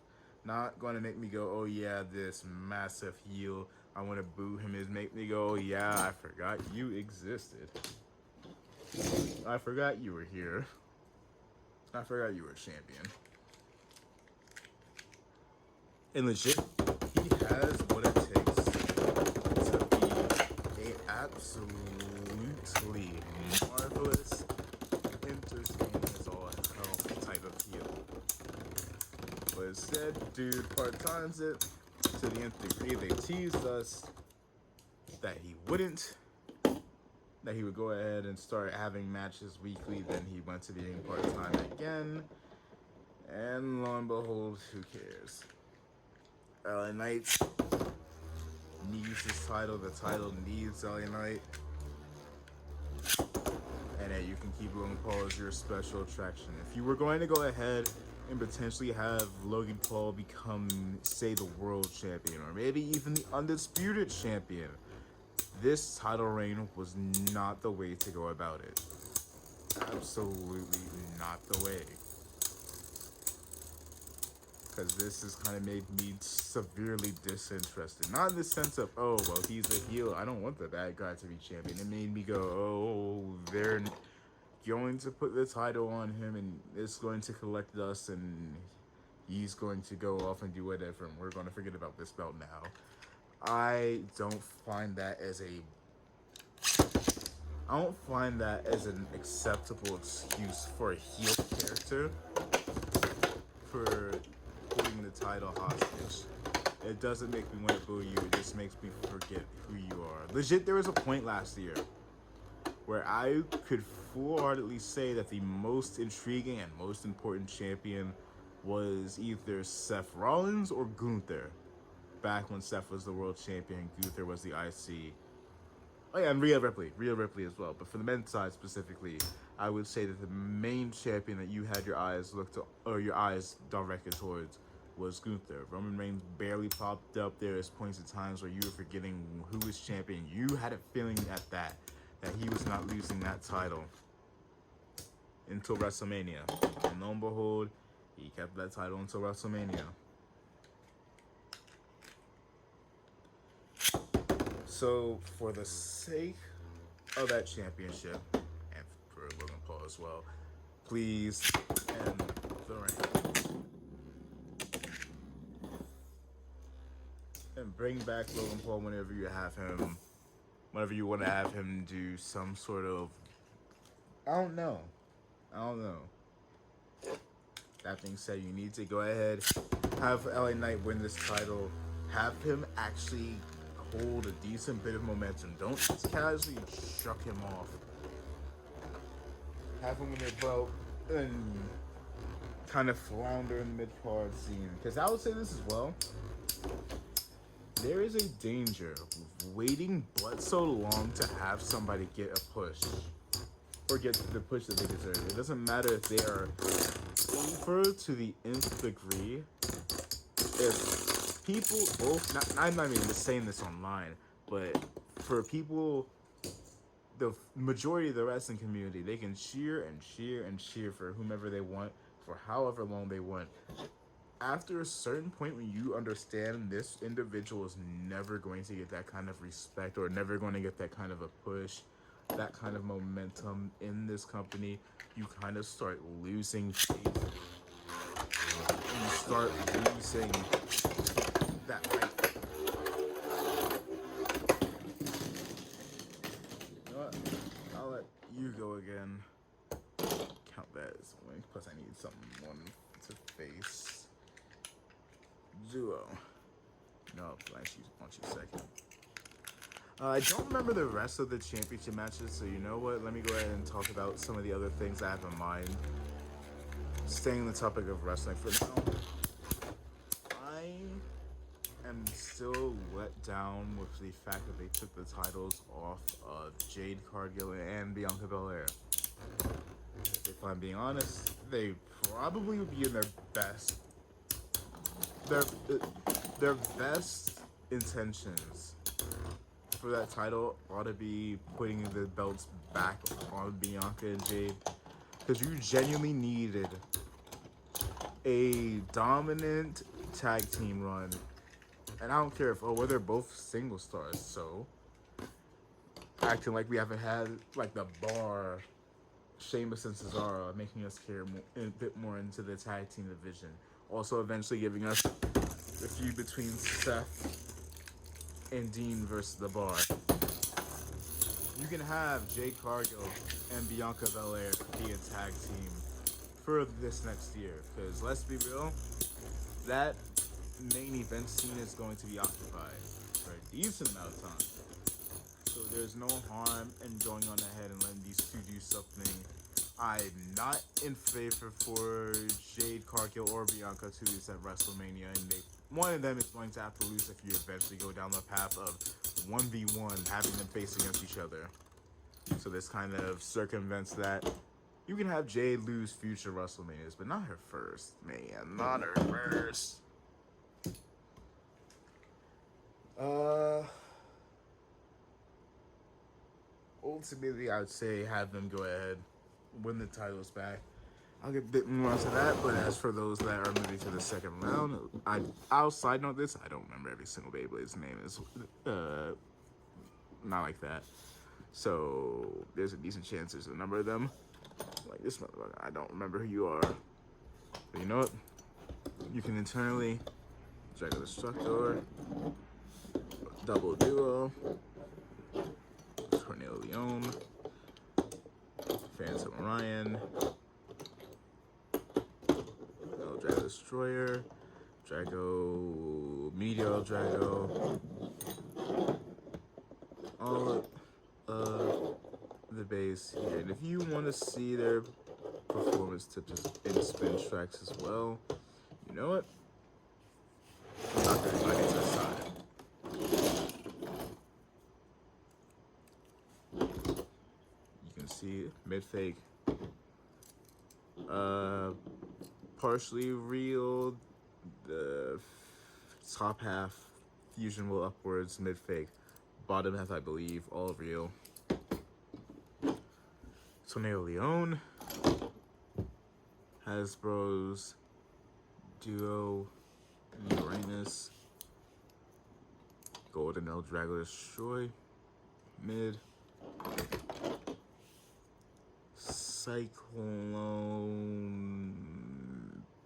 Not going to make me go, oh yeah, this massive heel, I want to boo him, is make me go, oh yeah, I forgot you existed. I forgot you were here. I forgot you were a champion. And legit, he has what it takes to be an absolutely marvelous, entertaining as all hell type of heel. But instead, dude part-times it to the nth degree. They teased us that he wouldn't, that he would go ahead and start having matches weekly, then he went to being part-time again, and lo and behold, who cares? LA Knight needs his title, the title needs LA Knight, and hey, you can keep Logan Paul as your special attraction. If you were going to go ahead and potentially have Logan Paul become, say, the world champion, or maybe even the undisputed champion, this title reign was not the way to go about it. Absolutely not the way. Because this has kind of made me severely disinterested. Not in the sense of, oh, well, he's a heel, I don't want the bad guy to be champion. It made me go, oh, they're going to put the title on him, and it's going to collect dust, and he's going to go off and do whatever, and we're going to forget about this belt now. I don't find that as an acceptable excuse for a heel character for holding the title hostage. It doesn't make me want to boo you, it just makes me forget who you are. Legit, there was a point last year where I could full-heartedly say that the most intriguing and most important champion was either Seth Rollins or Gunther. Back when Seth was the world champion, Gunther was the IC. Oh yeah, and Rhea Ripley as well. But for the men's side specifically, I would say that the main champion that you had your eyes directed towards was Gunther. Roman Reigns barely popped up. There's points in times where you were forgetting who was champion. You had a feeling at that he was not losing that title until WrestleMania. And lo and behold, he kept that title until WrestleMania. So, for the sake of that championship, and for Logan Paul as well, please end the reign. And bring back Logan Paul whenever you want to have him do some sort of, I don't know. That being said, you need to go ahead, have LA Knight win this title, have him actually hold a decent bit of momentum. Don't just casually shuck him off. Have him in your belt and kind of flounder in the mid-card scene. Because I would say this as well. There is a danger of waiting but so long to have somebody get a push. Or get the push that they deserve. It doesn't matter if they are over to the nth degree. If people both, I'm not even just saying this online, but for people, the majority of the wrestling community, they can cheer and cheer and cheer for whomever they want for however long they want. After a certain point when you understand this individual is never going to get that kind of respect or never going to get that kind of a push, that kind of momentum in this company, you kind of start losing faith. You start losing that like, you know what? I'll let you go again. Count that as a win. Plus I need someone to face. Duo. No, actually, want you second. I don't remember the rest of the championship matches, so you know what? Let me go ahead and talk about some of the other things I have in mind. Staying on the topic of wrestling for now. I am still let down with the fact that they took the titles off of Jade Cargill and Bianca Belair. If I'm being honest, they probably would be in their best. Their best intentions for that title ought to be putting the belts back on Bianca and Jade, because you genuinely needed a dominant tag team run. And I don't care if they're both single stars, so acting like we haven't had like the Bar, Sheamus and Cesaro, making us care a bit more into the tag team division. Also eventually giving us the feud between Seth and Dean versus the Bar. You can have Jade Cargill and Bianca Belair be a tag team for this next year, because let's be real, that main event scene is going to be occupied for a decent amount of time. So there's no harm in going on ahead and letting these two do something. I'm not in favor for Jade Cargill or Bianca to lose at WrestleMania, and one of them is going to have to lose if you eventually go down the path of 1v1, having them face against each other. So this kind of circumvents that. You can have Jade lose future WrestleManias, but not her first, man. Not her first. Ultimately, I would say have them go ahead, win the titles back. I'll get a bit more into that, but as for those that are moving to the second round, I'll side note this. I don't remember every single Beyblade's name. Is not like that. So there's a decent chance there's a number of them. Like this motherfucker, I don't remember who you are. But you know what? You can internally drag a Destructor, Double Duo, Tornado Leone, Phantom Orion, Drago Destroyer, Drago Meteor Drago, all the base here. And if you want to see their performance tips in spin tracks as well, you know what? I'm not going to invite it to the side. You can see mid fake, partially real, the top half fusion will upwards, mid fake, bottom half I believe all real. Tornado Leone, Hasbro's Duo, Uranus, Golden El Drago Destroy, mid, Cyclone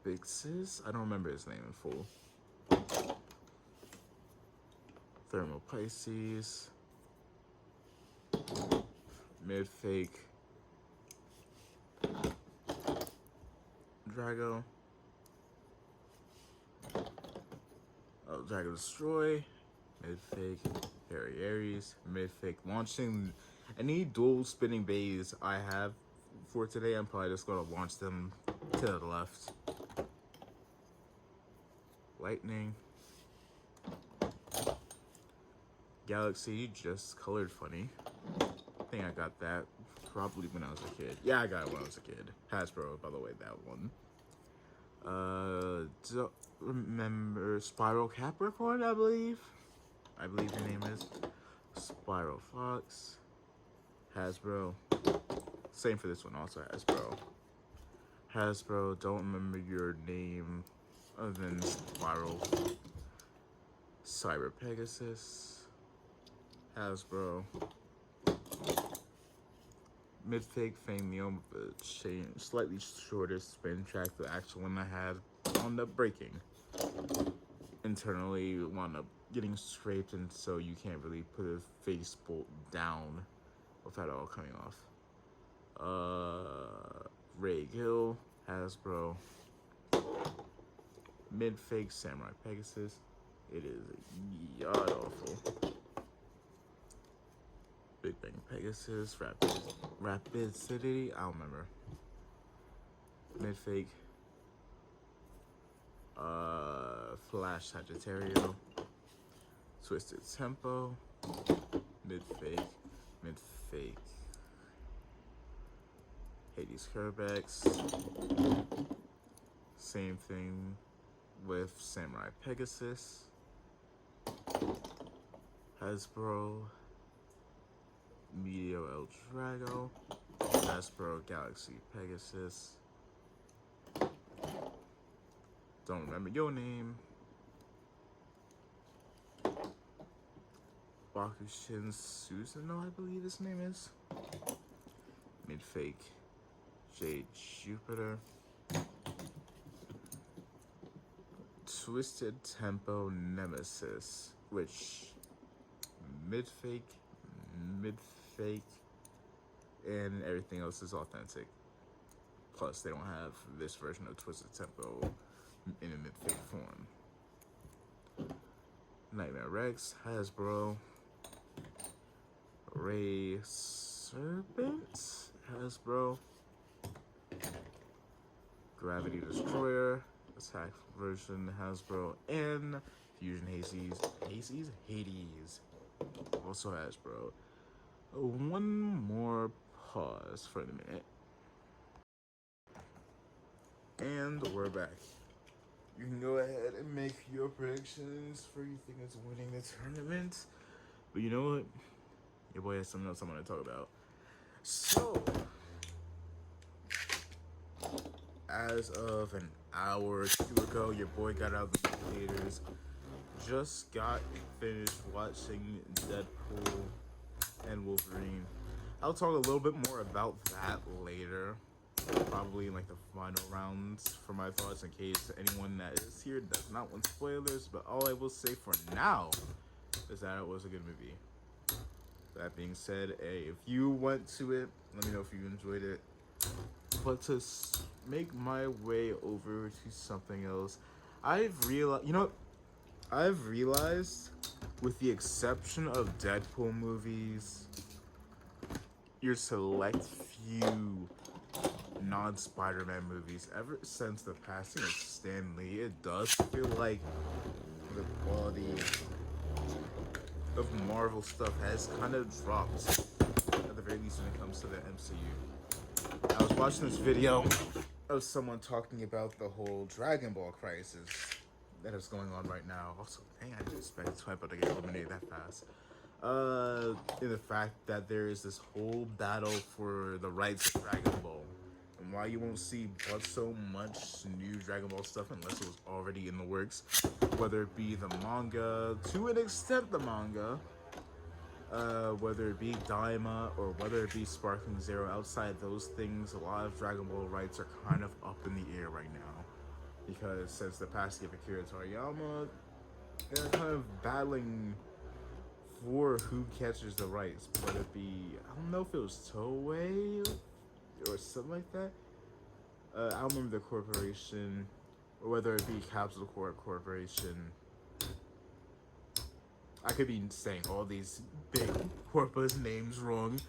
Big Sis, I don't remember his name in full. Thermal Pisces, mid fake, Drago, Dragon Destroy, mid-fake, Harry Aries, mid-fake. Launching any dual spinning bays I have for today, I'm probably just going to launch them to the left. Lightning. Galaxy, just colored funny. I think I got that probably when I was a kid. Yeah, I got it when I was a kid. Hasbro, by the way, that one. Don't remember Spiral Capricorn, I believe the name is. Spiral Fox. Hasbro. Same for this one, also Hasbro. Hasbro, don't remember your name other than Spiral. Cyber Pegasus. Hasbro. Mid-fake Famium with a slightly shorter spin track. The actual one I had wound up breaking. Internally wound up getting scraped, and so you can't really put a face bolt down without it all coming off. Ray Gill, Hasbro. Mid-fake Samurai Pegasus. It is god awful. Big Bang Pegasus, Rapid City, I don't remember. Mid-fake. Flash Sagittario. Twisted Tempo. Mid-fake. Hades Kerbex. Same thing with Samurai Pegasus. Hasbro. Meteor El Drago. Hasbro Galaxy Pegasus. Don't remember your name. Bakushin Susanoo, I believe his name is. Mid-fake Jade Jupiter. Twisted Tempo Nemesis, which mid-fake, and everything else is authentic. Plus, they don't have this version of Twisted Tempo in a mid-fake form. Nightmare Rex, Hasbro. Ray Serpent, Hasbro. Gravity Destroyer, attack version, Hasbro. And Fusion Hades, also Hasbro. One more pause for a minute. And we're back. You can go ahead and make your predictions for you think it's winning the tournament. But you know what? Your boy has something else I'm going to talk about. So, as of an hour or two ago, your boy got out of the theaters. Just got finished watching Deadpool and Wolverine. I'll talk a little bit more about that later. Probably in like the final rounds for my thoughts in case anyone that is here does not want spoilers. But all I will say for now is that it was a good movie. That being said, hey, if you went to it, let me know if you enjoyed it. But to make my way over to something else, I've realized, with the exception of Deadpool movies, your select few non-Spider-Man movies, ever since the passing of Stan Lee, it does feel like the quality of Marvel stuff has kind of dropped, at the very least when it comes to the MCU. I was watching this video of someone talking about the whole Dragon Ball crisis that is going on right now. Also, dang, I didn't expect Swiper to get eliminated that fast. In the fact that there is this whole battle for the rights of Dragon Ball. And why you won't see but so much new Dragon Ball stuff unless it was already in the works. Whether it be the manga, to an extent the manga, whether it be Daima or whether it be Sparkling Zero. Outside those things, a lot of Dragon Ball rights are kind of up in the air right now. Because since the passing of Akira Toriyama, they're kind of battling for who catches the rights. Whether it be, I don't know if it was Toei or something like that. I don't remember the corporation, or whether it be Capsule Corp Corporation, I could be saying all these big corpus names wrong,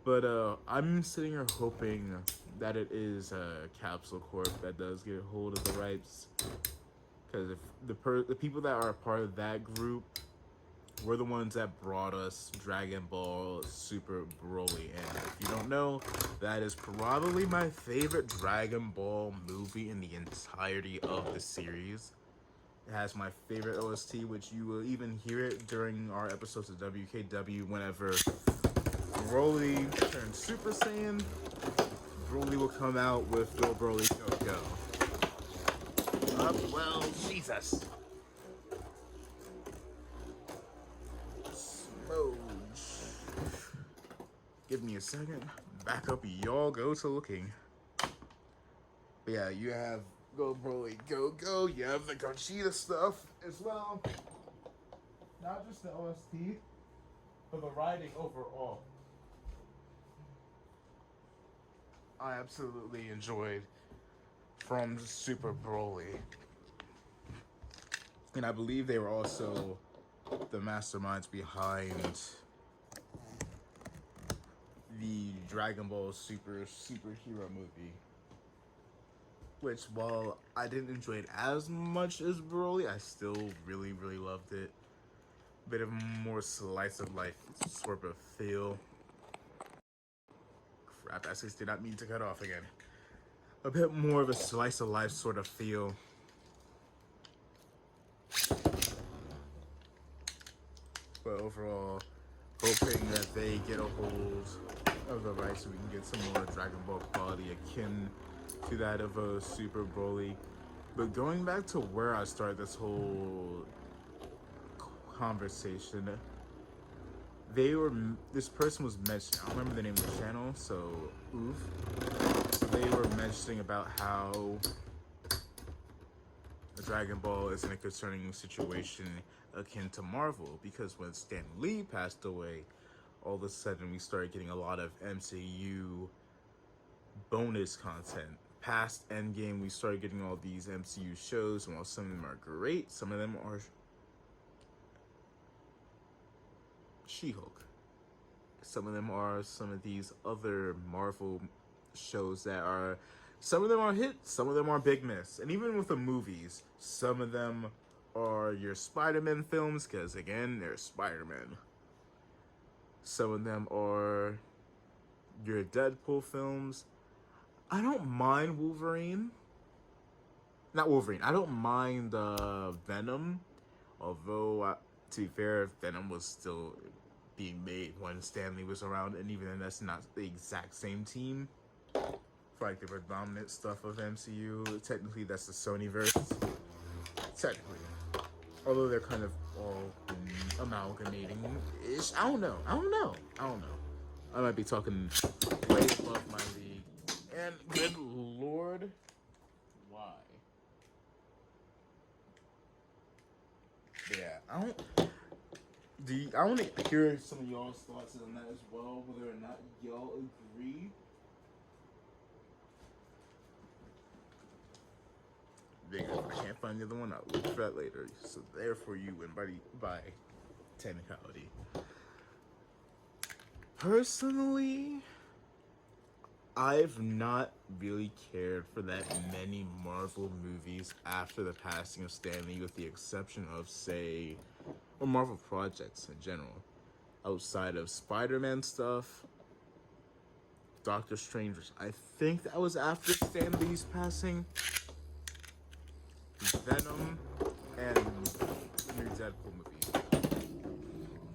but I'm sitting here hoping that it is Capsule Corp that does get a hold of the rights, because if the people that are a part of that group were the ones that brought us Dragon Ball Super Broly, and if you don't know, that is probably my favorite Dragon Ball movie in the entirety of the series. It has my favorite OST, which you will even hear it during our episodes of WKW whenever Broly turns Super Saiyan. Broly will come out with Go Broly Go Go. Well, Jesus. Smooch. Give me a second. Back up, y'all go to looking. But yeah, you have Go Broly Go Go. You have the Gogeta stuff as well. Not just the OST, but the writing overall. I absolutely enjoyed from Super Broly. And I believe they were also the masterminds behind the Dragon Ball superhero movie. Which, while I didn't enjoy it as much as Broly, I still really, really loved it. Bit of more slice of life sort of feel. Crap, I just did not mean to cut off again. A bit more of a slice of life sort of feel. But overall, hoping that they get a hold of the rights so we can get some more Dragon Ball quality akin to that of a Super Broly. But going back to where I started this whole conversation, this person was mentioning, I don't remember the name of the channel, so oof. So they were mentioning about how Dragon Ball is in a concerning situation akin to Marvel, because when Stan Lee passed away, all of a sudden we started getting a lot of MCU bonus content. Past Endgame, we started getting all these MCU shows, and while some of them are great, some of them are She-Hulk. Some of them are some of these other Marvel shows that are, some of them are hits, some of them are big miss. And even with the movies, some of them are your Spider-Man films, because again, they're Spider-Man. Some of them are your Deadpool films. I don't mind Wolverine. Not Wolverine. I don't mind Venom. Although, to be fair, Venom was still being made when Stan Lee was around, and even then, that's not the exact same team. For like the predominant stuff of MCU, technically that's the Sonyverse. Technically, although they're kind of all amalgamating-ish. I don't know. I might be talking way above my league. And good lord, why? Yeah, I want to hear some of y'all's thoughts on that as well, whether or not y'all agree. I can't find the other one. I'll look for that later. So therefore you win by technicality. Personally, I've not really cared for that many Marvel movies after the passing of Stan Lee, with the exception of, say, or Marvel projects in general. Outside of Spider-Man stuff, Doctor Strange, which I think that was after Stan Lee's passing, Venom, and the new Deadpool movie.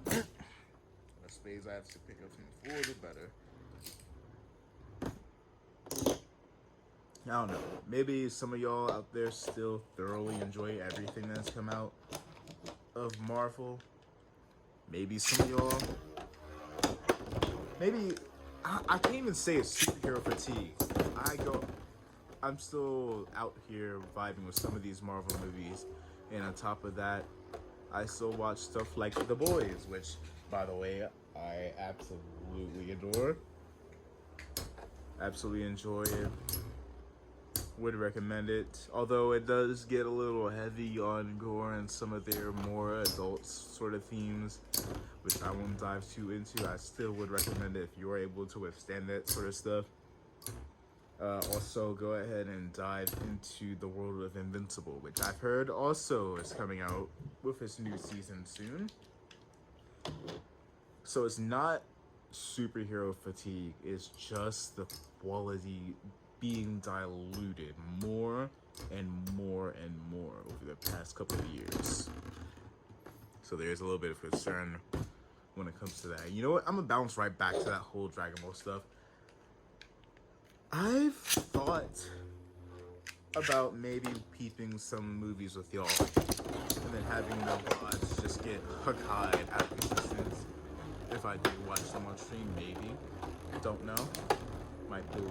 The space I have to pick up from the floor, the better. I don't know. Maybe some of y'all out there still thoroughly enjoy everything that's come out of Marvel. Maybe some of y'all. Maybe I can't even say it's superhero fatigue. I'm still out here vibing with some of these Marvel movies, and on top of that, I still watch stuff like The Boys, which, by the way, I absolutely adore. Absolutely enjoy it. would recommend it. Although it does get a little heavy on gore and some of their more adult sort of themes, which I won't dive too into. I still would recommend it if you're able to withstand that sort of stuff. Also, go ahead and dive into the world of Invincible, which I've heard also is coming out with its new season soon. So it's not superhero fatigue, it's just the quality being diluted more and more and more over the past couple of years. So there's a little bit of concern when it comes to that. You know what? I'm gonna bounce right back to that whole Dragon Ball stuff. I've thought about maybe peeping some movies with y'all and then having the VODs just get hug-eyed at consistence. If I do watch them on stream, maybe. Don't know. Might do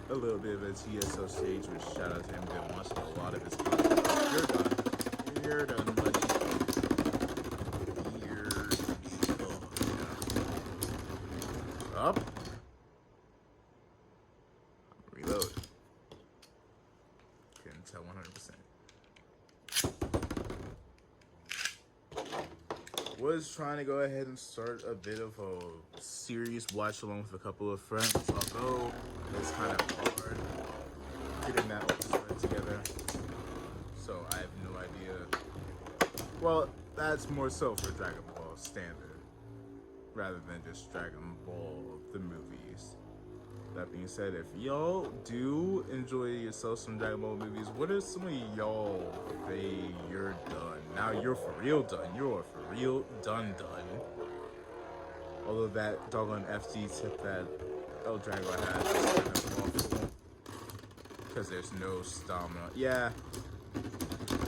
a little bit of a TSO stage, which shout out to him, been watching a lot of his content. You're done. You're done, buddy. Up. Reload. Couldn't tell 100%. Was trying to go ahead and start a bit of a series watch along with a couple of friends, although it's kind of hard getting that all started together. So I have no idea. Well, that's more so for Dragon Ball Standard, rather than just Dragon Ball the movies. That being said, if y'all do enjoy yourself some Dragon Ball movies, what are some of y'all say you're done? Now you're for real done. You're for real done. Although that doggone FG tip that El Drago has is kind of awful. Because there's no stamina. Yeah.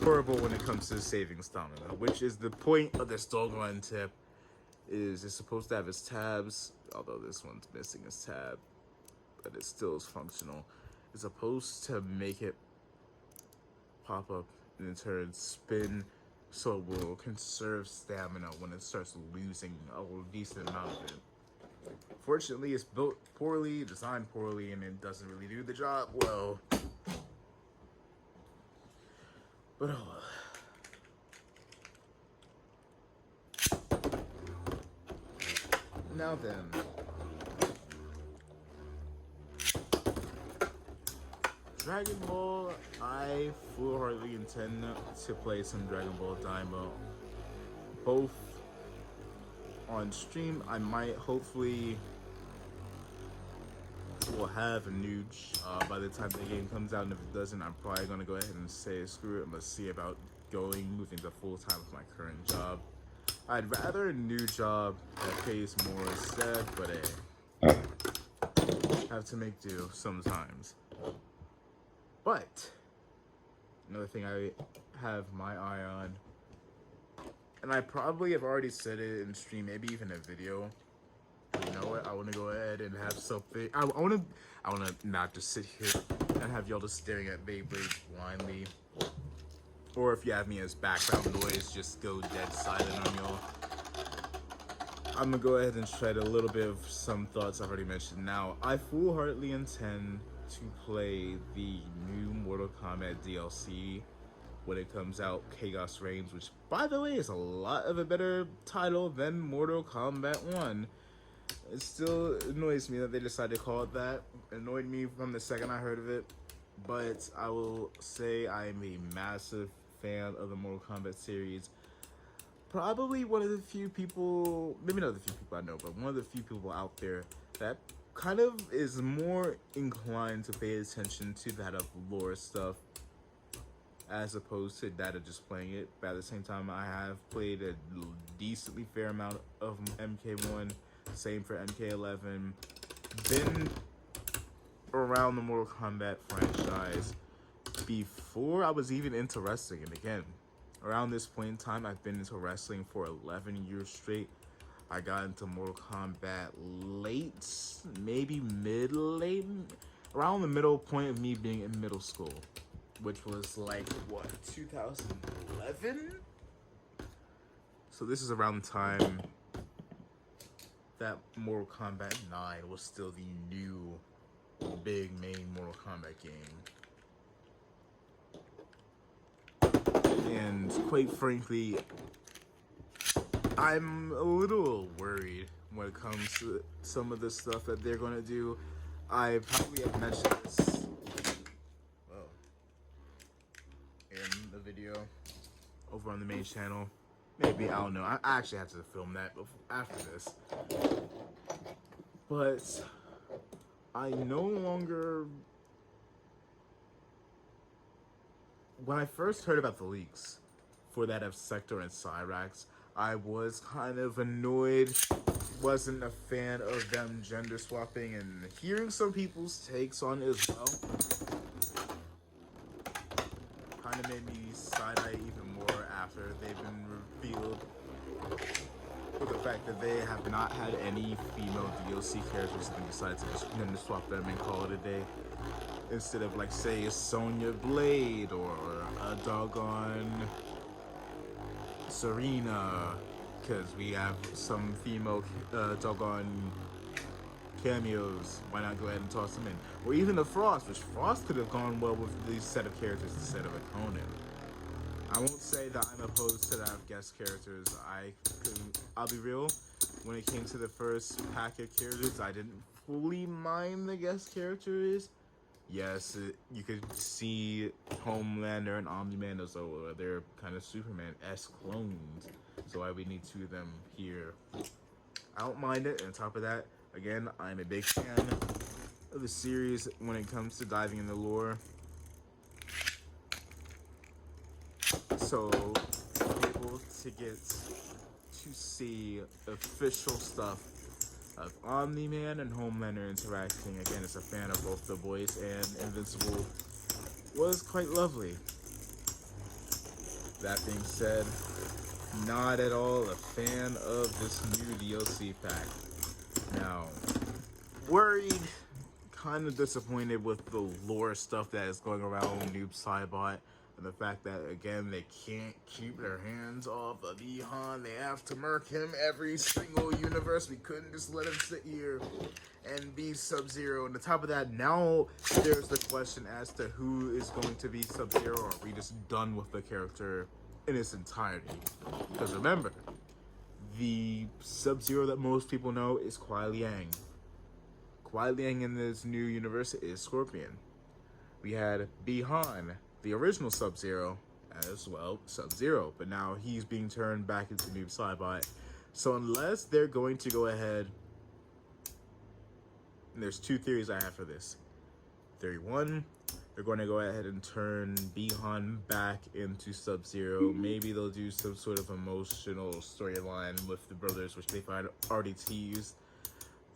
Horrible when it comes to saving stamina, which is the point of this doggone tip. Is it's supposed to have its tabs, although this one's missing its tab. But it still is functional. It's supposed to make it pop up and in turn spin, so it will conserve stamina when it starts losing a decent amount of it. Fortunately, it's built poorly, designed poorly, and it doesn't really do the job well. But oh well. Now then. Dragon Ball, I full-heartedly intend to play some Dragon Ball Daima, both on stream. I might hopefully will have a new job by the time the game comes out, and if it doesn't, I'm probably gonna go ahead and say screw it. I'm gonna see about moving to full-time with my current job. I'd rather a new job that pays more instead, but hey, have to make do sometimes. But another thing I have my eye on, and I probably have already said it in stream, maybe even a video. You know what? I want to go ahead and have something. I want to not just sit here and have y'all just staring at Beyblades blindly. Or if you have me as background noise, just go dead silent on y'all. I'm gonna go ahead and shred a little bit of some thoughts I've already mentioned. Now, I full-heartedly intend to play the new Mortal Kombat DLC when it comes out, Chaos Reigns, which, by the way, is a lot of a better title than Mortal Kombat 1. It still annoys me that they decided to call it that. It annoyed me from the second I heard of it. But I will say I am a massive fan of the Mortal Kombat series. Probably one of the few people, maybe not the few people I know, but one of the few people out there that kind of is more inclined to pay attention to that of lore stuff as opposed to that of just playing it. But at the same time, I have played a decently fair amount of MK1, same for MK11, been around the Mortal Kombat franchise before I was even into wrestling. And again, around this point in time, I've been into wrestling for 11 years straight. I got into Mortal Kombat late, maybe mid-late, around the middle point of me being in middle school, which was like, what, 2011? So this is around the time that Mortal Kombat 9 was still the new big main Mortal Kombat game. And quite frankly, I'm a little worried when it comes to some of the stuff that they're going to do. I probably have mentioned this in the video over on the main channel. Maybe, I don't know. I actually have to film that after this. But I no longer... When I first heard about the leaks for that of Sector and Cyrax, I was kind of annoyed. Wasn't a fan of them gender swapping, and hearing some people's takes on it as well kind of made me side-eye even more after they've been revealed with the fact that they have not had any female DLC characters and decided to just gender swap them and call it a day. Instead of, like, say, a Sonya Blade or a doggone Serena, because we have some female doggone cameos. Why not go ahead and toss them in? Or even a Frost, which Frost could have gone well with these set of characters instead of a Conan. I won't say that I'm opposed to that of guest characters. I'll be real, when it came to the first pack of characters, I didn't fully mind the guest characters. Yes, you could see Homelander and Omni-Man as though they're kind of Superman-esque clones. So why we need two of them here. I don't mind it. And on top of that, again, I'm a big fan of the series when it comes to diving in the lore. So, able to get to see official stuff of Omni-Man and Homelander interacting. Again, as a fan of both The Boys and Invincible, was quite lovely. That being said, not at all a fan of this new DLC pack. Now, worried, kind of disappointed with the lore stuff that is going around Noob Saibot. And the fact that, again, they can't keep their hands off of Ihan. They have to murk him every single universe. We couldn't just let him sit here and be Sub-Zero. And on top of that, now there's the question as to who is going to be Sub-Zero. Or are we just done with the character in its entirety? Because remember, the Sub-Zero that most people know is Kuai Liang. Kuai Liang in this new universe is Scorpion. We had Bihan, the original Sub-Zero, as well, Sub-Zero, but now he's being turned back into Noob Saibot. So unless they're going to go ahead, and there's two theories I have for this. Theory one, they're going to go ahead and turn Bihan back into Sub-Zero. Maybe they'll do some sort of emotional storyline with the brothers, which they've already teased.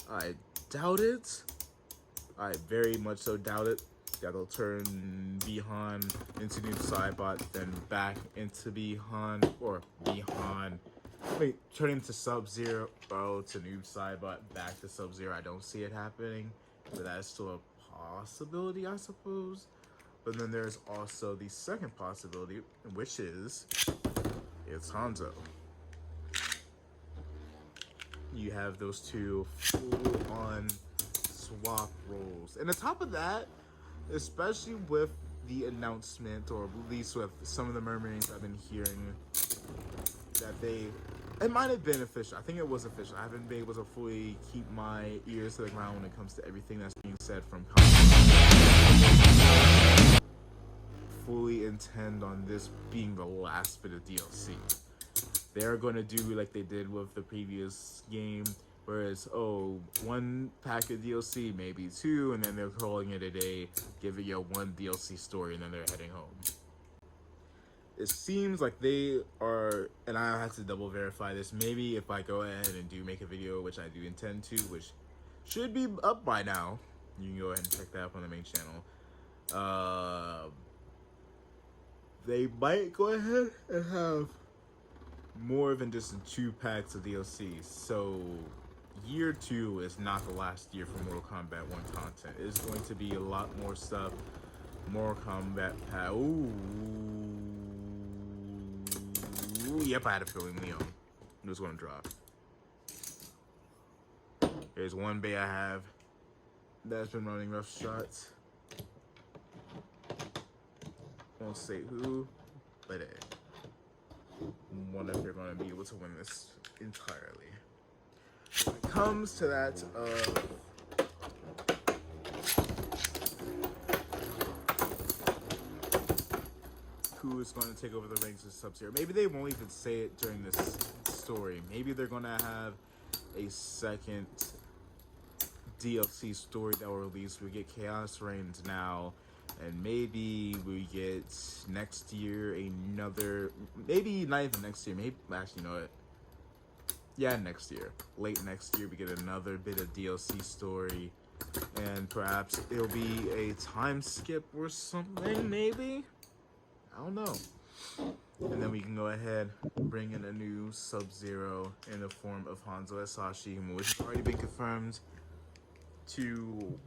I doubt it. I very much so doubt it. That they'll turn Bihan into Noob Saibot, then back into Bihan, or Bihan. Wait, turn into Sub-Zero, to Noob Saibot, back to Sub-Zero. I don't see it happening, but that's still a possibility, I suppose. But then there's also the second possibility, which is it's Hanzo. You have those two full-on swap roles. And on top of that, especially with the announcement, or at least with some of the murmurings I've been hearing, that it might have been official. I think it was official. I haven't been able to fully keep my ears to the ground when it comes to everything that's being said from fully intend on this being the last bit of DLC. They're going to do like they did with the previous game, whereas, one pack of DLC, maybe two, and then they're calling it a day, giving you one DLC story, and then they're heading home. It seems like they are, and I have to double verify this, maybe if I go ahead and do make a video, which I do intend to, which should be up by now. You can go ahead and check that up on the main channel. They might go ahead and have more than just 2 packs of DLC. So year 2 is not the last year for Mortal Kombat 1 content. It's going to be a lot more stuff. Mortal Kombat pack. Ooh, yep, I had a feeling Leon was going to drop. There's one bay I have. that's been running rough shots. Won't say who, but hey, wonder if they're going to be able to win this entirely. When it comes to that, who is going to take over the ranks of Sub-Zero? Maybe they won't even say it during this story. Maybe they're going to have a second DLC story that will release. We get Chaos Reigns now, and maybe we get next year another, maybe not even next year, maybe, actually, you know what? Yeah, next year. Late next year, we get another bit of DLC story, and perhaps it'll be a time skip or something, maybe? I don't know. And then we can go ahead, bring in a new Sub-Zero in the form of Hanzo Hasashi, which has already been confirmed to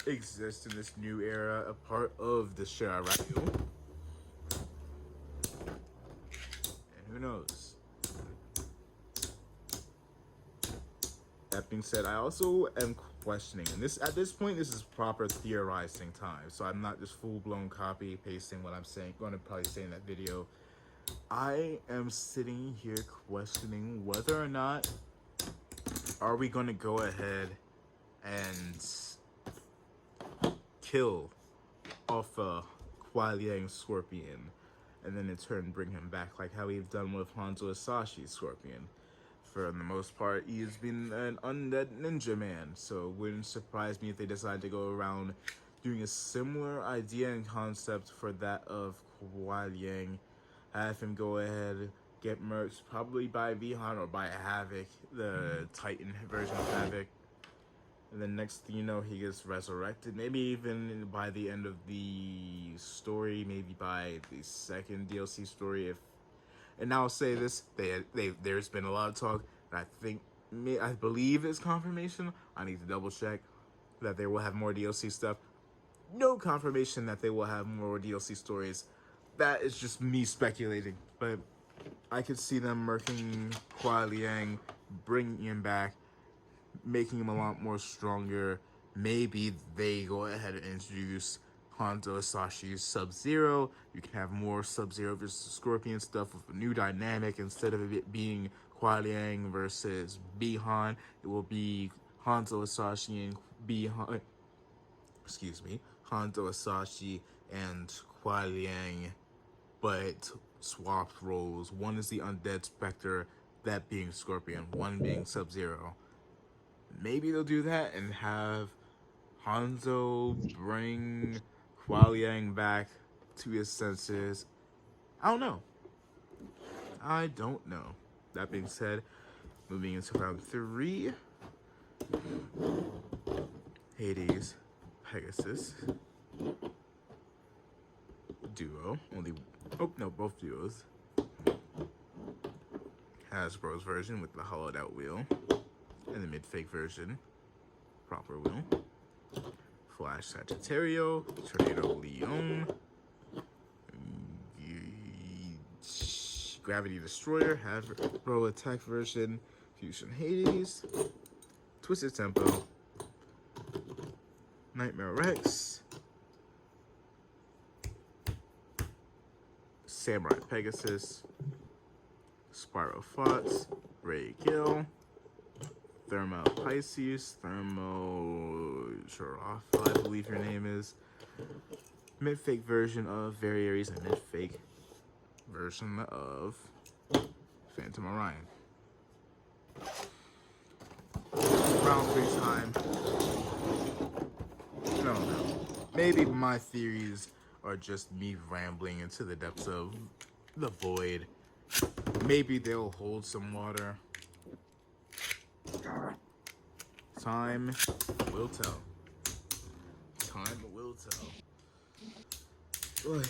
exist in this new era, a part of the Shiraryu. And who knows? That being said, I also am questioning, and this at this point, this is proper theorizing time, so I'm not just full-blown copy pasting what I'm saying, going to probably say in that video. I am sitting here questioning whether or not are we going to go ahead and kill off a Kuai Liang Scorpion, and then in turn bring him back, like how we've done with Hanzo Hasashi Scorpion. For the most part, he has been an undead ninja man, so it wouldn't surprise me if they decide to go around doing a similar idea and concept for that of Kuai Liang. Have him go ahead, get murked, probably by Bihan or by Havoc, the Titan version of Havoc. And then next thing you know, he gets resurrected. Maybe even by the end of the story, maybe by the second DLC story. And I'll say this: there's been a lot of talk, and I believe it's confirmation. I need to double check that they will have more DLC stuff. No confirmation that they will have more DLC stories. That is just me speculating, but I could see them murking Kuai Liang, bringing him back, making him a lot more stronger. Maybe they go ahead and introduce Hanzo Hasashi's Sub-Zero. You can have more Sub-Zero versus Scorpion stuff with a new dynamic. Instead of it being Kuai Liang versus Bihan, it will be Hanzo Hasashi and Bihan. Excuse me, Hanzo Hasashi and Kuai Liang, but swapped roles. One is the Undead Spectre, that being Scorpion, one being Sub-Zero. Maybe they'll do that and have Hanzo bring Kuai Liang back to his senses. I don't know. That being said, moving into round 3. Hades, Pegasus. Duo. Both duos. Hasbro's version with the hollowed out wheel. And the mid-fake version, proper wheel. Flash Sagittario, Tornado Leon, Gravity Destroyer, Hasbro Attack version, Fusion Hades, Twisted Tempo, Nightmare Rex, Samurai Pegasus, Spyro Fox, Ray Gill, Thermo Pisces, Thermo Sharafa, I believe your name is. Mid-fake version of Very Aries and mid-fake version of Phantom Orion. Round 3 time. No. Maybe my theories are just me rambling into the depths of the void. Maybe they'll hold some water. Time will tell. Time will tell.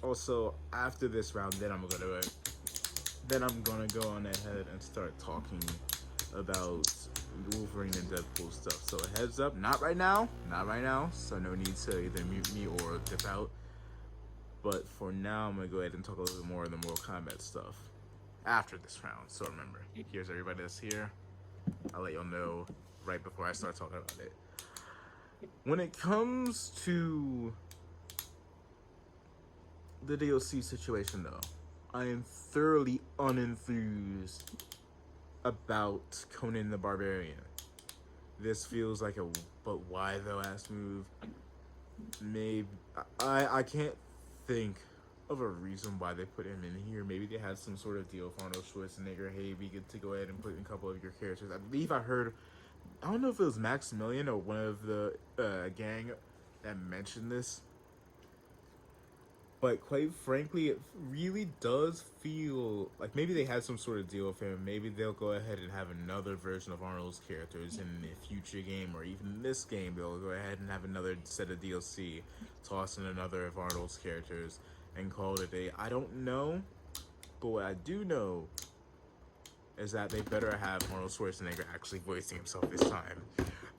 Also, after this round, then I'm gonna go on ahead and start talking about Wolverine and Deadpool stuff. So a heads up, not right now. So no need to either mute me or dip out. But for now, I'm gonna go ahead and talk a little bit more of the Mortal Kombat stuff after this round. So remember, here's everybody that's here. I'll let y'all know right before I start talking about it. When it comes to the DLC situation, though, I am thoroughly unenthused about Conan the Barbarian. This feels like a but why though ass move. Maybe I can't think of a reason why they put him in here. Maybe they had some sort of deal with Arnold Schwarzenegger. Hey, we get to go ahead and put in a couple of your characters. I believe I heard, I don't know if it was Maximilian or one of the gang that mentioned this. But quite frankly, it really does feel like maybe they had some sort of deal with him. Maybe they'll go ahead and have another version of Arnold's characters in a future game, or even in this game, they'll go ahead and have another set of DLC, toss in another of Arnold's characters, and call it a day. I don't know, but what I do know is that they better have Arnold Schwarzenegger actually voicing himself this time.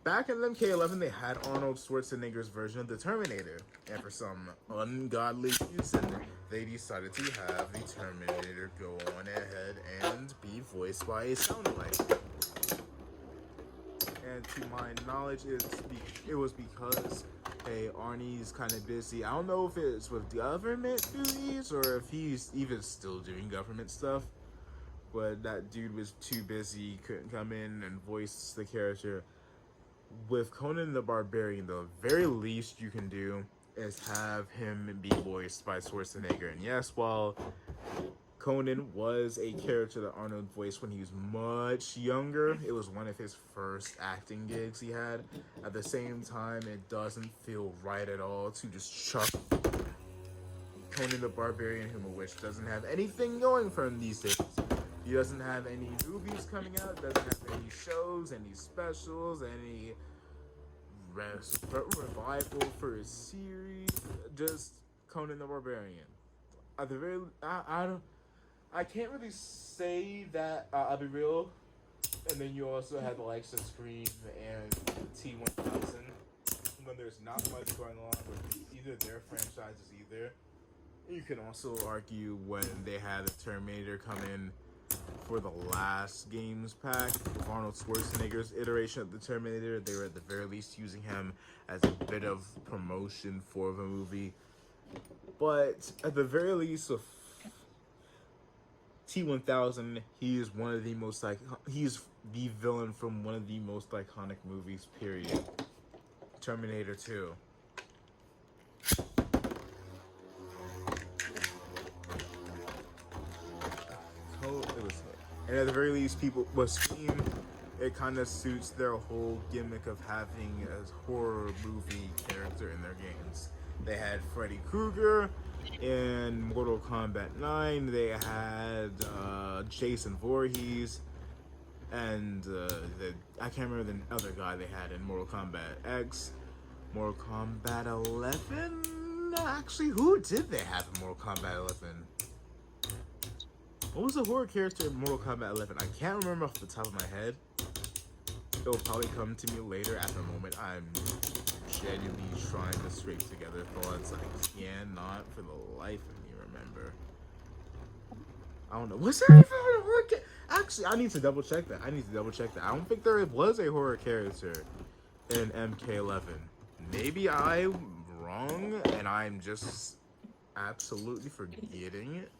Back in MK11, they had Arnold Schwarzenegger's version of the Terminator, and for some ungodly reason, they decided to have the Terminator go on ahead and be voiced by a soundbite. And to my knowledge, it was because, hey, Arnie's kind of busy. I don't know if it's with government duties or if he's even still doing government stuff, but that dude was too busy, couldn't come in and voice the character. With Conan the Barbarian, the very least you can do is have him be voiced by Schwarzenegger. And yes, while Conan was a character that Arnold voiced when he was much younger, it was one of his first acting gigs he had. At the same time, it doesn't feel right at all to just chuck Conan the Barbarian, which doesn't have anything going for him these days. He doesn't have any movies coming out, doesn't have any shows, any specials, any revival for a series. Just Conan the Barbarian. At the very, I can't really say that. I'll be real. And then you also have the likes of Scream and T-1000. When there's not much going on with either their franchises either. You can also argue when they had the Terminator come in for the last games pack with Arnold Schwarzenegger's iteration of the Terminator, they were at the very least using him as a bit of promotion for the movie. But at the very least, with T-1000, he is one of the most he's the villain from one of the most iconic movies. Period. Terminator 2. And at the very least, people with Scream, it kind of suits their whole gimmick of having a horror movie character in their games. They had Freddy Krueger in Mortal Kombat 9. They had Jason Voorhees, and I can't remember the other guy they had in Mortal Kombat X. Mortal Kombat 11? Actually, who did they have in Mortal Kombat 11? What was the horror character in Mortal Kombat 11? I can't remember off the top of my head. It'll probably come to me later. At the moment, I'm genuinely trying to scrape together thoughts. I cannot for the life of me remember. I don't know. Was there even a horror character? Actually, I need to double check that. I I don't think there was a horror character in MK11. Maybe I'm wrong and I'm just absolutely forgetting it.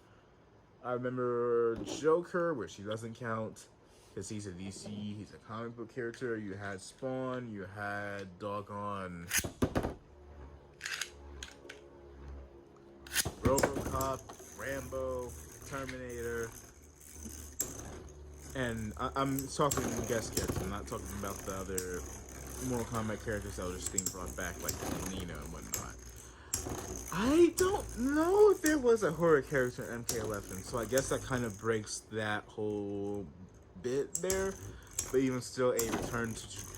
I remember Joker, which he doesn't count because he's a DC, he's a comic book character. You had Spawn, you had doggone RoboCop, Rambo, Terminator, and I'm talking guest characters. I'm not talking about the other Mortal Kombat characters that were just being brought back, like Nina and whatnot. I don't know if there was a horror character in MK11, so I guess that kind of breaks that whole bit there. But even still, a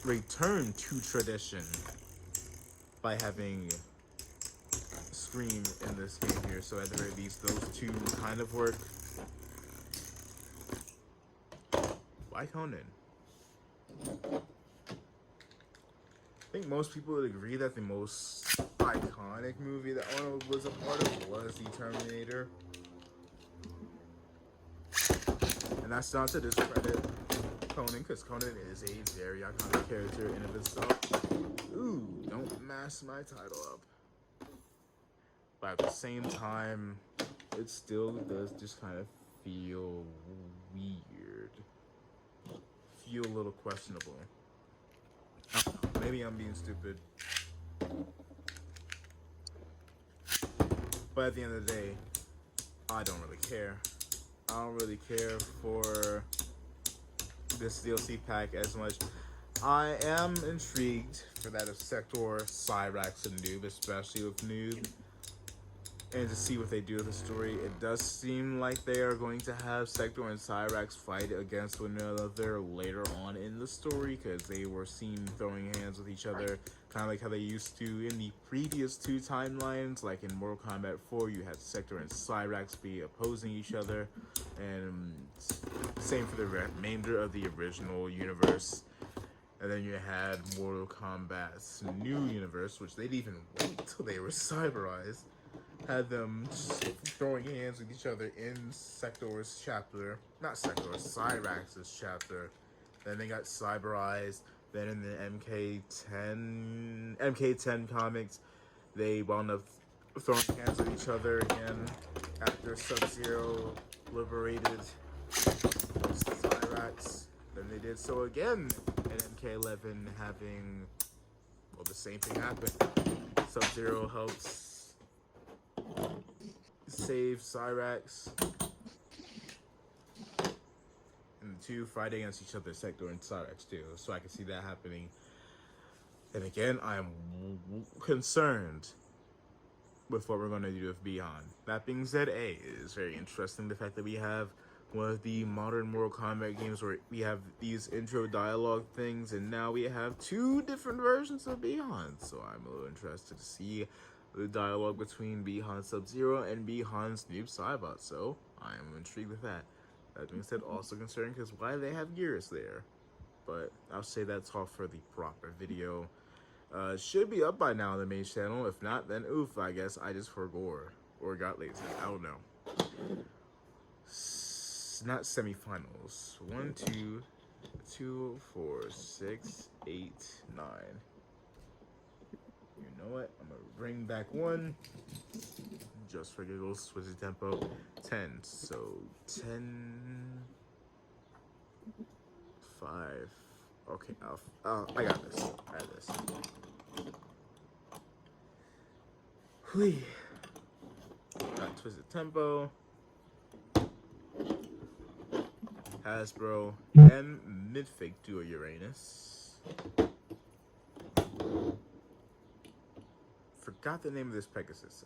return to tradition by having Scream in this game here. So at the very least, those two kind of work. Why Conan? I think most people would agree that the most iconic movie that Arnold was a part of was the Terminator. And that's not to discredit Conan, because Conan is a very iconic character in of itself. Ooh, don't mess my title up. But at the same time, it still does just kind of feel weird. Feel a little questionable. Maybe I'm being stupid. But at the end of the day, I don't really care. I don't really care for this DLC pack as much. I am intrigued for that of Sector, Cyrax, and Noob, especially with Noob. And to see what they do with the story. It does seem like they are going to have Sector and Cyrax fight against one another later on in the story, because they were seen throwing hands with each other, kind of like how they used to in the previous two timelines. Like in Mortal Kombat 4, you had Sector and Cyrax be opposing each other, and same for the remainder of the original universe. And then you had Mortal Kombat's new universe, which they'd even wait till they were cyberized. Had them throwing hands with each other in Sector's chapter. Not Sector's, Cyrax's chapter. Then they got cyberized. Then in the MK10 comics, they wound up throwing hands with each other again after Sub-Zero liberated Cyrax. Then they did so again in MK11, having, well, the same thing happened. Sub-Zero helps save Cyrax, and the two fight against each other, Sector and Cyrax too. So I can see that happening. And again, I am concerned with what we're going to do with Beyond. That being said, it is very interesting the fact that we have one of the modern Mortal Kombat games where we have these intro dialogue things, and now we have two different versions of Beyond. So I'm a little interested to see the dialogue between Bihan's Sub-Zero and Bihan's Noob Saibot, so I am intrigued with that. That being said, also concerned because why they have Gears there. But I'll say that's all for the proper video. Should be up by now on the main channel. If not, then oof, I guess I just forgot or got lazy. I don't know. Not semifinals. 1, 2, 4, 6, 8, 9. You know what? I'm gonna bring back 1 just for giggles. Switch the tempo. 10. So 10, 5. Okay, I got this. I got this. Whee. Got Twisted Tempo, Hasbro, and Midfake Duo Uranus. Forgot the name of this Pegasus.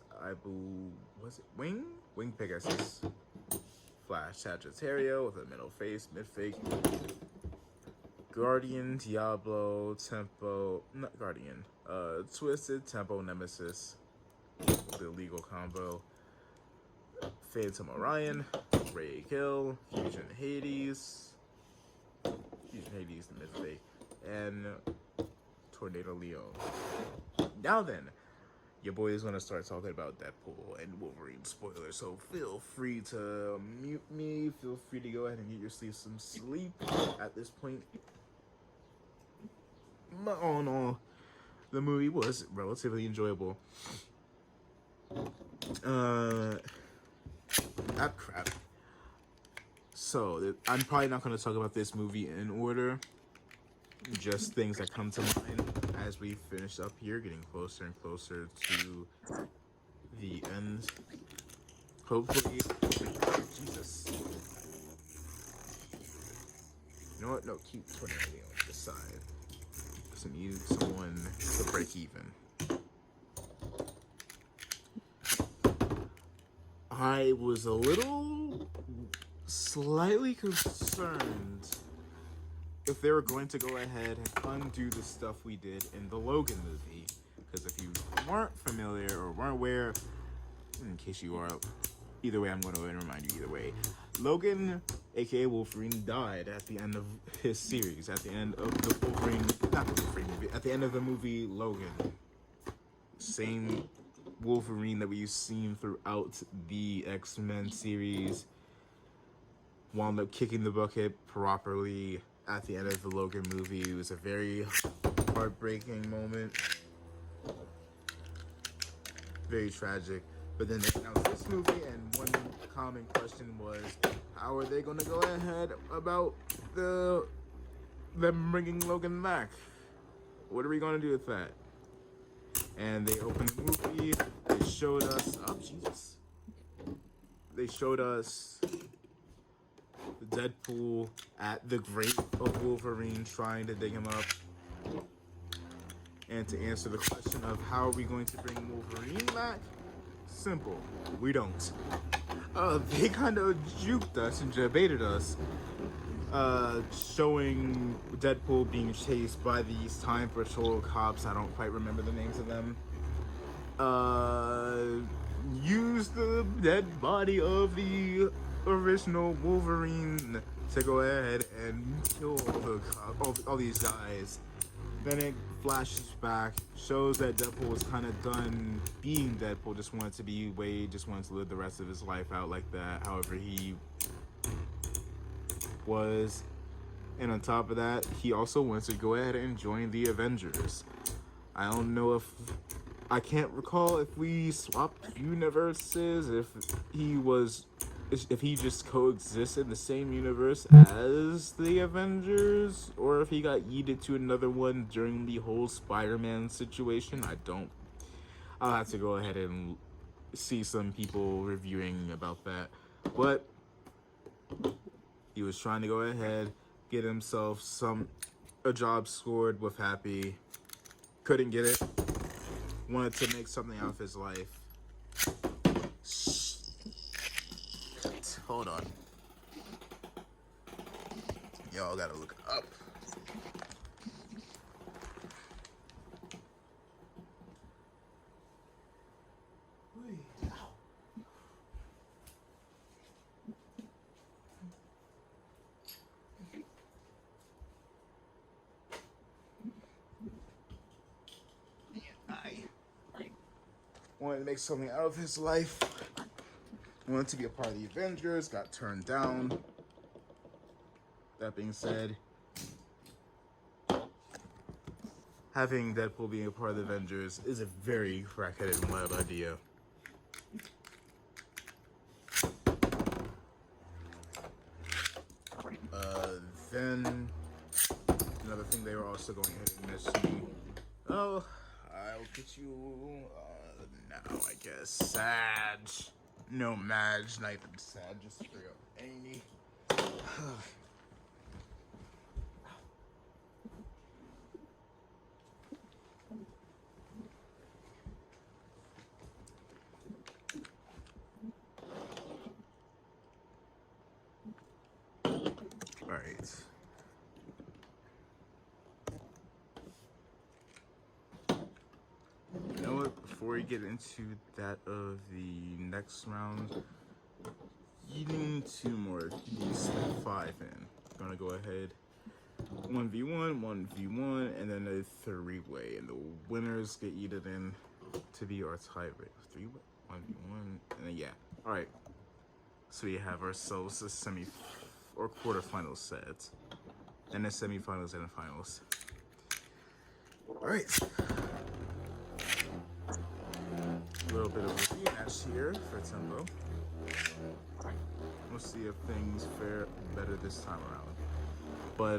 Was it Wing? Wing Pegasus. Flash Sagittario with a middle face, Midfake. Guardian, Diablo, Tempo, not Guardian, Twisted, Tempo, Nemesis, the legal combo, Phantom Orion, Ray Kill, Fusion Hades, the Midfake, and Tornado Leon. Now then, your boy is going to start talking about Deadpool and Wolverine spoilers, so feel free to mute me, feel free to go ahead and get yourself some sleep at this point. All in all, the movie was relatively enjoyable. Crap. So, I'm probably not going to talk about this movie in order. Just things that come to mind as we finish up here, getting closer and closer to the end. Hopefully, Jesus. You know what? No, keep Tornado on this side. Because I need someone to break even. I was a little slightly concerned if they were going to go ahead and undo the stuff we did in the Logan movie. Because if you weren't familiar or weren't aware, in case you are, either way, I'm going to remind you either way. Logan, aka Wolverine, died at the end of his series, at the end of the Wolverine, not the Wolverine movie, at the end of the movie Logan. Same Wolverine that we've seen throughout the X-Men series wound up kicking the bucket properly at the end of the Logan movie. It was a very heartbreaking moment. Very tragic. But then they announced this movie, and one common question was, how are they going to go ahead about them bringing Logan back? What are we going to do with that? And they opened the movie. They showed us... Oh, Jesus. They showed us Deadpool at the grave of Wolverine trying to dig him up. And to answer the question of how are we going to bring Wolverine back? Simple. We don't. They kind of juked us and debated us. Showing Deadpool being chased by these Time Patrol cops. I don't quite remember the names of them. Use the dead body of the original Wolverine to go ahead and kill all these guys. Then it flashes back, shows that Deadpool was kind of done being Deadpool, just wanted to be Wade, just wanted to live the rest of his life out like that, however he was. And on top of that, he also wants to go ahead and join the Avengers. I don't know if... I can't recall if we swapped universes, if he just coexists in the same universe as the Avengers, or if he got yeeted to another one during the whole Spider-Man situation. I'll have to go ahead and see some people reviewing about that. But he was trying to go ahead, get himself a job scored with Happy. Couldn't get it. Wanted to make something out of his life. Hold on. Y'all gotta look it up. Wanted to make something out of his life. Wanted to be a part of the Avengers. Got turned down. That being said, having Deadpool being a part of the Avengers is a very crackheaded and wild idea. Then another thing they were also going ahead and mention. Oh, I'll get you now, I guess. Sag. No, Madge, not even Sag, just straight up Amy. Alright. You know what? Before we get into that of the next round, you need 2 more. You need 5 in. I'm gonna go ahead. 1v1, 1v1, and then a 3-way. And the winners get yeeted in to be our tiebreaker. 3-way, 1v1, and then yeah. Alright. So we have ourselves a or quarterfinal set. And a semifinals and a finals. Alright. A little bit of a rematch here for tempo. We'll see if things fare better this time around. But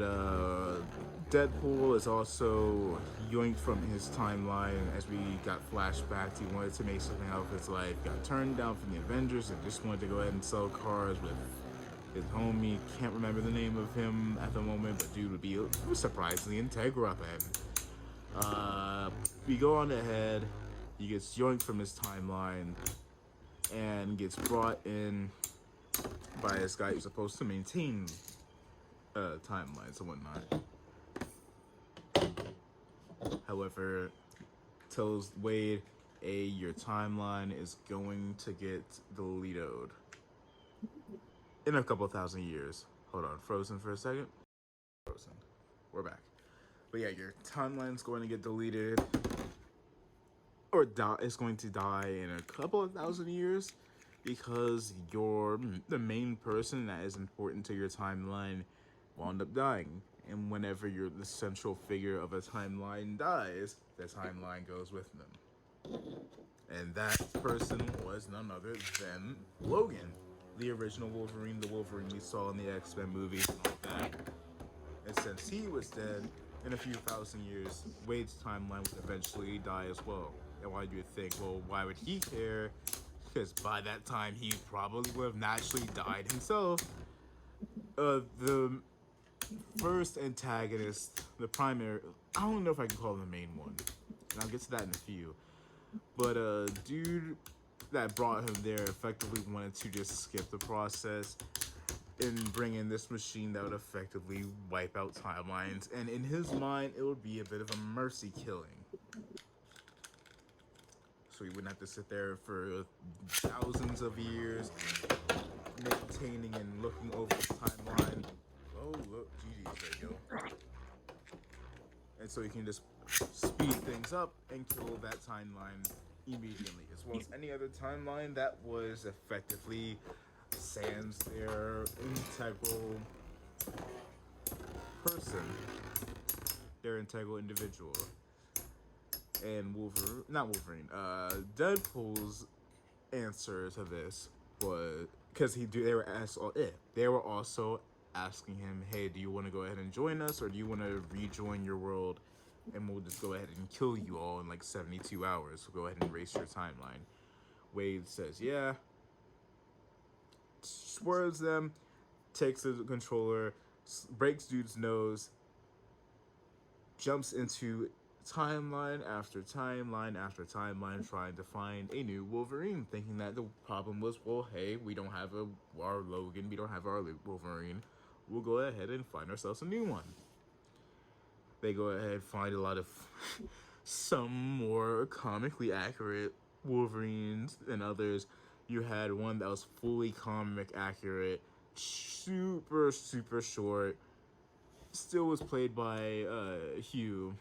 Deadpool is also yoinked from his timeline as we got flashbacks. He wanted to make something out of his life, got turned down from the Avengers, and just wanted to go ahead and sell cars with his homie. Can't remember the name of him at the moment, but dude would be surprisingly integral then. We go on ahead. He gets yoinked from his timeline and gets brought in by this guy who's supposed to maintain timelines and whatnot. However, tells Wade, your timeline is going to get deleted in a couple thousand years. Hold on, frozen for a second. Frozen. We're back. But yeah, your timeline's going to get deleted. Or is going to die in a couple of thousand years because the main person that is important to your timeline will end up dying. And whenever the central figure of a timeline dies, the timeline goes with them. And that person was none other than Logan, the original Wolverine, the Wolverine we saw in the X-Men movies and all that. And since he was dead, in a few thousand years, Wade's timeline would eventually die as well. And why do you think? Well, why would he care? Because by that time, he probably would have naturally died himself. The first antagonist, the primary, I don't know if I can call him the main one, and I'll get to that in a few. But dude that brought him there effectively wanted to just skip the process and bring in this machine that would effectively wipe out timelines. And in his mind, it would be a bit of a mercy killing. So he wouldn't have to sit there for thousands of years maintaining and looking over the timeline. Oh, look, GG's, there you go. And so he can just speed things up and kill that timeline immediately, as well as any other timeline that was effectively sans their integral person, their integral individual. And Deadpool's answer to this was because they were also asking him, hey, do you want to go ahead and join us, or do you want to rejoin your world and we'll just go ahead and kill you all in like 72 hours? So go ahead and erase your timeline. Wade says yeah, swerves them, takes the controller, breaks dude's nose, jumps into timeline after timeline after timeline trying to find a new Wolverine, thinking that the problem was, well, hey, we don't have our Logan, we don't have our Wolverine, we'll go ahead and find ourselves a new one. They go ahead and find a lot of some more comically accurate Wolverines than others. You had one that was fully comic accurate, super short, still was played by Hugh.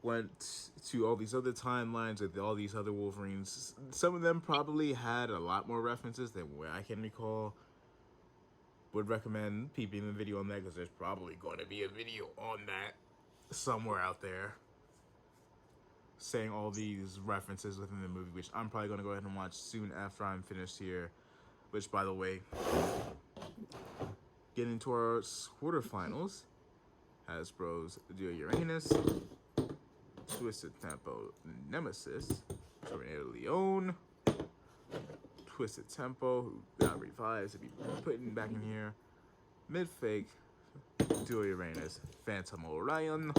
Went to all these other timelines with all these other Wolverines. Some of them probably had a lot more references than what I can recall. Would recommend peeping the video on that, because there's probably going to be a video on that somewhere out there saying all these references within the movie, which I'm probably going to go ahead and watch soon after I'm finished here. Which, by the way, getting to our quarterfinals, Hasbro's Deal Uranus, Twisted Tempo Nemesis, Tornado Leone, Twisted Tempo, who got revised to be putting back in here, Mid-Fake, Dual Uranus, Phantom Orion,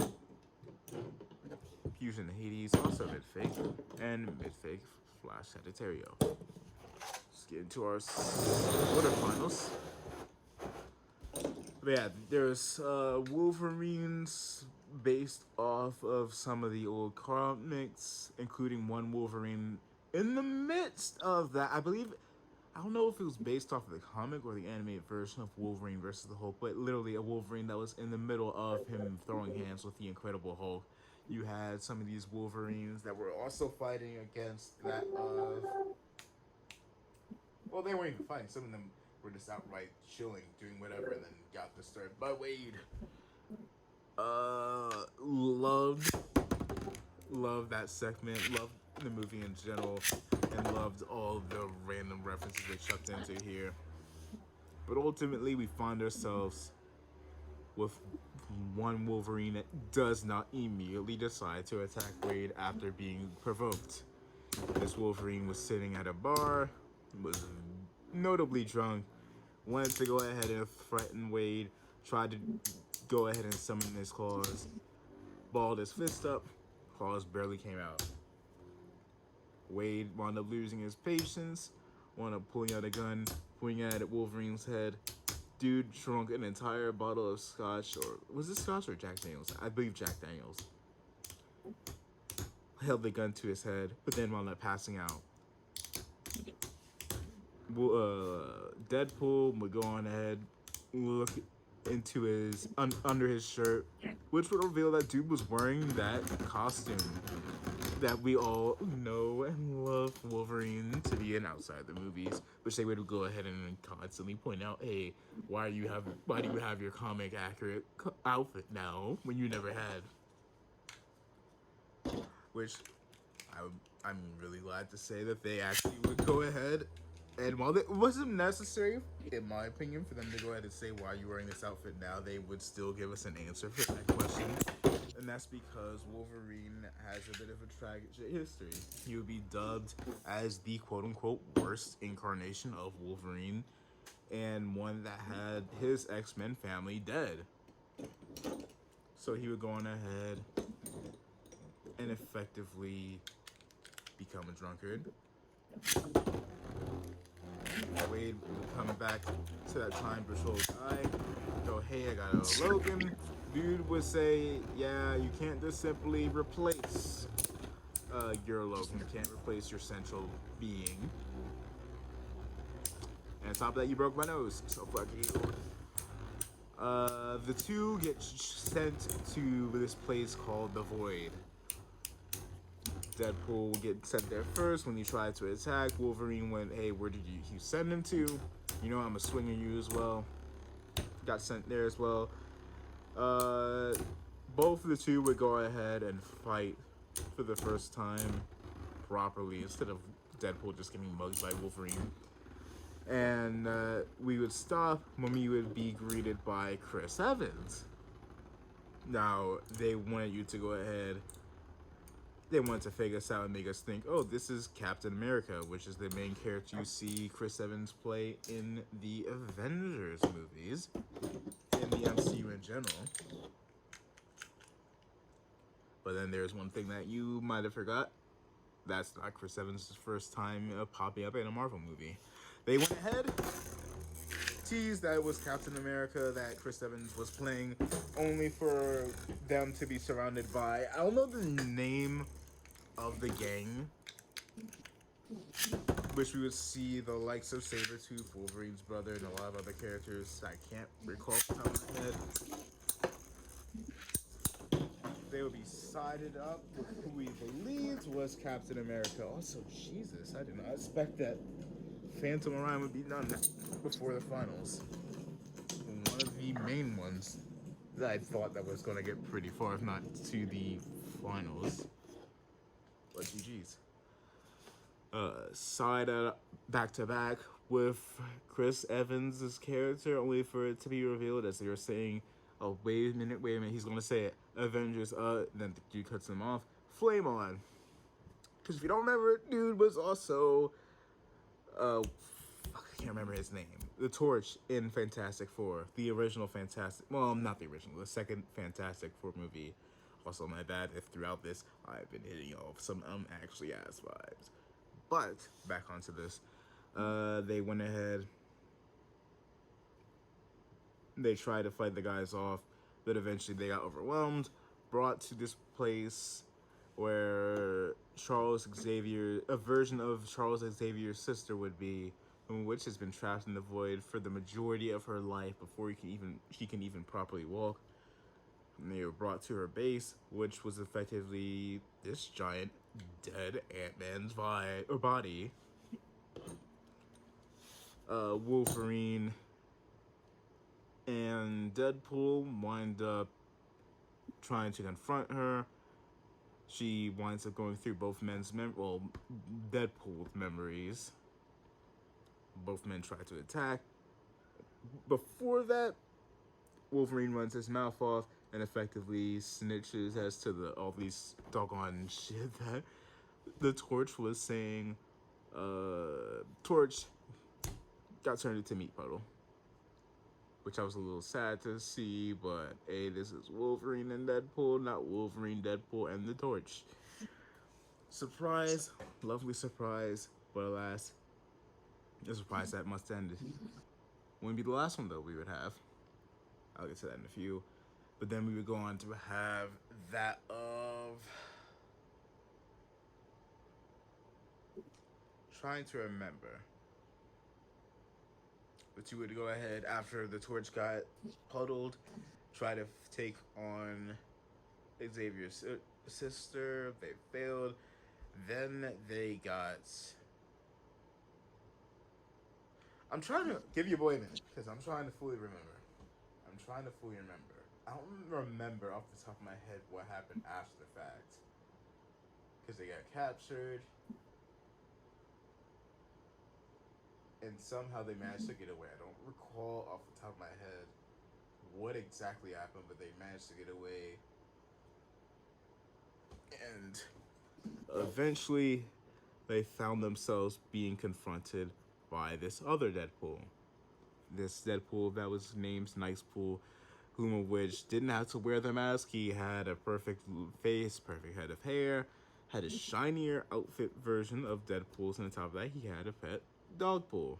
Fusion Hades, also Mid-Fake, and Mid-Fake Flash Sagittario. Let's get into our quarterfinals. But yeah, there's Wolverines based off of some of the old comics, including one Wolverine in the midst of that. I don't know if it was based off of the comic or the animated version of Wolverine versus the Hulk, but literally a Wolverine that was in the middle of him throwing hands with the Incredible Hulk. You had some of these Wolverines that were also fighting against that of... Well, they weren't even fighting. Some of them were just outright chilling, doing whatever, and then got disturbed by Wade. Loved that segment, loved the movie in general, and loved all the random references they chucked into here. But ultimately, we find ourselves with one Wolverine that does not immediately decide to attack Wade after being provoked. This Wolverine was sitting at a bar, was notably drunk, wanted to go ahead and threaten Wade, tried to go ahead and summon his claws, balled his fist up, claws barely came out. Wade wound up losing his patience, wound up pulling out a gun, pointing at Wolverine's head. Dude drunk an entire bottle of scotch, or was it scotch or Jack Daniels? I believe Jack Daniels. Held the gun to his head, but then wound up passing out. Deadpool would go on ahead, look into his under his shirt, which would reveal that dude was wearing that costume that we all know and love Wolverine to be in outside the movies, which they would go ahead and constantly point out, hey, why do you have your comic accurate outfit now when you never had? Which I'm really glad to say that they actually would go ahead, and while it wasn't necessary, in my opinion, for them to go ahead and say why you're wearing this outfit now, they would still give us an answer for that question. And that's because Wolverine has a bit of a tragic history. He would be dubbed as the quote-unquote worst incarnation of Wolverine, and one that had his X-Men family dead. So he would go on ahead and effectively become a drunkard. Wade would come back to that time patrol guy, go, hey, I got a Logan. Dude would say, yeah, you can't just simply replace your Logan. You can't replace your central being. And on top of that, you broke my nose, so fuck you. The two get sent to this place called the Void. Deadpool will get sent there first when he tried to attack. Wolverine went, hey, where did you send him to? You know, I'm a swinger you as well. Got sent there as well. Both of the two would go ahead and fight for the first time properly instead of Deadpool just getting mugged by Wolverine. And we would stop when we would be greeted by Chris Evans. Now, they wanted you to go ahead. They wanted to fake us out and make us think, oh, this is Captain America, which is the main character you see Chris Evans play in the Avengers movies, in the MCU in general. But then there's one thing that you might have forgot. That's not Chris Evans' first time popping up in a Marvel movie. They went ahead, teased that it was Captain America that Chris Evans was playing, only for them to be surrounded by, I don't know the name of the gang, which we would see the likes of Sabretooth, Wolverine's brother, and a lot of other characters I can't recall off the top of my head. They would be sided up with who we believed was Captain America. Also, Jesus, I did not expect that Phantom Orion would be done before the finals. One of the main ones that I thought that was going to get pretty far, if not to the finals. But GG's. Side back to back with Chris Evans' character, only for it to be revealed as they were saying, oh, wait a minute, he's going to say it. Avengers, then the dude cuts him off. Flame on. Because if you don't remember, dude was also, I can't remember his name. The Torch in Fantastic Four. The original Fantastic, well, not the original, the second Fantastic Four movie. Also, my bad if throughout this I've been hitting y'all with some actually ass vibes. But, back onto this. They went ahead. They tried to fight the guys off, but eventually they got overwhelmed. Brought to this place where Charles Xavier, a version of Charles Xavier's sister would be, which has been trapped in the void for the majority of her life before she can even properly walk. And they were brought to her base, which was effectively this giant dead Ant-Man's body. Wolverine and Deadpool wind up trying to confront her. She winds up going through both men's Deadpool's memories. Both men try to attack. Before that, Wolverine runs his mouth off and effectively snitches as to all these doggone shit that the Torch was saying. Torch got turned into meat puddle, which I was a little sad to see, but hey, this is Wolverine and Deadpool, not Wolverine, Deadpool, and the Torch. Surprise, lovely surprise, but alas, a surprise that must end. Wouldn't be the last one though we would have. I'll get to that in a few. But then we would go on to have that of trying to remember. But you would go ahead after the Torch got puddled, try to take on Xavier's sister. They failed. Then they got. I'm trying to give your boy a minute because I'm trying to fully remember. I don't remember off the top of my head what happened after the fact. Because they got captured. And somehow they managed to get away. I don't recall off the top of my head what exactly happened, but they managed to get away. And eventually, they found themselves being confronted by this other Deadpool. This Deadpool that was named Nicepool, whom of which didn't have to wear the mask. He had a perfect face, perfect head of hair, had a shinier outfit version of Deadpool's, and on top of that, he had a pet dogpool.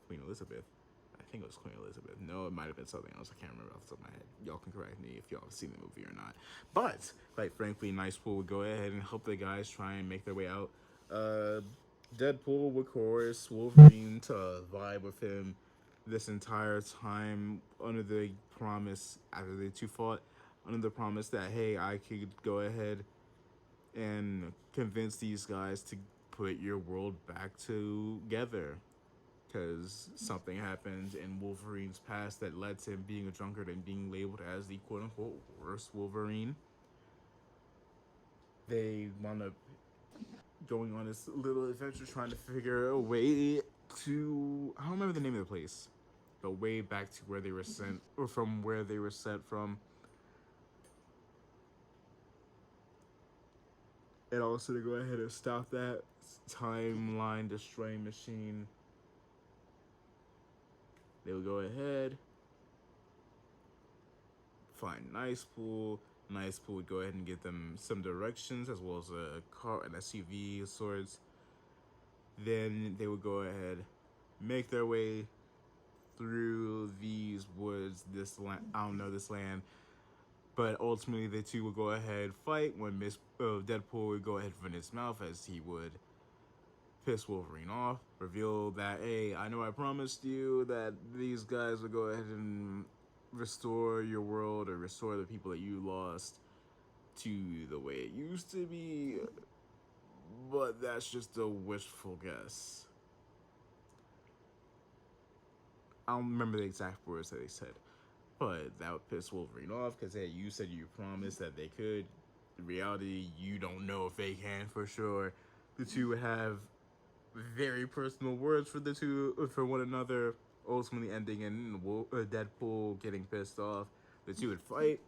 Queen Elizabeth. I think it was Queen Elizabeth. No, it might have been something else. I can't remember off the top of my head. Y'all can correct me if y'all have seen the movie or not. But, quite frankly, Nicepool would go ahead and help the guys try and make their way out. Deadpool would chorus Wolverine to vibe with him this entire time under the promise, after they two fought, under the promise that, hey, I could go ahead and convince these guys to put your world back together. Because something happened in Wolverine's past that led to him being a drunkard and being labeled as the quote-unquote worst Wolverine. They wound up going on this little adventure trying to figure a way to... I don't remember the name of the place. But way back to where they were sent, or from where they were sent from. And also to go ahead and stop that timeline destroying machine. They would go ahead, find Nicepool. Nicepool would go ahead and give them some directions, as well as a car, an SUV of sorts. Then they would go ahead, make their way through these woods, this land, I don't know this land, but ultimately the two would go ahead fight when Deadpool would go ahead run his mouth as he would piss Wolverine off, reveal that, hey, I know I promised you that these guys would go ahead and restore your world or restore the people that you lost to the way it used to be, but that's just a wishful guess. I don't remember the exact words that they said, but that would piss Wolverine off because, hey, you said you promised that they could. In reality, you don't know if they can for sure. The two would have very personal words for the two, for one another, ultimately ending in Deadpool getting pissed off. The two would fight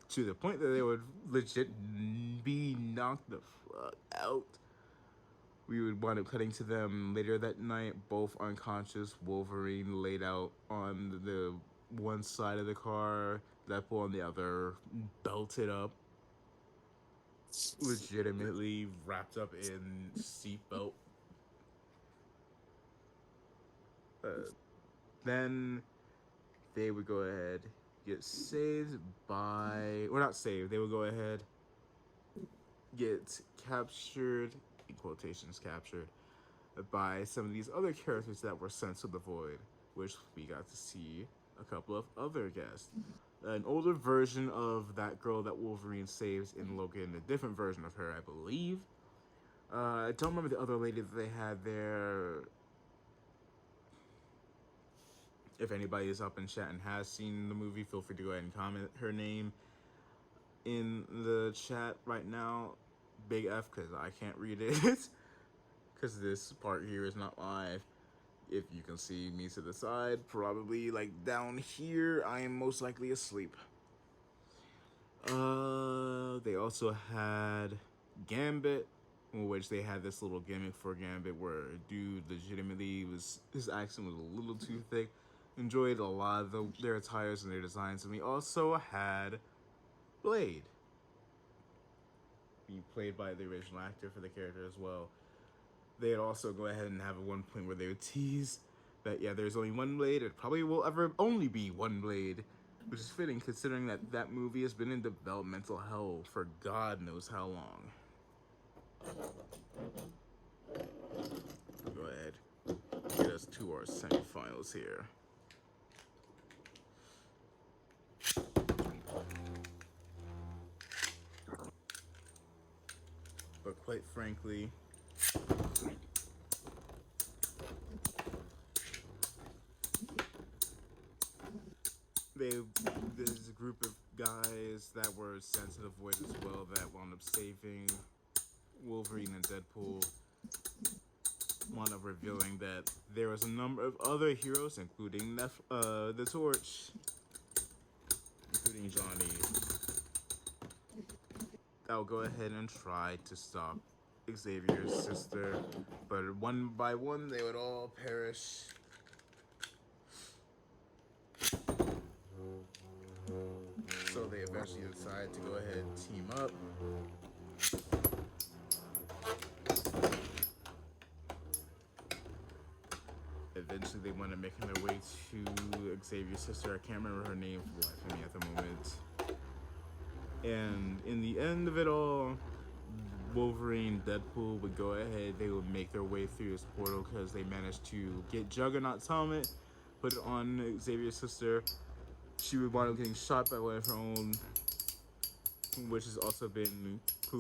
to the point that they would legit be knocked the fuck out. We would wind up cutting to them later that night, both unconscious. Wolverine laid out on the one side of the car, Deadpool on the other, belted up, legitimately wrapped up in seatbelt. Then they would go ahead, get saved by, or not saved, they would go ahead, get captured, in quotations captured, by some of these other characters that were sent to the Void, which we got to see a couple of other guests. An older version of that girl that Wolverine saves in Logan, a different version of her, I believe. I don't remember the other lady that they had there. If anybody is up in chat and has seen the movie, feel free to go ahead and comment her name in the chat right now. Big F, because I can't read it. Because this part here is not live. If you can see me to the side, probably like down here, I am most likely asleep. They also had Gambit, in which they had this little gimmick for Gambit where dude legitimately was, his accent was a little too thick. Enjoyed a lot of their attires and their designs. And we also had Blade, being played by the original actor for the character as well. They'd also go ahead and have one point where they would tease that, yeah, there's only one Blade. It probably will ever only be one Blade, which is fitting considering that that movie has been in developmental hell for God knows how long. Go ahead, get us to our semifinals here. But quite frankly, there's a group of guys that were sent to the void as well that wound up saving Wolverine and Deadpool, wound up revealing that there was a number of other heroes, including the Torch, including Johnny, that will go ahead and try to stop Xavier's sister, but one by one they would all perish. So they eventually decide to go ahead and team up. Eventually they want to make their way to Xavier's sister. I can't remember her name for the life of me at the moment. And in the end of it all, Wolverine, Deadpool would go ahead, they would make their way through this portal because they managed to get Juggernaut's helmet, put it on Xavier's sister. She would wind up getting shot by one of her own, which has also been, I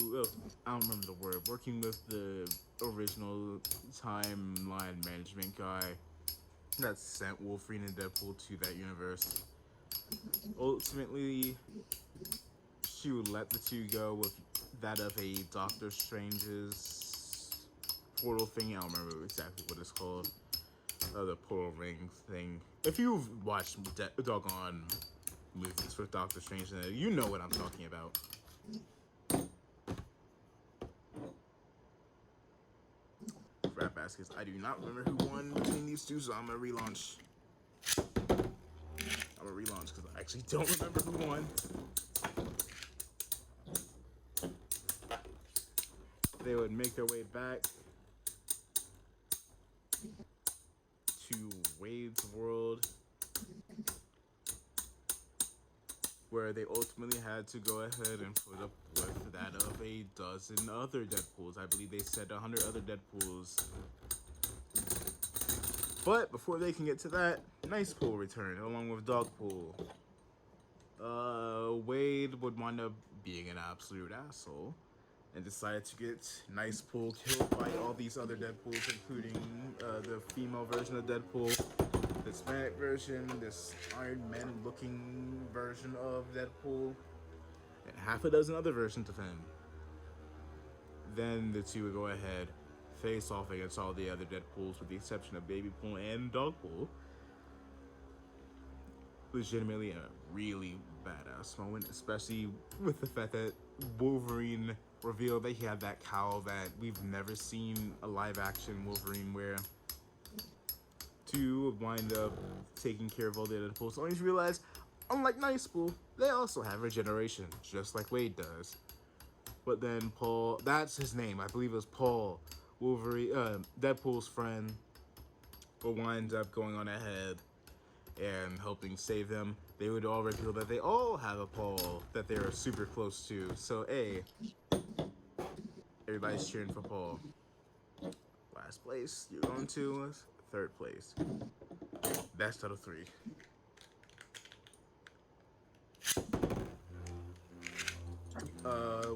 don't remember the word, working with the original timeline management guy that sent Wolverine and Deadpool to that universe. Ultimately, she would let the two go with that of a Doctor Strange's portal thing. I don't remember exactly what it's called. The portal ring thing. If you've watched doggone movies for Doctor Strange, you know what I'm talking about. Rap baskets. I do not remember who won between these two, so I'm gonna relaunch. Because I actually don't remember who won. They would make their way back to Wade's world, where they ultimately had to go ahead and put up with that of a dozen other Deadpools. I believe they said 100 other Deadpools. But before they can get to that, Nicepool returned along with Dogpool. Wade would wind up being an absolute asshole and decided to get Nicepool killed by all these other Deadpools, including the female version of Deadpool, the Hispanic version, this Iron Man looking version of Deadpool, and half a dozen other versions of him. Then the two would go ahead, face off against all the other Deadpools with the exception of Babypool and Dogpool. Legitimately a really badass moment, especially with the fact that Wolverine revealed that he had that cowl that we've never seen a live action Wolverine wear, to wind up taking care of all the other Deadpools. Only to realize, unlike Nicepool, they also have regeneration, just like Wade does. But then Paul, that's his name, I believe it was Paul, Wolverine, Deadpool's friend, will wind up going on ahead and helping save them. They would all reveal that they all have a Paul that they're super close to. So, everybody's cheering for Paul. Last place, you're going to third place. Best out of three.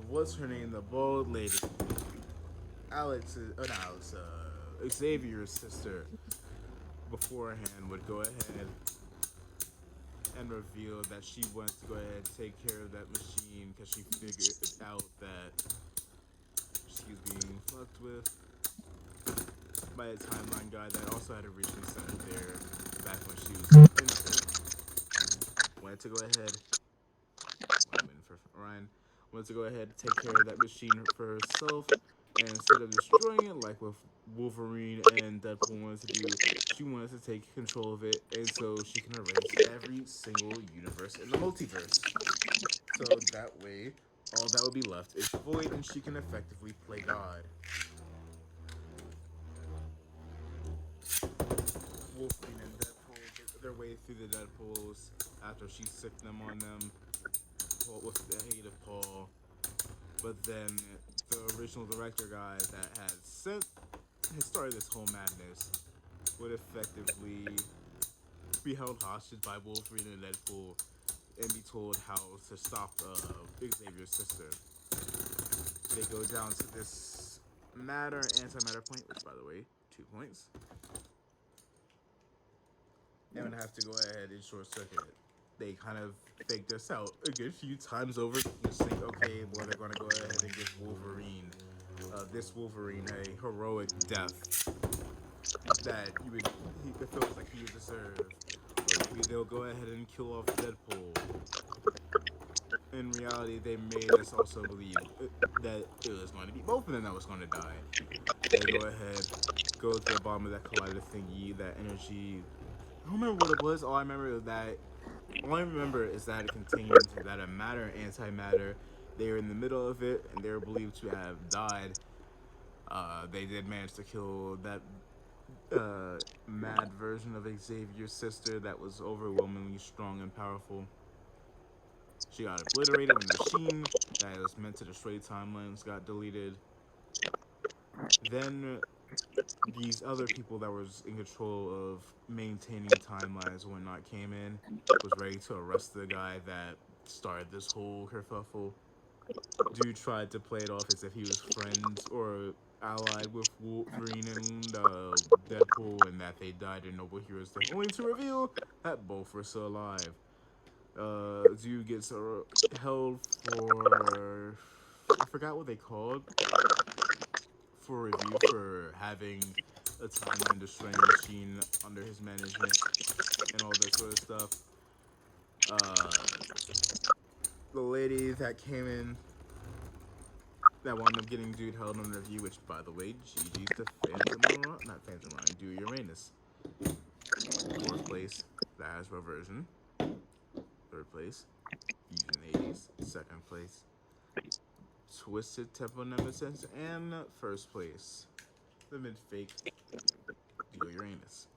What's her name? The bald lady. Xavier's sister beforehand would go ahead and reveal that she wants to go ahead and take care of that machine because she figured out that she was being fucked with by a timeline guy that also had originally sent her there back when she was infant. Wanted to go ahead. Wanted to go ahead and take care of that machine for herself, and instead of destroying it like with Wolverine and Deadpool wanted to do, she wanted to take control of it, and so she can erase every single universe in the multiverse. So that way, all that would be left is the Void, and she can effectively play God. Wolverine and Deadpool get their way through the Deadpools after she sicked them on them with the aid of Paul. But then the original director guy that had started this whole madness would effectively be held hostage by Wolverine and Deadpool and be told how to stop Xavier's sister. They go down to this matter antimatter point, which by the way, 2 points. And would have to go ahead and short circuit it. They kind of faked this out a good few times over. Just think, okay, well, they're going to go ahead and give Wolverine, this Wolverine, a heroic death that he feels like he would deserve. Or maybe they'll go ahead and kill off Deadpool. In reality, they made us also believe that it was going to be both of them that was going to die. They go ahead, go to the bottom of that collider thingy, that energy. I don't remember what it was. All I remember is that it contained that a matter antimatter. They were in the middle of it, and they were believed to have died. They did manage to kill that mad version of Xavier's sister that was overwhelmingly strong and powerful. She got obliterated when the machine that was meant to destroy timelines got deleted. Then these other people that was in control of maintaining timelines and whatnot came in, was ready to arrest the guy that started this whole kerfuffle. Dude tried to play it off as if he was friends or allied with Wolverine and Deadpool, and that they died in noble heroes' death, only to reveal that both were still alive. Dude gets held for, I forgot what they called, for review for having a timeline destroying machine under his management and all that sort of stuff. The lady that came in that wound up getting dude held on review, which by the way, GG's to not Phantom Ryan, do Uranus. 4th place, that has reversion. 3rd place, Fusion 80s. 2nd place, Twisted Tempo Nemesis. And 1st place, the mid-fake Dio Uranus.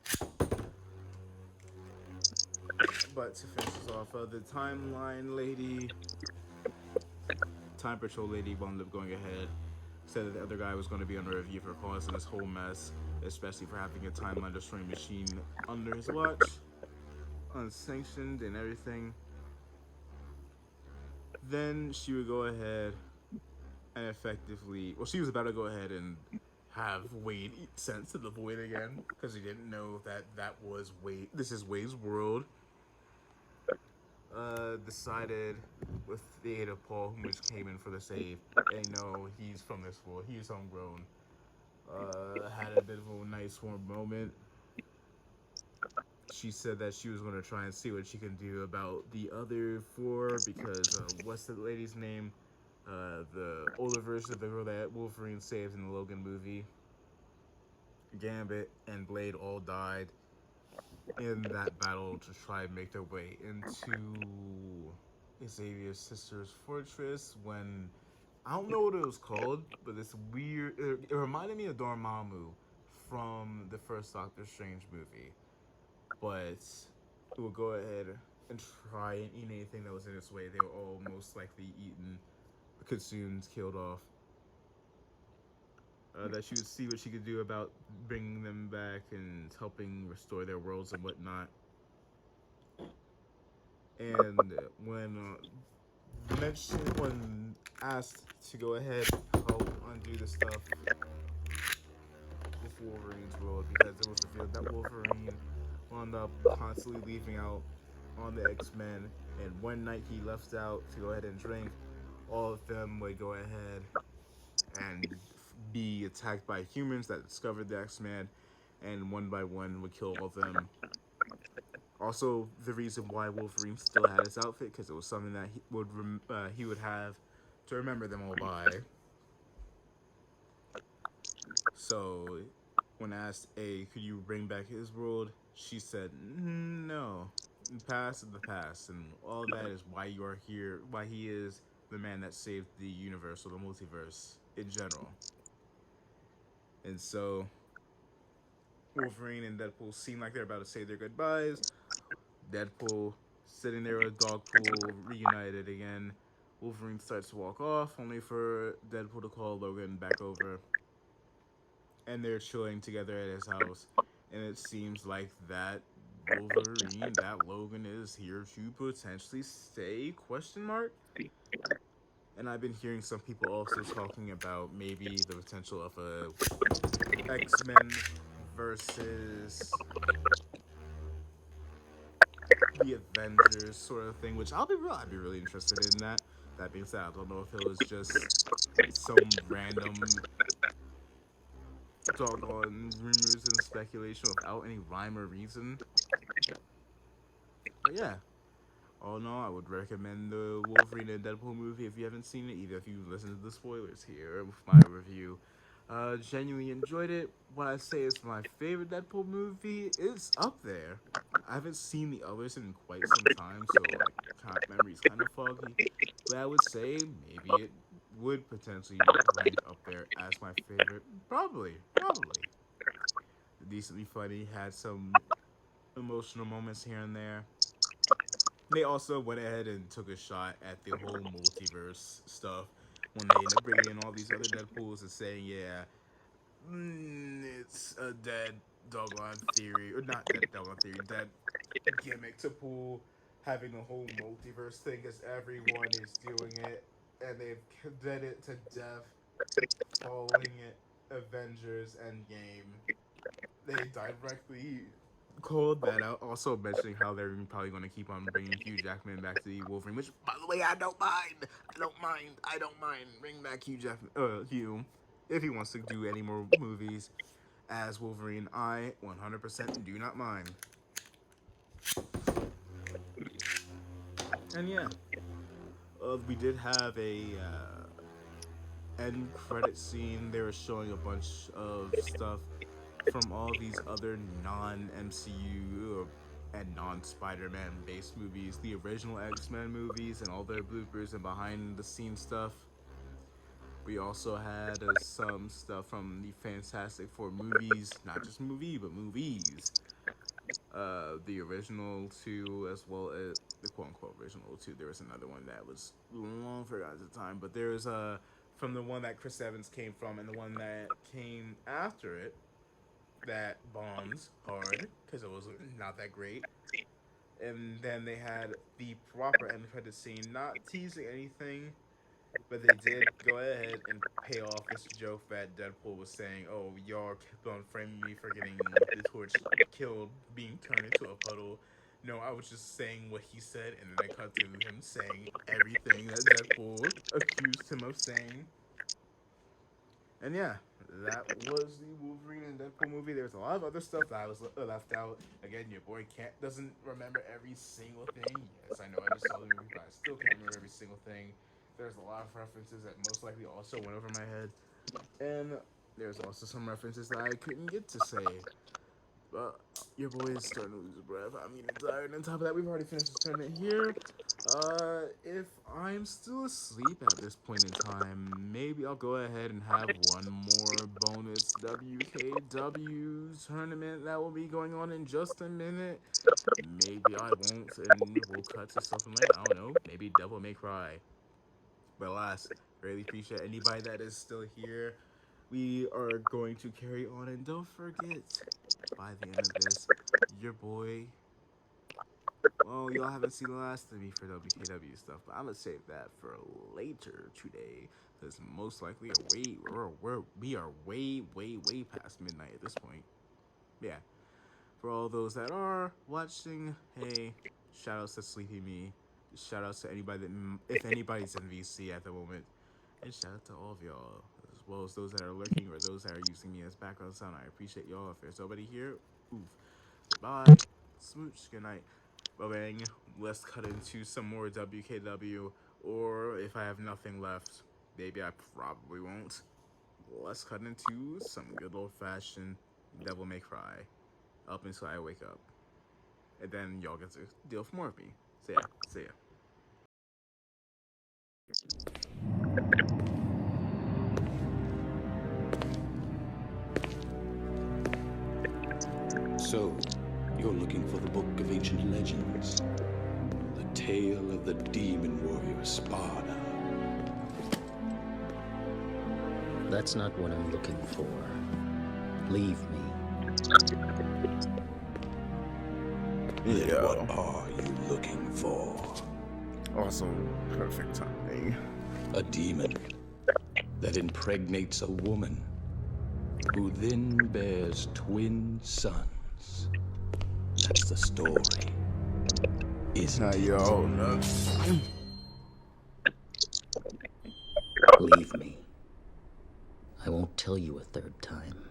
But to finish this off, the timeline lady, time patrol lady wound up going ahead, said that the other guy was going to be under review for causing this whole mess, especially for having a timeline destroying machine under his watch, unsanctioned and everything. Then she would go ahead and effectively, well, she was about to go ahead and have Wade sent to the void again because he didn't know that was Wade. This is Wade's world. Decided with the aid of Paul, which came in for the save, and no, he's from this world. He's homegrown. Had a bit of a nice warm moment. She said that she was going to try and see what she can do about the other 4 because what's the lady's name? The older version of the girl that Wolverine saved in the Logan movie. Gambit and Blade all died in that battle to try and make their way into Xavier's sister's fortress when I don't know what it was called, but this weird it reminded me of Dormammu from the first Doctor Strange movie. But it would go ahead and try and eat anything that was in its way. They were all most likely eaten, consumed, killed off. That she would see what she could do about bringing them back and helping restore their worlds and whatnot. And when asked to go ahead help undo the stuff with Wolverine's world, because it was revealed that Wolverine wound up constantly leaving out on the X-Men, and one night he left out to go ahead and drink, all of them would go ahead and be attacked by humans that discovered the X-Men, and one by one would kill all of them. Also, the reason why Wolverine still had his outfit, because it was something that he would have to remember them all by. So, when asked, "A, could you bring back his world?" she said, "No, the past is the past, and all that is why you are here. Why he is the man that saved the universe or the multiverse in general." And so, Wolverine and Deadpool seem like they're about to say their goodbyes. Deadpool sitting there with Dogpool reunited again. Wolverine starts to walk off, only for Deadpool to call Logan back over. And they're chilling together at his house. And it seems like that Logan is here to potentially stay, question mark? And I've been hearing some people also talking about maybe the potential of a X-Men versus the Avengers sort of thing, which I'd be really interested in that. That being said, I don't know if it was just some random doggone rumors and speculation without any rhyme or reason. But yeah, all in all, I would recommend the Wolverine and Deadpool movie if you haven't seen it, either if you listen to the spoilers here with my review. Genuinely enjoyed it. What I say is my favorite Deadpool movie is up there. I haven't seen the others in quite some time, so like memory's kind of foggy. But I would say maybe it would potentially rank up there as my favorite. Probably. Decently funny, had some emotional moments here and there. They also went ahead and took a shot at the whole multiverse stuff when they ended up bringing in all these other Deadpools and saying, yeah, it's a dead doggone theory, or not dead doggone theory, dead gimmick to pull having the whole multiverse thing because everyone is doing it and they've did it to death following it Avengers Endgame. They directly called that out, also mentioning how they're probably going to keep on bringing Hugh Jackman back to the Wolverine, which, by the way, I don't mind. Bring back Hugh, if he wants to do any more movies as Wolverine. I 100% do not mind. And yeah, we did have a end credit scene. They were showing a bunch of stuff from all these other non-MCU and non-Spider-Man based movies, the original X-Men movies and all their bloopers and behind the scenes stuff. We also had some stuff from the Fantastic Four movies, not just movie, but movies. The original two, as well as the quote-unquote original two. There was another one that was long forgotten at the time, but there's from the one that Chris Evans came from and the one that came after it that bombs hard because it was not that great. And then they had the proper end credit scene, not teasing anything, but they did go ahead and pay off this joke that Deadpool was saying, "Oh, y'all kept on framing me for getting the torch killed, being turned into a puddle. No, I was just saying what he said," and then they cut to him saying everything that Deadpool accused him of saying. And yeah, that was the Wolverine and Deadpool movie. There's a lot of other stuff that I was left out. Again, your boy doesn't remember every single thing. Yes, I know I just saw the movie, but I still can't remember every single thing. There's a lot of references that most likely also went over my head. And there's also some references that I couldn't get to say. But your boy is starting to lose breath. I'm getting tired. And on top of that, we've already finished this tournament here. If I'm still asleep at this point in time, maybe I'll go ahead and have one more bonus WKW tournament that will be going on in just a minute. Maybe I won't, and we'll cut to something like, I don't know, maybe Devil May Cry. But alas, really appreciate anybody that is still here. We are going to carry on, and don't forget, by the end of this, your boy. Well, y'all haven't seen the last of me for WKW stuff, but I'm gonna save that for later today, because most likely we are way past midnight at this point. Yeah, for all those that are watching, hey, shout outs to Sleepy Me, shout outs to anybody that, if anybody's in VC at the moment, and shout out to all of y'all, as well as those that are lurking or those that are using me as background sound. I appreciate y'all. If there's nobody here, oof. Goodbye, smooch, good night. Bang, let's cut into some more WKW, or if I have nothing left, maybe I probably won't. Let's cut into some good old-fashioned Devil May Cry, up until I wake up. And then y'all get to deal with more of me. So yeah, see ya. So, you're looking for the Book of Ancient Legends. The tale of the demon warrior Sparda. That's not what I'm looking for. Leave me. Then what are you looking for? Awesome. Perfect timing. A demon that impregnates a woman who then bears twin sons. That's the story, isn't it? Leave me. I won't tell you a third time.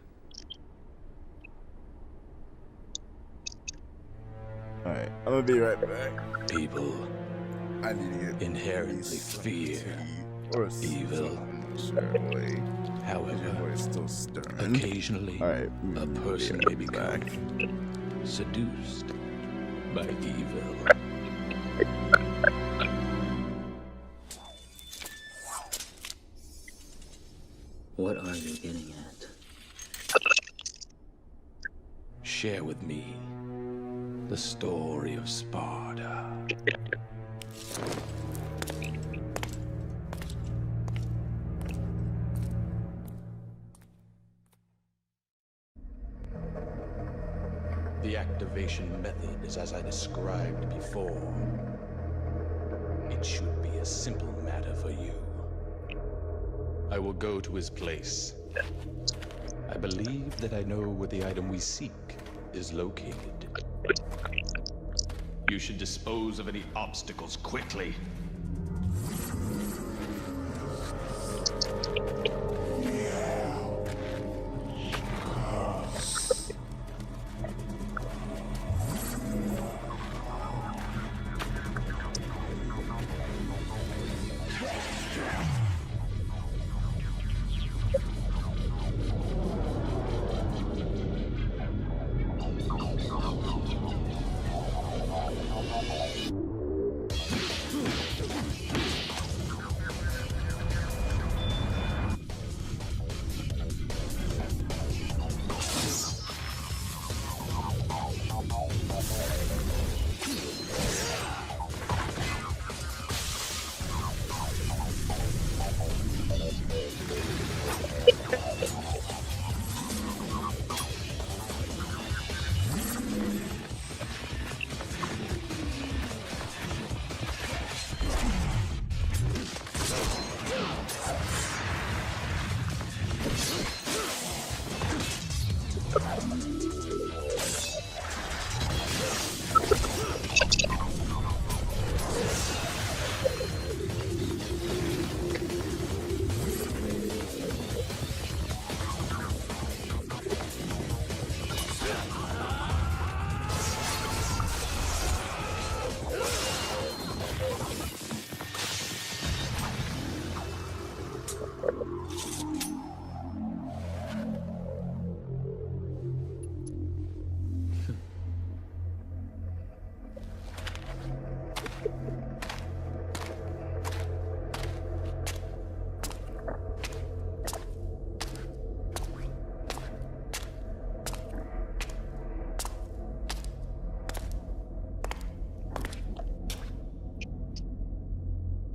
Alright, I'm gonna be right back. People I need to get inherently fear evil. However, occasionally a person may become seduced by evil. What are you getting at? Share with me the story of Sparta. The activation method is as I described before. It should be a simple matter for you. I will go to his place. I believe that I know where the item we seek is located. You should dispose of any obstacles quickly.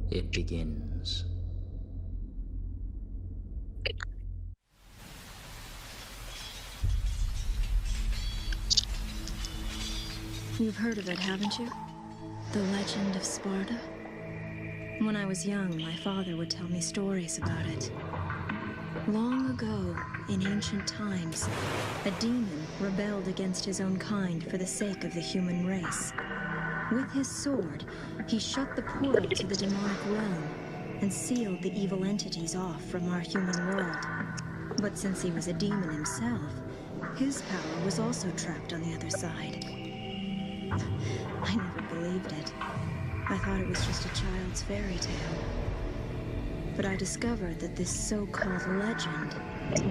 It begins. You've heard of it, haven't you? The legend of Sparta? When I was young, my father would tell me stories about it. Long ago, in ancient times, a demon rebelled against his own kind for the sake of the human race. With his sword, he shut the portal to the demonic realm and sealed the evil entities off from our human world. But since he was a demon himself, his power was also trapped on the other side. I never believed it. I thought it was just a child's fairy tale. But I discovered that this so-called legend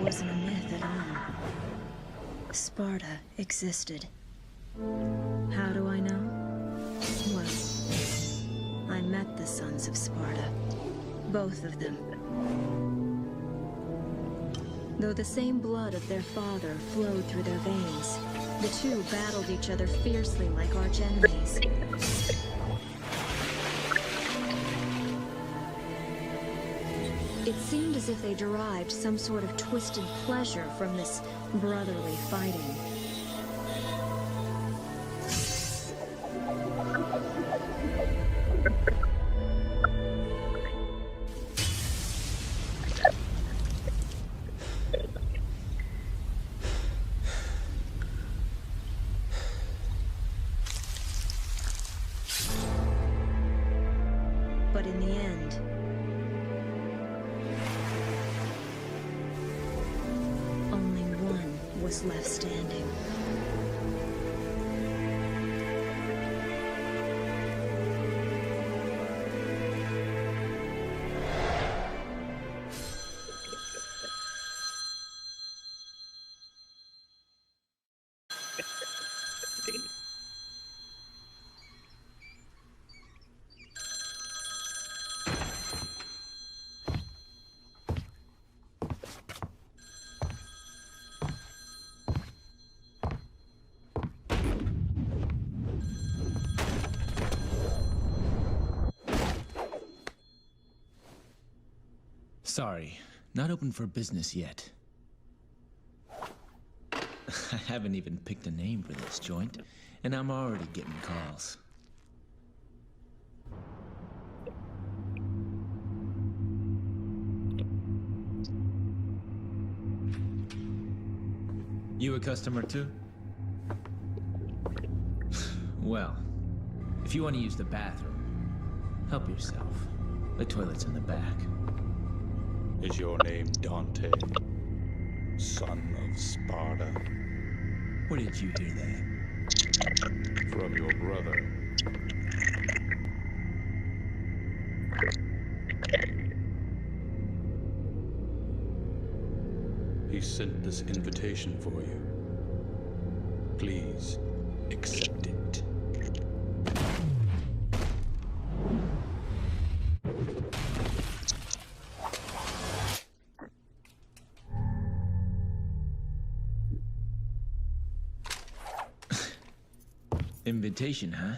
wasn't a myth at all. Sparta existed. How do I know? Well, I met the sons of Sparta. Both of them. Though the same blood of their father flowed through their veins, the two battled each other fiercely like arch enemies. It seemed as if they derived some sort of twisted pleasure from this brotherly fighting. was left standing. Sorry, not open for business yet. I haven't even picked a name for this joint, and I'm already getting calls. You a customer too? Well, if you want to use the bathroom, help yourself. The toilet's in the back. Is your name Dante, son of Sparta? Where did you hear that? From your brother. He sent this invitation for you. Please, accept it. Invitation, huh?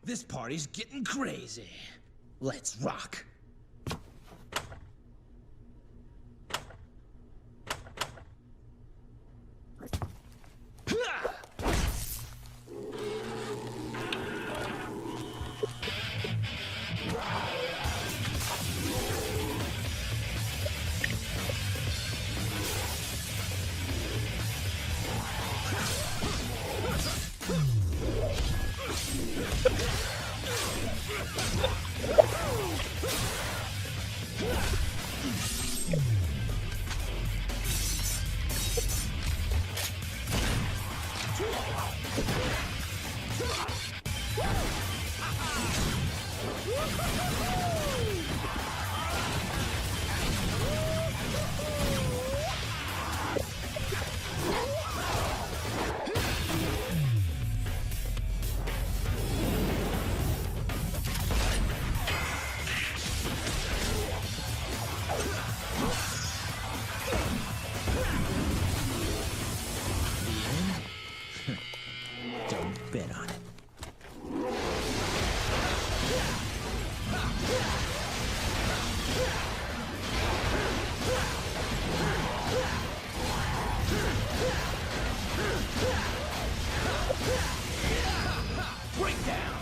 This party's getting crazy. Let's rock. Don't bet on it. Breakdown.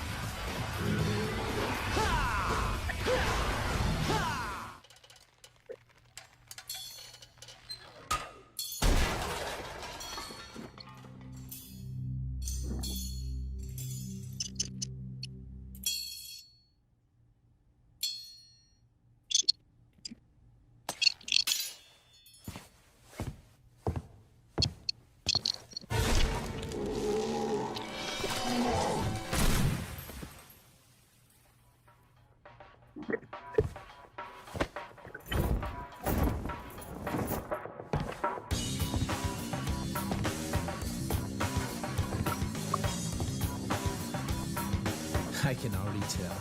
I can already tell.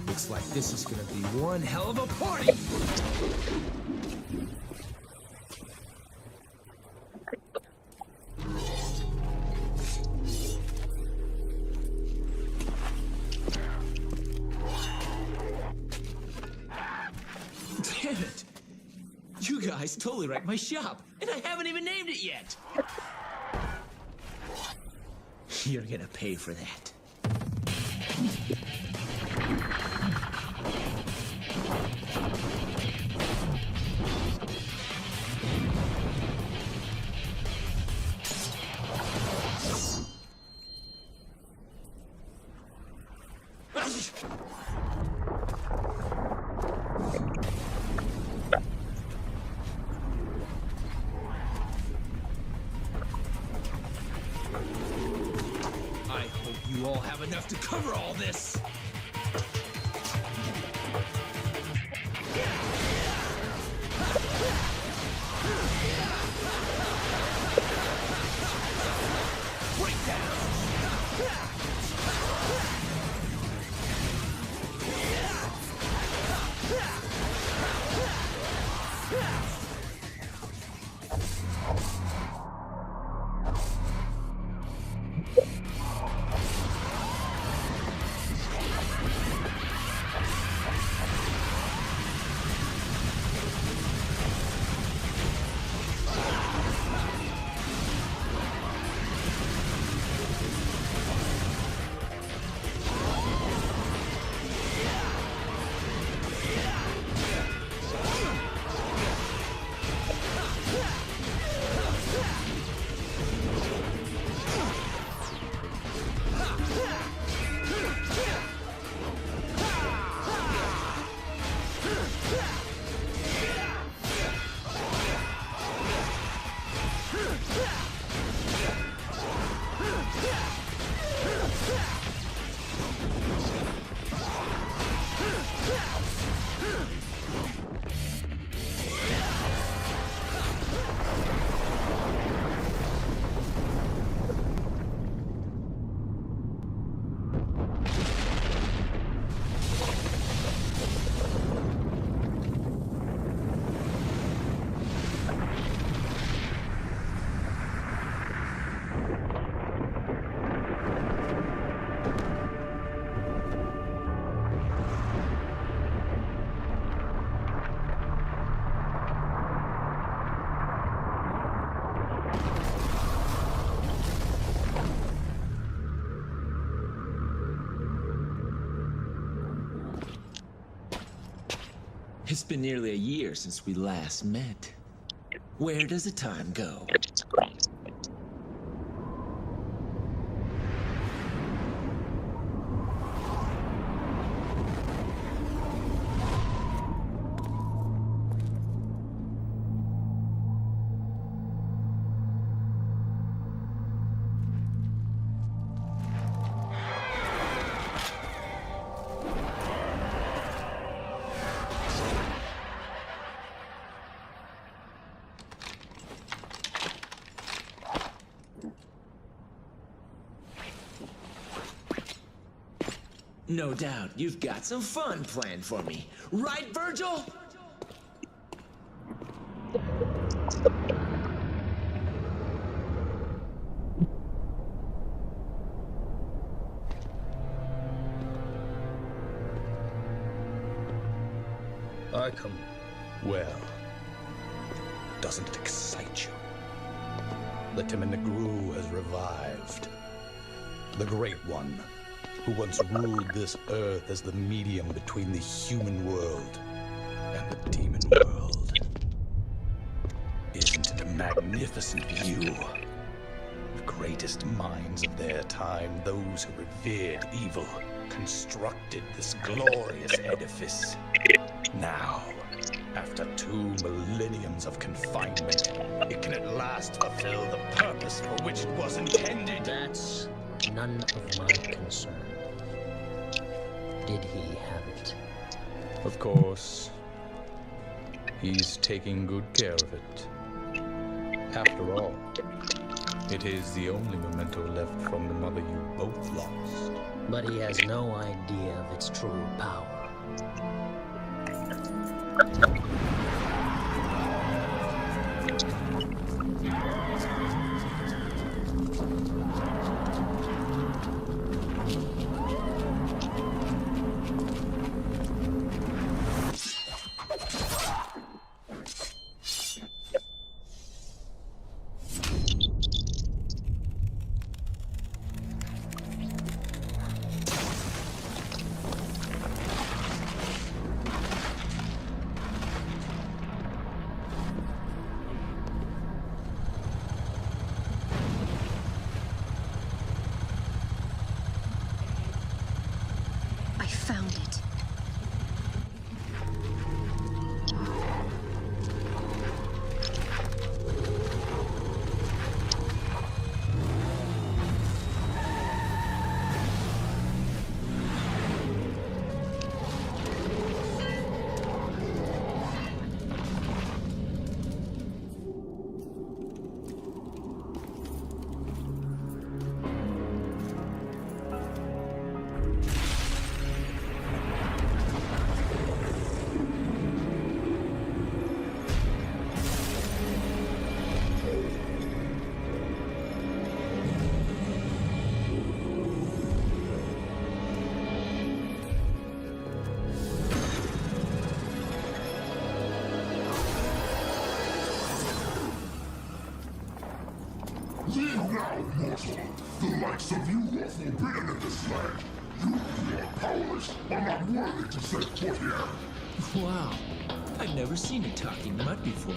Looks like this is gonna be one hell of a party! guys totally wrecked my shop, and I haven't even named it yet. You're gonna pay for that. I hope you all have enough to cover all this. It's been nearly a year since we last met. Where does the time go? No doubt you've got some fun planned for me. Right, Virgil? I come. Well, doesn't it excite you? The Timon has revived. The Great One, who once ruled this earth as the medium between the human world and the demon world. Isn't it a magnificent view? The greatest minds of their time, those who revered evil, constructed this glorious edifice. Now, after 2 millenniums of confinement, it can at last fulfill the purpose for which it was intended. That's none of my concern. Did he have it? Of course. He's taking good care of it. After all, it is the only memento left from the mother you both lost. But he has no idea of its true power. Leave now, mortal. The likes of you are forbidden in this land. You are powerless, are not worthy to set foot here. Wow. I've never seen a talking mud before.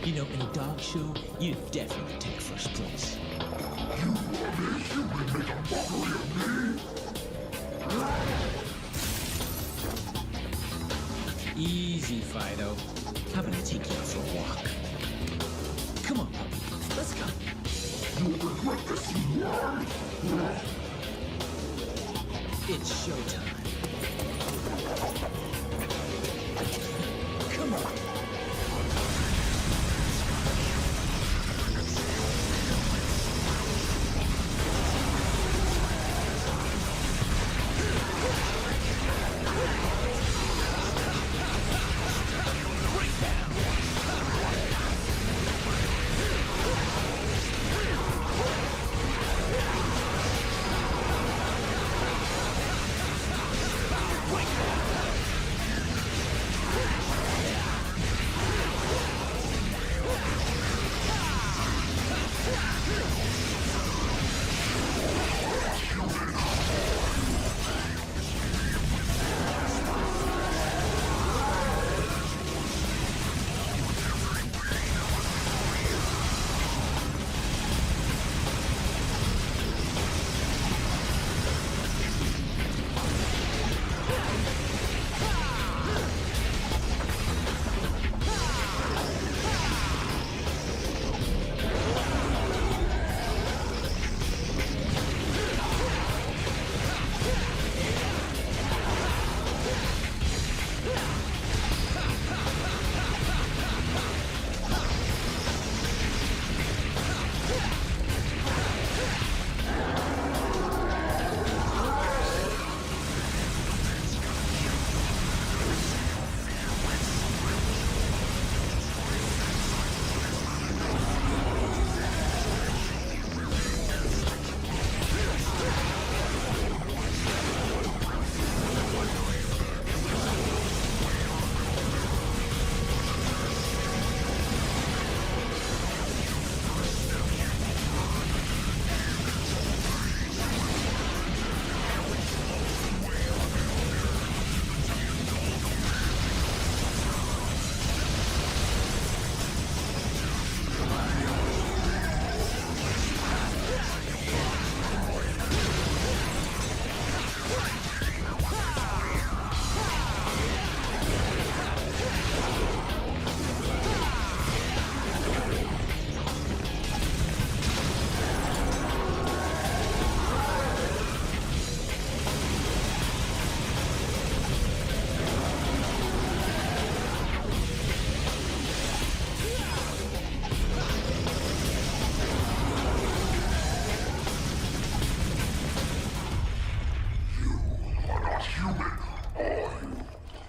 You know, in a dog show, you definitely take first place. You are a human make a mockery of me? Easy, Fido. How about I take you out for a walk? Come on, puppy. Let's go. You will regret this, you worm! It's showtime. Come on.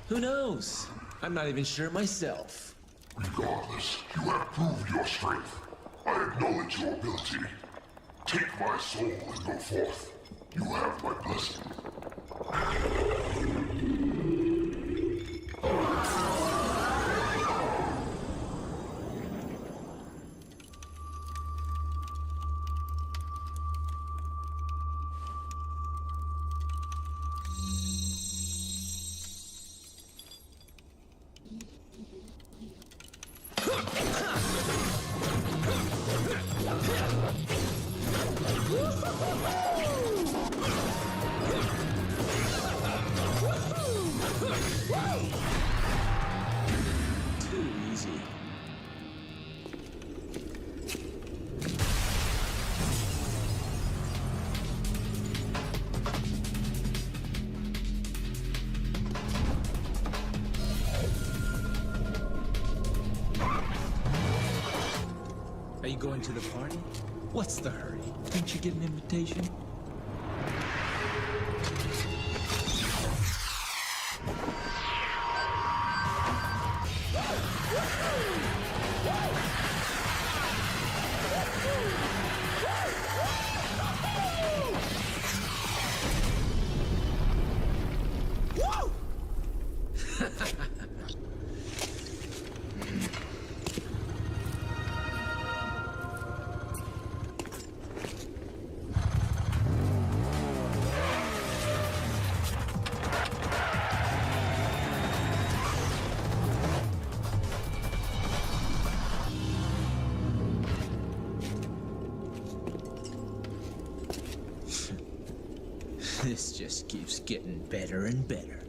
Who knows? I'm not even sure myself. Regardless, you have proved your strength. I acknowledge your ability. Take my soul and go forth. You have my blessing. Too easy. Are you going to the party? What's the hurry? Didn't you get an invitation? This just keeps getting better and better.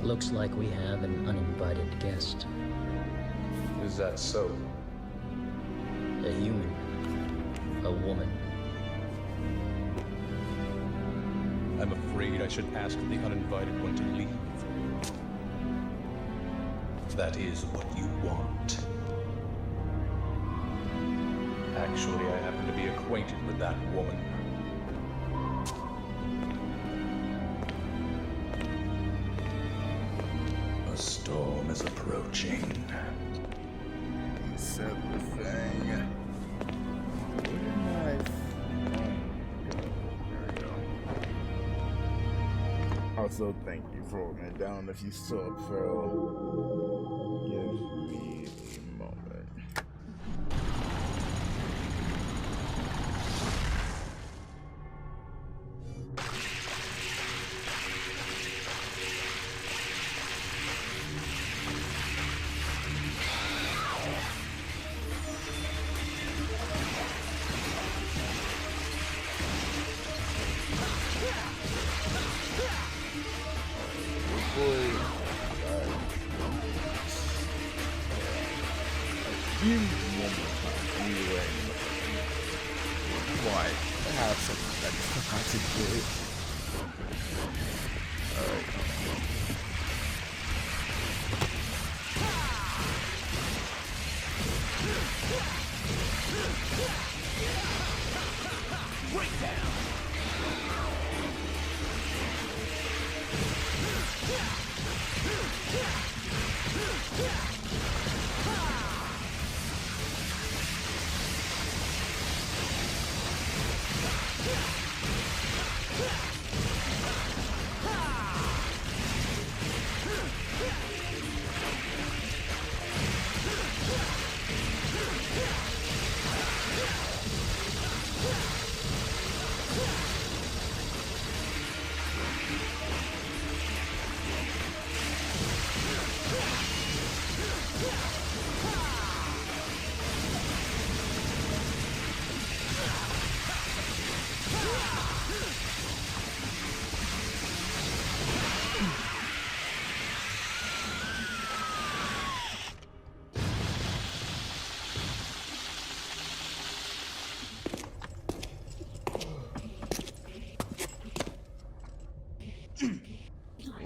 Looks like we have an uninvited guest. Is that so? A human. A woman. I'm afraid I should ask the uninvited one to leave. That is what you want. Actually, I happen to be acquainted with that woman. A storm is approaching. He said the thing. Nice. Also, thank you for holding it down. If you still up, Phil, give me a moment.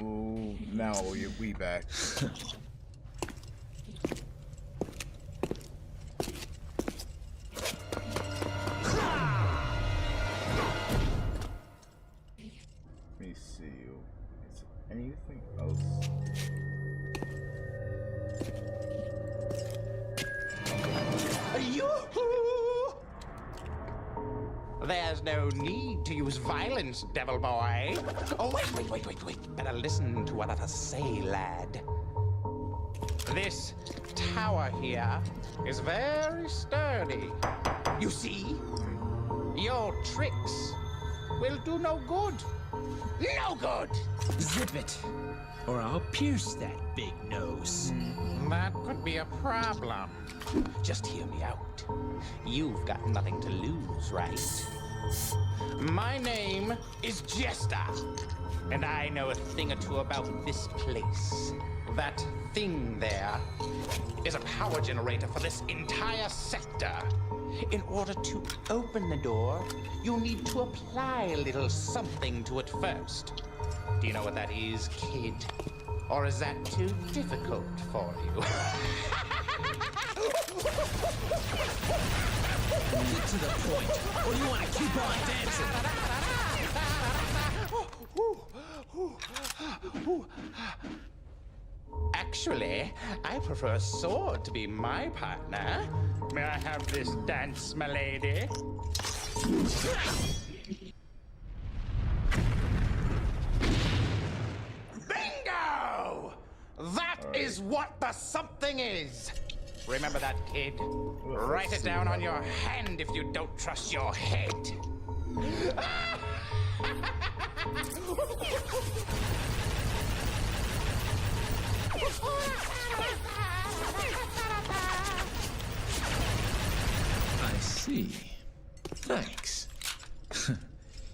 Ooh, now we back. Let me see. Is anything else? Yoo-hoo! There's no need to use violence, devil boy. Oh, wait. Better listen to what I say, lad. This tower here is very sturdy. You see? Your tricks will do no good. No good! Zip it, or I'll pierce that big nose. That could be a problem. Just hear me out. You've got nothing to lose, right? My name is Jester, and I know a thing or two about this place. That thing there is a power generator for this entire sector. In order to open the door, you'll need to apply a little something to it first. Do you know what that is, kid? Or is that too difficult for you? Get to the point, or you want to keep on dancing? Actually, I prefer a sword to be my partner. May I have this dance, my lady? Bingo! That is what the something is. Remember that, kid. Write it down on your hand if you don't trust your head. I see. Thanks.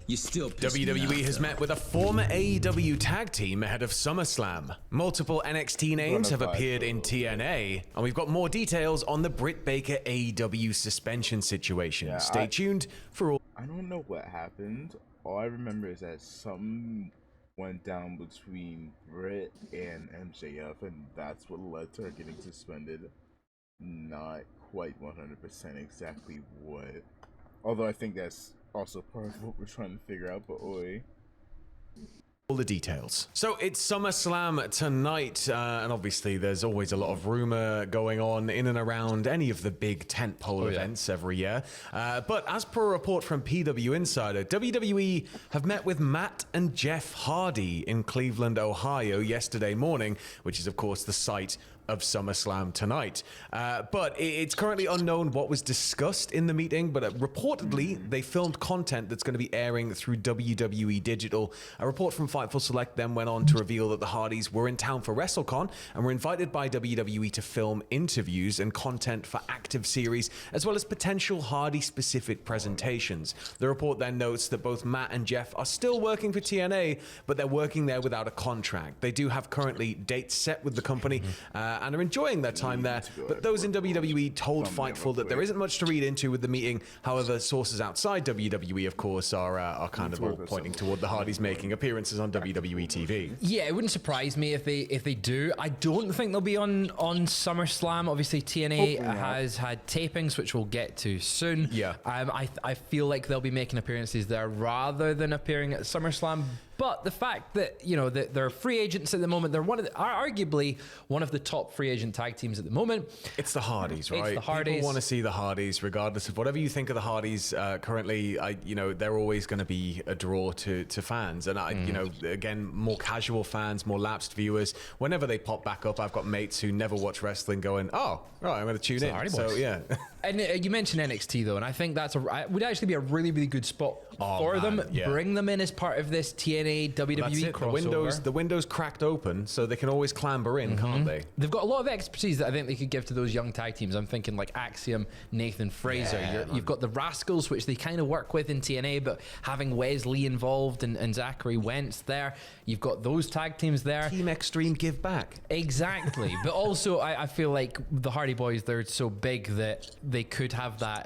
You still piss me WWE off, has though. met with a former AEW tag team ahead of Summerslam. Multiple NXT names have appeared in TNA, and we've got more details on the Britt Baker AEW suspension situation. Yeah, Stay tuned for all. I don't know what happened. All I remember is that something went down between Britt and MJF, and that's what led to her getting suspended. Not quite 100% exactly what. Although I think that's also part of what we're trying to figure out, but oi. All the details. So it's SummerSlam tonight, and obviously there's always a lot of rumor going on in and around any of the big tentpole events every year. But as per a report from PW Insider, WWE have met with Matt and Jeff Hardy in Cleveland, Ohio yesterday morning, which is of course the site of SummerSlam tonight. But it's currently unknown what was discussed in the meeting, but reportedly they filmed content that's going to be airing through WWE Digital. A report from Fightful Select then went on to reveal that the Hardys were in town for WrestleCon and were invited by WWE to film interviews and content for active series, as well as potential Hardy-specific presentations. The report then notes that both Matt and Jeff are still working for TNA, but they're working there without a contract. They do have currently dates set with the company, and are enjoying their time there, but those in WWE told Fightful that there isn't much to read into with the meeting. However, sources outside WWE, of course, are kind of all pointing toward the Hardys making appearances on WWE TV. Yeah, it wouldn't surprise me if they do. I don't think they'll be on SummerSlam. Obviously, TNA has had tapings, which we'll get to soon. Yeah. I feel like they'll be making appearances there rather than appearing at SummerSlam. But the fact that, you know, that they're free agents at the moment, they're arguably one of the top free agent tag teams at the moment. It's the Hardys, right? It's the Hardys. People want to see the Hardys, regardless of whatever you think of the Hardys. Currently, they're always going to be a draw to fans, and again, more casual fans, more lapsed viewers. Whenever they pop back up, I've got mates who never watch wrestling going, "Oh, right, I'm going to tune in." So yeah. And you mentioned NXT though, and I think would actually be a really, really good spot for them. Yeah. Bring them in as part of this TNA WWE crossover. The window's cracked open, so they can always clamber in, can't they? They've got a lot of expertise that I think they could give to those young tag teams. I'm thinking like Axiom, Nathan Fraser. Yeah, you've got the Rascals, which they kind of work with in TNA, but having Wesley involved and Zachary Wentz there, you've got those tag teams there. Team Extreme Give Back. Exactly. But also, I feel like the Hardy Boys, they're so big that they could have that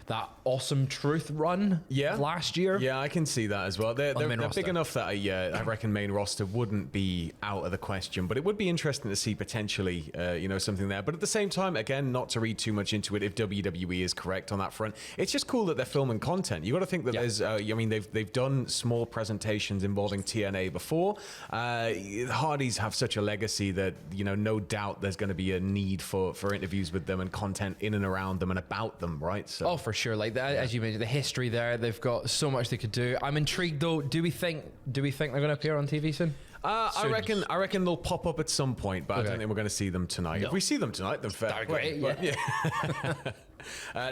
that Awesome Truth run last year. Yeah, I can see that as well. They're big enough that I reckon main roster wouldn't be out of the question, but it would be interesting to see potentially something there. But at the same time, again, not to read too much into it, if WWE is correct on that front, it's just cool that they're filming content. You got to think that there's they've done small presentations involving TNA before. The Hardys have such a legacy that no doubt there's going to be a need for interviews with them and content in and around them and about them, right? So for sure, like that, as you mentioned, the history there, they've got so much they could do. I'm intrigued though. Do we think they're going to appear on TV soon? I reckon they'll pop up at some point, but I don't think we're going to see them tonight. No. If we see them tonight, then fair play. Great, yeah.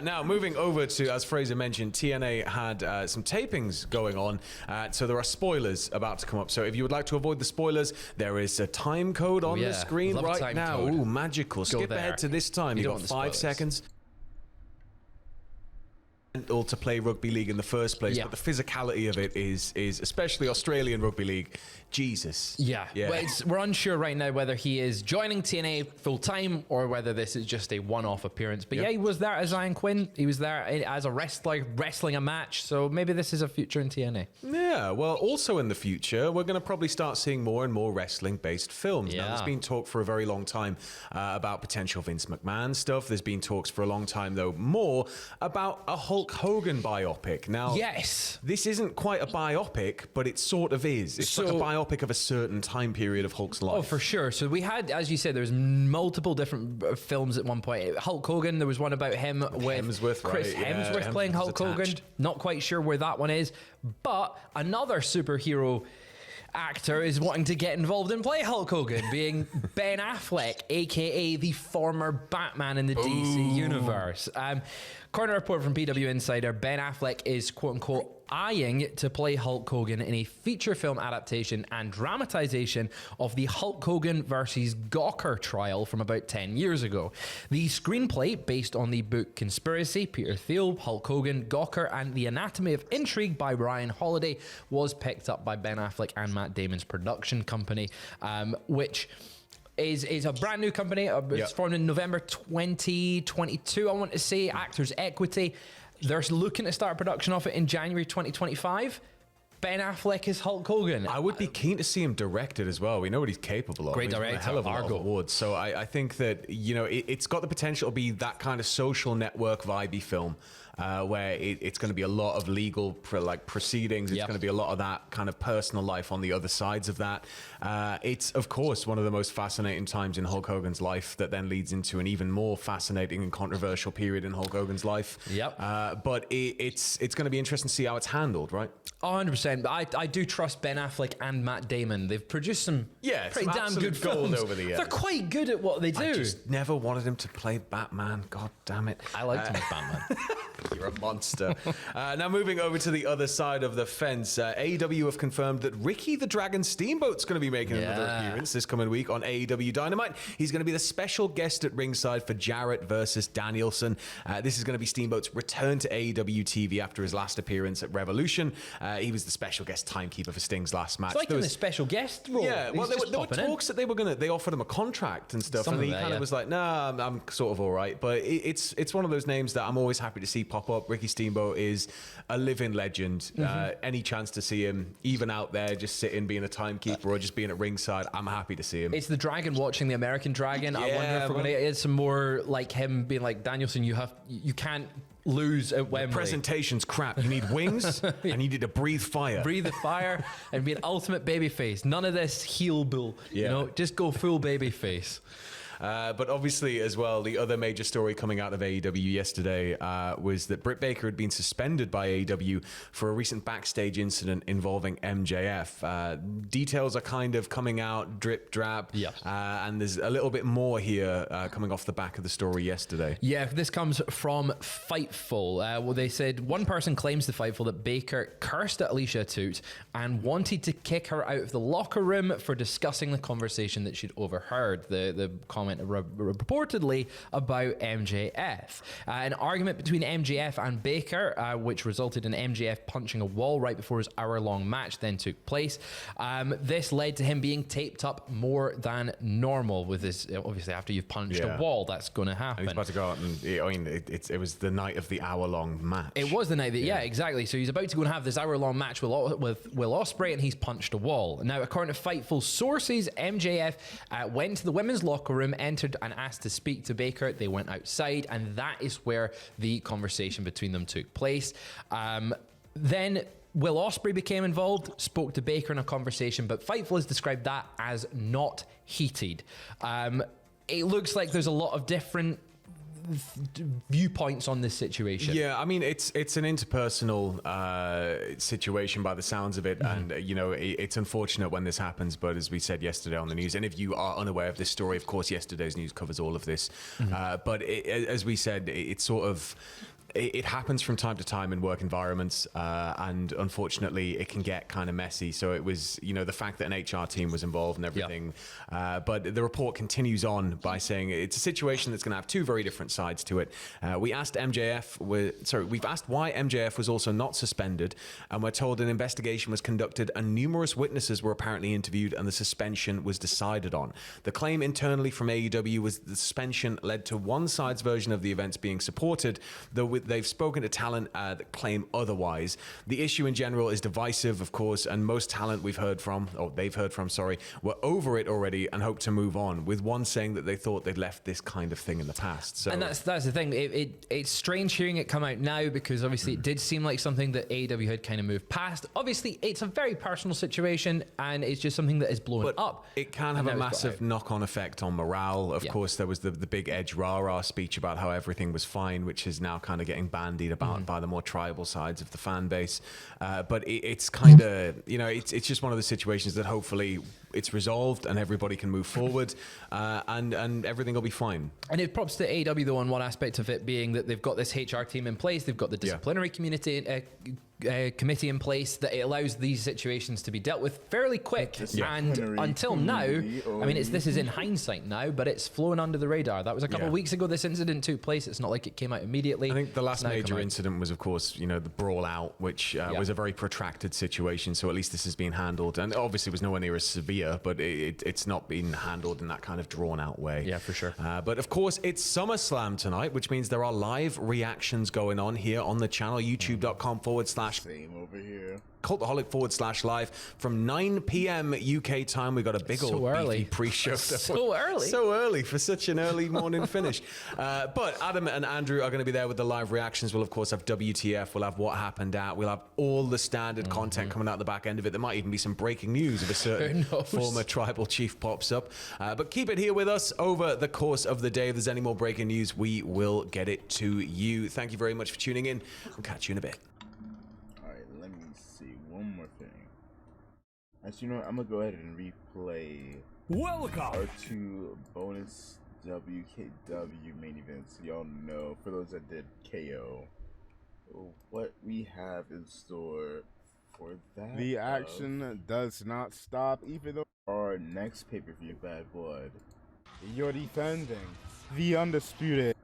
Now, moving over to, as Fraser mentioned, TNA had some tapings going on, so there are spoilers about to come up. So if you would like to avoid the spoilers, there is a time code on the screen right now. Code. Ooh, magical. Skip ahead to this time. You've got 5 seconds. To play rugby league in the first place, but the physicality of it is especially Australian rugby league. Jesus. Yeah. Well, we're unsure right now whether he is joining TNA full time or whether this is just a one-off appearance. But he was there as Ian Quinn. He was there as a wrestler wrestling a match. So maybe this is a future in TNA. Yeah. Well, also in the future, we're going to probably start seeing more and more wrestling-based films. Yeah. Now, there's been talk for a very long time about potential Vince McMahon stuff. There's been talks for a long time, though, more about a Hulk Hogan biopic. Now, this isn't quite a biopic, but it sort of is. It's like a biopic of a certain time period of Hulk's life. Oh, for sure. So we had, as you said, there was multiple different films at one point. Hulk Hogan, there was one about him with Hemsworth, Chris Hemsworth playing Hulk Hogan. Not quite sure where that one is, but another superhero actor is wanting to get involved and play Hulk Hogan, being Ben Affleck, aka the former Batman in the DC universe. According to a report from PW Insider, Ben Affleck is quote-unquote eyeing to play Hulk Hogan in a feature film adaptation and dramatization of the Hulk Hogan versus Gawker trial from about 10 years ago. The screenplay, based on the book Conspiracy, Peter Thiel, Hulk Hogan, Gawker, and The Anatomy of Intrigue by Ryan Holiday, was picked up by Ben Affleck and Matt Damon's production company, which is a brand new company. It's formed in November 2022, I want to say. Actors Equity. They're looking to start production of it in January 2025. Ben Affleck is Hulk Hogan. I would be keen to see him directed as well. We know what he's capable of. Great He's won director, a hell of a lot of Argo. awards. So I think that, you know, it's got the potential to be that kind of social network vibey film. Where it's going to be a lot of legal proceedings. It's going to be a lot of that kind of personal life on the other sides of that. It's, of course, one of the most fascinating times in Hulk Hogan's life that then leads into an even more fascinating and controversial period in Hulk Hogan's life. But it's going to be interesting to see how it's handled, right? 100%. I do trust Ben Affleck and Matt Damon. They've produced some pretty damn good gold films. over the years. They're quite good at what they do. I just never wanted him to play Batman. God damn it. I liked him as Batman. You're a monster. Now moving over to the other side of the fence, AEW have confirmed that Ricky the Dragon Steamboat's going to be making another appearance this coming week on AEW Dynamite. He's going to be the special guest at ringside for Jarrett versus Danielson. This is going to be Steamboat's return to AEW TV after his last appearance at Revolution. He was the special guest timekeeper for Sting's last match. It's like in the special guest role. Yeah, well, there were talks that they offered him a contract and stuff, and he kind of was like, nah, I'm sort of all right. But it's one of those names that I'm always happy to see pop up. Ricky Steamboat is a living legend. Any chance to see him, even out there, just sitting, being a timekeeper or just being at ringside, I'm happy to see him. It's the Dragon watching the American Dragon. I wonder if we're going to get some more like him being like, Danielson, you can't lose at Wembley. The presentation's crap. You need wings and you need to breathe fire. Breathe the fire and be an ultimate babyface. None of this heel bull. You know, just go full babyface. But obviously, as well, the other major story coming out of AEW yesterday was that Britt Baker had been suspended by AEW for a recent backstage incident involving MJF. Details are kind of coming out, drip drap, and there's a little bit more here coming off the back of the story yesterday. Yeah, this comes from Fightful. Well, they said one person claims to Fightful that Baker cursed at Alicia Atout and wanted to kick her out of the locker room for discussing the conversation that she'd overheard. The comment reportedly about MJF. An argument between MJF and Baker, which resulted in MJF punching a wall right before his hour-long match, then took place. This led to him being taped up more than normal. With this, obviously, after you've punched a wall, that's going to happen. And he's about to go out and it was the night of the hour-long match. It was the night that, exactly. So he's about to go and have this hour-long match with Will Ospreay, and he's punched a wall. Now, according to Fightful sources, MJF went to the women's locker room, entered and asked to speak to Baker. They went outside, and that is where the conversation between them took place. Then Will Ospreay became involved, spoke to Baker in a conversation, but Fightful has described that as not heated. It looks like there's a lot of different viewpoints on this situation. Yeah, I mean, it's an interpersonal situation by the sounds of it, and it's unfortunate when this happens, but as we said yesterday on the news, and if you are unaware of this story, of course yesterday's news covers all of this, but as we said, it's sort of, it happens from time to time in work environments, and unfortunately it can get kind of messy. So it was, the fact that an HR team was involved and everything. But the report continues on by saying it's a situation that's going to have two very different sides to it. We've asked why MJF was also not suspended, and we're told an investigation was conducted and numerous witnesses were apparently interviewed and the suspension was decided on. The claim internally from AEW was the suspension led to one side's version of the events being supported, though they've spoken to talent that claim otherwise. The issue in general is divisive, of course, and most talent they've heard from, were over it already and hope to move on, with one saying that they thought they'd left this kind of thing in the past. So, and that's the thing. It's strange hearing it come out now, because obviously it did seem like something that AEW had kind of moved past. Obviously, it's a very personal situation, and it's just something that is blowing up. It can have a massive knock-on effect on morale. Of course, there was the big Edge rah-rah speech about how everything was fine, which is now kind of getting bandied about by the more tribal sides of the fan base. But it's kind of, it's just one of the situations that hopefully it's resolved and everybody can move forward, and everything will be fine. And it props to AEW though on one aspect of it being that they've got this HR team in place, they've got the disciplinary committee in place, that it allows these situations to be dealt with fairly quick. And until now, I mean, this is in hindsight now, but it's flown under the radar. That was a couple of weeks ago this incident took place. It's not like it came out immediately. I think the last major incident was, of course, you know, the brawl out, which was a very protracted situation. So at least this has been handled, and obviously it was nowhere near as severe, but it's not been handled in that kind of drawn out way. Yeah, for sure. But of course, it's SummerSlam tonight, which means there are live reactions going on here on the channel, youtube.com/same over here. Cultaholic/live from 9 p.m. UK time. We got a big old beefy pre-show. So early. So early for such an early morning finish. But Adam and Andrew are going to be there with the live reactions. We'll, of course, have WTF. We'll have what happened out. We'll have all the standard content coming out the back end of it. There might even be some breaking news if a certain former tribal chief pops up. But keep it here with us over the course of the day. If there's any more breaking news, we will get it to you. Thank you very much for tuning in. We'll catch you in a bit. One more thing. As you know, I'm gonna go ahead and replay our 2 bonus WKW main events. Y'all know, for those that did KO, what we have in store for that. The action does not stop, even though our next pay-per-view, Bad Blood, you're defending the undisputed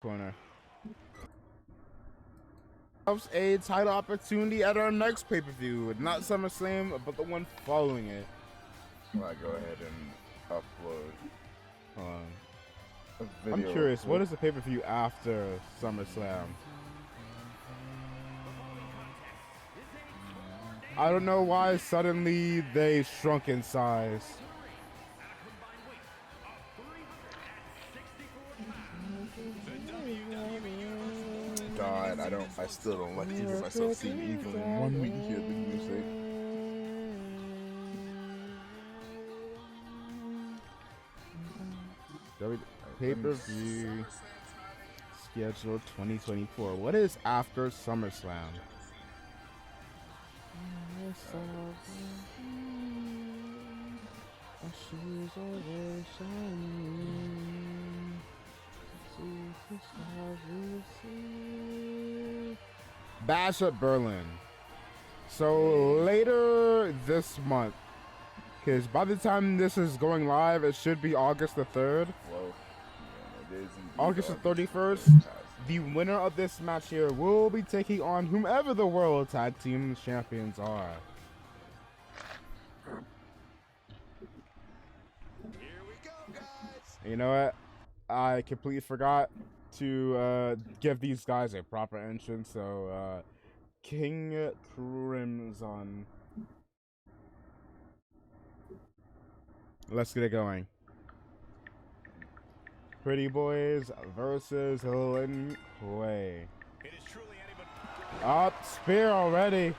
corner. A title opportunity at our next pay-per-view, not SummerSlam, but the one following it. I go ahead and upload. I'm curious, what is the pay-per-view after SummerSlam? I don't know why suddenly they shrunk in size. God, I still don't like to hear myself sing even one week hear the music. Pay-per-view schedule 2024. What is after SummerSlam? Bash at Berlin. So later this month, because by the time this is going live, it should be August the 3rd. Well, yeah, it is August the 31st. The winner of this match here will be taking on whomever the World Tag Team Champions are. You know what? I completely forgot to give these guys a proper entrance, so King Crimson. Let's get it going. Pretty Boys versus Lin Kuei. Up, spear already.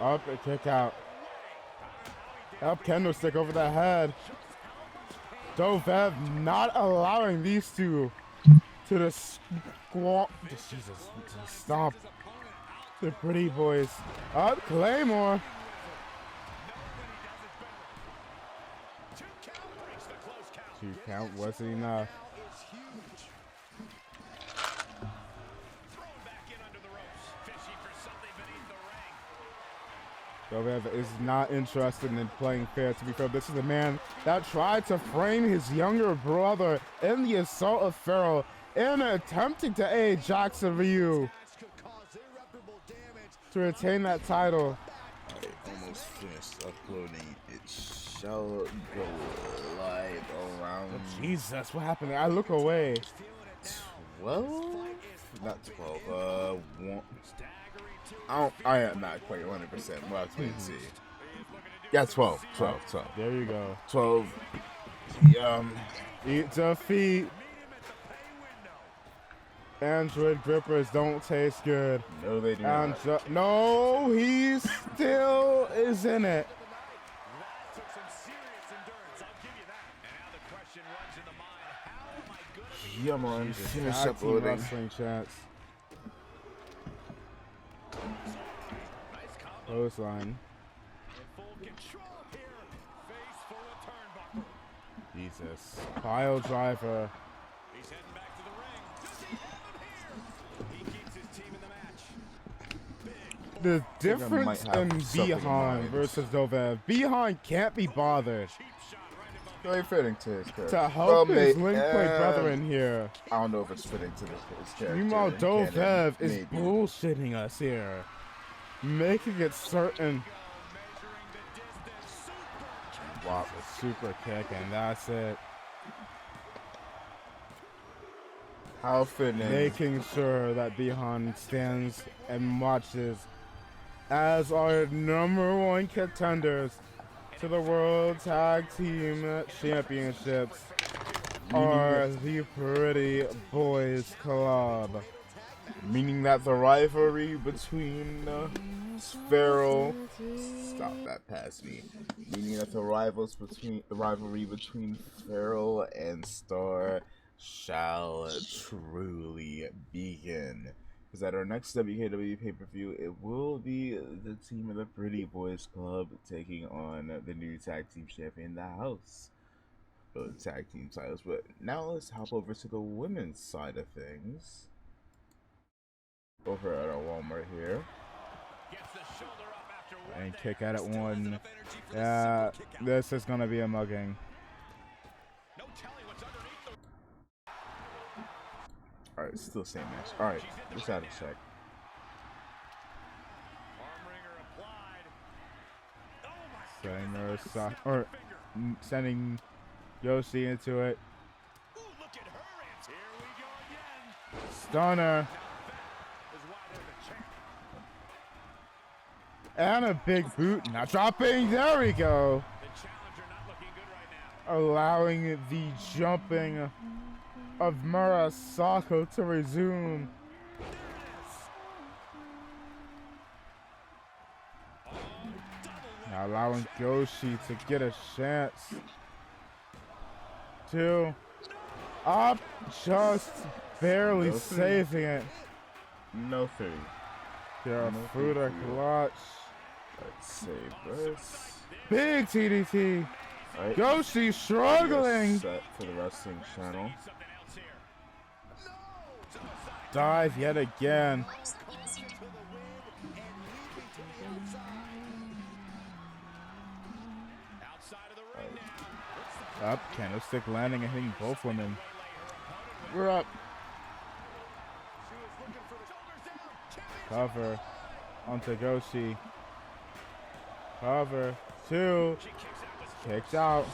Up, a kick out. Up, candlestick over the head. Dovev not allowing these two to the squat. Jesus, stop. The Pretty Boys. Up, Claymore. 2 count wasn't enough. Dovev is not interested in playing fair. To be fair, this is the man that tried to frame his younger brother in the assault of Pharaoh in attempting to aid Jackson Ryu to retain that title. I almost finished uploading. It shall go live around. Oh, Jesus, what happened there? I look away. 12? Not 12. 1. I am not quite 100%. We'll have to wait and see. Yeah, 12. There you go. 12. Eat defeat. Android grippers don't taste good. No, they do not. No, he still is in it. Yeah, man. Finish uploading. Wrestling chance. Clothesline. Full control here. Face full of turnbuckle. Jesus. Pile driver. He's heading back to the ring. Does he have him here? He keeps his team in the match. The difference in Bihan versus Dovev. Bihan can't be bothered. Very fitting to his character. To help his Link-Blade brethren here. I don't know if it's fitting to his character. Meanwhile, Dovev is bullshitting us here. Making it certain. Wow, a super kick, and that's it. How fitting. Making sure that Bihan stands and watches as our #1 contenders to the World Tag Team Championships are the Pretty Boys Club. Meaning that the rivalry between stop that past me. Meaning that the rivalry between Pharaoh and Star shall truly begin. Because at our next WKW pay-per-view, it will be the team of the Pretty Boys Club taking on the new tag team champion, the House of Tag Team titles. But now let's hop over to the women's side of things. Over at our Walmart here. And kick out at one. Yeah, this is gonna be a mugging. Alright, still same match. Alright, let's have a check. Sending Yoshi into it. Stunner. And a big boot. Now dropping. There we go. Allowing the jumping of Murasako to resume. Now allowing Goshi to get a chance. 2. Up, just barely saving it. No 3. Fuda clutch. Let's save this. Big TDT. Right. Goshi struggling. Set for the wrestling channel. Dive yet again. Up, candlestick landing, I think both women. We're up. Cover onto Goshi. Cover 2. Kicks out.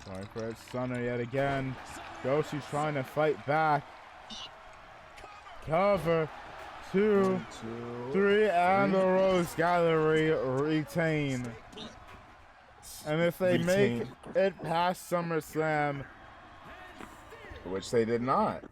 Going for it, Stunner yet again. Goshi's trying to fight back. Cover 2, 3, and the Rose Gallery retain. And if they make it past SummerSlam, which they did not.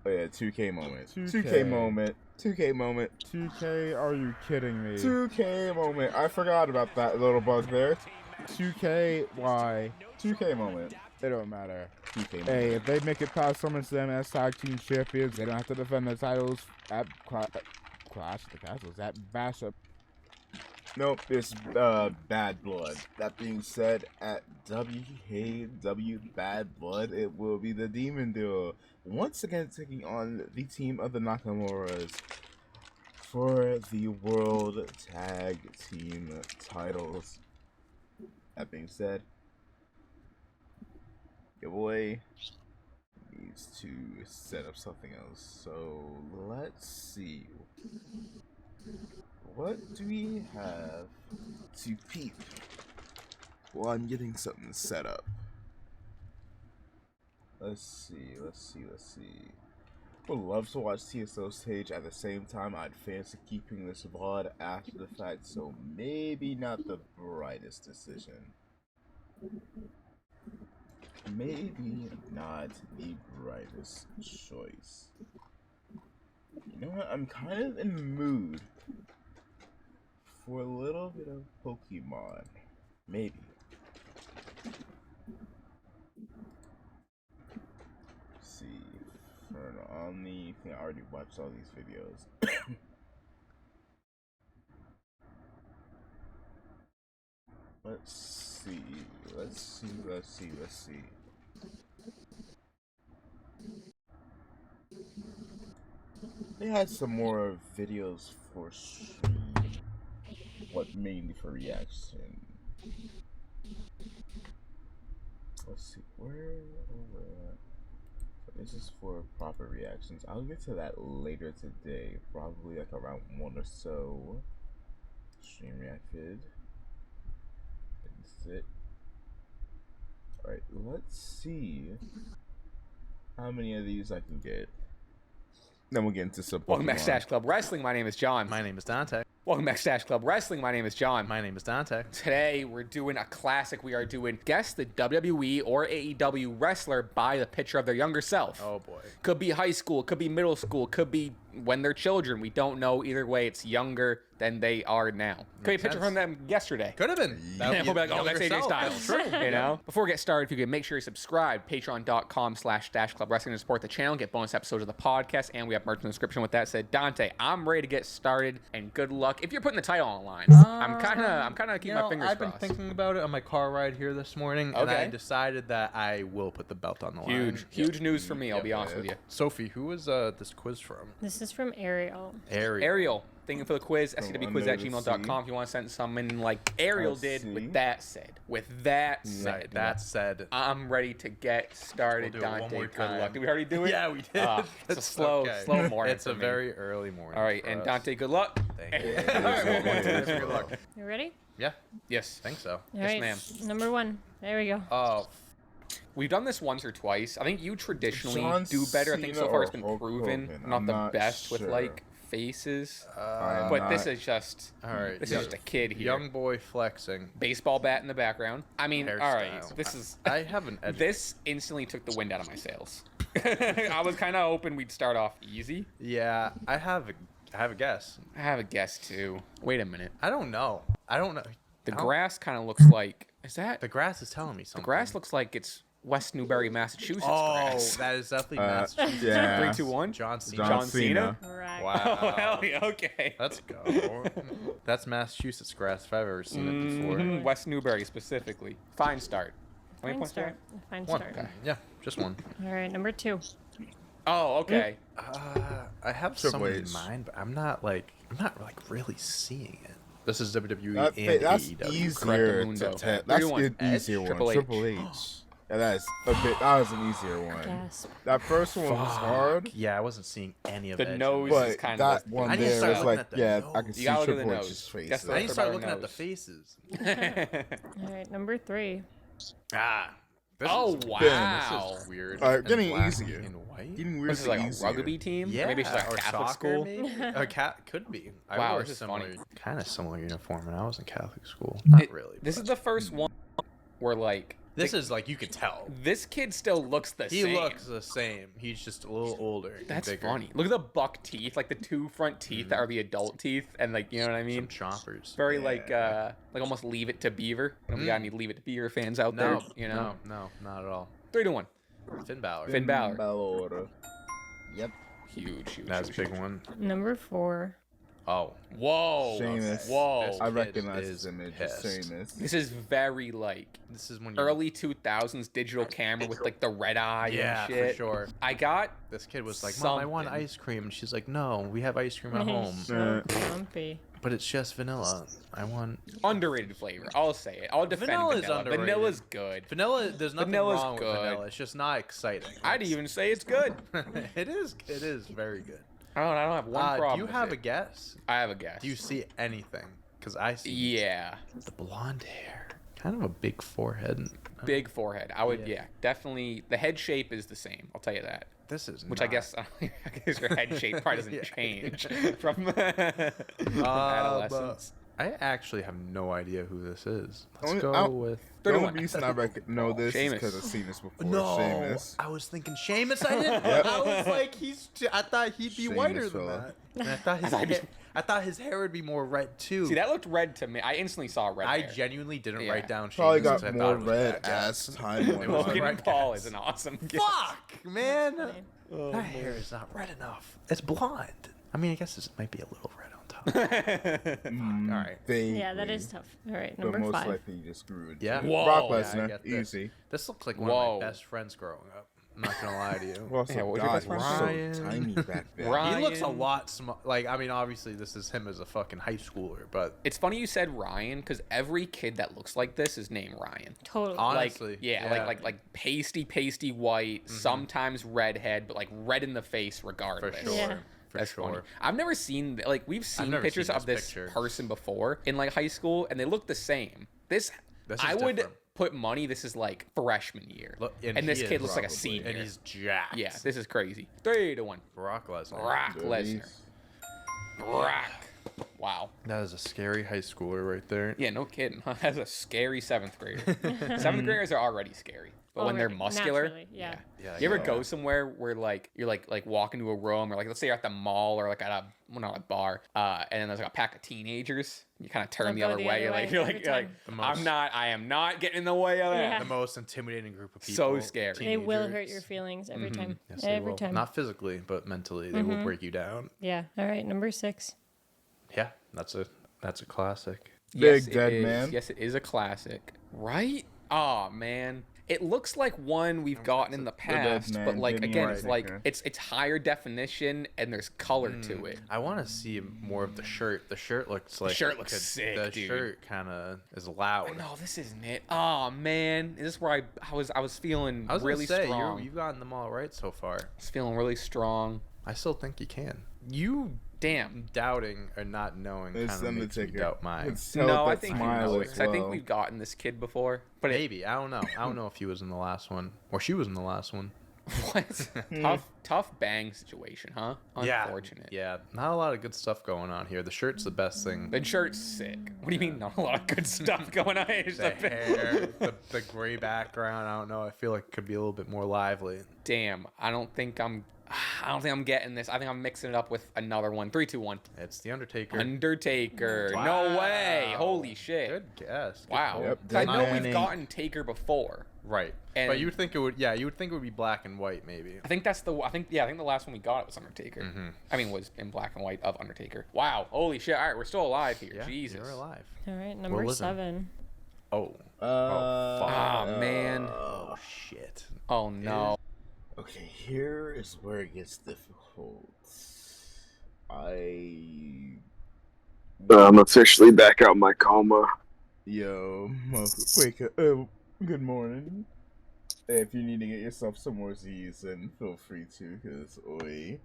Oh yeah, 2K moment. 2K moment. 2K moment. 2K, are you kidding me? 2K moment. I forgot about that little bug there. 2K, why? 2K moment. It don't matter. 2K moment. Hey, if they make it past SummerSlam as tag team champions, they don't have to defend the titles at Clash of the Castles, at Bash Up. Nope, it's Bad Blood. That being said, at WKW Bad Blood, it will be the Demon Duo once again taking on the team of the Nakamura's for the World Tag Team titles. That being said, your boy needs to set up something else. So let's see. What do we have to peep while I'm getting something set up? Let's see. Would love to watch TSO stage at the same time. I'd fancy keeping this VOD after the fact, so maybe not the brightest decision. Maybe not the brightest choice. You know what? I'm kind of in the mood for a little bit of Pokemon. Maybe. Let's see. definitely already watched all these videos. Let's see. They had some more videos for stream. What, mainly for reaction? Let's see, where? So this is for proper reactions. I'll get to that later today, probably like around 1 or so. Stream reacted. That's it. Alright, let's see how many of these I can get. Then we'll get into some Pokemon. Welcome back to Stash Club Wrestling. My name is John. My name is Dante. Welcome back to Stash Club Wrestling. My name is John. My name is Dante. Today, we're doing a classic. We are doing Guess the WWE or AEW wrestler by the picture of their younger self. Oh, boy. Could be high school, could be middle school, could be when they're children. We don't know. Either way, it's younger than they are now. Could be a picture from them yesterday. Could have been. Yeah, we'll be like, oh, that's AJ Styles. True. You know? Before we get started, if you could make sure you subscribe, patreon.com/Dash Club Wrestling to support the channel, get bonus episodes of the podcast, and we have merch in the description. With that said, Dante, I'm ready to get started, and good luck. If you're putting the title on the line, I'm kind of keeping my fingers I've crossed. been thinking about it on my car ride here this morning, and I decided that I will put the belt on the line. Huge news for me, I'll be honest with you. Sophie, who is this quiz from? This is from Ariel. Ariel. Thank you for the quiz. scwquiz@gmail.com if you want to send something like Ariel did. With that said, I'm ready to get started. We'll do it one Dante, more good time. luck. Did we already do it? Yeah, we did. It's a slow morning. It's a very early morning. All right, and Dante, good luck. Thank you. All right, good luck. You ready? Yeah. Yes. I think so. All right, ma'am. Number 1. There we go. Oh. We've done this once or twice. I think you traditionally do better. I think so Cena far it's or been Hulk proven. Hogan? I'm not I'm the not best with sure. like faces, I'm but not- this is just This is just a kid here. Young boy flexing. Baseball bat in the background. I mean, all right, Hairstyle. this is. I haven't. This instantly took the wind out of my sails. I was kind of hoping we'd start off easy. Yeah, I have a guess. I have a guess too. Wait a minute. I don't know. The grass kind of looks like. Is that? The grass is telling me something. The grass looks like it's West Newbury, Massachusetts. Oh, grass. that is definitely Massachusetts. Yeah. 3, 2, 1. John Cena. John Cena. Correct. Wow. Oh, hell yeah, okay. Let's go. That's Massachusetts grass if I've ever seen it before. Mhm, West Newbury specifically. Fine start. How many Fine points do you start. Fine One. start. Okay. Yeah, just one. All right, number 2. have? Oh, okay. I have Triple someone in H. mind, but I'm not really seeing it. This is WWE That's and AEW. easier Correctamundo. to tell. 3 That's to 1. an easier one. Triple H. Triple H. Yeah, that was an easier one. Gasp. That first one was hard, Yeah, I wasn't seeing any of The Edge. nose but is kind that of. one I need to there start was looking like, at the yeah, nose. I can see You gotta look at the Triple nose. H's face. Guess the I need to start better looking at the nose. faces. All right, number 3. Ah. This Oh, is, wow. This is weird. Alright, and getting black easier. And white. Getting This is weirdly like a easier. rugby team? Yeah, Maybe it's like or a Catholic soccer, school. maybe. Could be. I Wow, wore this is similar, funny. kind of similar uniform when I was in Catholic school. Not really. This but- is the first one where like. This is like you could tell. This kid still looks the He same. looks the same. He's just a little older. and That's bigger. funny. Look at the buck teeth, like the 2 front teeth that are the adult teeth, and like you know what I mean. Some choppers. Very like almost Leave It to Beaver. We got any Leave It to Beaver fans out there? You know. No, not at all. 3 to 1. Finn Balor. Finn Balor. Yep. Huge. That's a big one. Number 4. Oh. Whoa. Sheamus. Whoa. I kid recognize is his image. pissed. Sheamus. This is very like This is when you early 2000s digital camera with like the red eye Yeah, and shit. for sure. I got This kid was like, "Mom, I want something. ice cream," and she's like, "No, we have ice cream at home, So grumpy. but it's just vanilla. I want underrated flavor. I'll say it. I'll defend Vanilla vanilla. is underrated. Vanilla's good. vanilla." There's nothing Vanilla's wrong with good. vanilla. It's just not exciting. I'd even say it's good. It is. It is very good. I don't have one problem. Do you with have it. a guess? I have a guess. Do you see anything? Because I see. Yeah. The blonde hair, kind of a big forehead. Big forehead. I would, yeah, definitely. The head shape is the same. I'll tell you that. This is Which not. I guess your head shape probably doesn't Yeah. change from adolescence. I actually have no idea who this is. Let's Only- go with. The only reason I know this is Sheamus. because I've seen this before. No, Sheamus. I was thinking Sheamus. I didn't. Yep. I was like, I thought he'd be Sheamus whiter than fella. that. And I thought I thought his hair would be more red too. See, that looked red to me. I instantly saw red. I hair. genuinely didn't write down. Probably Seamus got more red as time went on. Logan Paul is an awesome guess. Fuck, man. That hair is not red enough. It's blonde. I mean, I guess this might be a little red on top. All right. Yeah, that is tough. All right, But number most 5. likely you just screwed. Yeah. Brock Yeah, I Lesnar, get this. easy. This looks like one of my best friends growing up. I'm not gonna lie to you. Well, so what was your best friend? Ryan. so tiny back then. Ryan. He looks a lot small. Like, I mean, obviously this is him as a fucking high schooler, but It's funny you said Ryan because every kid that looks like this is named Ryan. Totally. honestly, Like, yeah, like pasty white, sometimes redhead, but like red in the face regardless. for sure. Yeah. For That's sure. funny. I've never seen we've seen never pictures seen of this this picture. person before in like high school, and they look the same. This This is I would different. put money. This is like freshman year, Look, and this he kid is, looks like a probably. senior. And he's jacked. Yeah, this is crazy. 3-1. Brock Lesnar. Brock Lesnar. Brock. Wow. That is a scary high schooler right there. Yeah, no kidding. That's a scary 7th grader. 7th graders are already scary. But when they're Already, muscular, naturally, yeah. You ever go somewhere where like you're like walking to a room, or like let's say you're at the mall or like at not a bar, and then there's like a pack of teenagers. You kind of turn the other way. You're like I am not getting in the way of that. Yeah. The most intimidating group of people. So scary. They will hurt your feelings every time. Yes, they Every will. time. Not physically, but mentally, they will break you down. Yeah. All right, number 6. Yeah, that's a classic. Big Yes, dead it is. man. Yes, it is a classic. Right? Oh man. It looks like one we've gotten in the past, man, but like Jimmy again, it's like Whittaker. it's higher definition and there's color to it. I want to see more of the shirt. The shirt looks like shirt looks sick, The dude. shirt kind of is loud. No, this isn't it. Oh man, this is where I was feeling I was really gonna say, strong. you've gotten them all right so far. I was feeling really strong. I still think you can. You Damn. doubting or not knowing kind It's of makes me Undertaker. doubt mine. It's tell No, I that think smile you know as it. I think well. we've gotten this kid before, but Maybe. I don't know. I don't know if he was in the last one or she was in the last one. what? tough bang situation, huh? Unfortunate. Yeah. Not a lot of good stuff going on here. The shirt's the best thing. The shirt's sick. What do you mean? Not a lot of good stuff going on. It's The hair, the gray background. I don't know. I feel like it could be a little bit more lively. Damn, I don't think I'm getting this. I think I'm mixing it up with another one. 3, 2, 1. It's the Undertaker. Undertaker. Wow. No way. Holy shit. Good guess. Good Wow. call. Yep, I know Dead we've Man gotten Taker before. Right. And But you would think it would. Yeah, you would think it would be black and white, maybe. I think I think the last one we got was Undertaker. I mean, was in black and white of Undertaker. Wow. Holy shit. All right, we're still alive here. Yeah, Jesus. you're alive. All right, number living. 7. Oh. Ah, man. Oh shit. Oh no. Okay, here is where it gets difficult. I'm officially back out my coma. Yo, wake up. Good morning. If you need to get yourself some more Z's, then feel free to, because, oi.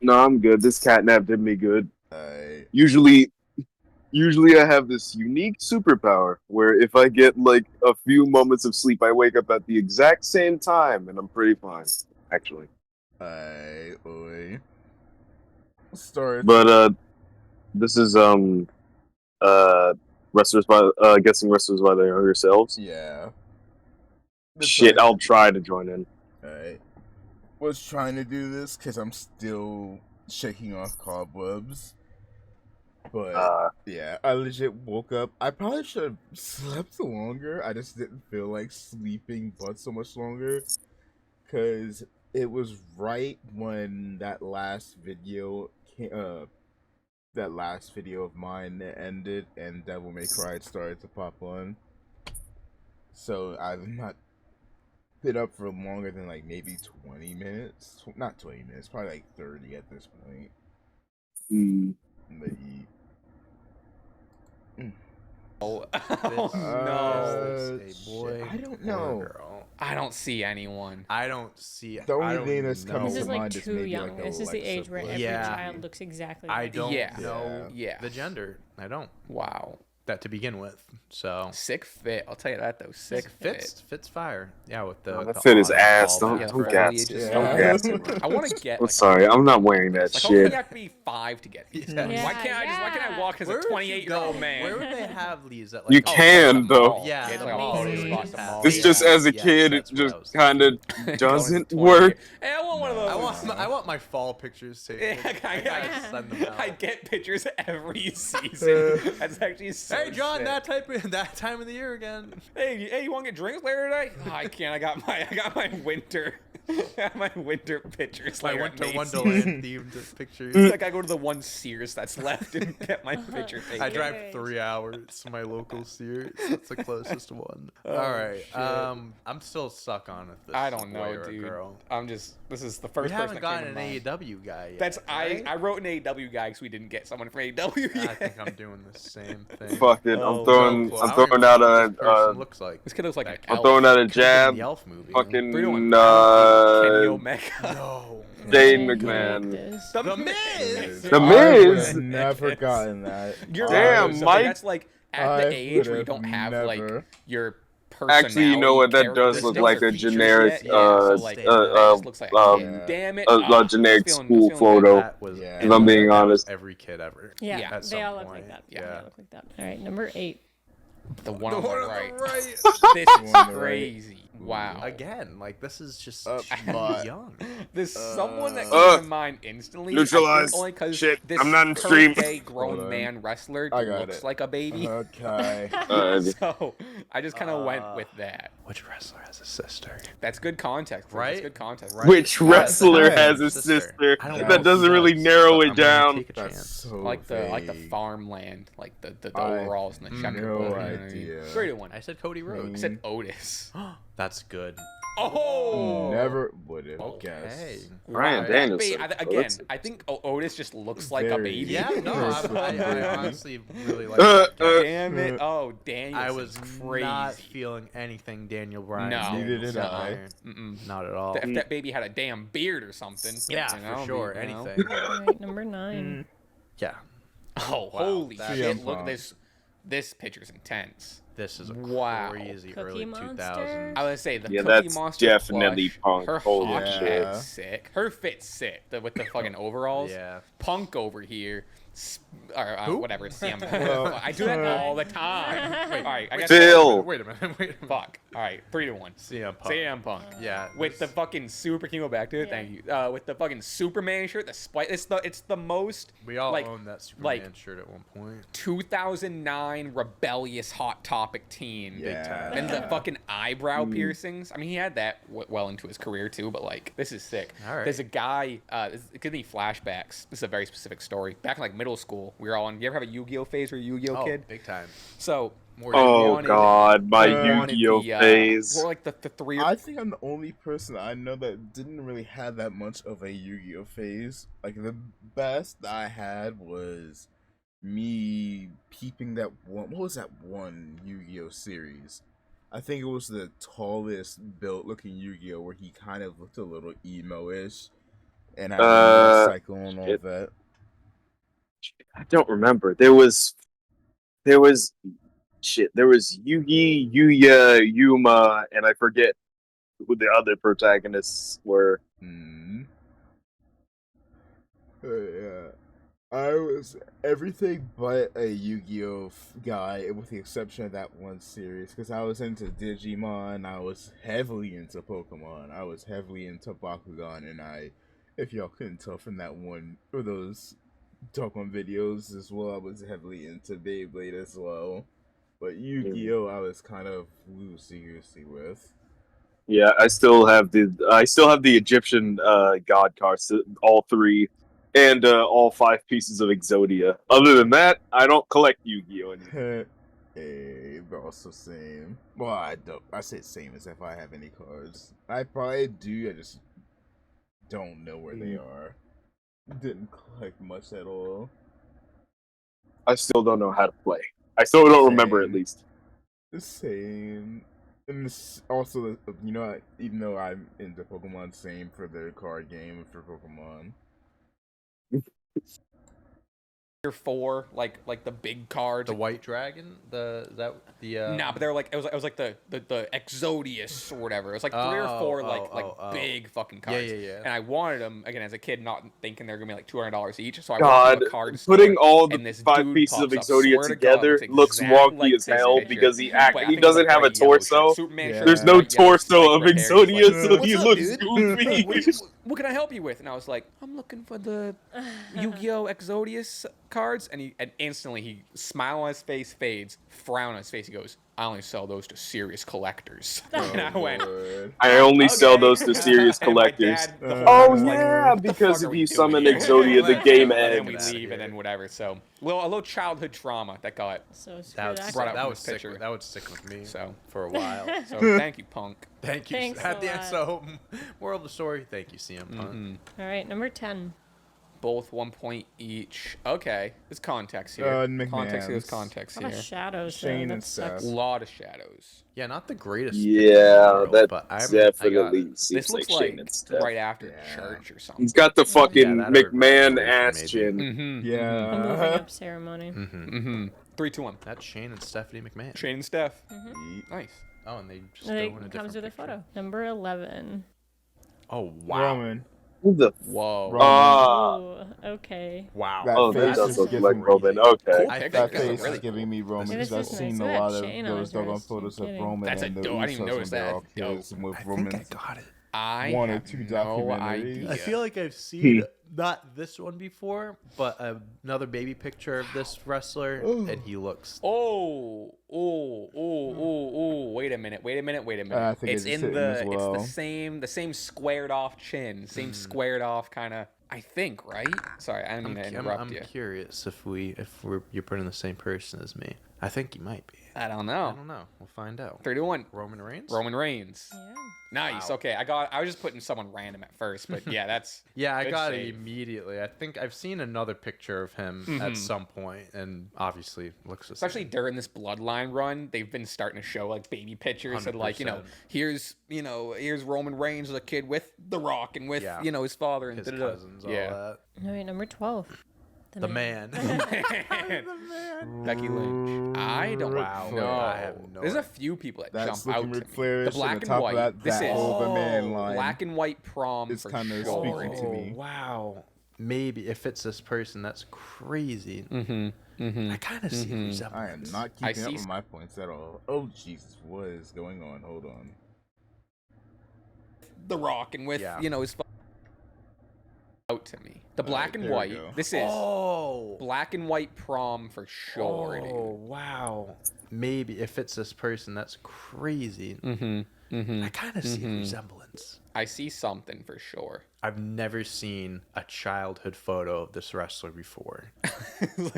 No, I'm good. This catnap did me good. I Usually I have this unique superpower where if I get like a few moments of sleep, I wake up at the exact same time, and I'm pretty fine, actually. oi. Start. But this is wrestlers by guessing wrestlers by their younger selves. Yeah. Shit, I'll try to join in. Alright. Was trying to do this because I'm still shaking off cobwebs. But, yeah, I legit woke up. I probably should have slept longer. I just didn't feel like sleeping but so much longer. Because it was right when that last video of mine ended and Devil May Cry started to pop on. So I've not been up for longer than like maybe 20 minutes. Not 20 minutes, probably like 30 at this point. But Oh, no. Boy, I don't know. Girl. I don't see anyone. I don't see. The only I don't thing that's know. coming This to is like mind is too maybe young. like This is the Alexa age where Bliss. every Yeah. child looks exactly I like don't Yeah. know Yeah. the gender. I don't. Wow. That to begin with. So sick fit. I'll tell you that though. Sick fit. Fits fire. Yeah, with the That fit is on ass. ball Don't back, gas it. Don't gas it. I want to get. I'm Like, sorry. I'm not wearing that like, only shit. have to be 5 to get these. Yeah. Why can't I walk as a 28-year-old man? Where would they have these at? You Like, can though. Yeah, It's the like a mall, photo they would spot, just the have mall. It's these. just as a Yes, kid, it that's what just I was kind of Going doesn't to work. Hey, I want one of those. I want my fall pictures taken. Yeah, Send them out. I get pictures every season. That's actually so Hey John, sick. that time of the year again. Hey, you want to get drinks later today? Oh, I can't. I got my winter. My winter pictures. My later winter at Macy's. Wonderland themed pictures. It's like I go to the one Sears that's left and get my picture taken. I drive 3 hours to my local Sears. It's the closest one. All right. shit. I'm still stuck on if this I is a don't boy know, or a dude. girl. This is the We first person haven't that gotten came an to mind. AEW guy yet. That's right? I wrote an AEW guy because we didn't get someone from AEW yet. I think I'm doing the same thing. Fuck it. Oh, I'm throwing I don't even out know what a. this person looks like. This kid looks like an I'm elf. throwing out a Could've been jab. the Elf movie. Fucking Kenny uh, Omega. No. Shane Like McMahon. this. The Miz. The I would Miz. have never gotten that. You're Damn, right. So Mike. that's like at I the age where you would've don't have like never. your personality. Actually, you know what? That does look characteristics like or a features generic, yet. Yeah, so like, it just looks like a kid. Damn it. a generic school good. photo. That was, If I'm being that was honest. every kid ever. Yeah, At they some all look point. like that. Yeah. They all look like that. All right, number 8. The one on the right. This One is on the right. crazy. Wow. Again, like this is just but- young. There's someone that comes to mind instantly. Neutralize. Only because Shit, this I'm not in stream. current-day Hold grown on. man wrestler I got looks it. like a baby. Okay. So I just kind of went with that. Which wrestler has a sister? That's good context, Right? That's good context. Right. Which wrestler has a Sister. sister? I don't know That if doesn't he really does, narrow but it I'm gonna down. take a That's chance. so Like the vague. farmland, like the I overalls and the have checkerboard. no you know what I mean? idea. 3 to 1. I said Cody I Rhodes. said Otis. That's good. Oh, Never would have Okay. guessed. Brian Wow, Danielson. Again, I think Otis just looks like a Very baby. Yeah, no, I Very honestly really like that guy. Damn it! Oh, Daniel. I was crazy. not feeling anything Daniel Bryan. No. Neither did I. Not at all. If that baby had a damn beard or something. Yeah, you know, for sure. you know. Anything. All right, number 9. Yeah. Oh, Wow, holy that's shit! CM Look at Punk. this. This picture's intense. This is a Wow. crazy Cookie early Monster? 2000s. I would say the Yeah, Cookie that's Monster definitely plush, Punk. Her Holy hot shit. shit's sick. Her fit's sick. With the fucking overalls. Yeah. Punk over here. Or Who? whatever. CM. Well, I do that all the time. Wait, all right. I guess Phil. Wait a minute. Wait a minute. Fuck. All right. 3 to 1. CM Punk. CM Punk. Yeah. With the fucking super, can you go back to it? Yeah. Thank you. With the fucking Superman shirt, the spike. It's the most. We all like, owned that Superman like, shirt at one point. 2009 rebellious hot topic teen. Yeah. And the fucking eyebrow piercings. I mean, he had that well into his career too, but like, this is sick. All right. There's a guy, it could be flashbacks. This is a very specific story. Back in like middle school, we were all on, you ever have a Yu-Gi-Oh phase or a Yu-Gi-Oh Oh, kid? big time. So, More Oh wanted- God, my we wanted Yu-Gi-Oh the, phase. We're like the 3 I think I'm the only person I know that didn't really have that much of a Yu-Gi-Oh phase. Like the best I had was me peeping that one. What was that one Yu-Gi-Oh series? I think it was the tallest built-looking Yu-Gi-Oh, where he kind of looked a little emo-ish, and I remember Cycle and all that. I don't remember. There was shit. There was Yugi, Yuya, Yuma, and I forget who the other protagonists were. Yeah. I was everything but a Yu-Gi-Oh guy, with the exception of that one series, because I was into Digimon, I was heavily into Pokemon, I was heavily into Bakugan, and if y'all couldn't tell from that one, or those Pokemon videos as well, I was heavily into Beyblade as well. But Yu-Gi-Oh, I was kind of loosey-goosey with. Yeah, I still have the Egyptian god cards, all 3, and all 5 pieces of Exodia. Other than that, I don't collect Yu-Gi-Oh anymore. Hey, but also same. Well, I don't. I say same as if I have any cards. I probably do. I just don't know where they are. Didn't collect much at all. I still don't know how to play. I still don't remember, at least. The same. And this also, you know, even though I'm into Pokemon, same for the card game for Pokemon. or 4, like the big cards. The White Dragon? Nah, but they were like it was like the Exodius or whatever. It was like 3 or 4 big fucking cards. Yeah. And I wanted them again as a kid, not thinking they're gonna be like $200 each. So I God, went to a card store, putting all the and this 5 dude pieces of pops up. Exodia Swear to God, together looks exactly wonky like as this hell picture. because he But I think doesn't it's a have a bright yellow shirt, torso. Superman shirt, There's no bright yellow torso of stripe hair. He's Exodia, like, so "What's he up, looks dude? goofy. What can I help you with?" And I was like, "I'm looking for the Yu-Gi-Oh! Exodius cards." And instantly he smile on his face fades, frown on his face. He goes, "I only sell those to serious collectors." And I went, I only okay. sell those to serious And my collectors. dad, the whole time Oh was like, yeah, "What the because fuck are if we you doing summon here?" Exodia, the game And then we ends. leave and then whatever. So a little childhood trauma that got That was sick. That would stick with me for a while. So thank you, Punk. Thank you. Thanks At a the end, lot. so moral of the story, thank you, CM Punk. Mm-hmm. All right, number 10. Both 1 point each. Okay, there's context here. McMahon's. Context here. There's context A lot here. of shadows. Shane though. and That sucks. A lot of shadows. Yeah, not the greatest. Yeah, that but definitely This seems looks like Shane like and Steph. right after church or something. He's got the fucking that or McMahon graduation, ass maybe. chin. Mm-hmm. Yeah. A moving up ceremony. 3, 2, 1. That's Shane and Stephanie McMahon. Shane and Steph. Mm-hmm. Nice. Oh, and they just And go it in a comes different with a picture. photo. Number 11. Oh wow! Roman. Who the? Whoa. Oh, okay. Wow. That Oh, face that is does look giving like me- Roman. Okay. Cool I picture. That That's face really is giving me Roman This because I've is nice. seen Look a at lot that of chain on those his doggone wrist. photos I'm of kidding. Roman That's a and the dope. I didn't even Usos notice when they're that. all kids Dope. with I Roman. think I got it. I One or have two no documentaries. idea. I feel like I've seen not this one before, but another baby picture of this wrestler, and he looks. Oh, wait a minute. I think It's it's in him the as well. it's the same squared off chin, same squared off kind of. I think, right? Sorry, I didn't mean to interrupt I'm you. curious if you're putting the same person as me. I think you might be. I don't know. I don't know. We'll find out. 3 to 1. Roman Reigns. Roman Reigns. Yeah. Nice. Wow. Okay, I was just putting someone random at first, but yeah, that's Yeah, I good got it save. immediately. I think I've seen another picture of him at some point, and obviously looks the Especially same. during this bloodline run, they've been starting to show like baby pictures and like, 100%. here's Roman Reigns as a kid with The Rock and with, his father and His da-da-da. cousins, all yeah. that. All right, number 12. The man. Becky Lynch. I don't Wow. know. I have no There's a idea. few people that That's jump out looking to Ric me. Flair-ish, The black and and on top white. of that, This that is whole The Man line black and white prom is for kinda sure. speaking to me. Wow. Maybe if it's this person, that's crazy. Mm-hmm. I kind of see a resemblance. I am not I keeping up see- with my points at all. Oh Jesus, what is going on? Hold on. The Rock and with, Yeah. his out to me. The black and there we white. go. This is Oh. black and white prom for sure, Oh, wow. Maybe if it's this person, that's crazy. dude. Mm-hmm. I kind of see a resemblance. I see something for sure. I've never seen a childhood photo of this wrestler before.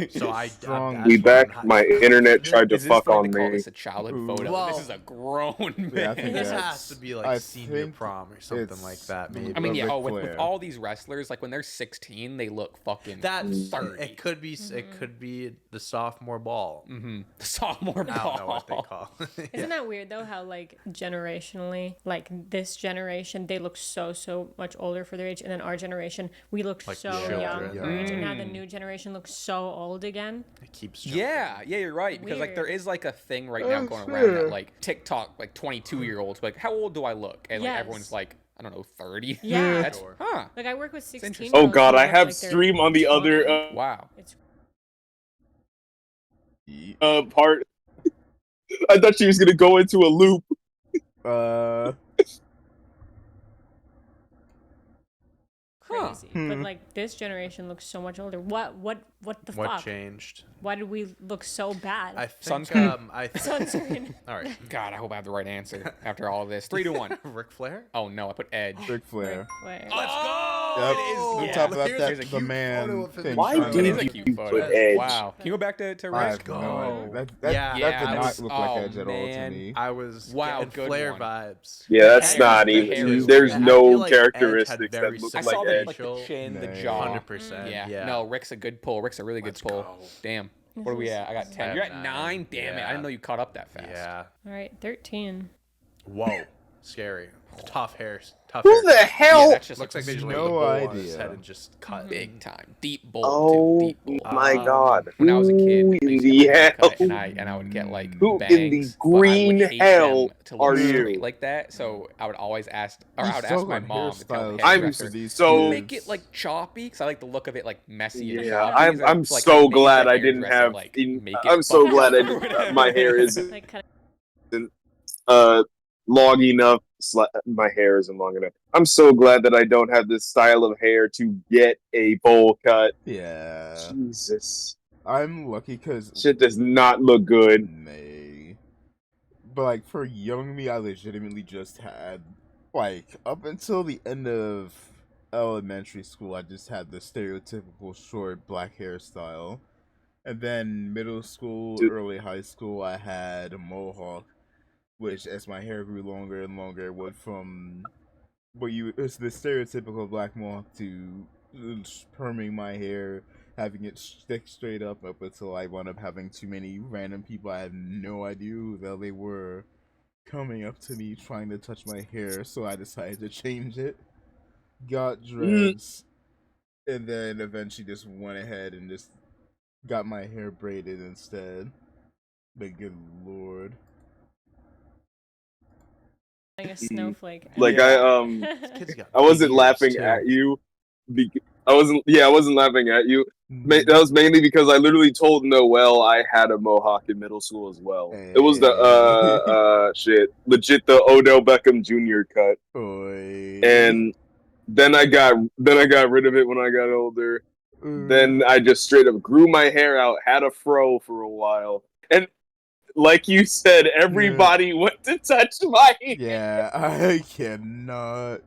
So Strong. We back. My internet tried to Is this fuck fine on to call me. this a childhood photo? Well- This is a grown man. Yeah, I think This that's- has to be like I senior think prom or something it's- like that. Maybe. I mean, yeah. Ric Oh, with Flair. all these wrestlers, like when they're 16, they look fucking That's 30. it. Could be it could be the sophomore ball. Mm-hmm. The sophomore I ball. don't know what they call. it. Isn't that weird though? How like generationally, like this generation, they look so much older for their age, and then our generation, we look Like so children. young for our age, and now the Mm. new generation looks so old again. It keeps. jumping. Yeah, you're right. Because like there Weird. is like a thing right now Oh, going around that sure. like TikTok, like 22-year-olds, like how old do I look? And like Yes. everyone's like, I don't know, 30. Yeah. That's huh. Like I work with 16. interesting. Oh God, I have stream on the other Wow. It's part. I thought she was gonna go into a loop. crazy, but like this generation looks so much older. What the What fuck? changed? Why did we look so bad? I think. Sunscreen. Sunscreen. All right. God, I hope I have the right answer after all of this. 3 to 1. Ric Flair. Oh no, I put Edge. Ric Flair. Where? Let's go. Yep. It is. On Yeah. top of that, Here's that a the cute man photo of him. thing. Why trying did to- It is a you cute put photo. Edge? Wow. Can you go back to I Rick? have no idea. That Yeah, did I not was- look like oh, Edge at all to man. me. I was Wow, getting good Flair one. vibes. Yeah, that's hair- not the hair even. is There's weird. I no feel like Edge had characteristics very that look I similar saw like the, Edge. like the chin, the Nah. jaw. 100%. Yeah. Yeah. No, Rick's a good pull. Rick's a really good pull. Damn. What are we at? I got 10. You're at 9? Damn it. I Yeah. didn't know you caught up that fast. Yeah. All right, 13. Whoa. Scary. Tough hairs. Tough Who hair. the hell? Yeah, that's just Looks like like they just no went to the bowl on idea. his head and just cut. big time. Deep bowl, Oh too. Deep bowl. my God! When I was a kid, Who I in used to get the my hair cut, hell? and I would get like Who bangs, in the but I would green hate hell them to look are straight you? like that. So I would always ask, or You I would still ask my got mom to tell the hairstyles I'm hairdresser, for these so- "Can you make kids. it like choppy?" Because I like the look of it like messy and Yeah, choppy. I'm So I so made glad the I didn't hairdresser, have. like, make it I'm so buck glad up I or didn't. whatever. My hair isn't Like kind long enough. My hair isn't long enough. I'm so glad that I don't have this style of hair to get a bowl cut. Yeah. Jesus, I'm lucky because shit does not look good. But like for young me, I legitimately just had like up until the end of elementary school, I just had the stereotypical short black hairstyle, and then middle school, early high school, I had a mohawk, which as my hair grew longer and longer, went from it's the stereotypical black mohawk to perming my hair, having it stick straight up until I wound up having too many random people I had no idea who the hell they were coming up to me trying to touch my hair, so I decided to change it. Got dreads, and then eventually just went ahead and just got my hair braided instead. But good lord. a snowflake. Like Yeah. I wasn't laughing at you. I wasn't laughing at you. That was mainly because I literally told Noel I had a mohawk in middle school as well. It was the legit the Odell Beckham Jr. cut. And then I got rid of it when I got older. Then I just straight up grew my hair out, had a fro for a while, and like you said, everybody went to touch my hair. Yeah, I cannot.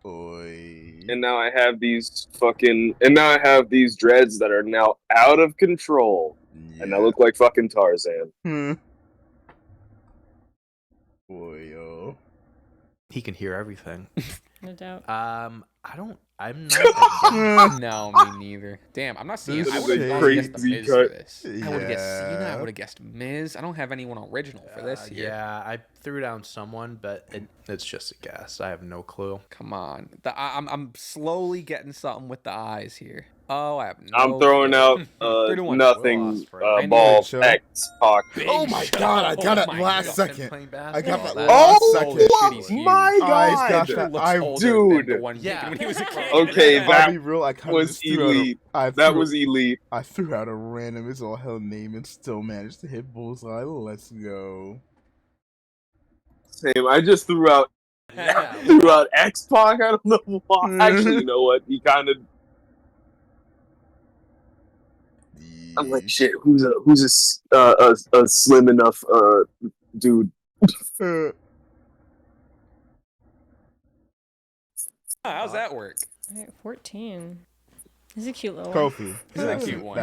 And now I have these dreads that are now out of control, and I look like fucking Tarzan. Boy, He can hear everything. No doubt. I'm not. No, me neither. Damn, I'm not seeing. This I is would a have crazy guessed the Miz cut. for this. I would have guessed Cena. I would have guessed Miz. I don't have anyone original for this here. Yeah, I threw down someone, but it's just a guess. I have no clue. Come on, I'm slowly getting something with the eyes here. Oh, I have no. I'm throwing out 3 to 1. nothing. I Ball Show. X-Pac. Oh my god, I got it my last God. second. Basketball. I got that Oh last second. my god! Dude, the one when he was a kid. Okay, I'll that be real, I kinda was just threw out elite. that was elite. I threw out a random as all hell name and still managed to hit bullseye. Let's go. Same. I just threw out X-Pac. I don't know why. Actually, you know what? He kind of. I'm like, shit. Who's a slim enough dude? How's that work? All right, 14. This is a cute little Kofi. This is a cute one.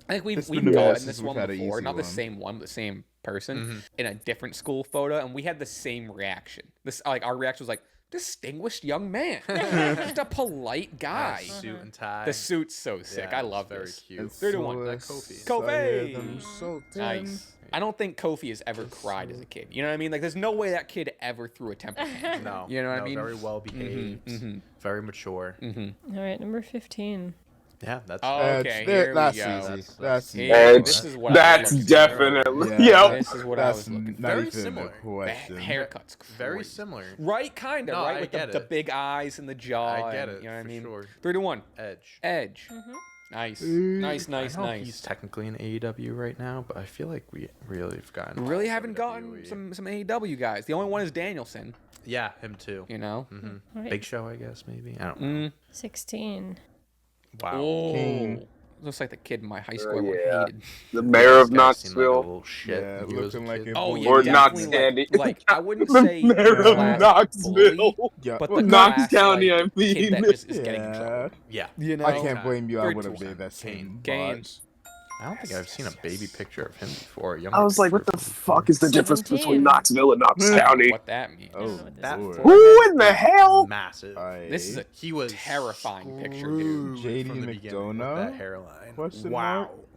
I think we've been the best gotten since this we've one had a before, easy not the one. same one, but the same person in a different school photo, and we had the same reaction. This our reaction was like, distinguished young man, just a polite guy. Suit and tie. The suit's so sick. Yeah, I love very this. cute. 3 to 1. Kofi. Kofi. Nice. I don't think Kofi has ever cried as a kid. You know what I mean? Like, there's no way that kid ever threw a temper tantrum. No. You know what I mean? Very well behaved. Very mature. All right, number 15. Yeah, that's. Oh, okay, That's here that's we go. easy. That's easy. This is what I was That's looking definitely. Yeah, Yep. This is what I was looking for. not Very even similar. a question. Haircuts. Very crazy. similar. Right, kind of, No, right? I With get the it. big eyes and the jaw. I get and, it, You know what I for mean? sure. 3 to 1. Edge. Edge. Mm-hmm. Nice. Nice. I know he's technically in AEW right now, but I feel like we really have gotten. We really haven't gotten some AEW guys. The only one is Danielson. Yeah, him too. You know? Mm-hmm. Right. Big Show, I guess, maybe. I don't know. 16. Wow. Oh. Looks like the kid in my high school everyone yeah. hated. The mayor of This guy seemed like a Knoxville. little shit. Yeah, when he was a looking like kid. a Oh, bully. yeah, Or definitely Knox like I wouldn't The say mayor of class Knoxville. bully, Yeah. but the Knox class, County, like, I mean. kid that just is getting in Yeah. trouble. Yeah. You know? I can't blame you. I 3 would to have 1. made that same Kane. botch. I don't think I've seen a baby picture of him before. I was like, what the fuck is the difference 17. between Knoxville and Knox I don't know County? what that means. Oh, That Lord. Who in the hell? Massive. This is a He was terrifying picture, dude. JD from the beginning with McDonough? that hairline. Question Wow. mark?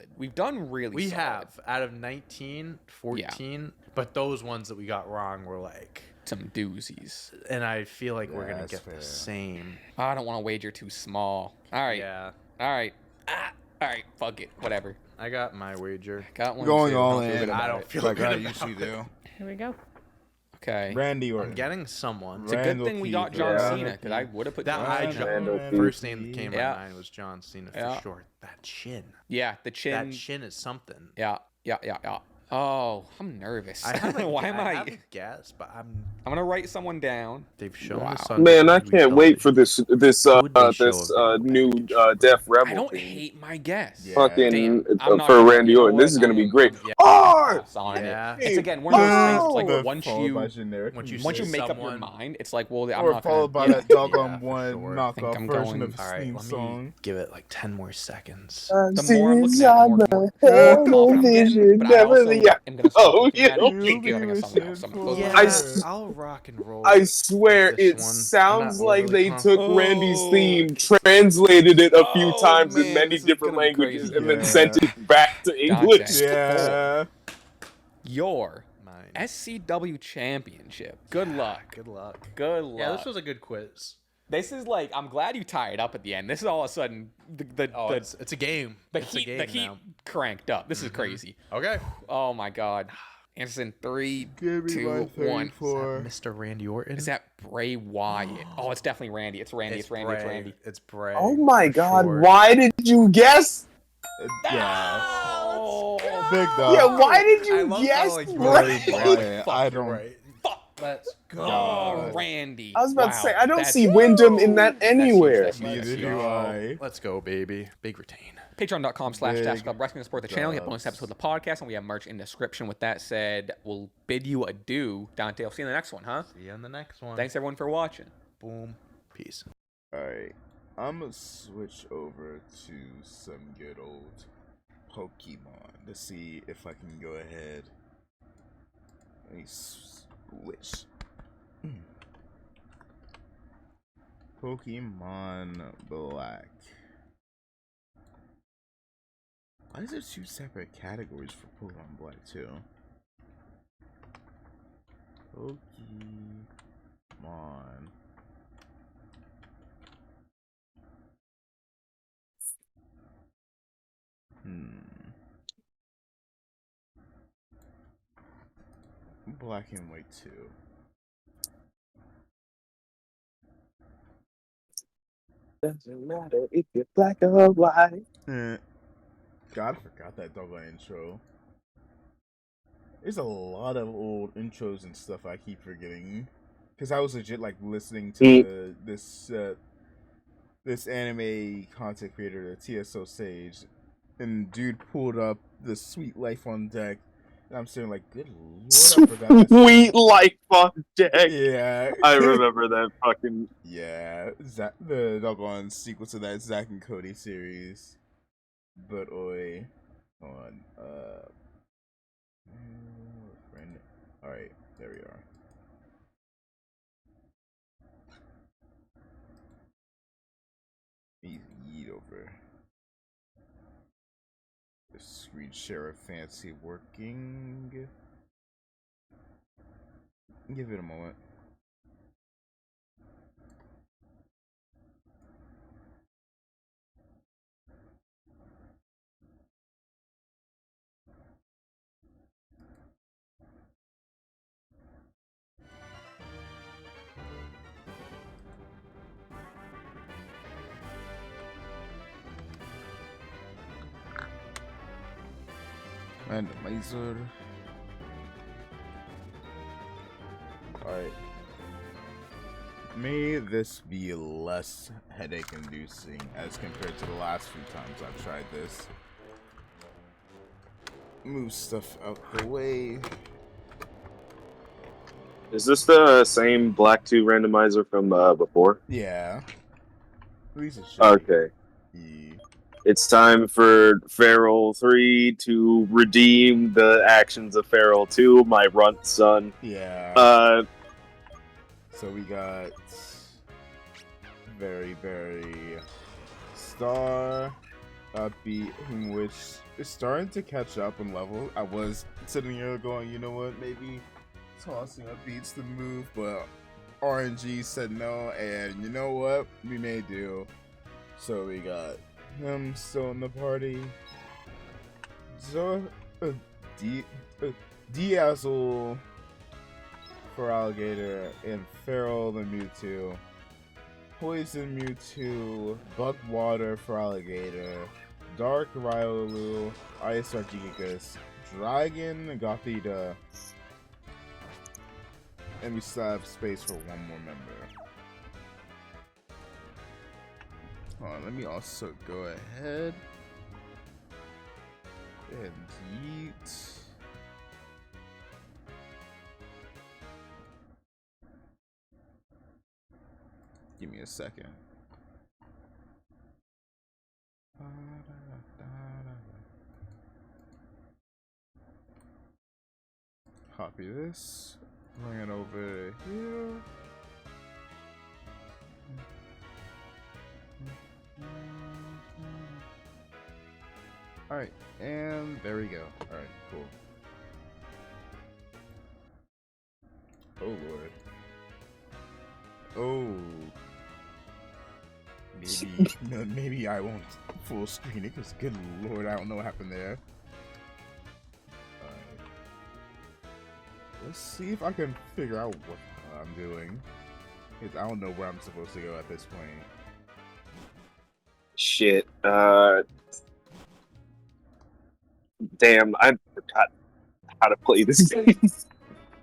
solid. We've done really We solid. have. Out of 19, 14. But those ones that we got wrong were like... some doozies. And I feel like we're going to get the same. I don't want to wager too small. All right. Yeah. All right. All right, fuck it, whatever. I got my wager. Got one Going too. all Don't feel in. good about I don't it. feel Like good I about usually it. do. Here we go. Okay. Randy Orton. I'm getting someone. It's a good thing we got John Cena, because I would have put John Cena. First name that came to my mind was John Cena for sure. That chin. Yeah, the chin. That chin is something. Yeah. Oh, I'm nervous. I have I guess, but I'm gonna write someone down. They've shown Wow. us on Man, I can't wait for this new Def Rebel. I don't hate my guess. Fucking I'm not for gonna- Randy you know Orton. what? This is gonna be I am- great. yeah. Oh! Yeah. It's again one of those things. It's like once you make up your mind, it's like, well, I'm or not followed gonna, by that doggone one knockoff I'm version going- of his All right, theme let me song. give it like 10 more seconds. The more I'm looking at it, the more confident I'm getting, but I also am gonna start looking at it and giving us something else. I'll rock and roll. I swear it sounds like they took Randy's theme, translated it a few times in many different languages, and then sent it back to English. Yeah. Your SCW championship. Good luck. Good luck. Good luck. Yeah, this was a good quiz. This is like, I'm glad you tied up at the end. This is all of a sudden it's a game. The It's a heat, game the heat now. cranked up. This is crazy. Okay. Oh my god. Anderson, 3, Give me 2, my 1. Mr. Randy Orton? Is that Bray Wyatt? Oh, it's definitely Randy. It's Randy. It's Randy. It's Bray. Randy. It's Bray. Oh my god, sure. why did you guess? Yeah. Oh, Big dog. Yeah, why did I you love guess how, like, Bray? I don't. Let's go. Oh, Randy. I was about to Wow, say, I don't that's- see Wyndham in that anywhere. That's huge, that's Neither huge. do I. Let's go, baby. Big retain. Patreon.com/Dash Club Wrestling to support the channel. Get bonus episodes of the podcast, and we have merch in the description. With that said, we'll bid you adieu. Dante, I'll see you in the next one, huh? See you in the next one. Thanks, everyone, for watching. Boom. Peace. Alright. I'm gonna switch over to some good old Pokemon to see if I can go ahead. Let me switch. Pokemon Black. Why is there two separate categories for Pokemon Black too? Pokemon. Black and white too. Doesn't matter if you're black or white. God, I forgot that doggone intro. There's a lot of old intros and stuff I keep forgetting. Because I was legit like listening to this anime content creator, TSO Sage, and dude pulled up the Sweet Life on Deck. And I'm saying like, good lord, I forgot that Sweet Life on Deck. Yeah. I remember that fucking... Yeah, the doggone sequel to that Zack and Cody series. But oi, on friend. All right, there we are. Yeet over. The screen share fancy working. Give it a moment. Randomizer. Alright. May this be less headache inducing as compared to the last few times I've tried this. Move stuff out the way. Is this the same Black 2 randomizer from before? Yeah. At least it should Okay. be. It's time for Feral 3 to redeem the actions of Feral 2, my runt son. Yeah. So we got very Star upbeat, which is starting to catch up in level. I was sitting here going, you know what, maybe tossing up beats to move, but RNG said no, and you know what, we may do. So we got him still in the party. Dazzle for Alligator, and Feral the Mewtwo. Poison Mewtwo, Buck Water for Alligator, Dark Riolu, Ice Archicus, Dragon Gothita, and we still have space for one more member. Hold on, let me also go ahead and yeet. Give me a second. Copy this. Bring it over here. Alright, and there we go. Alright, cool. Oh lord. Oh. Maybe no, maybe I won't full screen it because good lord, I don't know what happened there. Alright. Let's see if I can figure out what I'm doing. Because I don't know where I'm supposed to go at this point. Shit. Damn, I forgot how to play this game.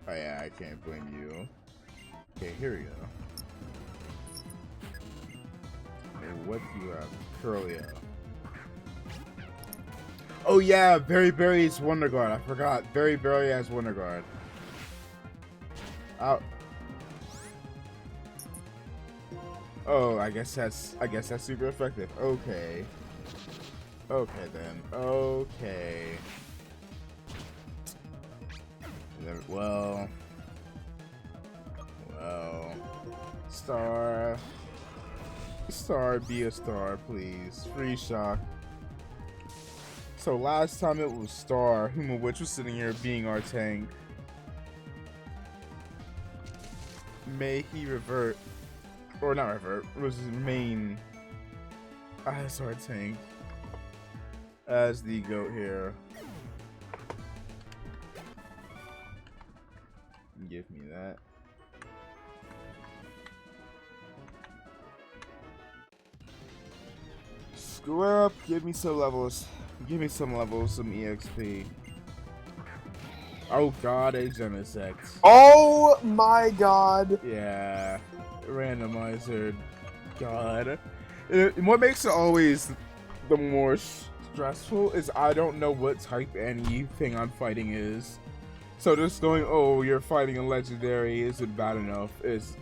Oh yeah, I can't blame you. Okay, here we go. And what do you have? Curlia. Oh yeah, Berry Berry's Wonder Guard. I forgot. Berry Berry has Wonder Guard. Oh, I guess that's super effective. Okay. Okay then. Okay. Well. Star, be a star, please. Free shock. So last time it was Star, Huma Witch was sitting here being our tank. May he revert, or not revert, was remain as our tank, as the goat here. Give me that. Square up, give me some levels. Give me some levels, some EXP. Oh god, a Genesect. Oh my god. Yeah. Randomizer. God. What makes it always the more stressful is I don't know what type anything I'm fighting is. So just going, oh, you're fighting a legendary, is it bad enough? Is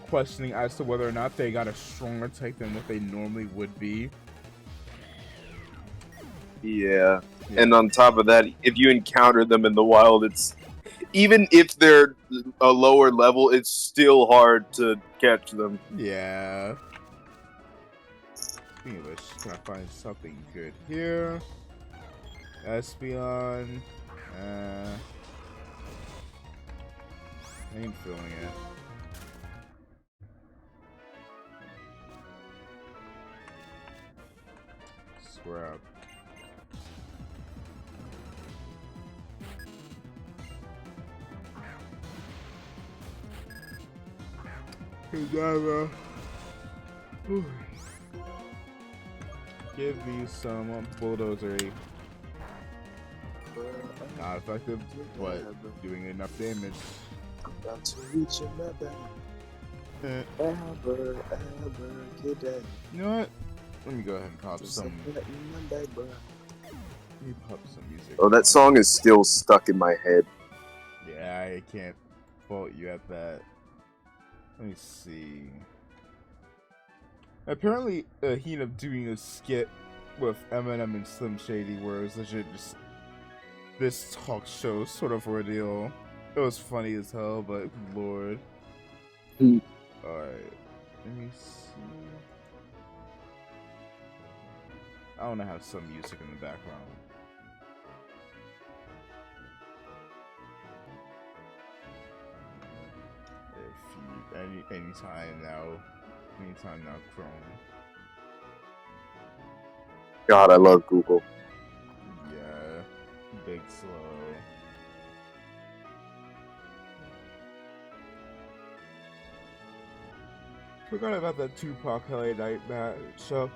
questioning as to whether or not they got a stronger type than what they normally would be. Yeah. And on top of that, if you encounter them in the wild, it's even if they're a lower level, it's still hard to catch them. Yeah. English, can I find something good here? Espeon. I ain't feeling it. Scrap. Give me some bulldozery. Not effective, but doing enough damage. I'm about to reach in my bag. Ever get that. You know what? Let me go ahead and pop some. Let me pop some music. Oh, that song is still stuck in my head. Yeah, I can't fault you at that. Let me see. Apparently, he ended up doing a skit with Eminem and Slim Shady where it was legit just this talk show sort of ordeal. It was funny as hell, but lord. Alright, let me see. I want to have some music in the background. Anytime now, Chrome. God, I love Google. Yeah, big slow. Forgot about that Tupac LA Night matchup.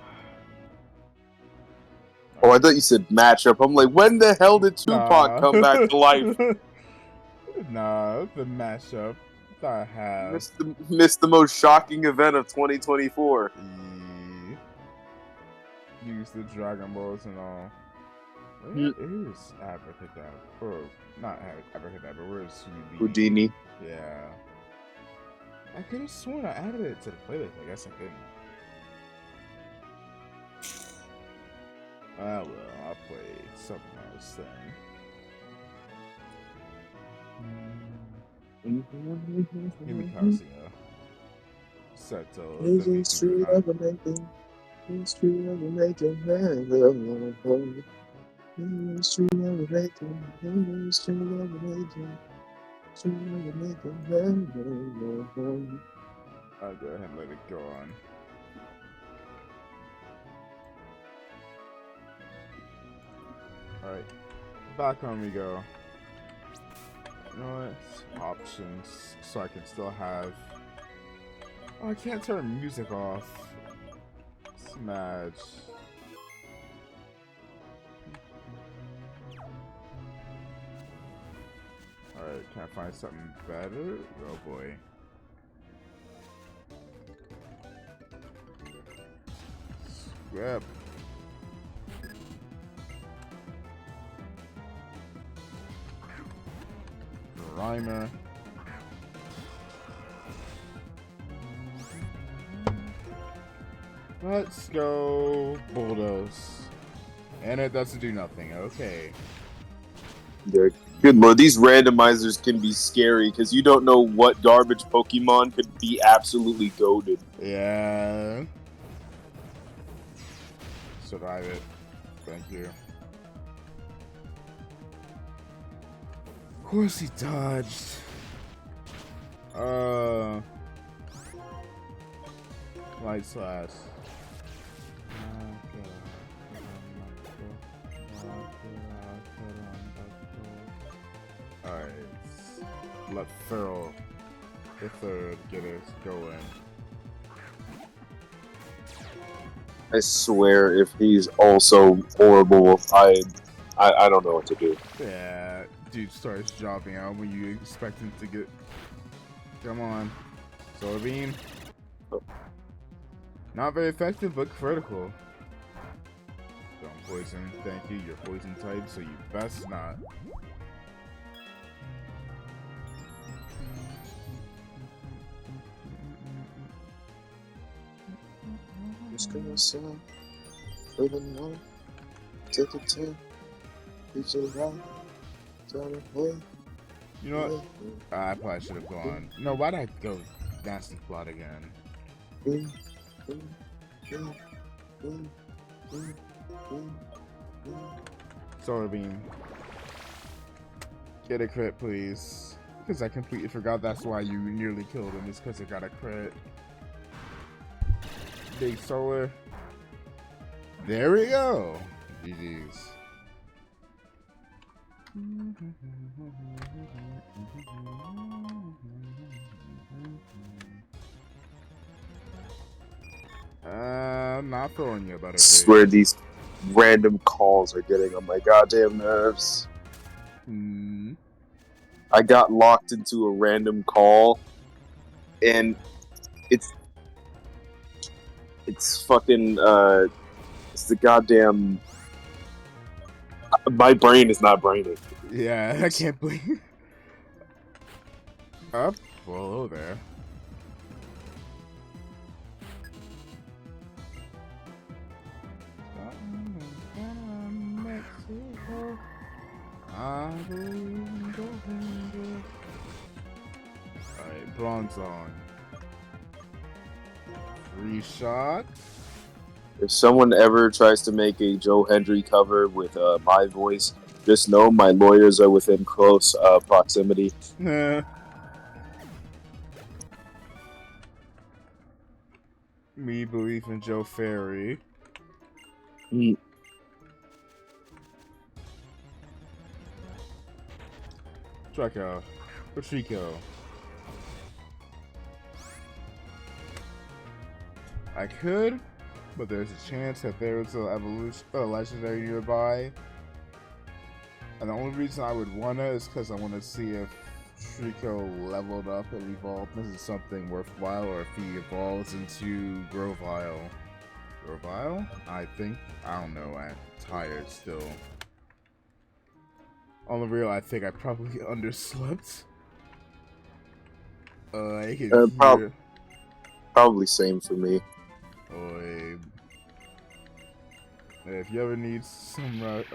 Oh, I thought you said matchup. I'm like, when the hell did Tupac come back to life? Nah, the matchup that I have. Missed the most shocking event of 2024. Use the Dragon Balls and all. Where is Abracadabra? Or not Abracadabra, where is Houdini? Yeah. I could have sworn I added it to the playlist. I guess I couldn't. Ah well, I'll play something else then. Give me Kazuya. Seto. History of a making. History of a making. History of a making. History of a making. I'll go ahead and let it go on. Alright, back on we go. You know what? Options, so I can still have... Oh, I can't turn music off. Smash. Alright, can I find something better? Oh boy. Scrap. Rhymer. Let's go bulldoze. And it doesn't do nothing. Okay. Yeah, good lord, these randomizers can be scary because you don't know what garbage Pokemon could be absolutely goated. Yeah. Survive it. Thank you. Of course he dodged. Light slash. Alright. Let Feral the third get us going. I swear, if he's also horrible, I don't know what to do. Yeah, dude starts dropping out when you expect him to get. Come on, Solar Beam. Not very effective, but critical. Don't poison. Thank you. You're poison type, so you best not. Just gonna say, living life, take it to, reach it right, turn it way. You know what? I probably should have gone. No, why'd I go nasty plot again? Solar Beam. Get a crit, please. Because I completely forgot that's why you nearly killed him. It's because it got a crit. Big Solar. There we go. GG's. I'm not throwing you about it. Swear these random calls are getting on my goddamn nerves. I got locked into a random call, and it's fucking it's the goddamn. My brain is not braining. Yeah, I can't believe. Up, well, hello there. Alright, bronze on. Free shot. If someone ever tries to make a Joe Hendry cover with my voice, just know my lawyers are within close proximity. Me believe in Joe Ferry. Draco. Patrico. I could, but there's a chance that there is a legendary nearby. And the only reason I would want to is because I want to see if Trico leveled up and evolved into something worthwhile, or if he evolves into Grovyle. Grovyle? I don't know, I'm tired still. On the real, I think I probably underslept. I can hear... Probably same for me. If you ever need some rest,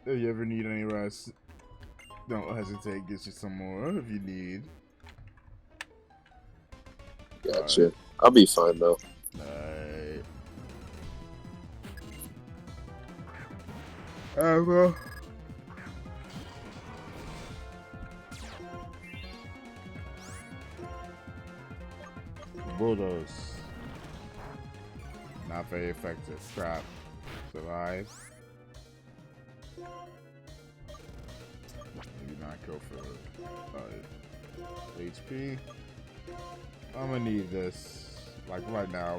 if you ever need any rest, don't hesitate. Get you some more if you need. Gotcha. I'll be fine though. Well. Bulldoze. Not very effective. Crap. Survive. Maybe not go for HP. I'm gonna need this. Like right now.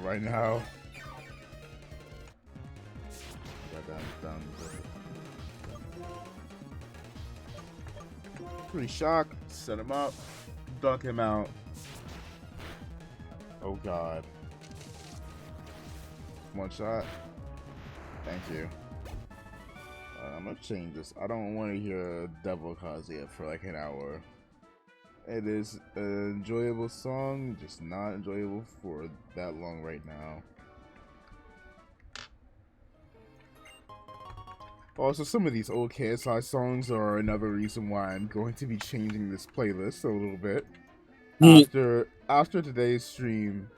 Got that done. Free shock. Set him up. Dunk him out. Oh god. One shot. Thank you. I'm gonna change this. I don't want to hear Devil Kazuya for like an hour. It is an enjoyable song, just not enjoyable for that long right now. Also, some of these old KSI songs are another reason why I'm going to be changing this playlist a little bit. After today's stream,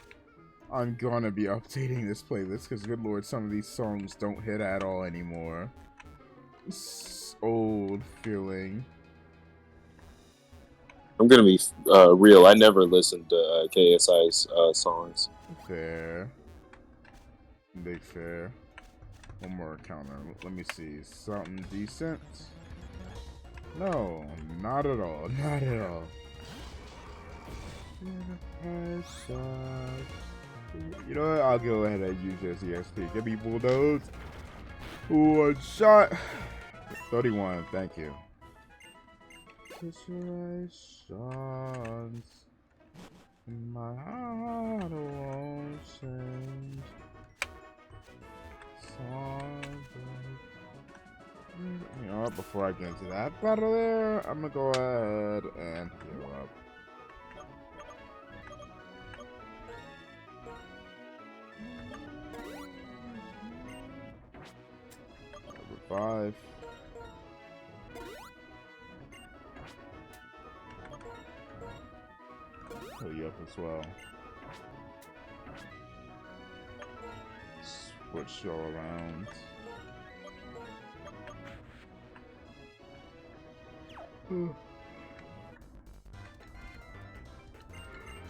I'm gonna be updating this playlist because, good lord, some of these songs don't hit at all anymore. It's old feeling. I'm gonna be real. I never listened to KSI's songs. Fair. Big fair. One more counter. Let me see. Something decent? No, not at all. Not at all. You know what? I'll go ahead and use this ESP. Give me Bulldoze. One shot. 31. Thank you. Situations in my heart won't change. You know what? Before I get into that battle there, I'm gonna go ahead and heal up. Number 5. Heal you up as well. Switch you all around.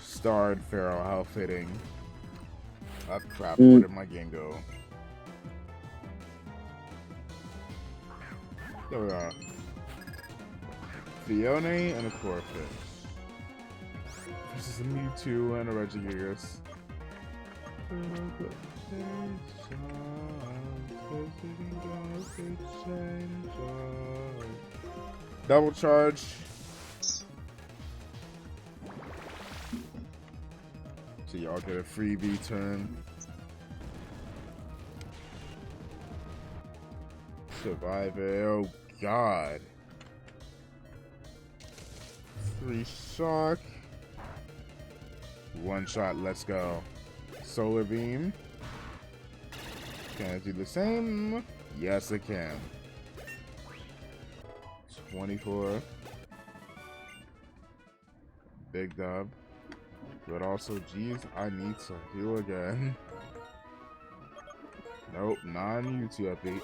Star and Pharaoh, how fitting. Ah, crap, where did my game go? There we are. Fiona and a Corphish. This is a Mewtwo and a Regigigas. Double charge. So y'all get a freebie turn. Survive it. Oh god. 3 shock. 1 shot. Let's go. Solar beam. Can I do the same? Yes, I can. 24. Big dub. But also, geez, I need to heal again. Nope, not on YouTube update.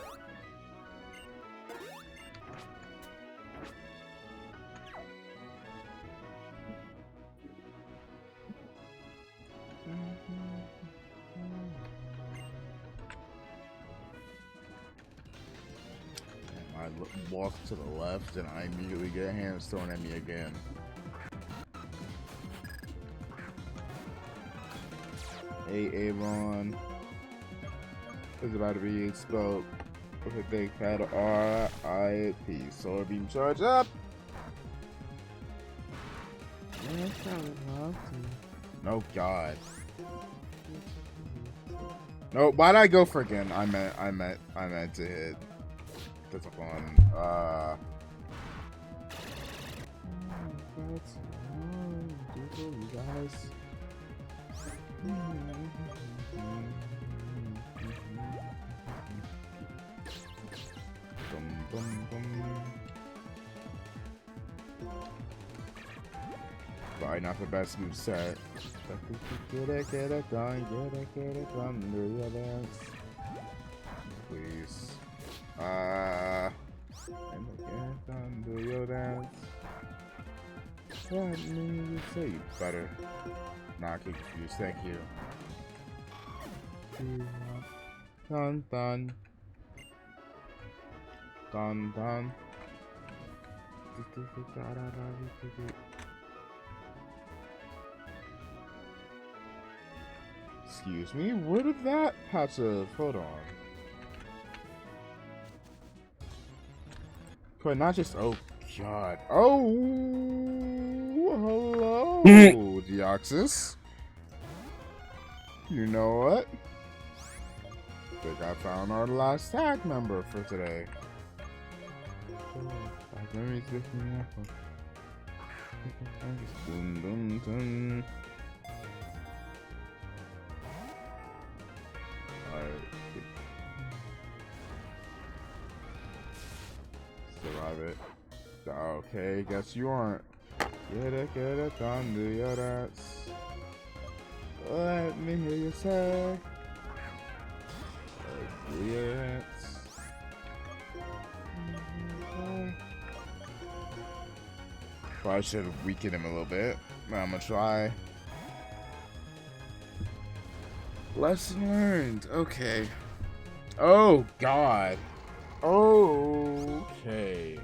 I walk to the left and I immediately get hands thrown at me again. Avon is about to be exploded with a big fat R.I.P. Solar beam charge up. No, God. No, why'd I go for again? I meant to hit. That's fun. You guys. Bum, bum, bum. Probably not the best move set. Get it done, do your dance. Please. And get done, do your dance. Let me say you better not get confused, thank you. Dun dun. Dun dun. Excuse me, where did that patch of hold on? But not just oh god. Oh hello Deoxys. You know what? I think I found our last tag member for today. Dun, dun, dun. Survive it. Okay, guess you aren't. Get it done, do your dance. Let me hear you say. Do your dance. Probably should have weakened him a little bit. But I'm gonna try. Lesson learned. Okay. Oh, God. Okay.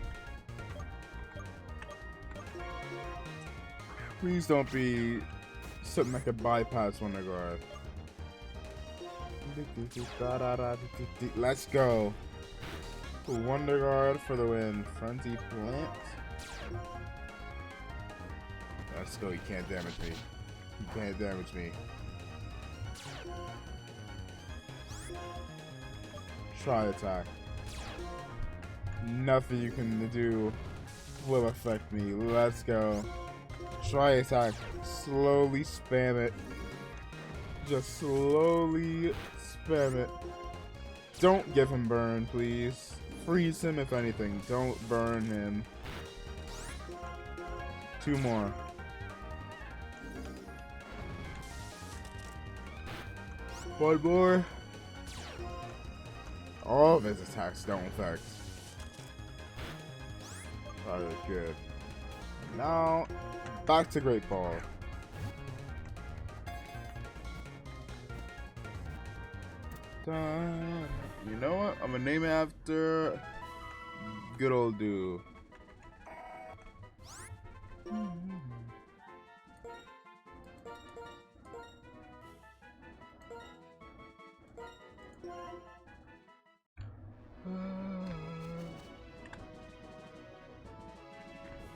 Please don't be something that could bypass Wonder Guard. Let's go. Wonder Guard for the win. Frenzy plant. Let's go. You can't damage me. You can't damage me. Try attack. Nothing you can do will affect me. Let's go. Try attack. Slowly spam it. Just slowly spam it. Don't give him burn, please. Freeze him if anything. Don't burn him. 2 more. One more. All of his attacks don't affect. Alright, good. Now, back to Great Ball. Dun. You know what? I'm gonna name it after good old dude.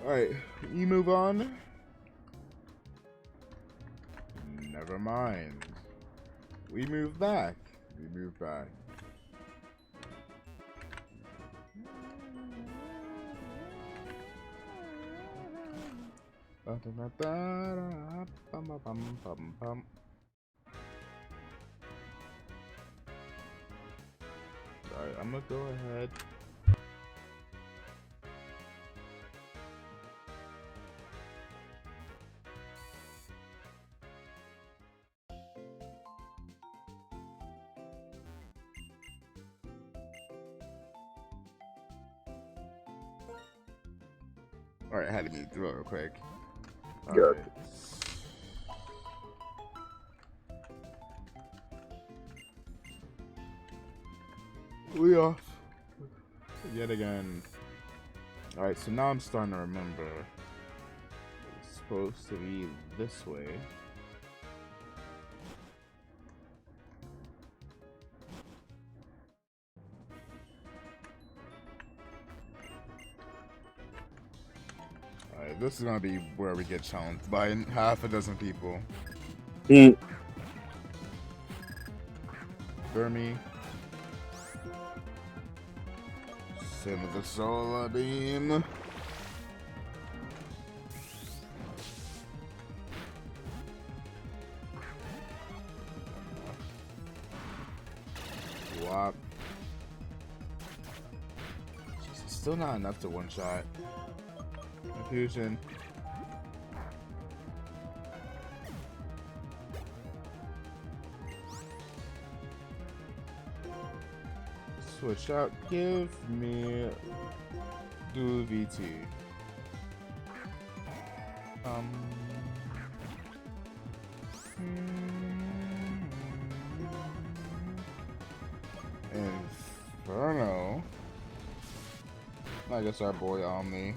Alright, you move on. Never mind. We move back. We move back. Alright, I'm gonna go ahead. Alright, I had to mute through it real quick. Good. Right. We off. Yet again. Alright, so now I'm starting to remember. It's supposed to be this way. Alright, this is gonna be where we get challenged by half a dozen people. Burmy. Same with the solar beam. Swap. Jesus, still not enough to one shot. Confusion. Switch out. Give me do VT. Inferno. I guess our boy Omni.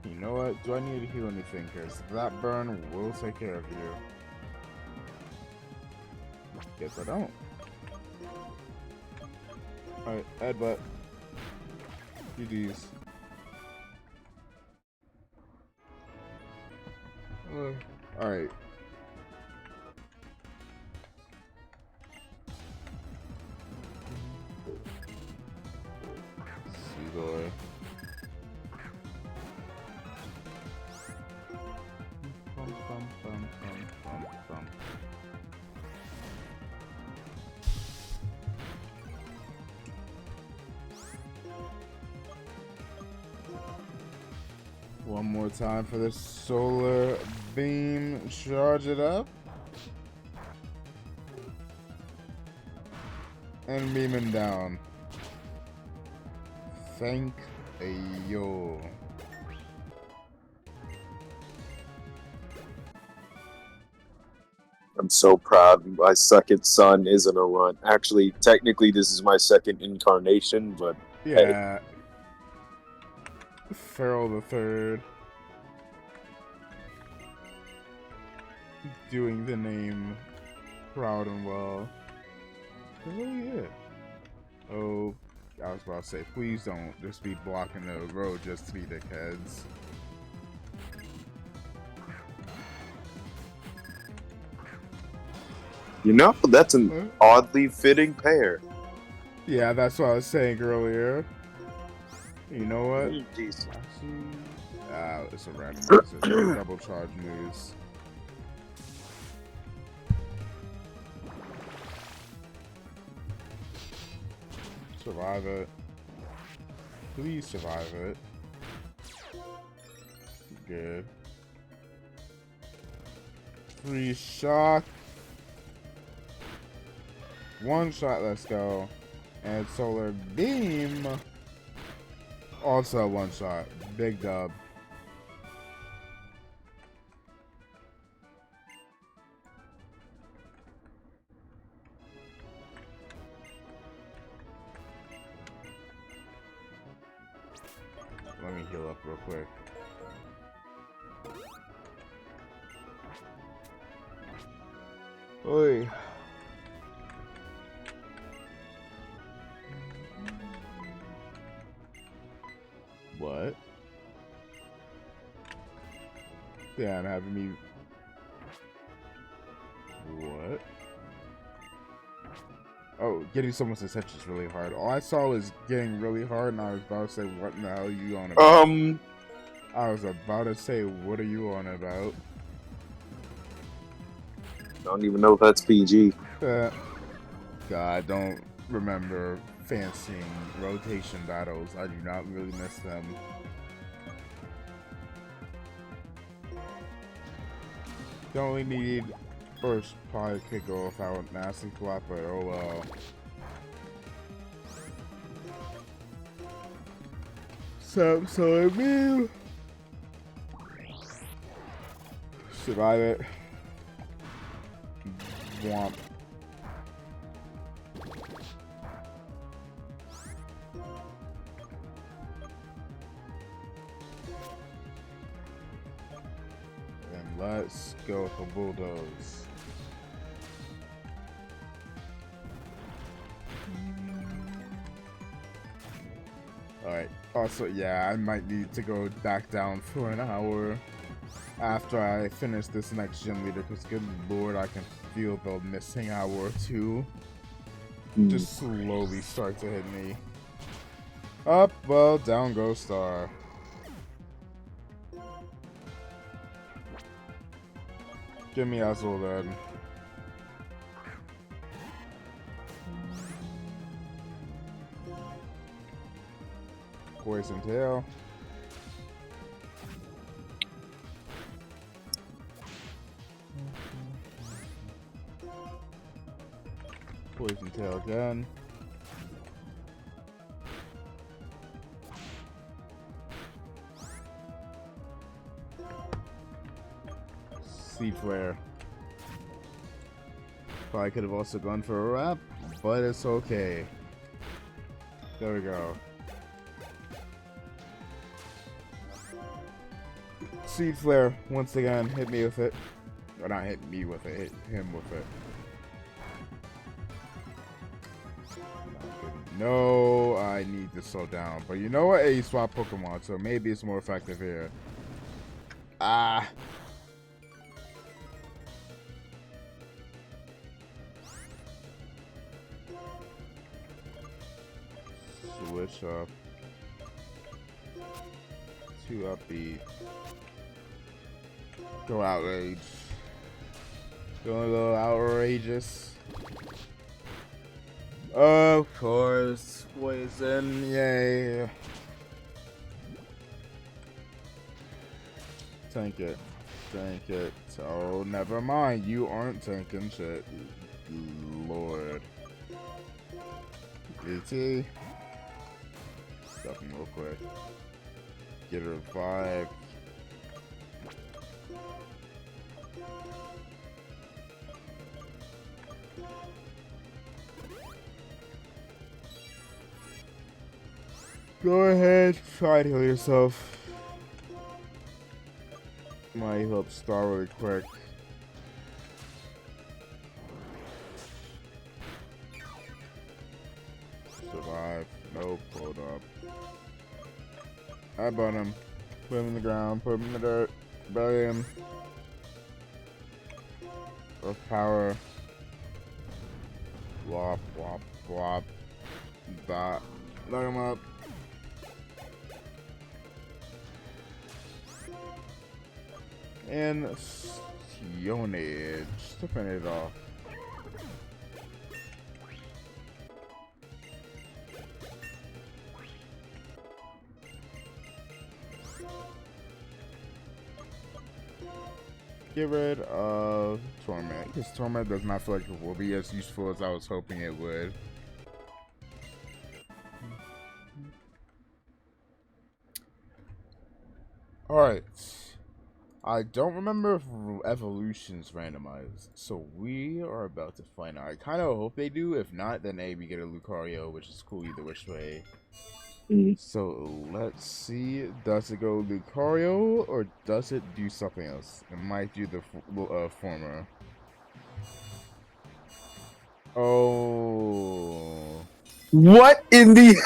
You know what? Do I need to heal anything? Because that burn will take care of you. Guess I don't. Alright, headbutt. GG's. Alright. Seagull. One more time for this solar beam. Charge it up. And beam him down. Thank you. I'm so proud. My second son isn't a runt. Actually, technically, this is my second incarnation, but yeah. Hey. Farrell the Third. Doing the name proud and well. Oh yeah. Oh, I was about to say, please don't just be blocking the road just to be dickheads. You know, that's an oddly fitting pair. Yeah, that's what I was saying earlier. You know what? Jeez. It's a random message. Double charge moves. Survive it. Please survive it. Good. Free shock. One shot, let's go. And solar beam. Also one shot. Big dub. Let me heal up real quick. Oi. What? Yeah, I'm having me. What? Oh, getting someone's attention is really hard. All I saw was getting really hard, and I was about to say, "What in the hell are you on about?" I was about to say, "What are you on about?" Don't even know if that's PG. God, I don't remember fancying rotation battles. I do not really miss them. Don't really need first probably could go without nasty flop, but oh well. So I mean, survive it. Womp. Let's go for bulldoze. Alright. Also, yeah, I might need to go back down for an hour after I finish this next gym leader, because good lord, I can feel the missing hour or two just slowly start to hit me. Up, well, down goes Star. Give me Azul then. Poison Tail. Poison Tail again. Seed Flare. Probably could have also gone for a wrap, but it's okay. There we go. Seed Flare, once again, hit me with it. Or not hit me with it, hit him with it. No, I need to slow down. But you know what? A swap Pokemon, so maybe it's more effective here. Ah. Switch up. 2 upbeat. Go outrage. Going a little outrageous. Of course. Poison. Yay. Tank it. Tank it. Oh, never mind. You aren't tanking shit. Lord. DT. Stop him real quick. Get her 5. Go ahead, try to heal yourself. Might help Star really quick. Survive. Nope, hold up. I bought him. Put him in the ground, put him in the dirt. Bury him. Of power. Wop, wop, wop. Dot. Look him up. And Stonage to finish it off. Get rid of Torment, because Torment does not feel like it will be as useful as I was hoping it would. Alright. I don't remember if evolution's randomized, so we are about to find out. I kind of hope they do. If not, then A, we get a Lucario, which is cool either which way. So let's see. Does it go Lucario or does it do something else? It might do the former. Oh. What in the...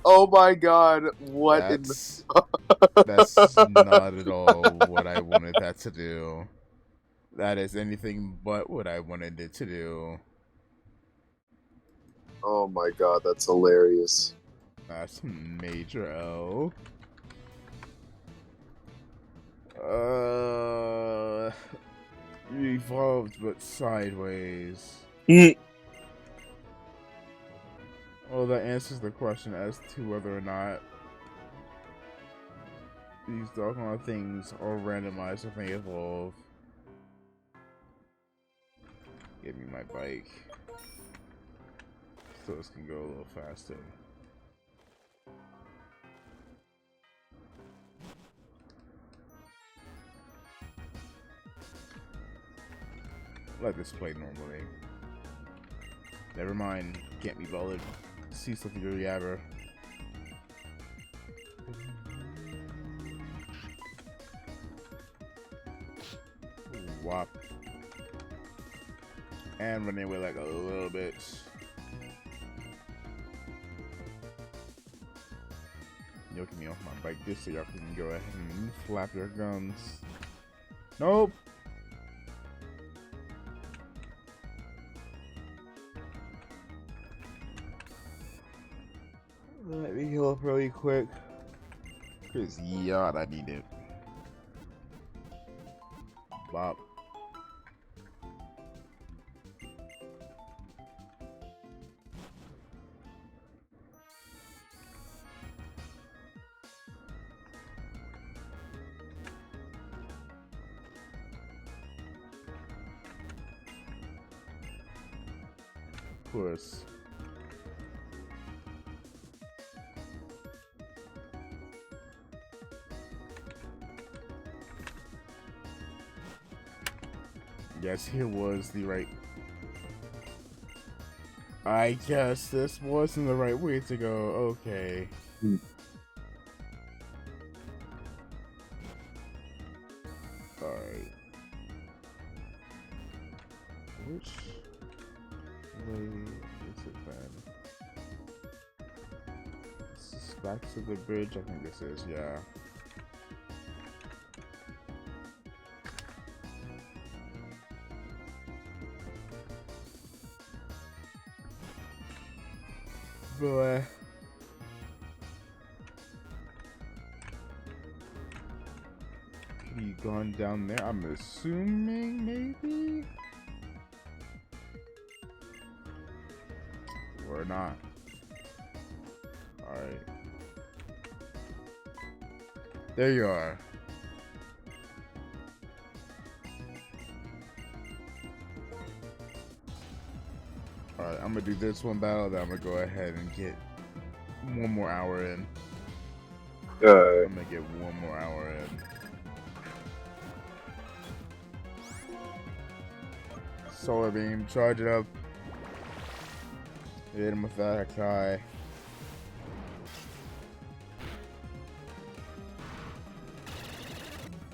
Oh my god, what that's not at all what I wanted that to do. That is anything but what I wanted it to do. Oh my god, that's hilarious. That's major L. Evolved but sideways. Well, that answers the question as to whether or not these doggone things are randomized if they evolve. Give me my bike. So this can go a little faster. Let this play normally. Never mind, can't be bothered. See something to Yabber. Flop. And running away like a little bit. Yoking me off my bike just so y'all can go ahead and flap your gums. Nope. Let me heal up really quick. Cause yacht, I need it. Bop. Of course. Yes, here was the right. I guess this wasn't the right way to go. Okay. Alright. Which way is it then? This is back to the bridge. I think this is, yeah. Boy. Could he gone down there? I'm assuming maybe? Or not. Alright. There you are. Alright, I'm gonna do this one battle, then I'm gonna go ahead and get one more hour in. I'm gonna get one more hour in. Solar beam, charge it up. Hit him with that guy.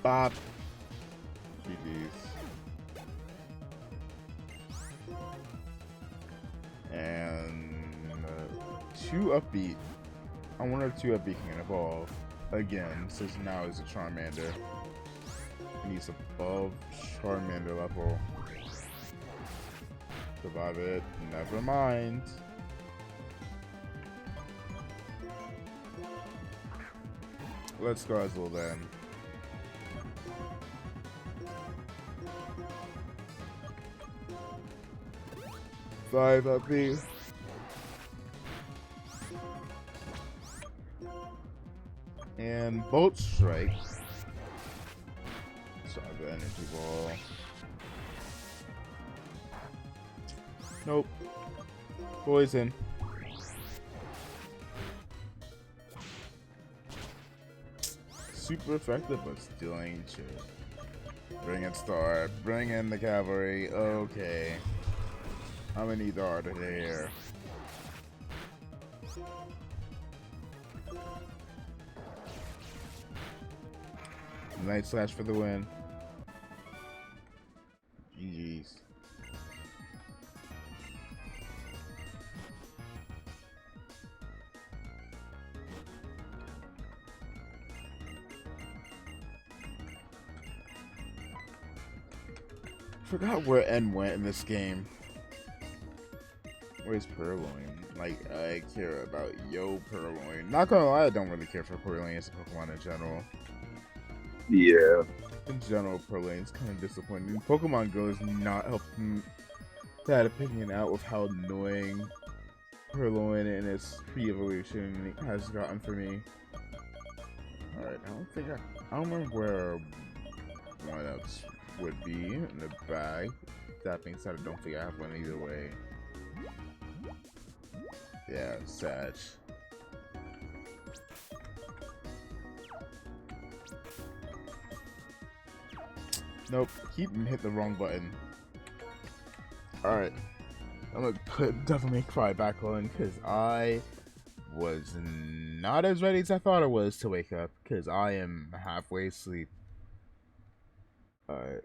Bop. GG's. And 2 upbeat. I wonder if 2 upbeat can evolve again, since now is a Charmander. And he's above Charmander level. Survive it. Never mind. Let's go Azul then. Five upbeat. And Bolt Strike. Sorry, the energy ball. Nope. Poison. Super effective, but still ain't shit. Bring in Star. Bring in the cavalry. Okay. I'm gonna need the harder here. Night Slash for the win. GG's. Forgot where N went in this game. Where's Purloin? Like, I care about Yo Purloin. Not gonna lie, I don't really care for Purloin as a Pokemon in general. Yeah. In general, Purloin's kind of disappointing. Pokemon Go is not helping that opinion out with how annoying Purloin and its pre-evolution has gotten for me. Alright, I don't remember where one else would be in the bag. That being said, I don't think I have one either way. Yeah, Sag. Nope, keep hit the wrong button. Alright, I'm gonna put Devil May Cry back on because I was not as ready as I thought I was to wake up because I am halfway asleep. Alright.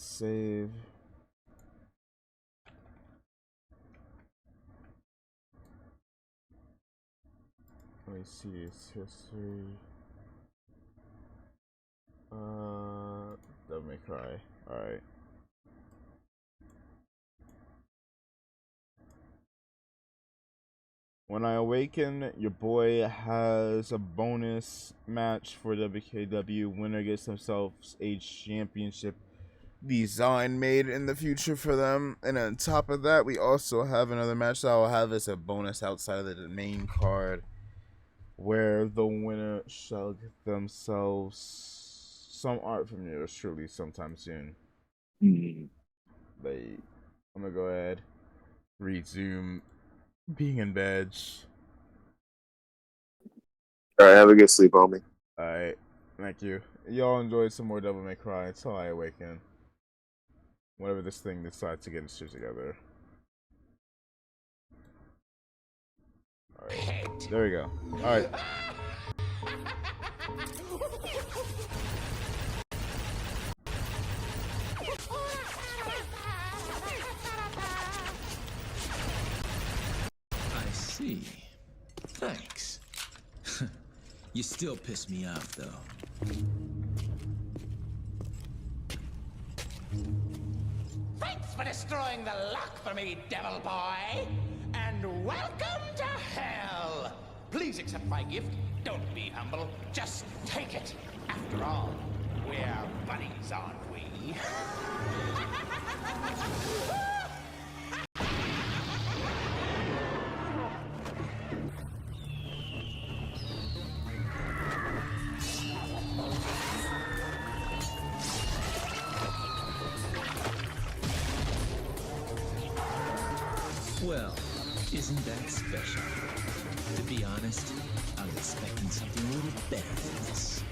Save. Let me see its history. Devil May Cry. Alright. When I awaken, your boy has a bonus match for WKW. Winner gets themselves a championship design made in the future for them. And on top of that, we also have another match that I'll have as a bonus outside of the main card, where the winner shall get themselves some art from yours truly sometime soon. Like, I'm gonna go ahead, resume being in bed. Alright, have a good sleep, homie. Alright, thank you. Y'all enjoy some more Devil May Cry until I awaken. Whenever this thing decides to get its shit together. Alright, there we go. Alright. I see. Thanks. You still piss me off, though. Thanks for destroying the lock for me, devil boy! And welcome to hell! Please accept my gift. Don't be humble. Just take it. After all, we're buddies, aren't we? Well, isn't that special? To be honest, I was expecting something a little better than this.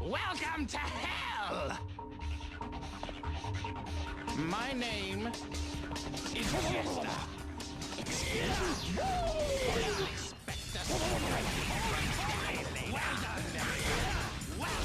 Welcome to hell! My name is Jester. Excuse me. Expect us to break from sky. Well done, everyone. Well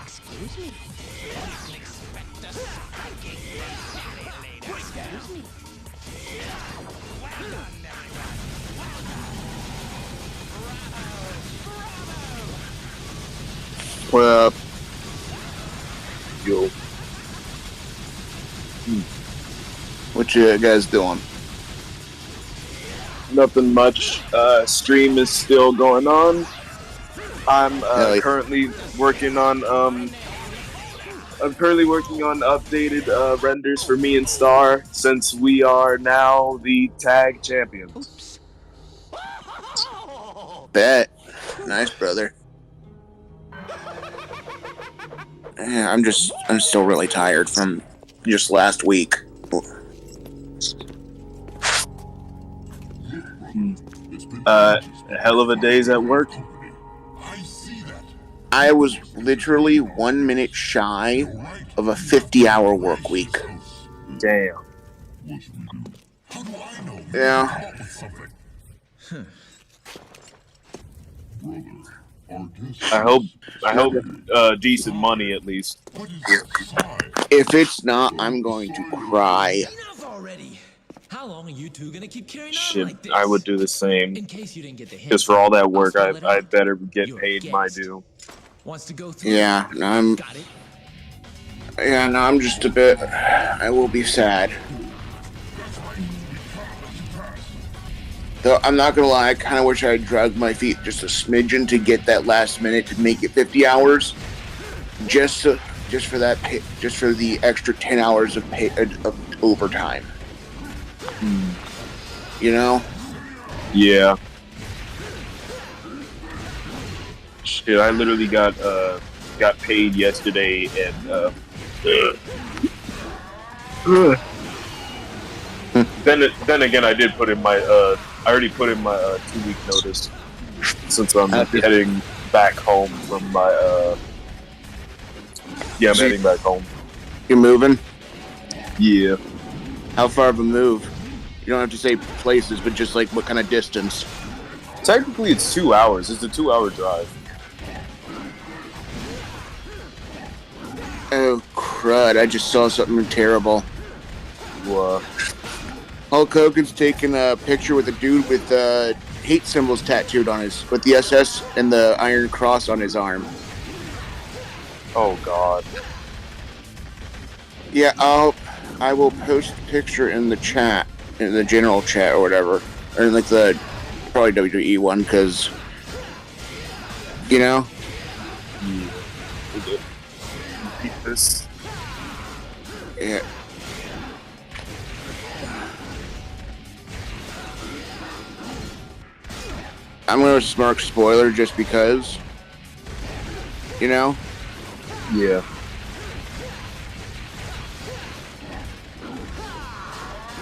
Excuse me. Expect a spanking later. Excuse me. Well done, everyone. Well done. Bravo. Bravo. What up? Yo. What you guys doing? Nothing much. Stream is still going on. I'm currently working on updated renders for me and Star, since we are now the tag champions. Bet. Nice, brother. Yeah, I'm still really tired from just last week. A hell of a days at work. I was literally 1 minute shy of a 50-hour work week. Damn. Yeah. I hope decent money at least. If it's not, I'm going to cry. Enough already. How long are you two gonna keep carrying on Shit, like this? I would do the same. In case you didn't get the hint, Because for all that work, I'll spell it I out. better get You're paid a my guest. due. Wants to go through. Yeah, Got it. I'm just a bit. I will be sad. Though I'm not gonna lie, I kind of wish I had dragged my feet just a smidgen to get that last minute to make it 50 hours, just for the extra 10 hours of overtime. You know? Yeah. Shit, I literally got paid yesterday, and then again, I did put in my I already put in my 2-week notice since I'm heading back home from my I'm heading back home. You're moving? Yeah. How far of a move? You don't have to say places, but just like what kind of distance? Technically, it's 2 hours. It's a 2-hour drive. Oh crud! I just saw something terrible. What? Hulk Hogan's taking a picture with a dude with hate symbols tattooed on with the SS and the Iron Cross on his arm. Oh God. Yeah, I will post the picture in the chat, in the general chat or whatever, or in like the probably WWE one, because you know. Repeat this. Yeah. I'm gonna smirk spoiler just because, you know. Yeah.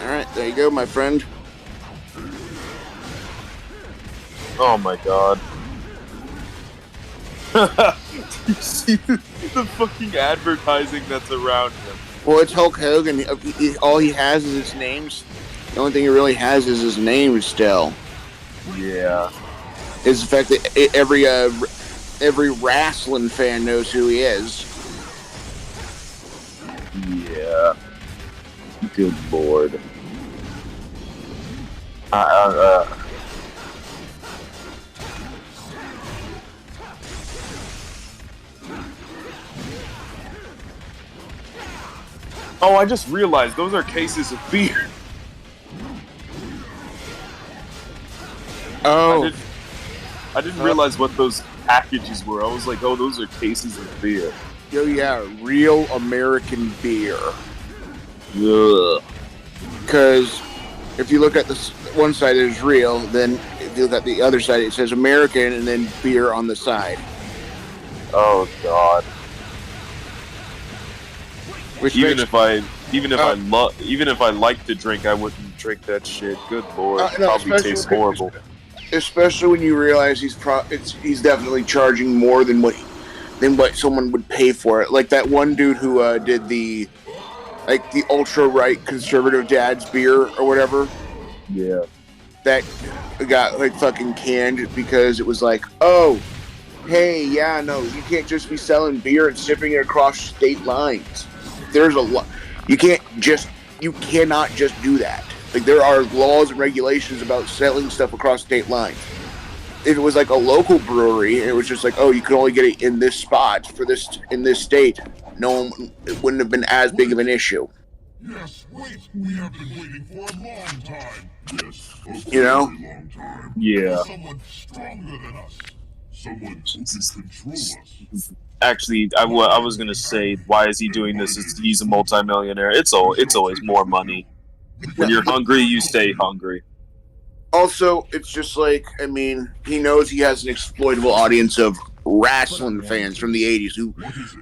All right, there you go, my friend. Oh my God. You see the fucking advertising that's around him. Well, it's Hulk Hogan. All he has is his names. The only thing he really has is his name still. Yeah. Is the fact that every wrestling fan knows who he is. Yeah. Good Lord. Oh, I just realized those are cases of beer. Oh. I didn't realize what those packages were. I was like, oh, those are cases of beer. Yo, yeah, real American beer. Ugh. Because if you look at this one side, it is real. Then if you look at the other side, it says American, and then beer on the side. Oh God. Even if I like to drink, I wouldn't drink that shit. Good Lord, it probably tastes horrible. Especially when you realize he's definitely charging more than what someone would pay for it. Like that one dude who did the ultra right conservative dad's beer or whatever. Yeah. That got like fucking canned because it was like, oh, hey, yeah, no, you can't just be selling beer and shipping it across state lines. There's a lot. You cannot just do that. Like, there are laws and regulations about selling stuff across state lines. If it was like a local brewery, and it was just like, oh, you can only get it in this spot in this state, it wouldn't have been as big of an issue. Yes, wait, we have been waiting for a long time. Yes, a you know? long time. Yeah. Someone stronger than us. Someone who can control us. Actually, I was gonna say, why is he doing this? He's a multimillionaire. It's always more money. When you're hungry, you stay hungry. Also, it's just like, I mean, he knows he has an exploitable audience of wrestling fans from the 80s who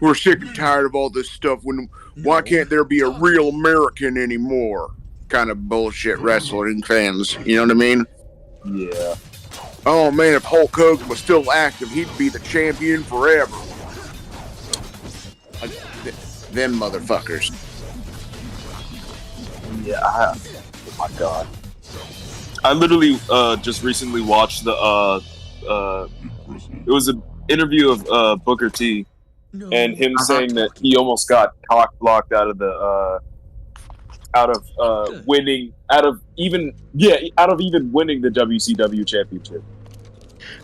are sick and tired of all this stuff. Why can't there be a real American anymore? Kind of bullshit wrestling fans. You know what I mean? Yeah. Oh man, if Hulk Hogan was still active, he'd be the champion forever. Like, them motherfuckers. Yeah. Oh my god. I literally just recently watched the it was an interview of Booker T and him saying that he almost got cock blocked out of the winning out of even winning the WCW championship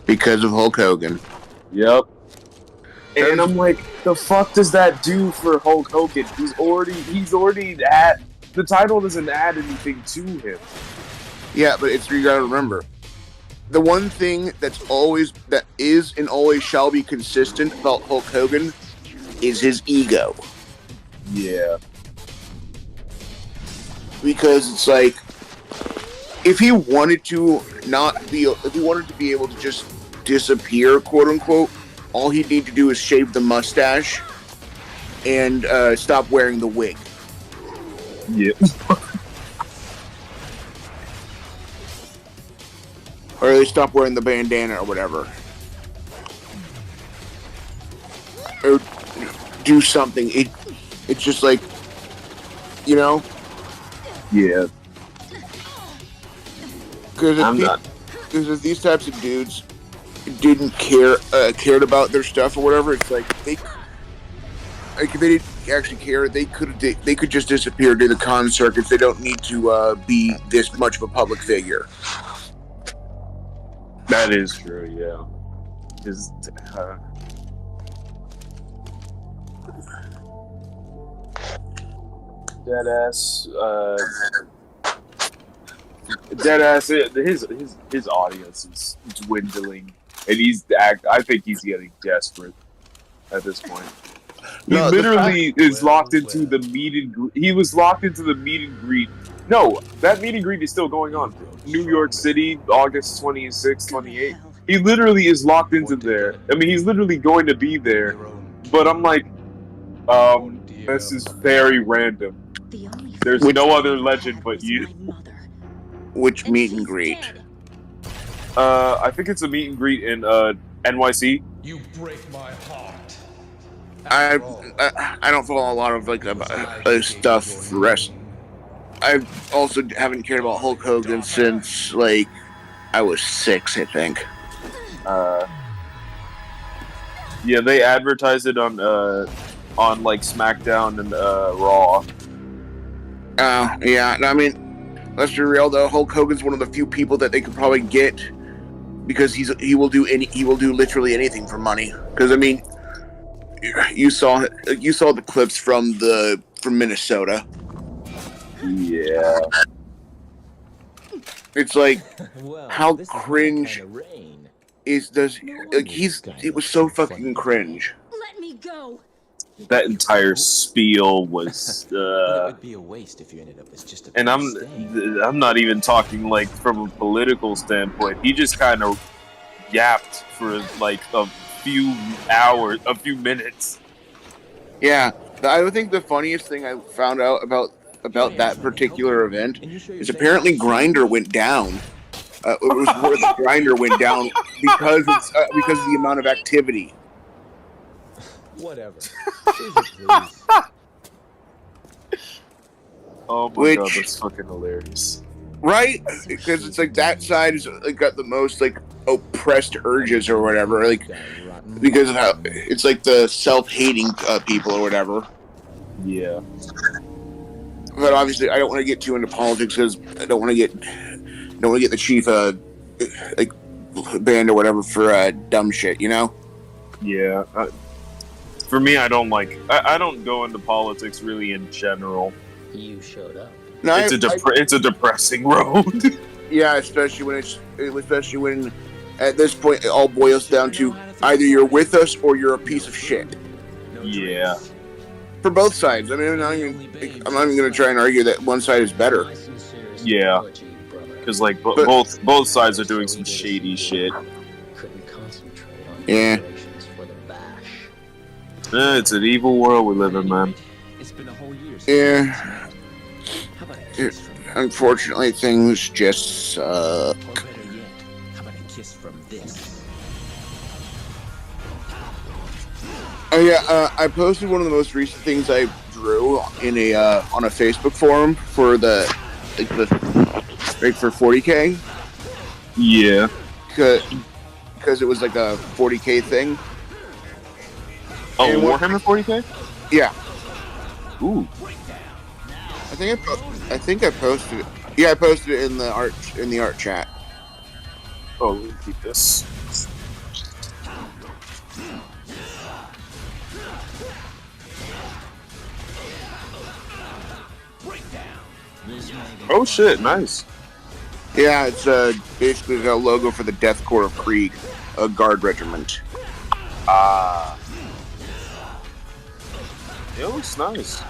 because of Hulk Hogan. Yep. And I'm like, the fuck does that do for Hulk Hogan? He's already at the title doesn't add anything to him. Yeah, but you gotta remember, the one thing that is and always shall be consistent about Hulk Hogan is his ego. Yeah. Because it's like, if he wanted to be able to just disappear, quote unquote, all he'd need to do is shave the mustache and stop wearing the wig. Yeah. Or they stop wearing the bandana or whatever. Or do something. It's just like, you know? Yeah. Because if these types of dudes didn't cared about their stuff or whatever, it's like if they didn't actually care, they could just disappear, do the con circuits. They don't need to be this much of a public figure. That is true, yeah. His audience is dwindling, and I think he's getting desperate at this point. He literally is locked into the meet and greet. He was locked into the meet and greet. No, that meet and greet is still going on. New York City, August 26th, 28th. He literally is locked into there. I mean, he's literally going to be there. But I'm like, this is very random. There's no other legend but you. Which meet and greet? I think it's a meet and greet in NYC. You break my heart. I don't follow a lot of stuff for wrestling. I also haven't cared about Hulk Hogan since I was 6, I think. Yeah, they advertised it on SmackDown and Raw. Yeah. I mean, let's be real though. Hulk Hogan's one of the few people that they could probably get because he will do literally anything for money. Because I mean, you saw the clips from Minnesota. Yeah. It's like, how cringe is this? It was so fucking cringe. Let me go. That entire spiel was. But it would be a waste if you ended up as just a. And I'm not even talking from a political standpoint. He just kind of yapped for a few hours, a few minutes. Yeah, I think the funniest thing I found out about that particular event is apparently Grindr went down. It was where the Grindr went down because of the amount of activity. Whatever. Oh my god, that's fucking hilarious. Right? Because it's that side is got the most oppressed urges or whatever, because of how it's the self-hating people or whatever. Yeah. But obviously, I don't want to get too into politics because I don't want to get the chief banned or whatever for dumb shit, you know? Yeah. For me, I don't I don't go into politics really in general. You showed up. No, it's a depressing road. Yeah, especially when at this point it all boils down to either you're with us or you're a piece of shit. Yeah. For both sides. I mean, I'm not even going to try and argue that one side is better. Yeah. Because both sides are doing some shady shit. Yeah. It's an evil world we live in, man. Yeah. Unfortunately, things just suck. just from this. Oh yeah, I posted one of the most recent things I drew in a on a Facebook forum for the for 40K. Yeah, because it was like a 40K thing. Oh, Warhammer 40K? Yeah. Ooh. I think I posted it. Yeah, I posted it in the art chat. Oh, let me keep this. Oh shit! Nice. Yeah, it's basically a logo for the Death Corps of Krieg, a guard regiment. Ah. It looks nice.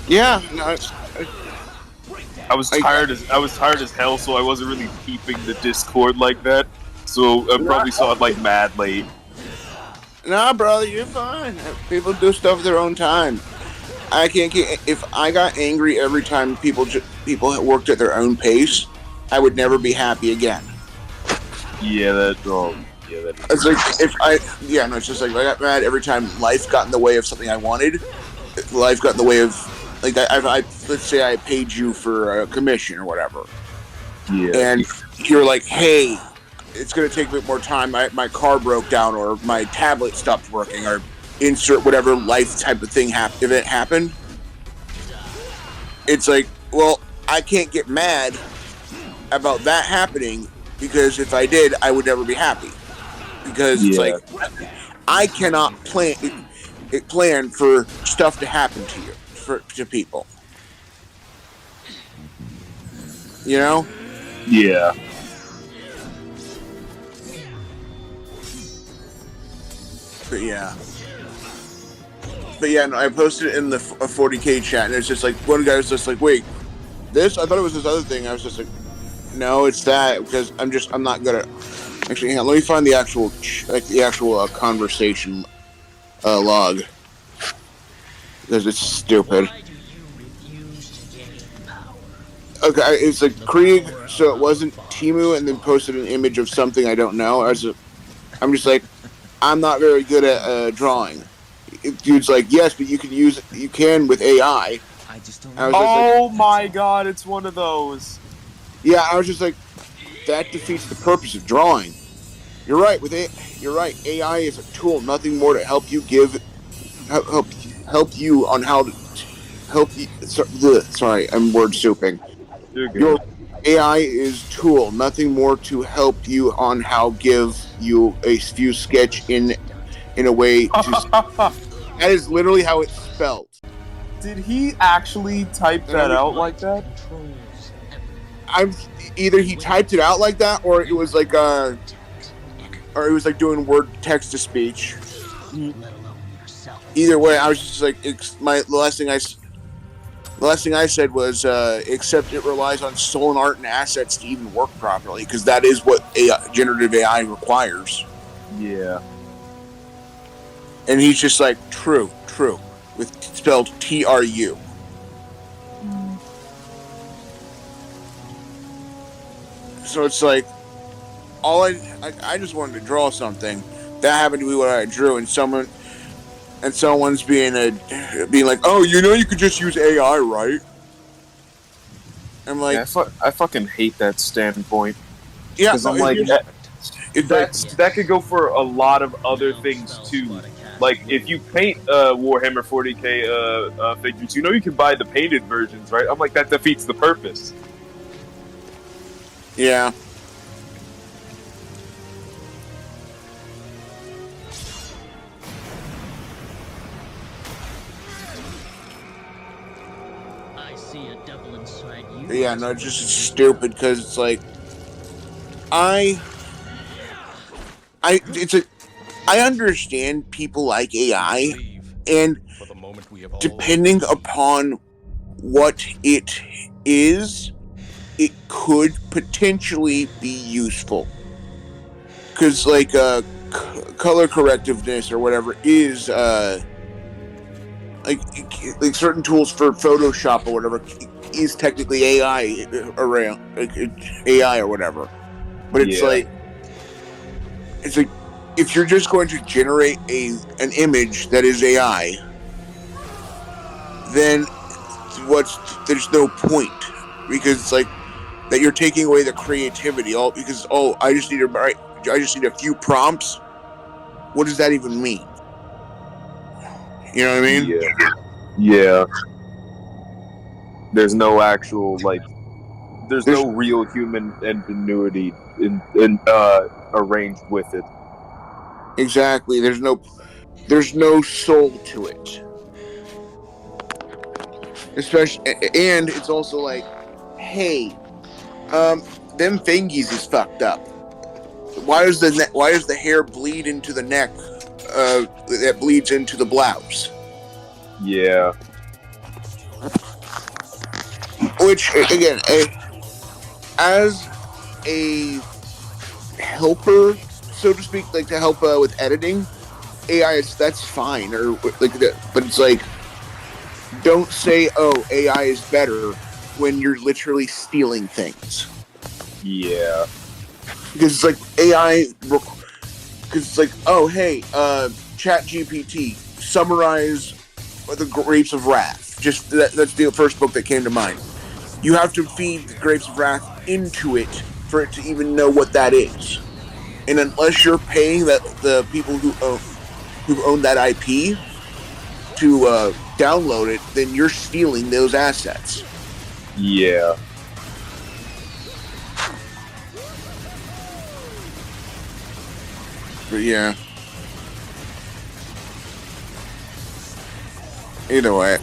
Yeah, no, I was tired as hell, so I wasn't really peeping the Discord like that. So I probably saw it like mad late. Nah, brother, you're fine. People do stuff at their own time. I can't get. If I got angry every time people worked at their own pace, I would never be happy again. Yeah, that. It's like it's just like I got mad every time life got in the way of something I wanted. Life got in the way of let's say I paid you for a commission or whatever. Yeah. And you're like, hey, it's gonna take a bit more time. My car broke down, or my tablet stopped working, or insert whatever life type of thing event happened. It's like, well, I can't get mad about that happening, because if I did, I would never be happy. Because it's like, I cannot plan for stuff to happen to you, to people. You know? Yeah. But yeah, no, I posted it in the 40K chat, and it's just like, one guy was just like, wait, this? I thought it was this other thing. I was just like, no, it's that, because I'm not good at. Actually, hang on, let me find the actual conversation log, because it's stupid. Okay, it's like Krieg, so it wasn't Timu, and then posted an image of something I don't know. I'm just like, I'm not very good at drawing. Dude's like, yes, but you can with AI. Oh my god, it's one of those. Yeah, I was just like, that defeats the purpose of drawing. You're right. You're right. AI is a tool, nothing more to help you help you on how to help you. Sorry, I'm word souping. Your AI is tool, nothing more to help you on how give you a few sketch in a way to. That is literally how it's spelled. Did he actually type that out like that? Either he typed it out like that, or it was like doing word text to speech. Either way, I was just like, the last thing I said was, except it relies on stolen art and assets to even work properly, because that is what generative AI requires. Yeah. And he's just like, true, with spelled TRU. So it's like, I just wanted to draw something. That happened to be what I drew, and someone's being like, oh, you could just use AI, right? I'm like, yeah, I fucking hate that standpoint. Yeah, because I'm like, that could go for a lot of other things too. Like if you paint Warhammer 40K figures, you can buy the painted versions, right? I'm like, that defeats the purpose. Yeah. I see a devil inside you. Yeah, no, it's just stupid, because it's like, I understand people like AI, and depending upon what it is, it could potentially be useful. Because, like, color correctiveness or whatever is, like certain tools for Photoshop or whatever is technically AI, AI or whatever. But it's like, it's like if you're just going to generate an image that is AI, then there's no point, because it's like that you're taking away the creativity all because I just need a few prompts. What does that even mean? You know what I mean? Yeah. There's no actual there's no real human ingenuity arranged with it. Exactly. There's no soul to it. Especially, and it's also like, hey, them fingies is fucked up. Why does the hair bleed into the neck? That bleeds into the blouse. Yeah. Which again, as a helper, so to speak, like to help with editing, AI that's fine, or like that. But it's like, don't say, "Oh, AI is better," when you're literally stealing things. Yeah. Because it's like AI. Because it's like, oh hey, Chat GPT, summarize the Grapes of Wrath. Just that's the first book that came to mind. You have to feed the Grapes of Wrath into it for it to even know what that is. And unless you're paying the people who own that IP to download it, then you're stealing those assets. Yeah. But yeah. Either way.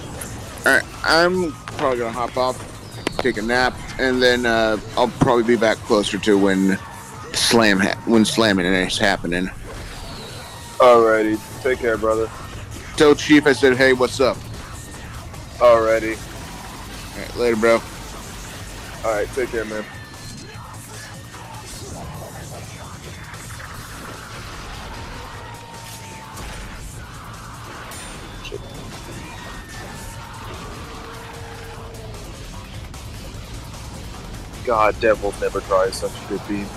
Alright, I'm probably gonna hop off, take a nap, and then I'll probably be back closer to when slamming is happening. Alrighty. Take care, brother. Tell Chief I said, hey, what's up? Alrighty. Alright, later, bro. Alright, take care, man. God, Devils never tries such a good beam.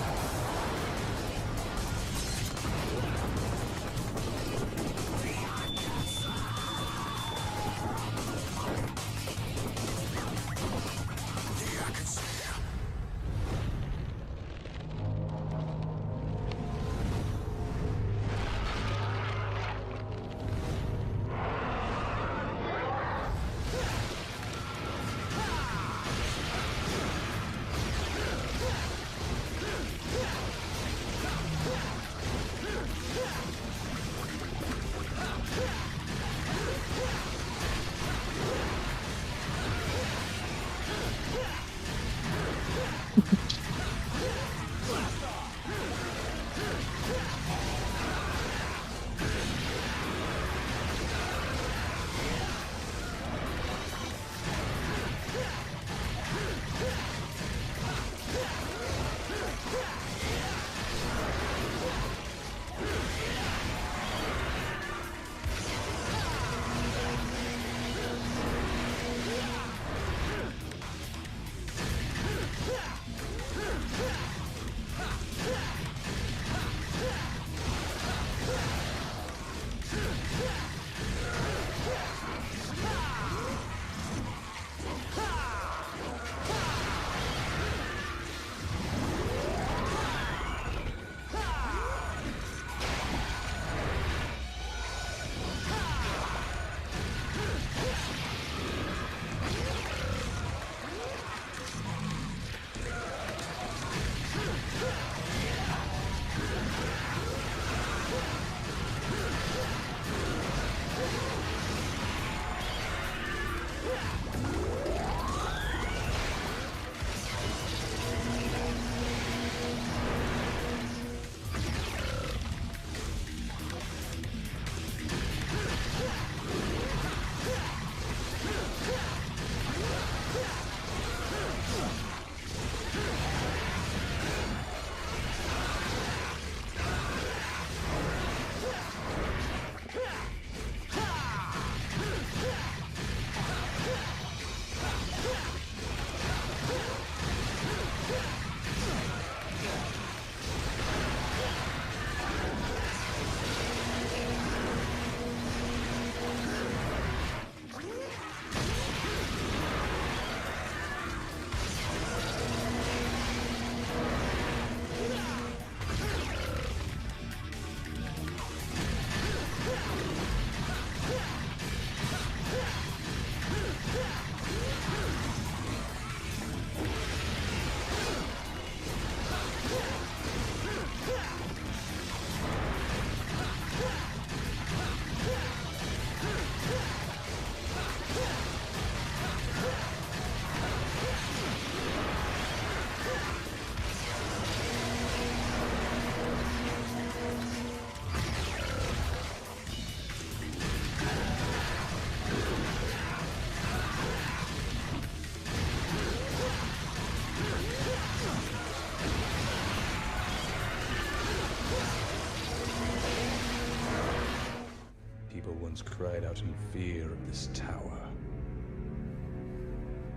once cried out in fear of this tower.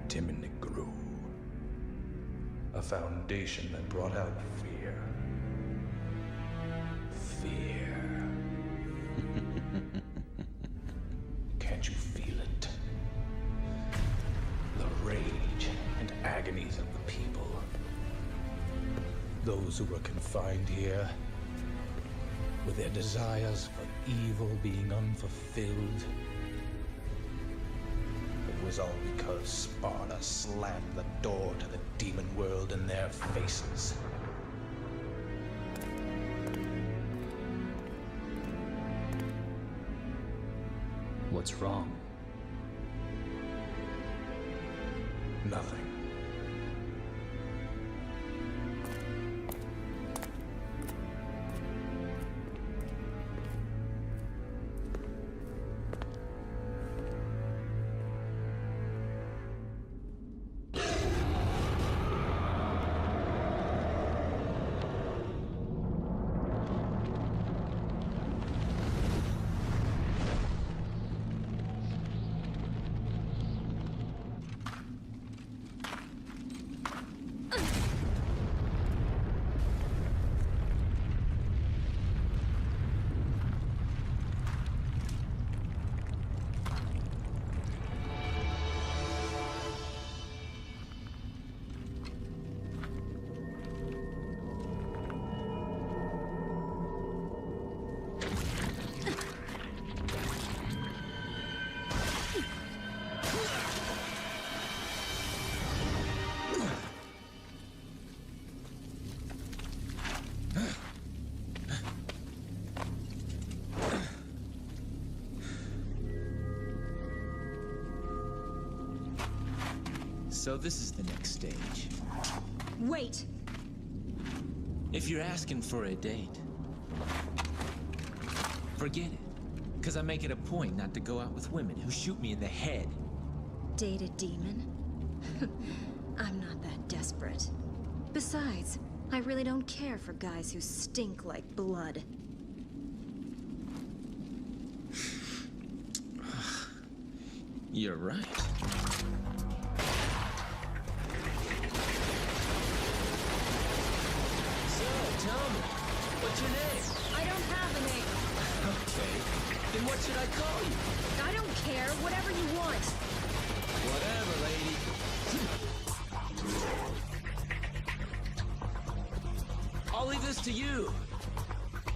Timon grew. A foundation that brought out fear. Fear. Can't you feel it? The rage and agonies of the people. Those who were confined here, with their desires for evil being unfulfilled. It was all because Sparta slammed the door to the demon world in their faces. What's wrong? Nothing. So this is the next stage. Wait! If you're asking for a date, forget it. Because I make it a point not to go out with women who shoot me in the head. Date a demon? I'm not that desperate. Besides, I really don't care for guys who stink like blood. You're right. Tell me, what's your name? I don't have a name. Okay, then what should I call you? I don't care, whatever you want. Whatever, lady. I'll leave this to you,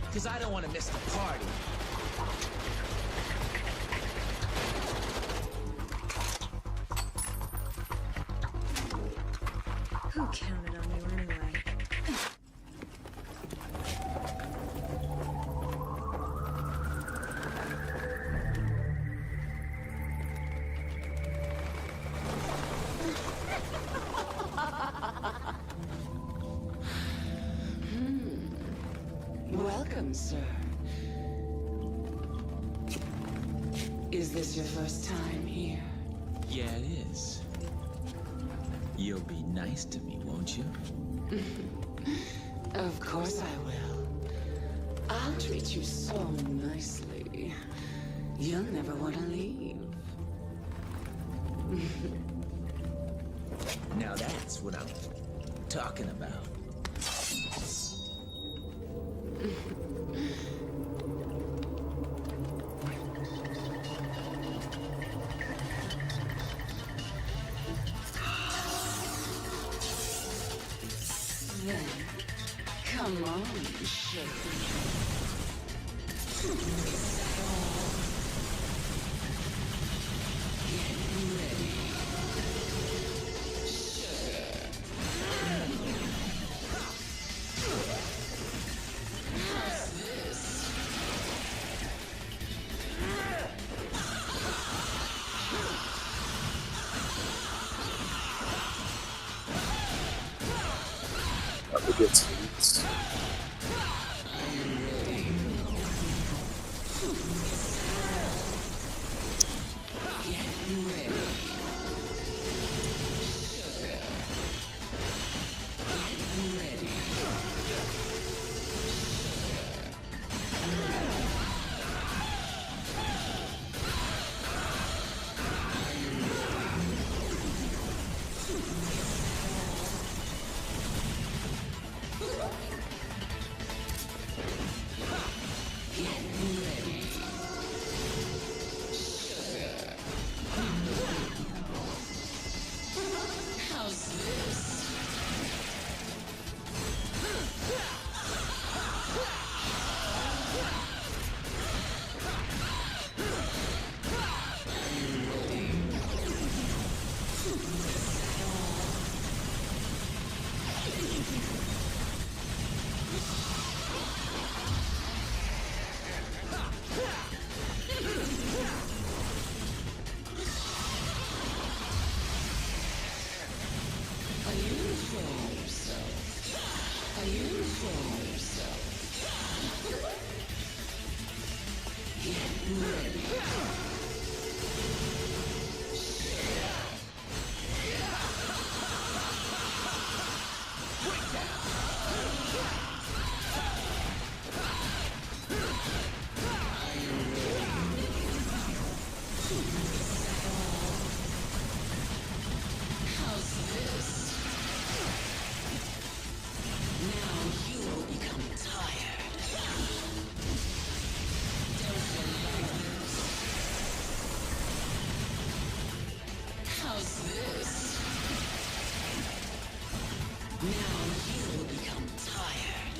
because I don't want to miss the party. Who counted on you anyway? Welcome, sir. Is this your first time here? Yeah, it is. You'll be nice to me, won't you? Of course I will. I'll treat you so nicely. You'll never want to leave. Now that's what I'm talking about. Then, come on, sugar. Get ready. How's this? Up against Leeds. Are you enjoying yourself? Get ready. How's this? Now you will become tired. Don't you like this? How's this? Now you will become tired.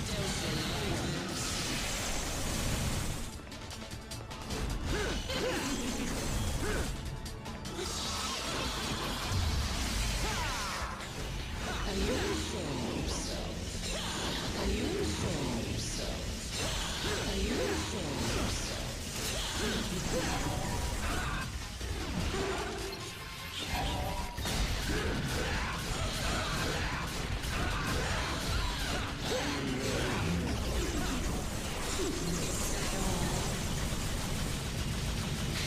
Don't you like this? Are you enjoying yourself? Are you enjoying yourself? Are you enjoying yourself?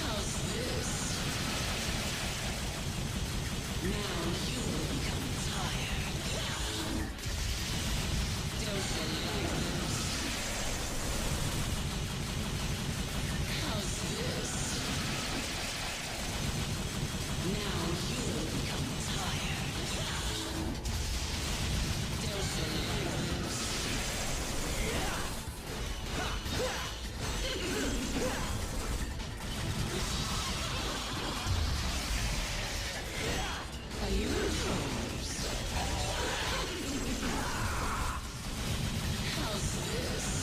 How's this? Now you will become tired. Don't you like this? How's this? Now you will become tired. Don't you like this? Are you enjoying yourself? How's this?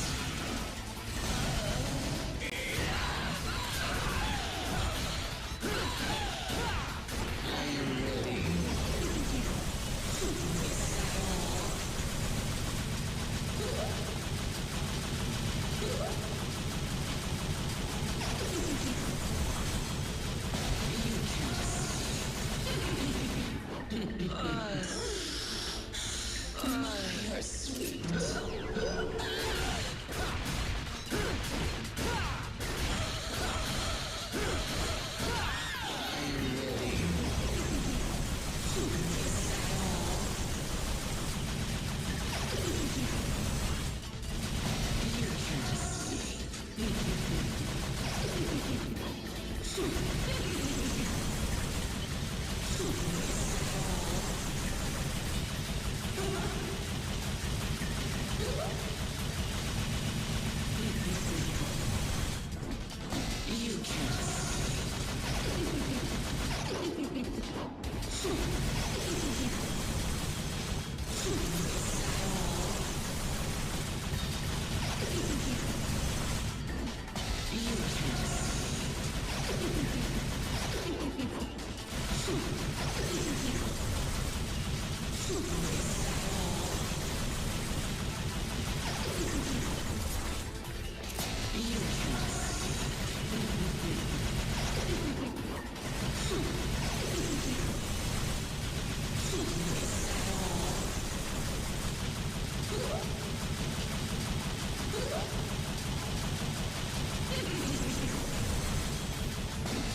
Are you ready? You're sweet.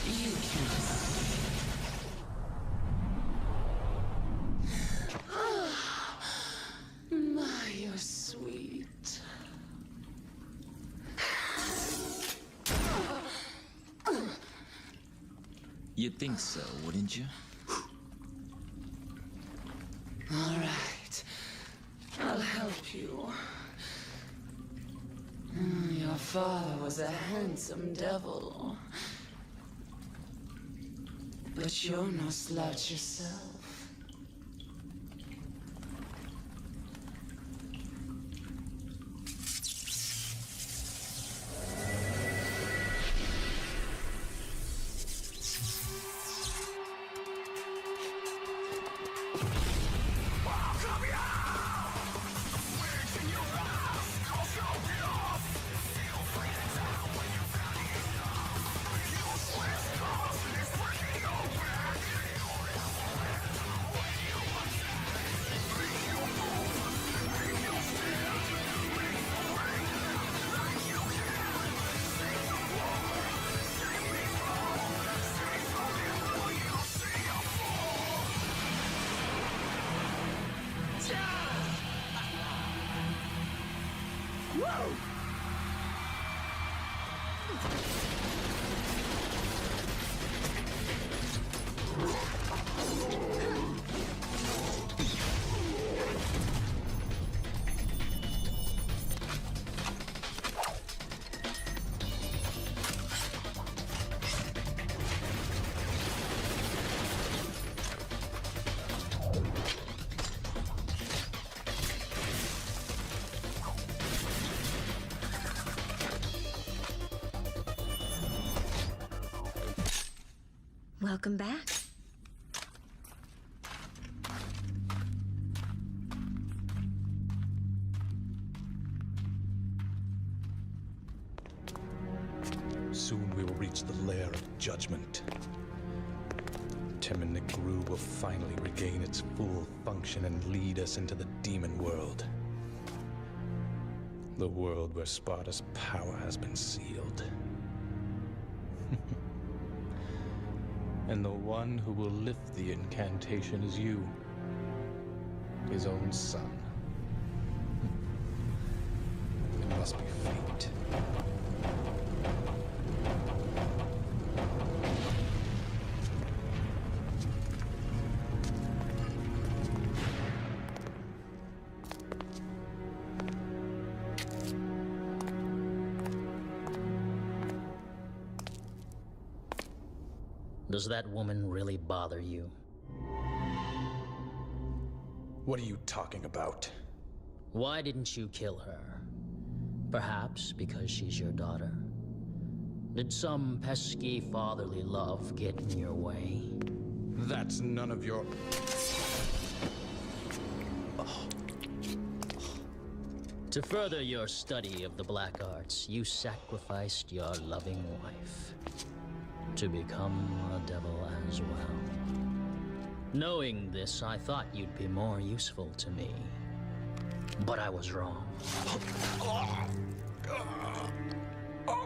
You can't My, you're sweet. You'd think so, wouldn't you? All right. I'll help you. Your father was a handsome devil. But you're no slouch yourself. Welcome back. Soon we will reach the lair of judgment. Tim and Negru will finally regain its full function and lead us into the demon world. The world where Sparta's power has been sealed. And the one who will lift the incantation is you, his own son. It must be fate. Does that woman really bother you? What are you talking about? Why didn't you kill her? Perhaps because she's your daughter? Did some pesky fatherly love get in your way? That's none of your... To further your study of the black arts, you sacrificed your loving wife to become a devil as well. Knowing this, I thought you'd be more useful to me. But I was wrong.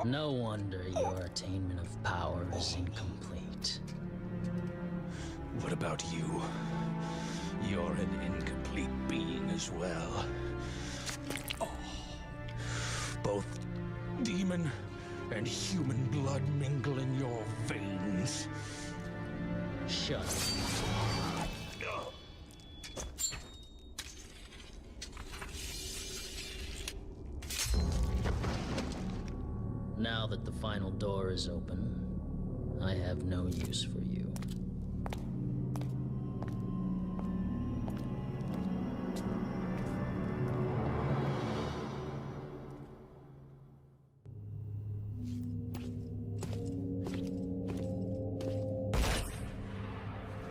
No wonder your attainment of power is incomplete. What about you? You're an incomplete being as well. Both demon and human blood mingle in your veins. Shut up. Now that the final door is open, I have no use for you.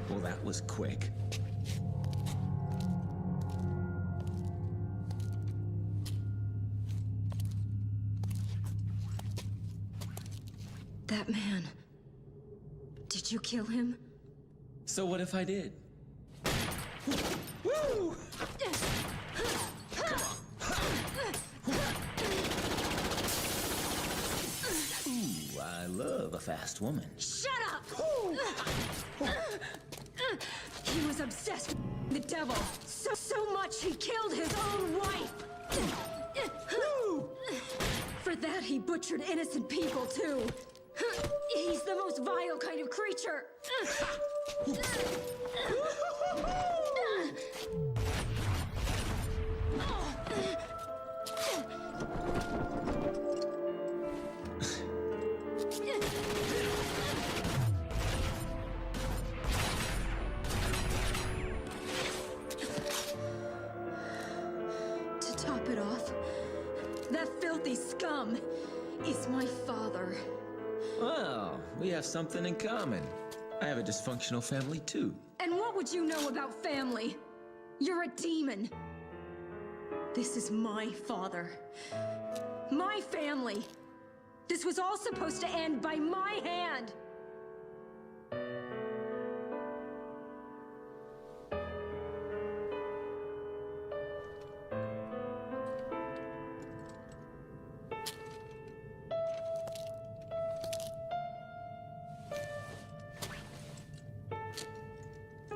Well, that was quick. That man. Did you kill him? So what if I did? Woo! Ooh, I love a fast woman. Shut up! He was obsessed with the devil. So much he killed his own wife. For that, he butchered innocent people, too. He's the most vile kind of creature. To top it off, that filthy scum is my father. Well, we have something in common. I have a dysfunctional family too. And what would you know about family? You're a demon. This is my father. My family. This was all supposed to end by my hand.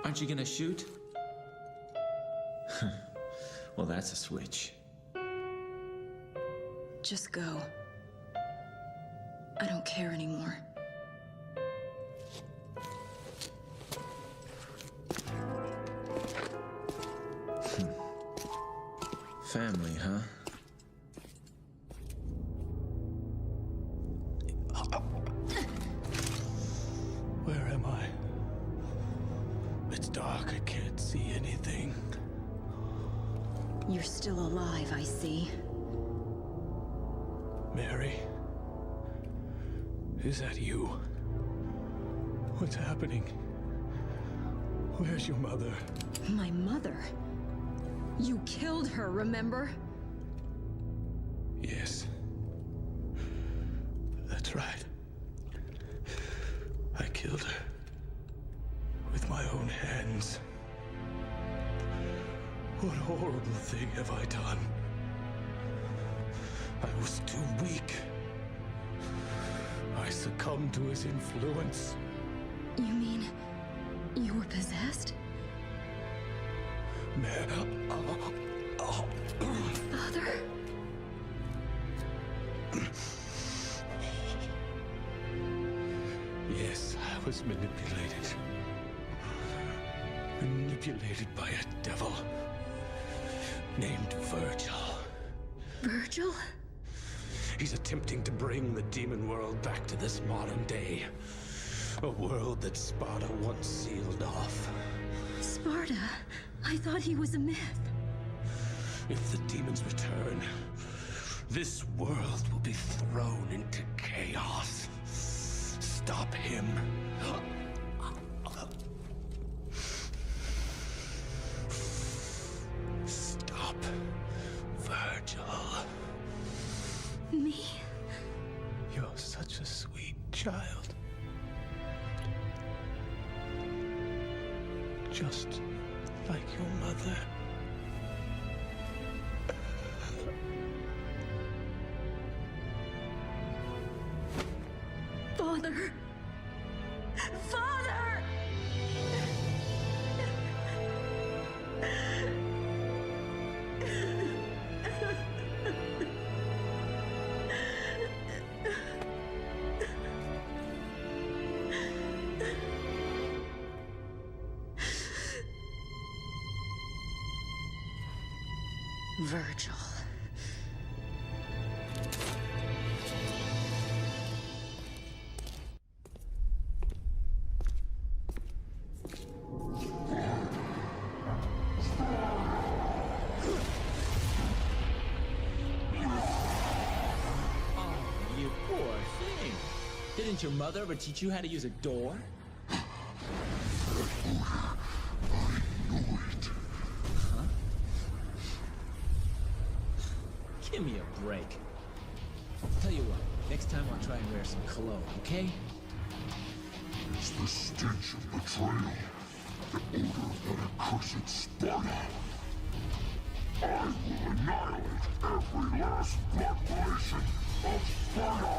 Aren't you gonna shoot? Well, that's a switch. Just go. I don't care anymore. Family, huh? Where am I? It's dark. I can't see anything. You're still alive, I see. Mary? Is that you? What's happening? Where's your mother? My mother? You killed her, remember? Yes. That's right. I killed her. With my own hands. What horrible thing have I done? I was too weak. I succumbed to his influence. You mean you were possessed? Father? Yes, I was manipulated. Manipulated by a devil named Virgil. Virgil? He's attempting to bring the demon world back to this modern day. A world that Sparta once sealed off. Sparta? I thought he was a myth. If the demons return, this world will be thrown into chaos. Stop him. Stop Virgil. Me? You're such a sweet child. Just like your mother. Father! Father! Virgil. You poor thing. Didn't your mother ever teach you how to use a door? Huh? Give me a break. Tell you what, next time I'll try and wear some cologne, okay? It's the stench of betrayal, the odor of that accursed Sparta. I will annihilate every last blood relation of Sparta!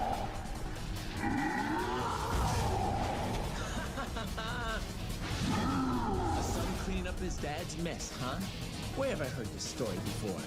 A son cleaning up his dad's mess, huh? Where have I heard this story before?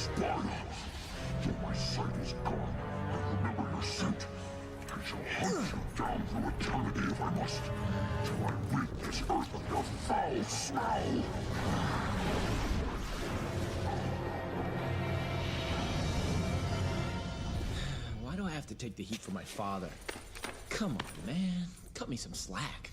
Sparta. Till my sight is gone, I remember your scent. I shall hunt you down through eternity if I must, till I rid this earth of your foul smell. Why do I have to take the heat for my father? Come on, man. Cut me some slack.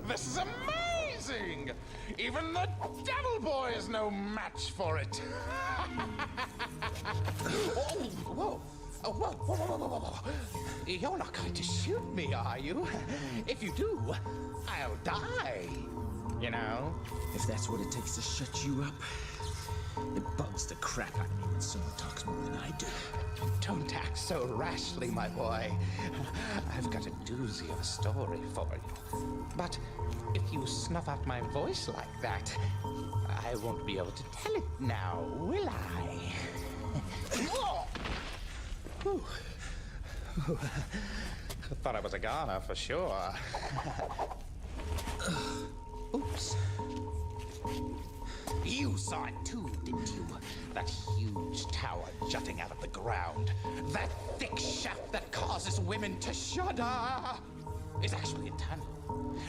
This is amazing! Even the Devil Boy is no match for it. Oh, whoa. Oh, whoa, whoa, whoa, whoa, whoa, whoa. You're not going to shoot me, are you? If you do, I'll die. You know? If that's what it takes to shut you up, it bugs the crap out of me when someone talks more than I do. Don't act so rashly, my boy. I've got a doozy of a story for you. But if you snuff out my voice like that, I won't be able to tell it now, will I? Whew. Thought I was a goner for sure. Oops. You saw it too, didn't you? That huge tower jutting out of the ground. That thick shaft that causes women to shudder is actually a tunnel,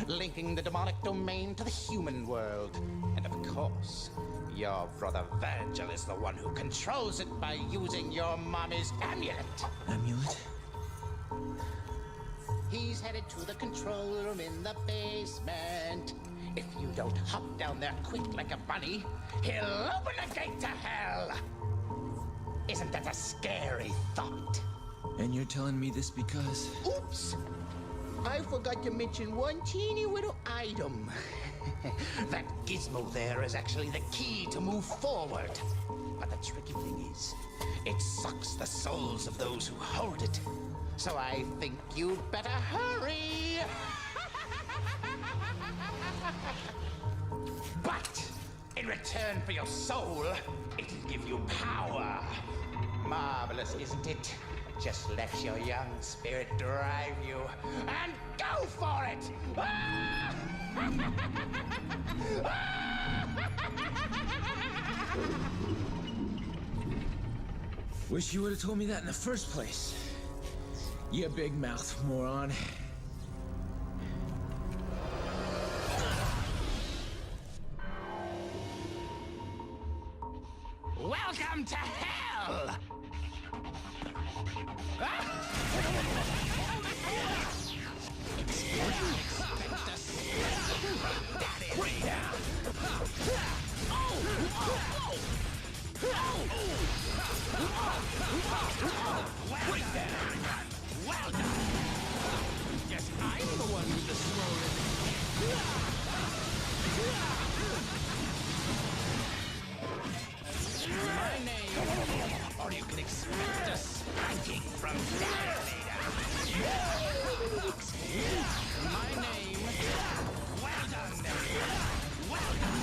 linking the demonic domain to the human world. And of course, your brother Virgil is the one who controls it by using your mommy's amulet. Amulet? He's headed to the control room in the basement. If you don't hop down there quick like a bunny, he'll open a gate to hell. Isn't that a scary thought? And you're telling me this because... Oops! I forgot to mention one teeny little item. That gizmo there is actually the key to move forward. But the tricky thing is, it sucks the souls of those who hold it. So I think you'd better hurry. But in return for your soul, it'll give you power. Marvelous, isn't it? Just let your young spirit drive you, and go for it! Wish you would have told me that in the first place. You big mouth moron. Welcome to hell! Well done! Yes, I'm the one with the My name, or you can expect a spanking from Darth My name, well done, well done.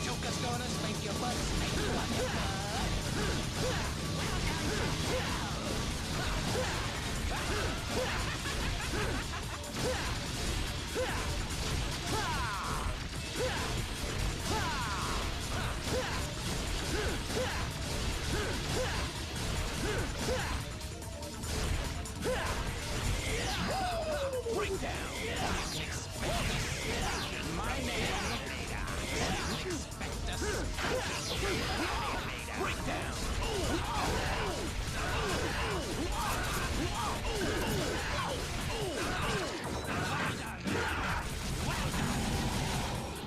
Joker's gonna spank your butt, spank you on your butt. Break down. My name. Expect us. Break down.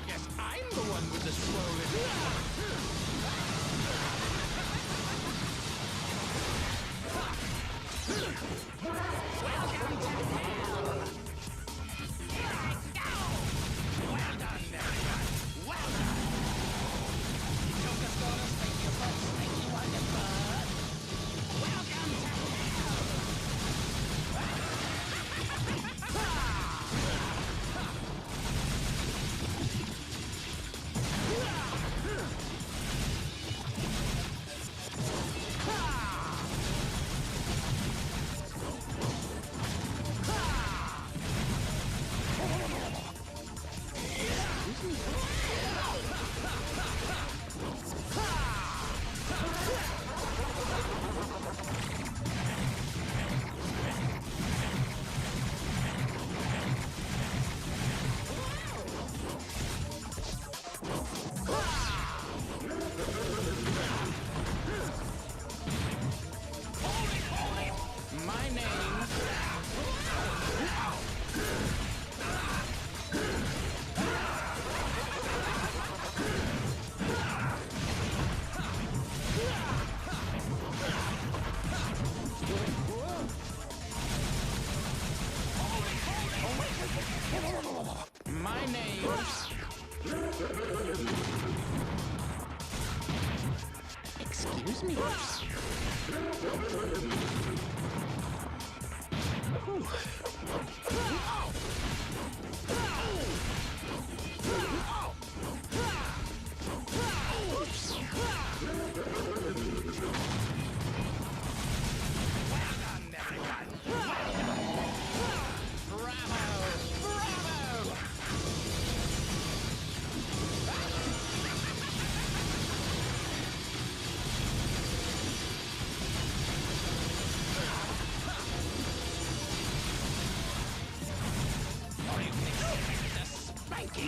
Yes, I'm the one with the swollen. Welcome to hell! Well done, everyone! Well done! Excuse me.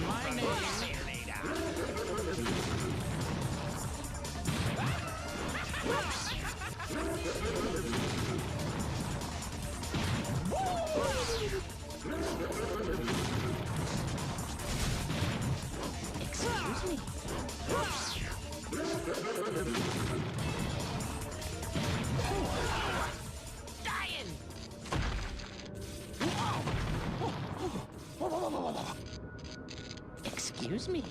My name Excuse me. dying. Excuse me.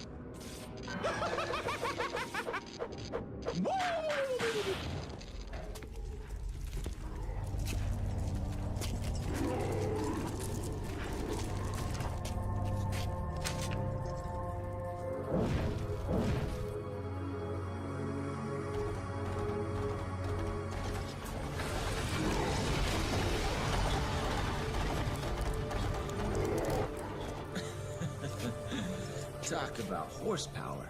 Talk about horsepower.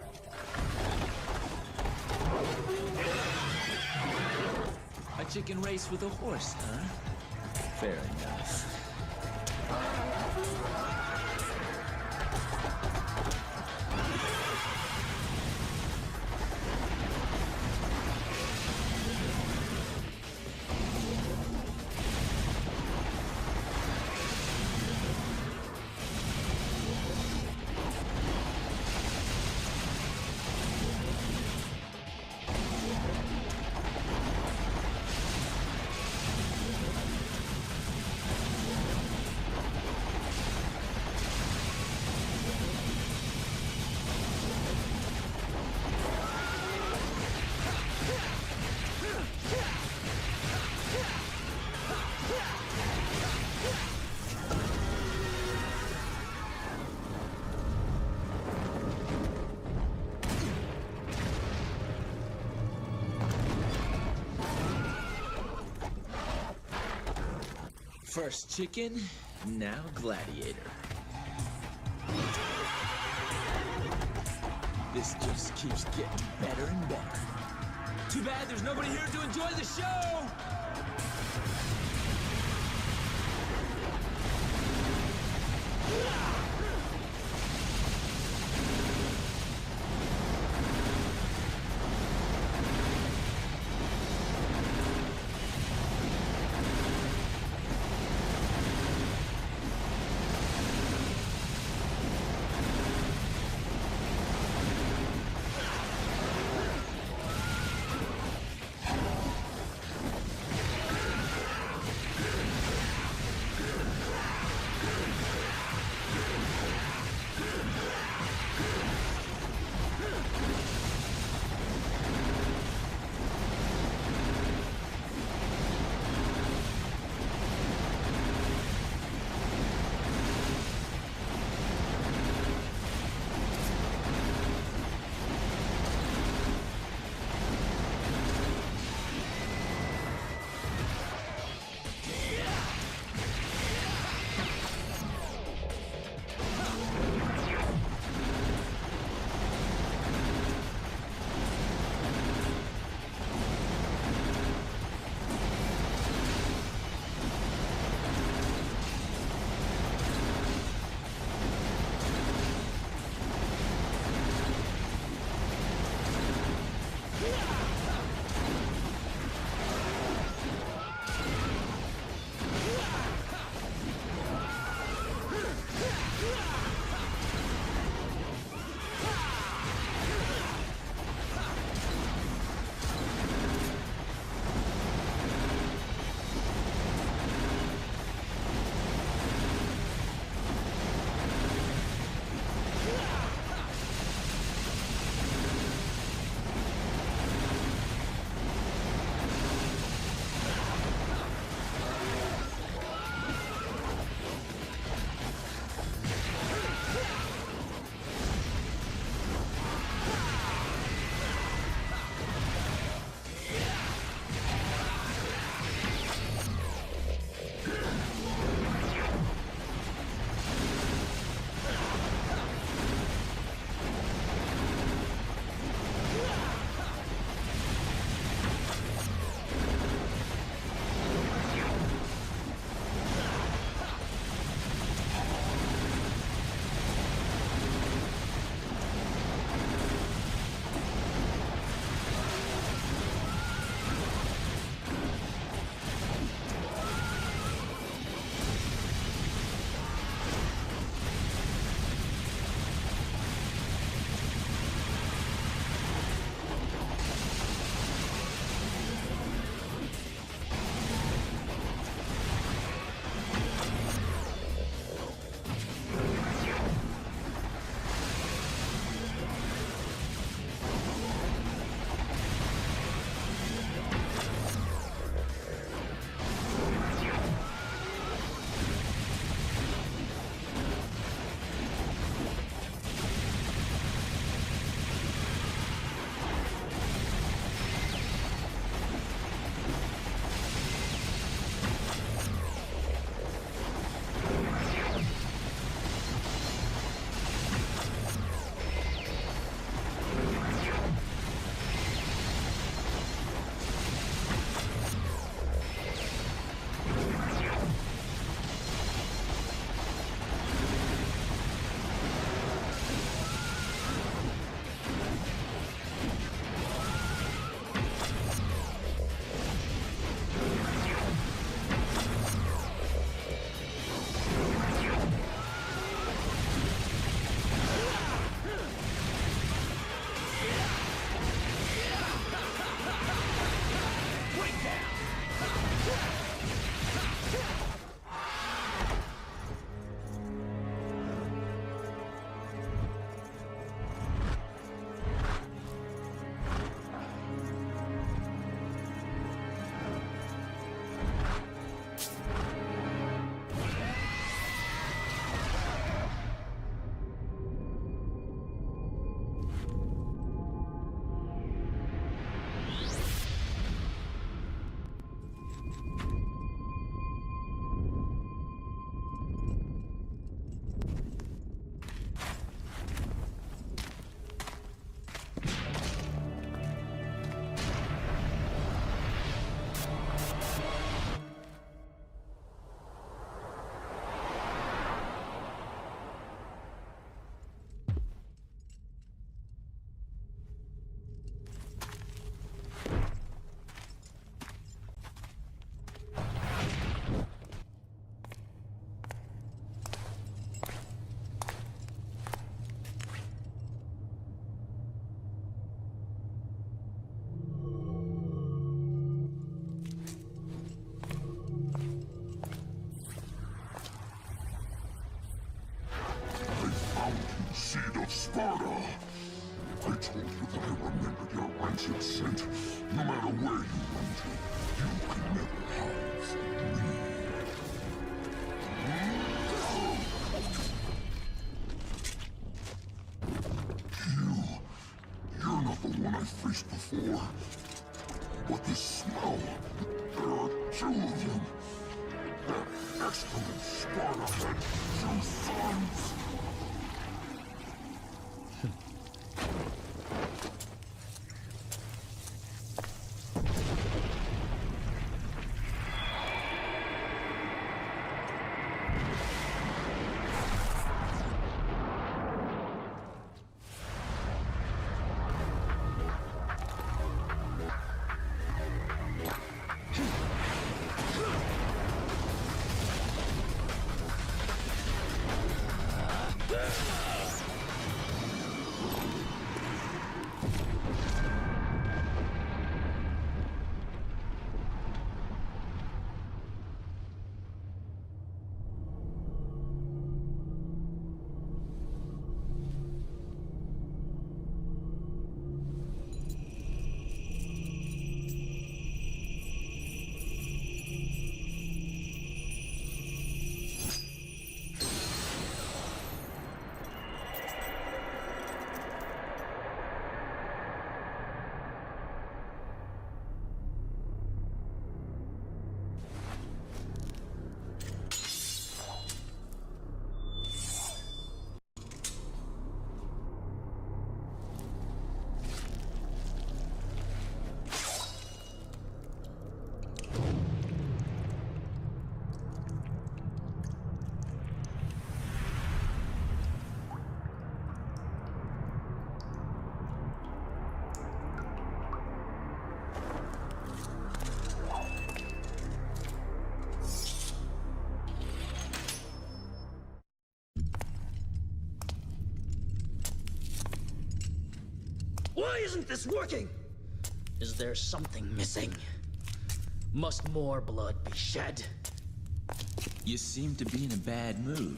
A chicken race with a horse, huh? Fair enough. First chicken, now gladiator. This just keeps getting better and better. Too bad there's nobody here to enjoy the show! that I remembered your rancid scent. No matter where you run to, you can never hide from me. You're not the one I faced before. But this smell, there are two of them. That excrement Sparta had two sons. Why isn't this working? Is there something missing? Must more blood be shed? You seem to be in a bad mood.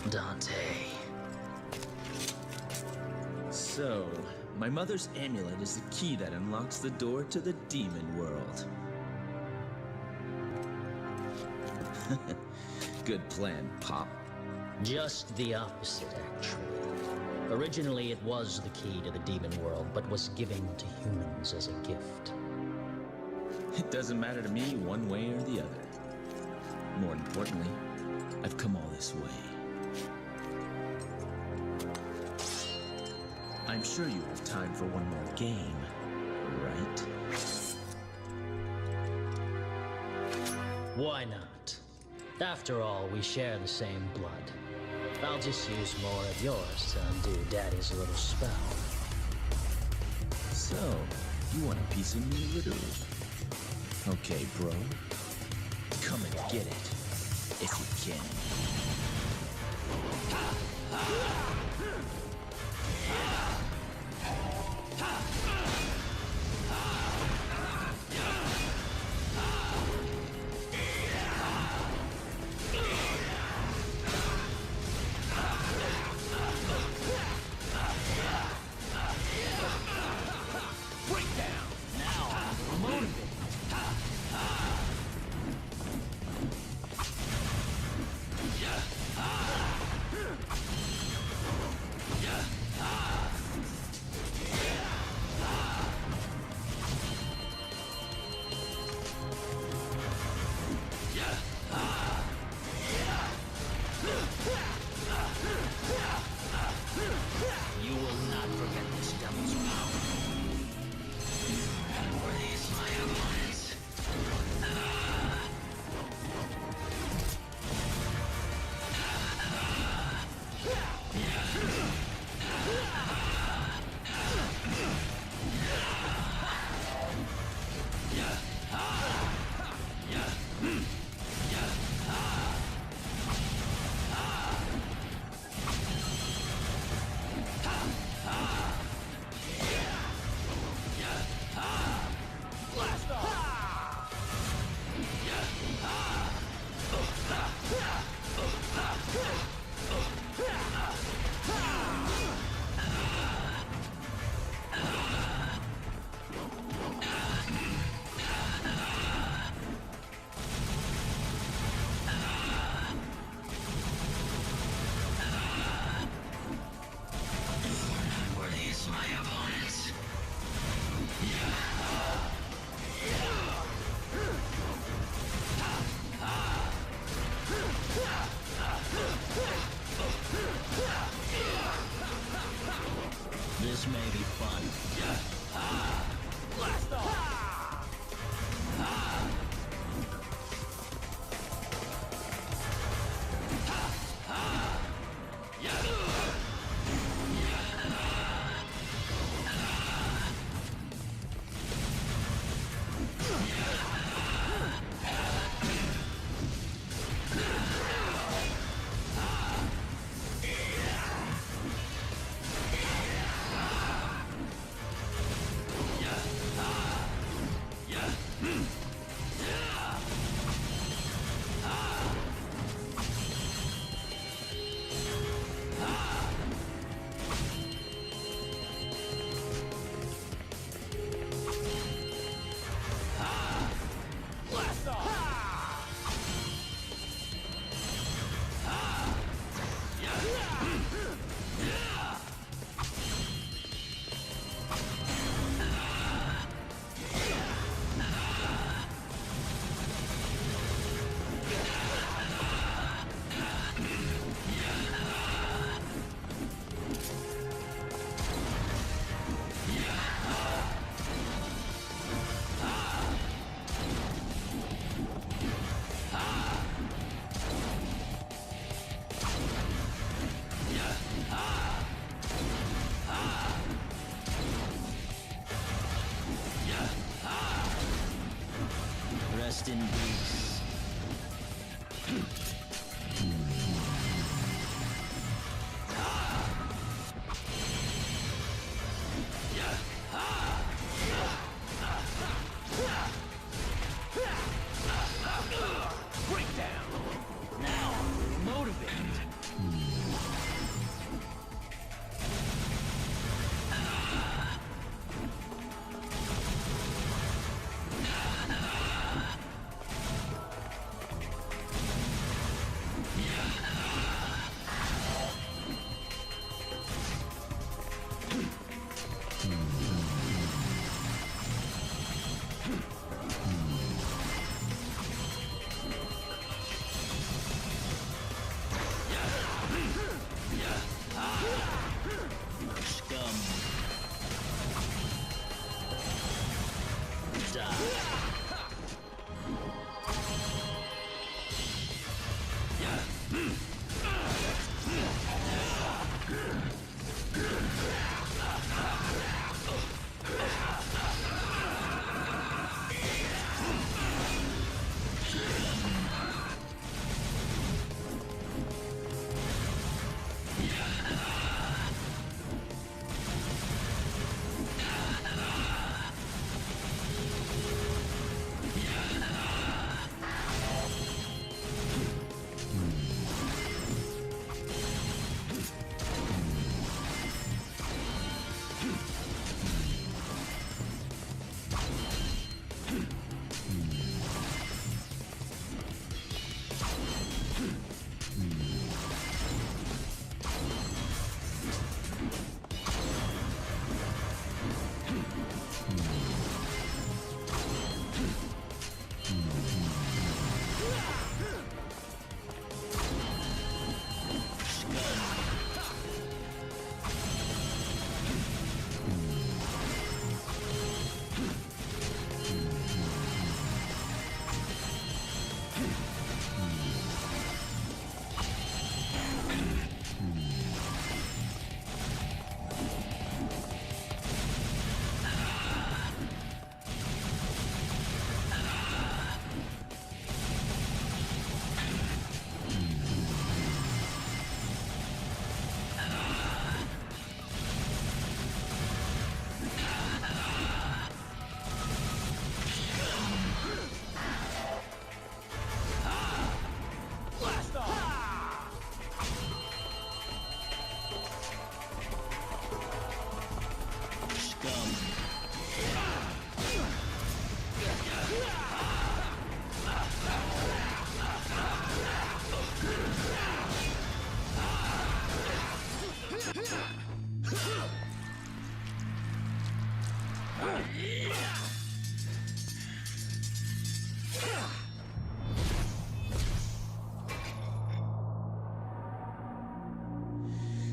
Dante. So, my mother's amulet is the key that unlocks the door to the demon world. Good plan, Pop. Just the opposite, actually. Originally, it was the key to the demon world, but was given to humans as a gift. It doesn't matter to me one way or the other. More importantly, I've come all this way. I'm sure you have time for one more game, right? Why not? After all, we share the same blood. I'll just use more of yours to undo Daddy's little spell. So, you want a piece of me, literally? Okay, bro. Come and get it, if you can. Blast off! This may be fun. Blast off! Rest in peace. Breakdown! Now, motivate. Scum.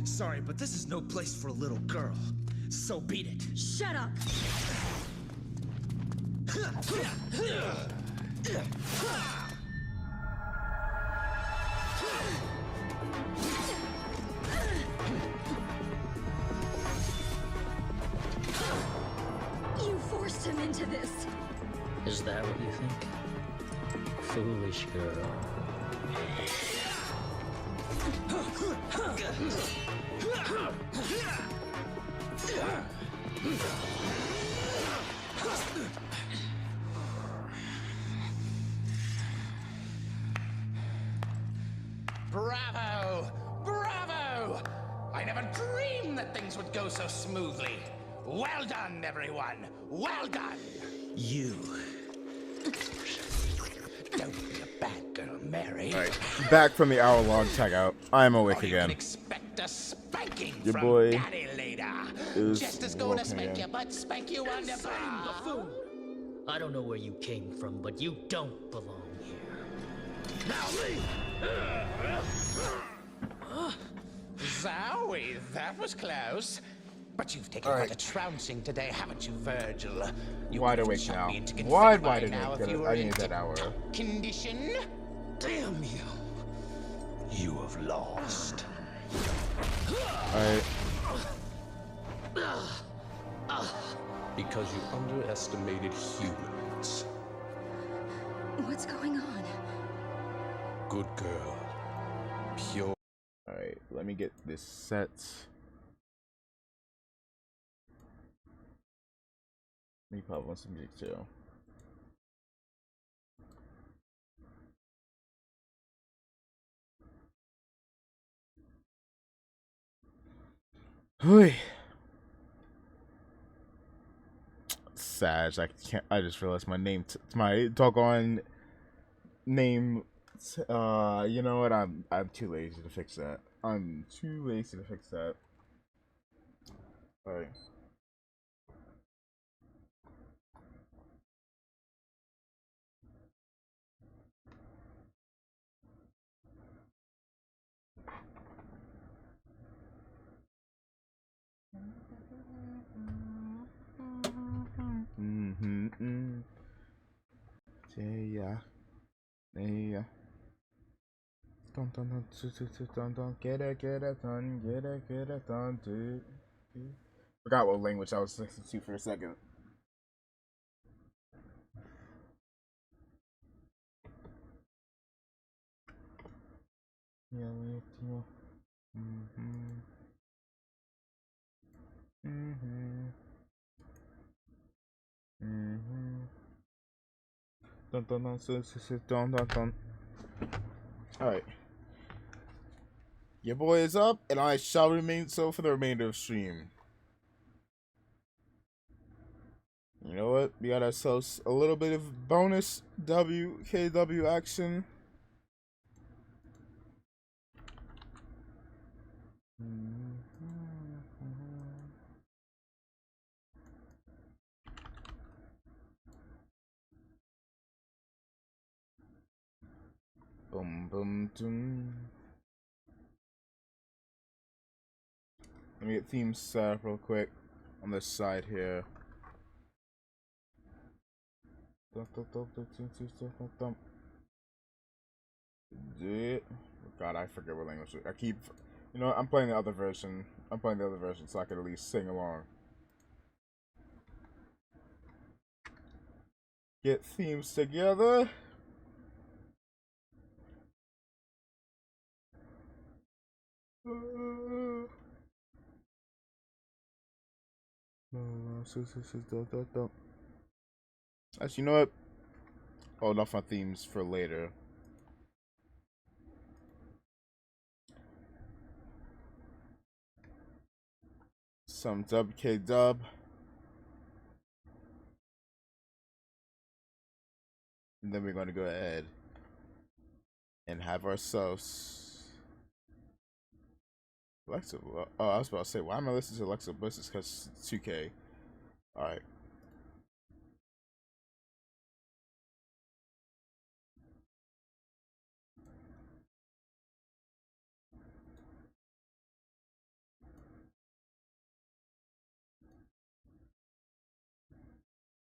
Sorry, but this is no place for a little girl. So beat it. Shut up! You forced him into this. Is that what you think? Foolish girl. Bravo! Bravo! I never dreamed that things would go so smoothly. Well done, everyone. Well done. You. Don't be a bad girl, Mary. Alright, back from the hour-long tagout. I am awake You again. can expect a spanking Your from boy Daddy later. is Just as going to woken spank again. your butt, spank you on the bum. I don't know where you came from, but you don't belong here. Now leave! Zowie, that was close. But you've taken quite a trouncing today, haven't you, Virgil? You Wide could awake shot now. me into Wide confetti by awake. now if you were I in need that hour. tip-top condition. Damn you. You have lost. Alright. Because you underestimated humans. What's going on? Good girl. Pure. Alright, let me get this set. Let me probably want some music too. Hui. Sag, I just realized my name, my doggone name. You know what? I'm too lazy to fix that. I'm too lazy to fix that. All right. Yeah. Yeah. Dun dun dun dun dun get it done, dude. Forgot what language I was listening to for a second. Yeah, Dun dun dun dun dun. Alright. Your boy is up, and I shall remain so for the remainder of stream. You know what? We got ourselves a little bit of bonus WKW action. Boom, boom, doom. Let me get themes set up real quick on this side here. God, I forget what language. I keep, you know, I'm playing the other version. I'm playing the other version so I can at least sing along. Get themes together. Actually, you know what? Hold off on themes for later. Some WK dub. And then we're going to go ahead and have ourselves Alexa. Oh, I was about to say, why am I listening to Alexa Bliss? It's because it's 2K. Alright.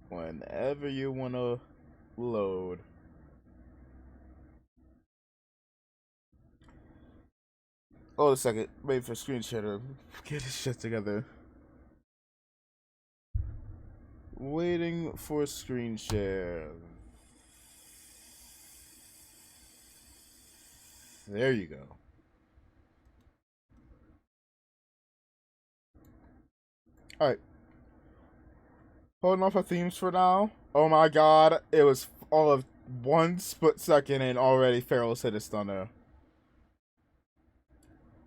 Whenever you want to load. Hold a second. Wait for screen share to get his shit together. Waiting for screen share. There you go. Alright. Holding off our themes for now. Oh my god, it was all of 1 split second and already Pharaoh's hit a stunner.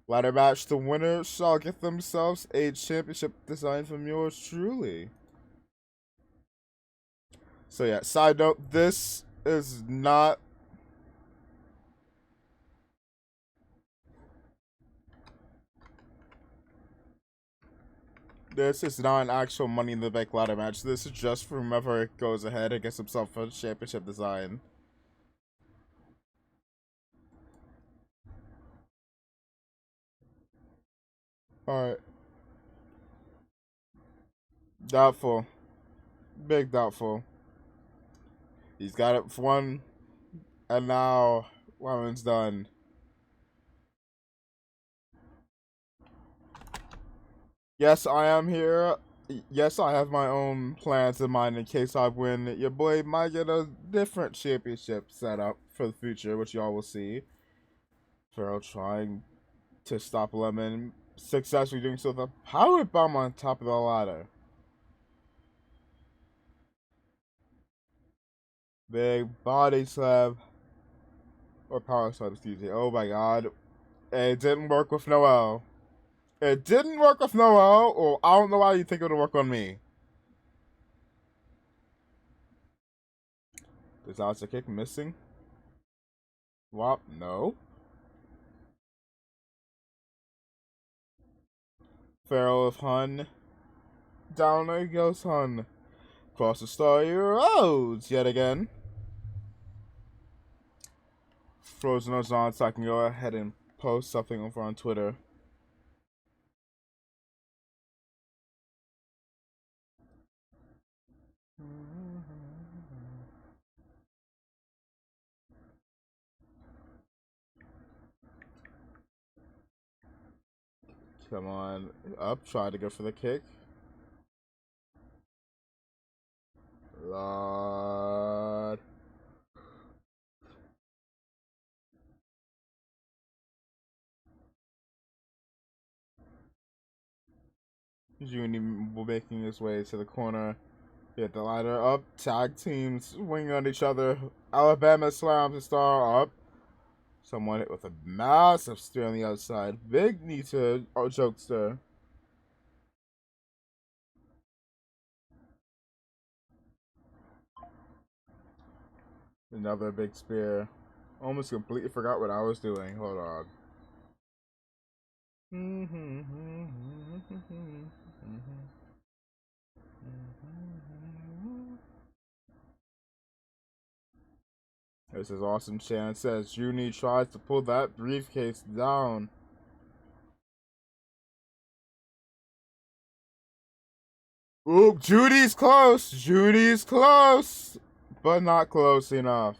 Ladder match, the winner shall get themselves a championship design from yours truly. So yeah, side note, this is not... This is not an actual Money in the Bank ladder match. This is just for whomever goes ahead and gets himself a championship design. Alright. Doubtful. Big doubtful. He's got it for 1, and now Wyman's done. Yes, I am here. Yes, I have my own plans in mind in case I win. Your boy might get a different championship set up for the future, which y'all will see. Pharaoh trying to stop Lemon, successfully doing so with a power bomb on top of the ladder. Big body slam. Or power slam, excuse me. Oh my god. It didn't work with Noel. It didn't work with Noel, or I don't know why you think it would work on me. Disaster kick missing. Wop, no. Pharaoh of Hun. Down there goes Hun. Cross the starry roads yet again. Frozen Ozon, so I can go ahead and post something over on Twitter. Come on, up, try to go for the kick. Lord. Juni making his way to the corner. Hit the ladder up. Tag teams swinging on each other. Alabama slams the star up. Someone hit with a massive steer on the outside. Big knee to Jokester. Another big spear. Almost completely forgot what I was doing. Hold on. This is awesome. Chan says Juni tries to pull that briefcase down. Ooh, Judy's close. Judy's close, but not close enough.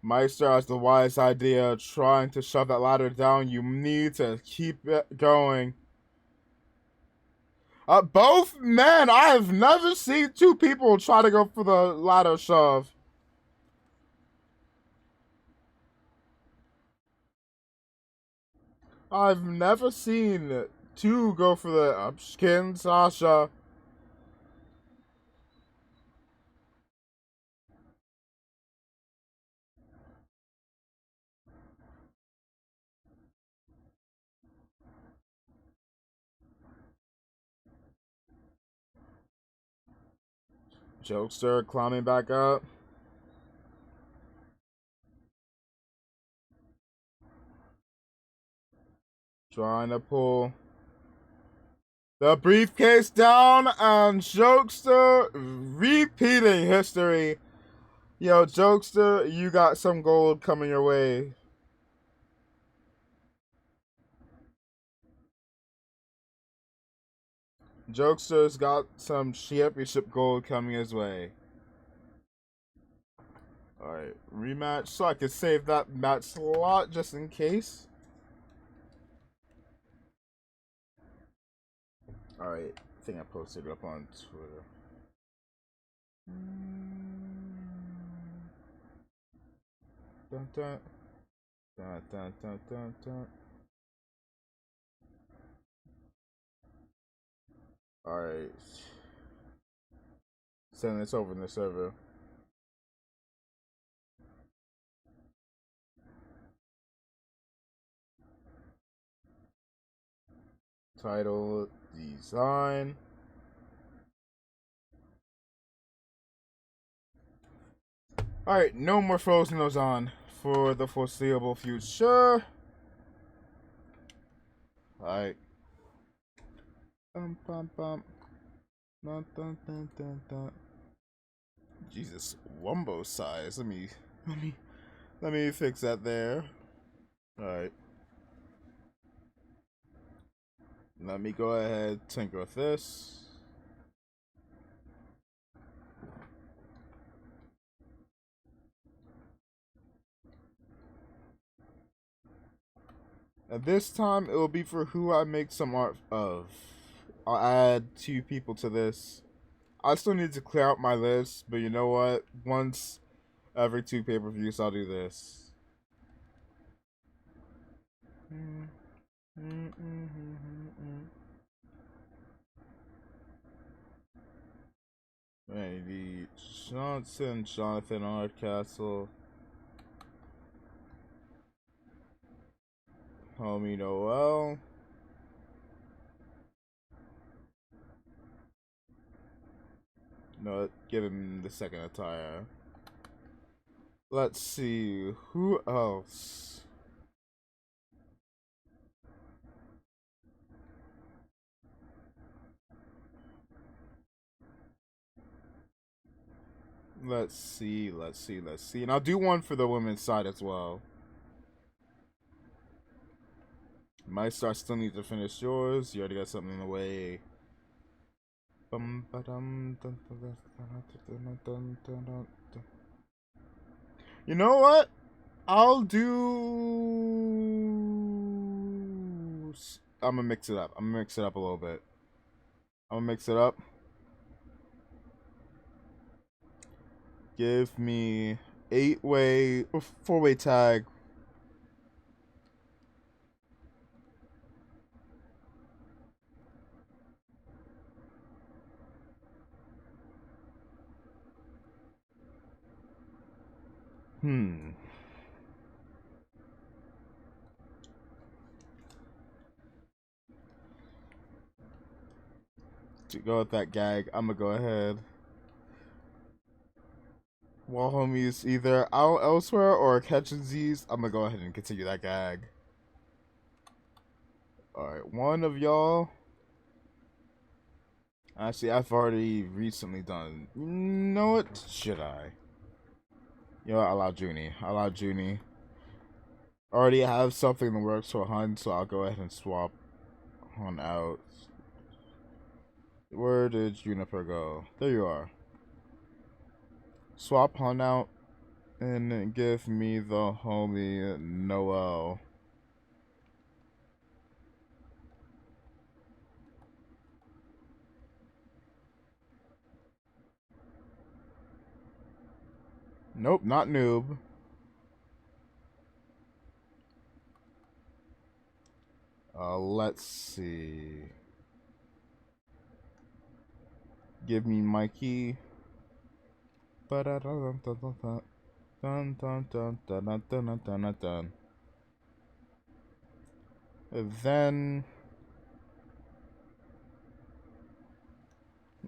Meister has the wise idea, trying to shove that ladder down. You need to keep it going. Both men, I have never seen 2 people try to go for the ladder shove. I've never seen 2 go for the upskin Sasha. Jokester climbing back up. Trying to pull the briefcase down, and Jokester repeating history. Yo, Jokester, you got some gold coming your way. Jokester's got some championship gold coming his way. Alright, rematch. So I can save that match slot just in case. Alright, I think I posted it up on Twitter. Dun, dun. Dun, dun, dun, dun, dun. Alright. Send this over in the server. Title, design. Alright, no more frozen those on for the foreseeable future. Alright. Bum, bum, bum. Dun, dun, dun, dun, dun. Jesus, wumbo size. Let me fix that there. Alright. Let me go ahead, tinker with this. And this time, it will be for who I make some art of. I'll add 2 people to this. I still need to clear out my list, but you know what? Once every 2 pay-per-views, I'll do this. Maybe Johnson, Jonathan Hardcastle, Homie Noel. No, give him the second attire. Let's see, who else? Let's see. And I'll do one for the women's side as well. My star still needs to finish yours. You already got something in the way. You know what? I'll do... I'm gonna mix it up. I'm gonna mix it up a little bit. Give me 8-way or 4-way tag. To go with that gag, I'm gonna go ahead. While homies either out elsewhere or catching Z's, I'm gonna go ahead and continue that gag. Alright, one of y'all. Actually, I've already recently done. You know what? Should I? You know what? I allow Junie. Already have something in the works for Hun, so I'll go ahead and swap Hun out. Where did Juniper go? There you are. Swap Hun out and give me the homie Noel. Nope, not noob. Let's see. Give me Mikey. Dun dun dun dun dun dun dun dun. Then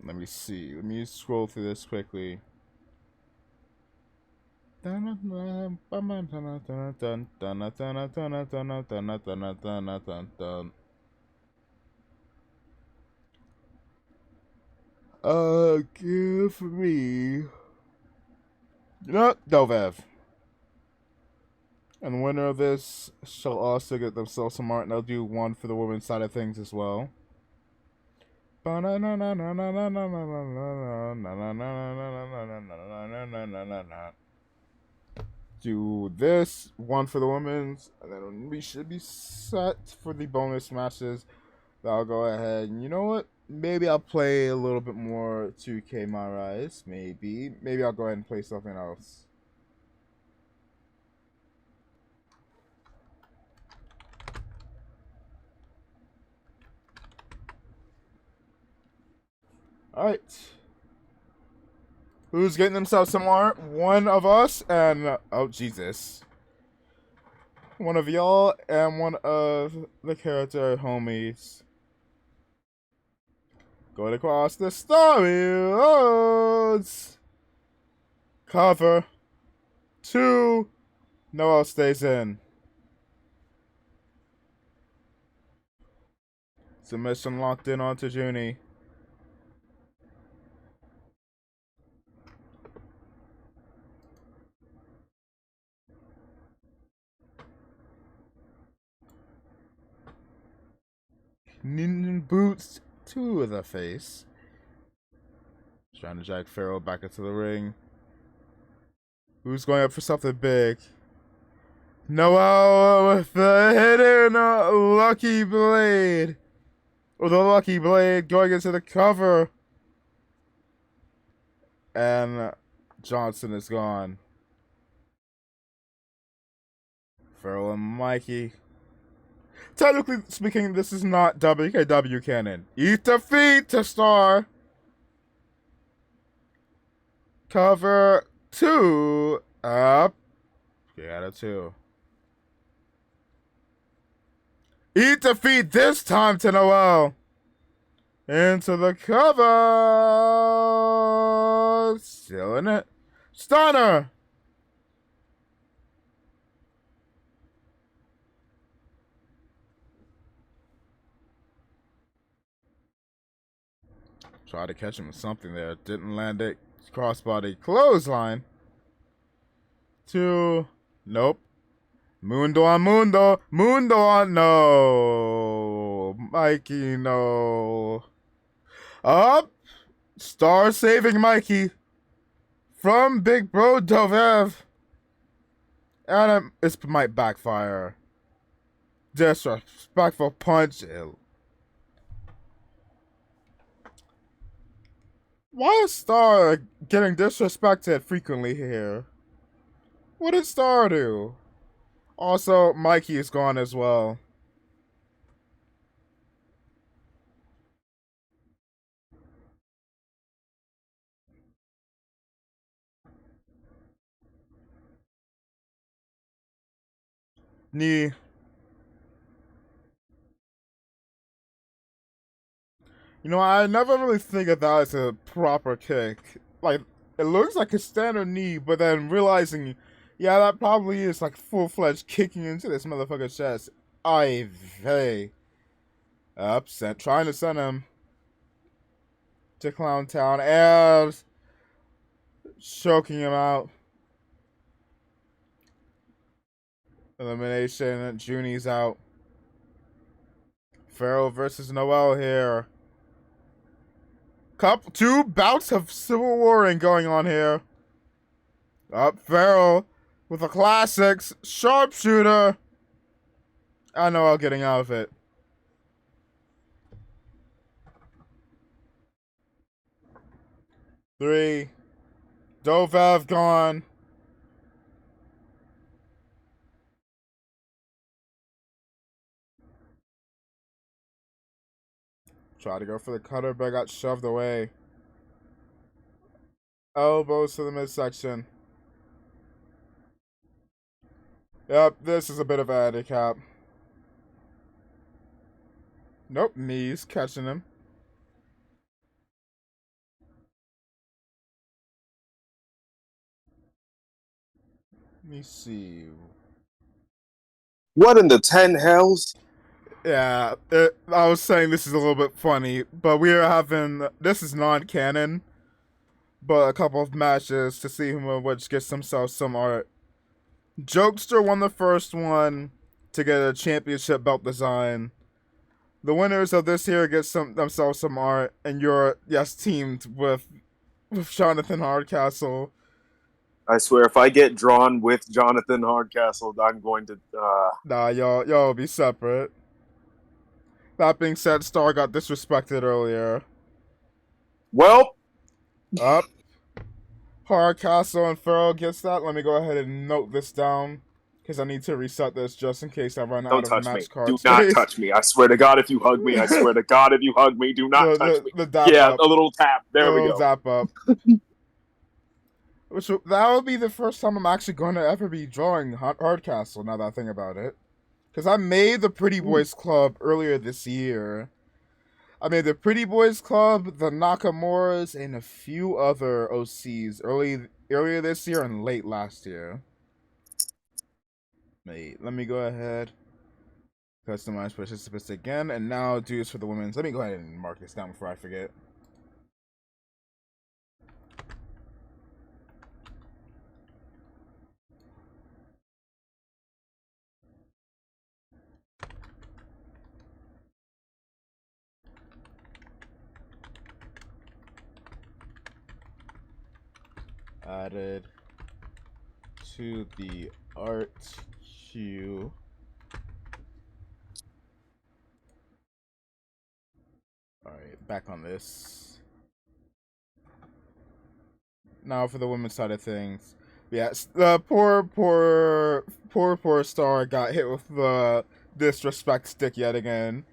let me see. Let me scroll through this quickly. Give me Dovev. And the winner of this shall also get themselves some art, and I'll do one for the women's side of things as well. Do this one for the women's, and then we should be set for the bonus matches. I'll go ahead and you know what? Maybe I'll play a little bit more 2K My Rise. Maybe I'll go ahead and play something else. Alright. Who's getting themselves some art? One of us and oh Jesus. One of y'all and one of the character homies. Going across the story roads. Cover 2. Noel stays in. Submission locked in onto Junie. Ninja boots to the face. Trying to drag Pharaoh back into the ring. Who's going up for something big? Noel with the hidden lucky blade. Or the lucky blade going into the cover. And Johnson is gone. Pharaoh and Mikey. Technically speaking, this is not WKW canon. Eat the feet to star. Cover 2 up. Okay, out of 2. Eat the feet this time to Noel. Into the cover. Still in it. Stunner. Tried to catch him with something there. Didn't land it. Crossbody clothesline. 2. Nope. Mundo on Mundo. Mundo on. No. Mikey, no. Up. Star saving Mikey. From Big Bro Dovev. And it might backfire. Disrespectful punch. Why is Star getting disrespected frequently here? What did Star do? Also, Mikey is gone as well. Knee. You know, I never really think of that as a proper kick. Like, it looks like a standard knee, but then realizing, yeah, that probably is like full-fledged kicking into this motherfucker's chest. Hey. Upset, trying to send him to Clown Town and choking him out. Elimination, Junie's out. Pharaoh versus Noel here. Two bouts of civil warring going on here. Up Pharaoh with the classics. Sharpshooter. I know I'm getting out of it. Three. Dovev gone. Tried to go for the cutter, but got shoved away. Elbows to the midsection. Yep, this is a bit of a handicap. Nope, knees catching him. Let me see. What in the 10 hells? Yeah, I was saying this is a little bit funny, but we are having, this is non-canon, but a couple of matches to see who which gets themselves some art. Jokester won the first one to get a championship belt design. The winners of this year get themselves some art, and you're teamed with Jonathan Hardcastle. I swear, if I get drawn with Jonathan Hardcastle, I'm going to. Nah, y'all be separate. That being said, Star got disrespected earlier. Well, up. Hardcastle and Farrell gets that. Let me go ahead and note this down because I need to reset this just in case I run out of match cards. Do not touch me. I swear to God, if you hug me, I swear to God, if you hug me, do not touch me. The dap yeah, up. a little tap. There we go. Dap up. That would be the first time I'm actually going to ever be drawing Hardcastle, now that I think about it. Because I made the Pretty Boys Club earlier this year. I made the Pretty Boys Club, the Nakamuras, and a few other OCs earlier this year and late last year. Wait, let me go ahead. Customize participants again, and now dues for the women's. Let me go ahead and mark this down before I forget. Added to the art queue. Alright, back on this. Now for the women's side of things. Yes, the poor Star got hit with the disrespect stick yet again.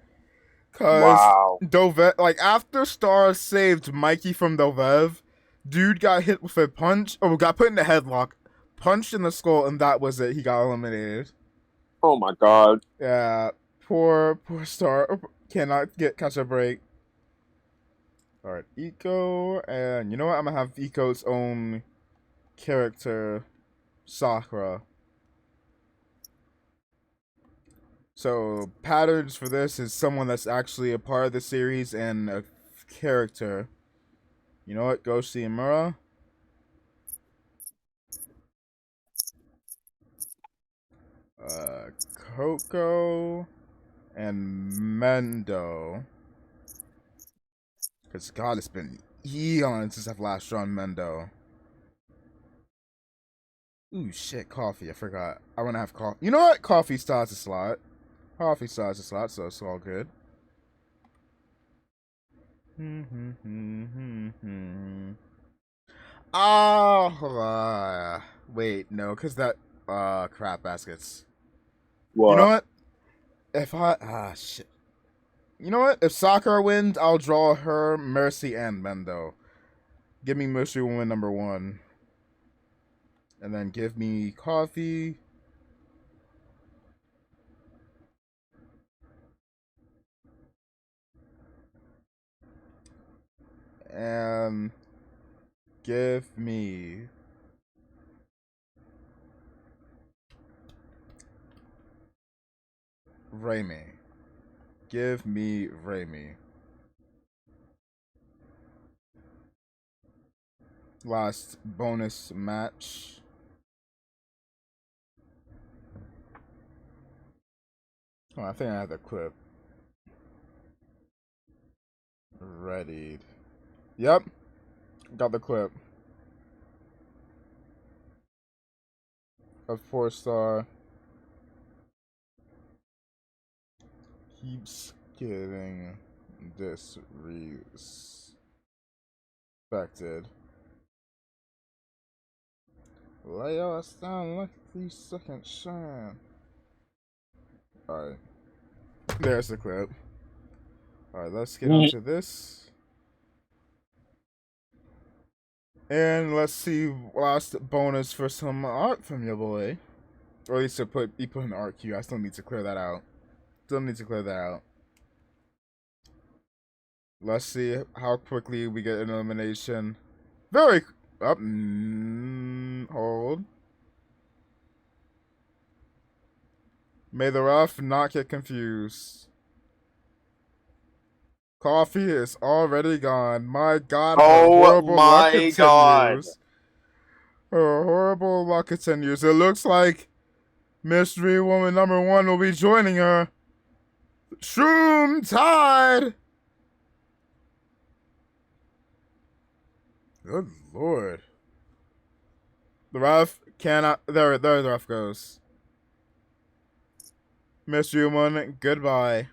Cause Dove, like after Star saved Mikey from Dovev, dude got hit with a punch, or got put in a headlock, punched in the skull, and that was it. He got eliminated. Oh my God. Yeah, poor Star cannot catch a break. Alright, Eco, and you know what? I'm gonna have Eco's own character, Sakura. So, patterns for this is someone that's actually a part of the series and a character. You know what? Go see Imura. Coco and Mendo. Because, God, it's been eons since I've last drawn Mendo. Ooh, shit, coffee. I forgot. I want to have coffee. You know what? Coffee starts a slot. Coffee starts a slot, so it's all good. Oh, wait, no, because that, crap baskets. What? You know what? If shit. You know what? If Sakura wins, I'll draw her, Mercy, and Mendo. Give me Mercy Woman number 1. And then give me coffee. And give me Raimi. Give me Raimi. Last bonus match. Oh, I think I have the clip. Readied. Yep. Got the clip. A 4-star. Keeps getting disrespected. Lay us down like 3 second shine. Alright. There's the clip. Alright, let's get onto this. And let's see last bonus for some art from your boy. Or at least to put an art queue. I still need to clear that out. Let's see how quickly we get an elimination. Very up. Hold. May the ref not get confused. Coffee is already gone. My God, her horrible luck continues. Her horrible luck continues. It looks like Mystery Woman number 1 will be joining her. Shroom Tide! Good lord. The ref cannot. There the ref goes. Miss Human, goodbye.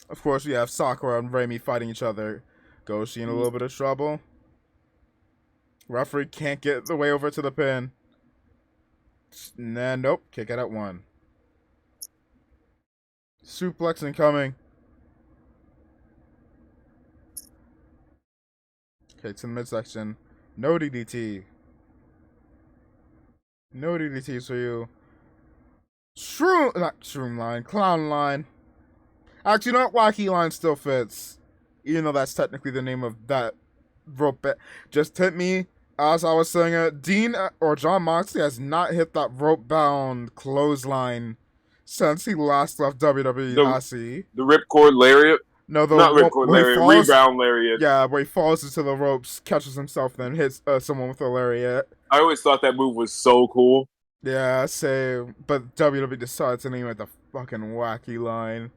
Of course, we have Sakura and Raimi fighting each other. Goshi in a little bit of trouble. Referee can't get the way over to the pin. Nah, nope. Kick it at 1. Suplex incoming. Okay, to the midsection. No DDT. No DDTs for you. Not Shroom line. Clown line. Actually, not Wacky line still fits. Even though that's technically the name of that rope. Just hit me. As I was saying it, Dean or John Moxley has not hit that rope-bound clothesline since he last left WWE. The ripcord lariat? No, not ripcord lariat, rebound lariat. Yeah, where he falls into the ropes, catches himself, then hits someone with a lariat. I always thought that move was so cool. Yeah, same. But WWE decided to name it the fucking Wacky line.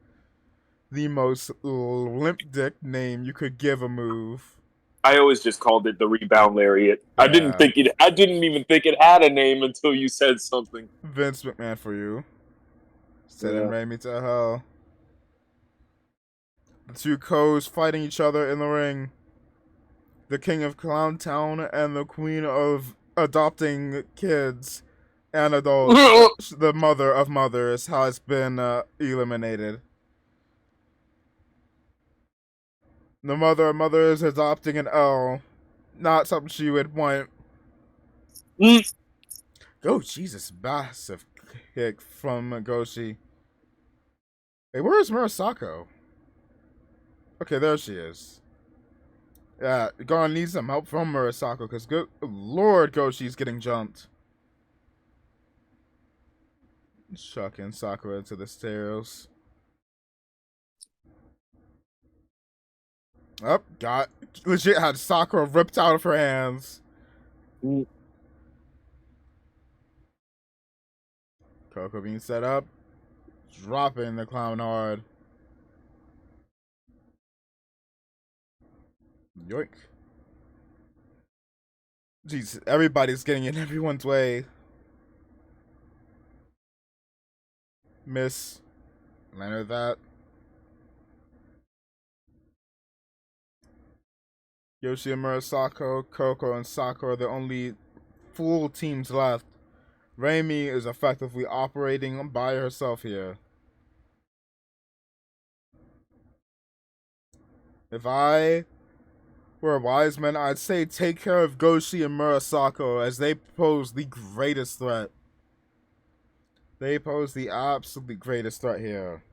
The most limp dick name you could give a move. I always just called it the rebound lariat. Yeah. I didn't even think it had a name until you said something. Vince McMahon for you. Sending Raimi to hell. The two Co's fighting each other in the ring. The King of Clown Town and the Queen of Adopting Kids and Adults. The Mother of Mothers has been eliminated. The Mother of Mothers adopting an L. Not something she would want. Oh, Jesus. Massive kick from Goshi. Hey, where is Murasako? Okay, there she is. Yeah, gonna need some help from Murasako, because good lord, Goshi's getting jumped. Chucking Sakura into the stairs. Oh, legit had Sakura ripped out of her hands. Coco being set up. Dropping the clown hard. Yoink. Jeez, everybody's getting in everyone's way. Miss. Landed that. Yoshi and Murasako, Coco, and Sakura are the only full teams left. Raimi is effectively operating by herself here. If I were a wise man, I'd say take care of Goshi and Murasako as they pose the greatest threat. They pose the absolutely greatest threat here.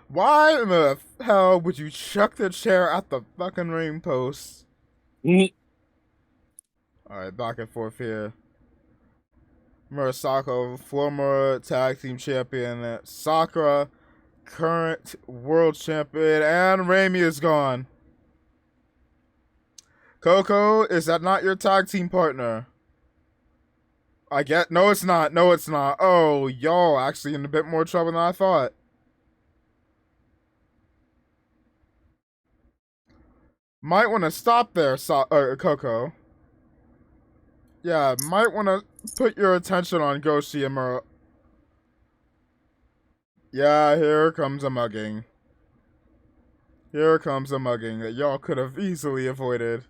Why in the hell would you chuck the chair at the fucking ring post? Alright, back and forth here. Murasako, former tag team champion. Sakura, current world champion. And Raimi is gone. Coco, is that not your tag team partner? No, it's not. No, it's not. Oh, y'all actually in a bit more trouble than I thought. Might want to stop there, Coco. Yeah, might want to put your attention on Goshi and Mura. Yeah, here comes a mugging. Here comes a mugging that y'all could have easily avoided.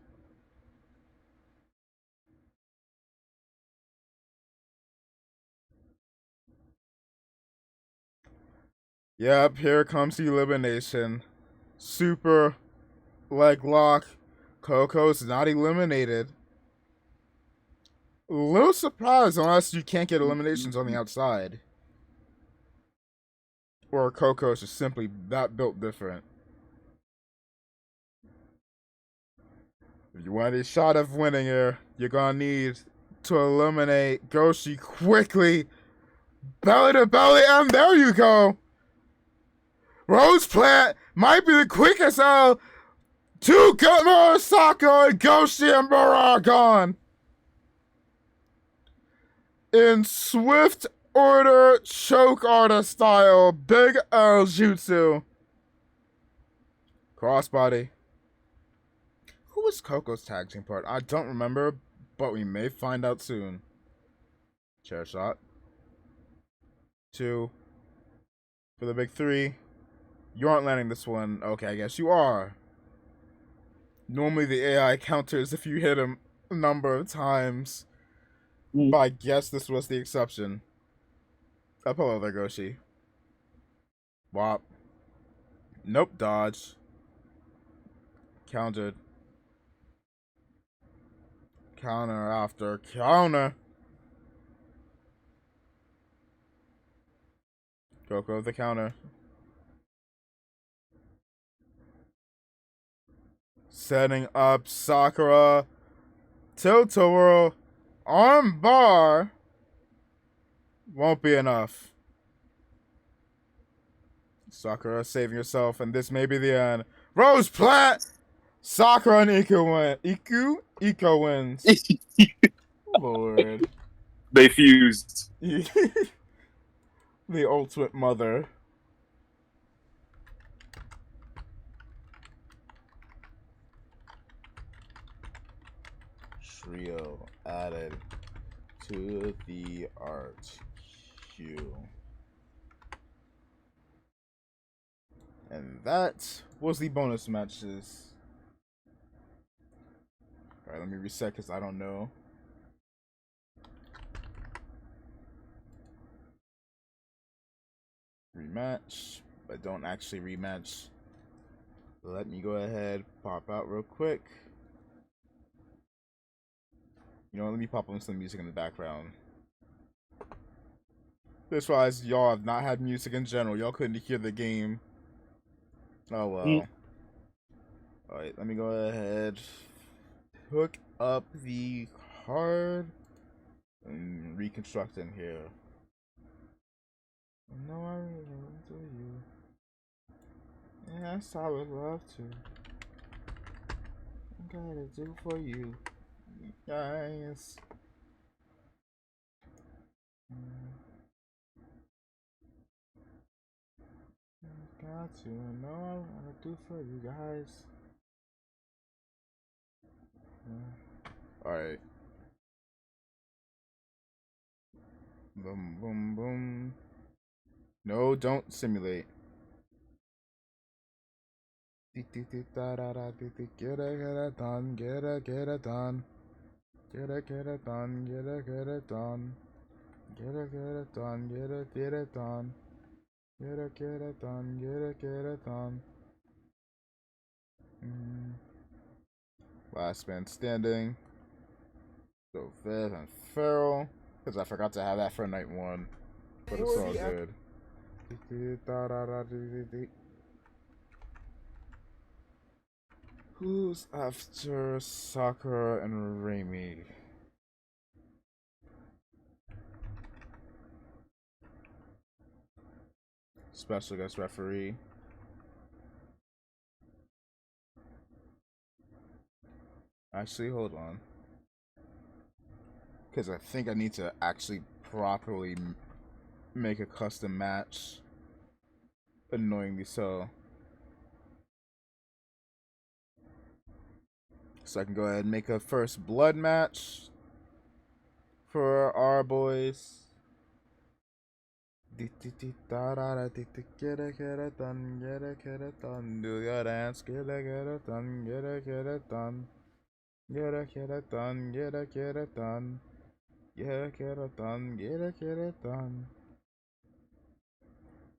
Yep, here comes the elimination. Super leg lock. Coco's not eliminated. A little surprised unless you can't get eliminations on the outside. Or Coco's just simply that built different. If you want a shot of winning here, you're gonna need to eliminate Goshi quickly. Belly to belly, and there you go. Rose Plant might be the quickest out. Two Murasako and Goshi and Mura are gone. In swift Order choke artist style. Big L Jutsu. Crossbody. Who was Coco's tag team part? I don't remember, but we may find out soon. Chair shot. 2. For the big 3. You aren't landing this one. Okay, I guess you are. Normally the AI counters if you hit him a number of times. But I guess this was the exception. Up hello there, Goshi. Wop. Nope, dodge. Countered. Counter after counter. Coco with the counter. Setting up Sakura. Tilt-a-whirl. Arm bar. Won't be enough. Sakura saving herself, and this may be the end. Rose Plant! Sakura and Iko wins. Lord. They fused. The ultimate mother. Trio added to the art queue. And that was the bonus matches. Alright, let me reset because I don't know. Rematch, but don't actually rematch. Let me go ahead, pop out real quick. You know what, let me pop on some music in the background. This realized y'all have not had music in general. Y'all couldn't hear the game. Oh well. Alright, let me go ahead. Hook up the card and reconstruct in here. No, I really do you. Yes, I would love to. I gotta do for you, guys. Got to know I wanna do for you guys. Alright. Boom, boom, boom. No, don't simulate. Get it done, get it done. Get it done, get it done. Get it done, get it done. Get it done, get it done. Last man standing. So Viv and Farrell. Because I forgot to have that for night 1. But it's all good. Who's after Sakura and Raimi? Special guest referee. Actually, hold on. Because I think I need to actually properly make a custom match. Annoyingly so. So I can go ahead and make a first blood match for our boys. Get it done, do your dance, get it done, get it done. Get it done, get it done. Get it done, get it done.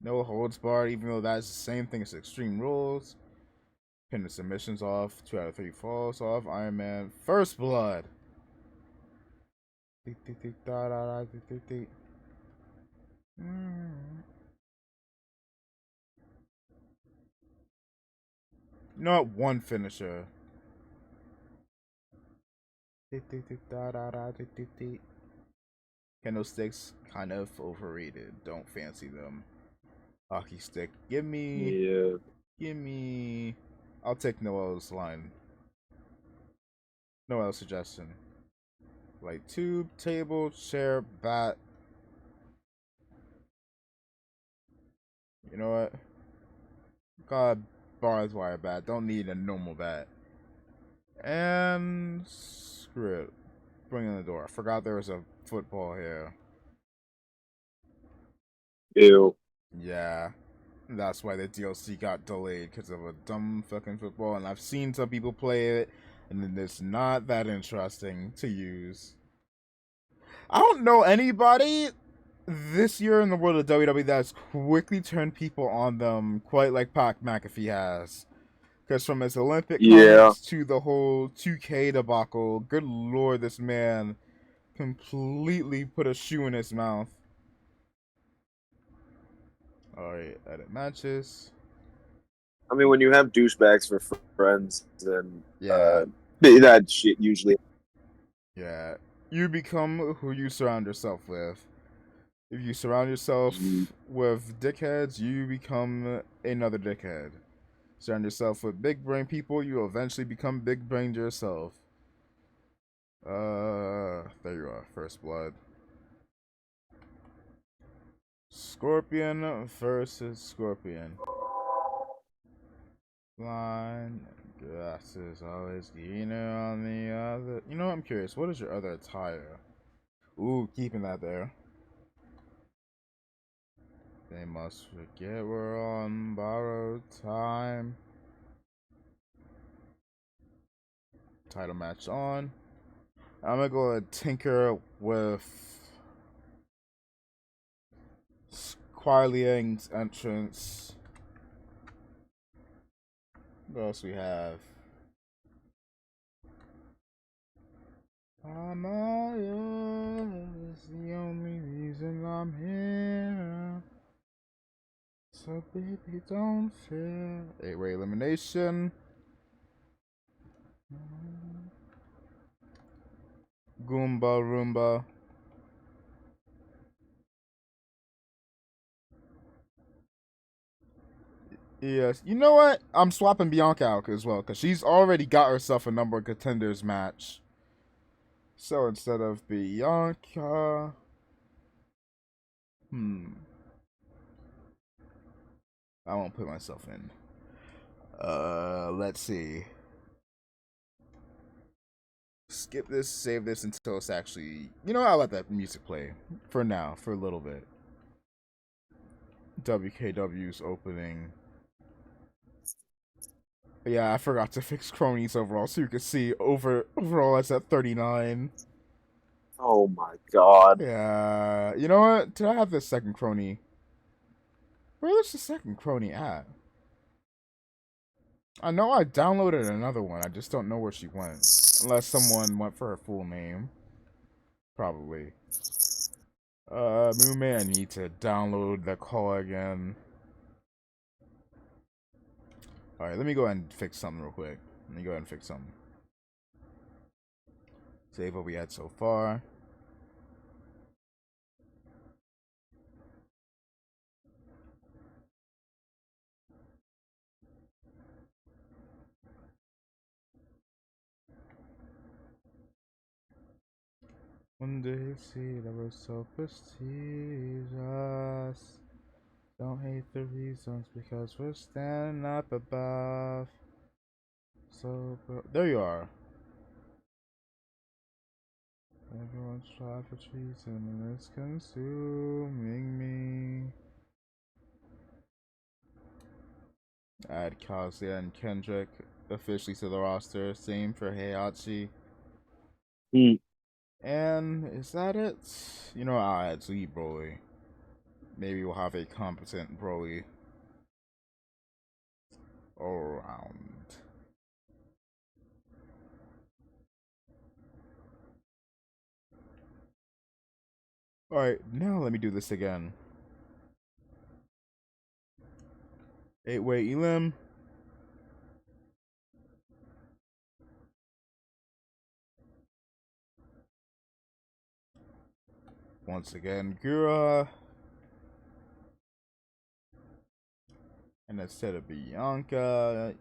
No holds barred, even though that's the same thing as Extreme Rules. Pin the submissions off, 2 out of 3 falls off. Iron Man, First Blood. Not one finisher. Candlesticks, kind of overrated. Don't fancy them. Hockey stick, give me. Yeah. Give me. I'll take Noel's line. Noel's suggestion. Light tube, table, chair, bat. You know what? God, barbed wire bat. Don't need a normal bat. And screw it. Bring in the door. I forgot there was a football here. Ew. Yeah. That's why the DLC got delayed, because of a dumb fucking football. And I've seen some people play it, and it's not that interesting to use. I don't know anybody this year in the world of WWE that's quickly turned people on them quite like Pat McAfee has. Because from his Olympic comments to the whole 2K debacle, good lord, this man completely put a shoe in his mouth. Alright, edit matches. I mean, when you have douchebags for friends, then that shit usually. Yeah, you become who you surround yourself with. If you surround yourself with dickheads, you become another dickhead. Surround yourself with big brain people, you eventually become big brained yourself. There you are, First Blood. Scorpion versus Scorpion. Blind glasses, always greener on the other. You know, I'm curious, what is your other attire? Ooh, keeping that there. They must forget we're on borrowed time. Title match on. I'm gonna go and tinker with Kuai Liang's entrance. What else we have? Amaya is the only reason I'm here. So baby, don't fear. 8-way elimination. Goomba Roomba. Yes, you know what? I'm swapping Bianca out as well, because she's already got herself a number of contenders match. So instead of Bianca... I won't put myself in. Let's see. Skip this, save this until it's actually... You know, I'll let that music play. For now, for a little bit. WKW's opening. Yeah, I forgot to fix cronies overall, so you can see overall it's at 39. Oh my god. Yeah, you know what? Did I have the second crony? Where's the second crony at? I know I downloaded another one, I just don't know where she went. Unless someone went for her full name. Probably. Moon I need to download the call again. Alright, let me go ahead and fix something real quick. Save what we had so far. One day see that we're so prestigious. Don't hate the reasons because we're standing up above. So, there you are. Everyone's trying for treason and it's consuming me. Add Kazuya and Kendrick officially to the roster. Same for Heihachi. And is that it? You know, I'll add Lee Broly. Maybe we'll have a competent Broly all around. Alright, now let me do this again. 8-way Elim. Once again, Gura. And instead of Bianca...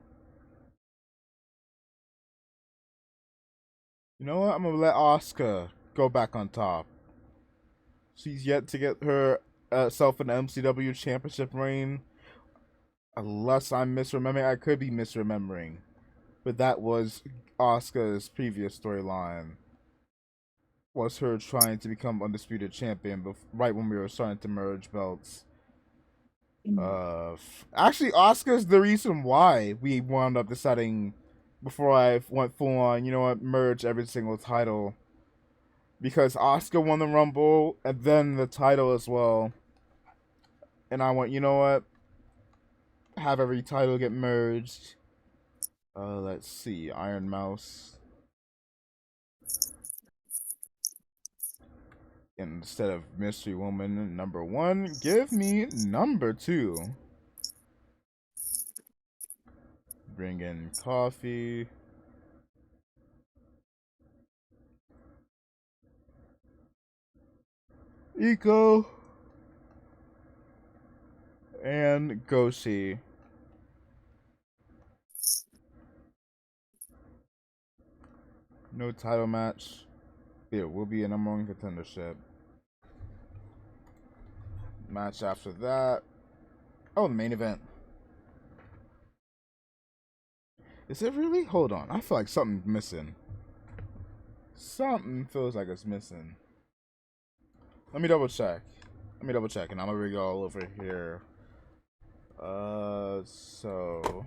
You know what? I'm gonna let Asuka go back on top. She's yet to get her self an MCW championship reign. unless I'm misremembering, I could be misremembering, but that was Asuka's previous storyline. Was her trying to become undisputed champion, right when we were starting to merge belts. Actually, Asuka's the reason why we wound up deciding before I went full on, you know what, merge every single title. Because Asuka won the Rumble and then the title as well. And I went, you know what, have every title get merged. Let's see, Iron Mouse. Instead of Mystery Woman number 1, give me number 2. Bring in coffee. Iko. And Goshi. No title match. It will be a number 1 contendership. Match after that. Oh, the main event. Is it really? Hold on. I feel like something's missing. Something feels like it's missing. Let me double check. And I'm gonna go all over here. So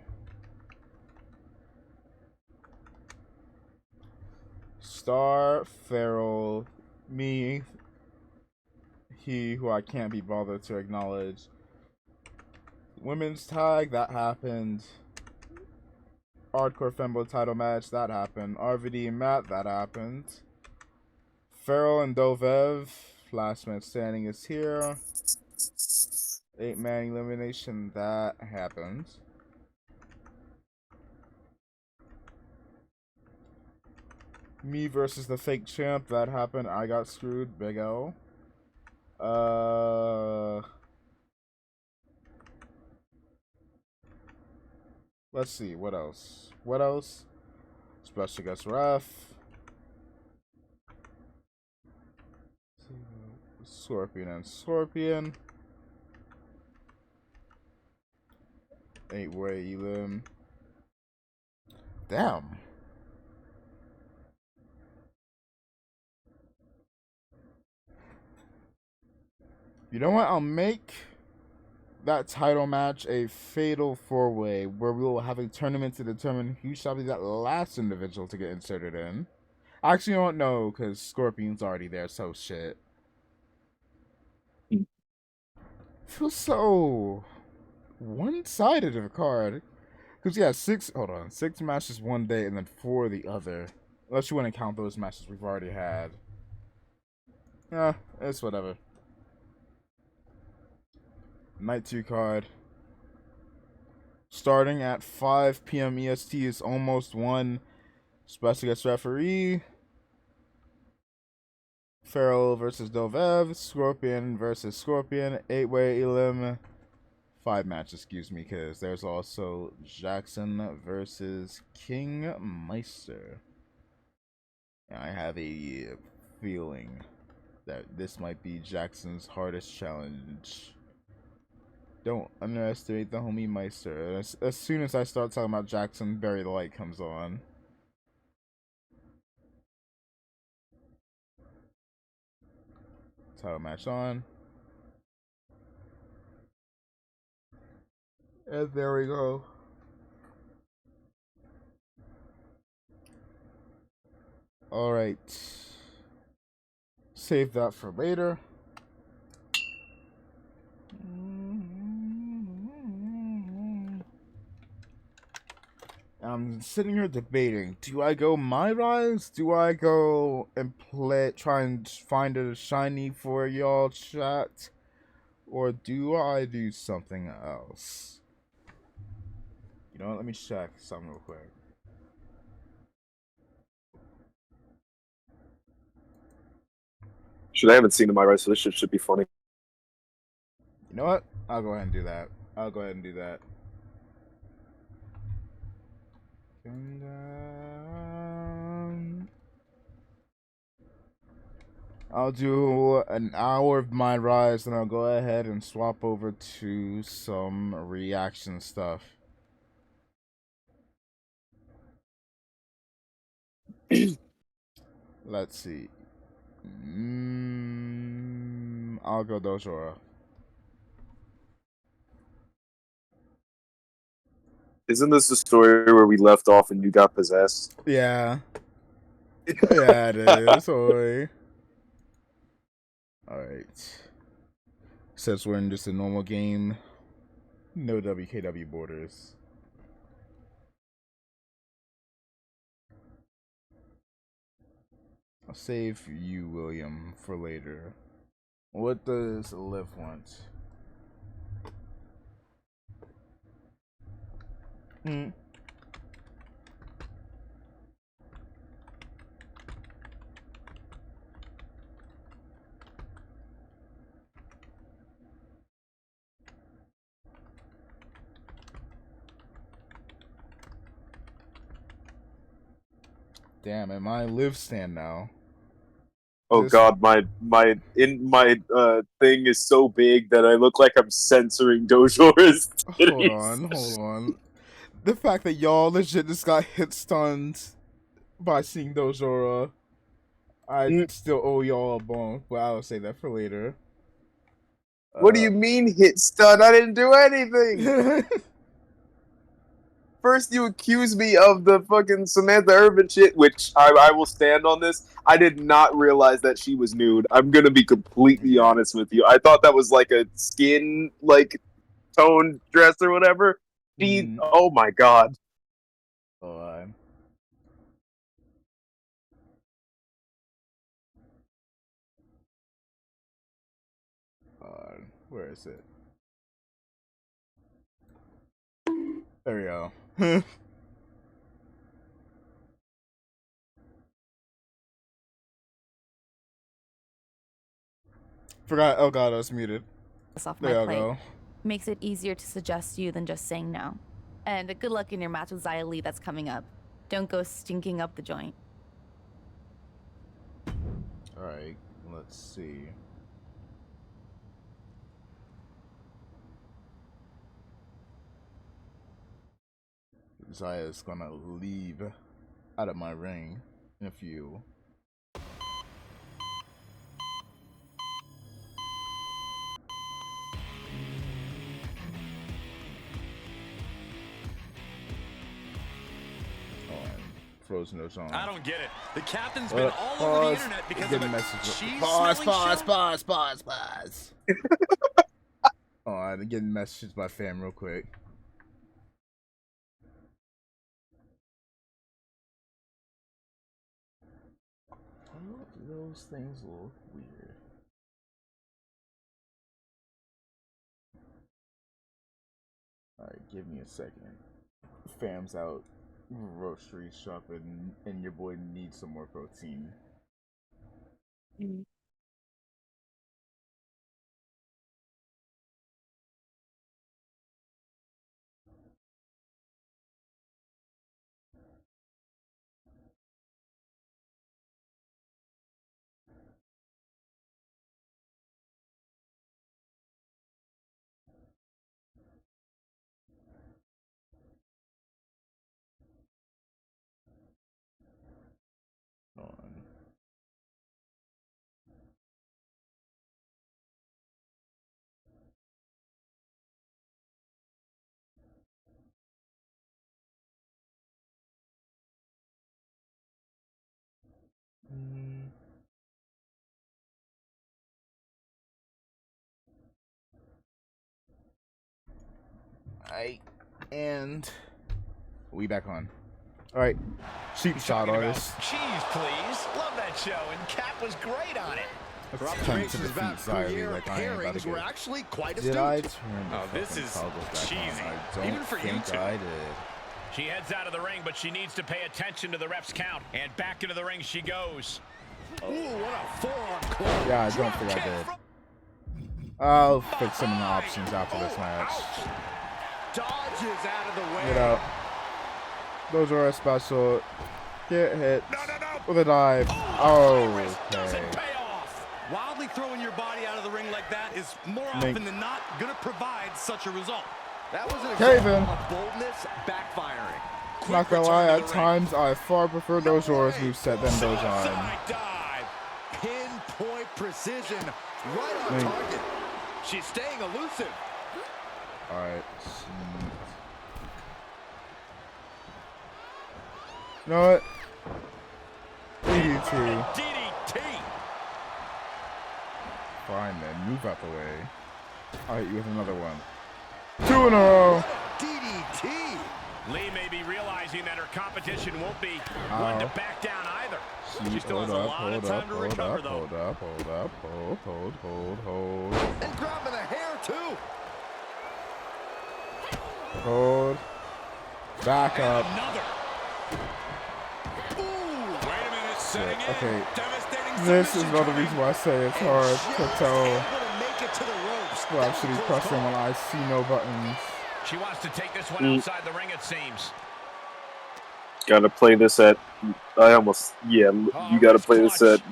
Star, Farrell, me, he who I can't be bothered to acknowledge. Women's tag, that happened. Hardcore Fembo title match, that happened. RVD and Matt, that happened. Farrell and Dovev, last man standing is here. 8-man elimination, that happened. Me versus the fake champ, that happened. I got screwed, Big L. Let's see, what else? Special guest ref. Scorpion and Scorpion. 8-way elim. Damn. You know what? I'll make that title match a fatal 4-way where we will have a tournament to determine who shall be that last individual to get inserted in. Actually, I don't know because Scorpion's already there, so shit. Feels so one-sided of a card. Because, yeah, 6 matches one day and then 4 the other. Unless you want to count those matches we've already had. Yeah, it's whatever. Night 2 card. Starting at 5 p.m. EST is almost 1. Special guest referee. Farrell versus Dovev. Scorpion versus Scorpion. 8-way elim. 5 matches, excuse me, because there's also Jackson versus King Meister. And I have a feeling that this might be Jackson's hardest challenge. Don't underestimate the homie Meister. As soon as I start talking about Jackson, Bury the Light comes on. Title match on. And there we go. Alright. Save that for later. I'm sitting here debating, do I go My Rise? Do I go and try and find a shiny for y'all chat? Or do I do something else? You know what, let me check something real quick. Shit, I haven't seen the My Rise, so this shit should be funny. You know what? I'll go ahead and do that. And, I'll do an hour of my rise, and I'll go ahead and swap over to some reaction stuff. Let's see. I'll go Dojora. Isn't this the story where we left off and you got possessed? Yeah. Yeah, it is. Sorry. Alright. Since we're in just a normal game, no WKW borders. I'll save you, William, for later. What does Liv want? Damn, am I Liv stand now? Oh god, my thing is so big that I look like I'm censoring Dojora's titties. Hold on. The fact that y'all legit just got hit stunned by seeing Dojora, I still owe y'all a bone, but I'll say that for later. What do you mean hit stun? I didn't do anything! First you accuse me of the fucking Samantha Irvin shit, which I will stand on this. I did not realize that she was nude. I'm gonna be completely honest with you. I thought that was like a skin, like, tone dress or whatever. Oh my god. Where is it? There we go. Forgot. Oh god, I was muted. Off my There you plate. go. Makes it easier to suggest you than just saying no. And good luck in your match with Xia Li that's coming up. Don't go stinking up the joint. Alright, let's see. Zaya's gonna leave out of my ring in a few. Frozen no song. I don't get it. The captain's been all over the internet because of a cheese Pause. Oh, I'm getting messages by fam real quick. Those things look weird. Alright, give me a second. Fam's out grocery shopping, and your boy needs some more protein. Alright, and we back on. Alright, cheap shot artist. Cheese, please. Love that show, and Cap was great on it. Let's come to defeat Xia Li like I am about to were get. actually quite Did I astute. turn the This is toggles back cheesy, on? I don't even for you think two. I did. She heads out of the ring, but she needs to pay attention to the ref's count. And back into the ring she goes. Ooh, what a forearm club. Yeah, I don't think I did. I'll fix some of the options after this match. Dodges out of the way. Get out. Those are our special. Get hit with a dive. Oh, okay. Wildly throwing your body out of the ring like that is more often than not going to provide such a result. That was an example of boldness backfiring. Not gonna lie, at times I far prefer Dojora's moveset than Dojon. Dive. Pinpoint precision. Right on target. She's staying elusive. Alright. You know what? DDT. DDT. Fine then, move out the way. I'll hit you with another one. 2 in a row. DDT. Lee may be realizing that her competition won't be one to back down either. She still has a lot of time to recover, though. Hold up. And grabbing the hair, too. Hold. Back up. Okay. This is another reason why I say it's hard to tell who actually pressing when I see no buttons. She wants to take this one outside the ring, it seems. Gotta play this at. You gotta play this at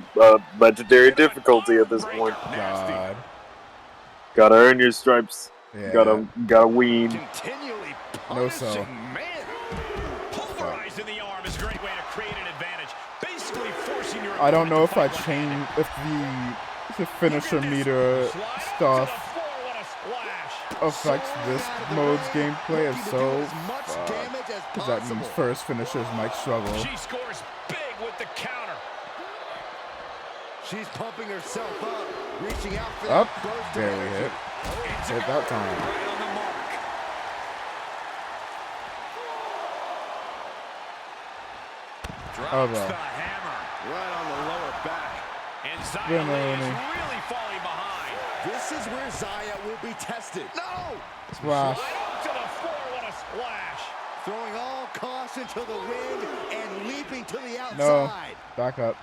legendary difficulty at this point. God. Gotta earn your stripes. Yeah. Gotta wean. Continually No so. Pulverizing the arm is a great way to create an advantage. Basically forcing your I don't know if I change if the finisher meter stuff affects this mode's gameplay. If so, because that means first finishers might struggle. She scores big with the counter. She's pumping herself up, reaching out for Up, barely hit. Hit that time. Right on the mark. Drops the hammer right on the lower back. And Zaya Lee is really falling behind. This is where Zaya will be tested. No! Splash. Right up to the floor, what a splash. Throwing all caution to the wind and leaping to the outside. No. Back up.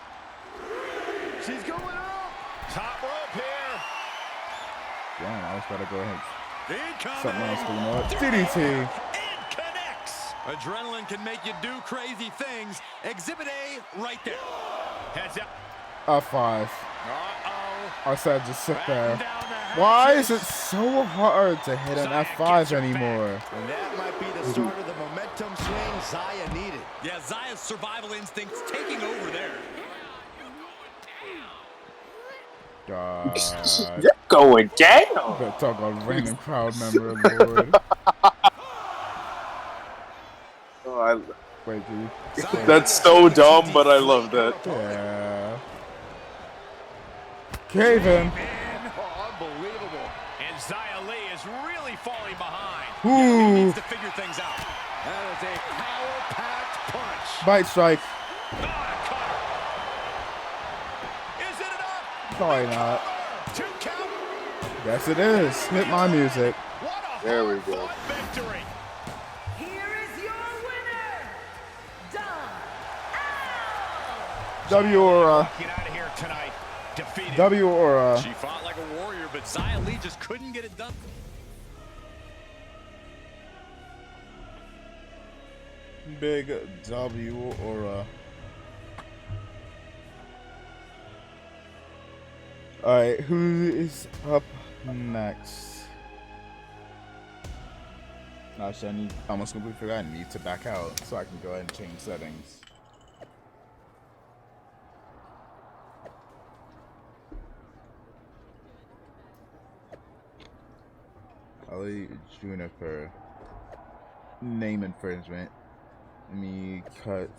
She's going up. Top rope here. Damn, I was about to go ahead. Incoming. Something else, you know what? DDT. And connects. Adrenaline can make you do crazy things. Exhibit A right there. Heads up. F5. I said just sit there. Why is it so hard to hit an F5 anymore? And that might be the start of the momentum swing Zaya needed. Yeah, Zaya's survival instincts taking over there. God. You're going down. Better talk about random crowd member, Lord. Wait, dude. That's so dumb, but I love that. Yeah. Caven. Oh, unbelievable. And Zaya Lee is really falling behind. Ooh. He needs to figure things out. That is a power-packed punch. Bite strike. Is it enough? Probably not. 2 count. Yes, it is. Hit my music. There we go. Victory. W Aura. Get out of here tonight. Defeated. W Aura. She fought like a warrior, but Zaya Lee just couldn't get it done. Big W Aura. Alright, who is up next? Actually, I almost completely forgot. I need to back out so I can go ahead and change settings. Ali Juniper. Name infringement. Let me cut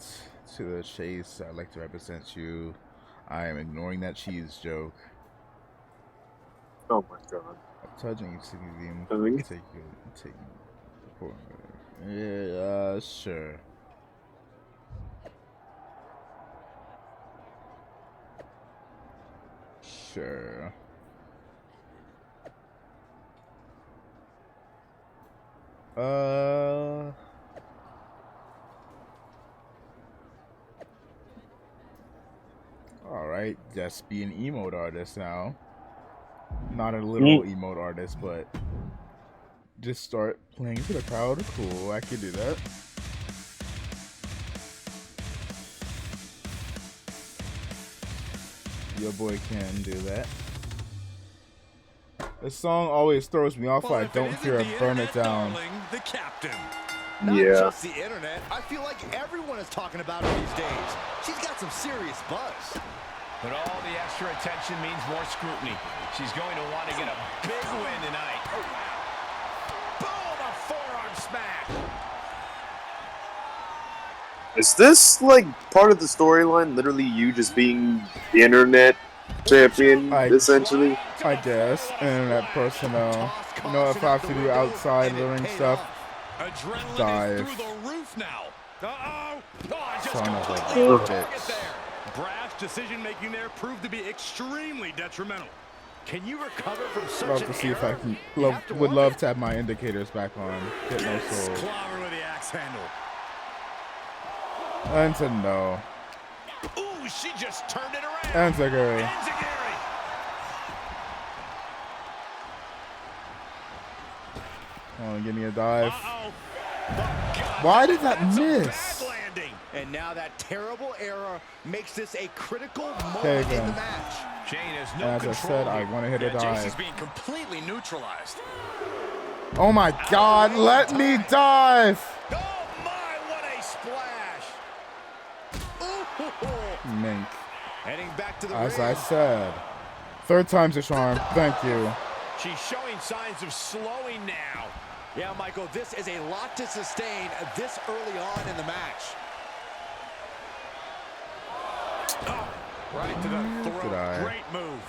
to the chase. I'd like to represent you. I am ignoring that cheese joke. Oh my god. Touching you take yeah, sure. Sure. Alright, just be an emote artist now. Not a literal emote artist, but just start playing for the crowd. Cool, I can do that. Your boy can do that. This song always throws me off when I don't hear it burn it down. The captain. Not just the internet. I feel like everyone is talking about her these days. She's got some serious buzz. But all the extra attention means more scrutiny. She's going to want to get a big win tonight. Oh, wow. Boom, a forearm smash. Is this like part of the storyline? Literally, you just being the internet champion, essentially. I guess internet personnel. You know, if I have to do outside the ring stuff, dive. Son of a bitch. Brash decision-making there proved to be extremely detrimental. Can you recover from such Love to see if I can. Would love to have my indicators back on. Get no soul. Clobber with the axe handle. And to no. Ooh, she just turned it around. And to go. Oh, give me a dive. Why did that miss? And now that terrible error makes this a critical moment Okay, in then. the match. Jane has no As I said, I want to hit a dive. She's being completely neutralized. Oh my God! Let me dive. Oh my, what a splash! Ooh. Mink. Heading back to the As ring. I said, third time's a charm. Thank you. She's showing signs of slowing now. Yeah, Michael, this is a lot to sustain this early on in the match. Oh, right to the throat. Great move.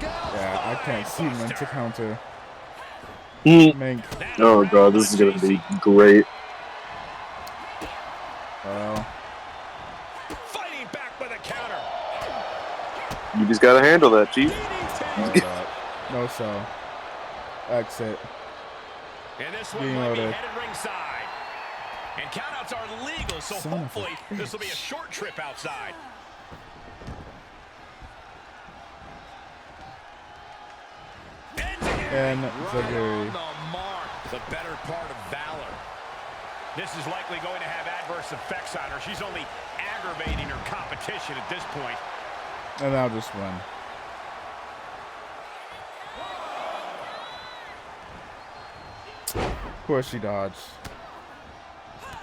Yeah, I can't see when to counter. Mink. Oh god, this is gonna be great. Well, Fighting back with a counter. You just gotta handle that, Chief. no so. Exit. And this one Being might be loaded. headed ringside. And countouts are legal, so Son of a hopefully this will be a short trip outside. And Zaguri. The better part of valor. This is likely going to have adverse effects on her. She's only aggravating her competition at this point. And I'll just win. Of course she dodged.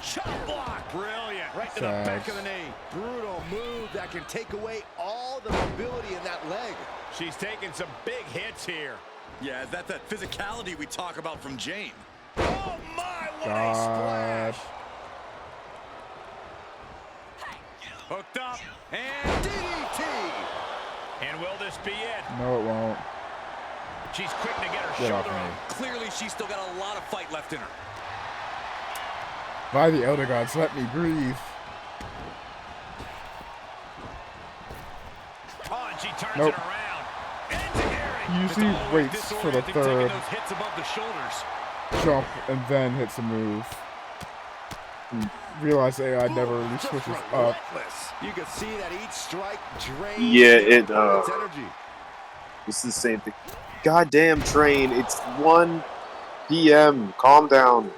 Chop block. Brilliant. Right to the back of the knee. Brutal move that can take away all the mobility in that leg. She's taking some big hits here. Yeah, that's that physicality we talk about from Jane. Oh my, what a God. splash. Hooked up and DDT. And will this be it? No, it won't. She's quick to get her Get off shoulder me. up. Clearly, she's still got a lot of fight left in her. By the Elder Gods, let me breathe. Oh, and she turns Nope. it around. Usually waits for the third Those hits above the shoulders. jump and then hits a move. Realize AI never really switches up. You can see that each strike drains Yeah, it its energy. It's the same thing. Goddamn train, it's 1 p.m. Calm down.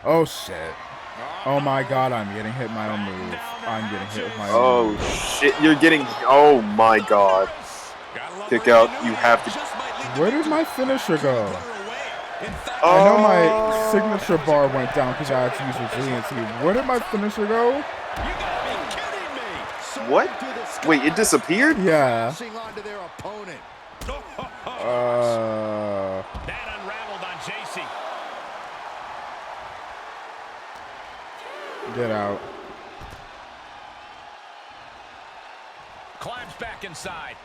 Oh shit. Oh my god, I'm getting hit my own move. I'm getting hit with my own move. Oh shit, you're getting. Oh my god. Kick out, you have to. Where did my finisher go? I know my signature bar went down because I had to use resiliency. Where did my finisher go? What? Wait, it disappeared? Yeah. That unraveled on JC. Get out. Climbs back inside.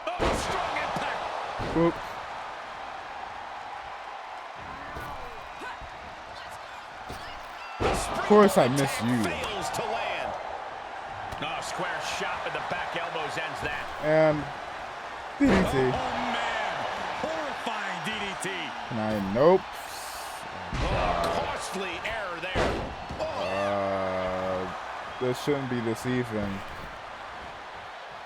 Oh, strong impact. Oop. Of course I miss you. Fails to land. Oh, square shot with the back elbows ends that. And DDT. Horrifying DDT. Can I? Nope. Costly error there. This shouldn't be this even.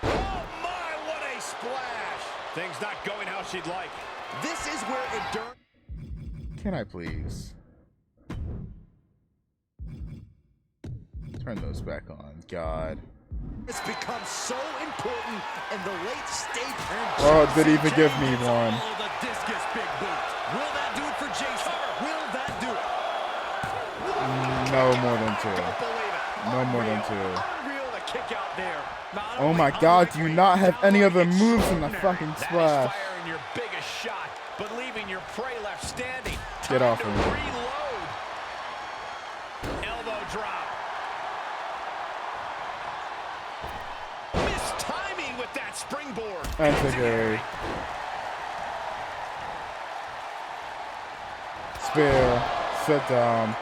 Oh my, what a splash. Things not going how she'd like. This is where endurance... Can I please turn those back on? God. It's become so important in the late stage. Oh, did he forgive me one? Oh, the discus big boot. Will that do it for Jason? Will that do it? No more than two. No more than two. Unreal the kick out there. Oh my God, do you not have any other moves in the fucking splash? Firing your biggest shot, but leaving your prey left standing. Get off of me. Reload. Elbow drop. Missed timing with that springboard. Antigary. Spear. Sit down.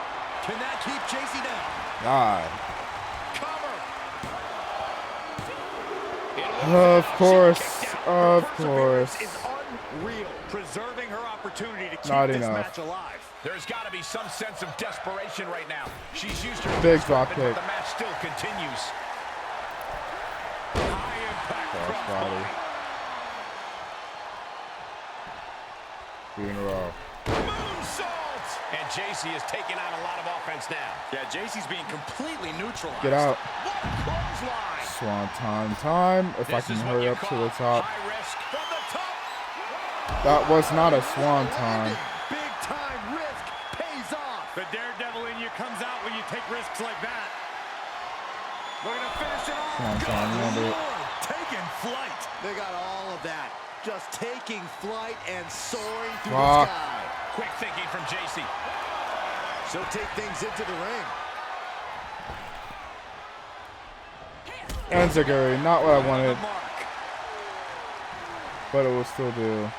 Can that keep JC down? God. Cover. Of course. Of course. Is unreal. Preserving her opportunity to keep Not this enough. match alive. There's got to be some sense of desperation right now. She's used her Big best drop weapon, but kick. the match still continues. High impact Crossbody. 3 in a row. moonsault, and JC is taking on a lot of offense now. Yeah, JC's being completely neutralized. Get out. What a clothesline. Swanton time. If I This can is what hurry you up to call the top. high risk from the top. That was not a swanton. Big time risk pays off. The daredevil in you comes out when you take risks like that. Looking to finish it off. Swanton, you want to do it? Taking flight. They got all of that. Just taking flight and soaring through Fuck. the sky. Quick thinking from JC. She'll take things into the ring. Antigary, not what I wanted. But it will still do.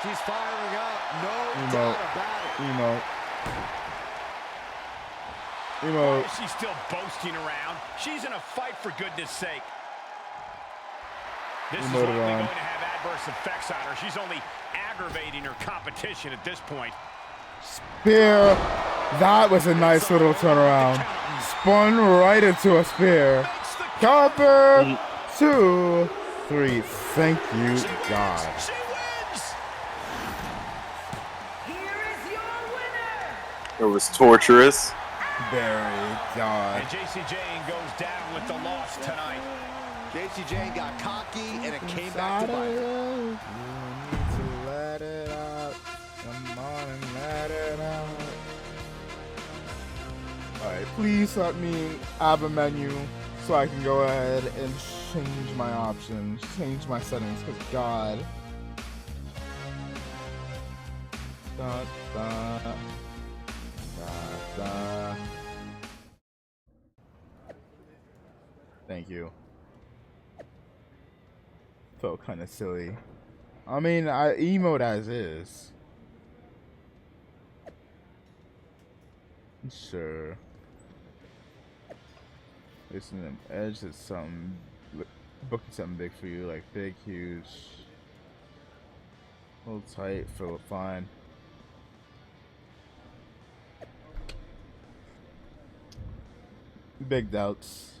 She's firing up. No Emote. doubt about it. Emote. Why Emote. is she still boasting around? She's in a fight, for goodness sake. This is Emote likely on. going to have adverse effects on her. She's only aggravating her competition at this point. Spear. That was a nice little turnaround. Spun right into a spear. Cover. 2, 3. Thank you, God. She wins! It was torturous. Very God. And JC Jane goes down with the loss tonight. JC Jane got cocky and it came back to bite her. You need to let it out. Come on and let it out. Alright, please let me have a menu so I can go ahead and change my options, change my settings, because God. Da, da, da, da. Thank you. Felt kind of silly. I mean, I emote as is. Sure. Listen, an edge is something, booking something big for you, like big, huge, hold tight, feel fine. Big doubts.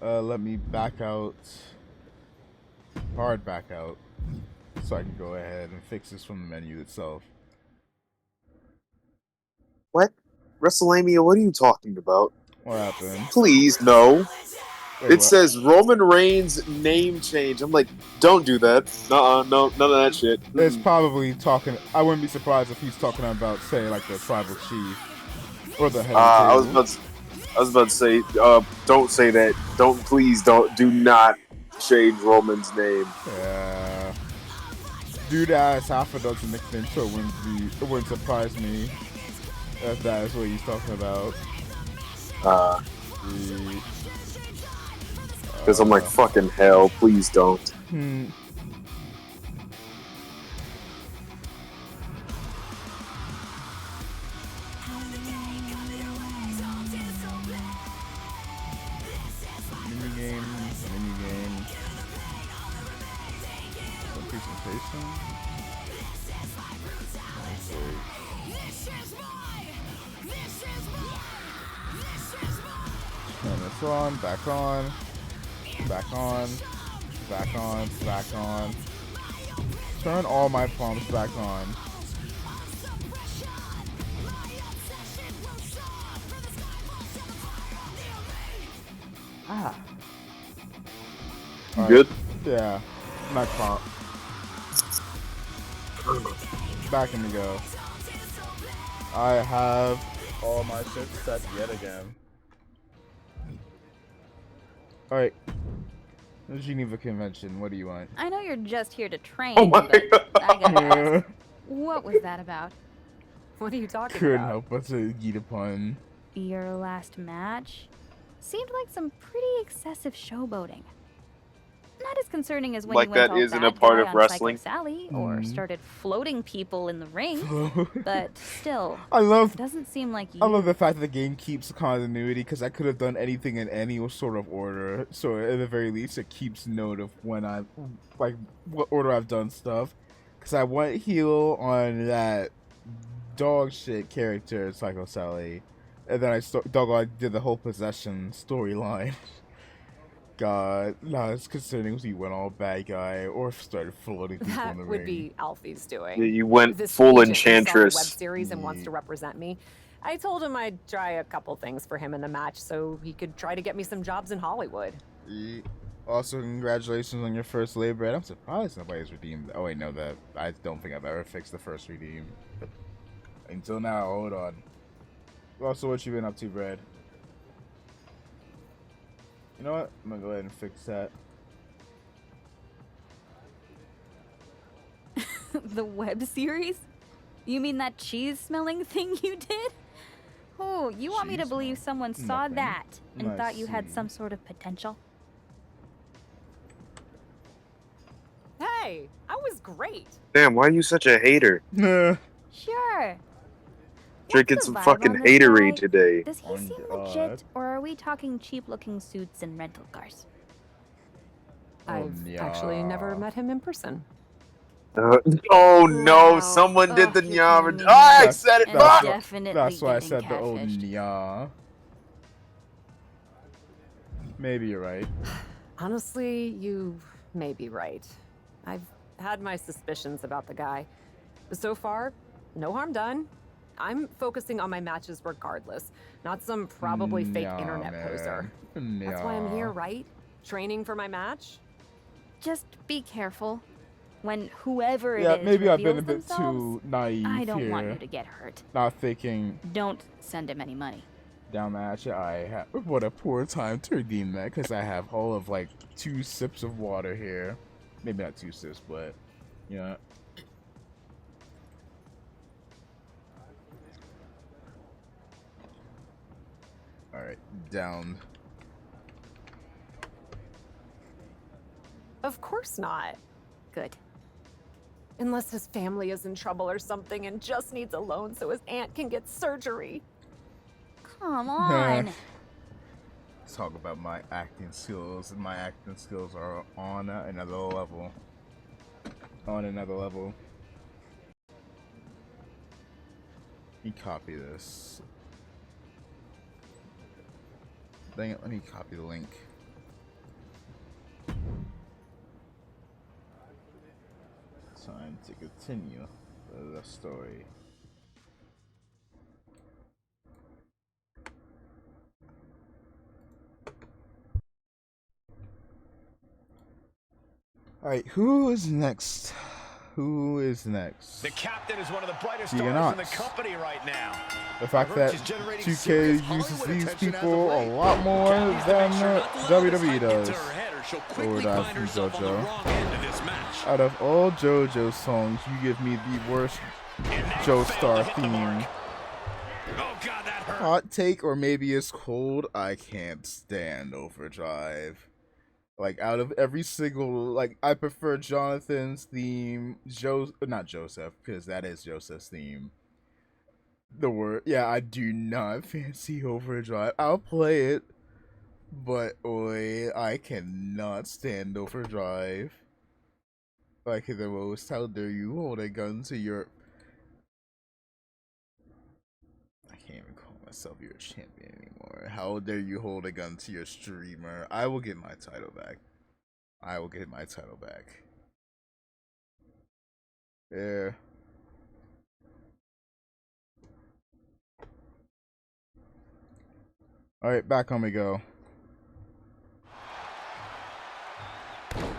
Let me back out. Hard back out. So I can go ahead and fix this from the menu itself. What? WrestleMania, what are you talking about? What happened? Please, no. Wait, It what? says Roman Reigns name change. I'm like, don't do that. No, none of that shit. It's probably talking. I wouldn't be surprised if he's talking about, say, like the tribal chief or the head of I the was table. about to say, don't say that. Please do not change Roman's name. Yeah. Dude has half a dozen nicknames, so it wouldn't surprise me if that is what he's talking about. Because I'm like, fucking hell, please don't. Minigame. Some presentation. Let's see. Turn this on, back on, back on, back on, back on. Turn all my palms back on. Ah. Good? Yeah. Not palm. Back in the go. I have all my shit set yet again. Alright. The Geneva Convention, what do you want? I know you're just here to train, Oh my but I gotta ask, God. what was that about? What are you talking Couldn't about? help but to eat a pun. Your last match? Seemed like some pretty excessive showboating. Not as concerning as when Like you went that all isn't bad a part guy of on wrestling. Psycho Sally or started floating people in the ring. But still, I love doesn't seem like you. I love the fact that the game keeps continuity because I could have done anything in any sort of order. So at the very least, it keeps note of when I like what order I've done stuff. Because I went heel on that dog shit character, Psycho Sally, and then I did the whole possession storyline. God, no, it's concerning if you went all bad guy or started floating people in That the would ring. be Alfie's doing. Yeah, you went This full agent who saw the web Enchantress. series and wants to represent me. I told him I'd try a couple things for him in the match so he could try to get me some jobs in Hollywood. Also, congratulations on your first labor. I'm surprised nobody's redeemed. Oh wait, no, that I don't think I've ever fixed the first redeem. Until now, hold on. Also, what you been up to, Brad? You know what? I'm gonna go ahead and fix that. The web series? You mean that cheese-smelling thing you did? Oh, you want me to believe someone saw Nothing. that and I thought you had see. some sort of potential? Hey, I was great. Damn, why are you such a hater? Sure. Drinking What's the some vibe fucking on this haterade guy? today. Does he seem legit, or are we talking cheap-looking suits and rental cars? I've actually never met him in person. Oh no, Wow. someone did the Ugh, you're calling nyama. me Ah, I mean. said it. And Fuck! definitely That's why I getting said the old catfished. nya. Maybe you're right. Honestly, you may be right. I've had my suspicions about the guy. So far, no harm done. I'm focusing on my matches regardless, not some probably fake internet poser. That's why I'm here, right? Training for my match? Just be careful. When whoever it Yeah, is maybe I've been a reveals bit themselves, too naive I don't here. want you to get hurt. Not thinking Don't send him any money. down the hatch. I have what a poor time to redeem that because I have all of like 2 sips of water here. Maybe not 2 sips, but you know. All right, down. Of course not. Good. Unless his family is in trouble or something and just needs a loan so his aunt can get surgery. Come on. Let's talk about my acting skills, and my acting skills are on another level. On another level. Let me copy this. Dang it, let me copy the link. Time to continue the story. Alright, who is next? Who is next? The captain is one of the brightest You're stars in not. the company right now. The fact that He's generating 2K serious uses Hollywood these attention as people of a late. lot more Cat needs to than make sure not to let this WWE hype get does. to her head or she'll Or quickly that find from herself on the JoJo. wrong end of this match. Out of all JoJo songs, you give me the worst Joestar theme. Oh god, that hurt. Hot take, or maybe it's cold. I can't stand Overdrive. Like, out of every single, like, I prefer Jonathan's theme, not Joseph, because that is Joseph's theme. I do not fancy Overdrive. I'll play it, but I cannot stand Overdrive. Like, the most, how dare you hold a gun to your... I can't even call myself your champion anymore. How dare you hold a gun to your streamer? I will get my title back. I will get my title back. Yeah. Alright, back on we go.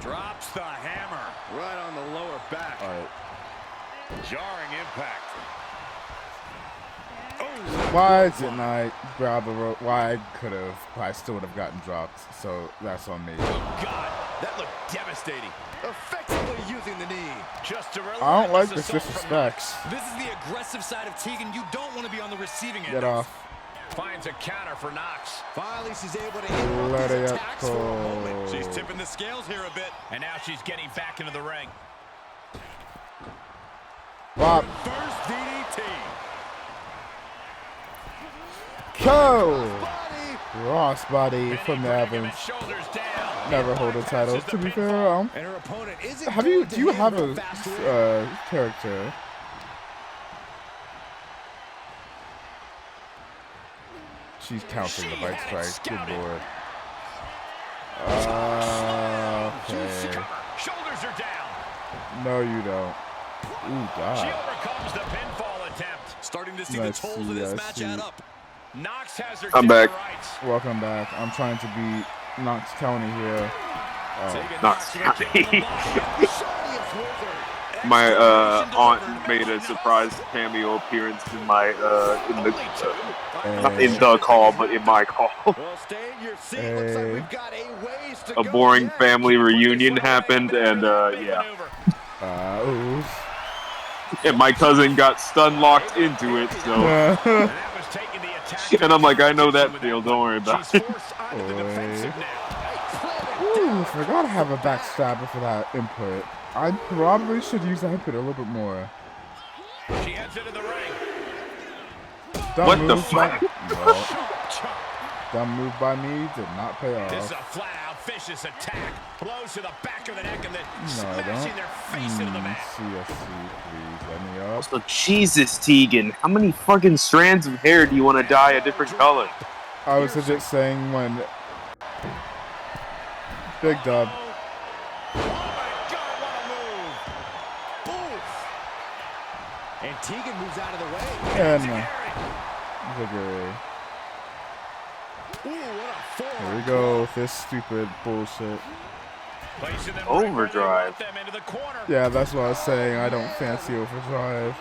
Drops the hammer right on the lower back. Alright. Jarring impact. Why didn't I grab the rope? Why I could have, but I still would have gotten dropped. So that's on me. Oh God, that looked devastating. Effectively using the knee. Just a I don't like this disrespect. This is the aggressive side of Tegan. You don't want to be on the receiving end. Get off. Finds a counter for Knox. Finally, she's able to Let interrupt these it attacks for a moment. go. She's tipping the scales here a bit. And now she's getting back into the ring. Bop. First DDT. Go! Ross body from the Evans. Never hold a title. To be fair, do you have a character? She's counting the bite strike. Good lord. Okay. Shoulders are down. No, you don't. Ooh, God. She overcomes the pinfall attempt. Starting to see the tolls of this match add up. Knox has her I'm back. rights. Welcome back. I'm trying to beat Knox County here. Knox County. My aunt made a surprise cameo appearance in my not in the call, but in my call. A boring family reunion happened, and yeah. And my cousin got stun locked into it, so. And I'm like, I know that feel. Don't worry about it. Ooh, forgot to have a backstabber for that input. I probably should use that input a little bit more. She heads into the ring. Dumb the move fuck? Dumb move by me did not pay off. This is a flat-out vicious attack. Blows to the back of the neck and then No, I don't. smashing their face into the mat. CSC, please let me up. So Jesus, Tegan, how many fucking strands of hair do you want to dye a different color? I was just saying when big dub. And Tegan moves out of the way. And Vigor. Here we go with this stupid bullshit. Overdrive. Yeah, that's what I was saying. I don't fancy overdrive.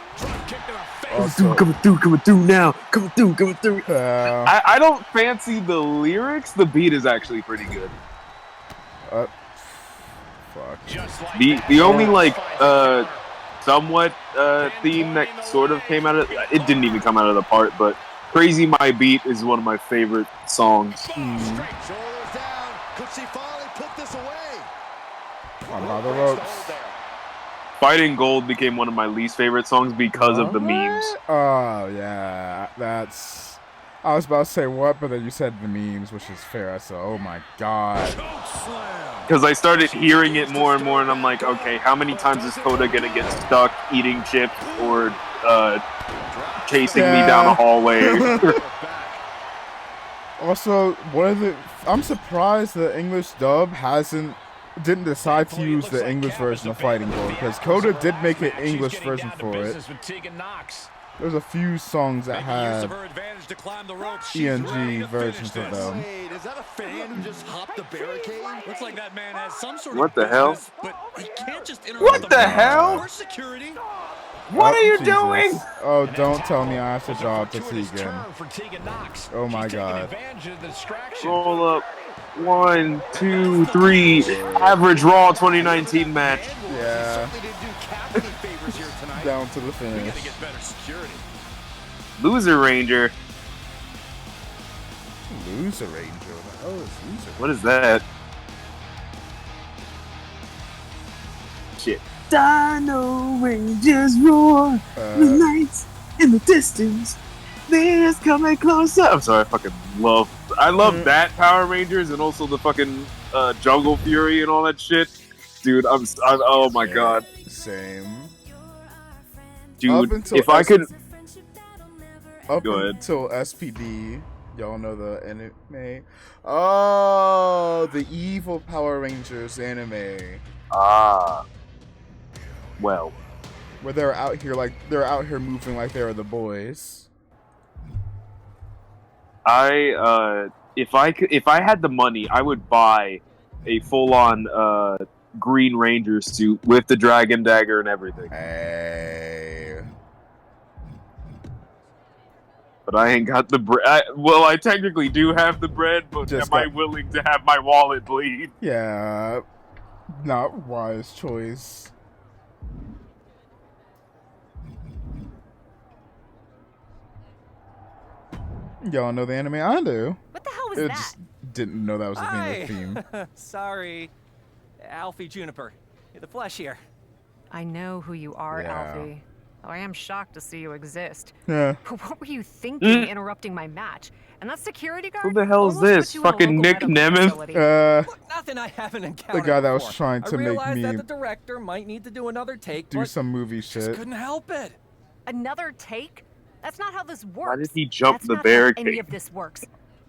Coming through now. Coming through. I don't fancy the lyrics. The beat is actually pretty good. Fuck. The only like somewhat theme that sort of came out of it didn't even come out of the part, but Crazy My Beat is one of my favorite songs. On the ropes. Fighting Gold became one of my least favorite songs because of the memes. Oh yeah, that's. I was about to say what, but then you said the memes, which is fair. I said, oh my god. Because I started hearing it more and more, and I'm like, okay, how many times is Coda gonna get stuck eating chips or chasing me down a hallway? Also, I'm surprised the English dub didn't decide to use the English version of Fighting Gold, because Coda did make an English version for it. There's a few songs that had ENG versions of them. Is that a fan who just hopped the barricade? Looks like that man has some sort What of the hell? business, but he can't just What the hell? Or security. What are you Jesus. doing? Oh, don't tell me I have to drop the Tegan. Oh my god. Roll up. 1, 2, 3. Average Raw 2019 match. Yeah. Down to the finish. Loser Ranger. Loser Ranger? What the hell is Loser? What is that? Shit. Dino Rangers roar. The lights in the distance. They're coming closer. I'm sorry, I love that Power Rangers and also the fucking Jungle Fury and all that shit. Dude, I'm oh my god. Same. Dude, if I could Up go ahead. until SPD, Y'all know the anime? Oh, the evil Power Rangers anime. Ah. Well. Where they're out here moving like they're the boys. If I had the money, I would buy a full-on Green Ranger suit with the Dragon Dagger and everything. Hey. But I ain't got the bread. Well, I technically do have the bread, but I willing to have my wallet bleed? Yeah. Not wise choice. Y'all know the anime? I do. What the hell was It that? just didn't know that was the name of the theme. Sorry. Alfie Juniper. The flesh here. I know who you are, Yeah. Alfie. Though I am shocked to see you exist. Yeah. What were you thinking interrupting my match? And that security guard? Who the hell is almost this? put you in a Fucking local Nick medical Nemeth? facility. Look, nothing I haven't encountered The guy that was before. trying to I make realized me that the director might need to do another take, do but some movie just shit. couldn't help it. Another take? That's not how this works. Why did he jump That's the not how barricade? any of this works.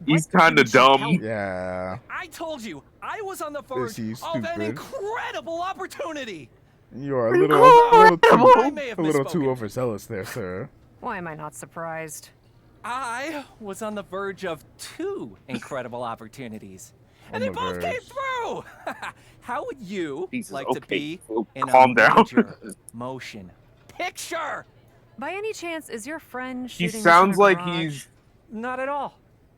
He's kind of dumb. Yeah. I told you, I was on the verge he of an stupid? incredible opportunity. You are a little Incredible. too overzealous there, sir. Why am I not surprised? I was on the verge of 2 incredible opportunities. And On they the both came verge. through! How would you like to okay. be Oh, in calm a down. major motion picture? By any chance, is your friend He shooting sounds this in a like garage? he's. Not at all.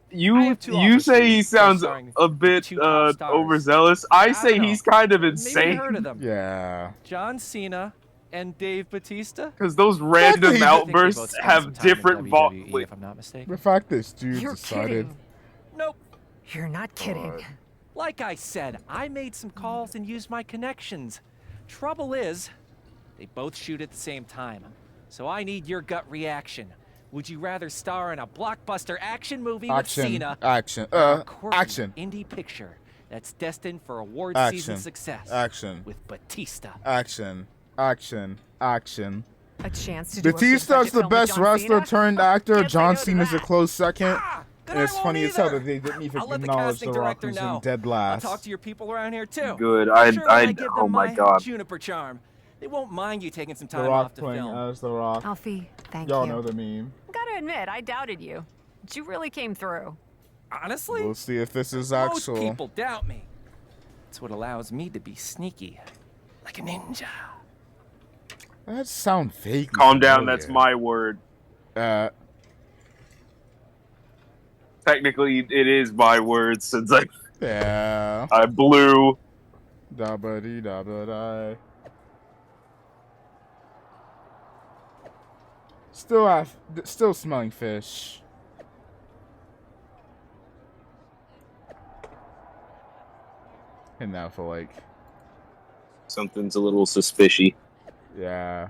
I You have 2 offers for say you, he sounds co-starring a bit 2 top stars. overzealous. I don't say know. he's kind of Maybe you insane. heard of them. Yeah. John Cena and Dave Batista. Because those random he- outbursts have different WWE, if I'm not mistaken. The fact this dude You're decided. kidding. Nope. You're not kidding. Like I said, I made some calls and used my connections. Trouble is, they both shoot at the same time. So I need your gut reaction. Would you rather star in a blockbuster action movie with Cena Action. or a quirky Action. indie picture that's destined for award season Action. success Action. with Batista? Action. Action. Action. A chance to do a Batista's big budget the film with best John wrestler Cena? turned actor. Can't say John no to Cena's a that. close second. Then And it's I won't funny as hell either. that they didn't even I'll let the acknowledge casting The Rock director was know. in dead I'll last. talk to your people around here too. Good. I'm sure when I give them Oh my my god. Juniper charm, they won't mind you taking some The time Rock off to playing film. as The Rock. Alfie, thank Y'all you. know the meme. Gotta admit, I doubted you. But you really came through. Honestly, We'll see if this is most actual. people doubt me. It's what allows me to be sneaky, like a ninja. That sound fake. Calm down. That's my word. Technically, it is my word since Yeah. I blew. Da ba dee da ba da. Still smelling fish. And now for like, Something's a little suspicious. yeah.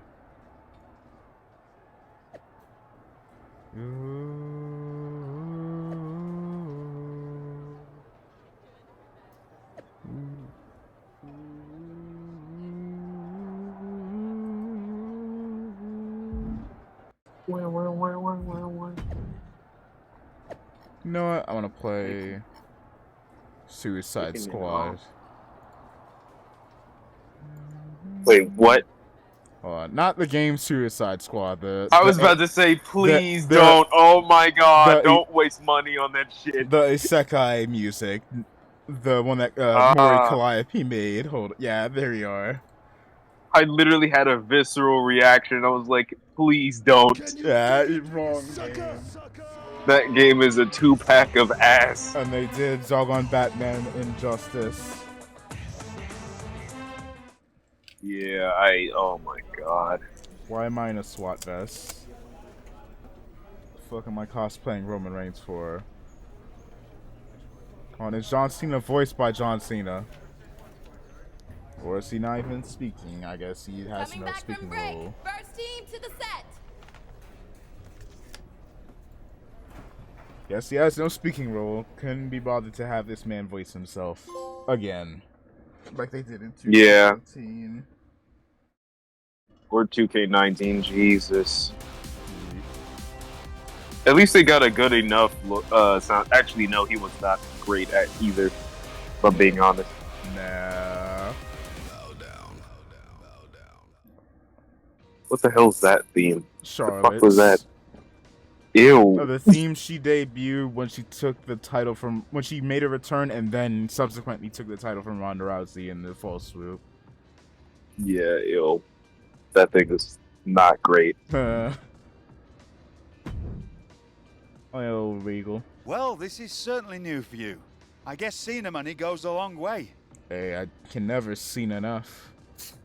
You know what? I want to play Suicide Taking it Squad. Wait, what? Not the game Suicide Squad. I was about to say, please don't. Oh my god, don't waste money on that shit. The Isekai music. The one that Mori Calliope made. Hold yeah, there you are. I literally had a visceral reaction. I was like, please don't. Yeah, wrong game. That game is a 2-pack of ass. And they did doggone Batman Injustice. Yeah, oh my god. Why am I in a SWAT vest? The fuck am I cosplaying Roman Reigns for? Come on, is John Cena voiced by John Cena? Or is he not even speaking? I guess he has no speaking role. First team to the set. Yes, he has no speaking role. Couldn't be bothered to have this man voice himself. Again. Like they did in 2019. Or 2K19, Jesus. At least they got a good enough sound. Actually, no, he was not great at either. If I'm being honest. Nah. What the hell's that theme? Charlotte. The fuck was that? Ew. The theme she debuted when she took the title from when she made a return and then subsequently took the title from Ronda Rousey in the full swoop. Yeah, ew. That thing is not great. Oh, Regal. Well, this is certainly new for you. I guess Cena money goes a long way. Hey, I can never seen enough.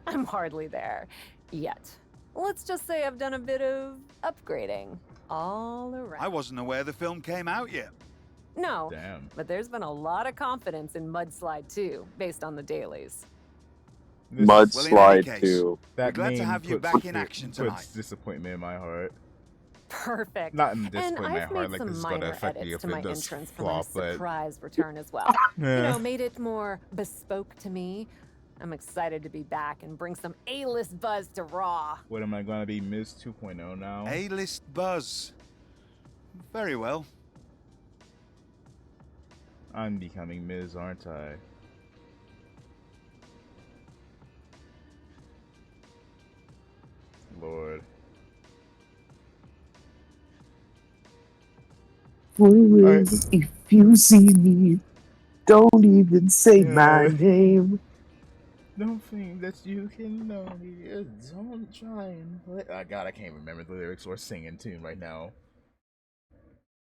I'm hardly there yet. Let's just say I've done a bit of upgrading all around. I wasn't aware the film came out yet. No, Damn. but there's been a lot of confidence in Mudslide 2, based on the dailies. Mudslide 2. That glad to name have you puts back in action puts tonight. disappointment in my heart. Perfect. Not in And disappointment in my I've heart, made like some this is going to minor affect me edits if to my it does entrance for flop, my but surprise return as well. You Yeah. know, made it more bespoke to me. I'm excited to be back and bring some A-list buzz to Raw. what am I going to be, Miz 2.0 now? A-list buzz. Very well. I'm becoming Miz, aren't I? Lord. If you see me, don't even say my name. Don't think that you can know me. Don't try and play. Oh, God, I can't remember the lyrics or singing tune right now.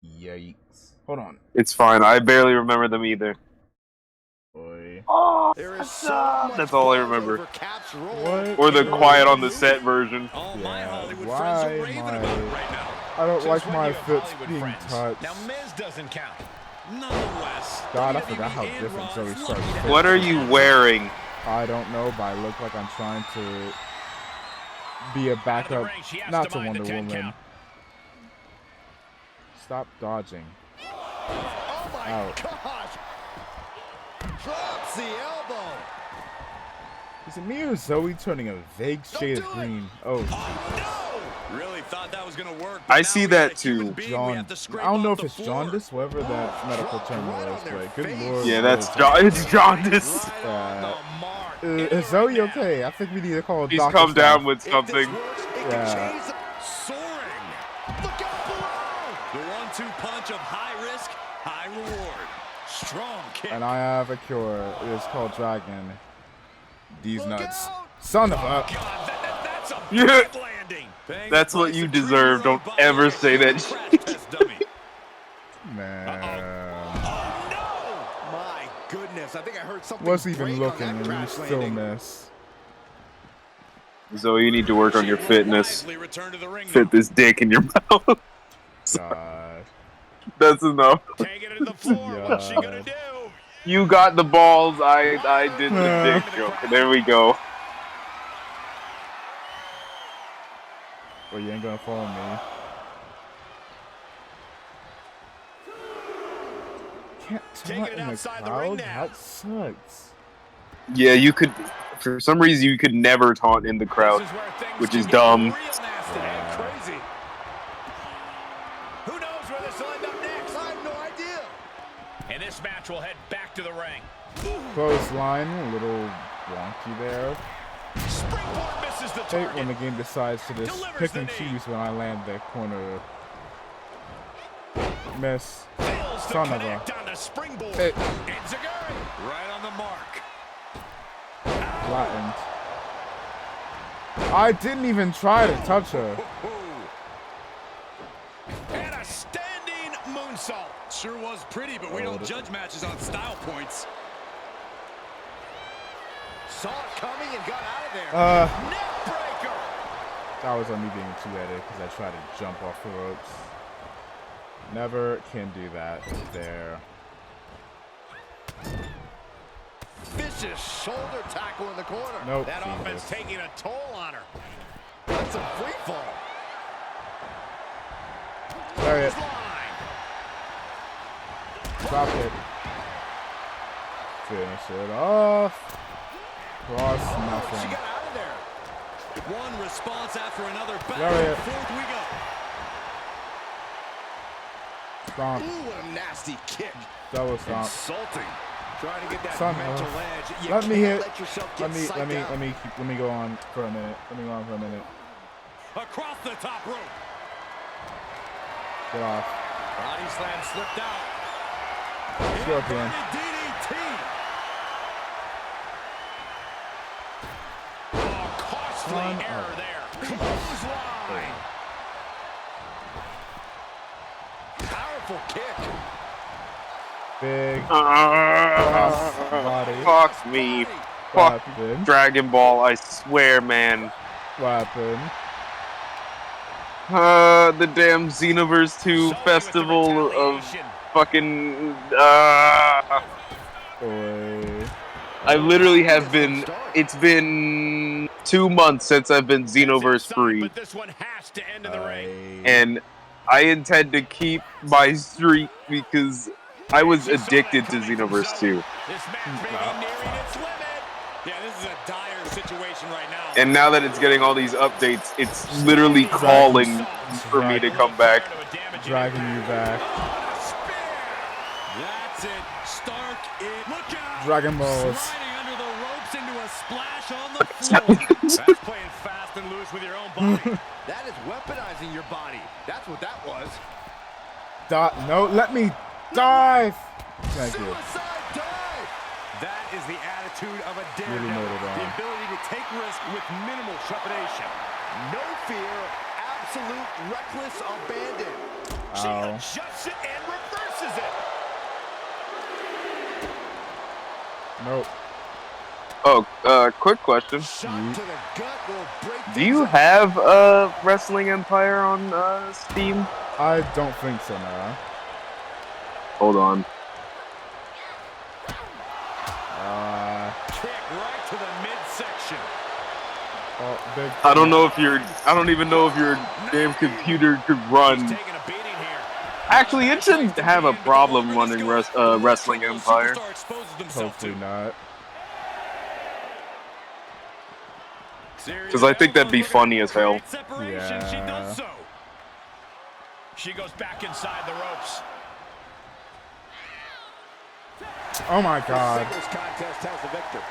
Yikes. Hold on. It's fine. I barely remember them either. Boy. Oh, There is so much that's all I buzz remember. over Cap's role. What? Or the quiet on the set version. Yeah, why am I don't like my foot being touched. Now Miz doesn't count. Nonetheless, God, I forgot how different Zoe Stark's fit What are you wearing? I don't know, but I look like I'm trying to be a backup, not to Wonder Woman. Stop dodging. Oh my Out. gosh! Drops the elbow. Is it me or Zoe turning a vague shade of green? Oh, Really thought that was gonna work. I see that too. John. I don't know if it's jaundice, whatever that medical term was, but good lord. Yeah, it's jaundice. Is Zoe okay? I think we need to call a He's doctor. come down with something. Yeah. Soaring. Look out below. The 1-2 punch of high risk, high reward. Strong kick. And I have a cure. It is called Dragon. These nuts. Son of a. That's a Yeah. bad landing. That's what you deserve. Don't ever say that shit. Man. My goodness, I think I heard something. Was even break looking on and that you crash still landing. miss. Zoe, you need to work on your fitness. Fit this dick in your mouth. God. That's enough. Can't get it to the floor. What's she gonna do? You got the balls. I did the dick joke. There we go. Well, you ain't gonna follow me. Can't taunt in the crowd? That sucks. Yeah, you could. For some reason, you could never taunt in the crowd, which is dumb. Crazy. Who knows where this will end up next? I have no idea. And this match will head back to the ring. Clothesline, a little wonky there. Springboard misses the Hate target. when the game decides to just pick and choose when I land the corner. Miss. Son of a. On the springboard. Hey. Enziguri right on the mark. Flattened. I didn't even try to touch her. And a standing moonsault. Sure was pretty, but we don't judge matches on style points. Saw it coming and got out of there. Neck breaker. That was on me being two-headed because I tried to jump off the ropes. Never can do that there. Vicious shoulder tackle in the corner. Nope, That Jesus. offense taking a toll on her. That's a free fall. Lariat. Drop it. Finish it off. Cross nothing. She got out of there. One response after another. Back Lariat. and forth we go. Stomp. Ooh, what a nasty kick. Double stomp. Insulting. Trying to get that Somehow. mental edge. You Let me can't hit. let yourself get psyched out. Let me go on for a minute. Let me go on for a minute. Across the top rope. Get off. Body slam slipped out. Scorpion. DDT. Oh, costly error there. Clothesline. Powerful kick. Big. body. Fuck me. Fuck Dragon Ball, I swear, man. What happened? The damn Xenoverse 2 festival of fucking, I literally have been, it's been 2 months since I've been Xenoverse free. And I intend to keep my streak because I was addicted to Xenoverse 2. Yeah, this is a dire situation right now. And now that it's getting all these updates, it's literally calling for me to come back. Dragging you back. That's it. Stark it. Look out. Dragon Balls. Sliding under the ropes into a splash on the floor. That's playing fast and loose with your own body. That is weaponizing your body. That's what that was. No, let me dive. Thank you. That is the attitude of a Really daredevil. noted on. The ability to take risk with minimal trepidation. No fear, absolute reckless abandon. She adjusts it and reverses it. Nope. Oh, quick question. Do you have Wrestling Empire on Steam? I don't think so, no. Hold on. Kick right to the midsection. I don't know if your I don't even know if your damn computer could run. Actually, it shouldn't have a problem running Wrestling Empire. Hopefully not. Because I think that'd be funny as hell. Yeah. She goes back inside the ropes. Oh my god. Singles contest has the victor.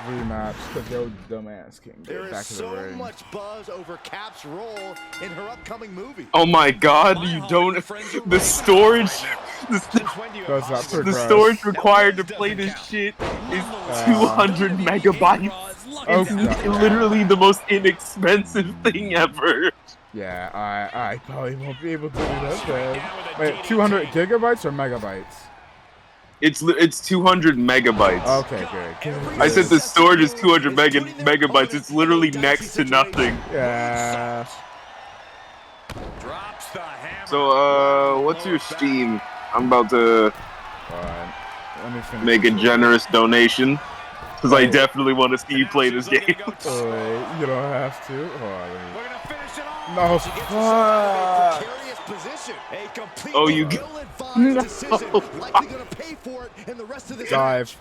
Rematch, because your dumbass can There get is back to the so ring. much buzz over Cap's role in her upcoming movie. Oh my god, you don't. The storage. The storage required to play this shit is 200 megabytes. It's literally the most inexpensive thing ever. Yeah, I probably won't be able to do that then. Wait, 200 gigabytes or megabytes? It's 200 megabytes. Okay, good. I said the storage is 200 megabytes. It's literally next to nothing. Yeah. So, what's your Steam? I'm about to make a generous donation. Because I definitely want to see you play this game. Wait, you don't have to. No, fuck. Oh, you no. Dive.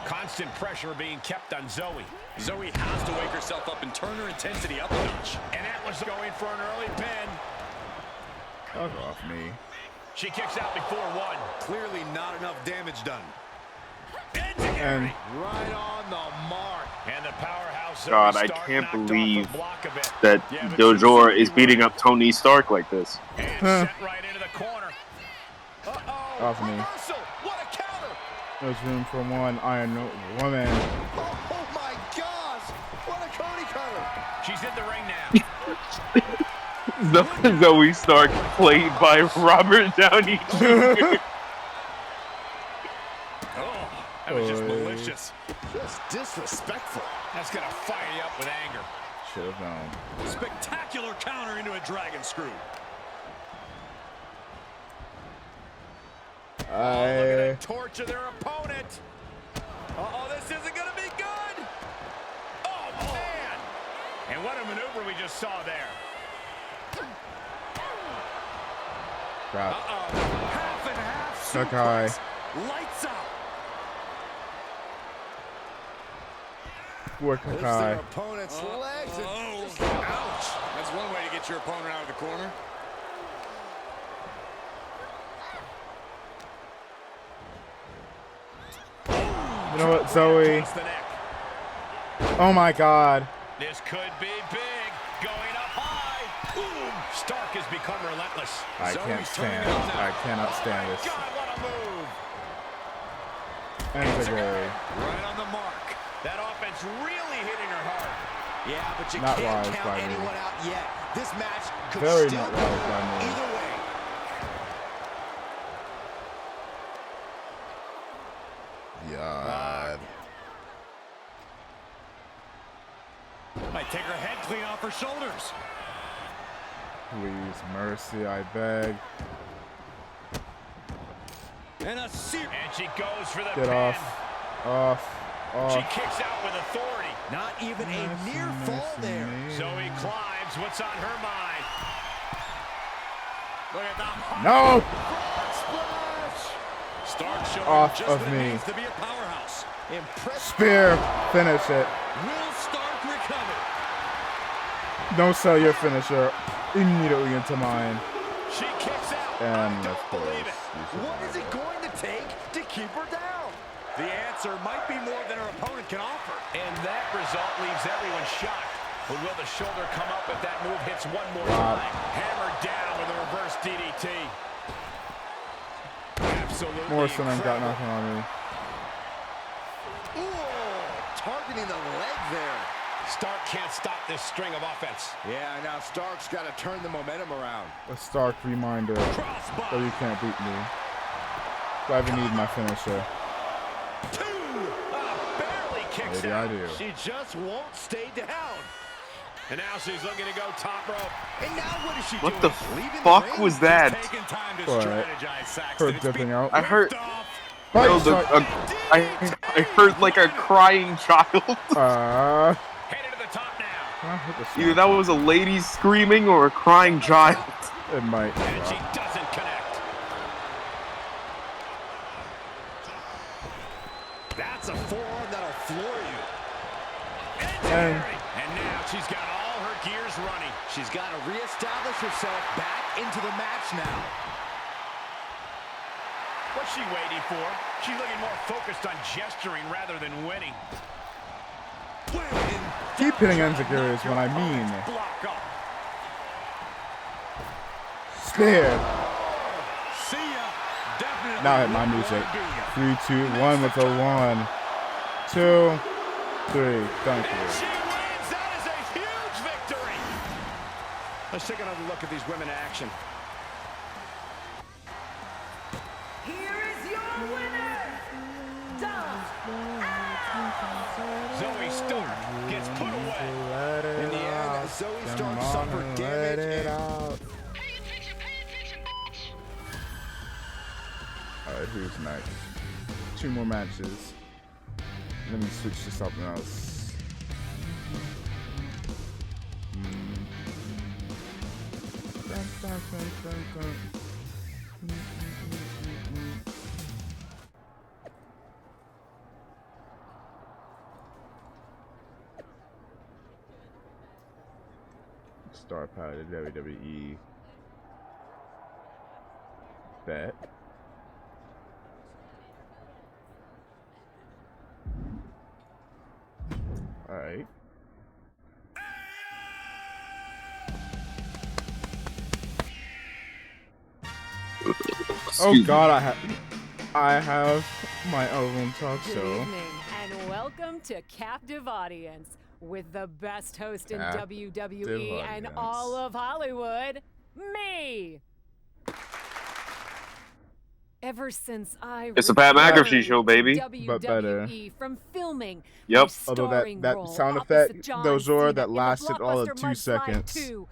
Constant pressure being kept on Zoe. Zoe has to wake herself up and turn her intensity up a notch. And Atlas going for an early pin. Fuck off me. She kicks out before one. Clearly not enough damage done. And right on the mark. And the powerhouse. God, I can't believe that Dojor is beating up Tony Stark like this. Set right into the corner. Off me. What a counter. There's room for one Iron Woman. Oh my gosh. What a Cody cutter. She's in the ring now. Zoe Stark, played by Robert Downey Jr. That was just malicious. Just disrespectful. That's going to fire you up with anger. Should have known. Spectacular counter into a dragon screw. I Torture their opponent. Uh-oh, this isn't going to be good. Oh, man. And what a maneuver we just saw there. crap. Half and half. Sakai. Lights out. Poor Lifts Sakai. their opponent's legs and ouch. That's That's one way to get your opponent out of the corner. You know what, Zoe? Oh my God. This could be big. Going up high. Boom. Stark has become relentless. I can't stand. I cannot stand this. God, what a move. Enziguri. Right on the mark. That offense really hitting her hard. Yeah, but you Not can't wise count by me. anyone out yet. This match could Very still not go wise by me. either way. God. Might take her head clean off her shoulders. Please, mercy, I beg. And she goes for the Get pin. off. She kicks out with authority. Not even a near fall there. Zoe climbs. What's on her mind? Look at that. No! Splash! Stark showing Off just of what it me. means to be a powerhouse. Impressive. Spear. Finish it. Will Stark recover? Don't sell your finisher immediately into mine. She kicks out. And of course, What is it going to take to keep her down? The answer might be more than her opponent can offer. And that result leaves everyone shocked. But will the shoulder come up if that move hits one more Wow. time? Hammered down with a reverse DDT. Absolutely Morrison ain't got incredible. nothing on me. Ooh, targeting the leg there. Stark can't stop this string of offense. Yeah, now Stark's got to turn the momentum around. A stark reminder that you can't beat me. Do I even need my finisher? Barely kicks Maybe out. I do. She just won't stay down. And now she's looking to go top rope. And now what is she What doing? the Leaving fuck ring? was that? She's taking time to What? strategize, Saxton. Her It's dipping been out. I heard. Fight No, strike. I heard like a crying child. Headed to the top now. Either that was a lady screaming or a crying child. It might. And she doesn't connect. That's a forearm that'll floor you. And And now she's got all her gears running. She's got to reestablish herself back into the match now. What's she waiting for? She's looking more focused on gesturing rather than winning. keep hitting Enziguri is what I mean. Block up. Scared. See ya. Definitely. Now hit my music. 3, 2, 1 with a 1, 2, 3. Thank you. She wins. That is a huge victory. Let's take another look at these women in action. Here is your winner, Zoe Stark gets put away. In the end, Zoe Stark Come on suffered and damage. let it out. Alright, who's next? 2 more matches. Let me switch to something else. Star Power to WWE. Bet. Alright. Oh God, I have my own talk Good show. evening and welcome to Captive Audience with the best host in Captive WWE and Audience. all of Hollywood, me. Ever since I It's a Pat returned McAfee show, baby. to But better. WWE from filming Yep. my Although starring that role sound opposite effect, John those were Cena that in the lasted all of blockbuster 2 Mudslide seconds. 2,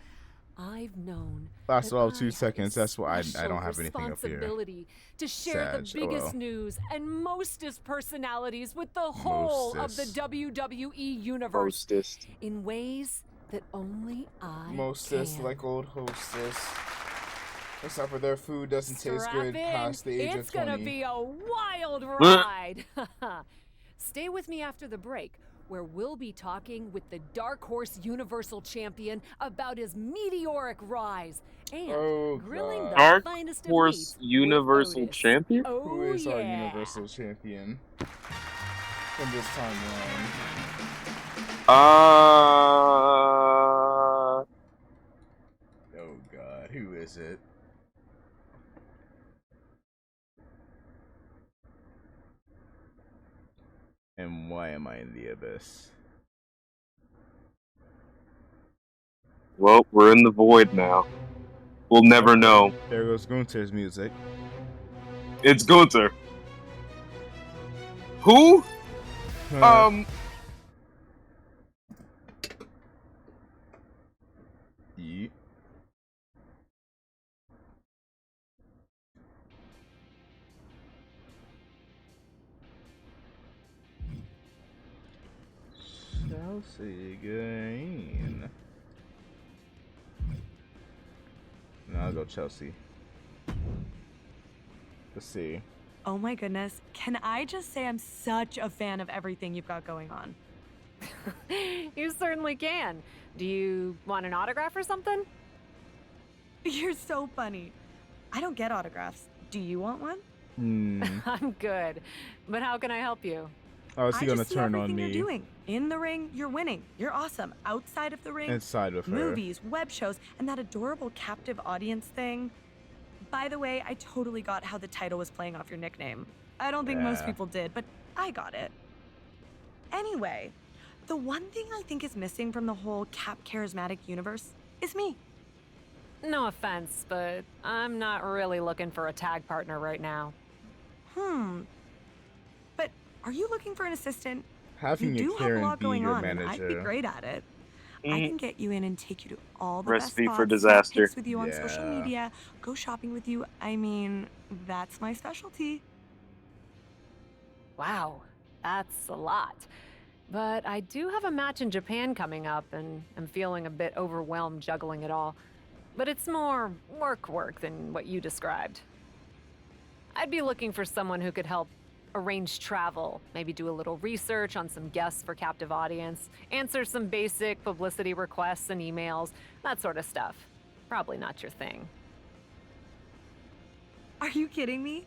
I've known Lasted that all of I 2 have a seconds. That's why I special don't have anything up here. responsibility to share Sag, the biggest oh. news and mostest personalities with the whole of the Mostest. WWE universe Mostest. in ways that only I Mostest can. like old hostess. Except for their food doesn't taste Strap good in. past the age It's of 20. gonna be a wild ride. Stay with me after the break, where we'll be talking with the Dark Horse Universal Champion about his meteoric rise and grilling the Dark finest of Horse meats with Universal Otis. Champion? Oh, Who is our yeah. Universal Champion in this timeline? Oh God, who is it? And why am I in the abyss? Well, we're in the void now. We'll never know. There goes Gunther's music. It's Gunther. Who? Yeet. Chelsea Green. No, I'll go Chelsea. Let's see. Oh my goodness, can I just say I'm such a fan of everything you've got going on? You certainly can. Do you want an autograph or something? You're so funny. I don't get autographs. Do you want one? I'm good. But how can I help you? Oh, is he gonna just see turn on everything me? You're doing. In the ring, you're winning. You're awesome. Outside of the ring, Inside of her. movies, web shows, and that adorable captive audience thing. By the way, I totally got how the title was playing off your nickname. I don't think most Yeah. people did, but I got it. Anyway, the one thing I think is missing from the whole Cap charismatic universe is me. No offense, but I'm not really looking for a tag partner right now. But are you looking for an assistant? Having you a do have a Karen lot be going your on, and I'd be manager. great at it. I can get you in and take you to all the Recipe best for spots, disaster. snap pics with you on social Yeah. media, go shopping with you. I mean, that's my specialty. Wow, that's a lot. But I do have a match in Japan coming up, and I'm feeling a bit overwhelmed juggling it all. But it's more work than what you described. I'd be looking for someone who could help arrange travel, maybe do a little research on some guests for captive audience, answer some basic publicity requests and emails, that sort of stuff. Probably not your thing. Are you kidding me?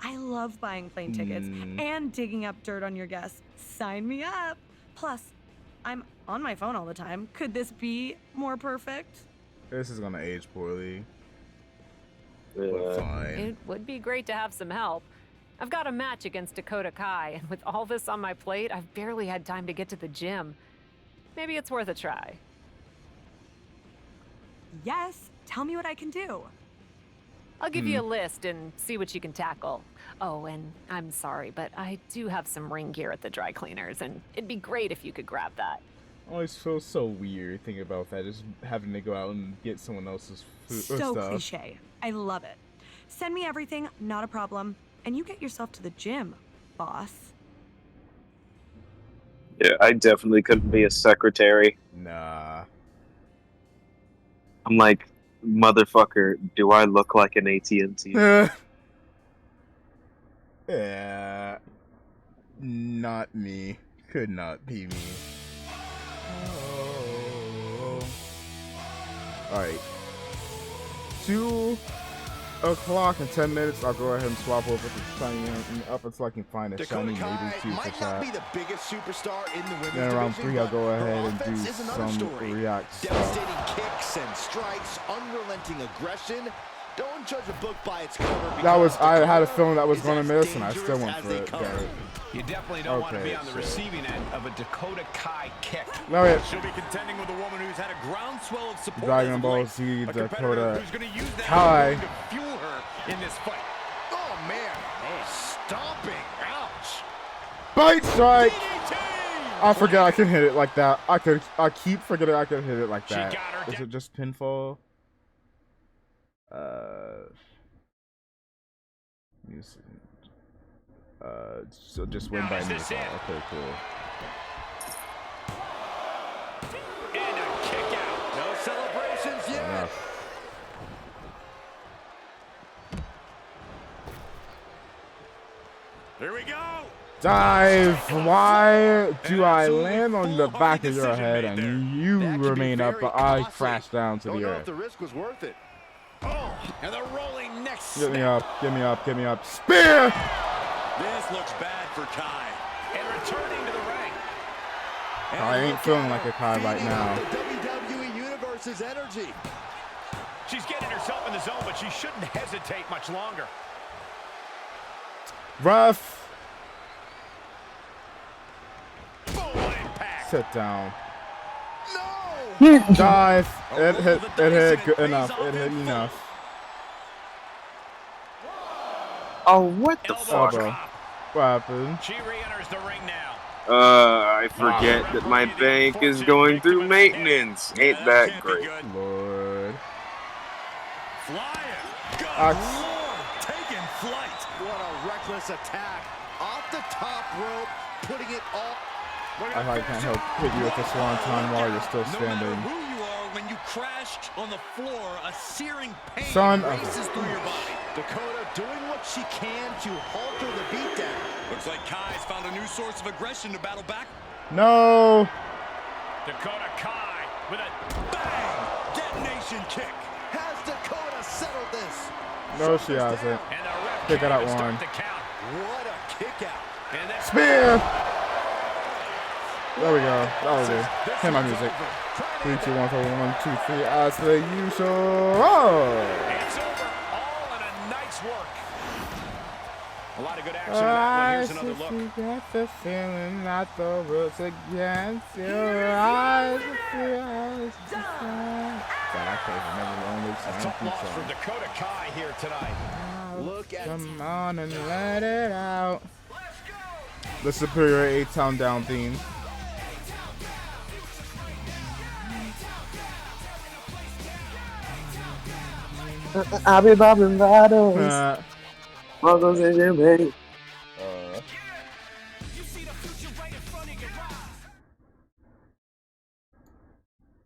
I love buying plane tickets and digging up dirt on your guests. Sign me up. Plus, I'm on my phone all the time. Could this be more perfect? This is gonna age poorly. Yeah. But fine. It would be great to have some help. I've got a match against Dakota Kai, and with all this on my plate, I've barely had time to get to the gym. Maybe it's worth a try. Yes, tell me what I can do. I'll give you a list and see what you can tackle. Oh, and I'm sorry, but I do have some ring gear at the dry cleaners, and it'd be great if you could grab that. I always feel so weird thinking about that, just having to go out and get someone else's food or So stuff. cliche. I love it. Send me everything, not a problem. And you get yourself to the gym, boss. Yeah, I definitely couldn't be a secretary. Nah. I'm like, motherfucker, do I look like an AT&T? Yeah. Not me. Could not be me. Alright. 2 o'clock in 10 minutes. I'll go ahead and swap over to shiny up until I can find a Dakota shiny Kai maybe 2 for might not be chat. the biggest superstar in the women's Then around division, 3 I'll but go her ahead and do offense is another some story. react stuff. Devastating kicks and strikes, unrelenting aggression. Don't judge a book by its cover. That was, I had a Dakota feeling that was is going to as miss, and I still went dangerous for as it. they come. Garrett. You definitely don't want to be Okay, on the so- receiving end of a Dakota Kai kick. No, wait. She'll be contending with a woman who's had a groundswell of support. Dragon as of Ball late. Z A competitor Dakota who's going to use that Kai. to fuel her in this fight. Oh man, stomping! Ouch! Bite strike! I forget I can hit it like that. I keep forgetting I can hit it like that. Is it just pinfall? Music. So just win by knee. Okay, cool. And a kick out. No celebrations yet. Enough. Here we go. Dive! Why do I land on the back of your head and you remain up, but I crash down to the earth? The risk was worth it. Oh, and the rolling neck Get me snap. up, get me up, get me up. Spear! This looks bad for Kai. And returning to the ring. I ain't feeling like a Kai right now. The WWE Universe's energy. She's getting herself in the zone, but she shouldn't hesitate much longer. Rough. Impact. Sit down. No. Dive. It hit good enough. It hit enough. Oh, what the fuck? Bro. What happened? She re-enters the ring now. I forget that my bank is going through maintenance. Ain't that great? Lord. Flying. Good Lord. Taking flight. What a reckless attack. Off the top rope. Putting it all. I can't help hit you with the swanton while you're still standing. No matter who you are, when you crashed on the floor, a searing pain Son of races through your body. Dakota doing what she can to halter the beatdown. Looks like Kai's found a new source of aggression to battle back. No. Dakota Kai with a bang detonation kick. Has Dakota settled this? No, she hasn't. Kick it out one. What a kick out. Spear. There we go. That was it. Hit my music. 3, 2, 1, 4, 1, 2, 3. As the usual. Oh! It's over. All in a night's work. A lot of good action in that one. Here's another look. You got the feeling that the roots against your eyes. God, I can't remember the only A tough loss for Dakota Kai here tonight. Look at Come on and let it out. The superior 8-town down theme. I'll be bobbing bottles. Bottles in your bed.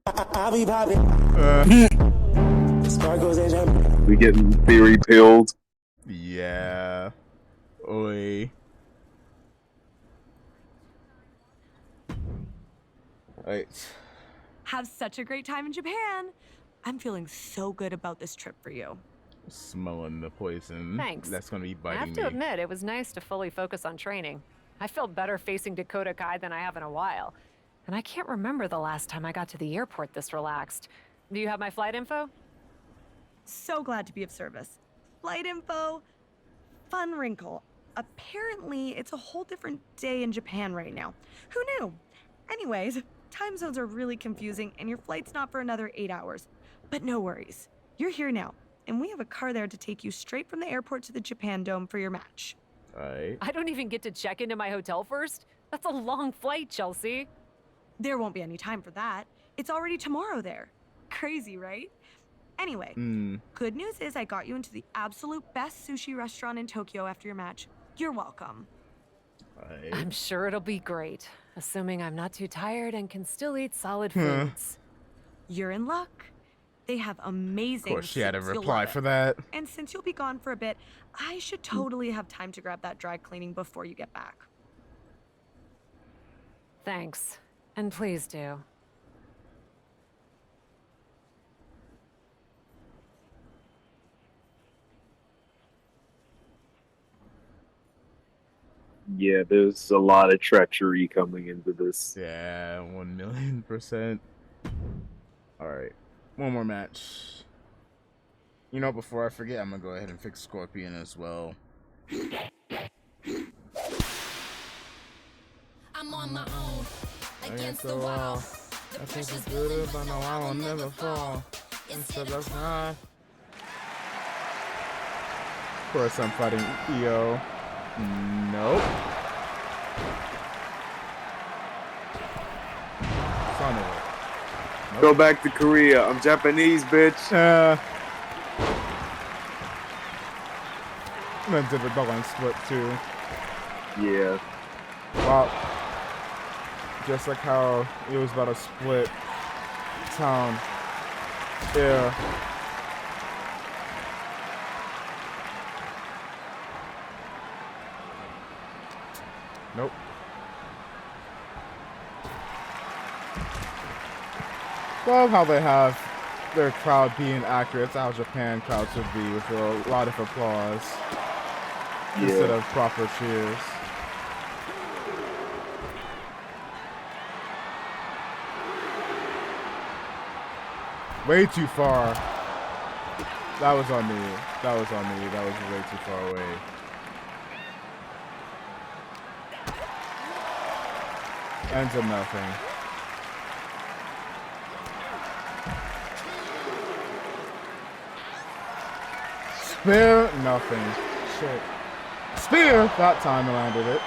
I'll be bobbing. Sparkles in your We getting theory pilled. Yeah. Oi. Right. Have such a great time in Japan. I'm feeling so good about this trip for you. Smelling the poison. Thanks. That's gonna be I have biting to me. admit, it was nice to fully focus on training. I felt better facing Dakota Kai than I have in a while. And I can't remember the last time I got to the airport this relaxed. Do you have my flight info? So glad to be of service. Flight info. Fun wrinkle. Apparently, it's a whole different day in Japan right now. Who knew? Anyways, time zones are really confusing and your flight's not for another 8 hours. But no worries. You're here now, and we have a car there to take you straight from the airport to the Japan Dome for your match. Alright. I don't even get to check into my hotel first? That's a long flight, Chelsea. There won't be any time for that. It's already tomorrow there. Crazy, right? Anyway, good news is I got you into the absolute best sushi restaurant in Tokyo after your match. You're welcome. I'm sure it'll be great, assuming I'm not too tired and can still eat solid foods. You're in luck. They have amazing. Of course, she had a soups. You'll reply love for it. that. And since you'll be gone for a bit, I should totally have time to grab that dry cleaning before you get back. Thanks. And please do. Yeah, there's a lot of treachery coming into this. Yeah, 1,000,000%. Alright. One more match. You know, before I forget, I'm gonna go ahead and fix Scorpion as well. I'm on my own, Against the wall. I think it's good, but no, I will never fall. Instead of not. Of course, I'm fighting EO. Nope. Son of a. Nope. Go back to Korea. I'm Japanese, bitch. Then did the double split too. Yeah. Wow. Just like how it was about to split town. Yeah. Nope. Love how they have their crowd being accurate. That's how Japan crowds would be, with a lot of applause instead of proper cheers. Way too far. That was on me. That was on me. That was way too far away. Ends in nothing. Spear, nothing. Shit. Spear! That time I landed it.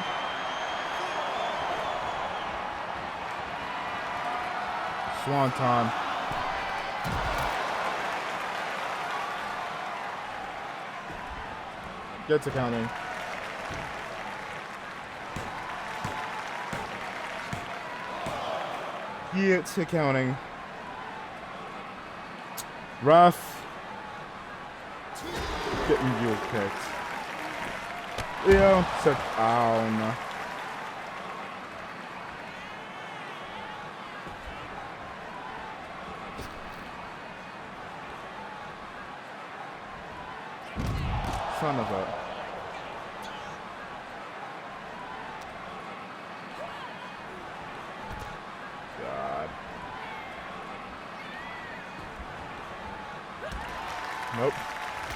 Swanton. Get to counting. Get to counting. Rough. Getting you picked. Leo took down. Son of a. God. Nope.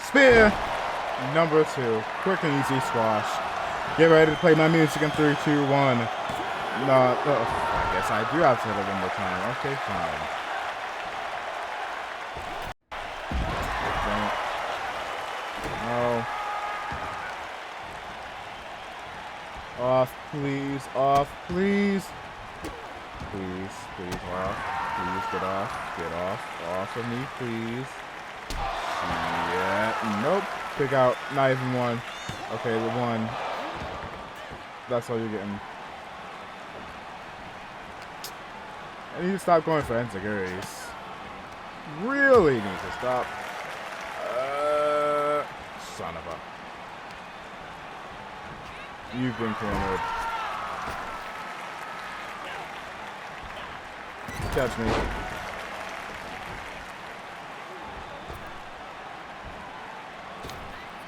Spear! Number 2. Quick and easy squash. Get ready to play my music in 3, 2, 1. No, I guess I do have to hit it one more time. Okay, fine. No. Off, please. Off, please. Please, please, off. Please, get off. Get off. Off of me, please. Yeah, nope. Pick out, not even one. Okay, the one. That's all you're getting. I need to stop going for enziguris. Really need to stop. Son of a. You've been cornered. Catch me.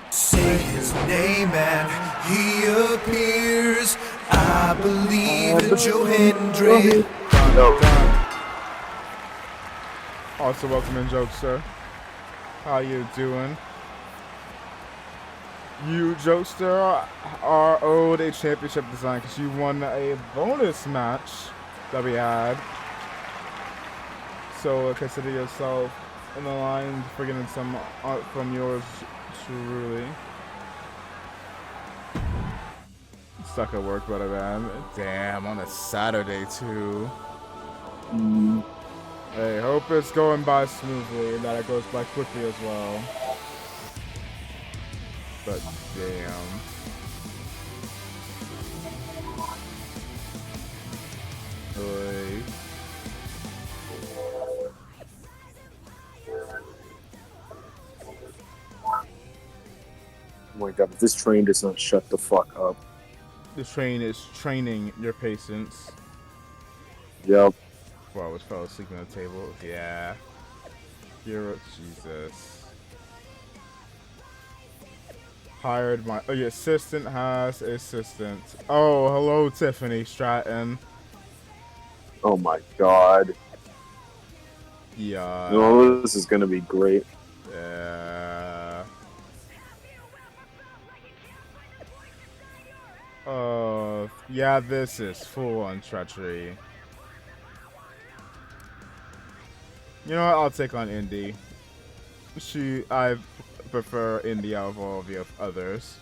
Say his name and he appears. I believe in Joe Hendry. Also, welcome in, Jokester. How you doing? You, Jokester, are owed a championship design because you won a bonus match that we had. So consider yourself in the line for getting some art from yours truly. Stuck at work, but man. Damn, on a Saturday too. Hey, hope it's going by smoothly and that it goes by quickly as well. But damn. Oy. Oh my god, if this train does not shut the fuck up. This train is training your patience. Yep. Before I was fell asleep on the table. Yeah. You're Jesus. Hired my your assistant has assistant. Oh, hello Tiffany Stratton. Oh my god. Yeah. No, this is gonna be great. Yeah. Oh, yeah, this is full on treachery. You know what? I'll take on Indy. I prefer Indy out of all of the others.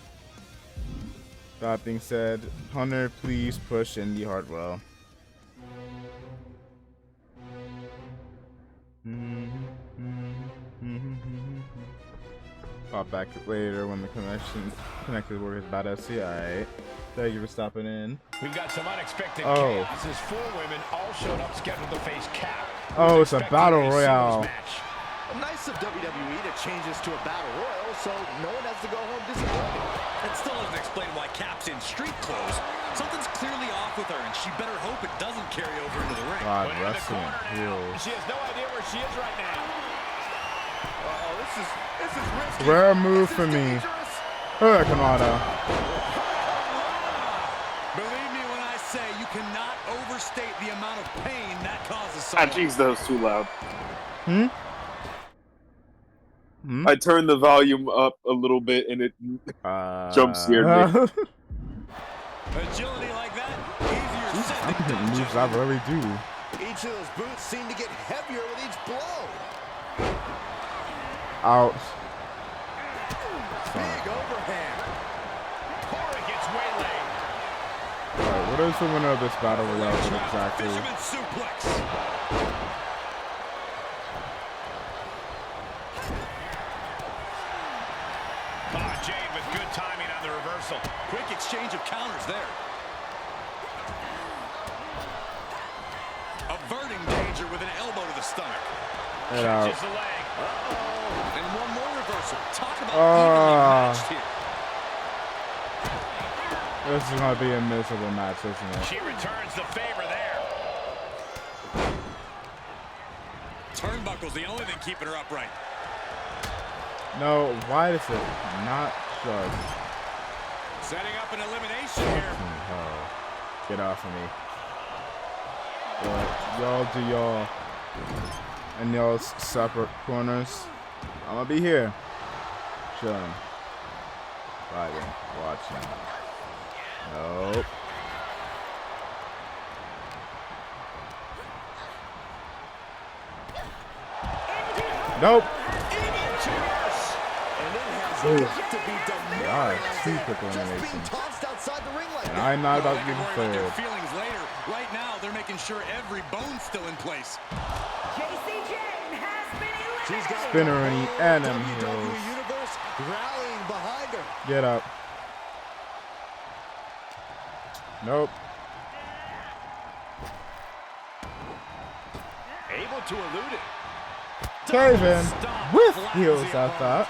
That being said, Hunter, please push Indy Hartwell. Pop back later when the connected work is about us. Yeah, alright. Thank you for stopping in. We've got some unexpected chaos as 4 women all showed up scheduled to face Cap. Oh, it's a battle royale. Nice of WWE to change this to a battle royal so no one has to go home disappointed. That still doesn't explain why Cap's in street clothes. Something's clearly off with her, and she better hope it doesn't carry over into the ring. God, wrestling heels. She has no idea where she is right now. Uh-oh, this is risky. Rare move for me. Hurricanrana. Believe me when I say you cannot overstate the amount of pain that causes Ah, someone. jeez, that was too loud. Hmm? I turned the volume up a little bit and it jump scared me. Agility like that, easier said I'm than hitting done. moves I really do. Each of those boots seem to get heavier with each blow. Ouch. Big overhand. Cora gets waylaid. Alright, what is the winner of this battle royale exactly? Fisherman suplex. Ah, Jade with good timing on the reversal. Quick exchange of counters there. Averting danger with an elbow to the stomach. Get out. Catches the leg. Uh-oh. And one more reversal. Talk about evenly matched here. This is gonna be a miserable match, isn't it? She returns the favor there. Turnbuckle's the only thing keeping her upright. No, why does it not just? Setting up an elimination here. Oh, get off of me. Y'all do y'all in y'all's separate corners. I'm gonna be here, chilling, vibing, watching. Nope. Nope. God, two quick eliminations. And I'm not about to be failed. Feelings later. Right now, they're making sure every bone's still in place. Spinner and M heels. Universe rallying behind her. Get up. Nope. Able to elude it. Taven with heels, I thought.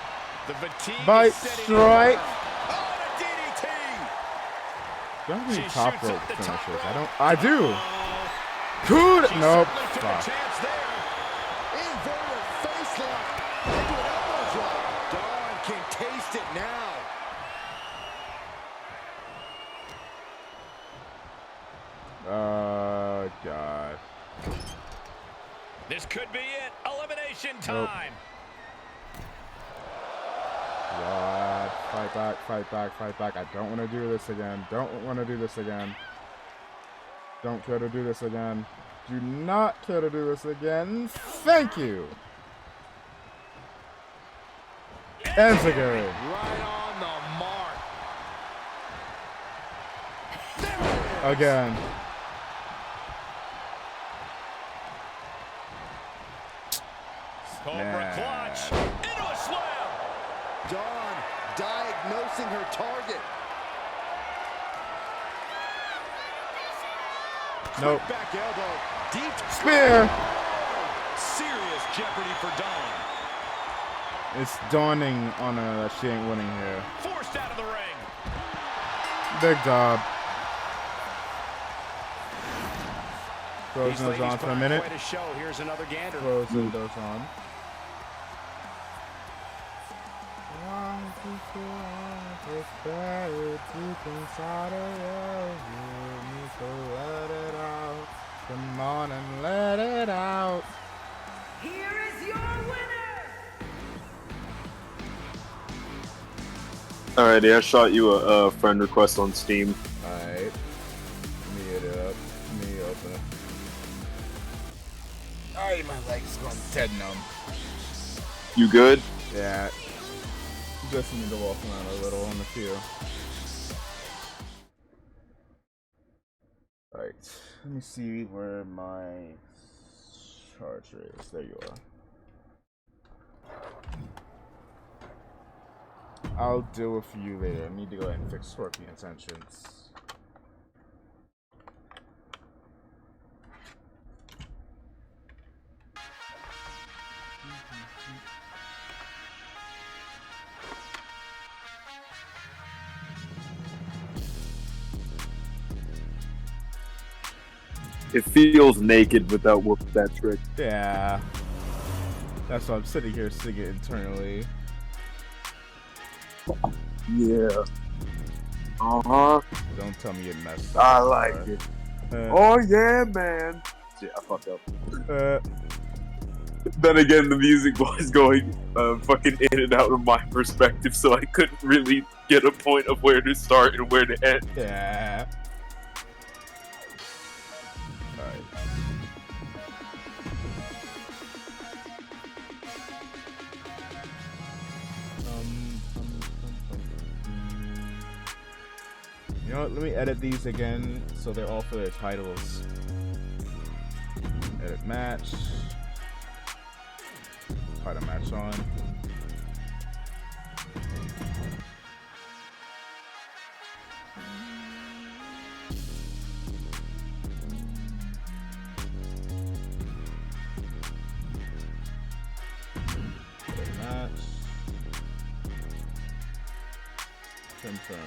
Bite, strike. Do I have any top rope finishes? I do. Cool. Nope. Fuck. Inverted face lock. Into an elbow drop. Dawn can taste it now. God. This could be it. Elimination time. God. Fight back, fight back, fight back. I don't want to do this again. Don't want to do this again. Don't care to do this again. Do not care to do this again. Thank you. Enziguri. Right on the mark. Again. Cobra clutch. Into a slam. Dawn diagnosing her target. Nope. Back elbow. Deep Spear. Serious jeopardy for Dawn. It's dawning on her that she ain't winning here. Forced out of the ring. Big job. Closing those on for a minute. Quite a show. Here's another gander. Closing those on. Come on and let it out. Here is your winner. Alrighty, I shot you a friend request on Steam. Alright. Me it up. Me open it. Alright, my leg's going dead numb. You good? Yeah. Just need to walk around a little on the field. Alright. Let me see where my charger is. There you are. I'll deal with you later. I need to go ahead and fix Scorpion's entrance. It feels naked without whooping that trick. Yeah. That's why I'm sitting here singing internally. Yeah. Uh-huh. Don't tell me it messed up. I like it. Oh yeah, man. Yeah, I fucked up. Then again, the music was going fucking in and out of my perspective, so I couldn't really get a point of where to start and where to end. Yeah. Alright. You know what? Let me edit these again so they're all for their titles. Edit match. Title match on. Edit match. Confirm.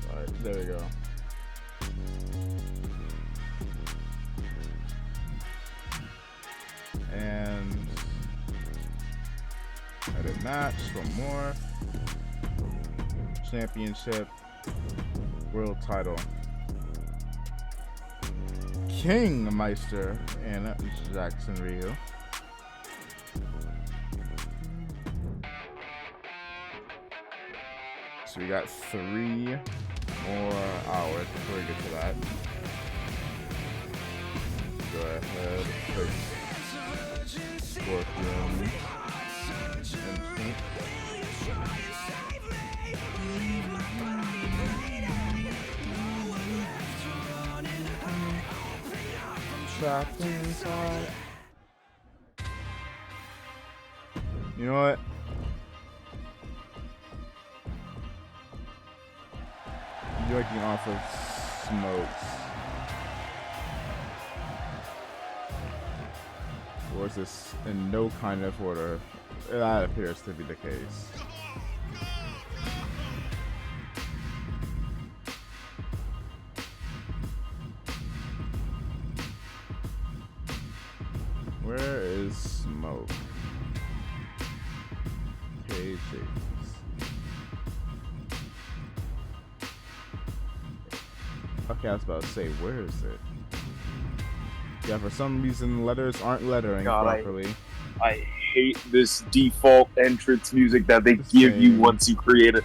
Alright, there we go. And edit match, one more. Championship, world title. King Meister and Jackson Ryu. So we got 3 more hours before we get to that. Go ahead, place Scorpion. Trapped inside. You know what? Yoiking off of smokes. Or is this in no kind of order? That appears to be the case. Where is smoke? KJs. Okay, I was about to say, where is it? Yeah, for some reason letters aren't lettering properly. I hate this default entrance music that they give you once you create it.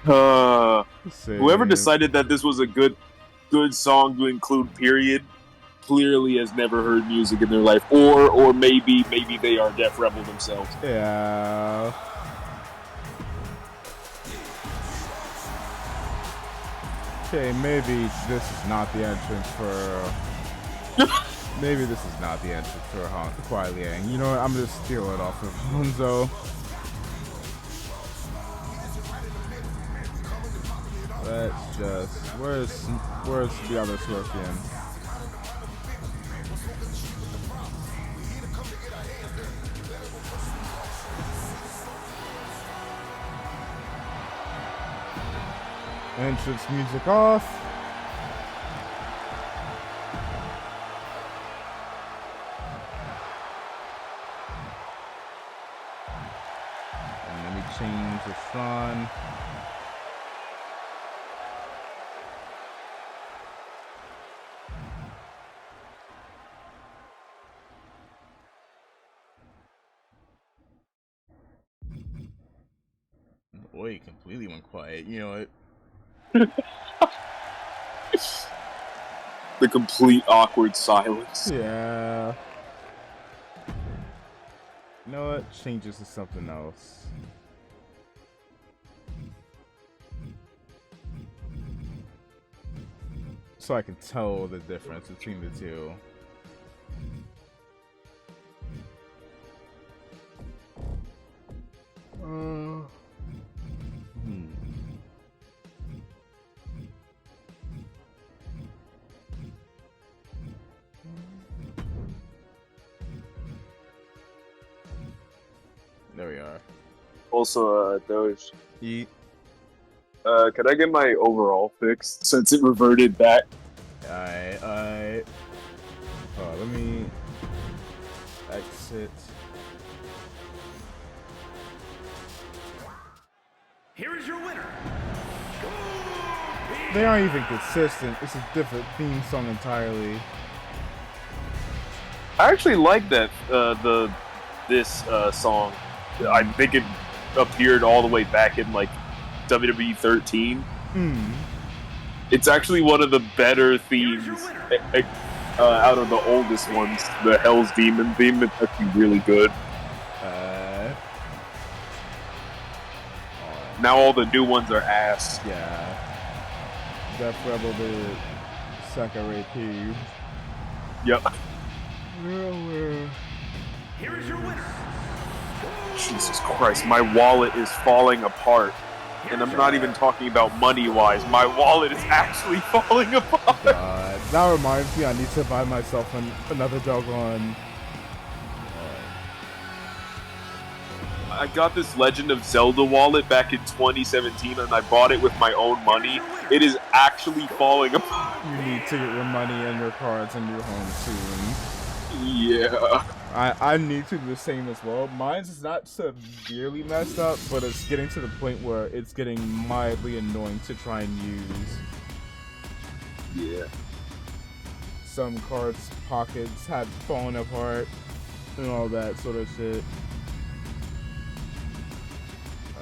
Whoever decided that this was a good song to include, period, clearly has never heard music in their life, or maybe they are Def Rebel themselves. Yeah. Okay, maybe this is not the entrance for. Maybe this is not the entrance for Kuai Liang. You know what? I'm gonna steal it off of Honzo. Let's just. Where's the other Scorpion? Entrance music off. And let me change the sun. Boy, it completely went quiet. You know what? The complete awkward silence. Yeah. You know what? Changes to something else. So I can tell the difference between the two. there we are. Also, Doge. Eat. Could I get my overall fixed since it reverted back? Alright. Let me exit. Here is your winner. They aren't even consistent. It's a different theme song entirely. I actually like that this song. I think it appeared all the way back in like WWE 13. It's actually one of the better themes out of the oldest ones. The Hell's Demon theme is actually really good. Now all the new ones are ass. Yeah. Death Rebel the second rate cube. Yep. Here is your winner. Jesus Christ, my wallet is falling apart. And I'm not even talking about money-wise. My wallet is actually falling apart. That reminds me, I need to buy myself another doggone. I got this Legend of Zelda wallet back in 2017, and I bought it with my own money. It is actually falling apart. You need to get your money and your cards in your home soon. Yeah. I need to do the same as well. Mine's is not severely messed up, but it's getting to the point where it's getting mildly annoying to try and use. Yeah. Some cards' pockets had fallen apart and all that sort of shit.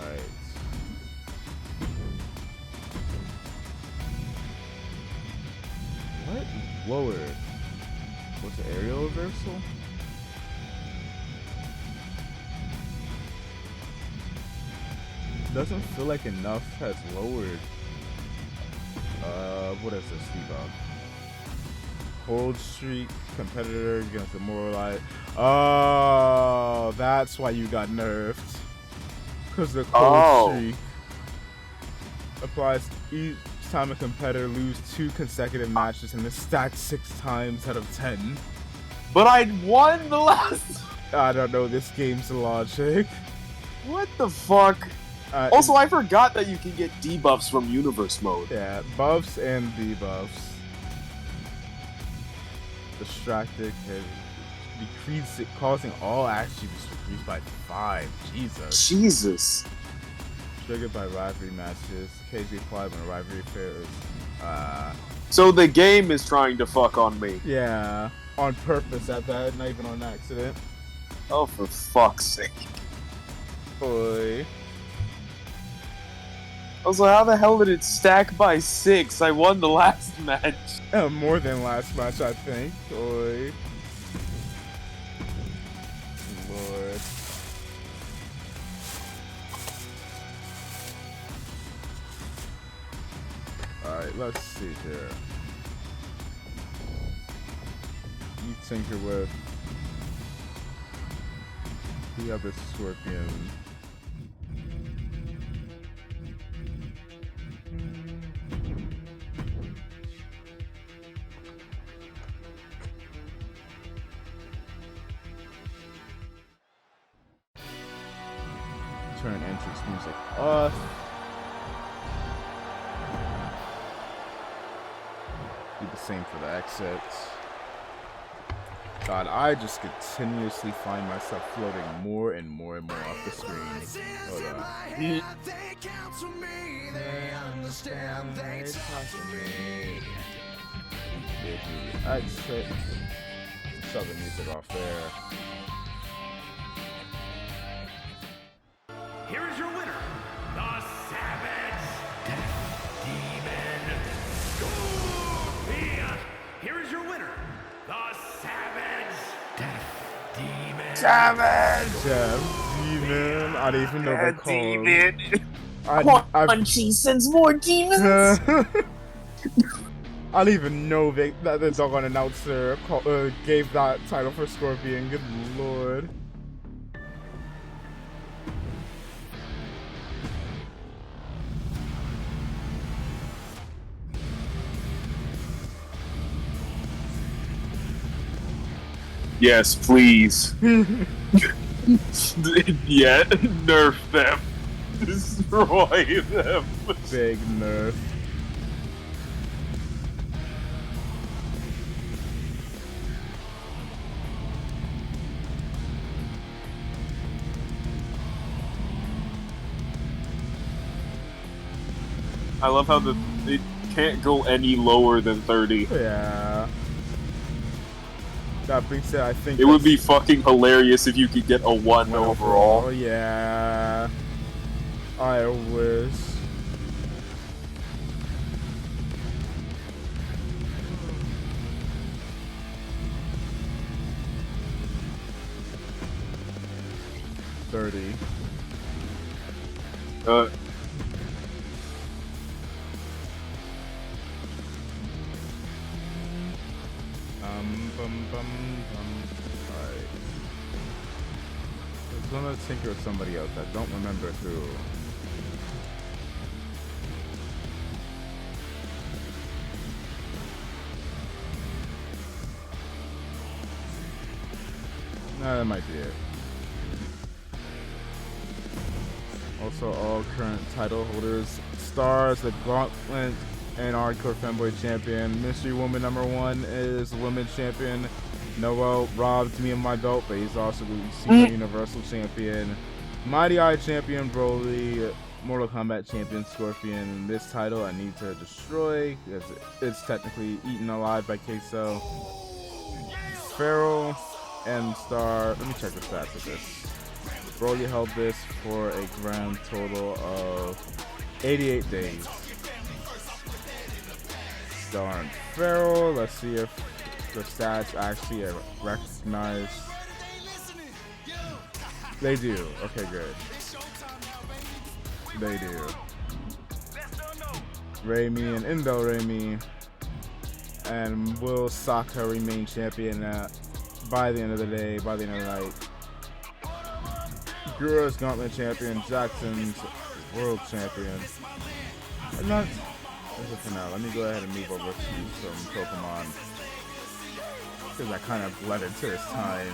Alright. What? Lower. What's the aerial reversal? Doesn't feel like enough has lowered. What is this debuff? Cold streak, competitor against the moralized. Oh, that's why you got nerfed. Because the cold streak applies each time a competitor loses 2 consecutive matches and is stacked 6 times out of 10. But I won the last. I don't know this game's logic. What the fuck? Also, I forgot that you can get debuffs from Universe mode. Yeah, buffs and debuffs. Distracted can decrease it, causing all attributes to decrease by 5. Jesus. Triggered by rivalry matches. Occasionally applied when a rivalry occurs. So the game is trying to fuck on me. Yeah, on purpose at that, not even on accident. Oh, for fuck's sake. Boy. Also, how the hell did it stack by 6? I won the last match. More than last match, I think. Boy. Lord. Alright, let's see here. You tinker with the other scorpion. Turn entrance music off. Do the same for the exits. God, I just continuously find myself floating more and more and more off the screen. Hold on. They understand, they talk to me. Exit. Shove the music off there. Here is your winner, the Savage Death Demon Scorpion. Here is your winner, the Savage Death Demon. Demon. I don't even know what called. Demon. Crunchy sends more demons. I don't even know that the doggone announcer gave that title for Scorpion. Good lord. Yes, please. Yeah, nerf them. Destroy them. Big nerf. I love how it can't go any lower than 30. Yeah. That being said, I think it would be fucking hilarious if you could get a 1 overall. Oh yeah. I wish. $30. Alright. I was gonna tinker with somebody else. I don't remember who. Nah, that might be it. Also, all current title holders. Stars, the Gauntlet and Hardcore Fanboy Champion. Mystery Woman #1 is Women's Champion. Noel robbed me of my belt, but he's also the Senior Universal Champion. Mighty Eye Champion Broly. Mortal Kombat Champion Scorpion. This title I need to destroy because it's technically eaten alive by Queso. Pharaoh and Star. Let me check the stats of this. Broly held this for a grand total of 88 days. Star and Pharaoh. Let's see if the stats actually recognize. They do. Okay, good. They do. Raimi and Indo Raimi and Will Saka remain champion by the end of the day, by the end of the night. Guru's Gauntlet Champion, Jackson's World Champion. And that's it for now. Let me go ahead and move over to some Pokemon. Because I kind of bled into this time.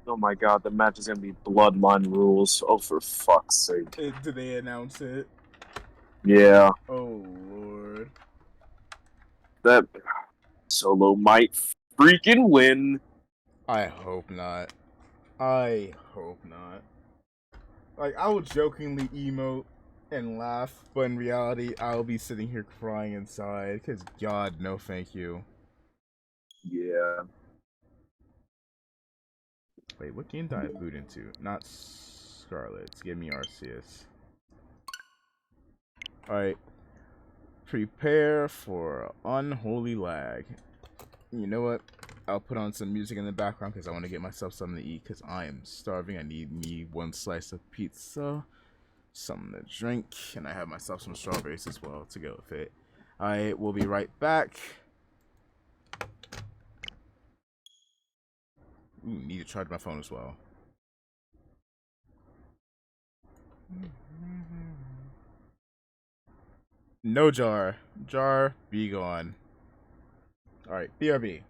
Oh my god, the match is gonna be Bloodline rules. Oh, for fuck's sake. Did they announce it? Yeah. Oh, Lord. That Solo might freaking win. I hope not. I hope not. Like, I will jokingly emote and laugh, but in reality, I'll be sitting here crying inside, because God, no thank you. Yeah. Wait, what game did I boot into? Not Scarlet's. Give me Arceus. Alright. Prepare for unholy lag. You know what? I'll put on some music in the background because I want to get myself something to eat because I am starving. I need me one slice of pizza, something to drink, and I have myself some strawberries as well to go with it. I will be right back. Ooh, need to charge my phone as well. No jar. Jar, be gone. Alright, BRB.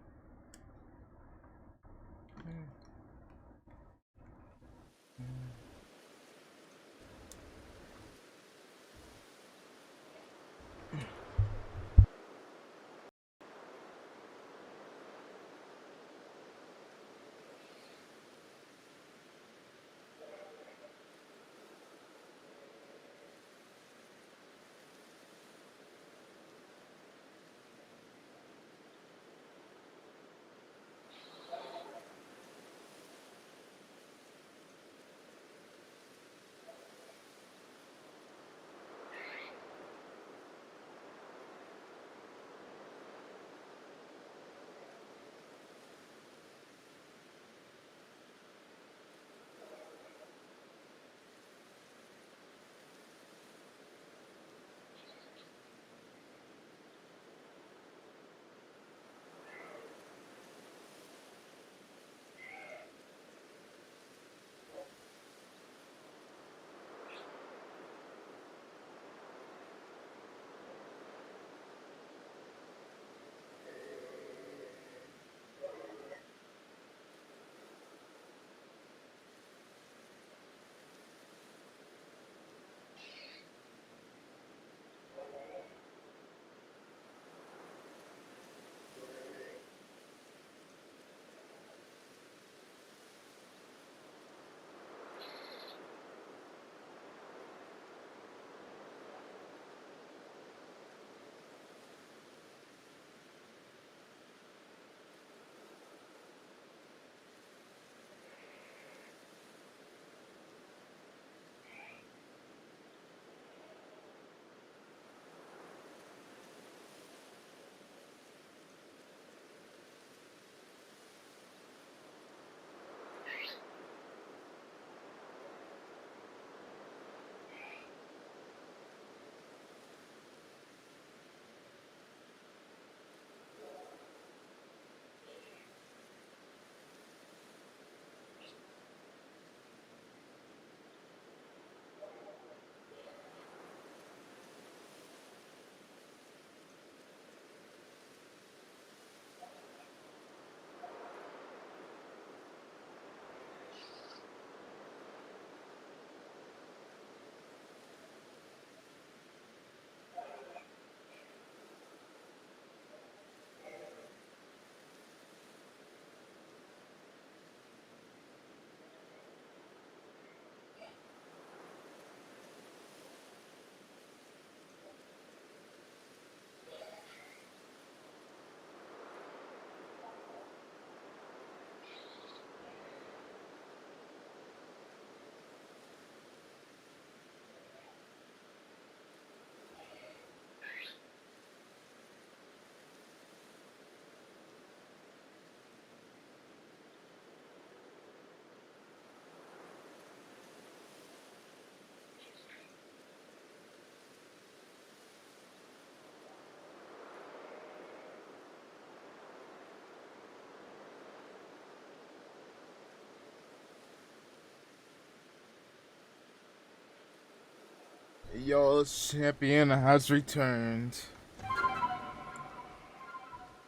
Your champion has returned.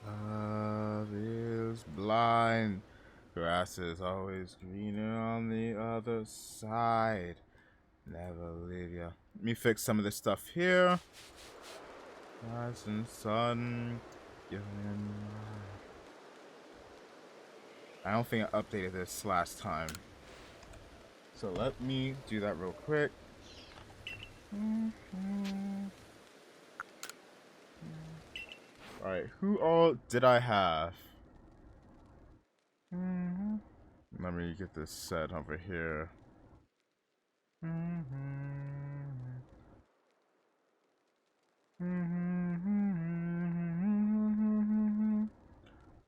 Love is blind. Grass is always greener on the other side. Never leave ya. Let me fix some of this stuff here. Nice and sun. I don't think I updated this last time. So let me do that real quick. Alright, who all did I have? Let me get this set over here.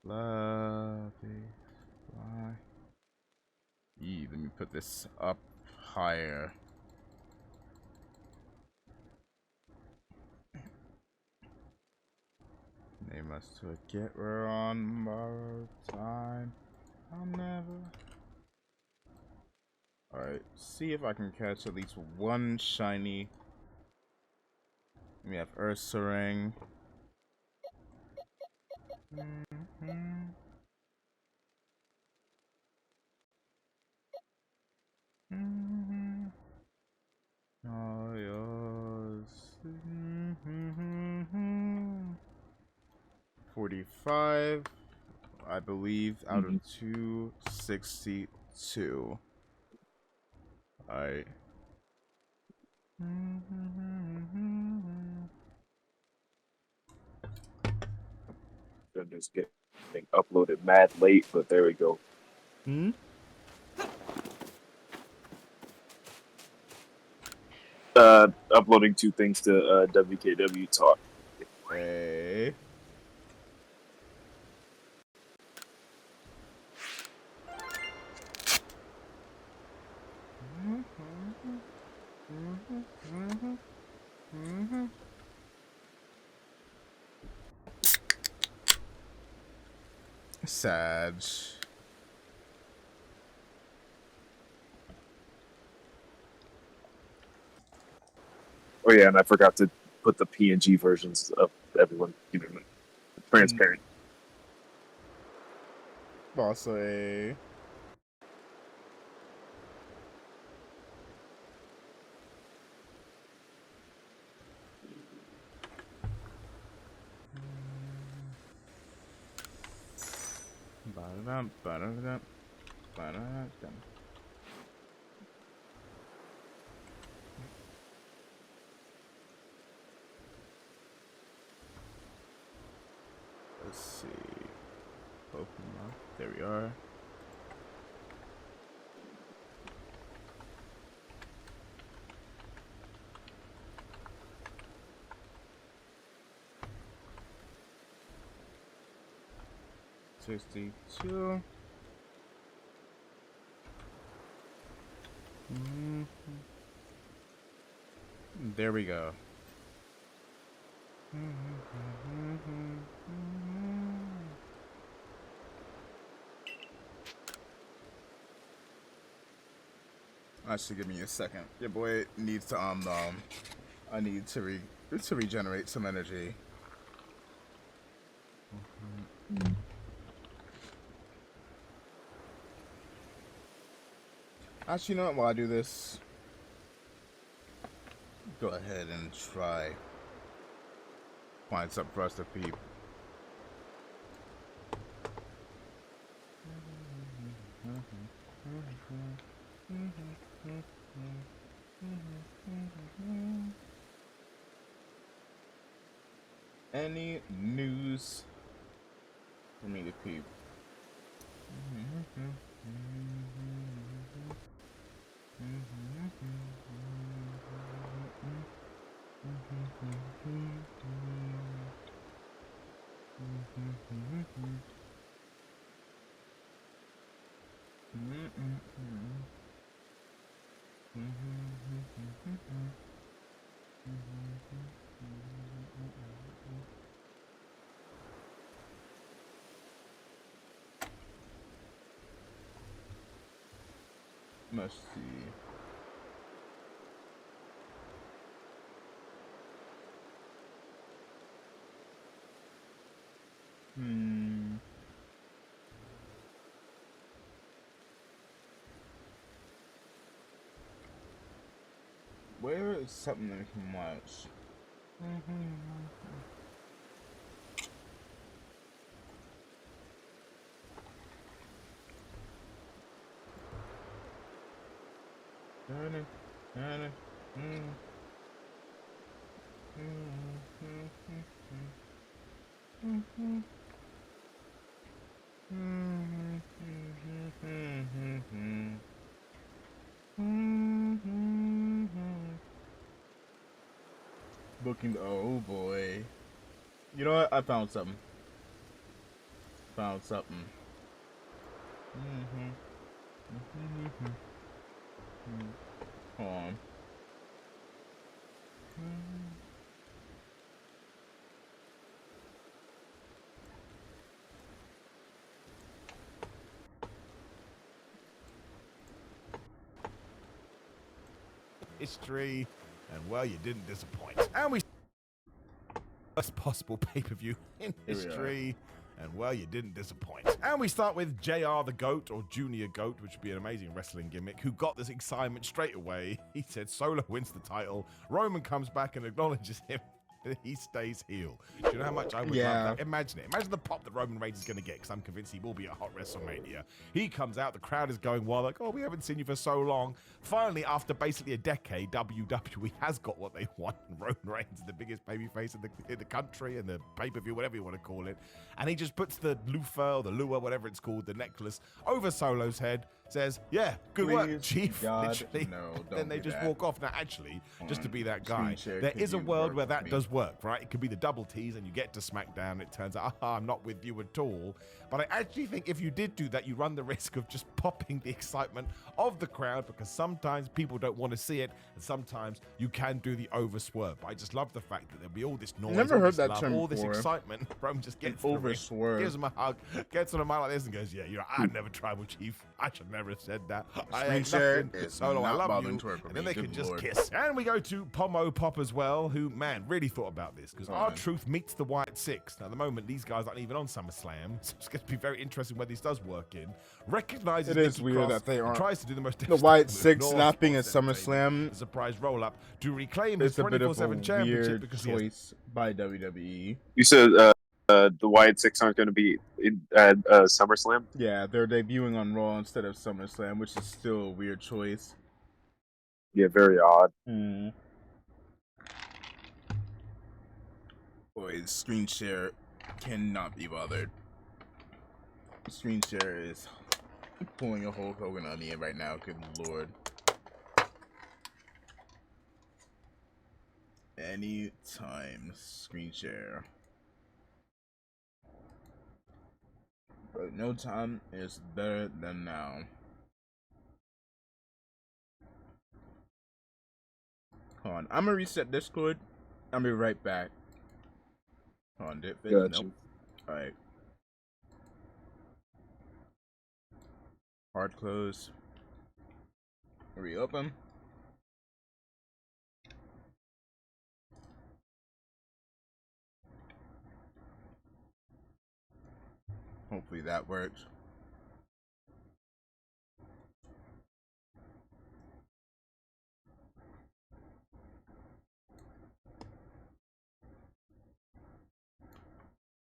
Let me put this up higher. They must forget we're on borrowed time. I'll never. Alright, see if I can catch at least one shiny. We have Ursaring. All yours. 45, I believe, out of 262. Alright. Goodness, getting uploaded mad late, but there we go. Uploading 2 things to WKW Talk. Hey. Sad. Oh yeah, and I forgot to put the PNG versions of everyone. You know, transparent. Boss A. Let's see. Pokemon. There we are. $62. There we go. Actually, give me a second. Your boy needs to I need to regenerate some energy. Actually, you know what? While I do this, go ahead and try find something for us to peep. Any news for me to peep? Let's see. Where is something that I can watch? Booking. Oh boy. You know what? I found something. Found something. Hold on. History, and well, you didn't disappoint. And we first possible pay-per-view in history, and well, you didn't disappoint. And we start with JR the GOAT, or Junior GOAT, which would be an amazing wrestling gimmick, who got this excitement straight away. He said Solo wins the title, Roman comes back and acknowledges him, and he stays heel. Do you know how much I would love that? Imagine it. Imagine the pop that Roman Reigns is going to get, because I'm convinced he will be at Hot WrestleMania. He comes out, the crowd is going wild, like, oh, we haven't seen you for so long. Finally, after basically a decade, WWE has got what they want. Roman Reigns is the biggest babyface in the country, and the pay-per-view, whatever you want to call it. And he just puts the loofah, or the lure, whatever it's called, the necklace, over Solo's head, says, yeah, good work, Chief, literally. No, then they just walk off. Now, actually, just to be that guy, Screen share there could is a be world work where for that me. does work, right? It could be the double tease, and you get to SmackDown, and it turns out, I'm not with you at all. But I actually think if you did do that, you run the risk of just popping the excitement of the crowd, because sometimes people don't want to see it, and sometimes you can do the over swerve. But I just love the fact that there'll be all this noise, Never all heard this that love, term all this before. excitement. Roman just gets An in the ring, over swerve. gives him a hug, gets on a mic like this, and goes, yeah, I'm never tribal chief. I should never have said that. I Screen ain't share nothing. is Solo, I not love bothering you. to work with And then me. they can Good just Lord. kiss. And we go to Pomo Pop as well, who, man, really thought about this, because R-Truth meets the White Six. Now, at the moment, these guys aren't even on SummerSlam, so it's going to be very interesting where this does work in. Recognizes It is Nikki weird Cross that they and aren't. tries to do the most The devastating White move, Six North not being at Sports Entertainment, SummerSlam. the surprise roll-up to reclaim his It's a bit of a 24/7 championship, weird because he has choice by WWE. You said the Wyatt Six aren't going to be at SummerSlam? Yeah, they're debuting on Raw instead of SummerSlam, which is still a weird choice. Yeah, very odd. Boy, screen share cannot be bothered. Screen share is pulling a Hulk Hogan on me right now. Good Lord. Anytime screen share. But no time is better than now. Hold on, I'm gonna reset Discord. I'll be right back. Hold on, did it fit? Gotcha. Nope. Alright. Hard close. Reopen. Hopefully that works.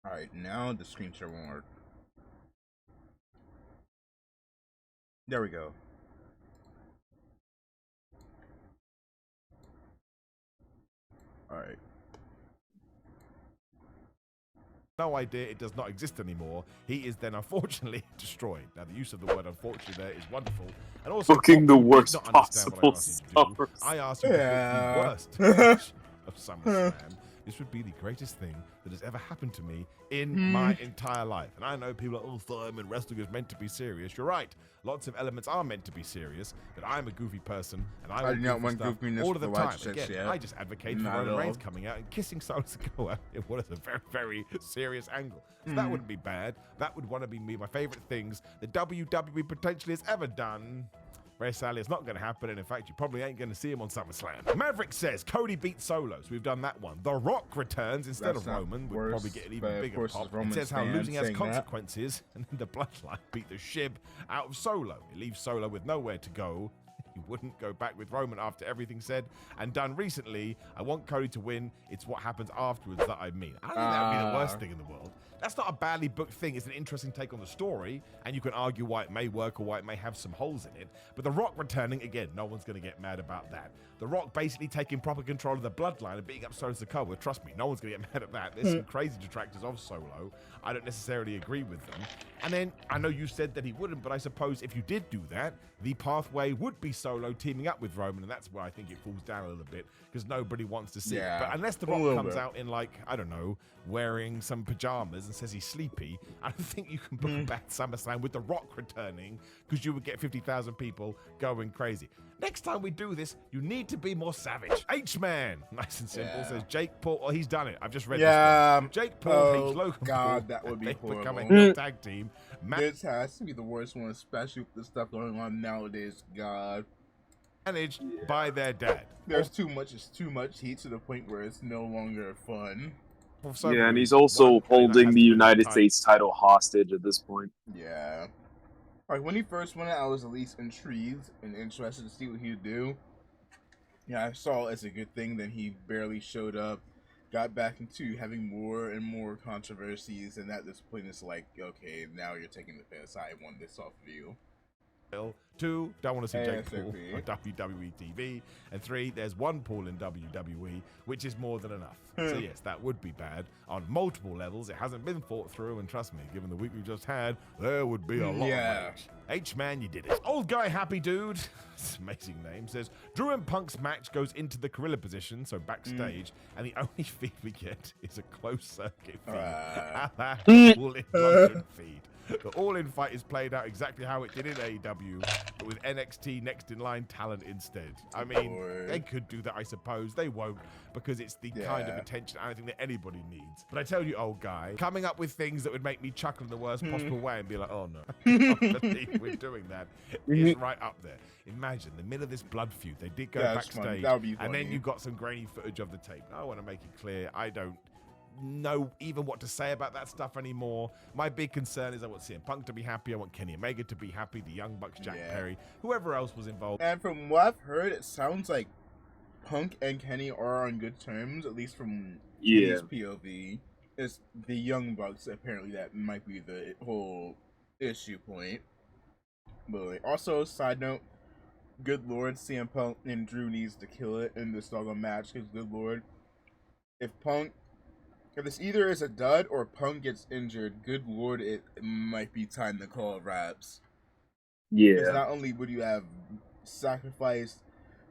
Alright, now the screen share won't work. There we go. Alright. no idea it does not exist anymore, he is then unfortunately destroyed. Now, the use of the word unfortunately there is wonderful. And also, Booking the Bob, you did worst not understand what I possible asked you to do. I asked you to book the worst match of SummerSlam. This would be the greatest thing that has ever happened to me in my entire life. And I know people are, oh, Simon, wrestling is meant to be serious. You're right. Lots of elements are meant to be serious, but I'm a goofy person, and I do not want goofiness all of the for the White time. Chicks Again, yet. I just advocate for Not Roman at Reigns all. coming out and kissing Solo Sikoa in what is a very, very serious angle. So that wouldn't be bad. That would want to be my favorite things that WWE potentially has ever done. Very sadly, it's not going to happen, and in fact, you probably ain't going to see him on SummerSlam. Maverick says Cody beats Solo, so we've done that one. The Rock returns instead of Roman, would probably get an even bigger pop. It says how losing has consequences, and then the Bloodline beat the shib out of Solo. It leaves Solo with nowhere to go. He wouldn't go back with Roman after everything said and done recently. I want Cody to win. It's what happens afterwards that I mean. I don't think that would be the worst thing in the world. That's not a badly booked thing. It's an interesting take on the story, and you can argue why it may work or why it may have some holes in it. But The Rock returning, again, no one's going to get mad about that. The Rock basically taking proper control of the Bloodline and beating up Solo Sikoa. Trust me, no one's going to get mad at that. There's some crazy detractors of Solo. I don't necessarily agree with them. And then, I know you said that he wouldn't, but I suppose if you did do that, the pathway would be Solo teaming up with Roman, and that's where I think it falls down a little bit, because nobody wants to see it. But unless The Rock comes out in, like, I don't know, wearing some pajamas and says he's sleepy, I don't think you can book a bad SummerSlam with The Rock returning, because you would get 50,000 people going crazy. Next time we do this, you need to be more savage. H-Man, nice and simple, says Jake Paul. Oh, he's done it. I've just read this one. Jake Paul hates Logan Paul. That would be horrible. Become a heel tag team. This has to be the worst one, especially with the stuff going on nowadays. God. Managed by their dad. There's too much. It's too much heat to the point where it's no longer fun. Yeah, and he's also holding the United States title hostage at this point. Yeah. Like, when he first went out, I was at least intrigued and interested to see what he would do. Yeah, I saw it as a good thing. Then he barely showed up, got back into having more and more controversies, and at this point it's like, okay, now you're taking the piss. I want this off of you. 2, don't want to see Jake Paul on WWE TV. And 3, there's one Paul in WWE, which is more than enough. So yes, that would be bad on multiple levels. It hasn't been thought through, and trust me, given the week we just had, there would be a lot of rage. H-Man, you did it. Old Guy Happy Dude, it's an amazing name, says, Drew and Punk's match goes into the gorilla position, so backstage, and the only feed we get is a closed circuit feed. All-in London feed. The All-In fight is played out exactly how it did in AEW, but with NXT next in line talent instead. I mean, they could do that, I suppose. They won't, because it's the kind of attention I don't think that anybody needs. But I tell you, old guy, coming up with things that would make me chuckle in the worst possible way and be like, oh no, we're doing that, is right up there. Imagine, the middle of this blood feud, they did go backstage, and then you got some grainy footage of the tape. I want to make it clear, I don't know even what to say about that stuff anymore. My big concern is I want CM Punk to be happy, I want Kenny Omega to be happy, the Young Bucks, Jack Perry, whoever else was involved. And from what I've heard, it sounds like Punk and Kenny are on good terms, at least from Kenny's POV. It's the Young Bucks, apparently that might be the whole issue point. But also, side note, good lord, CM Punk and Drew needs to kill it in this doggone match, because good lord, if this either is a dud or Punk gets injured, good lord, it might be time to call wraps. Yeah. Because not only would you have sacrificed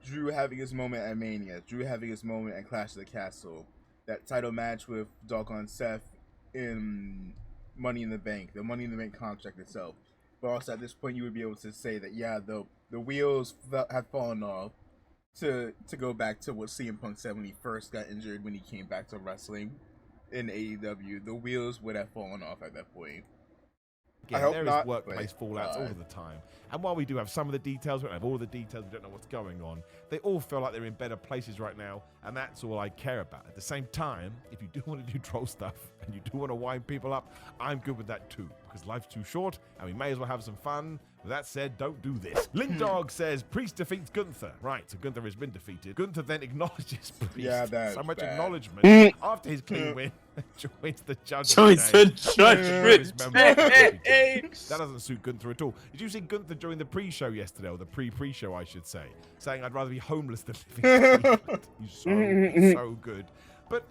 Drew having his moment at Mania, Drew having his moment at Clash of the Castle, that title match with doggone Seth in Money in the Bank, the Money in the Bank contract itself. But also at this point, you would be able to say that, yeah, the wheels have fallen off to go back to what CM Punk said when he first got injured when he came back to wrestling. In AEW, the wheels would have fallen off at that point. Again, there is workplace fallouts all the time. And while we do have some of the details, we don't have all the details, we don't know what's going on, they all feel like they're in better places right now, and that's all I care about. At the same time, if you do want to do troll stuff, and you do want to wind people up, I'm good with that too, because life's too short, and we may as well have some fun. With that said, don't do this. Lindog says, Priest defeats Gunther. Right, so Gunther has been defeated. Gunther then acknowledges Priest. Yeah, that's so much bad. Acknowledgement after his clean win. Joins the judgment day. That doesn't suit Gunther at all. Did you see Gunther during the pre-show yesterday, or the pre-show, I should say, saying I'd rather be homeless than living in He's so good. But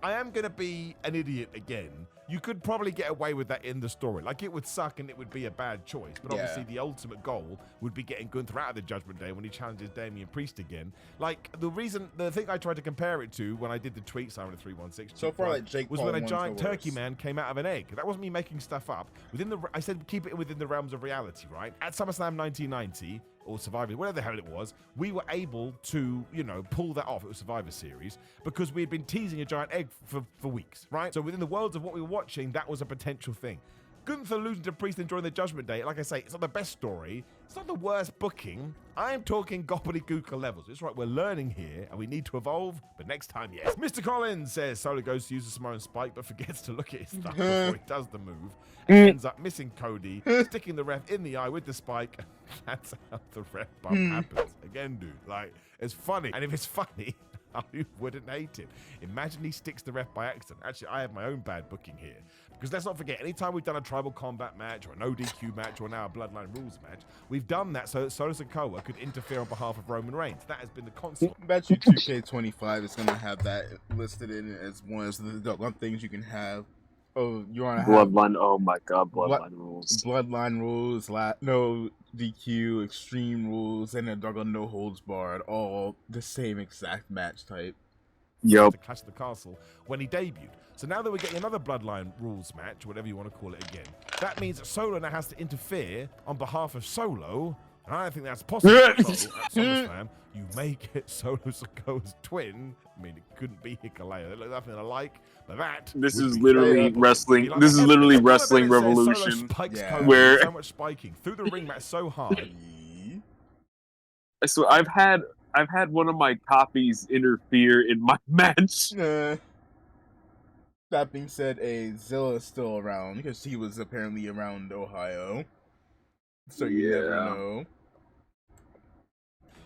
I am going to be an idiot again. You could probably get away with that in the story. Like, it would suck and it would be a bad choice. But obviously the ultimate goal would be getting Gunther out of the Judgment Day when he challenges Damian Priest again. Like, the thing I tried to compare it to when I did the tweet, Simon316, so far, like Jake was Paul when a giant turkey man came out of an egg. That wasn't me making stuff up. I said keep it within the realms of reality, right? At SummerSlam 1990, or Survivor, whatever the hell it was, we were able to, pull that off. It was Survivor Series, because we had been teasing a giant egg for weeks, right? So within the worlds of what we were watching, that was a potential thing. Gunther losing to Priest and during the Judgment Day, like I say, it's not the best story. It's not the worst booking. I'm talking gobbledygooker levels. It's right, we're learning here, and we need to evolve, but next time, yes. Mr. Collins says Solo goes to use the Samoan spike, but forgets to look at his stuff before he does the move, and ends up missing Cody, sticking the ref in the eye with the spike. That's how the ref bump happens. Again, dude, like, it's funny. And if it's funny, I wouldn't hate it. Imagine he sticks the ref by accident. Actually, I have my own bad booking here. Because let's not forget, anytime we've done a tribal combat match or an ODQ match or now a Bloodline Rules match, we've done that so that Solo Sikoa could interfere on behalf of Roman Reigns. That has been the constant. I bet you 2K25 is going to have that listed in as one of the things you can have. Oh, you want to have Bloodline. Oh my God, Bloodline Rules. Bloodline Rules, no DQ, Extreme Rules, and a doggone no holds barred, all the same exact match type. To Clash of the Castle when he debuted. So now that we're getting another Bloodline Rules match, whatever you want to call it again, that means that Solo now has to interfere on behalf of Solo, and I don't think that's possible. So at SummerSlam, you make it Solo Sikoa's twin. I mean, it couldn't be Hikuleo. They look nothing alike, but that. This is literally wrestling. This is literally Wrestling Revolution, where so much spiking through the ring mat so hard. So I've had one of my copies interfere in my match. That being said, Zilla is still around because he was apparently around Ohio. So you never know.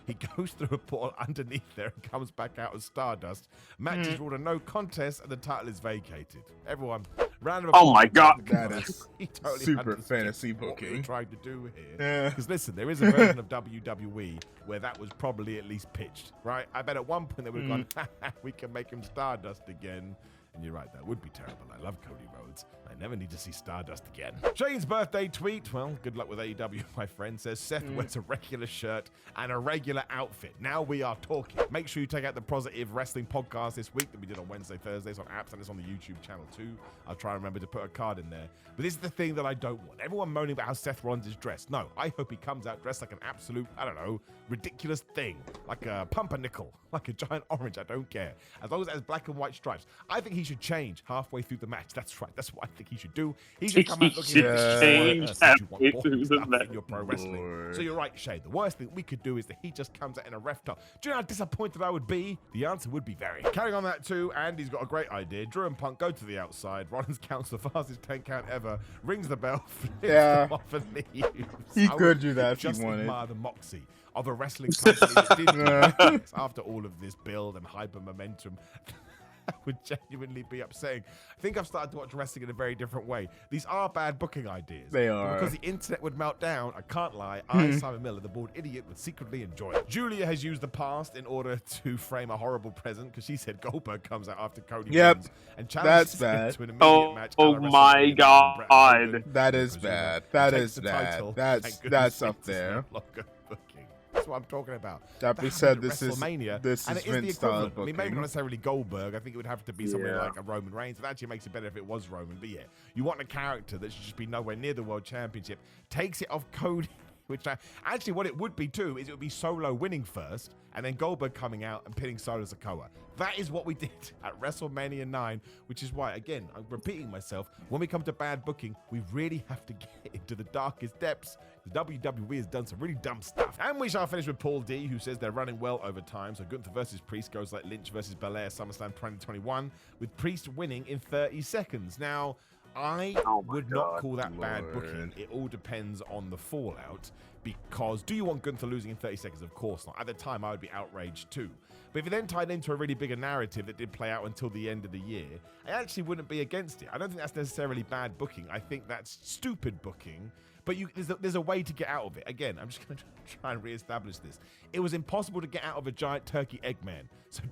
He goes through a portal underneath there and comes back out as Stardust. Match is ruled a no contest and the title is vacated. Everyone, round of applause. Oh my God. That is totally super fantasy what we're booking. trying to do here. Because listen, there is a version of WWE where that was probably at least pitched, right? I bet at one point they would have gone, we can make him Stardust again. And you're right, that would be terrible. I love Cody Rhodes. I never need to see Stardust again. Shane's birthday tweet. Well, good luck with AEW, my friend. Says Seth wears a regular shirt and a regular outfit. Now we are talking. Make sure you check out the Positive Wrestling podcast this week that we did on Wednesday, Thursdays on apps, and it's on the YouTube channel too. I'll try and remember to put a card in there. But this is the thing that I don't want. Everyone moaning about how Seth Rollins is dressed. No, I hope he comes out dressed like an absolute, I don't know, ridiculous thing. Like a pumpernickel. Like a giant orange. I don't care. As long as it has black and white stripes. I think he should change halfway through the match. That's right. That's what I think he should do. He should come out looking change halfway through the match. In your pro wrestling. So you're right, Shay. The worst thing we could do is that he just comes out in a ref top. Do you know how disappointed I would be? The answer would be very. Carrying on that too, Andy's got a great idea. Drew and Punk go to the outside. Rollins counts the fastest 10 count ever. Rings the bell. Flips them off and leaves. He could do that if he just wanted. Admire the moxie of a wrestling company that did do after all of this build and hyper momentum. That would genuinely be upsetting. I think I've started to watch wrestling in a very different way. These are bad booking ideas. They are. Because the internet would melt down, I can't lie, I, Simon Miller, the bored idiot, would secretly enjoy it. Julia has used the past in order to frame a horrible present because she said Goldberg comes out after Cody wins and challenges him to an immediate match. Oh my God. That is bad. That is bad. That's up there. That's what I'm talking about. That being said, this is WrestleMania, this and is it is the Vince style equivalent. I mean, maybe not necessarily Goldberg. I think it would have to be somebody like a Roman Reigns. It actually makes it better if it was Roman. But yeah, you want a character that should just be nowhere near the World Championship. Takes it off Cody. Which actually, what it would be too is it would be Solo winning first, and then Goldberg coming out and pinning Solo Sikoa. That is what we did at WrestleMania 9, which is why, again, I'm repeating myself. When we come to bad booking, we really have to get into the darkest depths. The WWE has done some really dumb stuff. And we shall finish with Paul D, who says they're running well over time. So Gunther versus Priest goes like Lynch versus Belair, SummerSlam 2021, with Priest winning in 30 seconds. Now, I would not call that bad booking. It all depends on the fallout, because do you want Gunther losing in 30 seconds? Of course not. At the time, I would be outraged too. But if it then tied into a really bigger narrative that did play out until the end of the year, I actually wouldn't be against it. I don't think that's necessarily bad booking. I think that's stupid booking. But there's a way to get out of it. Again, I'm just going to try and reestablish this. It was impossible to get out of a giant turkey Eggman. So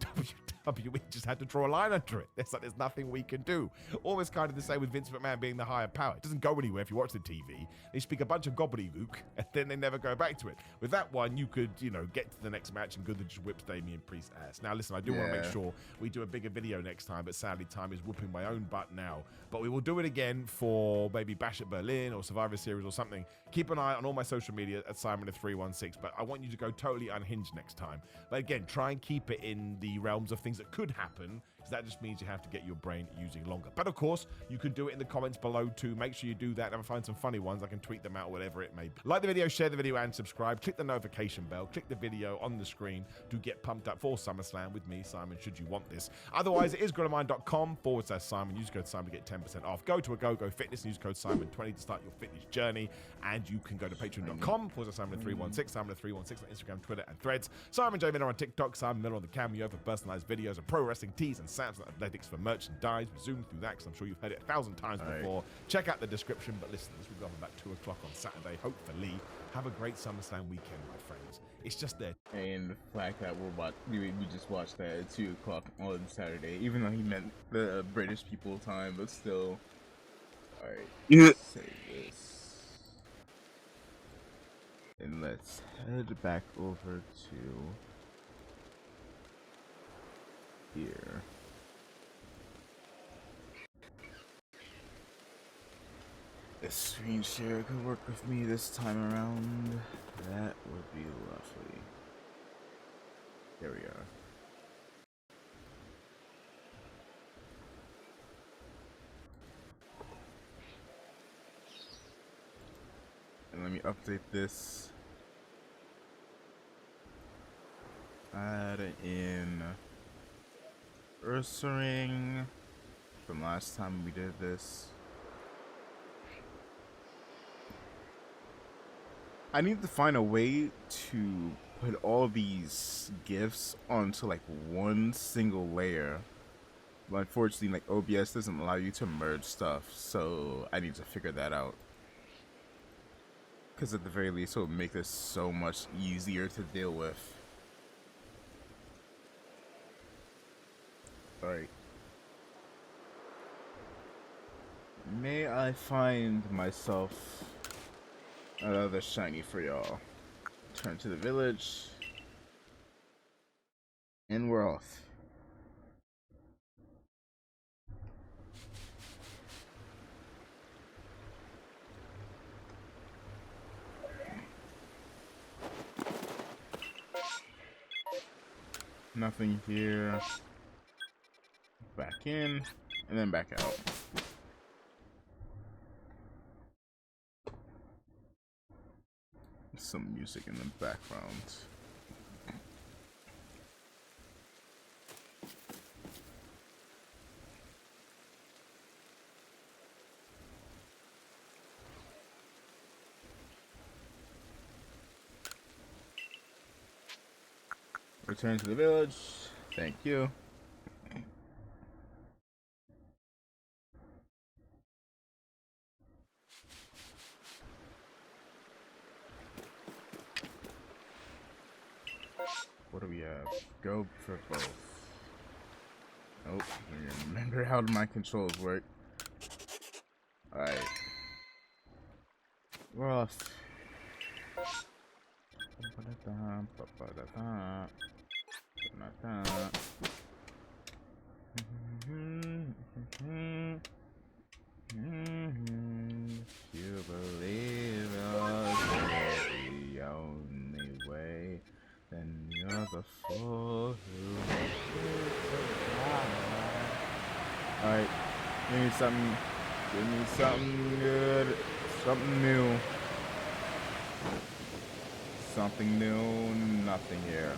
WWE just had to draw a line under it. There's nothing we can do. Almost kind of the same with Vince McMahon being the higher power. It doesn't go anywhere if you watch the TV. They speak a bunch of gobbledygook, and then they never go back to it. With that one, you could, get to the next match and Gunther just whips Damian Priest's ass. Now, listen, I do want to make sure we do a bigger video next time, but sadly, time is whooping my own butt now. But we will do it again for maybe Bash at Berlin or Survivor Series or something. Keep an eye on all my social media at Simon316, but I want you to go totally unhinged next time. But again, try and keep it in the realms of things that could happen. So that just means you have to get your brain using longer. But of course, you can do it in the comments below too. Make sure you do that, and if I find some funny ones, I can tweet them out, whatever it may be. Like the video, share the video, and subscribe. Click the notification bell. Click the video on the screen to get pumped up for SummerSlam with me, Simon, should you want this. Otherwise, it is growthamind.com/Simon. Use code Simon to get 10% off. Go to a GoGo Fitness, use code Simon20 to start your fitness journey. And you can go to patreon.com/Simon316, Simon316 on Instagram, Twitter, and Threads. Simon J. Miller on TikTok, Simon Miller on the Cameo for personalized videos of pro wrestling tees and Samsung Athletics for merchandise. We zoom through that because I'm sure you've heard it 1,000 times before. Check out the description. But listen, this will go on about 2 o'clock on Saturday. Hopefully, have a great SummerSlam weekend, my friends. It's just there. And the fact that we just watched that at 2 o'clock on Saturday, even though he meant the British people time, but still. Alright, save this. And let's head back over to here. A screen share could work with me this time around. That would be lovely. There we are. And let me update this. Add in Ursaring from last time we did this. I need to find a way to put all these gifts onto like one single layer. But unfortunately, like OBS doesn't allow you to merge stuff, so I need to figure that out. Because at the very least, it will make this so much easier to deal with. Alright. May I find myself another shiny for y'all. Turn to the village. And we're off. Nothing here. Back in, and then back out. Some music in the background. Return to the village. Thank you. What do we have? Go for both. Nope. Remember how my controls work. Alright. We're off. You believe yours is the only way, then you're the fool who Alright, give me something good, something new. Something new, nothing here.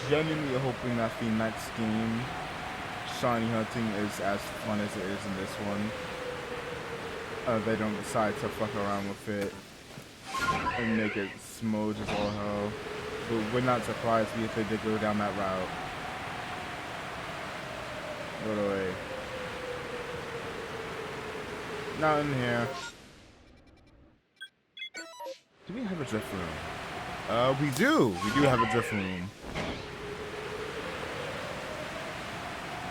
Genuinely hoping that the next game, shiny hunting, is as fun as it is in this one. They don't decide to fuck around with it and make it smooth as all hell. But would not surprise me if they did go down that route. Go away. Not in here. Do we have a drift room? We do. We do have a drift room.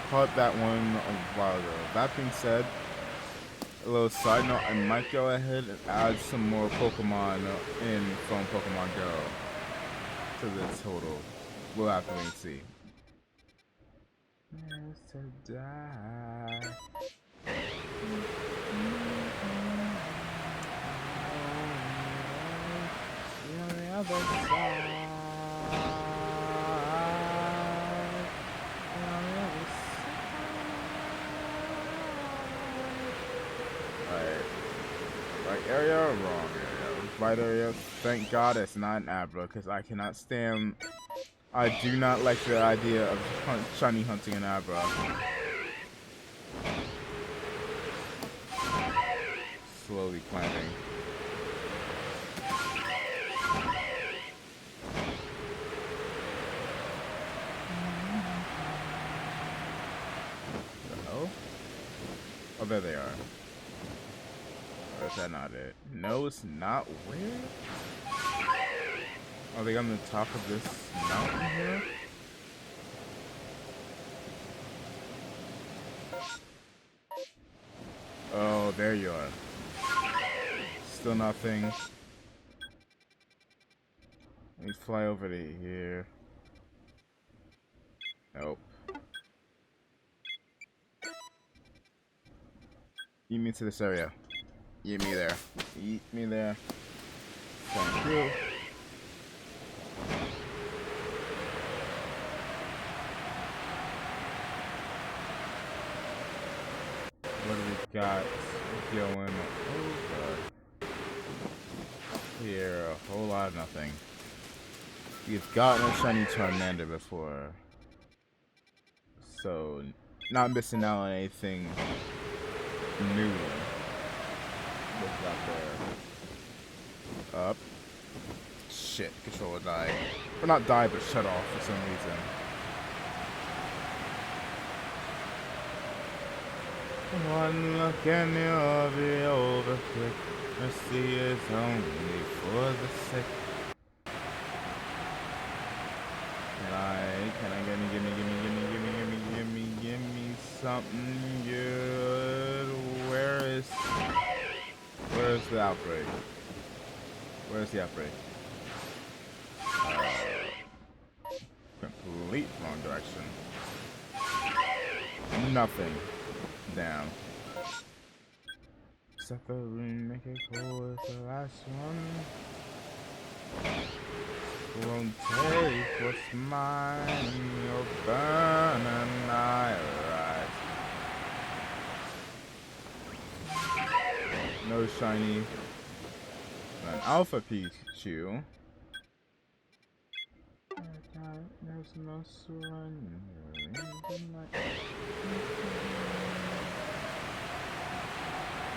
Caught that one a while ago. That being said, a little side note, I might go ahead and add some more Pokemon in from Pokemon Go to the total. We'll have to wait and see. To die. other side. Right area or wrong area? Right area. Thank God it's not an Abra, because I cannot stand. I do not like the idea of shiny hunting an Abra. Slowly climbing. Oh, there they are. Or is that not it? No, it's not. Where? Are they on the top of this mountain here? Oh, there you are. Still nothing. Let me fly over to here. Nope. Eat me to this area. Eat me there. Eat me there. Thank you. What do we got going over here? A whole lot of nothing. We've gotten a shiny Charmander before, so not missing out on anything new. What's out there? Up. Shit, controller died. Or not died, but shut off for some reason. One look and you'll be over quick. Mercy is only for the sick. Can I give me something good? Where's the outbreak? Where's the outbreak? Complete wrong direction. Nothing. Damn. Set the room, make it cool as the last one. Won't take what's mine, you'll burn and I rise. No shiny. An Alpha Pikachu. There's no surrender. Come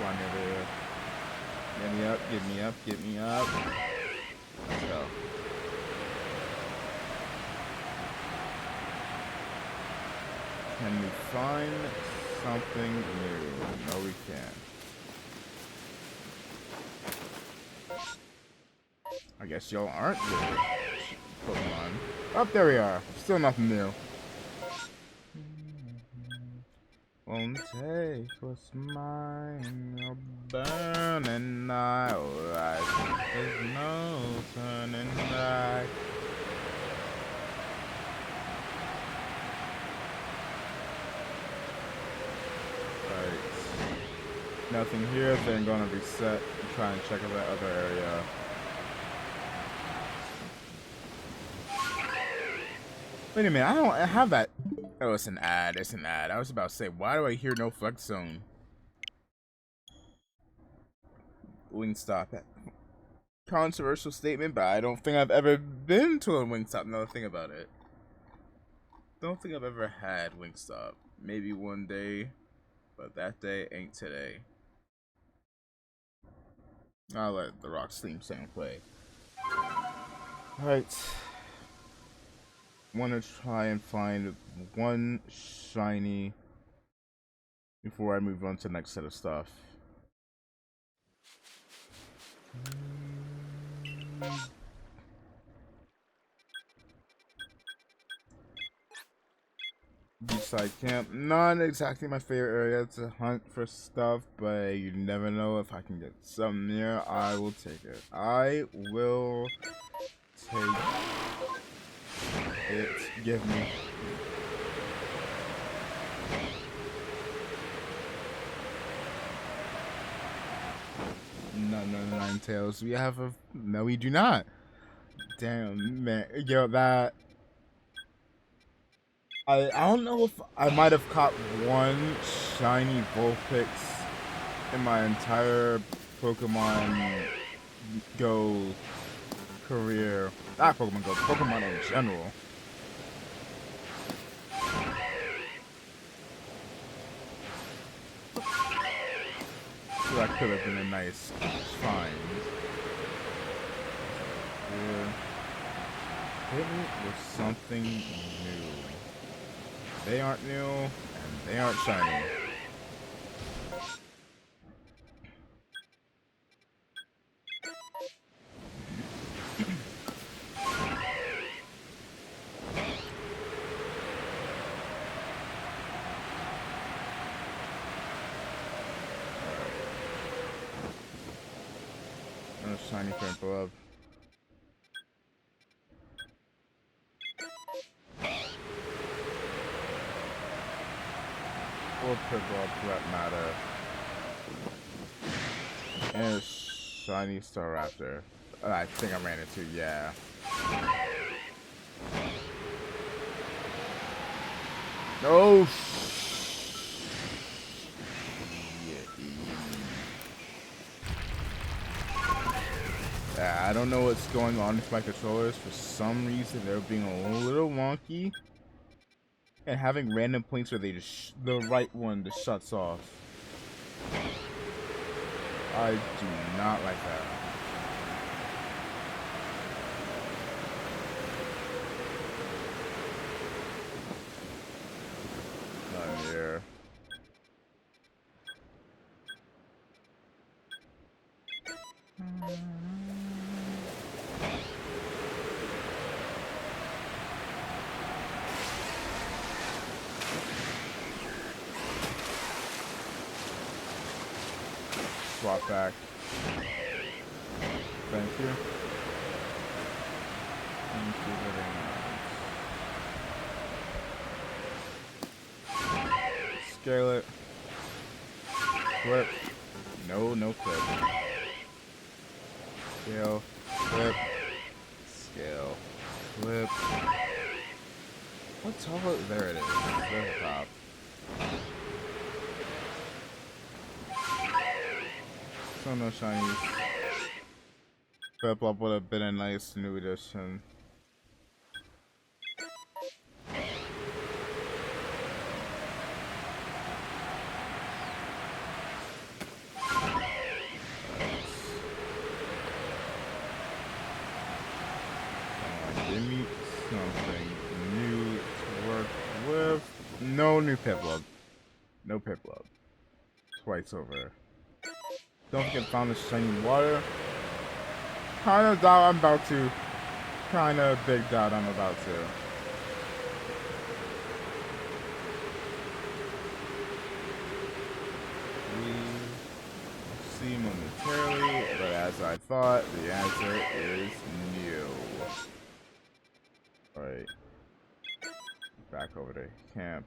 on, here. Get me up, get me up, get me up. Let's go. Can we find something new? No, we can't. I guess y'all aren't good Pokemon. Oh, there we are. Still nothing new. Won't take what's mine. You'll burn and I'll rise. There's no turning back. Right. Nothing here. Then gonna reset and try and check out that other area. Wait a minute, I don't have that. Oh, it's an ad. It's an ad. I was about to say, why do I hear no flex zone? Wingstop. Controversial statement, but I don't think I've ever been to a Wingstop. Now think about it. Don't think I've ever had Wingstop. Maybe one day, but that day ain't today. I'll let the Rock Sleep sound play. Alright. Want to try and find one shiny before I move on to the next set of stuff. Beachside camp, not exactly my favorite area to hunt for stuff, but you never know. If I can get some near, I will take it. I will take it. Give me. No, Ninetales. We have a... No, we do not. damn, man. Yo, that... I don't know if I might have caught one shiny Vulpix in my entire Pokemon Go career. Not Pokemon Go, Pokemon in general. So that could have been a nice find. Yeah. Hit me with something new. They aren't new, and they aren't shiny. No shiny Purple up. Or Purple up for that matter. And a shiny Staraptor. I think I ran into, yeah. Oh, yeah, I don't know what's going on with my controllers. For some reason, they're being a little wonky. And having random points where they just the right one just shuts off. I do not like that. Not here. Swap back. Thank you. Thank you very much. Scale it. Flip. No, no flip. Scale. Flip. Scale. Flip. What's all of there it is. There's the top. So no shinies. Flip up would have been a nice new addition. Give me something new to work with. No new Piplup. No Piplup. Twice over. Don't forget found the shiny water. Kinda doubt I'm about to. Kinda big doubt I'm about to. We see momentarily, but as I thought, the answer is new. Alright. Back over to camp.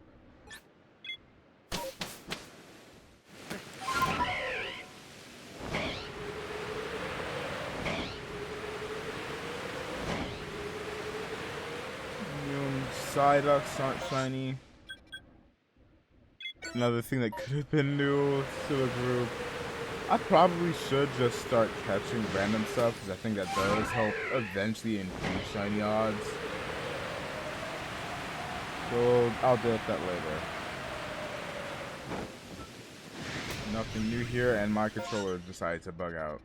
Psyducks aren't shiny. Another thing that could have been new to the group. I probably should just start catching random stuff because I think that does help eventually increase shiny odds. So I'll deal with that later. Nothing new here, and my controller decided to bug out.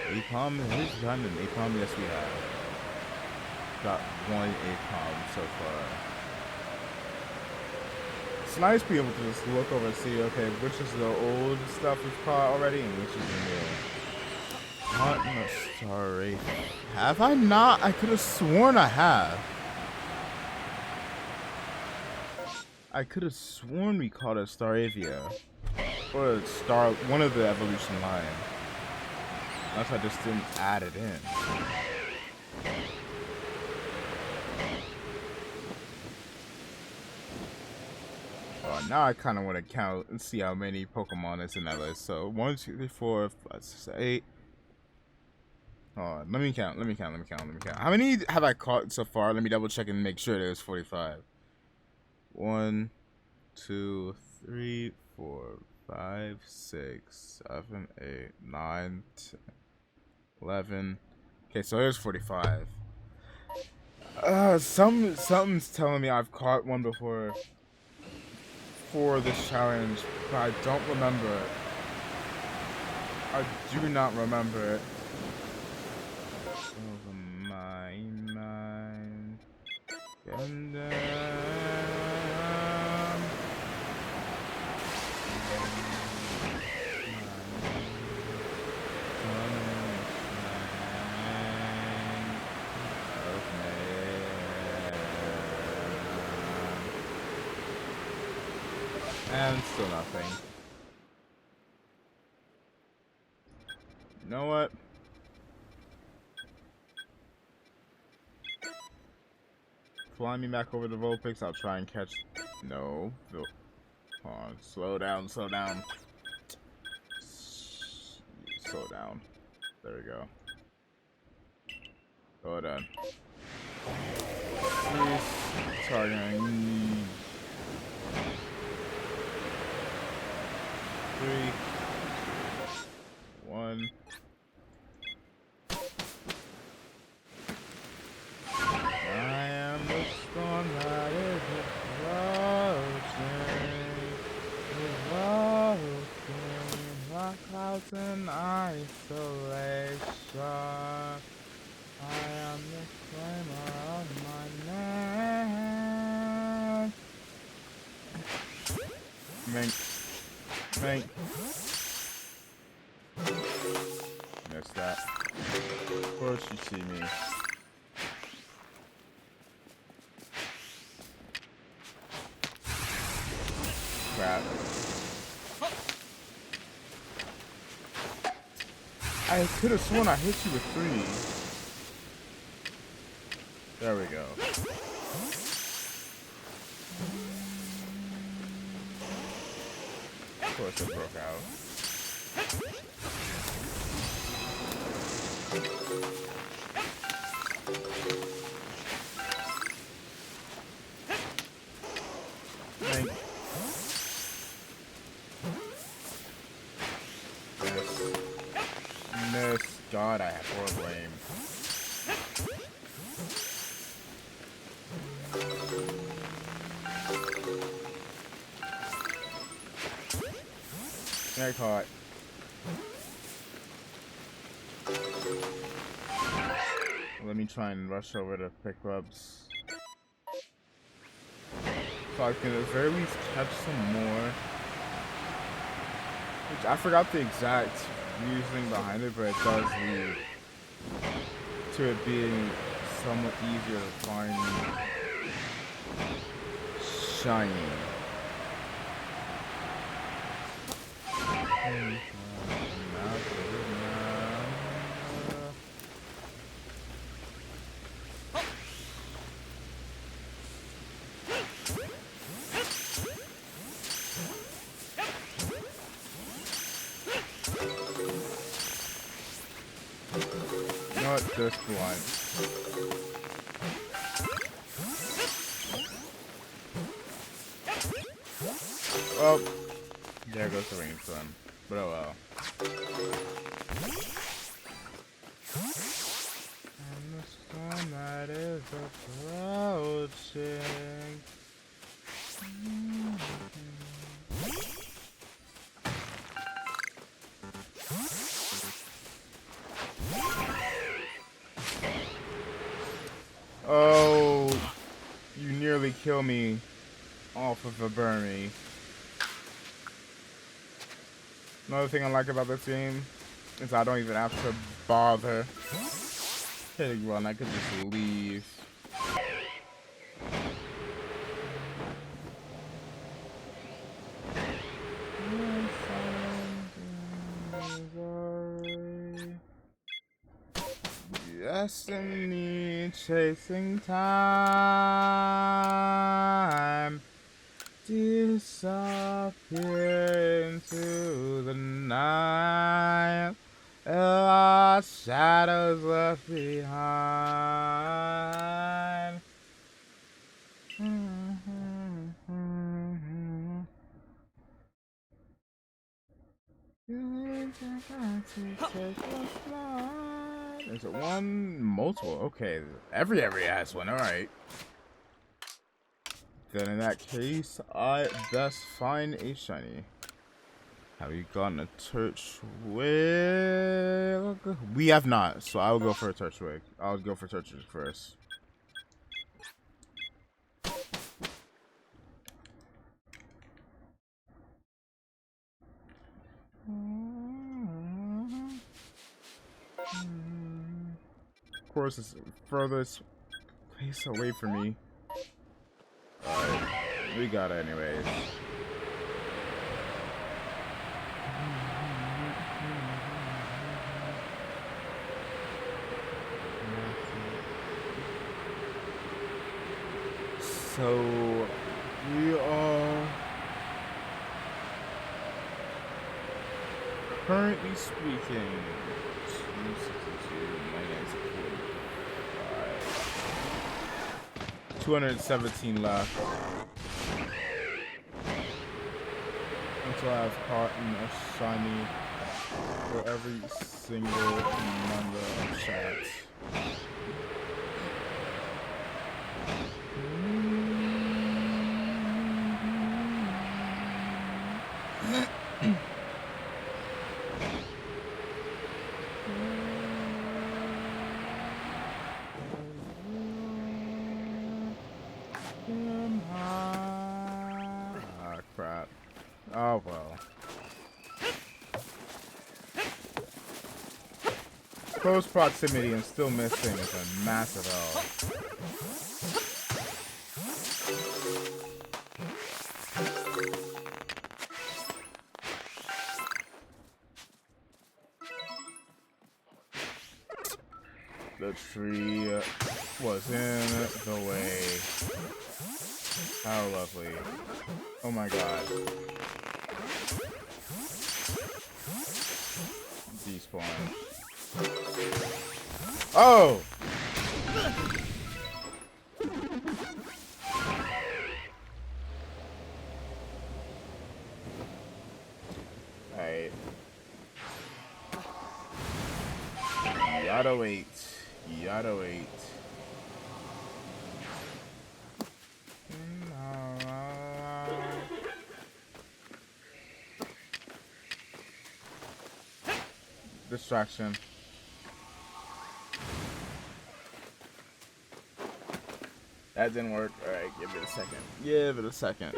Apom? Who's gotten an Apom? Yes, we have. Got one Apom so far. It's nice to be able to just look over and see, okay, which is the old stuff we've caught already and which is the new. Hunt a Starry. Have I not? I could have sworn I have. I could have sworn we caught a Staravia. Or a Star, one of the evolution line. Unless I just didn't add it in. Oh, Now I kind of want to count and see how many Pokemon is in that list. So 1, 2, 3, 4, 5, 6, 8. Hold on, let me count. How many have I caught so far? Let me double check and make sure there's 45. 1, 2, 3, 4, 5, 6, 7, 8, 9, 10, 11. Okay, so there's 45. Something's telling me I've caught one before for this challenge, but I don't remember it. I do not remember it. Over my mind. And and still nothing. You know what? Fly me back over the Vulpix. I'll try and catch. No. Hold on. Slow down. Slow down. Slow down. There we go. Hold on. Targeting. 3, 1. I am the storm that is approaching, rock clouds in isolation. I am the flamer of my name. Mate. Missed that. Of course you see me. Crap. I could have sworn I hit you with 3. There we go. Of course it broke out. Thank Miss. God, I have horrible aim. I caught. Let me try and rush over to pickups. So I can at the very least catch some more. Which I forgot the exact reasoning behind it, but it does lead to it being somewhat easier to find shiny. Not this one. Well, there goes the rainstorm. But oh well. And the storm that is approaching. Oh, you nearly kill me off of a Burmy. Another thing I like about this game is I don't even have to bother hitting run. I could just leave. Destiny chasing time. Dear disappear into the night. Our shadows left behind. Is it one? Multiple? Okay, every has one. All right. Then in that case, I best find a shiny. Have you gotten a Turtwig? We have not, so I will go for a Turtwig. I'll go for Turtwig first. Of course, it's furthest place away from me. Alright, we got it anyways. So we are currently speaking 262 minus 45. 217 left until I've caught a shiny for every single number of shots. Ah, crap. Oh, well. Close proximity and still missing is a massive L. The tree was in the way. How lovely. Oh my god. Despawn. Oh! Alright. Yada wait. Yada wait. Distraction. That didn't work. Alright, give it a second. Give it a second.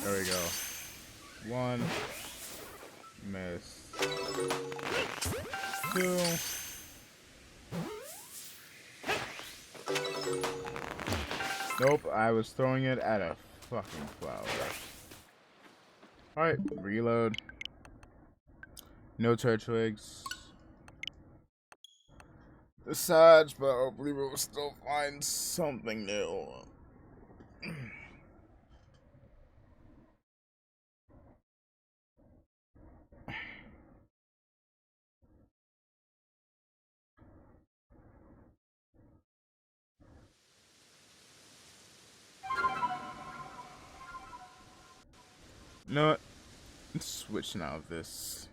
There we go. One. Miss. Two. Nope, I was throwing it at a fucking flower. Alright, reload. No Turtwigs. It's sad, but I believe it will still find something new. You know what? Let's switch now of this.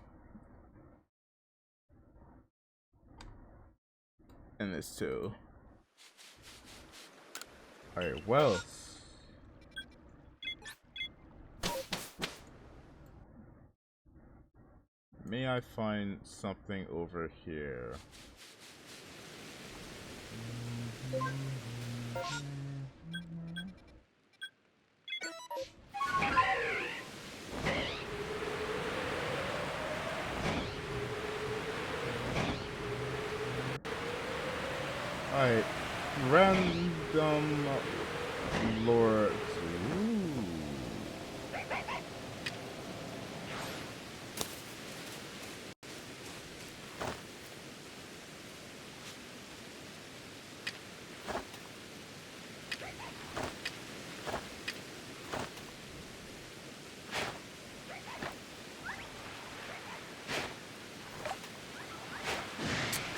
And this too. Alright, wealth. May I find something over here? Alright. Random lore.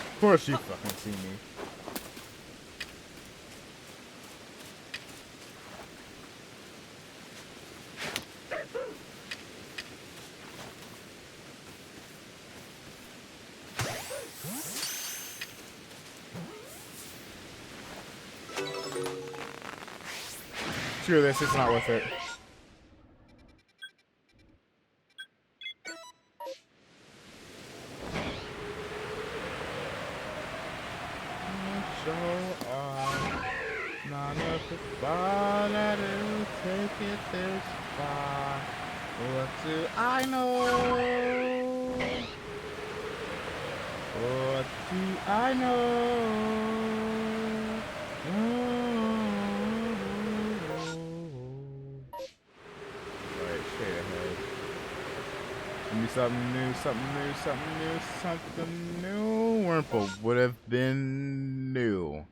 Of course you fucking see me. Screw this, it's not worth it. None of the far that it'll take it this far. What do I know? What do I know? Alright, straight ahead. Give me something new, something new, something new, something new. Wurmple would have been new.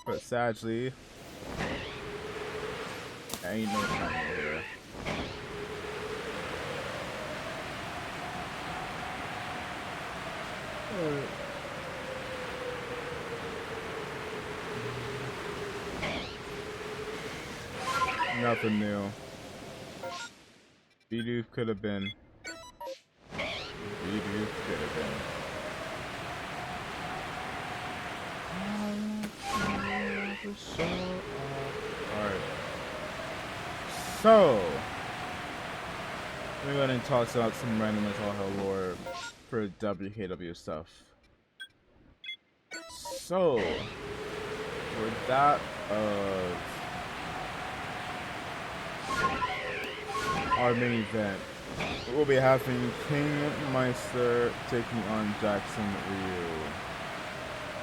But sadly, ain't no shiny here. Nothing new. Bidoof could have been. Bidoof could have been. Alright. So, let me go ahead and toss out some random as all hell lore for WKW stuff. So, for that of our main event, we'll be having King Meister taking on Jackson Ryu.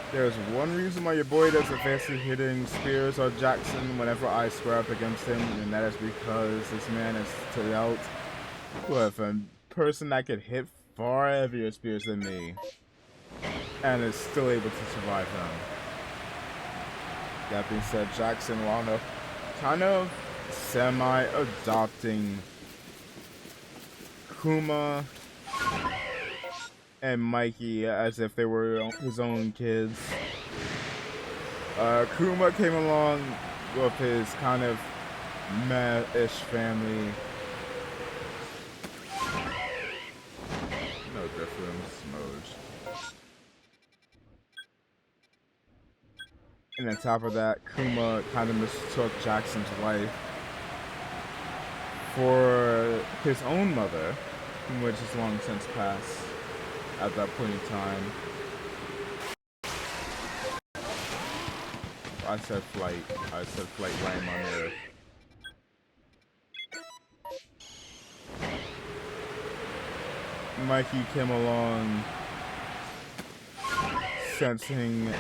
There's one reason why your boy doesn't fancy hitting spears on Jackson whenever I square up against him, and that is because this man is dealt with a person that can hit far heavier spears than me, and is still able to survive them. That being said, Jackson, while kind of semi-adopting Kuma and Mikey as if they were his own kids. Kuma came along with his kind of meh-ish family. No difference, Moj. And on top of that, Kuma kind of mistook Jackson's wife for his own mother, which is long since passed at that point in time. I said flight right in my mirror. Mikey came along sensing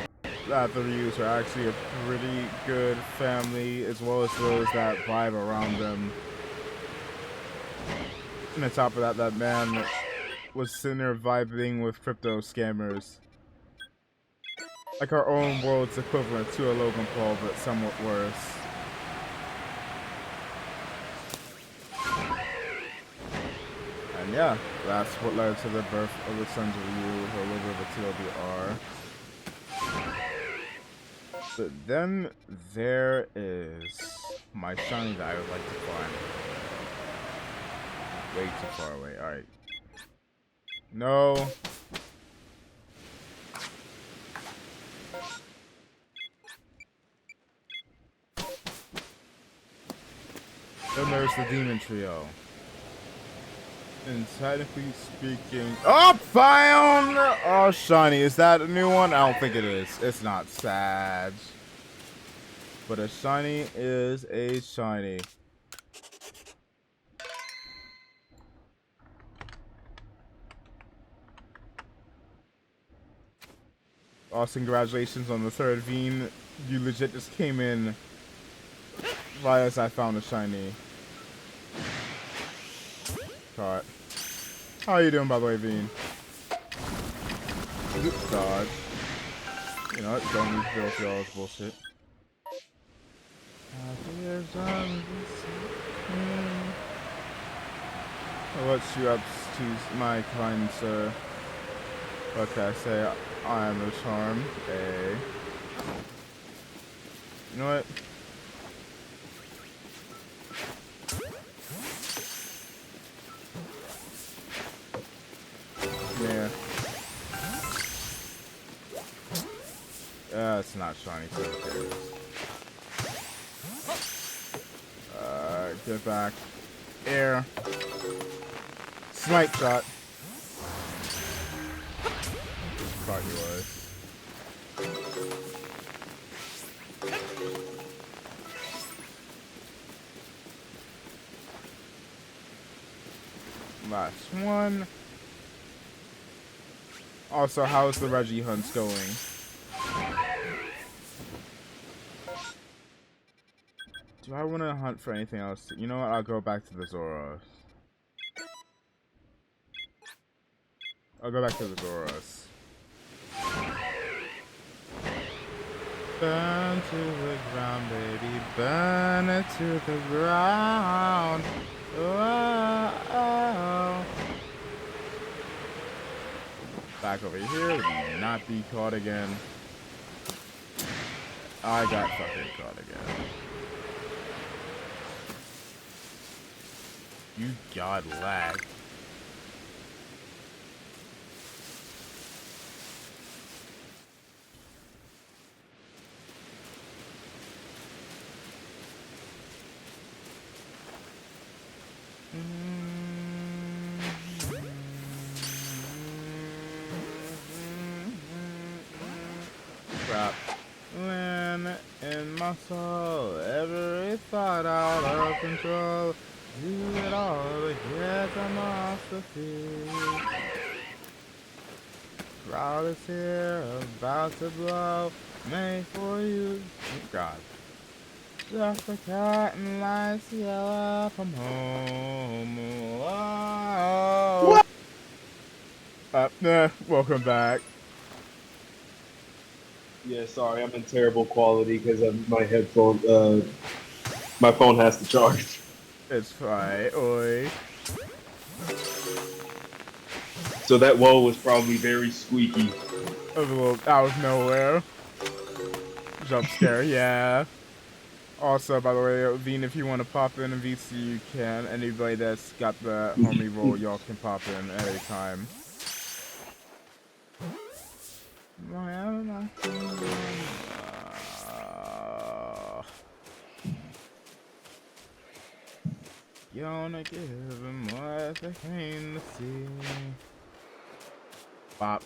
that the Ryus are actually a pretty good family, as well as those that vibe around them. And on top of that, that man was sitting there vibing with crypto scammers. Like our own world's equivalent to a Logan Paul, but somewhat worse. And yeah, that's what led to the birth of the Sons of Ryu, who live over TLDR. But then there is my shiny that I would like to find. Way too far away. Alright. No. Then there's the Demon Trio. And technically speaking... Oh, found! Oh, shiny. Is that a new one? I don't think it is. It's not sad. But a shiny is a shiny. Also, congratulations on the third Veen. You legit just came in right as I found a shiny. Caught. How are you doing, by the way, Veen? Dodge. You know what? Don't need to deal with y'all's bullshit. What's you up to, my kind sir? What can I say? I am the charm. Hey. You know what? Yeah. It's not shiny. So who cares? Get back. Air. Snipe shot. Thought he was. Last one. Also, how's the Reggie hunts going? Do I want to hunt for anything else? You know what? I'll go back to the Zoros. I'll go back to the Zoros. Burn to the ground, baby. Burn it to the ground. Oh, oh. Back over here. We will not be caught again. I got fucking caught again. You god lag. Crap. When in my soul, every thought out of control. Do it all to get them off the field. Crowd is here, about to blow. Made for you. Oh God. Just a cat and lights yellow from home. Oh. Welcome back. Yeah, sorry, I'm in terrible quality because of my headphone. My phone has to charge. It's fine. Oi. So that whoa was probably very squeaky. A little out of nowhere. Jump scare, yeah. Also, by the way, Veen, if you want to pop in VC, you can. Anybody that's got the homie roll, y'all can pop in at any time. Gonna give him what they came to see. Bop.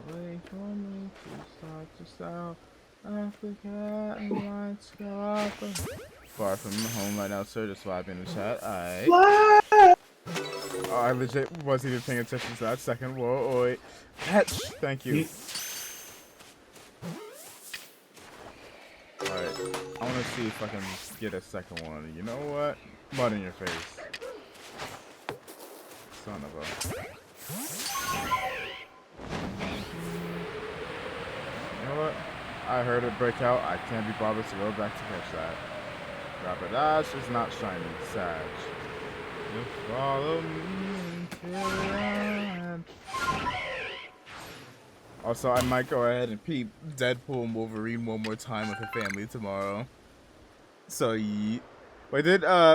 Wait for me to start to sell. Africa and lights go up. Far from home right now, sir. Just vibe in the chat. Alright. Oh, I legit wasn't even paying attention to that second. Whoa, wait. Catch! Thank you. Alright. I want to see if I can get a second one. You know what? Mud in your face. Son of a... You know what? I heard it break out. I can't be bothered to go back to catch that. Rapidash is not shiny. Sag. You follow me until the end. Also, I might go ahead and peep Deadpool and Wolverine one more time with the family tomorrow. So, yeet. Wait,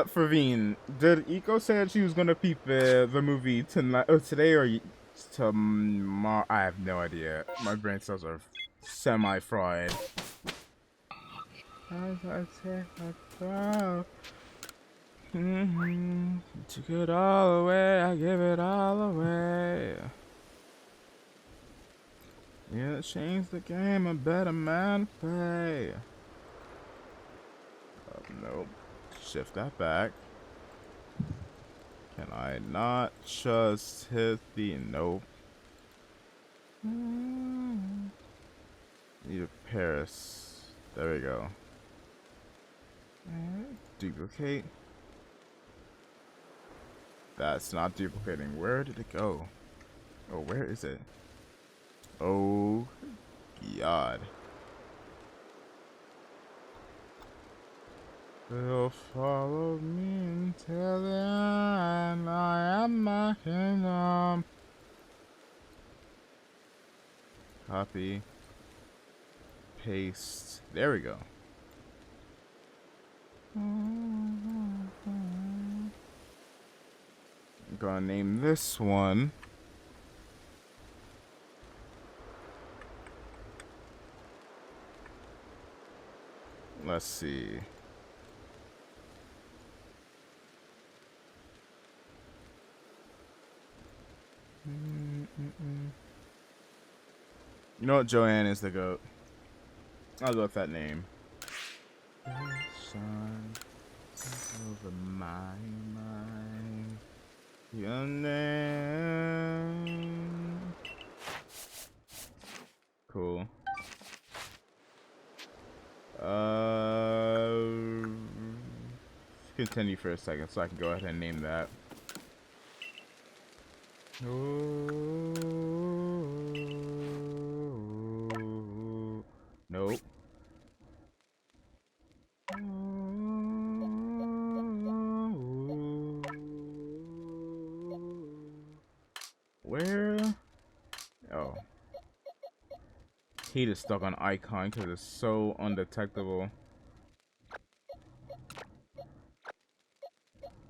for Veen, did Eco say that she was gonna peep the movie tonight, today or tomorrow? I have no idea. My brain cells are semi-fried. As I take a bow, took it all away, I give it all away. Yeah, change the game, a better man play. Nope. Shift that back. Can I not just hit the nope? Need a Paris. There we go. Duplicate. That's not duplicating. Where did it go? Oh, where is it? Oh, God. Will follow me until the end. I am my kingdom. Copy. Paste. There we go. I'm gonna name this one. Let's see. You know what? Joanne is the GOAT. I'll go with that name. Sun over my mind. Your name. Cool. Continue for a second so I can go ahead and name that. Nope. Where? Oh. Heat is stuck on icon because it's so undetectable.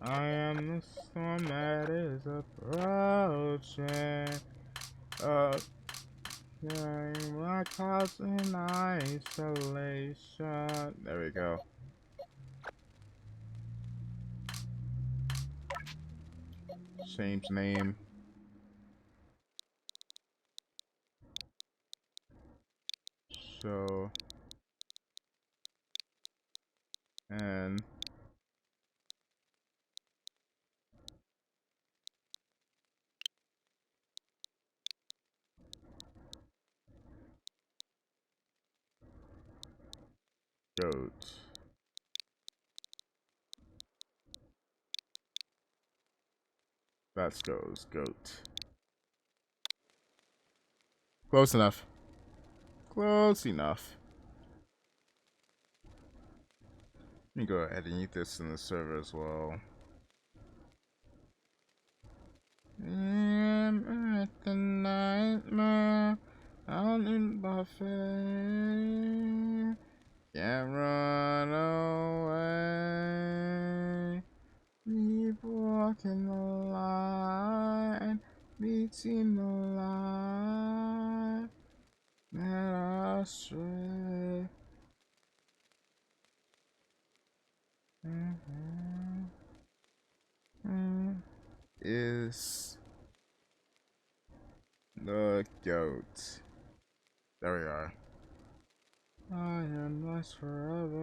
I am the storm that is approaching. My clouds in isolation. There we go. Change name. So and goat. That goes goat. Close enough. Close enough. Let me go ahead and eat this in the server as well. At the nightmare out in buffet. Can't run away. Keep walking the line between the line that I stray. Is the goat. There we are. I am lost forever.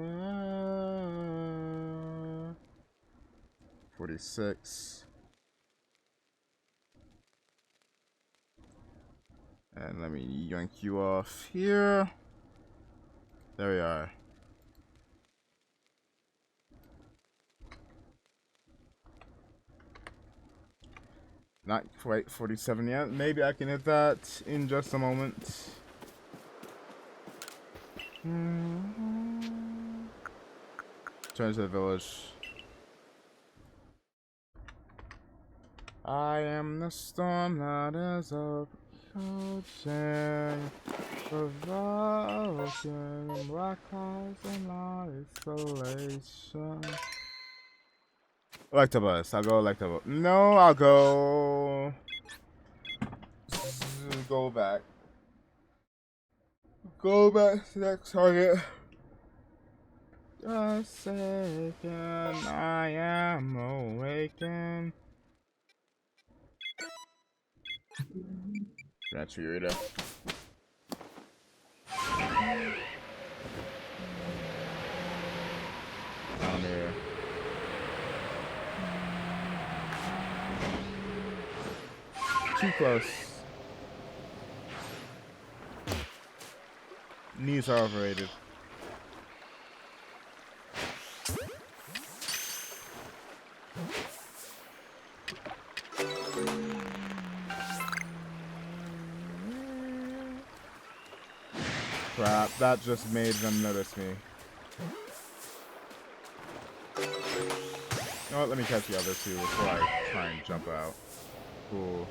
46. And let me yank you off here. There we are. Not quite 47 yet. Maybe I can hit that in just a moment. Turn to the village. I am the storm that is approaching, provoking black clouds and isolation. Electabuzz. I'll go Electabuzz. No, I'll go. Go back. Go back to that target. Just a second, I am awakened. That's weird. Down there. Too close. Knees are overrated. Crap, that just made them notice me. You know what, let me catch the other two before I try and jump out. Cool.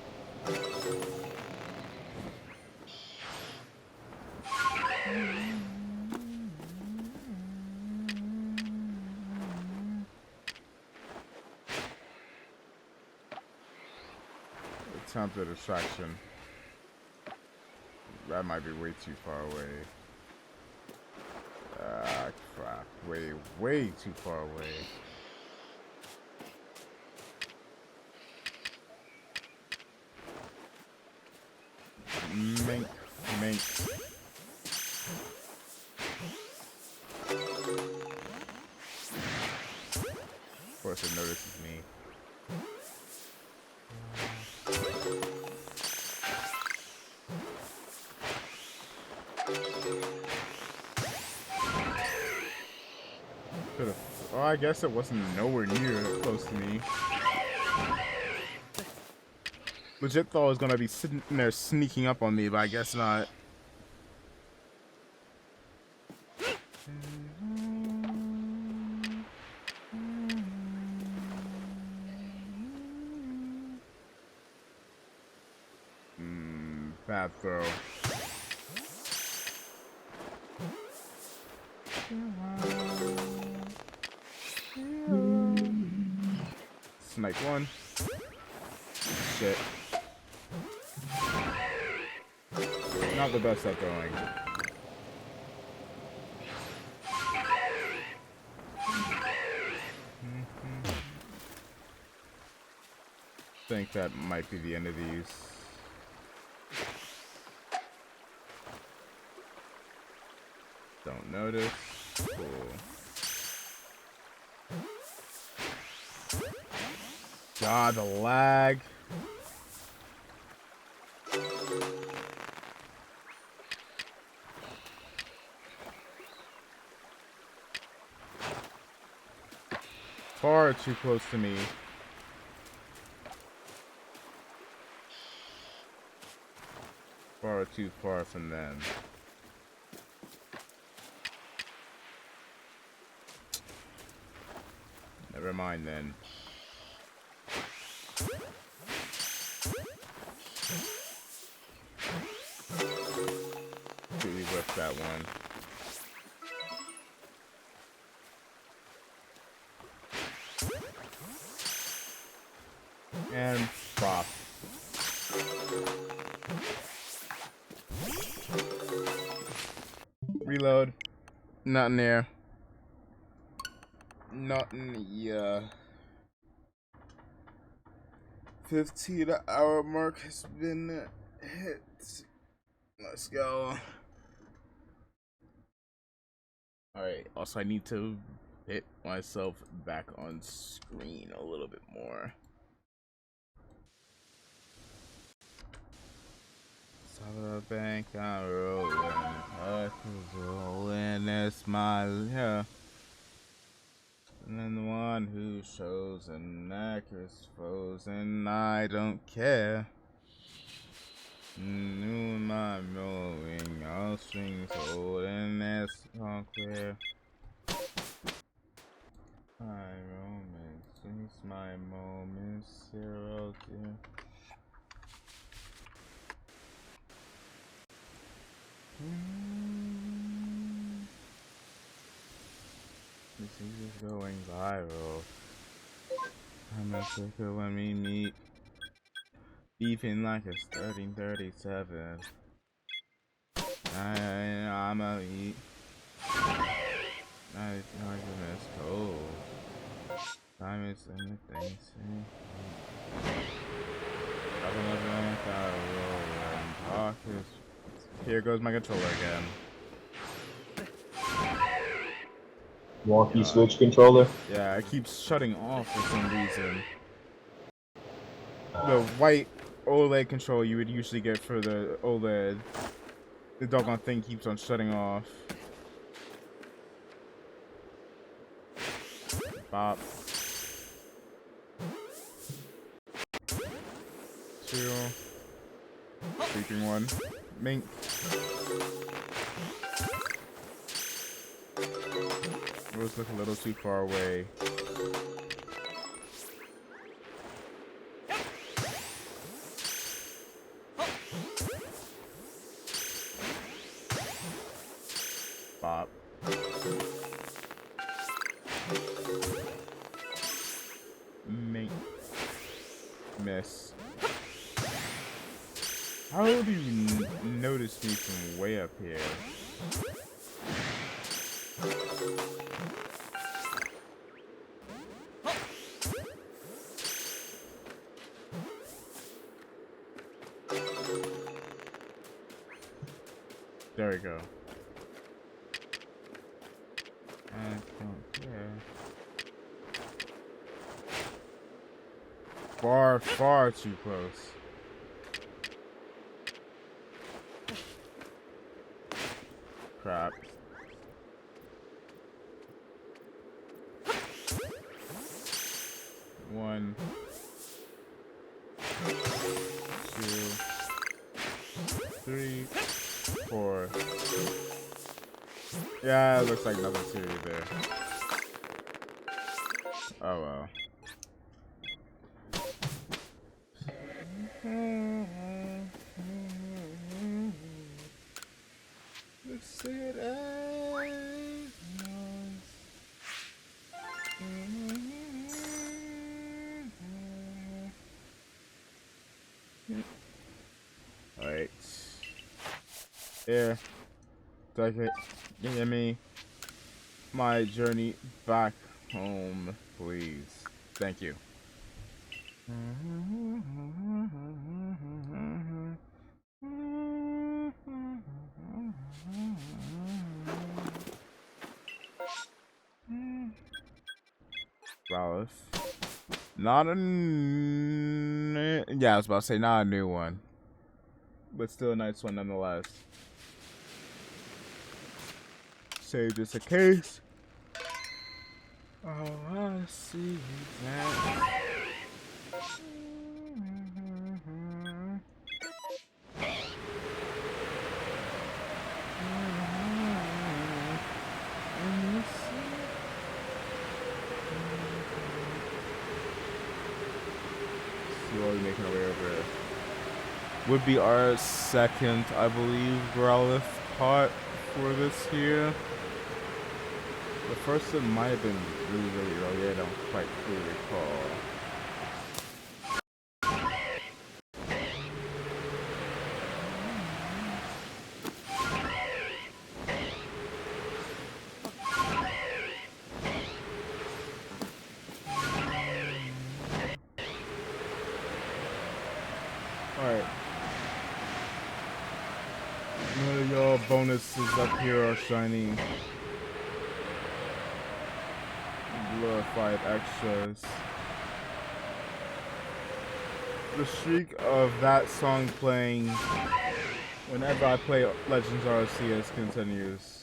Attempt a distraction. That might be way too far away. Ah, crap. Way too far away. Mink. Of course it notices me. Oh, I guess it wasn't nowhere near close to me. Legit thought it was gonna be sitting there sneaking up on me, but I guess not. Bad throw. Snipe one. Shit. Not the best at throwing. Think that might be the end of these. Don't notice. Cool. God, the lag. Far too close to me. Far too far from them. Never mind then. Completely whipped that one. And prop. Reload. Nothing there. Nothing, yeah. 15-hour mark has been hit. Let's go. Alright, also I need to hit myself back on screen a little bit more. Top of the bank, I'm rolling, that's my, yeah. And then the one who shows an actress frozen, I don't care. New my rolling, all strings holding, that's all clear. My romance, since my moments, 0 to. This is going viral. I'm a sucker when we meet. Beefing like a starting 37. I'm a eat. I miss cold. Diamonds and the things. Here goes my controller again. Wonky Switch controller? Yeah, it keeps shutting off for some reason. The white OLED controller you would usually get for the OLED The doggone thing keeps on shutting off. Bop. 2. Sleeping 1. Mink. Rose look a little too far away. Bop. Mink. Miss. How do you notice me from way up here? There we go. I don't care. Far too close. Crap. One, 2, 3, 4. Yeah, it looks like nothing serious there. Oh well. Let's see it as alright. Here. Take it. Give me my journey back home, please. Thank you. Ralph. Not a yeah, I was about to say not a new one, but still a nice one nonetheless. Save just a case. Oh, I see that. Slowly making our way over there. Would be our second, I believe, Growlithe part for this here. The first one might have been really early. I don't quite fully recall. Alright. None of y'all bonuses up here are shiny. Glorified extras. The streak of that song playing whenever I play Legends Arceus continues.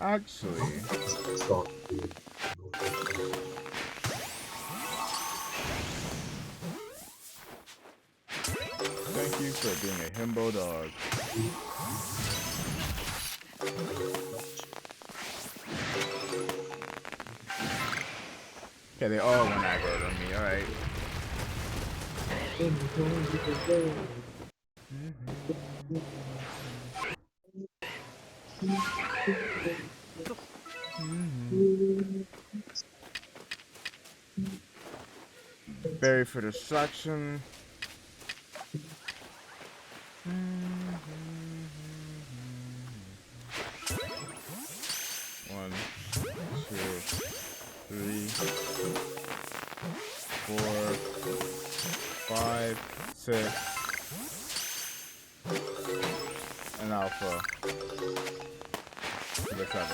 Actually, thank you for being a himbo dog. Okay, they all went aggro on me, alright. Berry for distraction. One, 2, 3, 4, 5, 6. An alpha. the 7.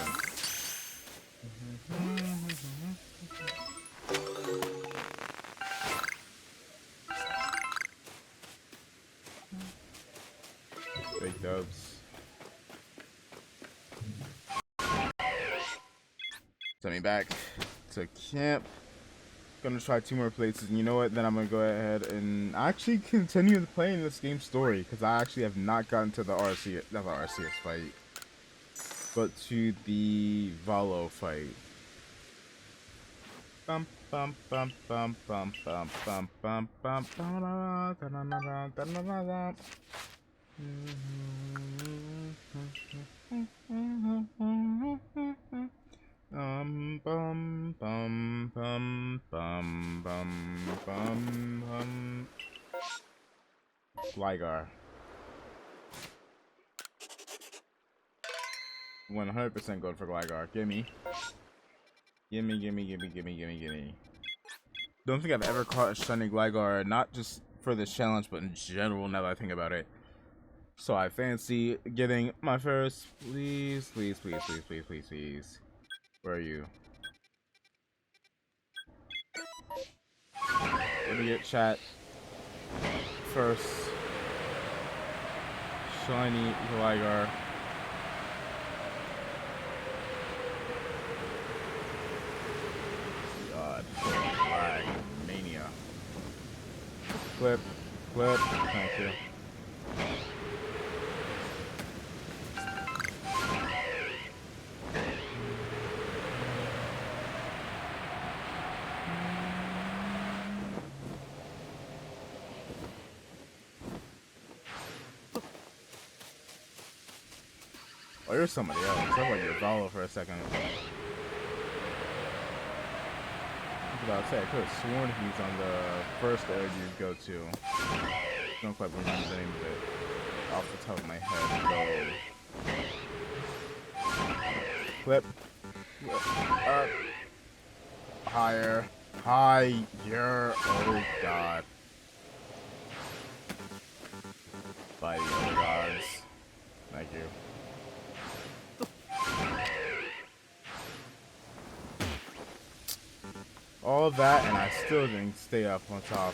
Big dubs. Send me back to camp. Gonna try 2 more places, and you know what? Then I'm gonna go ahead and actually continue playing this game story, because I actually have not gotten to the RCS, not the RCS fight, but to the Valo fight. Bum bum bum bum bum bum bum bum bum bum. Bum bum bum bum bum bum. Ligar. 100% going for Gligar. Gimme. Gimme, gimme, gimme, gimme, gimme, gimme. Don't think I've ever caught a shiny Gligar, not just for this challenge, but in general now that I think about it. So I fancy getting my first. Please, please, please, please, please, please, please. Where are you? Let me get chat first. Shiny Gligar. God, lag mania. Flip, flip. Thank you. Oh, you're somebody else. I thought you were Valo for a second. I was about to say, I could have sworn he's on the first area you go to. Don't quite remember the name of it off the top of my head. So, flip, up, higher, higher. Oh God! By the other gods, thank you. All of that, and I still didn't stay up on top.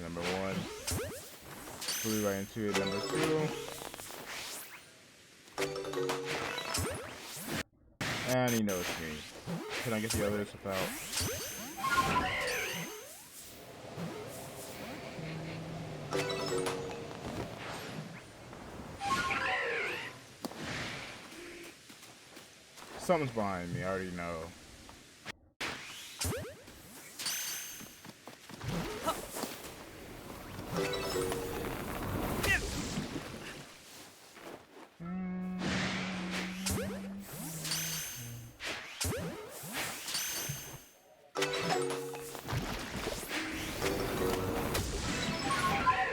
Number 1. Flew right into it. Number 2. And he knows me. Can I get the others without? Something's behind me, I already know.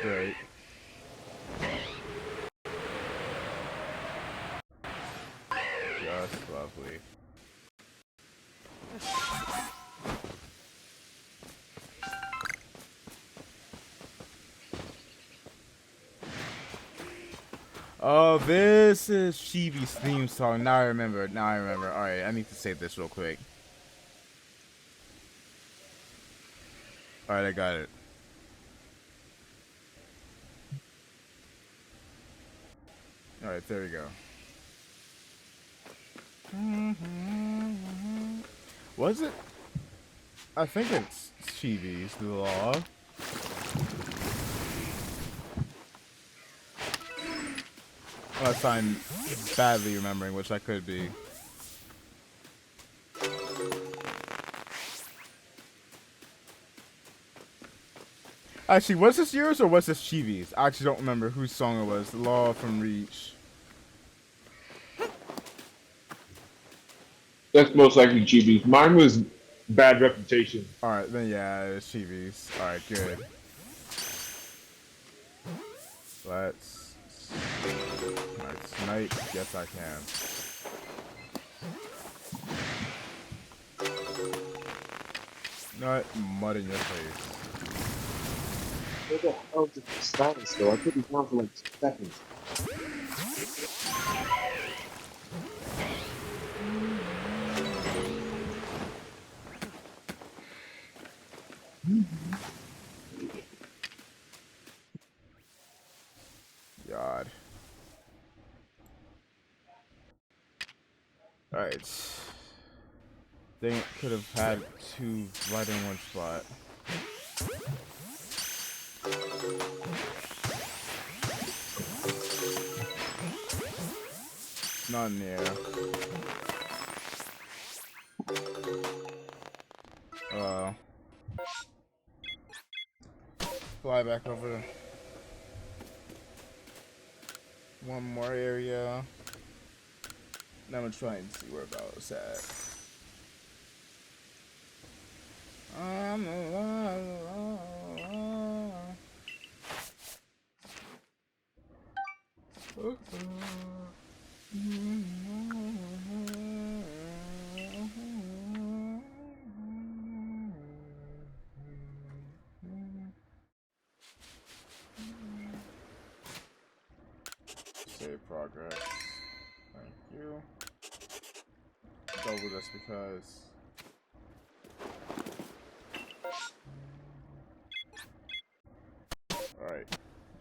Great. Just lovely. Oh, this is Chibi's theme song. Now I remember. Now I remember. Alright, I need to save this real quick. Alright, I got it. Alright, there we go. Was it? I think it's Chibi's The Law. Unless I'm badly remembering, which I could be. Actually, was this yours or was this Chibi's? I actually don't remember whose song it was. Law from Reach. That's most likely Chibi's. Mine was Bad Reputation. Alright, then yeah, it's Chibi's. Alright, good. Let's... Can I snipe? Yes, I can. Not mud in your face. Where the hell did the status go? I put it down for like 2 seconds. God. Alright. They could have had 2 right in one spot. Not in the air. Fly back over. One more area. Now I'm gonna try and see where about it's at. Save progress. Thank you. Double just because. Alright.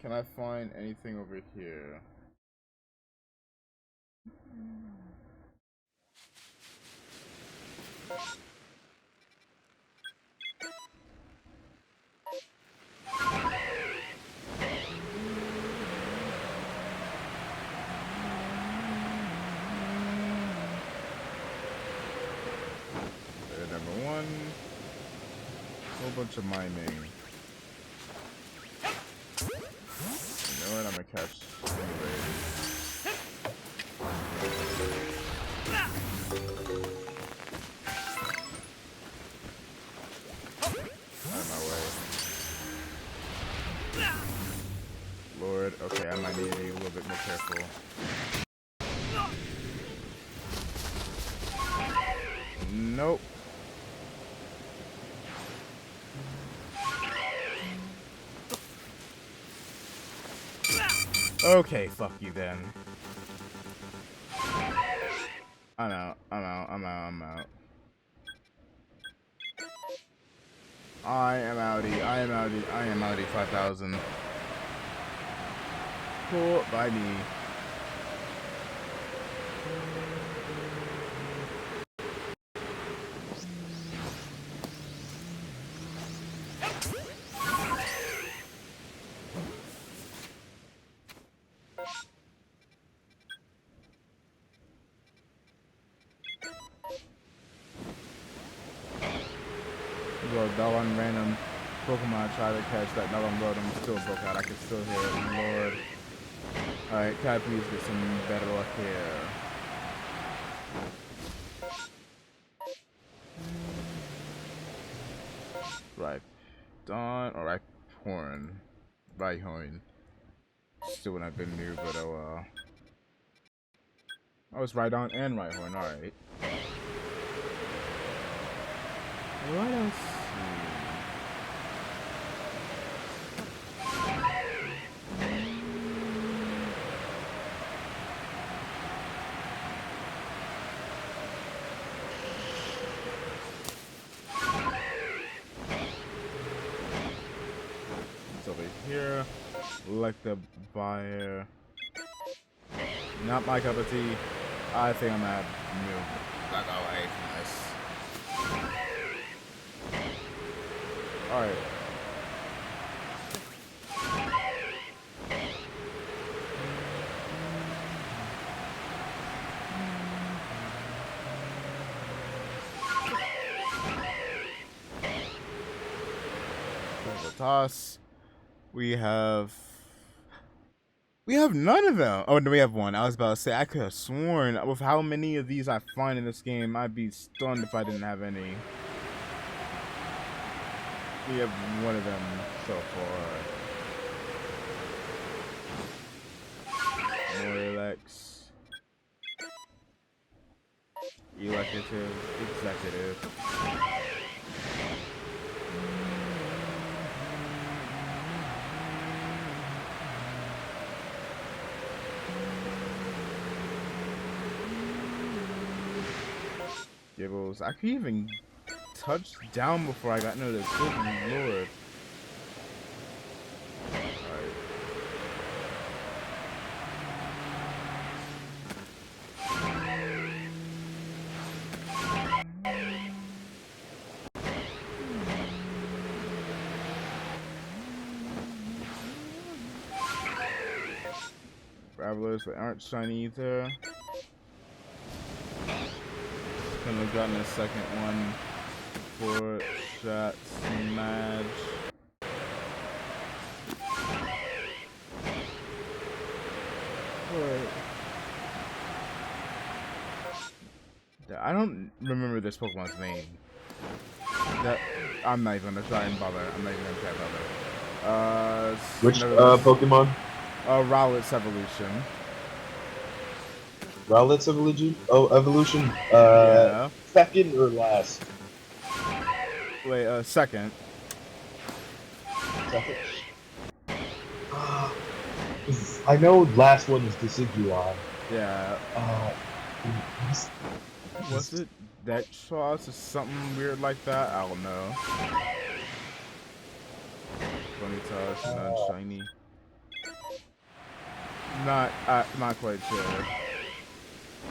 Can I find anything over here? Number 1. Whole bunch of miming. You know what? I'm gonna catch anyway. Out of my way. Lord, okay, I might need to be a little bit more careful. Nope. Okay, fuck you then. I'm out. I am outie 5,000. Cool, by me. Well, that one random Pokemon tried to catch that Melon Blood and still broke out. I can still hear it. Lord. Alright, can I please get some better luck here? Right. Dawn or right horn. Right horn. Still would have been new, but oh well. I was right on and right horn, alright. What else? It's over here. Like the buyer. Not my cup of tea. I think I'm gonna move back away from this. Alright. Toss. We have none of them. Oh, no, we have one. I was about to say, I could have sworn with how many of these I find in this game, I'd be stunned if I didn't have any. We have one of them so far. Morlex. Executive. Giggles. I could even touch down before I got into this. Good lord. Alright. Travelers that aren't shiny either. Couldn't have gotten a second one for shot smash. I don't remember this Pokemon's name. I'm not even gonna try and bother. I'm not even gonna try and bother. Which Pokemon? Rowlet's Evolution. Rowlet's Evolution? Oh, Evolution. Yeah. Second or last? Wait, second. Second. I know last one is Decidueye. Yeah. Was it that sauce or something weird like that? I don't know. Funny touch, non-shiny. Not quite sure.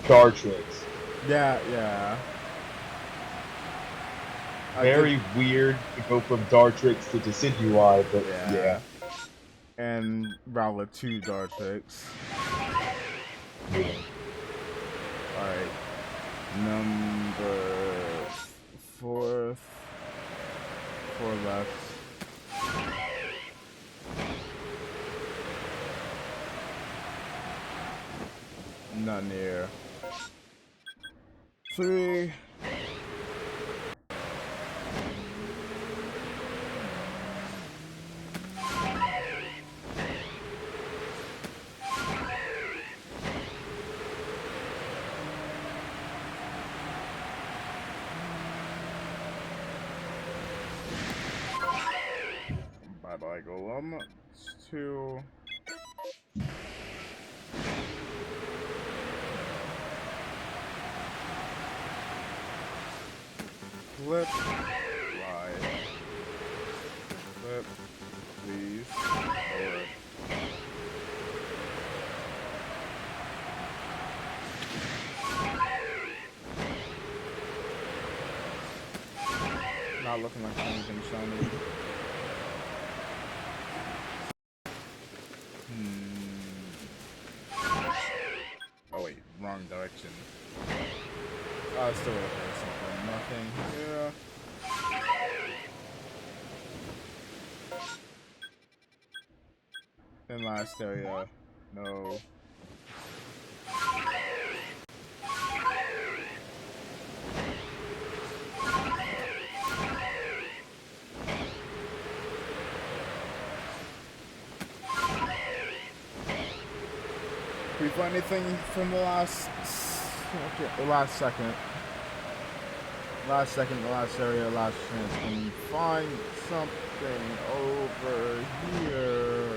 Dartrix. Yeah. Very weird to go from Dartrix to Decidueye, but yeah. And Rowlet 2 Dartrix. Yeah. Alright. Number 4 left. Not near. 3. Bye-bye, Golem. 2. Flip. Right. Flip. Please. Forward. Not looking like anything shiny. Oh wait, wrong direction. Oh, still okay, something. Nothing here. In last area, no. Can we find anything from the last second? The last area, last chance. Can we find something over here?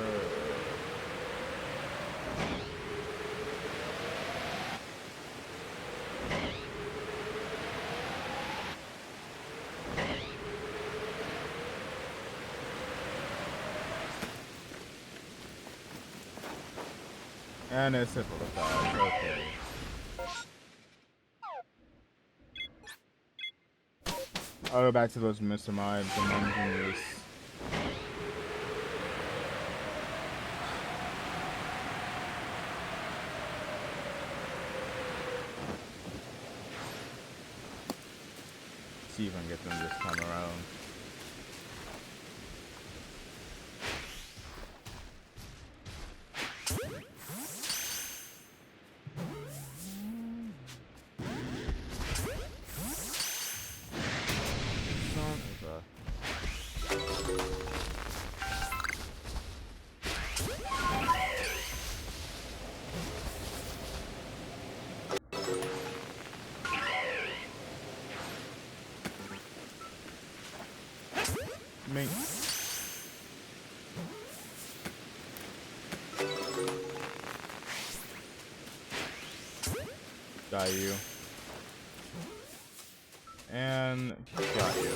And it's Hippolyte. Okay. I'll go back to those Mr. Mime dimensions. See if I can get them this time around. Me. Got you. And got you.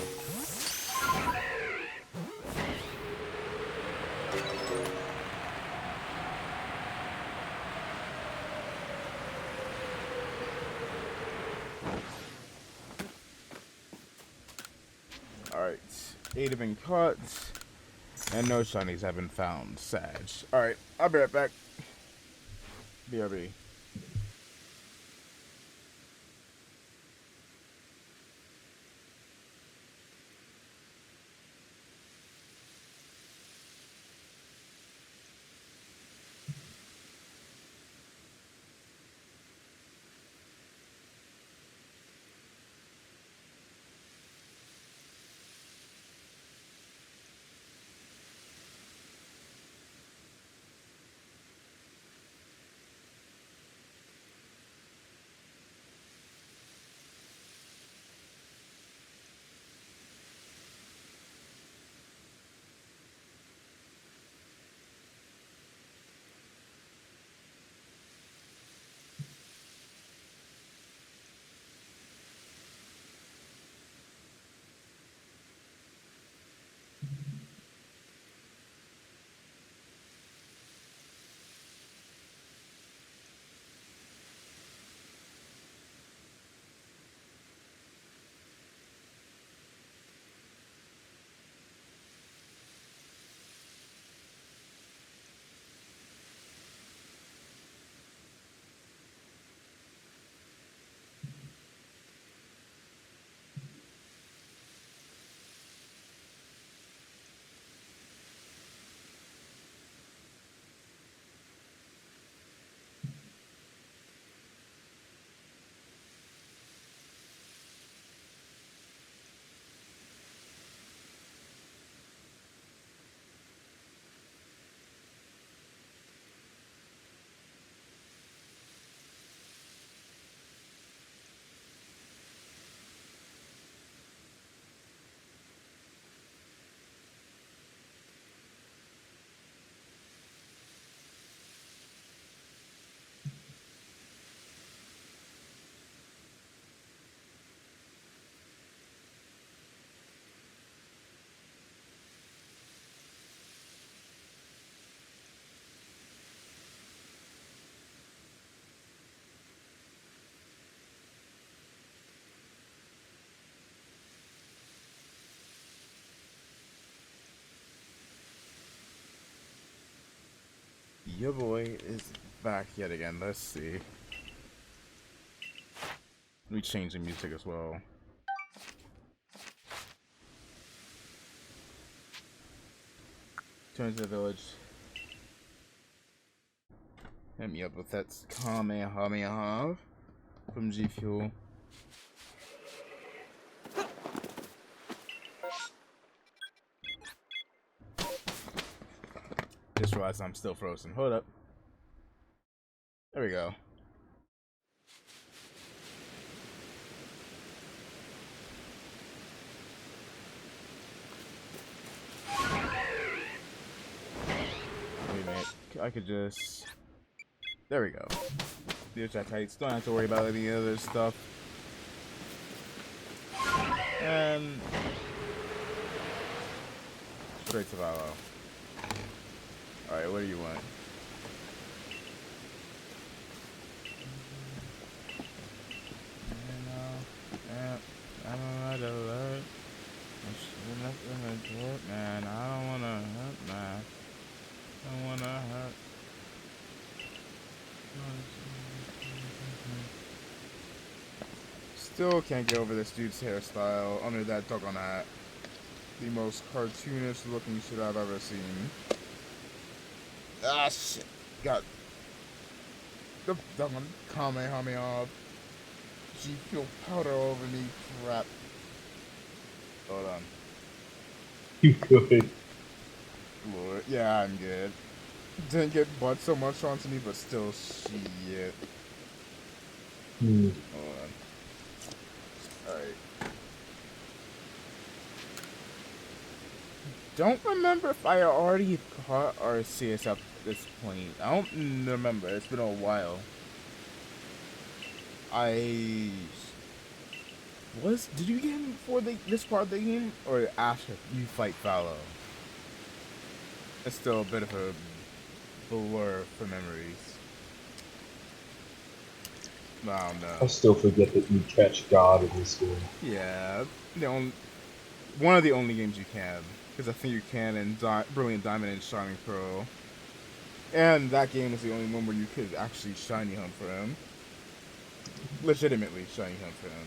Alright. 8 have been caught. And no shinies have been found. Sag. Alright, I'll be right back. BRB. Your boy is back yet again. Let's see. Let me change the music as well. Turn to the village. Hit me up with that Kamehameha from G Fuel. Just realized I'm still frozen. Hold up. There we go. Wait a minute. I could just... There we go. There's that tight. Don't have to worry about any other stuff. And... straight to Valo. Alright, what do you want? I don't know the alert. Man, I don't wanna hurt, man. I don't wanna hurt. Still can't get over this dude's hairstyle under that doggone hat. The most cartoonish looking shit I've ever seen. Ah, shit. Got the doggone Kamehameha G Fuel powder over me. Crap. Hold on. You good? Lord. Yeah, I'm good. Didn't get butt so much onto me, but still shit. Hold on. Alright. Don't remember if I already caught Arceus at this point. I don't remember. It's been a while. Did you get him before this part of the game, or after you fight Fallow? It's still a bit of a blur for memories. I don't know. I still forget that you catch God in this game. Yeah, one of the only games you can, because I think you can in Brilliant Diamond and Shining Pearl. And that game is the only one where you could actually shiny hunt for him. Legitimately shiny hunt for him.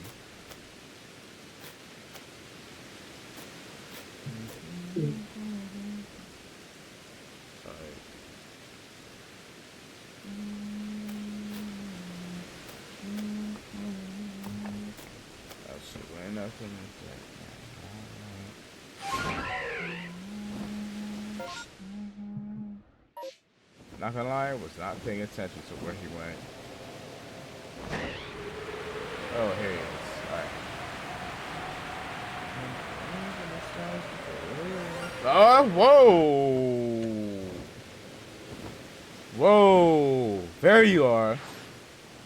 Alright. Absolutely nothing. Not gonna lie, I was not paying attention to where he went. Oh, here he is. Alright. Oh, whoa! Whoa! There you are.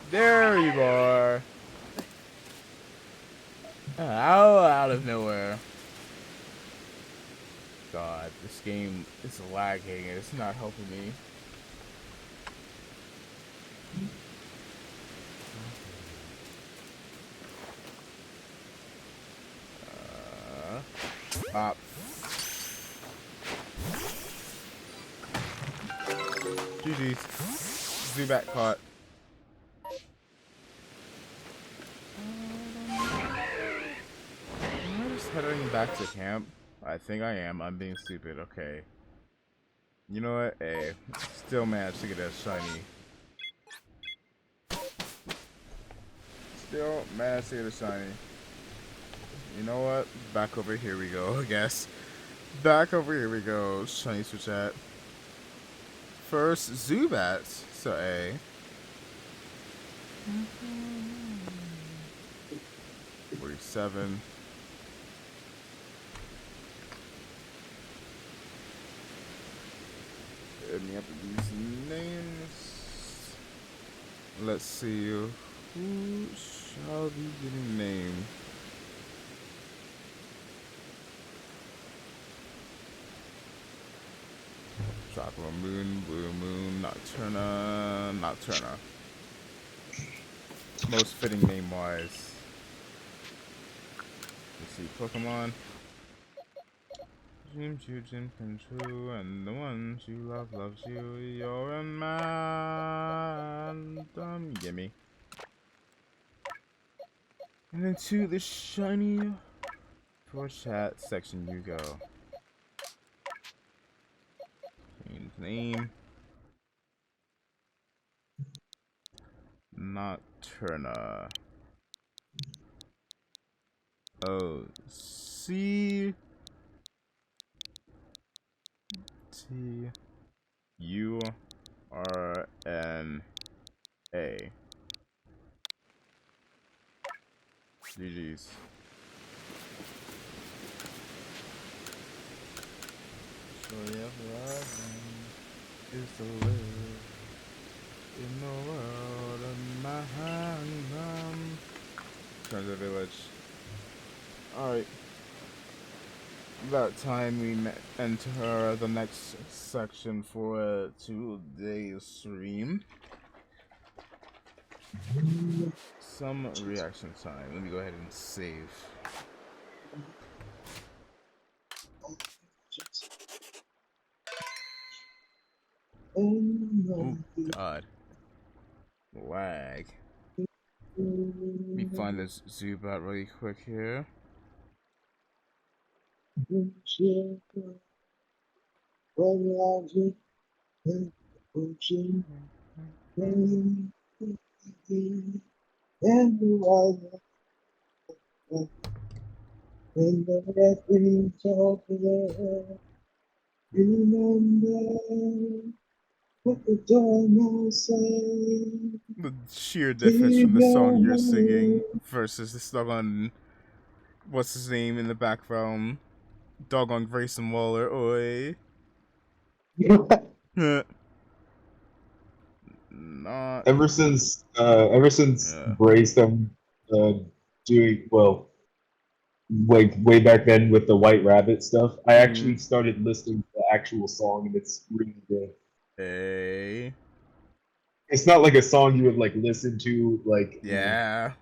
There you are. Out of nowhere. God, this game is lagging and it's not helping me. Pop. GG's. Zubat caught. Am I just heading back to camp? I think I am. I'm being stupid. Okay. You know what? Hey, still managed to get a shiny. Still managed to get a shiny. You know what? Back over here we go, I guess. Back over here we go. Shiny switch at. First, Zubat. So A. 47. Hit me up with these names. Let's see. Who shall be getting named? Chocolate Moon, Blue Moon, Nocturna. Most fitting name-wise. Let's see, Pokemon. Dreams you dream come true, and the ones you love loves you. You're a man. Gimme. And then to the shiny for chat section you go. Change name. Nocturna. O-C T-U-R-N-A. GG's. Joy of loving is to live in the world of my kingdom. Turn to the village. Alright. About time we enter the next section for today's stream. Some reaction time. Let me go ahead and save. Oh God. Lag. Let me find this Zubat really quick here. The sheer difference from the song you're singing versus the doggone, what's his name in the background? Doggone Grayson Waller, oi. Not. Ever since Grayson doing well, way back then with the White Rabbit stuff, I actually started listening to the actual song, and it's really good. Hey. It's not like a song you would like listen to like Yeah.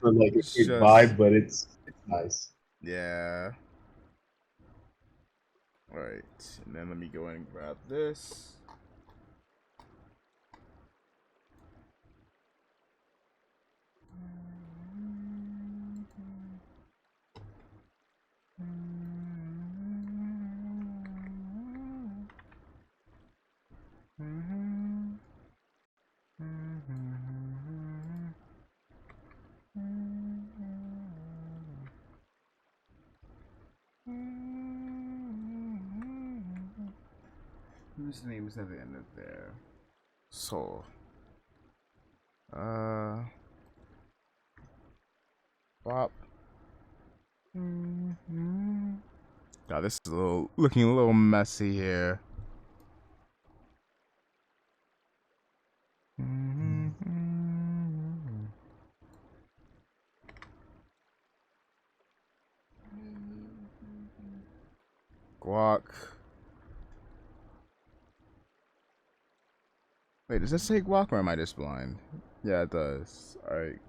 for like a It's quick just vibe, but it's nice. yeah. All right, and then let me go and grab this. Whose name is at the end of there? Soul. Bop. God, this is looking a little messy here. Guac. Wait, does this say guac or am I just blind? Yeah, it does. Alright.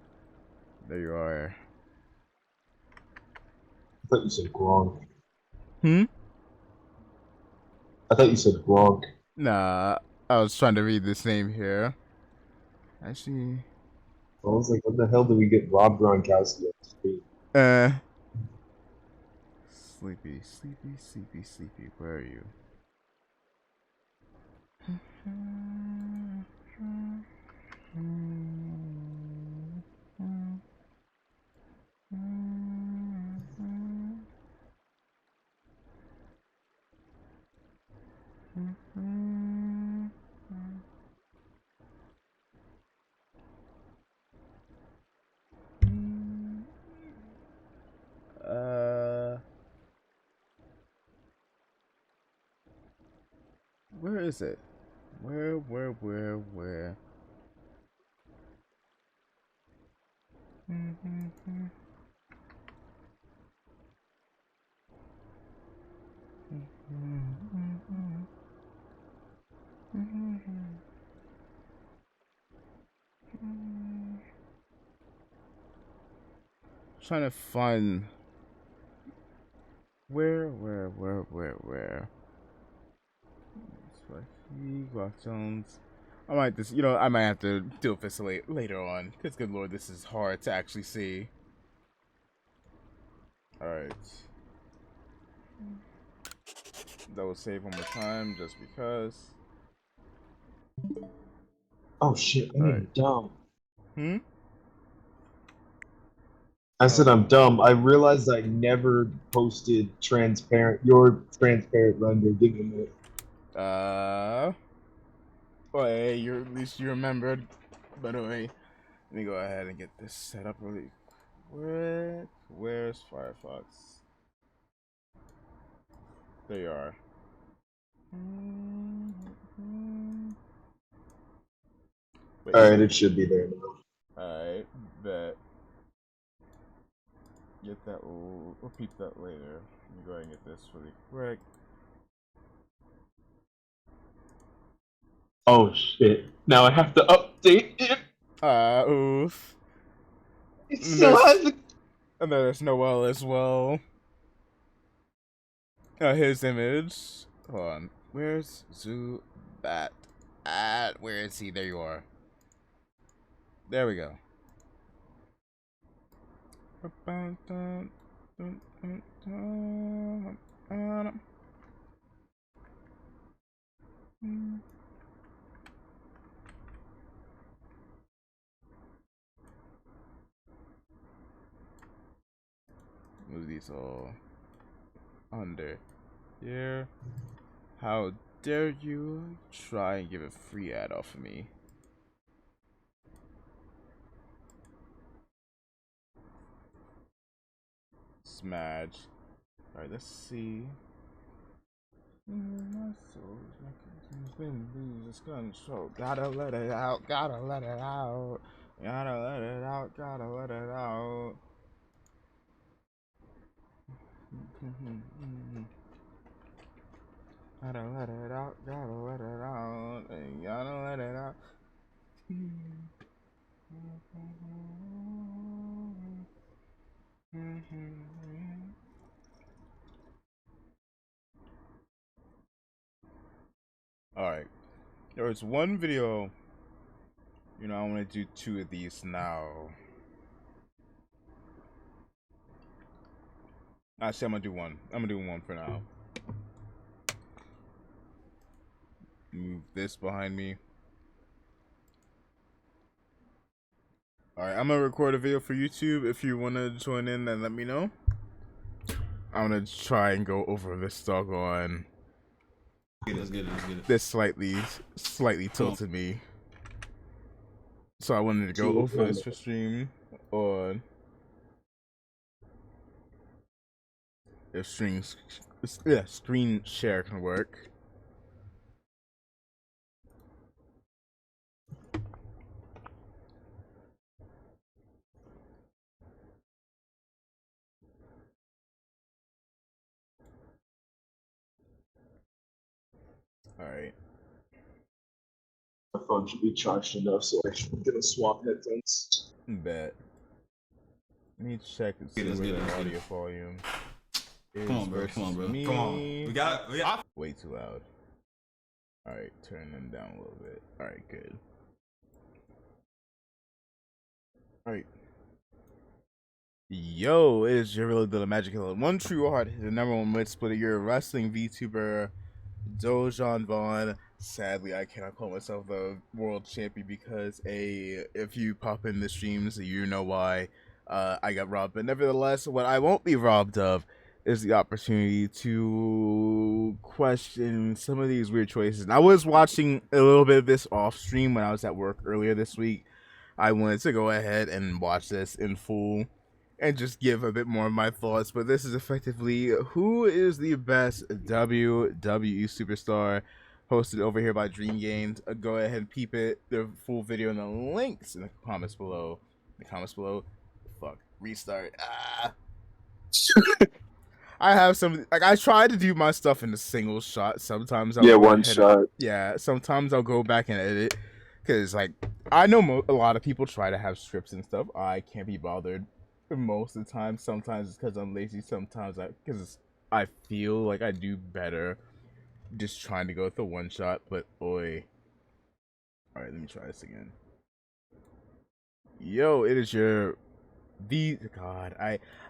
There you are. I thought you said Gronk. Hmm? I thought you said Gronk. Nah, I was trying to read this name here. Actually. I was like, when the hell did we get Rob Gronkowski on screen? Sleepy, sleepy, sleepy, sleepy. Where are you? Where is it? Where? Trying to find where? Spiky, Glock Jones. I might just, I might have to deal with this later on. Cause good lord, this is hard to actually see. All right. Double save one more time, just because. Oh shit, I am dumb. Hmm? I said I'm dumb. I realized I never posted your transparent render. Give me a minute. Well, hey, at least you remembered. By the way, let me go ahead and get this set up really quick. Where's Firefox? There you are. Wait, Alright, it should be there now. Alright, bet. Get that, we'll repeat that later. Let me go ahead and get this really quick. Oh shit. Now I have to update it. Oof. It still hasn't. And there's Noel as well. His image. Hold on. Where's Zubat? Where is he? There you are. There we go. Move these all under here. How dare you try and give a free ad off of me? Smash. Alright, let's see. My soul's been loses control. Gotta let it out, gotta let it out. Gotta let it out, gotta let it out. Gotta let it out, gotta let it out, gotta let it out. Alright. There was one video. You know, I want to do 2 of these now. Actually, I'm gonna do one. I'm gonna do one for now. Move this behind me. Alright, I'm gonna record a video for YouTube. If you wanna join in, then let me know. I'm gonna try and go over this doggone. Let's get it. This slightly tilted me. So I wanted to go over this for stream on if screen share can work. Alright. My phone should be charged enough so I should get a swap headphones. Bet. Let me check and see where the audio volume is. Come on, bro. Come on, bro. Come on. We got way too loud. Alright, turn them down a little bit. Alright, good. Alright. Yo, it is your really good Magic Killer. One true heart, the #1 mid splitter, your wrestling VTuber, Dojan Vaughn. Sadly, I cannot call myself the world champion because if you pop in the streams, you know why I got robbed. But nevertheless, what I won't be robbed of is the opportunity to question some of these weird choices. And I was watching a little bit of this off stream when I was at work earlier this week. I wanted to go ahead and watch this in full and just give a bit more of my thoughts. But this is effectively who is the best WWE superstar, hosted over here by Dream Games. Go ahead and peep it. The full video and the links in the comments below. Fuck. Restart. I have some, like, I try to do my stuff in a single shot. Sometimes I'll one shot. Sometimes I'll go back and edit. Because, like, I know a lot of people try to have scripts and stuff. I can't be bothered most of the time. Sometimes it's because I'm lazy. Sometimes because I feel like I do better just trying to go with the one shot. But, oi. Alright, let me try this again. Yo, it is your... God,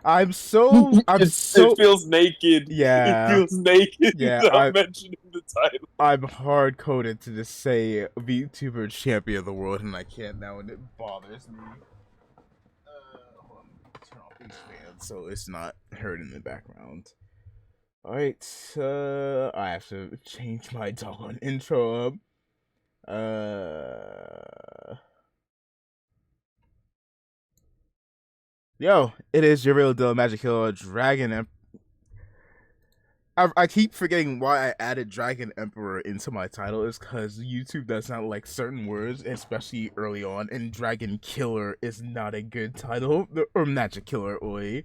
I'm so it feels naked. Yeah, it feels naked. Yeah, I'm mentioning the title. I'm hard coded to just say VTuber champion of the world, and I can't now, and it bothers me. Hold on, turn off these fans so it's not heard in the background. All right, I have to change my doggone intro up. Yo, it is your real deal, Magic Killer Dragon. I keep forgetting why I added Dragon Emperor into my title is because YouTube does not like certain words, especially early on, and Dragon Killer is not a good title, or Magic Killer, oi.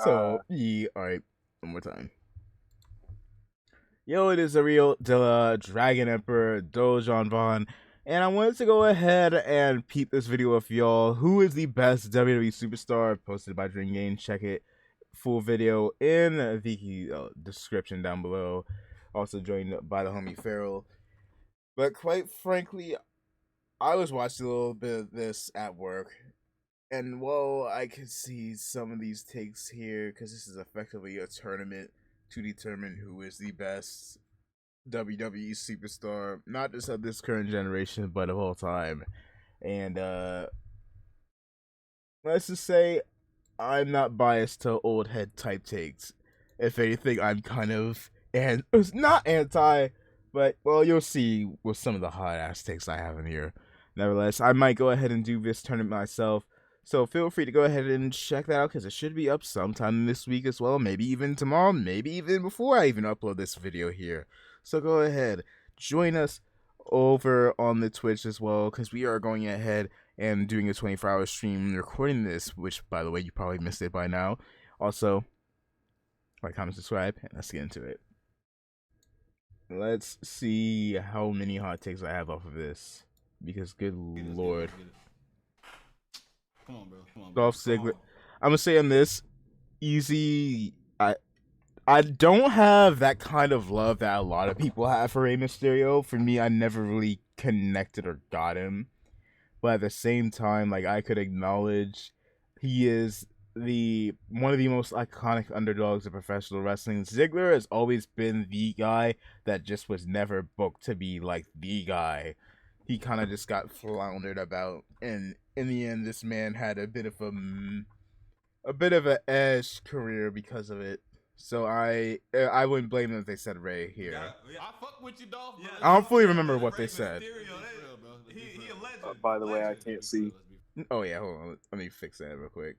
So, alright, one more time. Yo, it is a real Dilla Dragon Emperor Dojan Vaughn, and I wanted to go ahead and peep this video with y'all. Who is the best WWE superstar? Posted by Dream Game. Check it. Full video in the description down below. Also joined by the homie Farrell. But quite frankly, I was watching a little bit of this at work, and well, I could see some of these takes here because this is effectively a tournament to determine who is the best WWE superstar, not just of this current generation, but of all time. And let's just say I'm not biased to old head type takes. If anything, I'm kind of not anti, but well, you'll see with some of the hot ass takes I have in here. Nevertheless, I might go ahead and do this tournament myself. So feel free to go ahead and check that out because it should be up sometime this week as well. Maybe even tomorrow, maybe even before I even upload this video here. So go ahead, join us over on the Twitch as well because we are going ahead and doing a 24-hour stream recording this, which, by the way, you probably missed it by now. Also, Like, comment, subscribe, and let's get into it. Let's see how many hot takes I have off of this. Because, good lord. Come on, bro. Come on, bro. Dolph Ziggler. I'm gonna say on this, easy. I don't have that kind of love that a lot of people have for Rey Mysterio. For me, I never really connected or got him. But at the same time, like, I could acknowledge he is one of the most iconic underdogs of professional wrestling. Ziggler has always been the guy that just was never booked to be like the guy. He kind of just got floundered about, and in the end, this man had a bit of an edge career because of it. So I wouldn't blame them if they said Ray here. I fuck with you, Dolph. Yeah, I don't fully remember what they said. He a legend. By the way, I can't see. Oh yeah, hold on. Let me fix that real quick.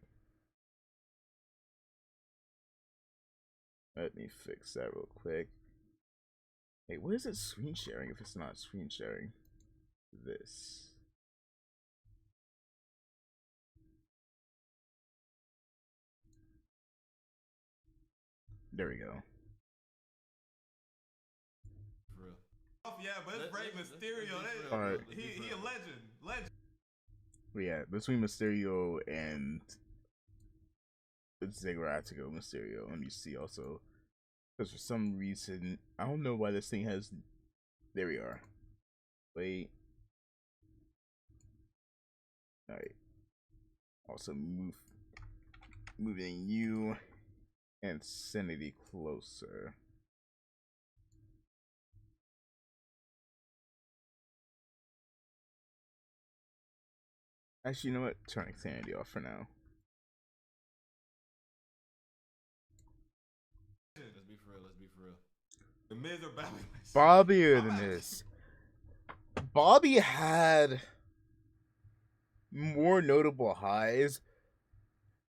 Hey, what is it screen sharing if it's not screen sharing? This. There we go. Yeah, but it's Rey Mysterio. All right. He a legend. Yeah, between Mysterio and Ziggler, I had to go Mysterio. Let me see also. Because for some reason, I don't know why this thing has... There we are. Wait. Alright. Also moving you and Sanity closer. Actually, you know what? Turning Sanity off for now. Let's be for real. The Miz or Bobby? Bobby or The Miz? Bobby had more notable highs,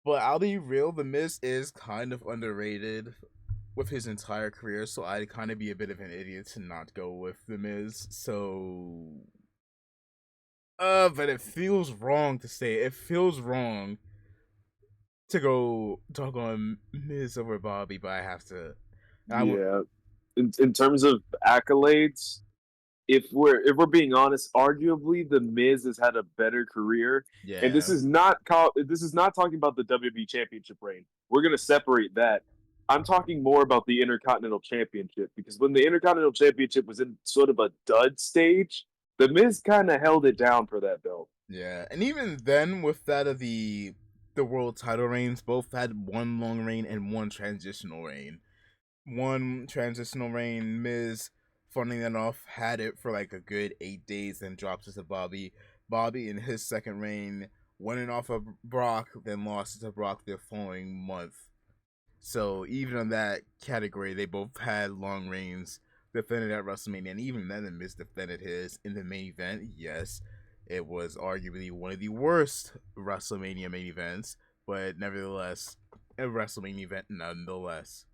but I'll be real, The Miz is kind of underrated with his entire career, so I'd kind of be a bit of an idiot to not go with The Miz. So, but it feels wrong to say. It feels wrong to go talk on Miz over Bobby, but I have to. In terms of accolades, if we're being honest, arguably the Miz has had a better career. Yeah. And this is not talking about the WWE Championship reign. We're gonna separate that. I'm talking more about the Intercontinental Championship, because when the Intercontinental Championship was in sort of a dud stage, the Miz kind of held it down for that belt. Yeah, and even then, with that of the world title reigns, both had one long reign and one transitional reign. One transitional reign, Miz, funding that off, had it for like a good 8 days, then drops it to Bobby. Bobby, in his second reign, winning off of Brock, then lost it to Brock the following month. So even in that category, they both had long reigns, defended at WrestleMania, and even then, the Miz defended his in the main event. Yes, it was arguably one of the worst WrestleMania main events, but nevertheless, a WrestleMania event nonetheless.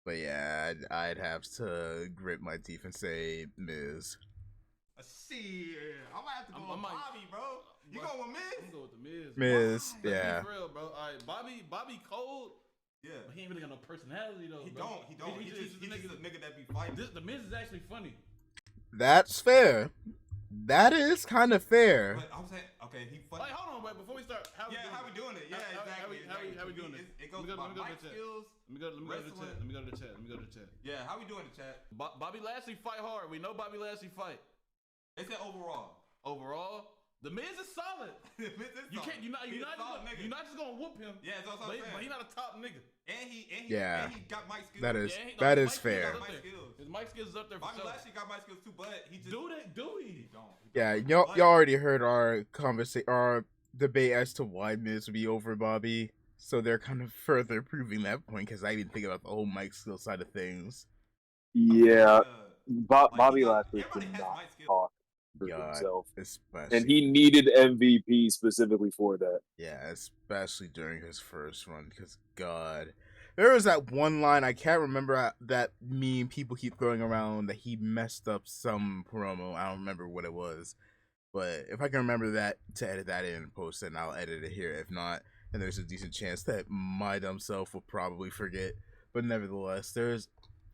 But yeah, I'd have to grit my teeth and say Miz. See, I might have to go with Bobby, bro. You going with Miz? I'm going with the Miz. Miz, Wow. yeah. For real, bro. All right, Bobby cold. Yeah. But he ain't really got no personality, though, He bro. don't. He's just a nigga that be fighting. The Miz is actually funny. That's fair. That is kind of fair. But I'm saying, okay, he funny. Wait, hold on, wait, before we start, how we doing it? Yeah, exactly. How we doing it? It goes by mic skills. Let me go to the chat. Yeah, how we doing the chat? Bobby Lashley fight hard. We know Bobby Lashley fight. They said overall. The Miz is solid. The Miz is solid. You're not just gonna whoop him. Yeah, that's what I'm saying. But he's not a top nigga. And he Yeah. got mic skills. That is fair. His mic skills is up there for Bobby sure. Lashley got mic skills too, but he just do he? He don't. Yeah, y'all already heard our our debate as to why Miz would be over Bobby, so they're kind of further proving that point because I didn't think about the whole mic skill side of things. Yeah, Bobby Lashley could not talk for himself, especially, and he needed MVP specifically for that. Yeah, especially during his first run, because God, there was that one line I can't remember that meme people keep throwing around that he messed up some promo. I don't remember what it was, but if I can remember that to edit that in and post it, and I'll edit it here. If not, and there's a decent chance that my dumb self will probably forget. But nevertheless, there's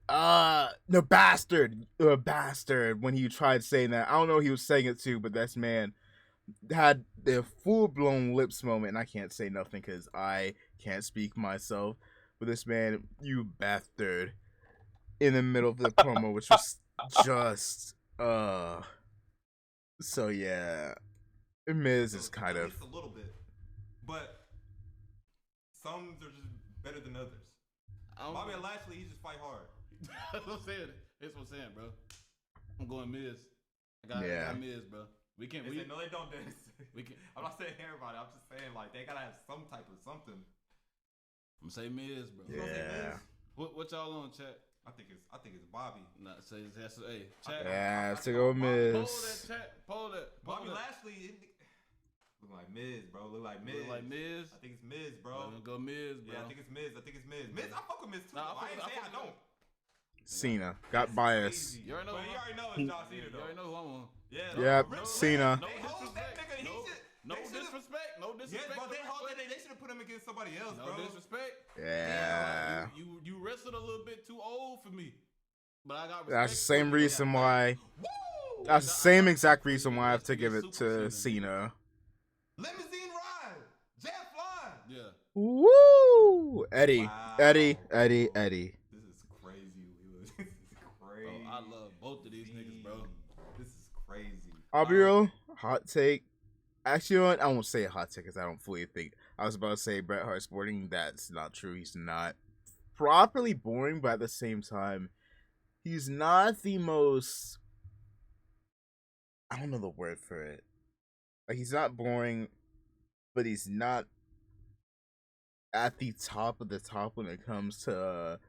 no bastard, bastard. When he tried saying that, I don't know who he was saying it to, but this man had the full blown lips moment, and I can't say nothing because I can't speak myself. But this man, you bastard, in the middle of the promo, which was just So yeah, Miz is kind of a little bit, but some are just better than others. Bobby Lashley, he just fight hard. That's what I'm saying. That's what I'm saying, bro. I'm going Miz. I got Miz, bro. We can't. No, they don't dance. We can. I'm not saying everybody. I'm just saying like they gotta have some type of something. I'm gonna say Miz, bro. Yeah. What y'all on, chat? I think it's Bobby. Nah, say hey, chat. Yeah, to go Miz. Poll that chat. Poll that. Bobby Lashley. Look like Miz, bro. Look like Miz. Look like Miz. I think it's Miz, bro. I'm gonna go Miz, bro. Yeah, I think it's Miz. Miz, I fuck with Miz too. Nah, I ain't saying I don't. Cena got bias. You already know it's John Cena, though. You already know who I'm on. Yep, Cena. They hold that nigga. No disrespect. No disrespect. Yes, bro. They should have put him against somebody else, bro. No disrespect. Yeah. You wrestled a little bit too old for me. But I got respect. That's the same reason why. That's the same exact reason why I have to give it to Cena. Limousine ride, jet fly. Yeah. Woo! Eddie. Wow. Eddie. This is crazy. This is crazy. Bro, I love both of these niggas, bro. This is crazy. I'll be real. Hot take. Actually, you know what? I won't say a hot take because I don't fully think. I was about to say Bret Hart Sporting. That's not true. He's not properly boring, but at the same time, he's not the most. I don't know the word for it. Like, he's not boring, but he's not at the top of the top when it comes to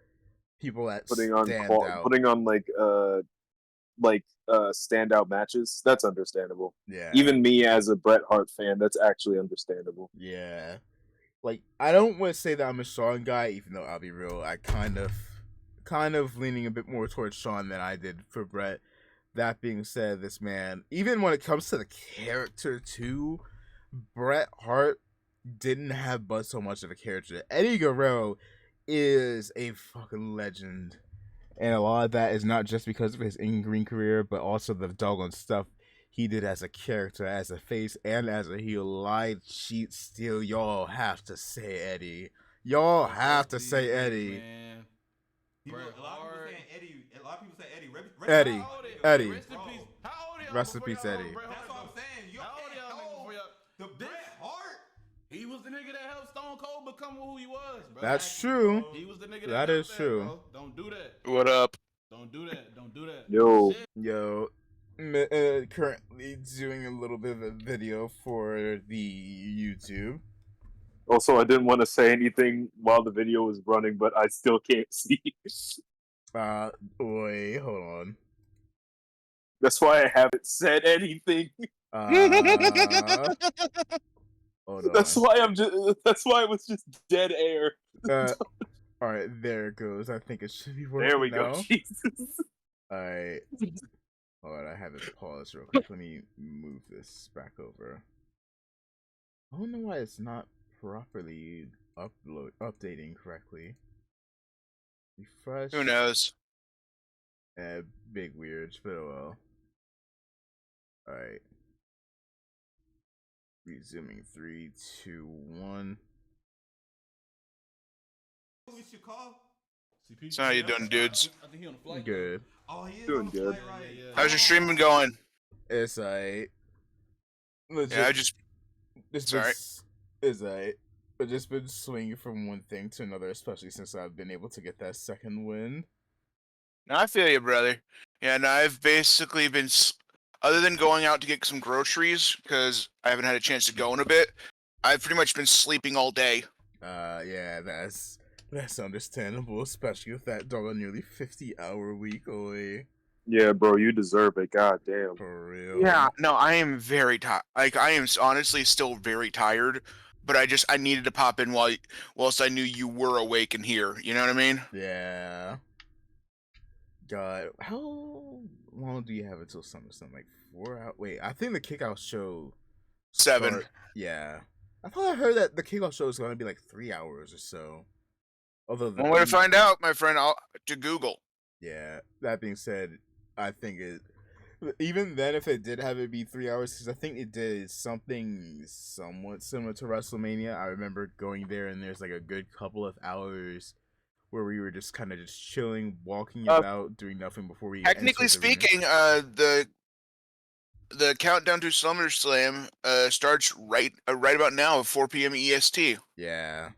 people that stand out. Putting on standout matches. That's understandable. Yeah. Even me as a Bret Hart fan, that's actually understandable. Yeah. Like, I don't want to say that I'm a Shawn guy, even though I'll be real, I kind of leaning a bit more towards Shawn than I did for Bret. That being said, this man, even when it comes to the character too, Bret Hart didn't have but so much of a character. Eddie Guerrero is a fucking legend. And a lot of that is not just because of his in-ring career, but also the doggone stuff he did as a character, as a face, and as a heel. Lied, cheat, steal. Y'all have to say Eddie. Y'all have to say Eddie. Man. A lot of people saying Eddie. A lot of people say Eddie. Eddie. Eddie. Rest in peace. How old are y'all? Rest in peace, Eddie. That's what I'm saying. You How old are y'all niggas before y'all? The Bret Hart. He was the nigga that helped Stone Cold become who he was, bro. That's true. He was the nigga that is true. Bro. Don't do that. What up? Don't do that. Don't do that. Yo. Currently doing a little bit of a video for the YouTube. Also, I didn't want to say anything while the video was running, but I still can't see. Wait, hold on. That's why I haven't said anything. Hold on. That's why it was just dead air. All right, there it goes. I think it should be working. There we now. go. Jesus. All right. Hold on, I have it paused real quick. Let me move this back over. I don't know why it's not properly updating correctly. Refresh. Who knows? Big weird, but oh well. Alright. Resuming 3, 2, 1. We should call. So how you doing, dudes? I think he on the flight. Good. Oh, he is Doing on the good. flight, right? Yeah. How's your stream been going? It's alright. Yeah, I just. Sorry. It's alright. I've just been swinging from one thing to another, especially since I've been able to get that second win. No, I feel you, brother. Yeah, no, I've basically been, other than going out to get some groceries, because I haven't had a chance to go in a bit, I've pretty much been sleeping all day. Yeah, that's understandable, especially with that nearly 50-hour week, oi. Yeah, bro, you deserve it. God damn. For real. Yeah, no, I am very tired. Like, I am honestly still very tired, but I needed to pop in whilst I knew you were awake and here. You know what I mean? Yeah. God, how long do you have until Summerslam? Like 4 hours? Wait, I think the kickout show. 7. Yeah. I thought I heard that the kickoff show is going to be like 3 hours or so. Although One way to find out, my friend, to Google. Yeah. That being said, I think it. Even then, if it did have it be 3 hours, because I think it did something somewhat similar to WrestleMania. I remember going there, and there's like a good couple of hours where we were just kind of just chilling, walking about, doing nothing before we. Technically speaking, the countdown to SummerSlam starts right about now at 4 p.m. EST. Yeah.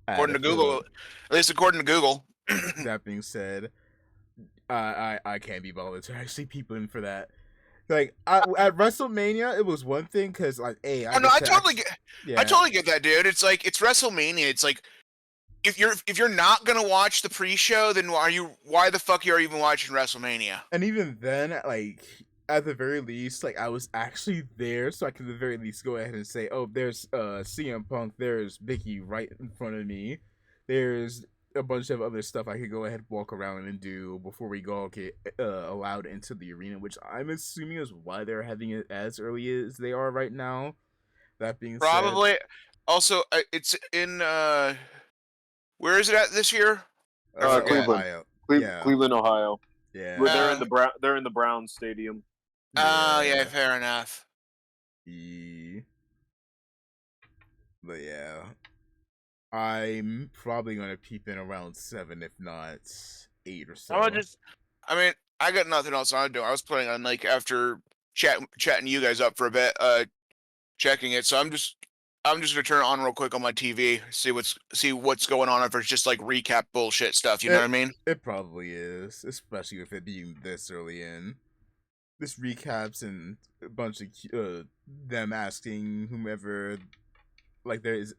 According to Google, at least according to Google. That being said, I can't be bothered to actually peep in for that. Like at WrestleMania, it was one thing because like, hey, I totally get that, dude. It's like it's WrestleMania. It's like if you're not gonna watch the pre-show, then why the fuck are you even watching WrestleMania? And even then, like at the very least, like I was actually there, so I could at the very least go ahead and say, oh, there's CM Punk, there's Vicky right in front of me, there's a bunch of other stuff I could go ahead and walk around and do before we go get allowed into the arena, which I'm assuming is why they're having it as early as they are right now. That being probably said, also it's in where is it at this year? Cleveland, Ohio. Yeah. Cleveland, Ohio. Yeah, where they're in the Browns stadium. Oh yeah, fair enough. But yeah. I'm probably gonna peep in around 7, if not 8 or so. I got nothing else I do. I was planning on like after chatting you guys up for a bit, checking it. So I'm just gonna turn it on real quick on my TV, see what's going on. If it's just like recap bullshit stuff, you know what I mean? It probably is, especially with it being this early in. This recaps and a bunch of them asking whomever, like there is.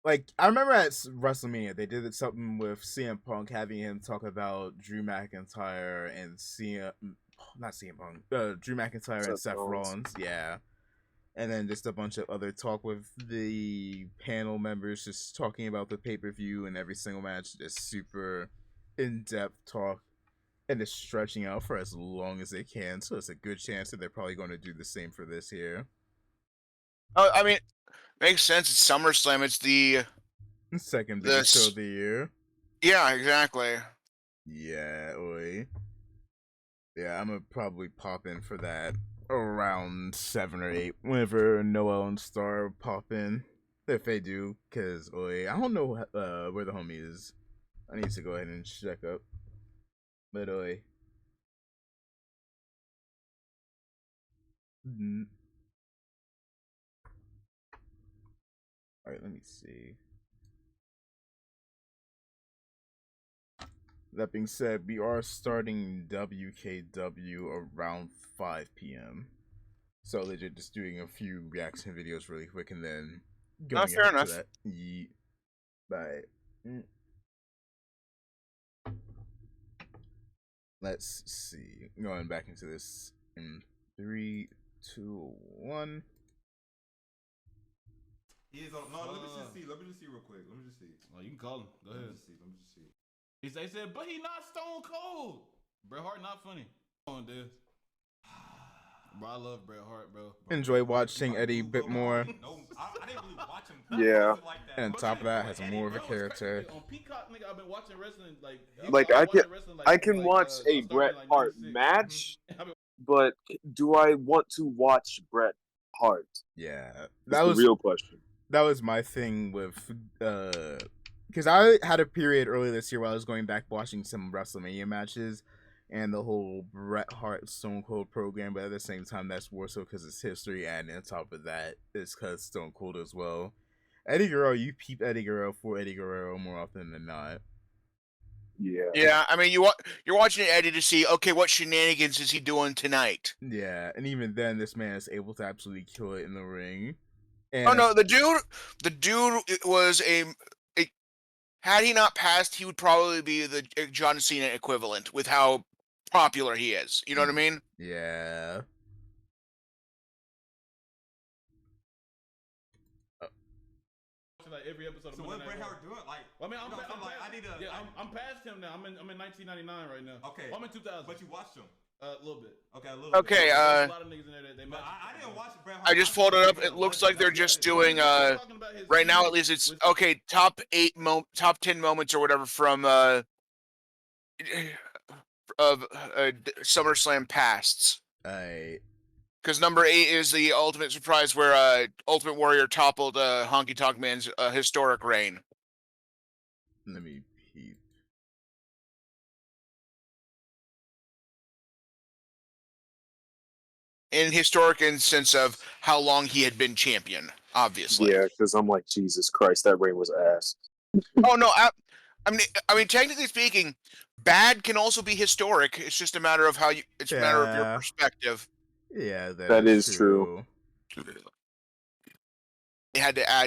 Like, I remember at WrestleMania, they did something with CM Punk, having him talk about Drew McIntyre and Drew McIntyre and Seth Rollins, yeah. And then just a bunch of other talk with the panel members, just talking about the pay-per-view and every single match, just super in-depth talk, and just stretching out for as long as they can, so it's a good chance that they're probably going to do the same for this here. Oh, I mean, makes sense. It's SummerSlam. It's the second biggest show of the year. Yeah, exactly. Yeah, oi. Yeah, I'm gonna probably pop in for that around 7 or 8 whenever Noel and Star pop in. If they do, because oi, I don't know where the homie is. I need to go ahead and check up. But oi. Alright, let me see. That being said, we are starting WKW around 5 p.m. So legit just doing a few reaction videos really quick and then going fair enough. to that. Bye. Let's see. Going back into this in 3, 2, 1. He is on. No, let me just see. Let me just see real quick. Let me just see. Oh, you can call him. Go ahead. Let me just see. They said, but he not Stone Cold. Bret Hart not funny. Come on, dude. Bro, I love Bret Hart, bro. Enjoy watching Eddie a bit more. No, I didn't really watch him. Yeah. And on top of that, has more of a character. On Peacock, nigga, I've been watching wrestling I can watch a Bret Hart match, but do I want to watch Bret Hart? Yeah, that was the real question. That was my thing with because I had a period earlier this year where I was going back watching some WrestleMania matches and the whole Bret Hart Stone Cold program, but at the same time, that's more so because it's history, and on top of that, it's because Stone Cold as well. Eddie Guerrero, you peep Eddie Guerrero for Eddie Guerrero more often than not. Yeah. Yeah, I mean, you're watching Eddie to see, okay, what shenanigans is he doing tonight? Yeah, and even then, this man is able to absolutely kill it in the ring. And oh no, the dude was had he not passed, he would probably be the John Cena equivalent with how popular he is. You know what I mean? Yeah. Like every episode. So what Bret Hart doing? Like, I mean, I'm past him now. I'm in 1999 right now. Okay. I'm in 2000. But you watched him a little bit. Okay, a little bit. Okay. There's a lot of niggas in there I didn't watch Bret Hart. I just pulled it up. It looks like they're just doing right now at least it's okay, top 10 moments or whatever from of SummerSlam pasts. Because number 8 is the Ultimate Surprise where Ultimate Warrior toppled Honky Tonk Man's historic reign. Let me peep. In historic instance of how long he had been champion, obviously. Yeah, because I'm like, Jesus Christ, that reign was ass. Oh no, I mean, technically speaking, bad can also be historic. It's just a matter of how you. It's a matter of your perspective. Yeah, that is true. They had to add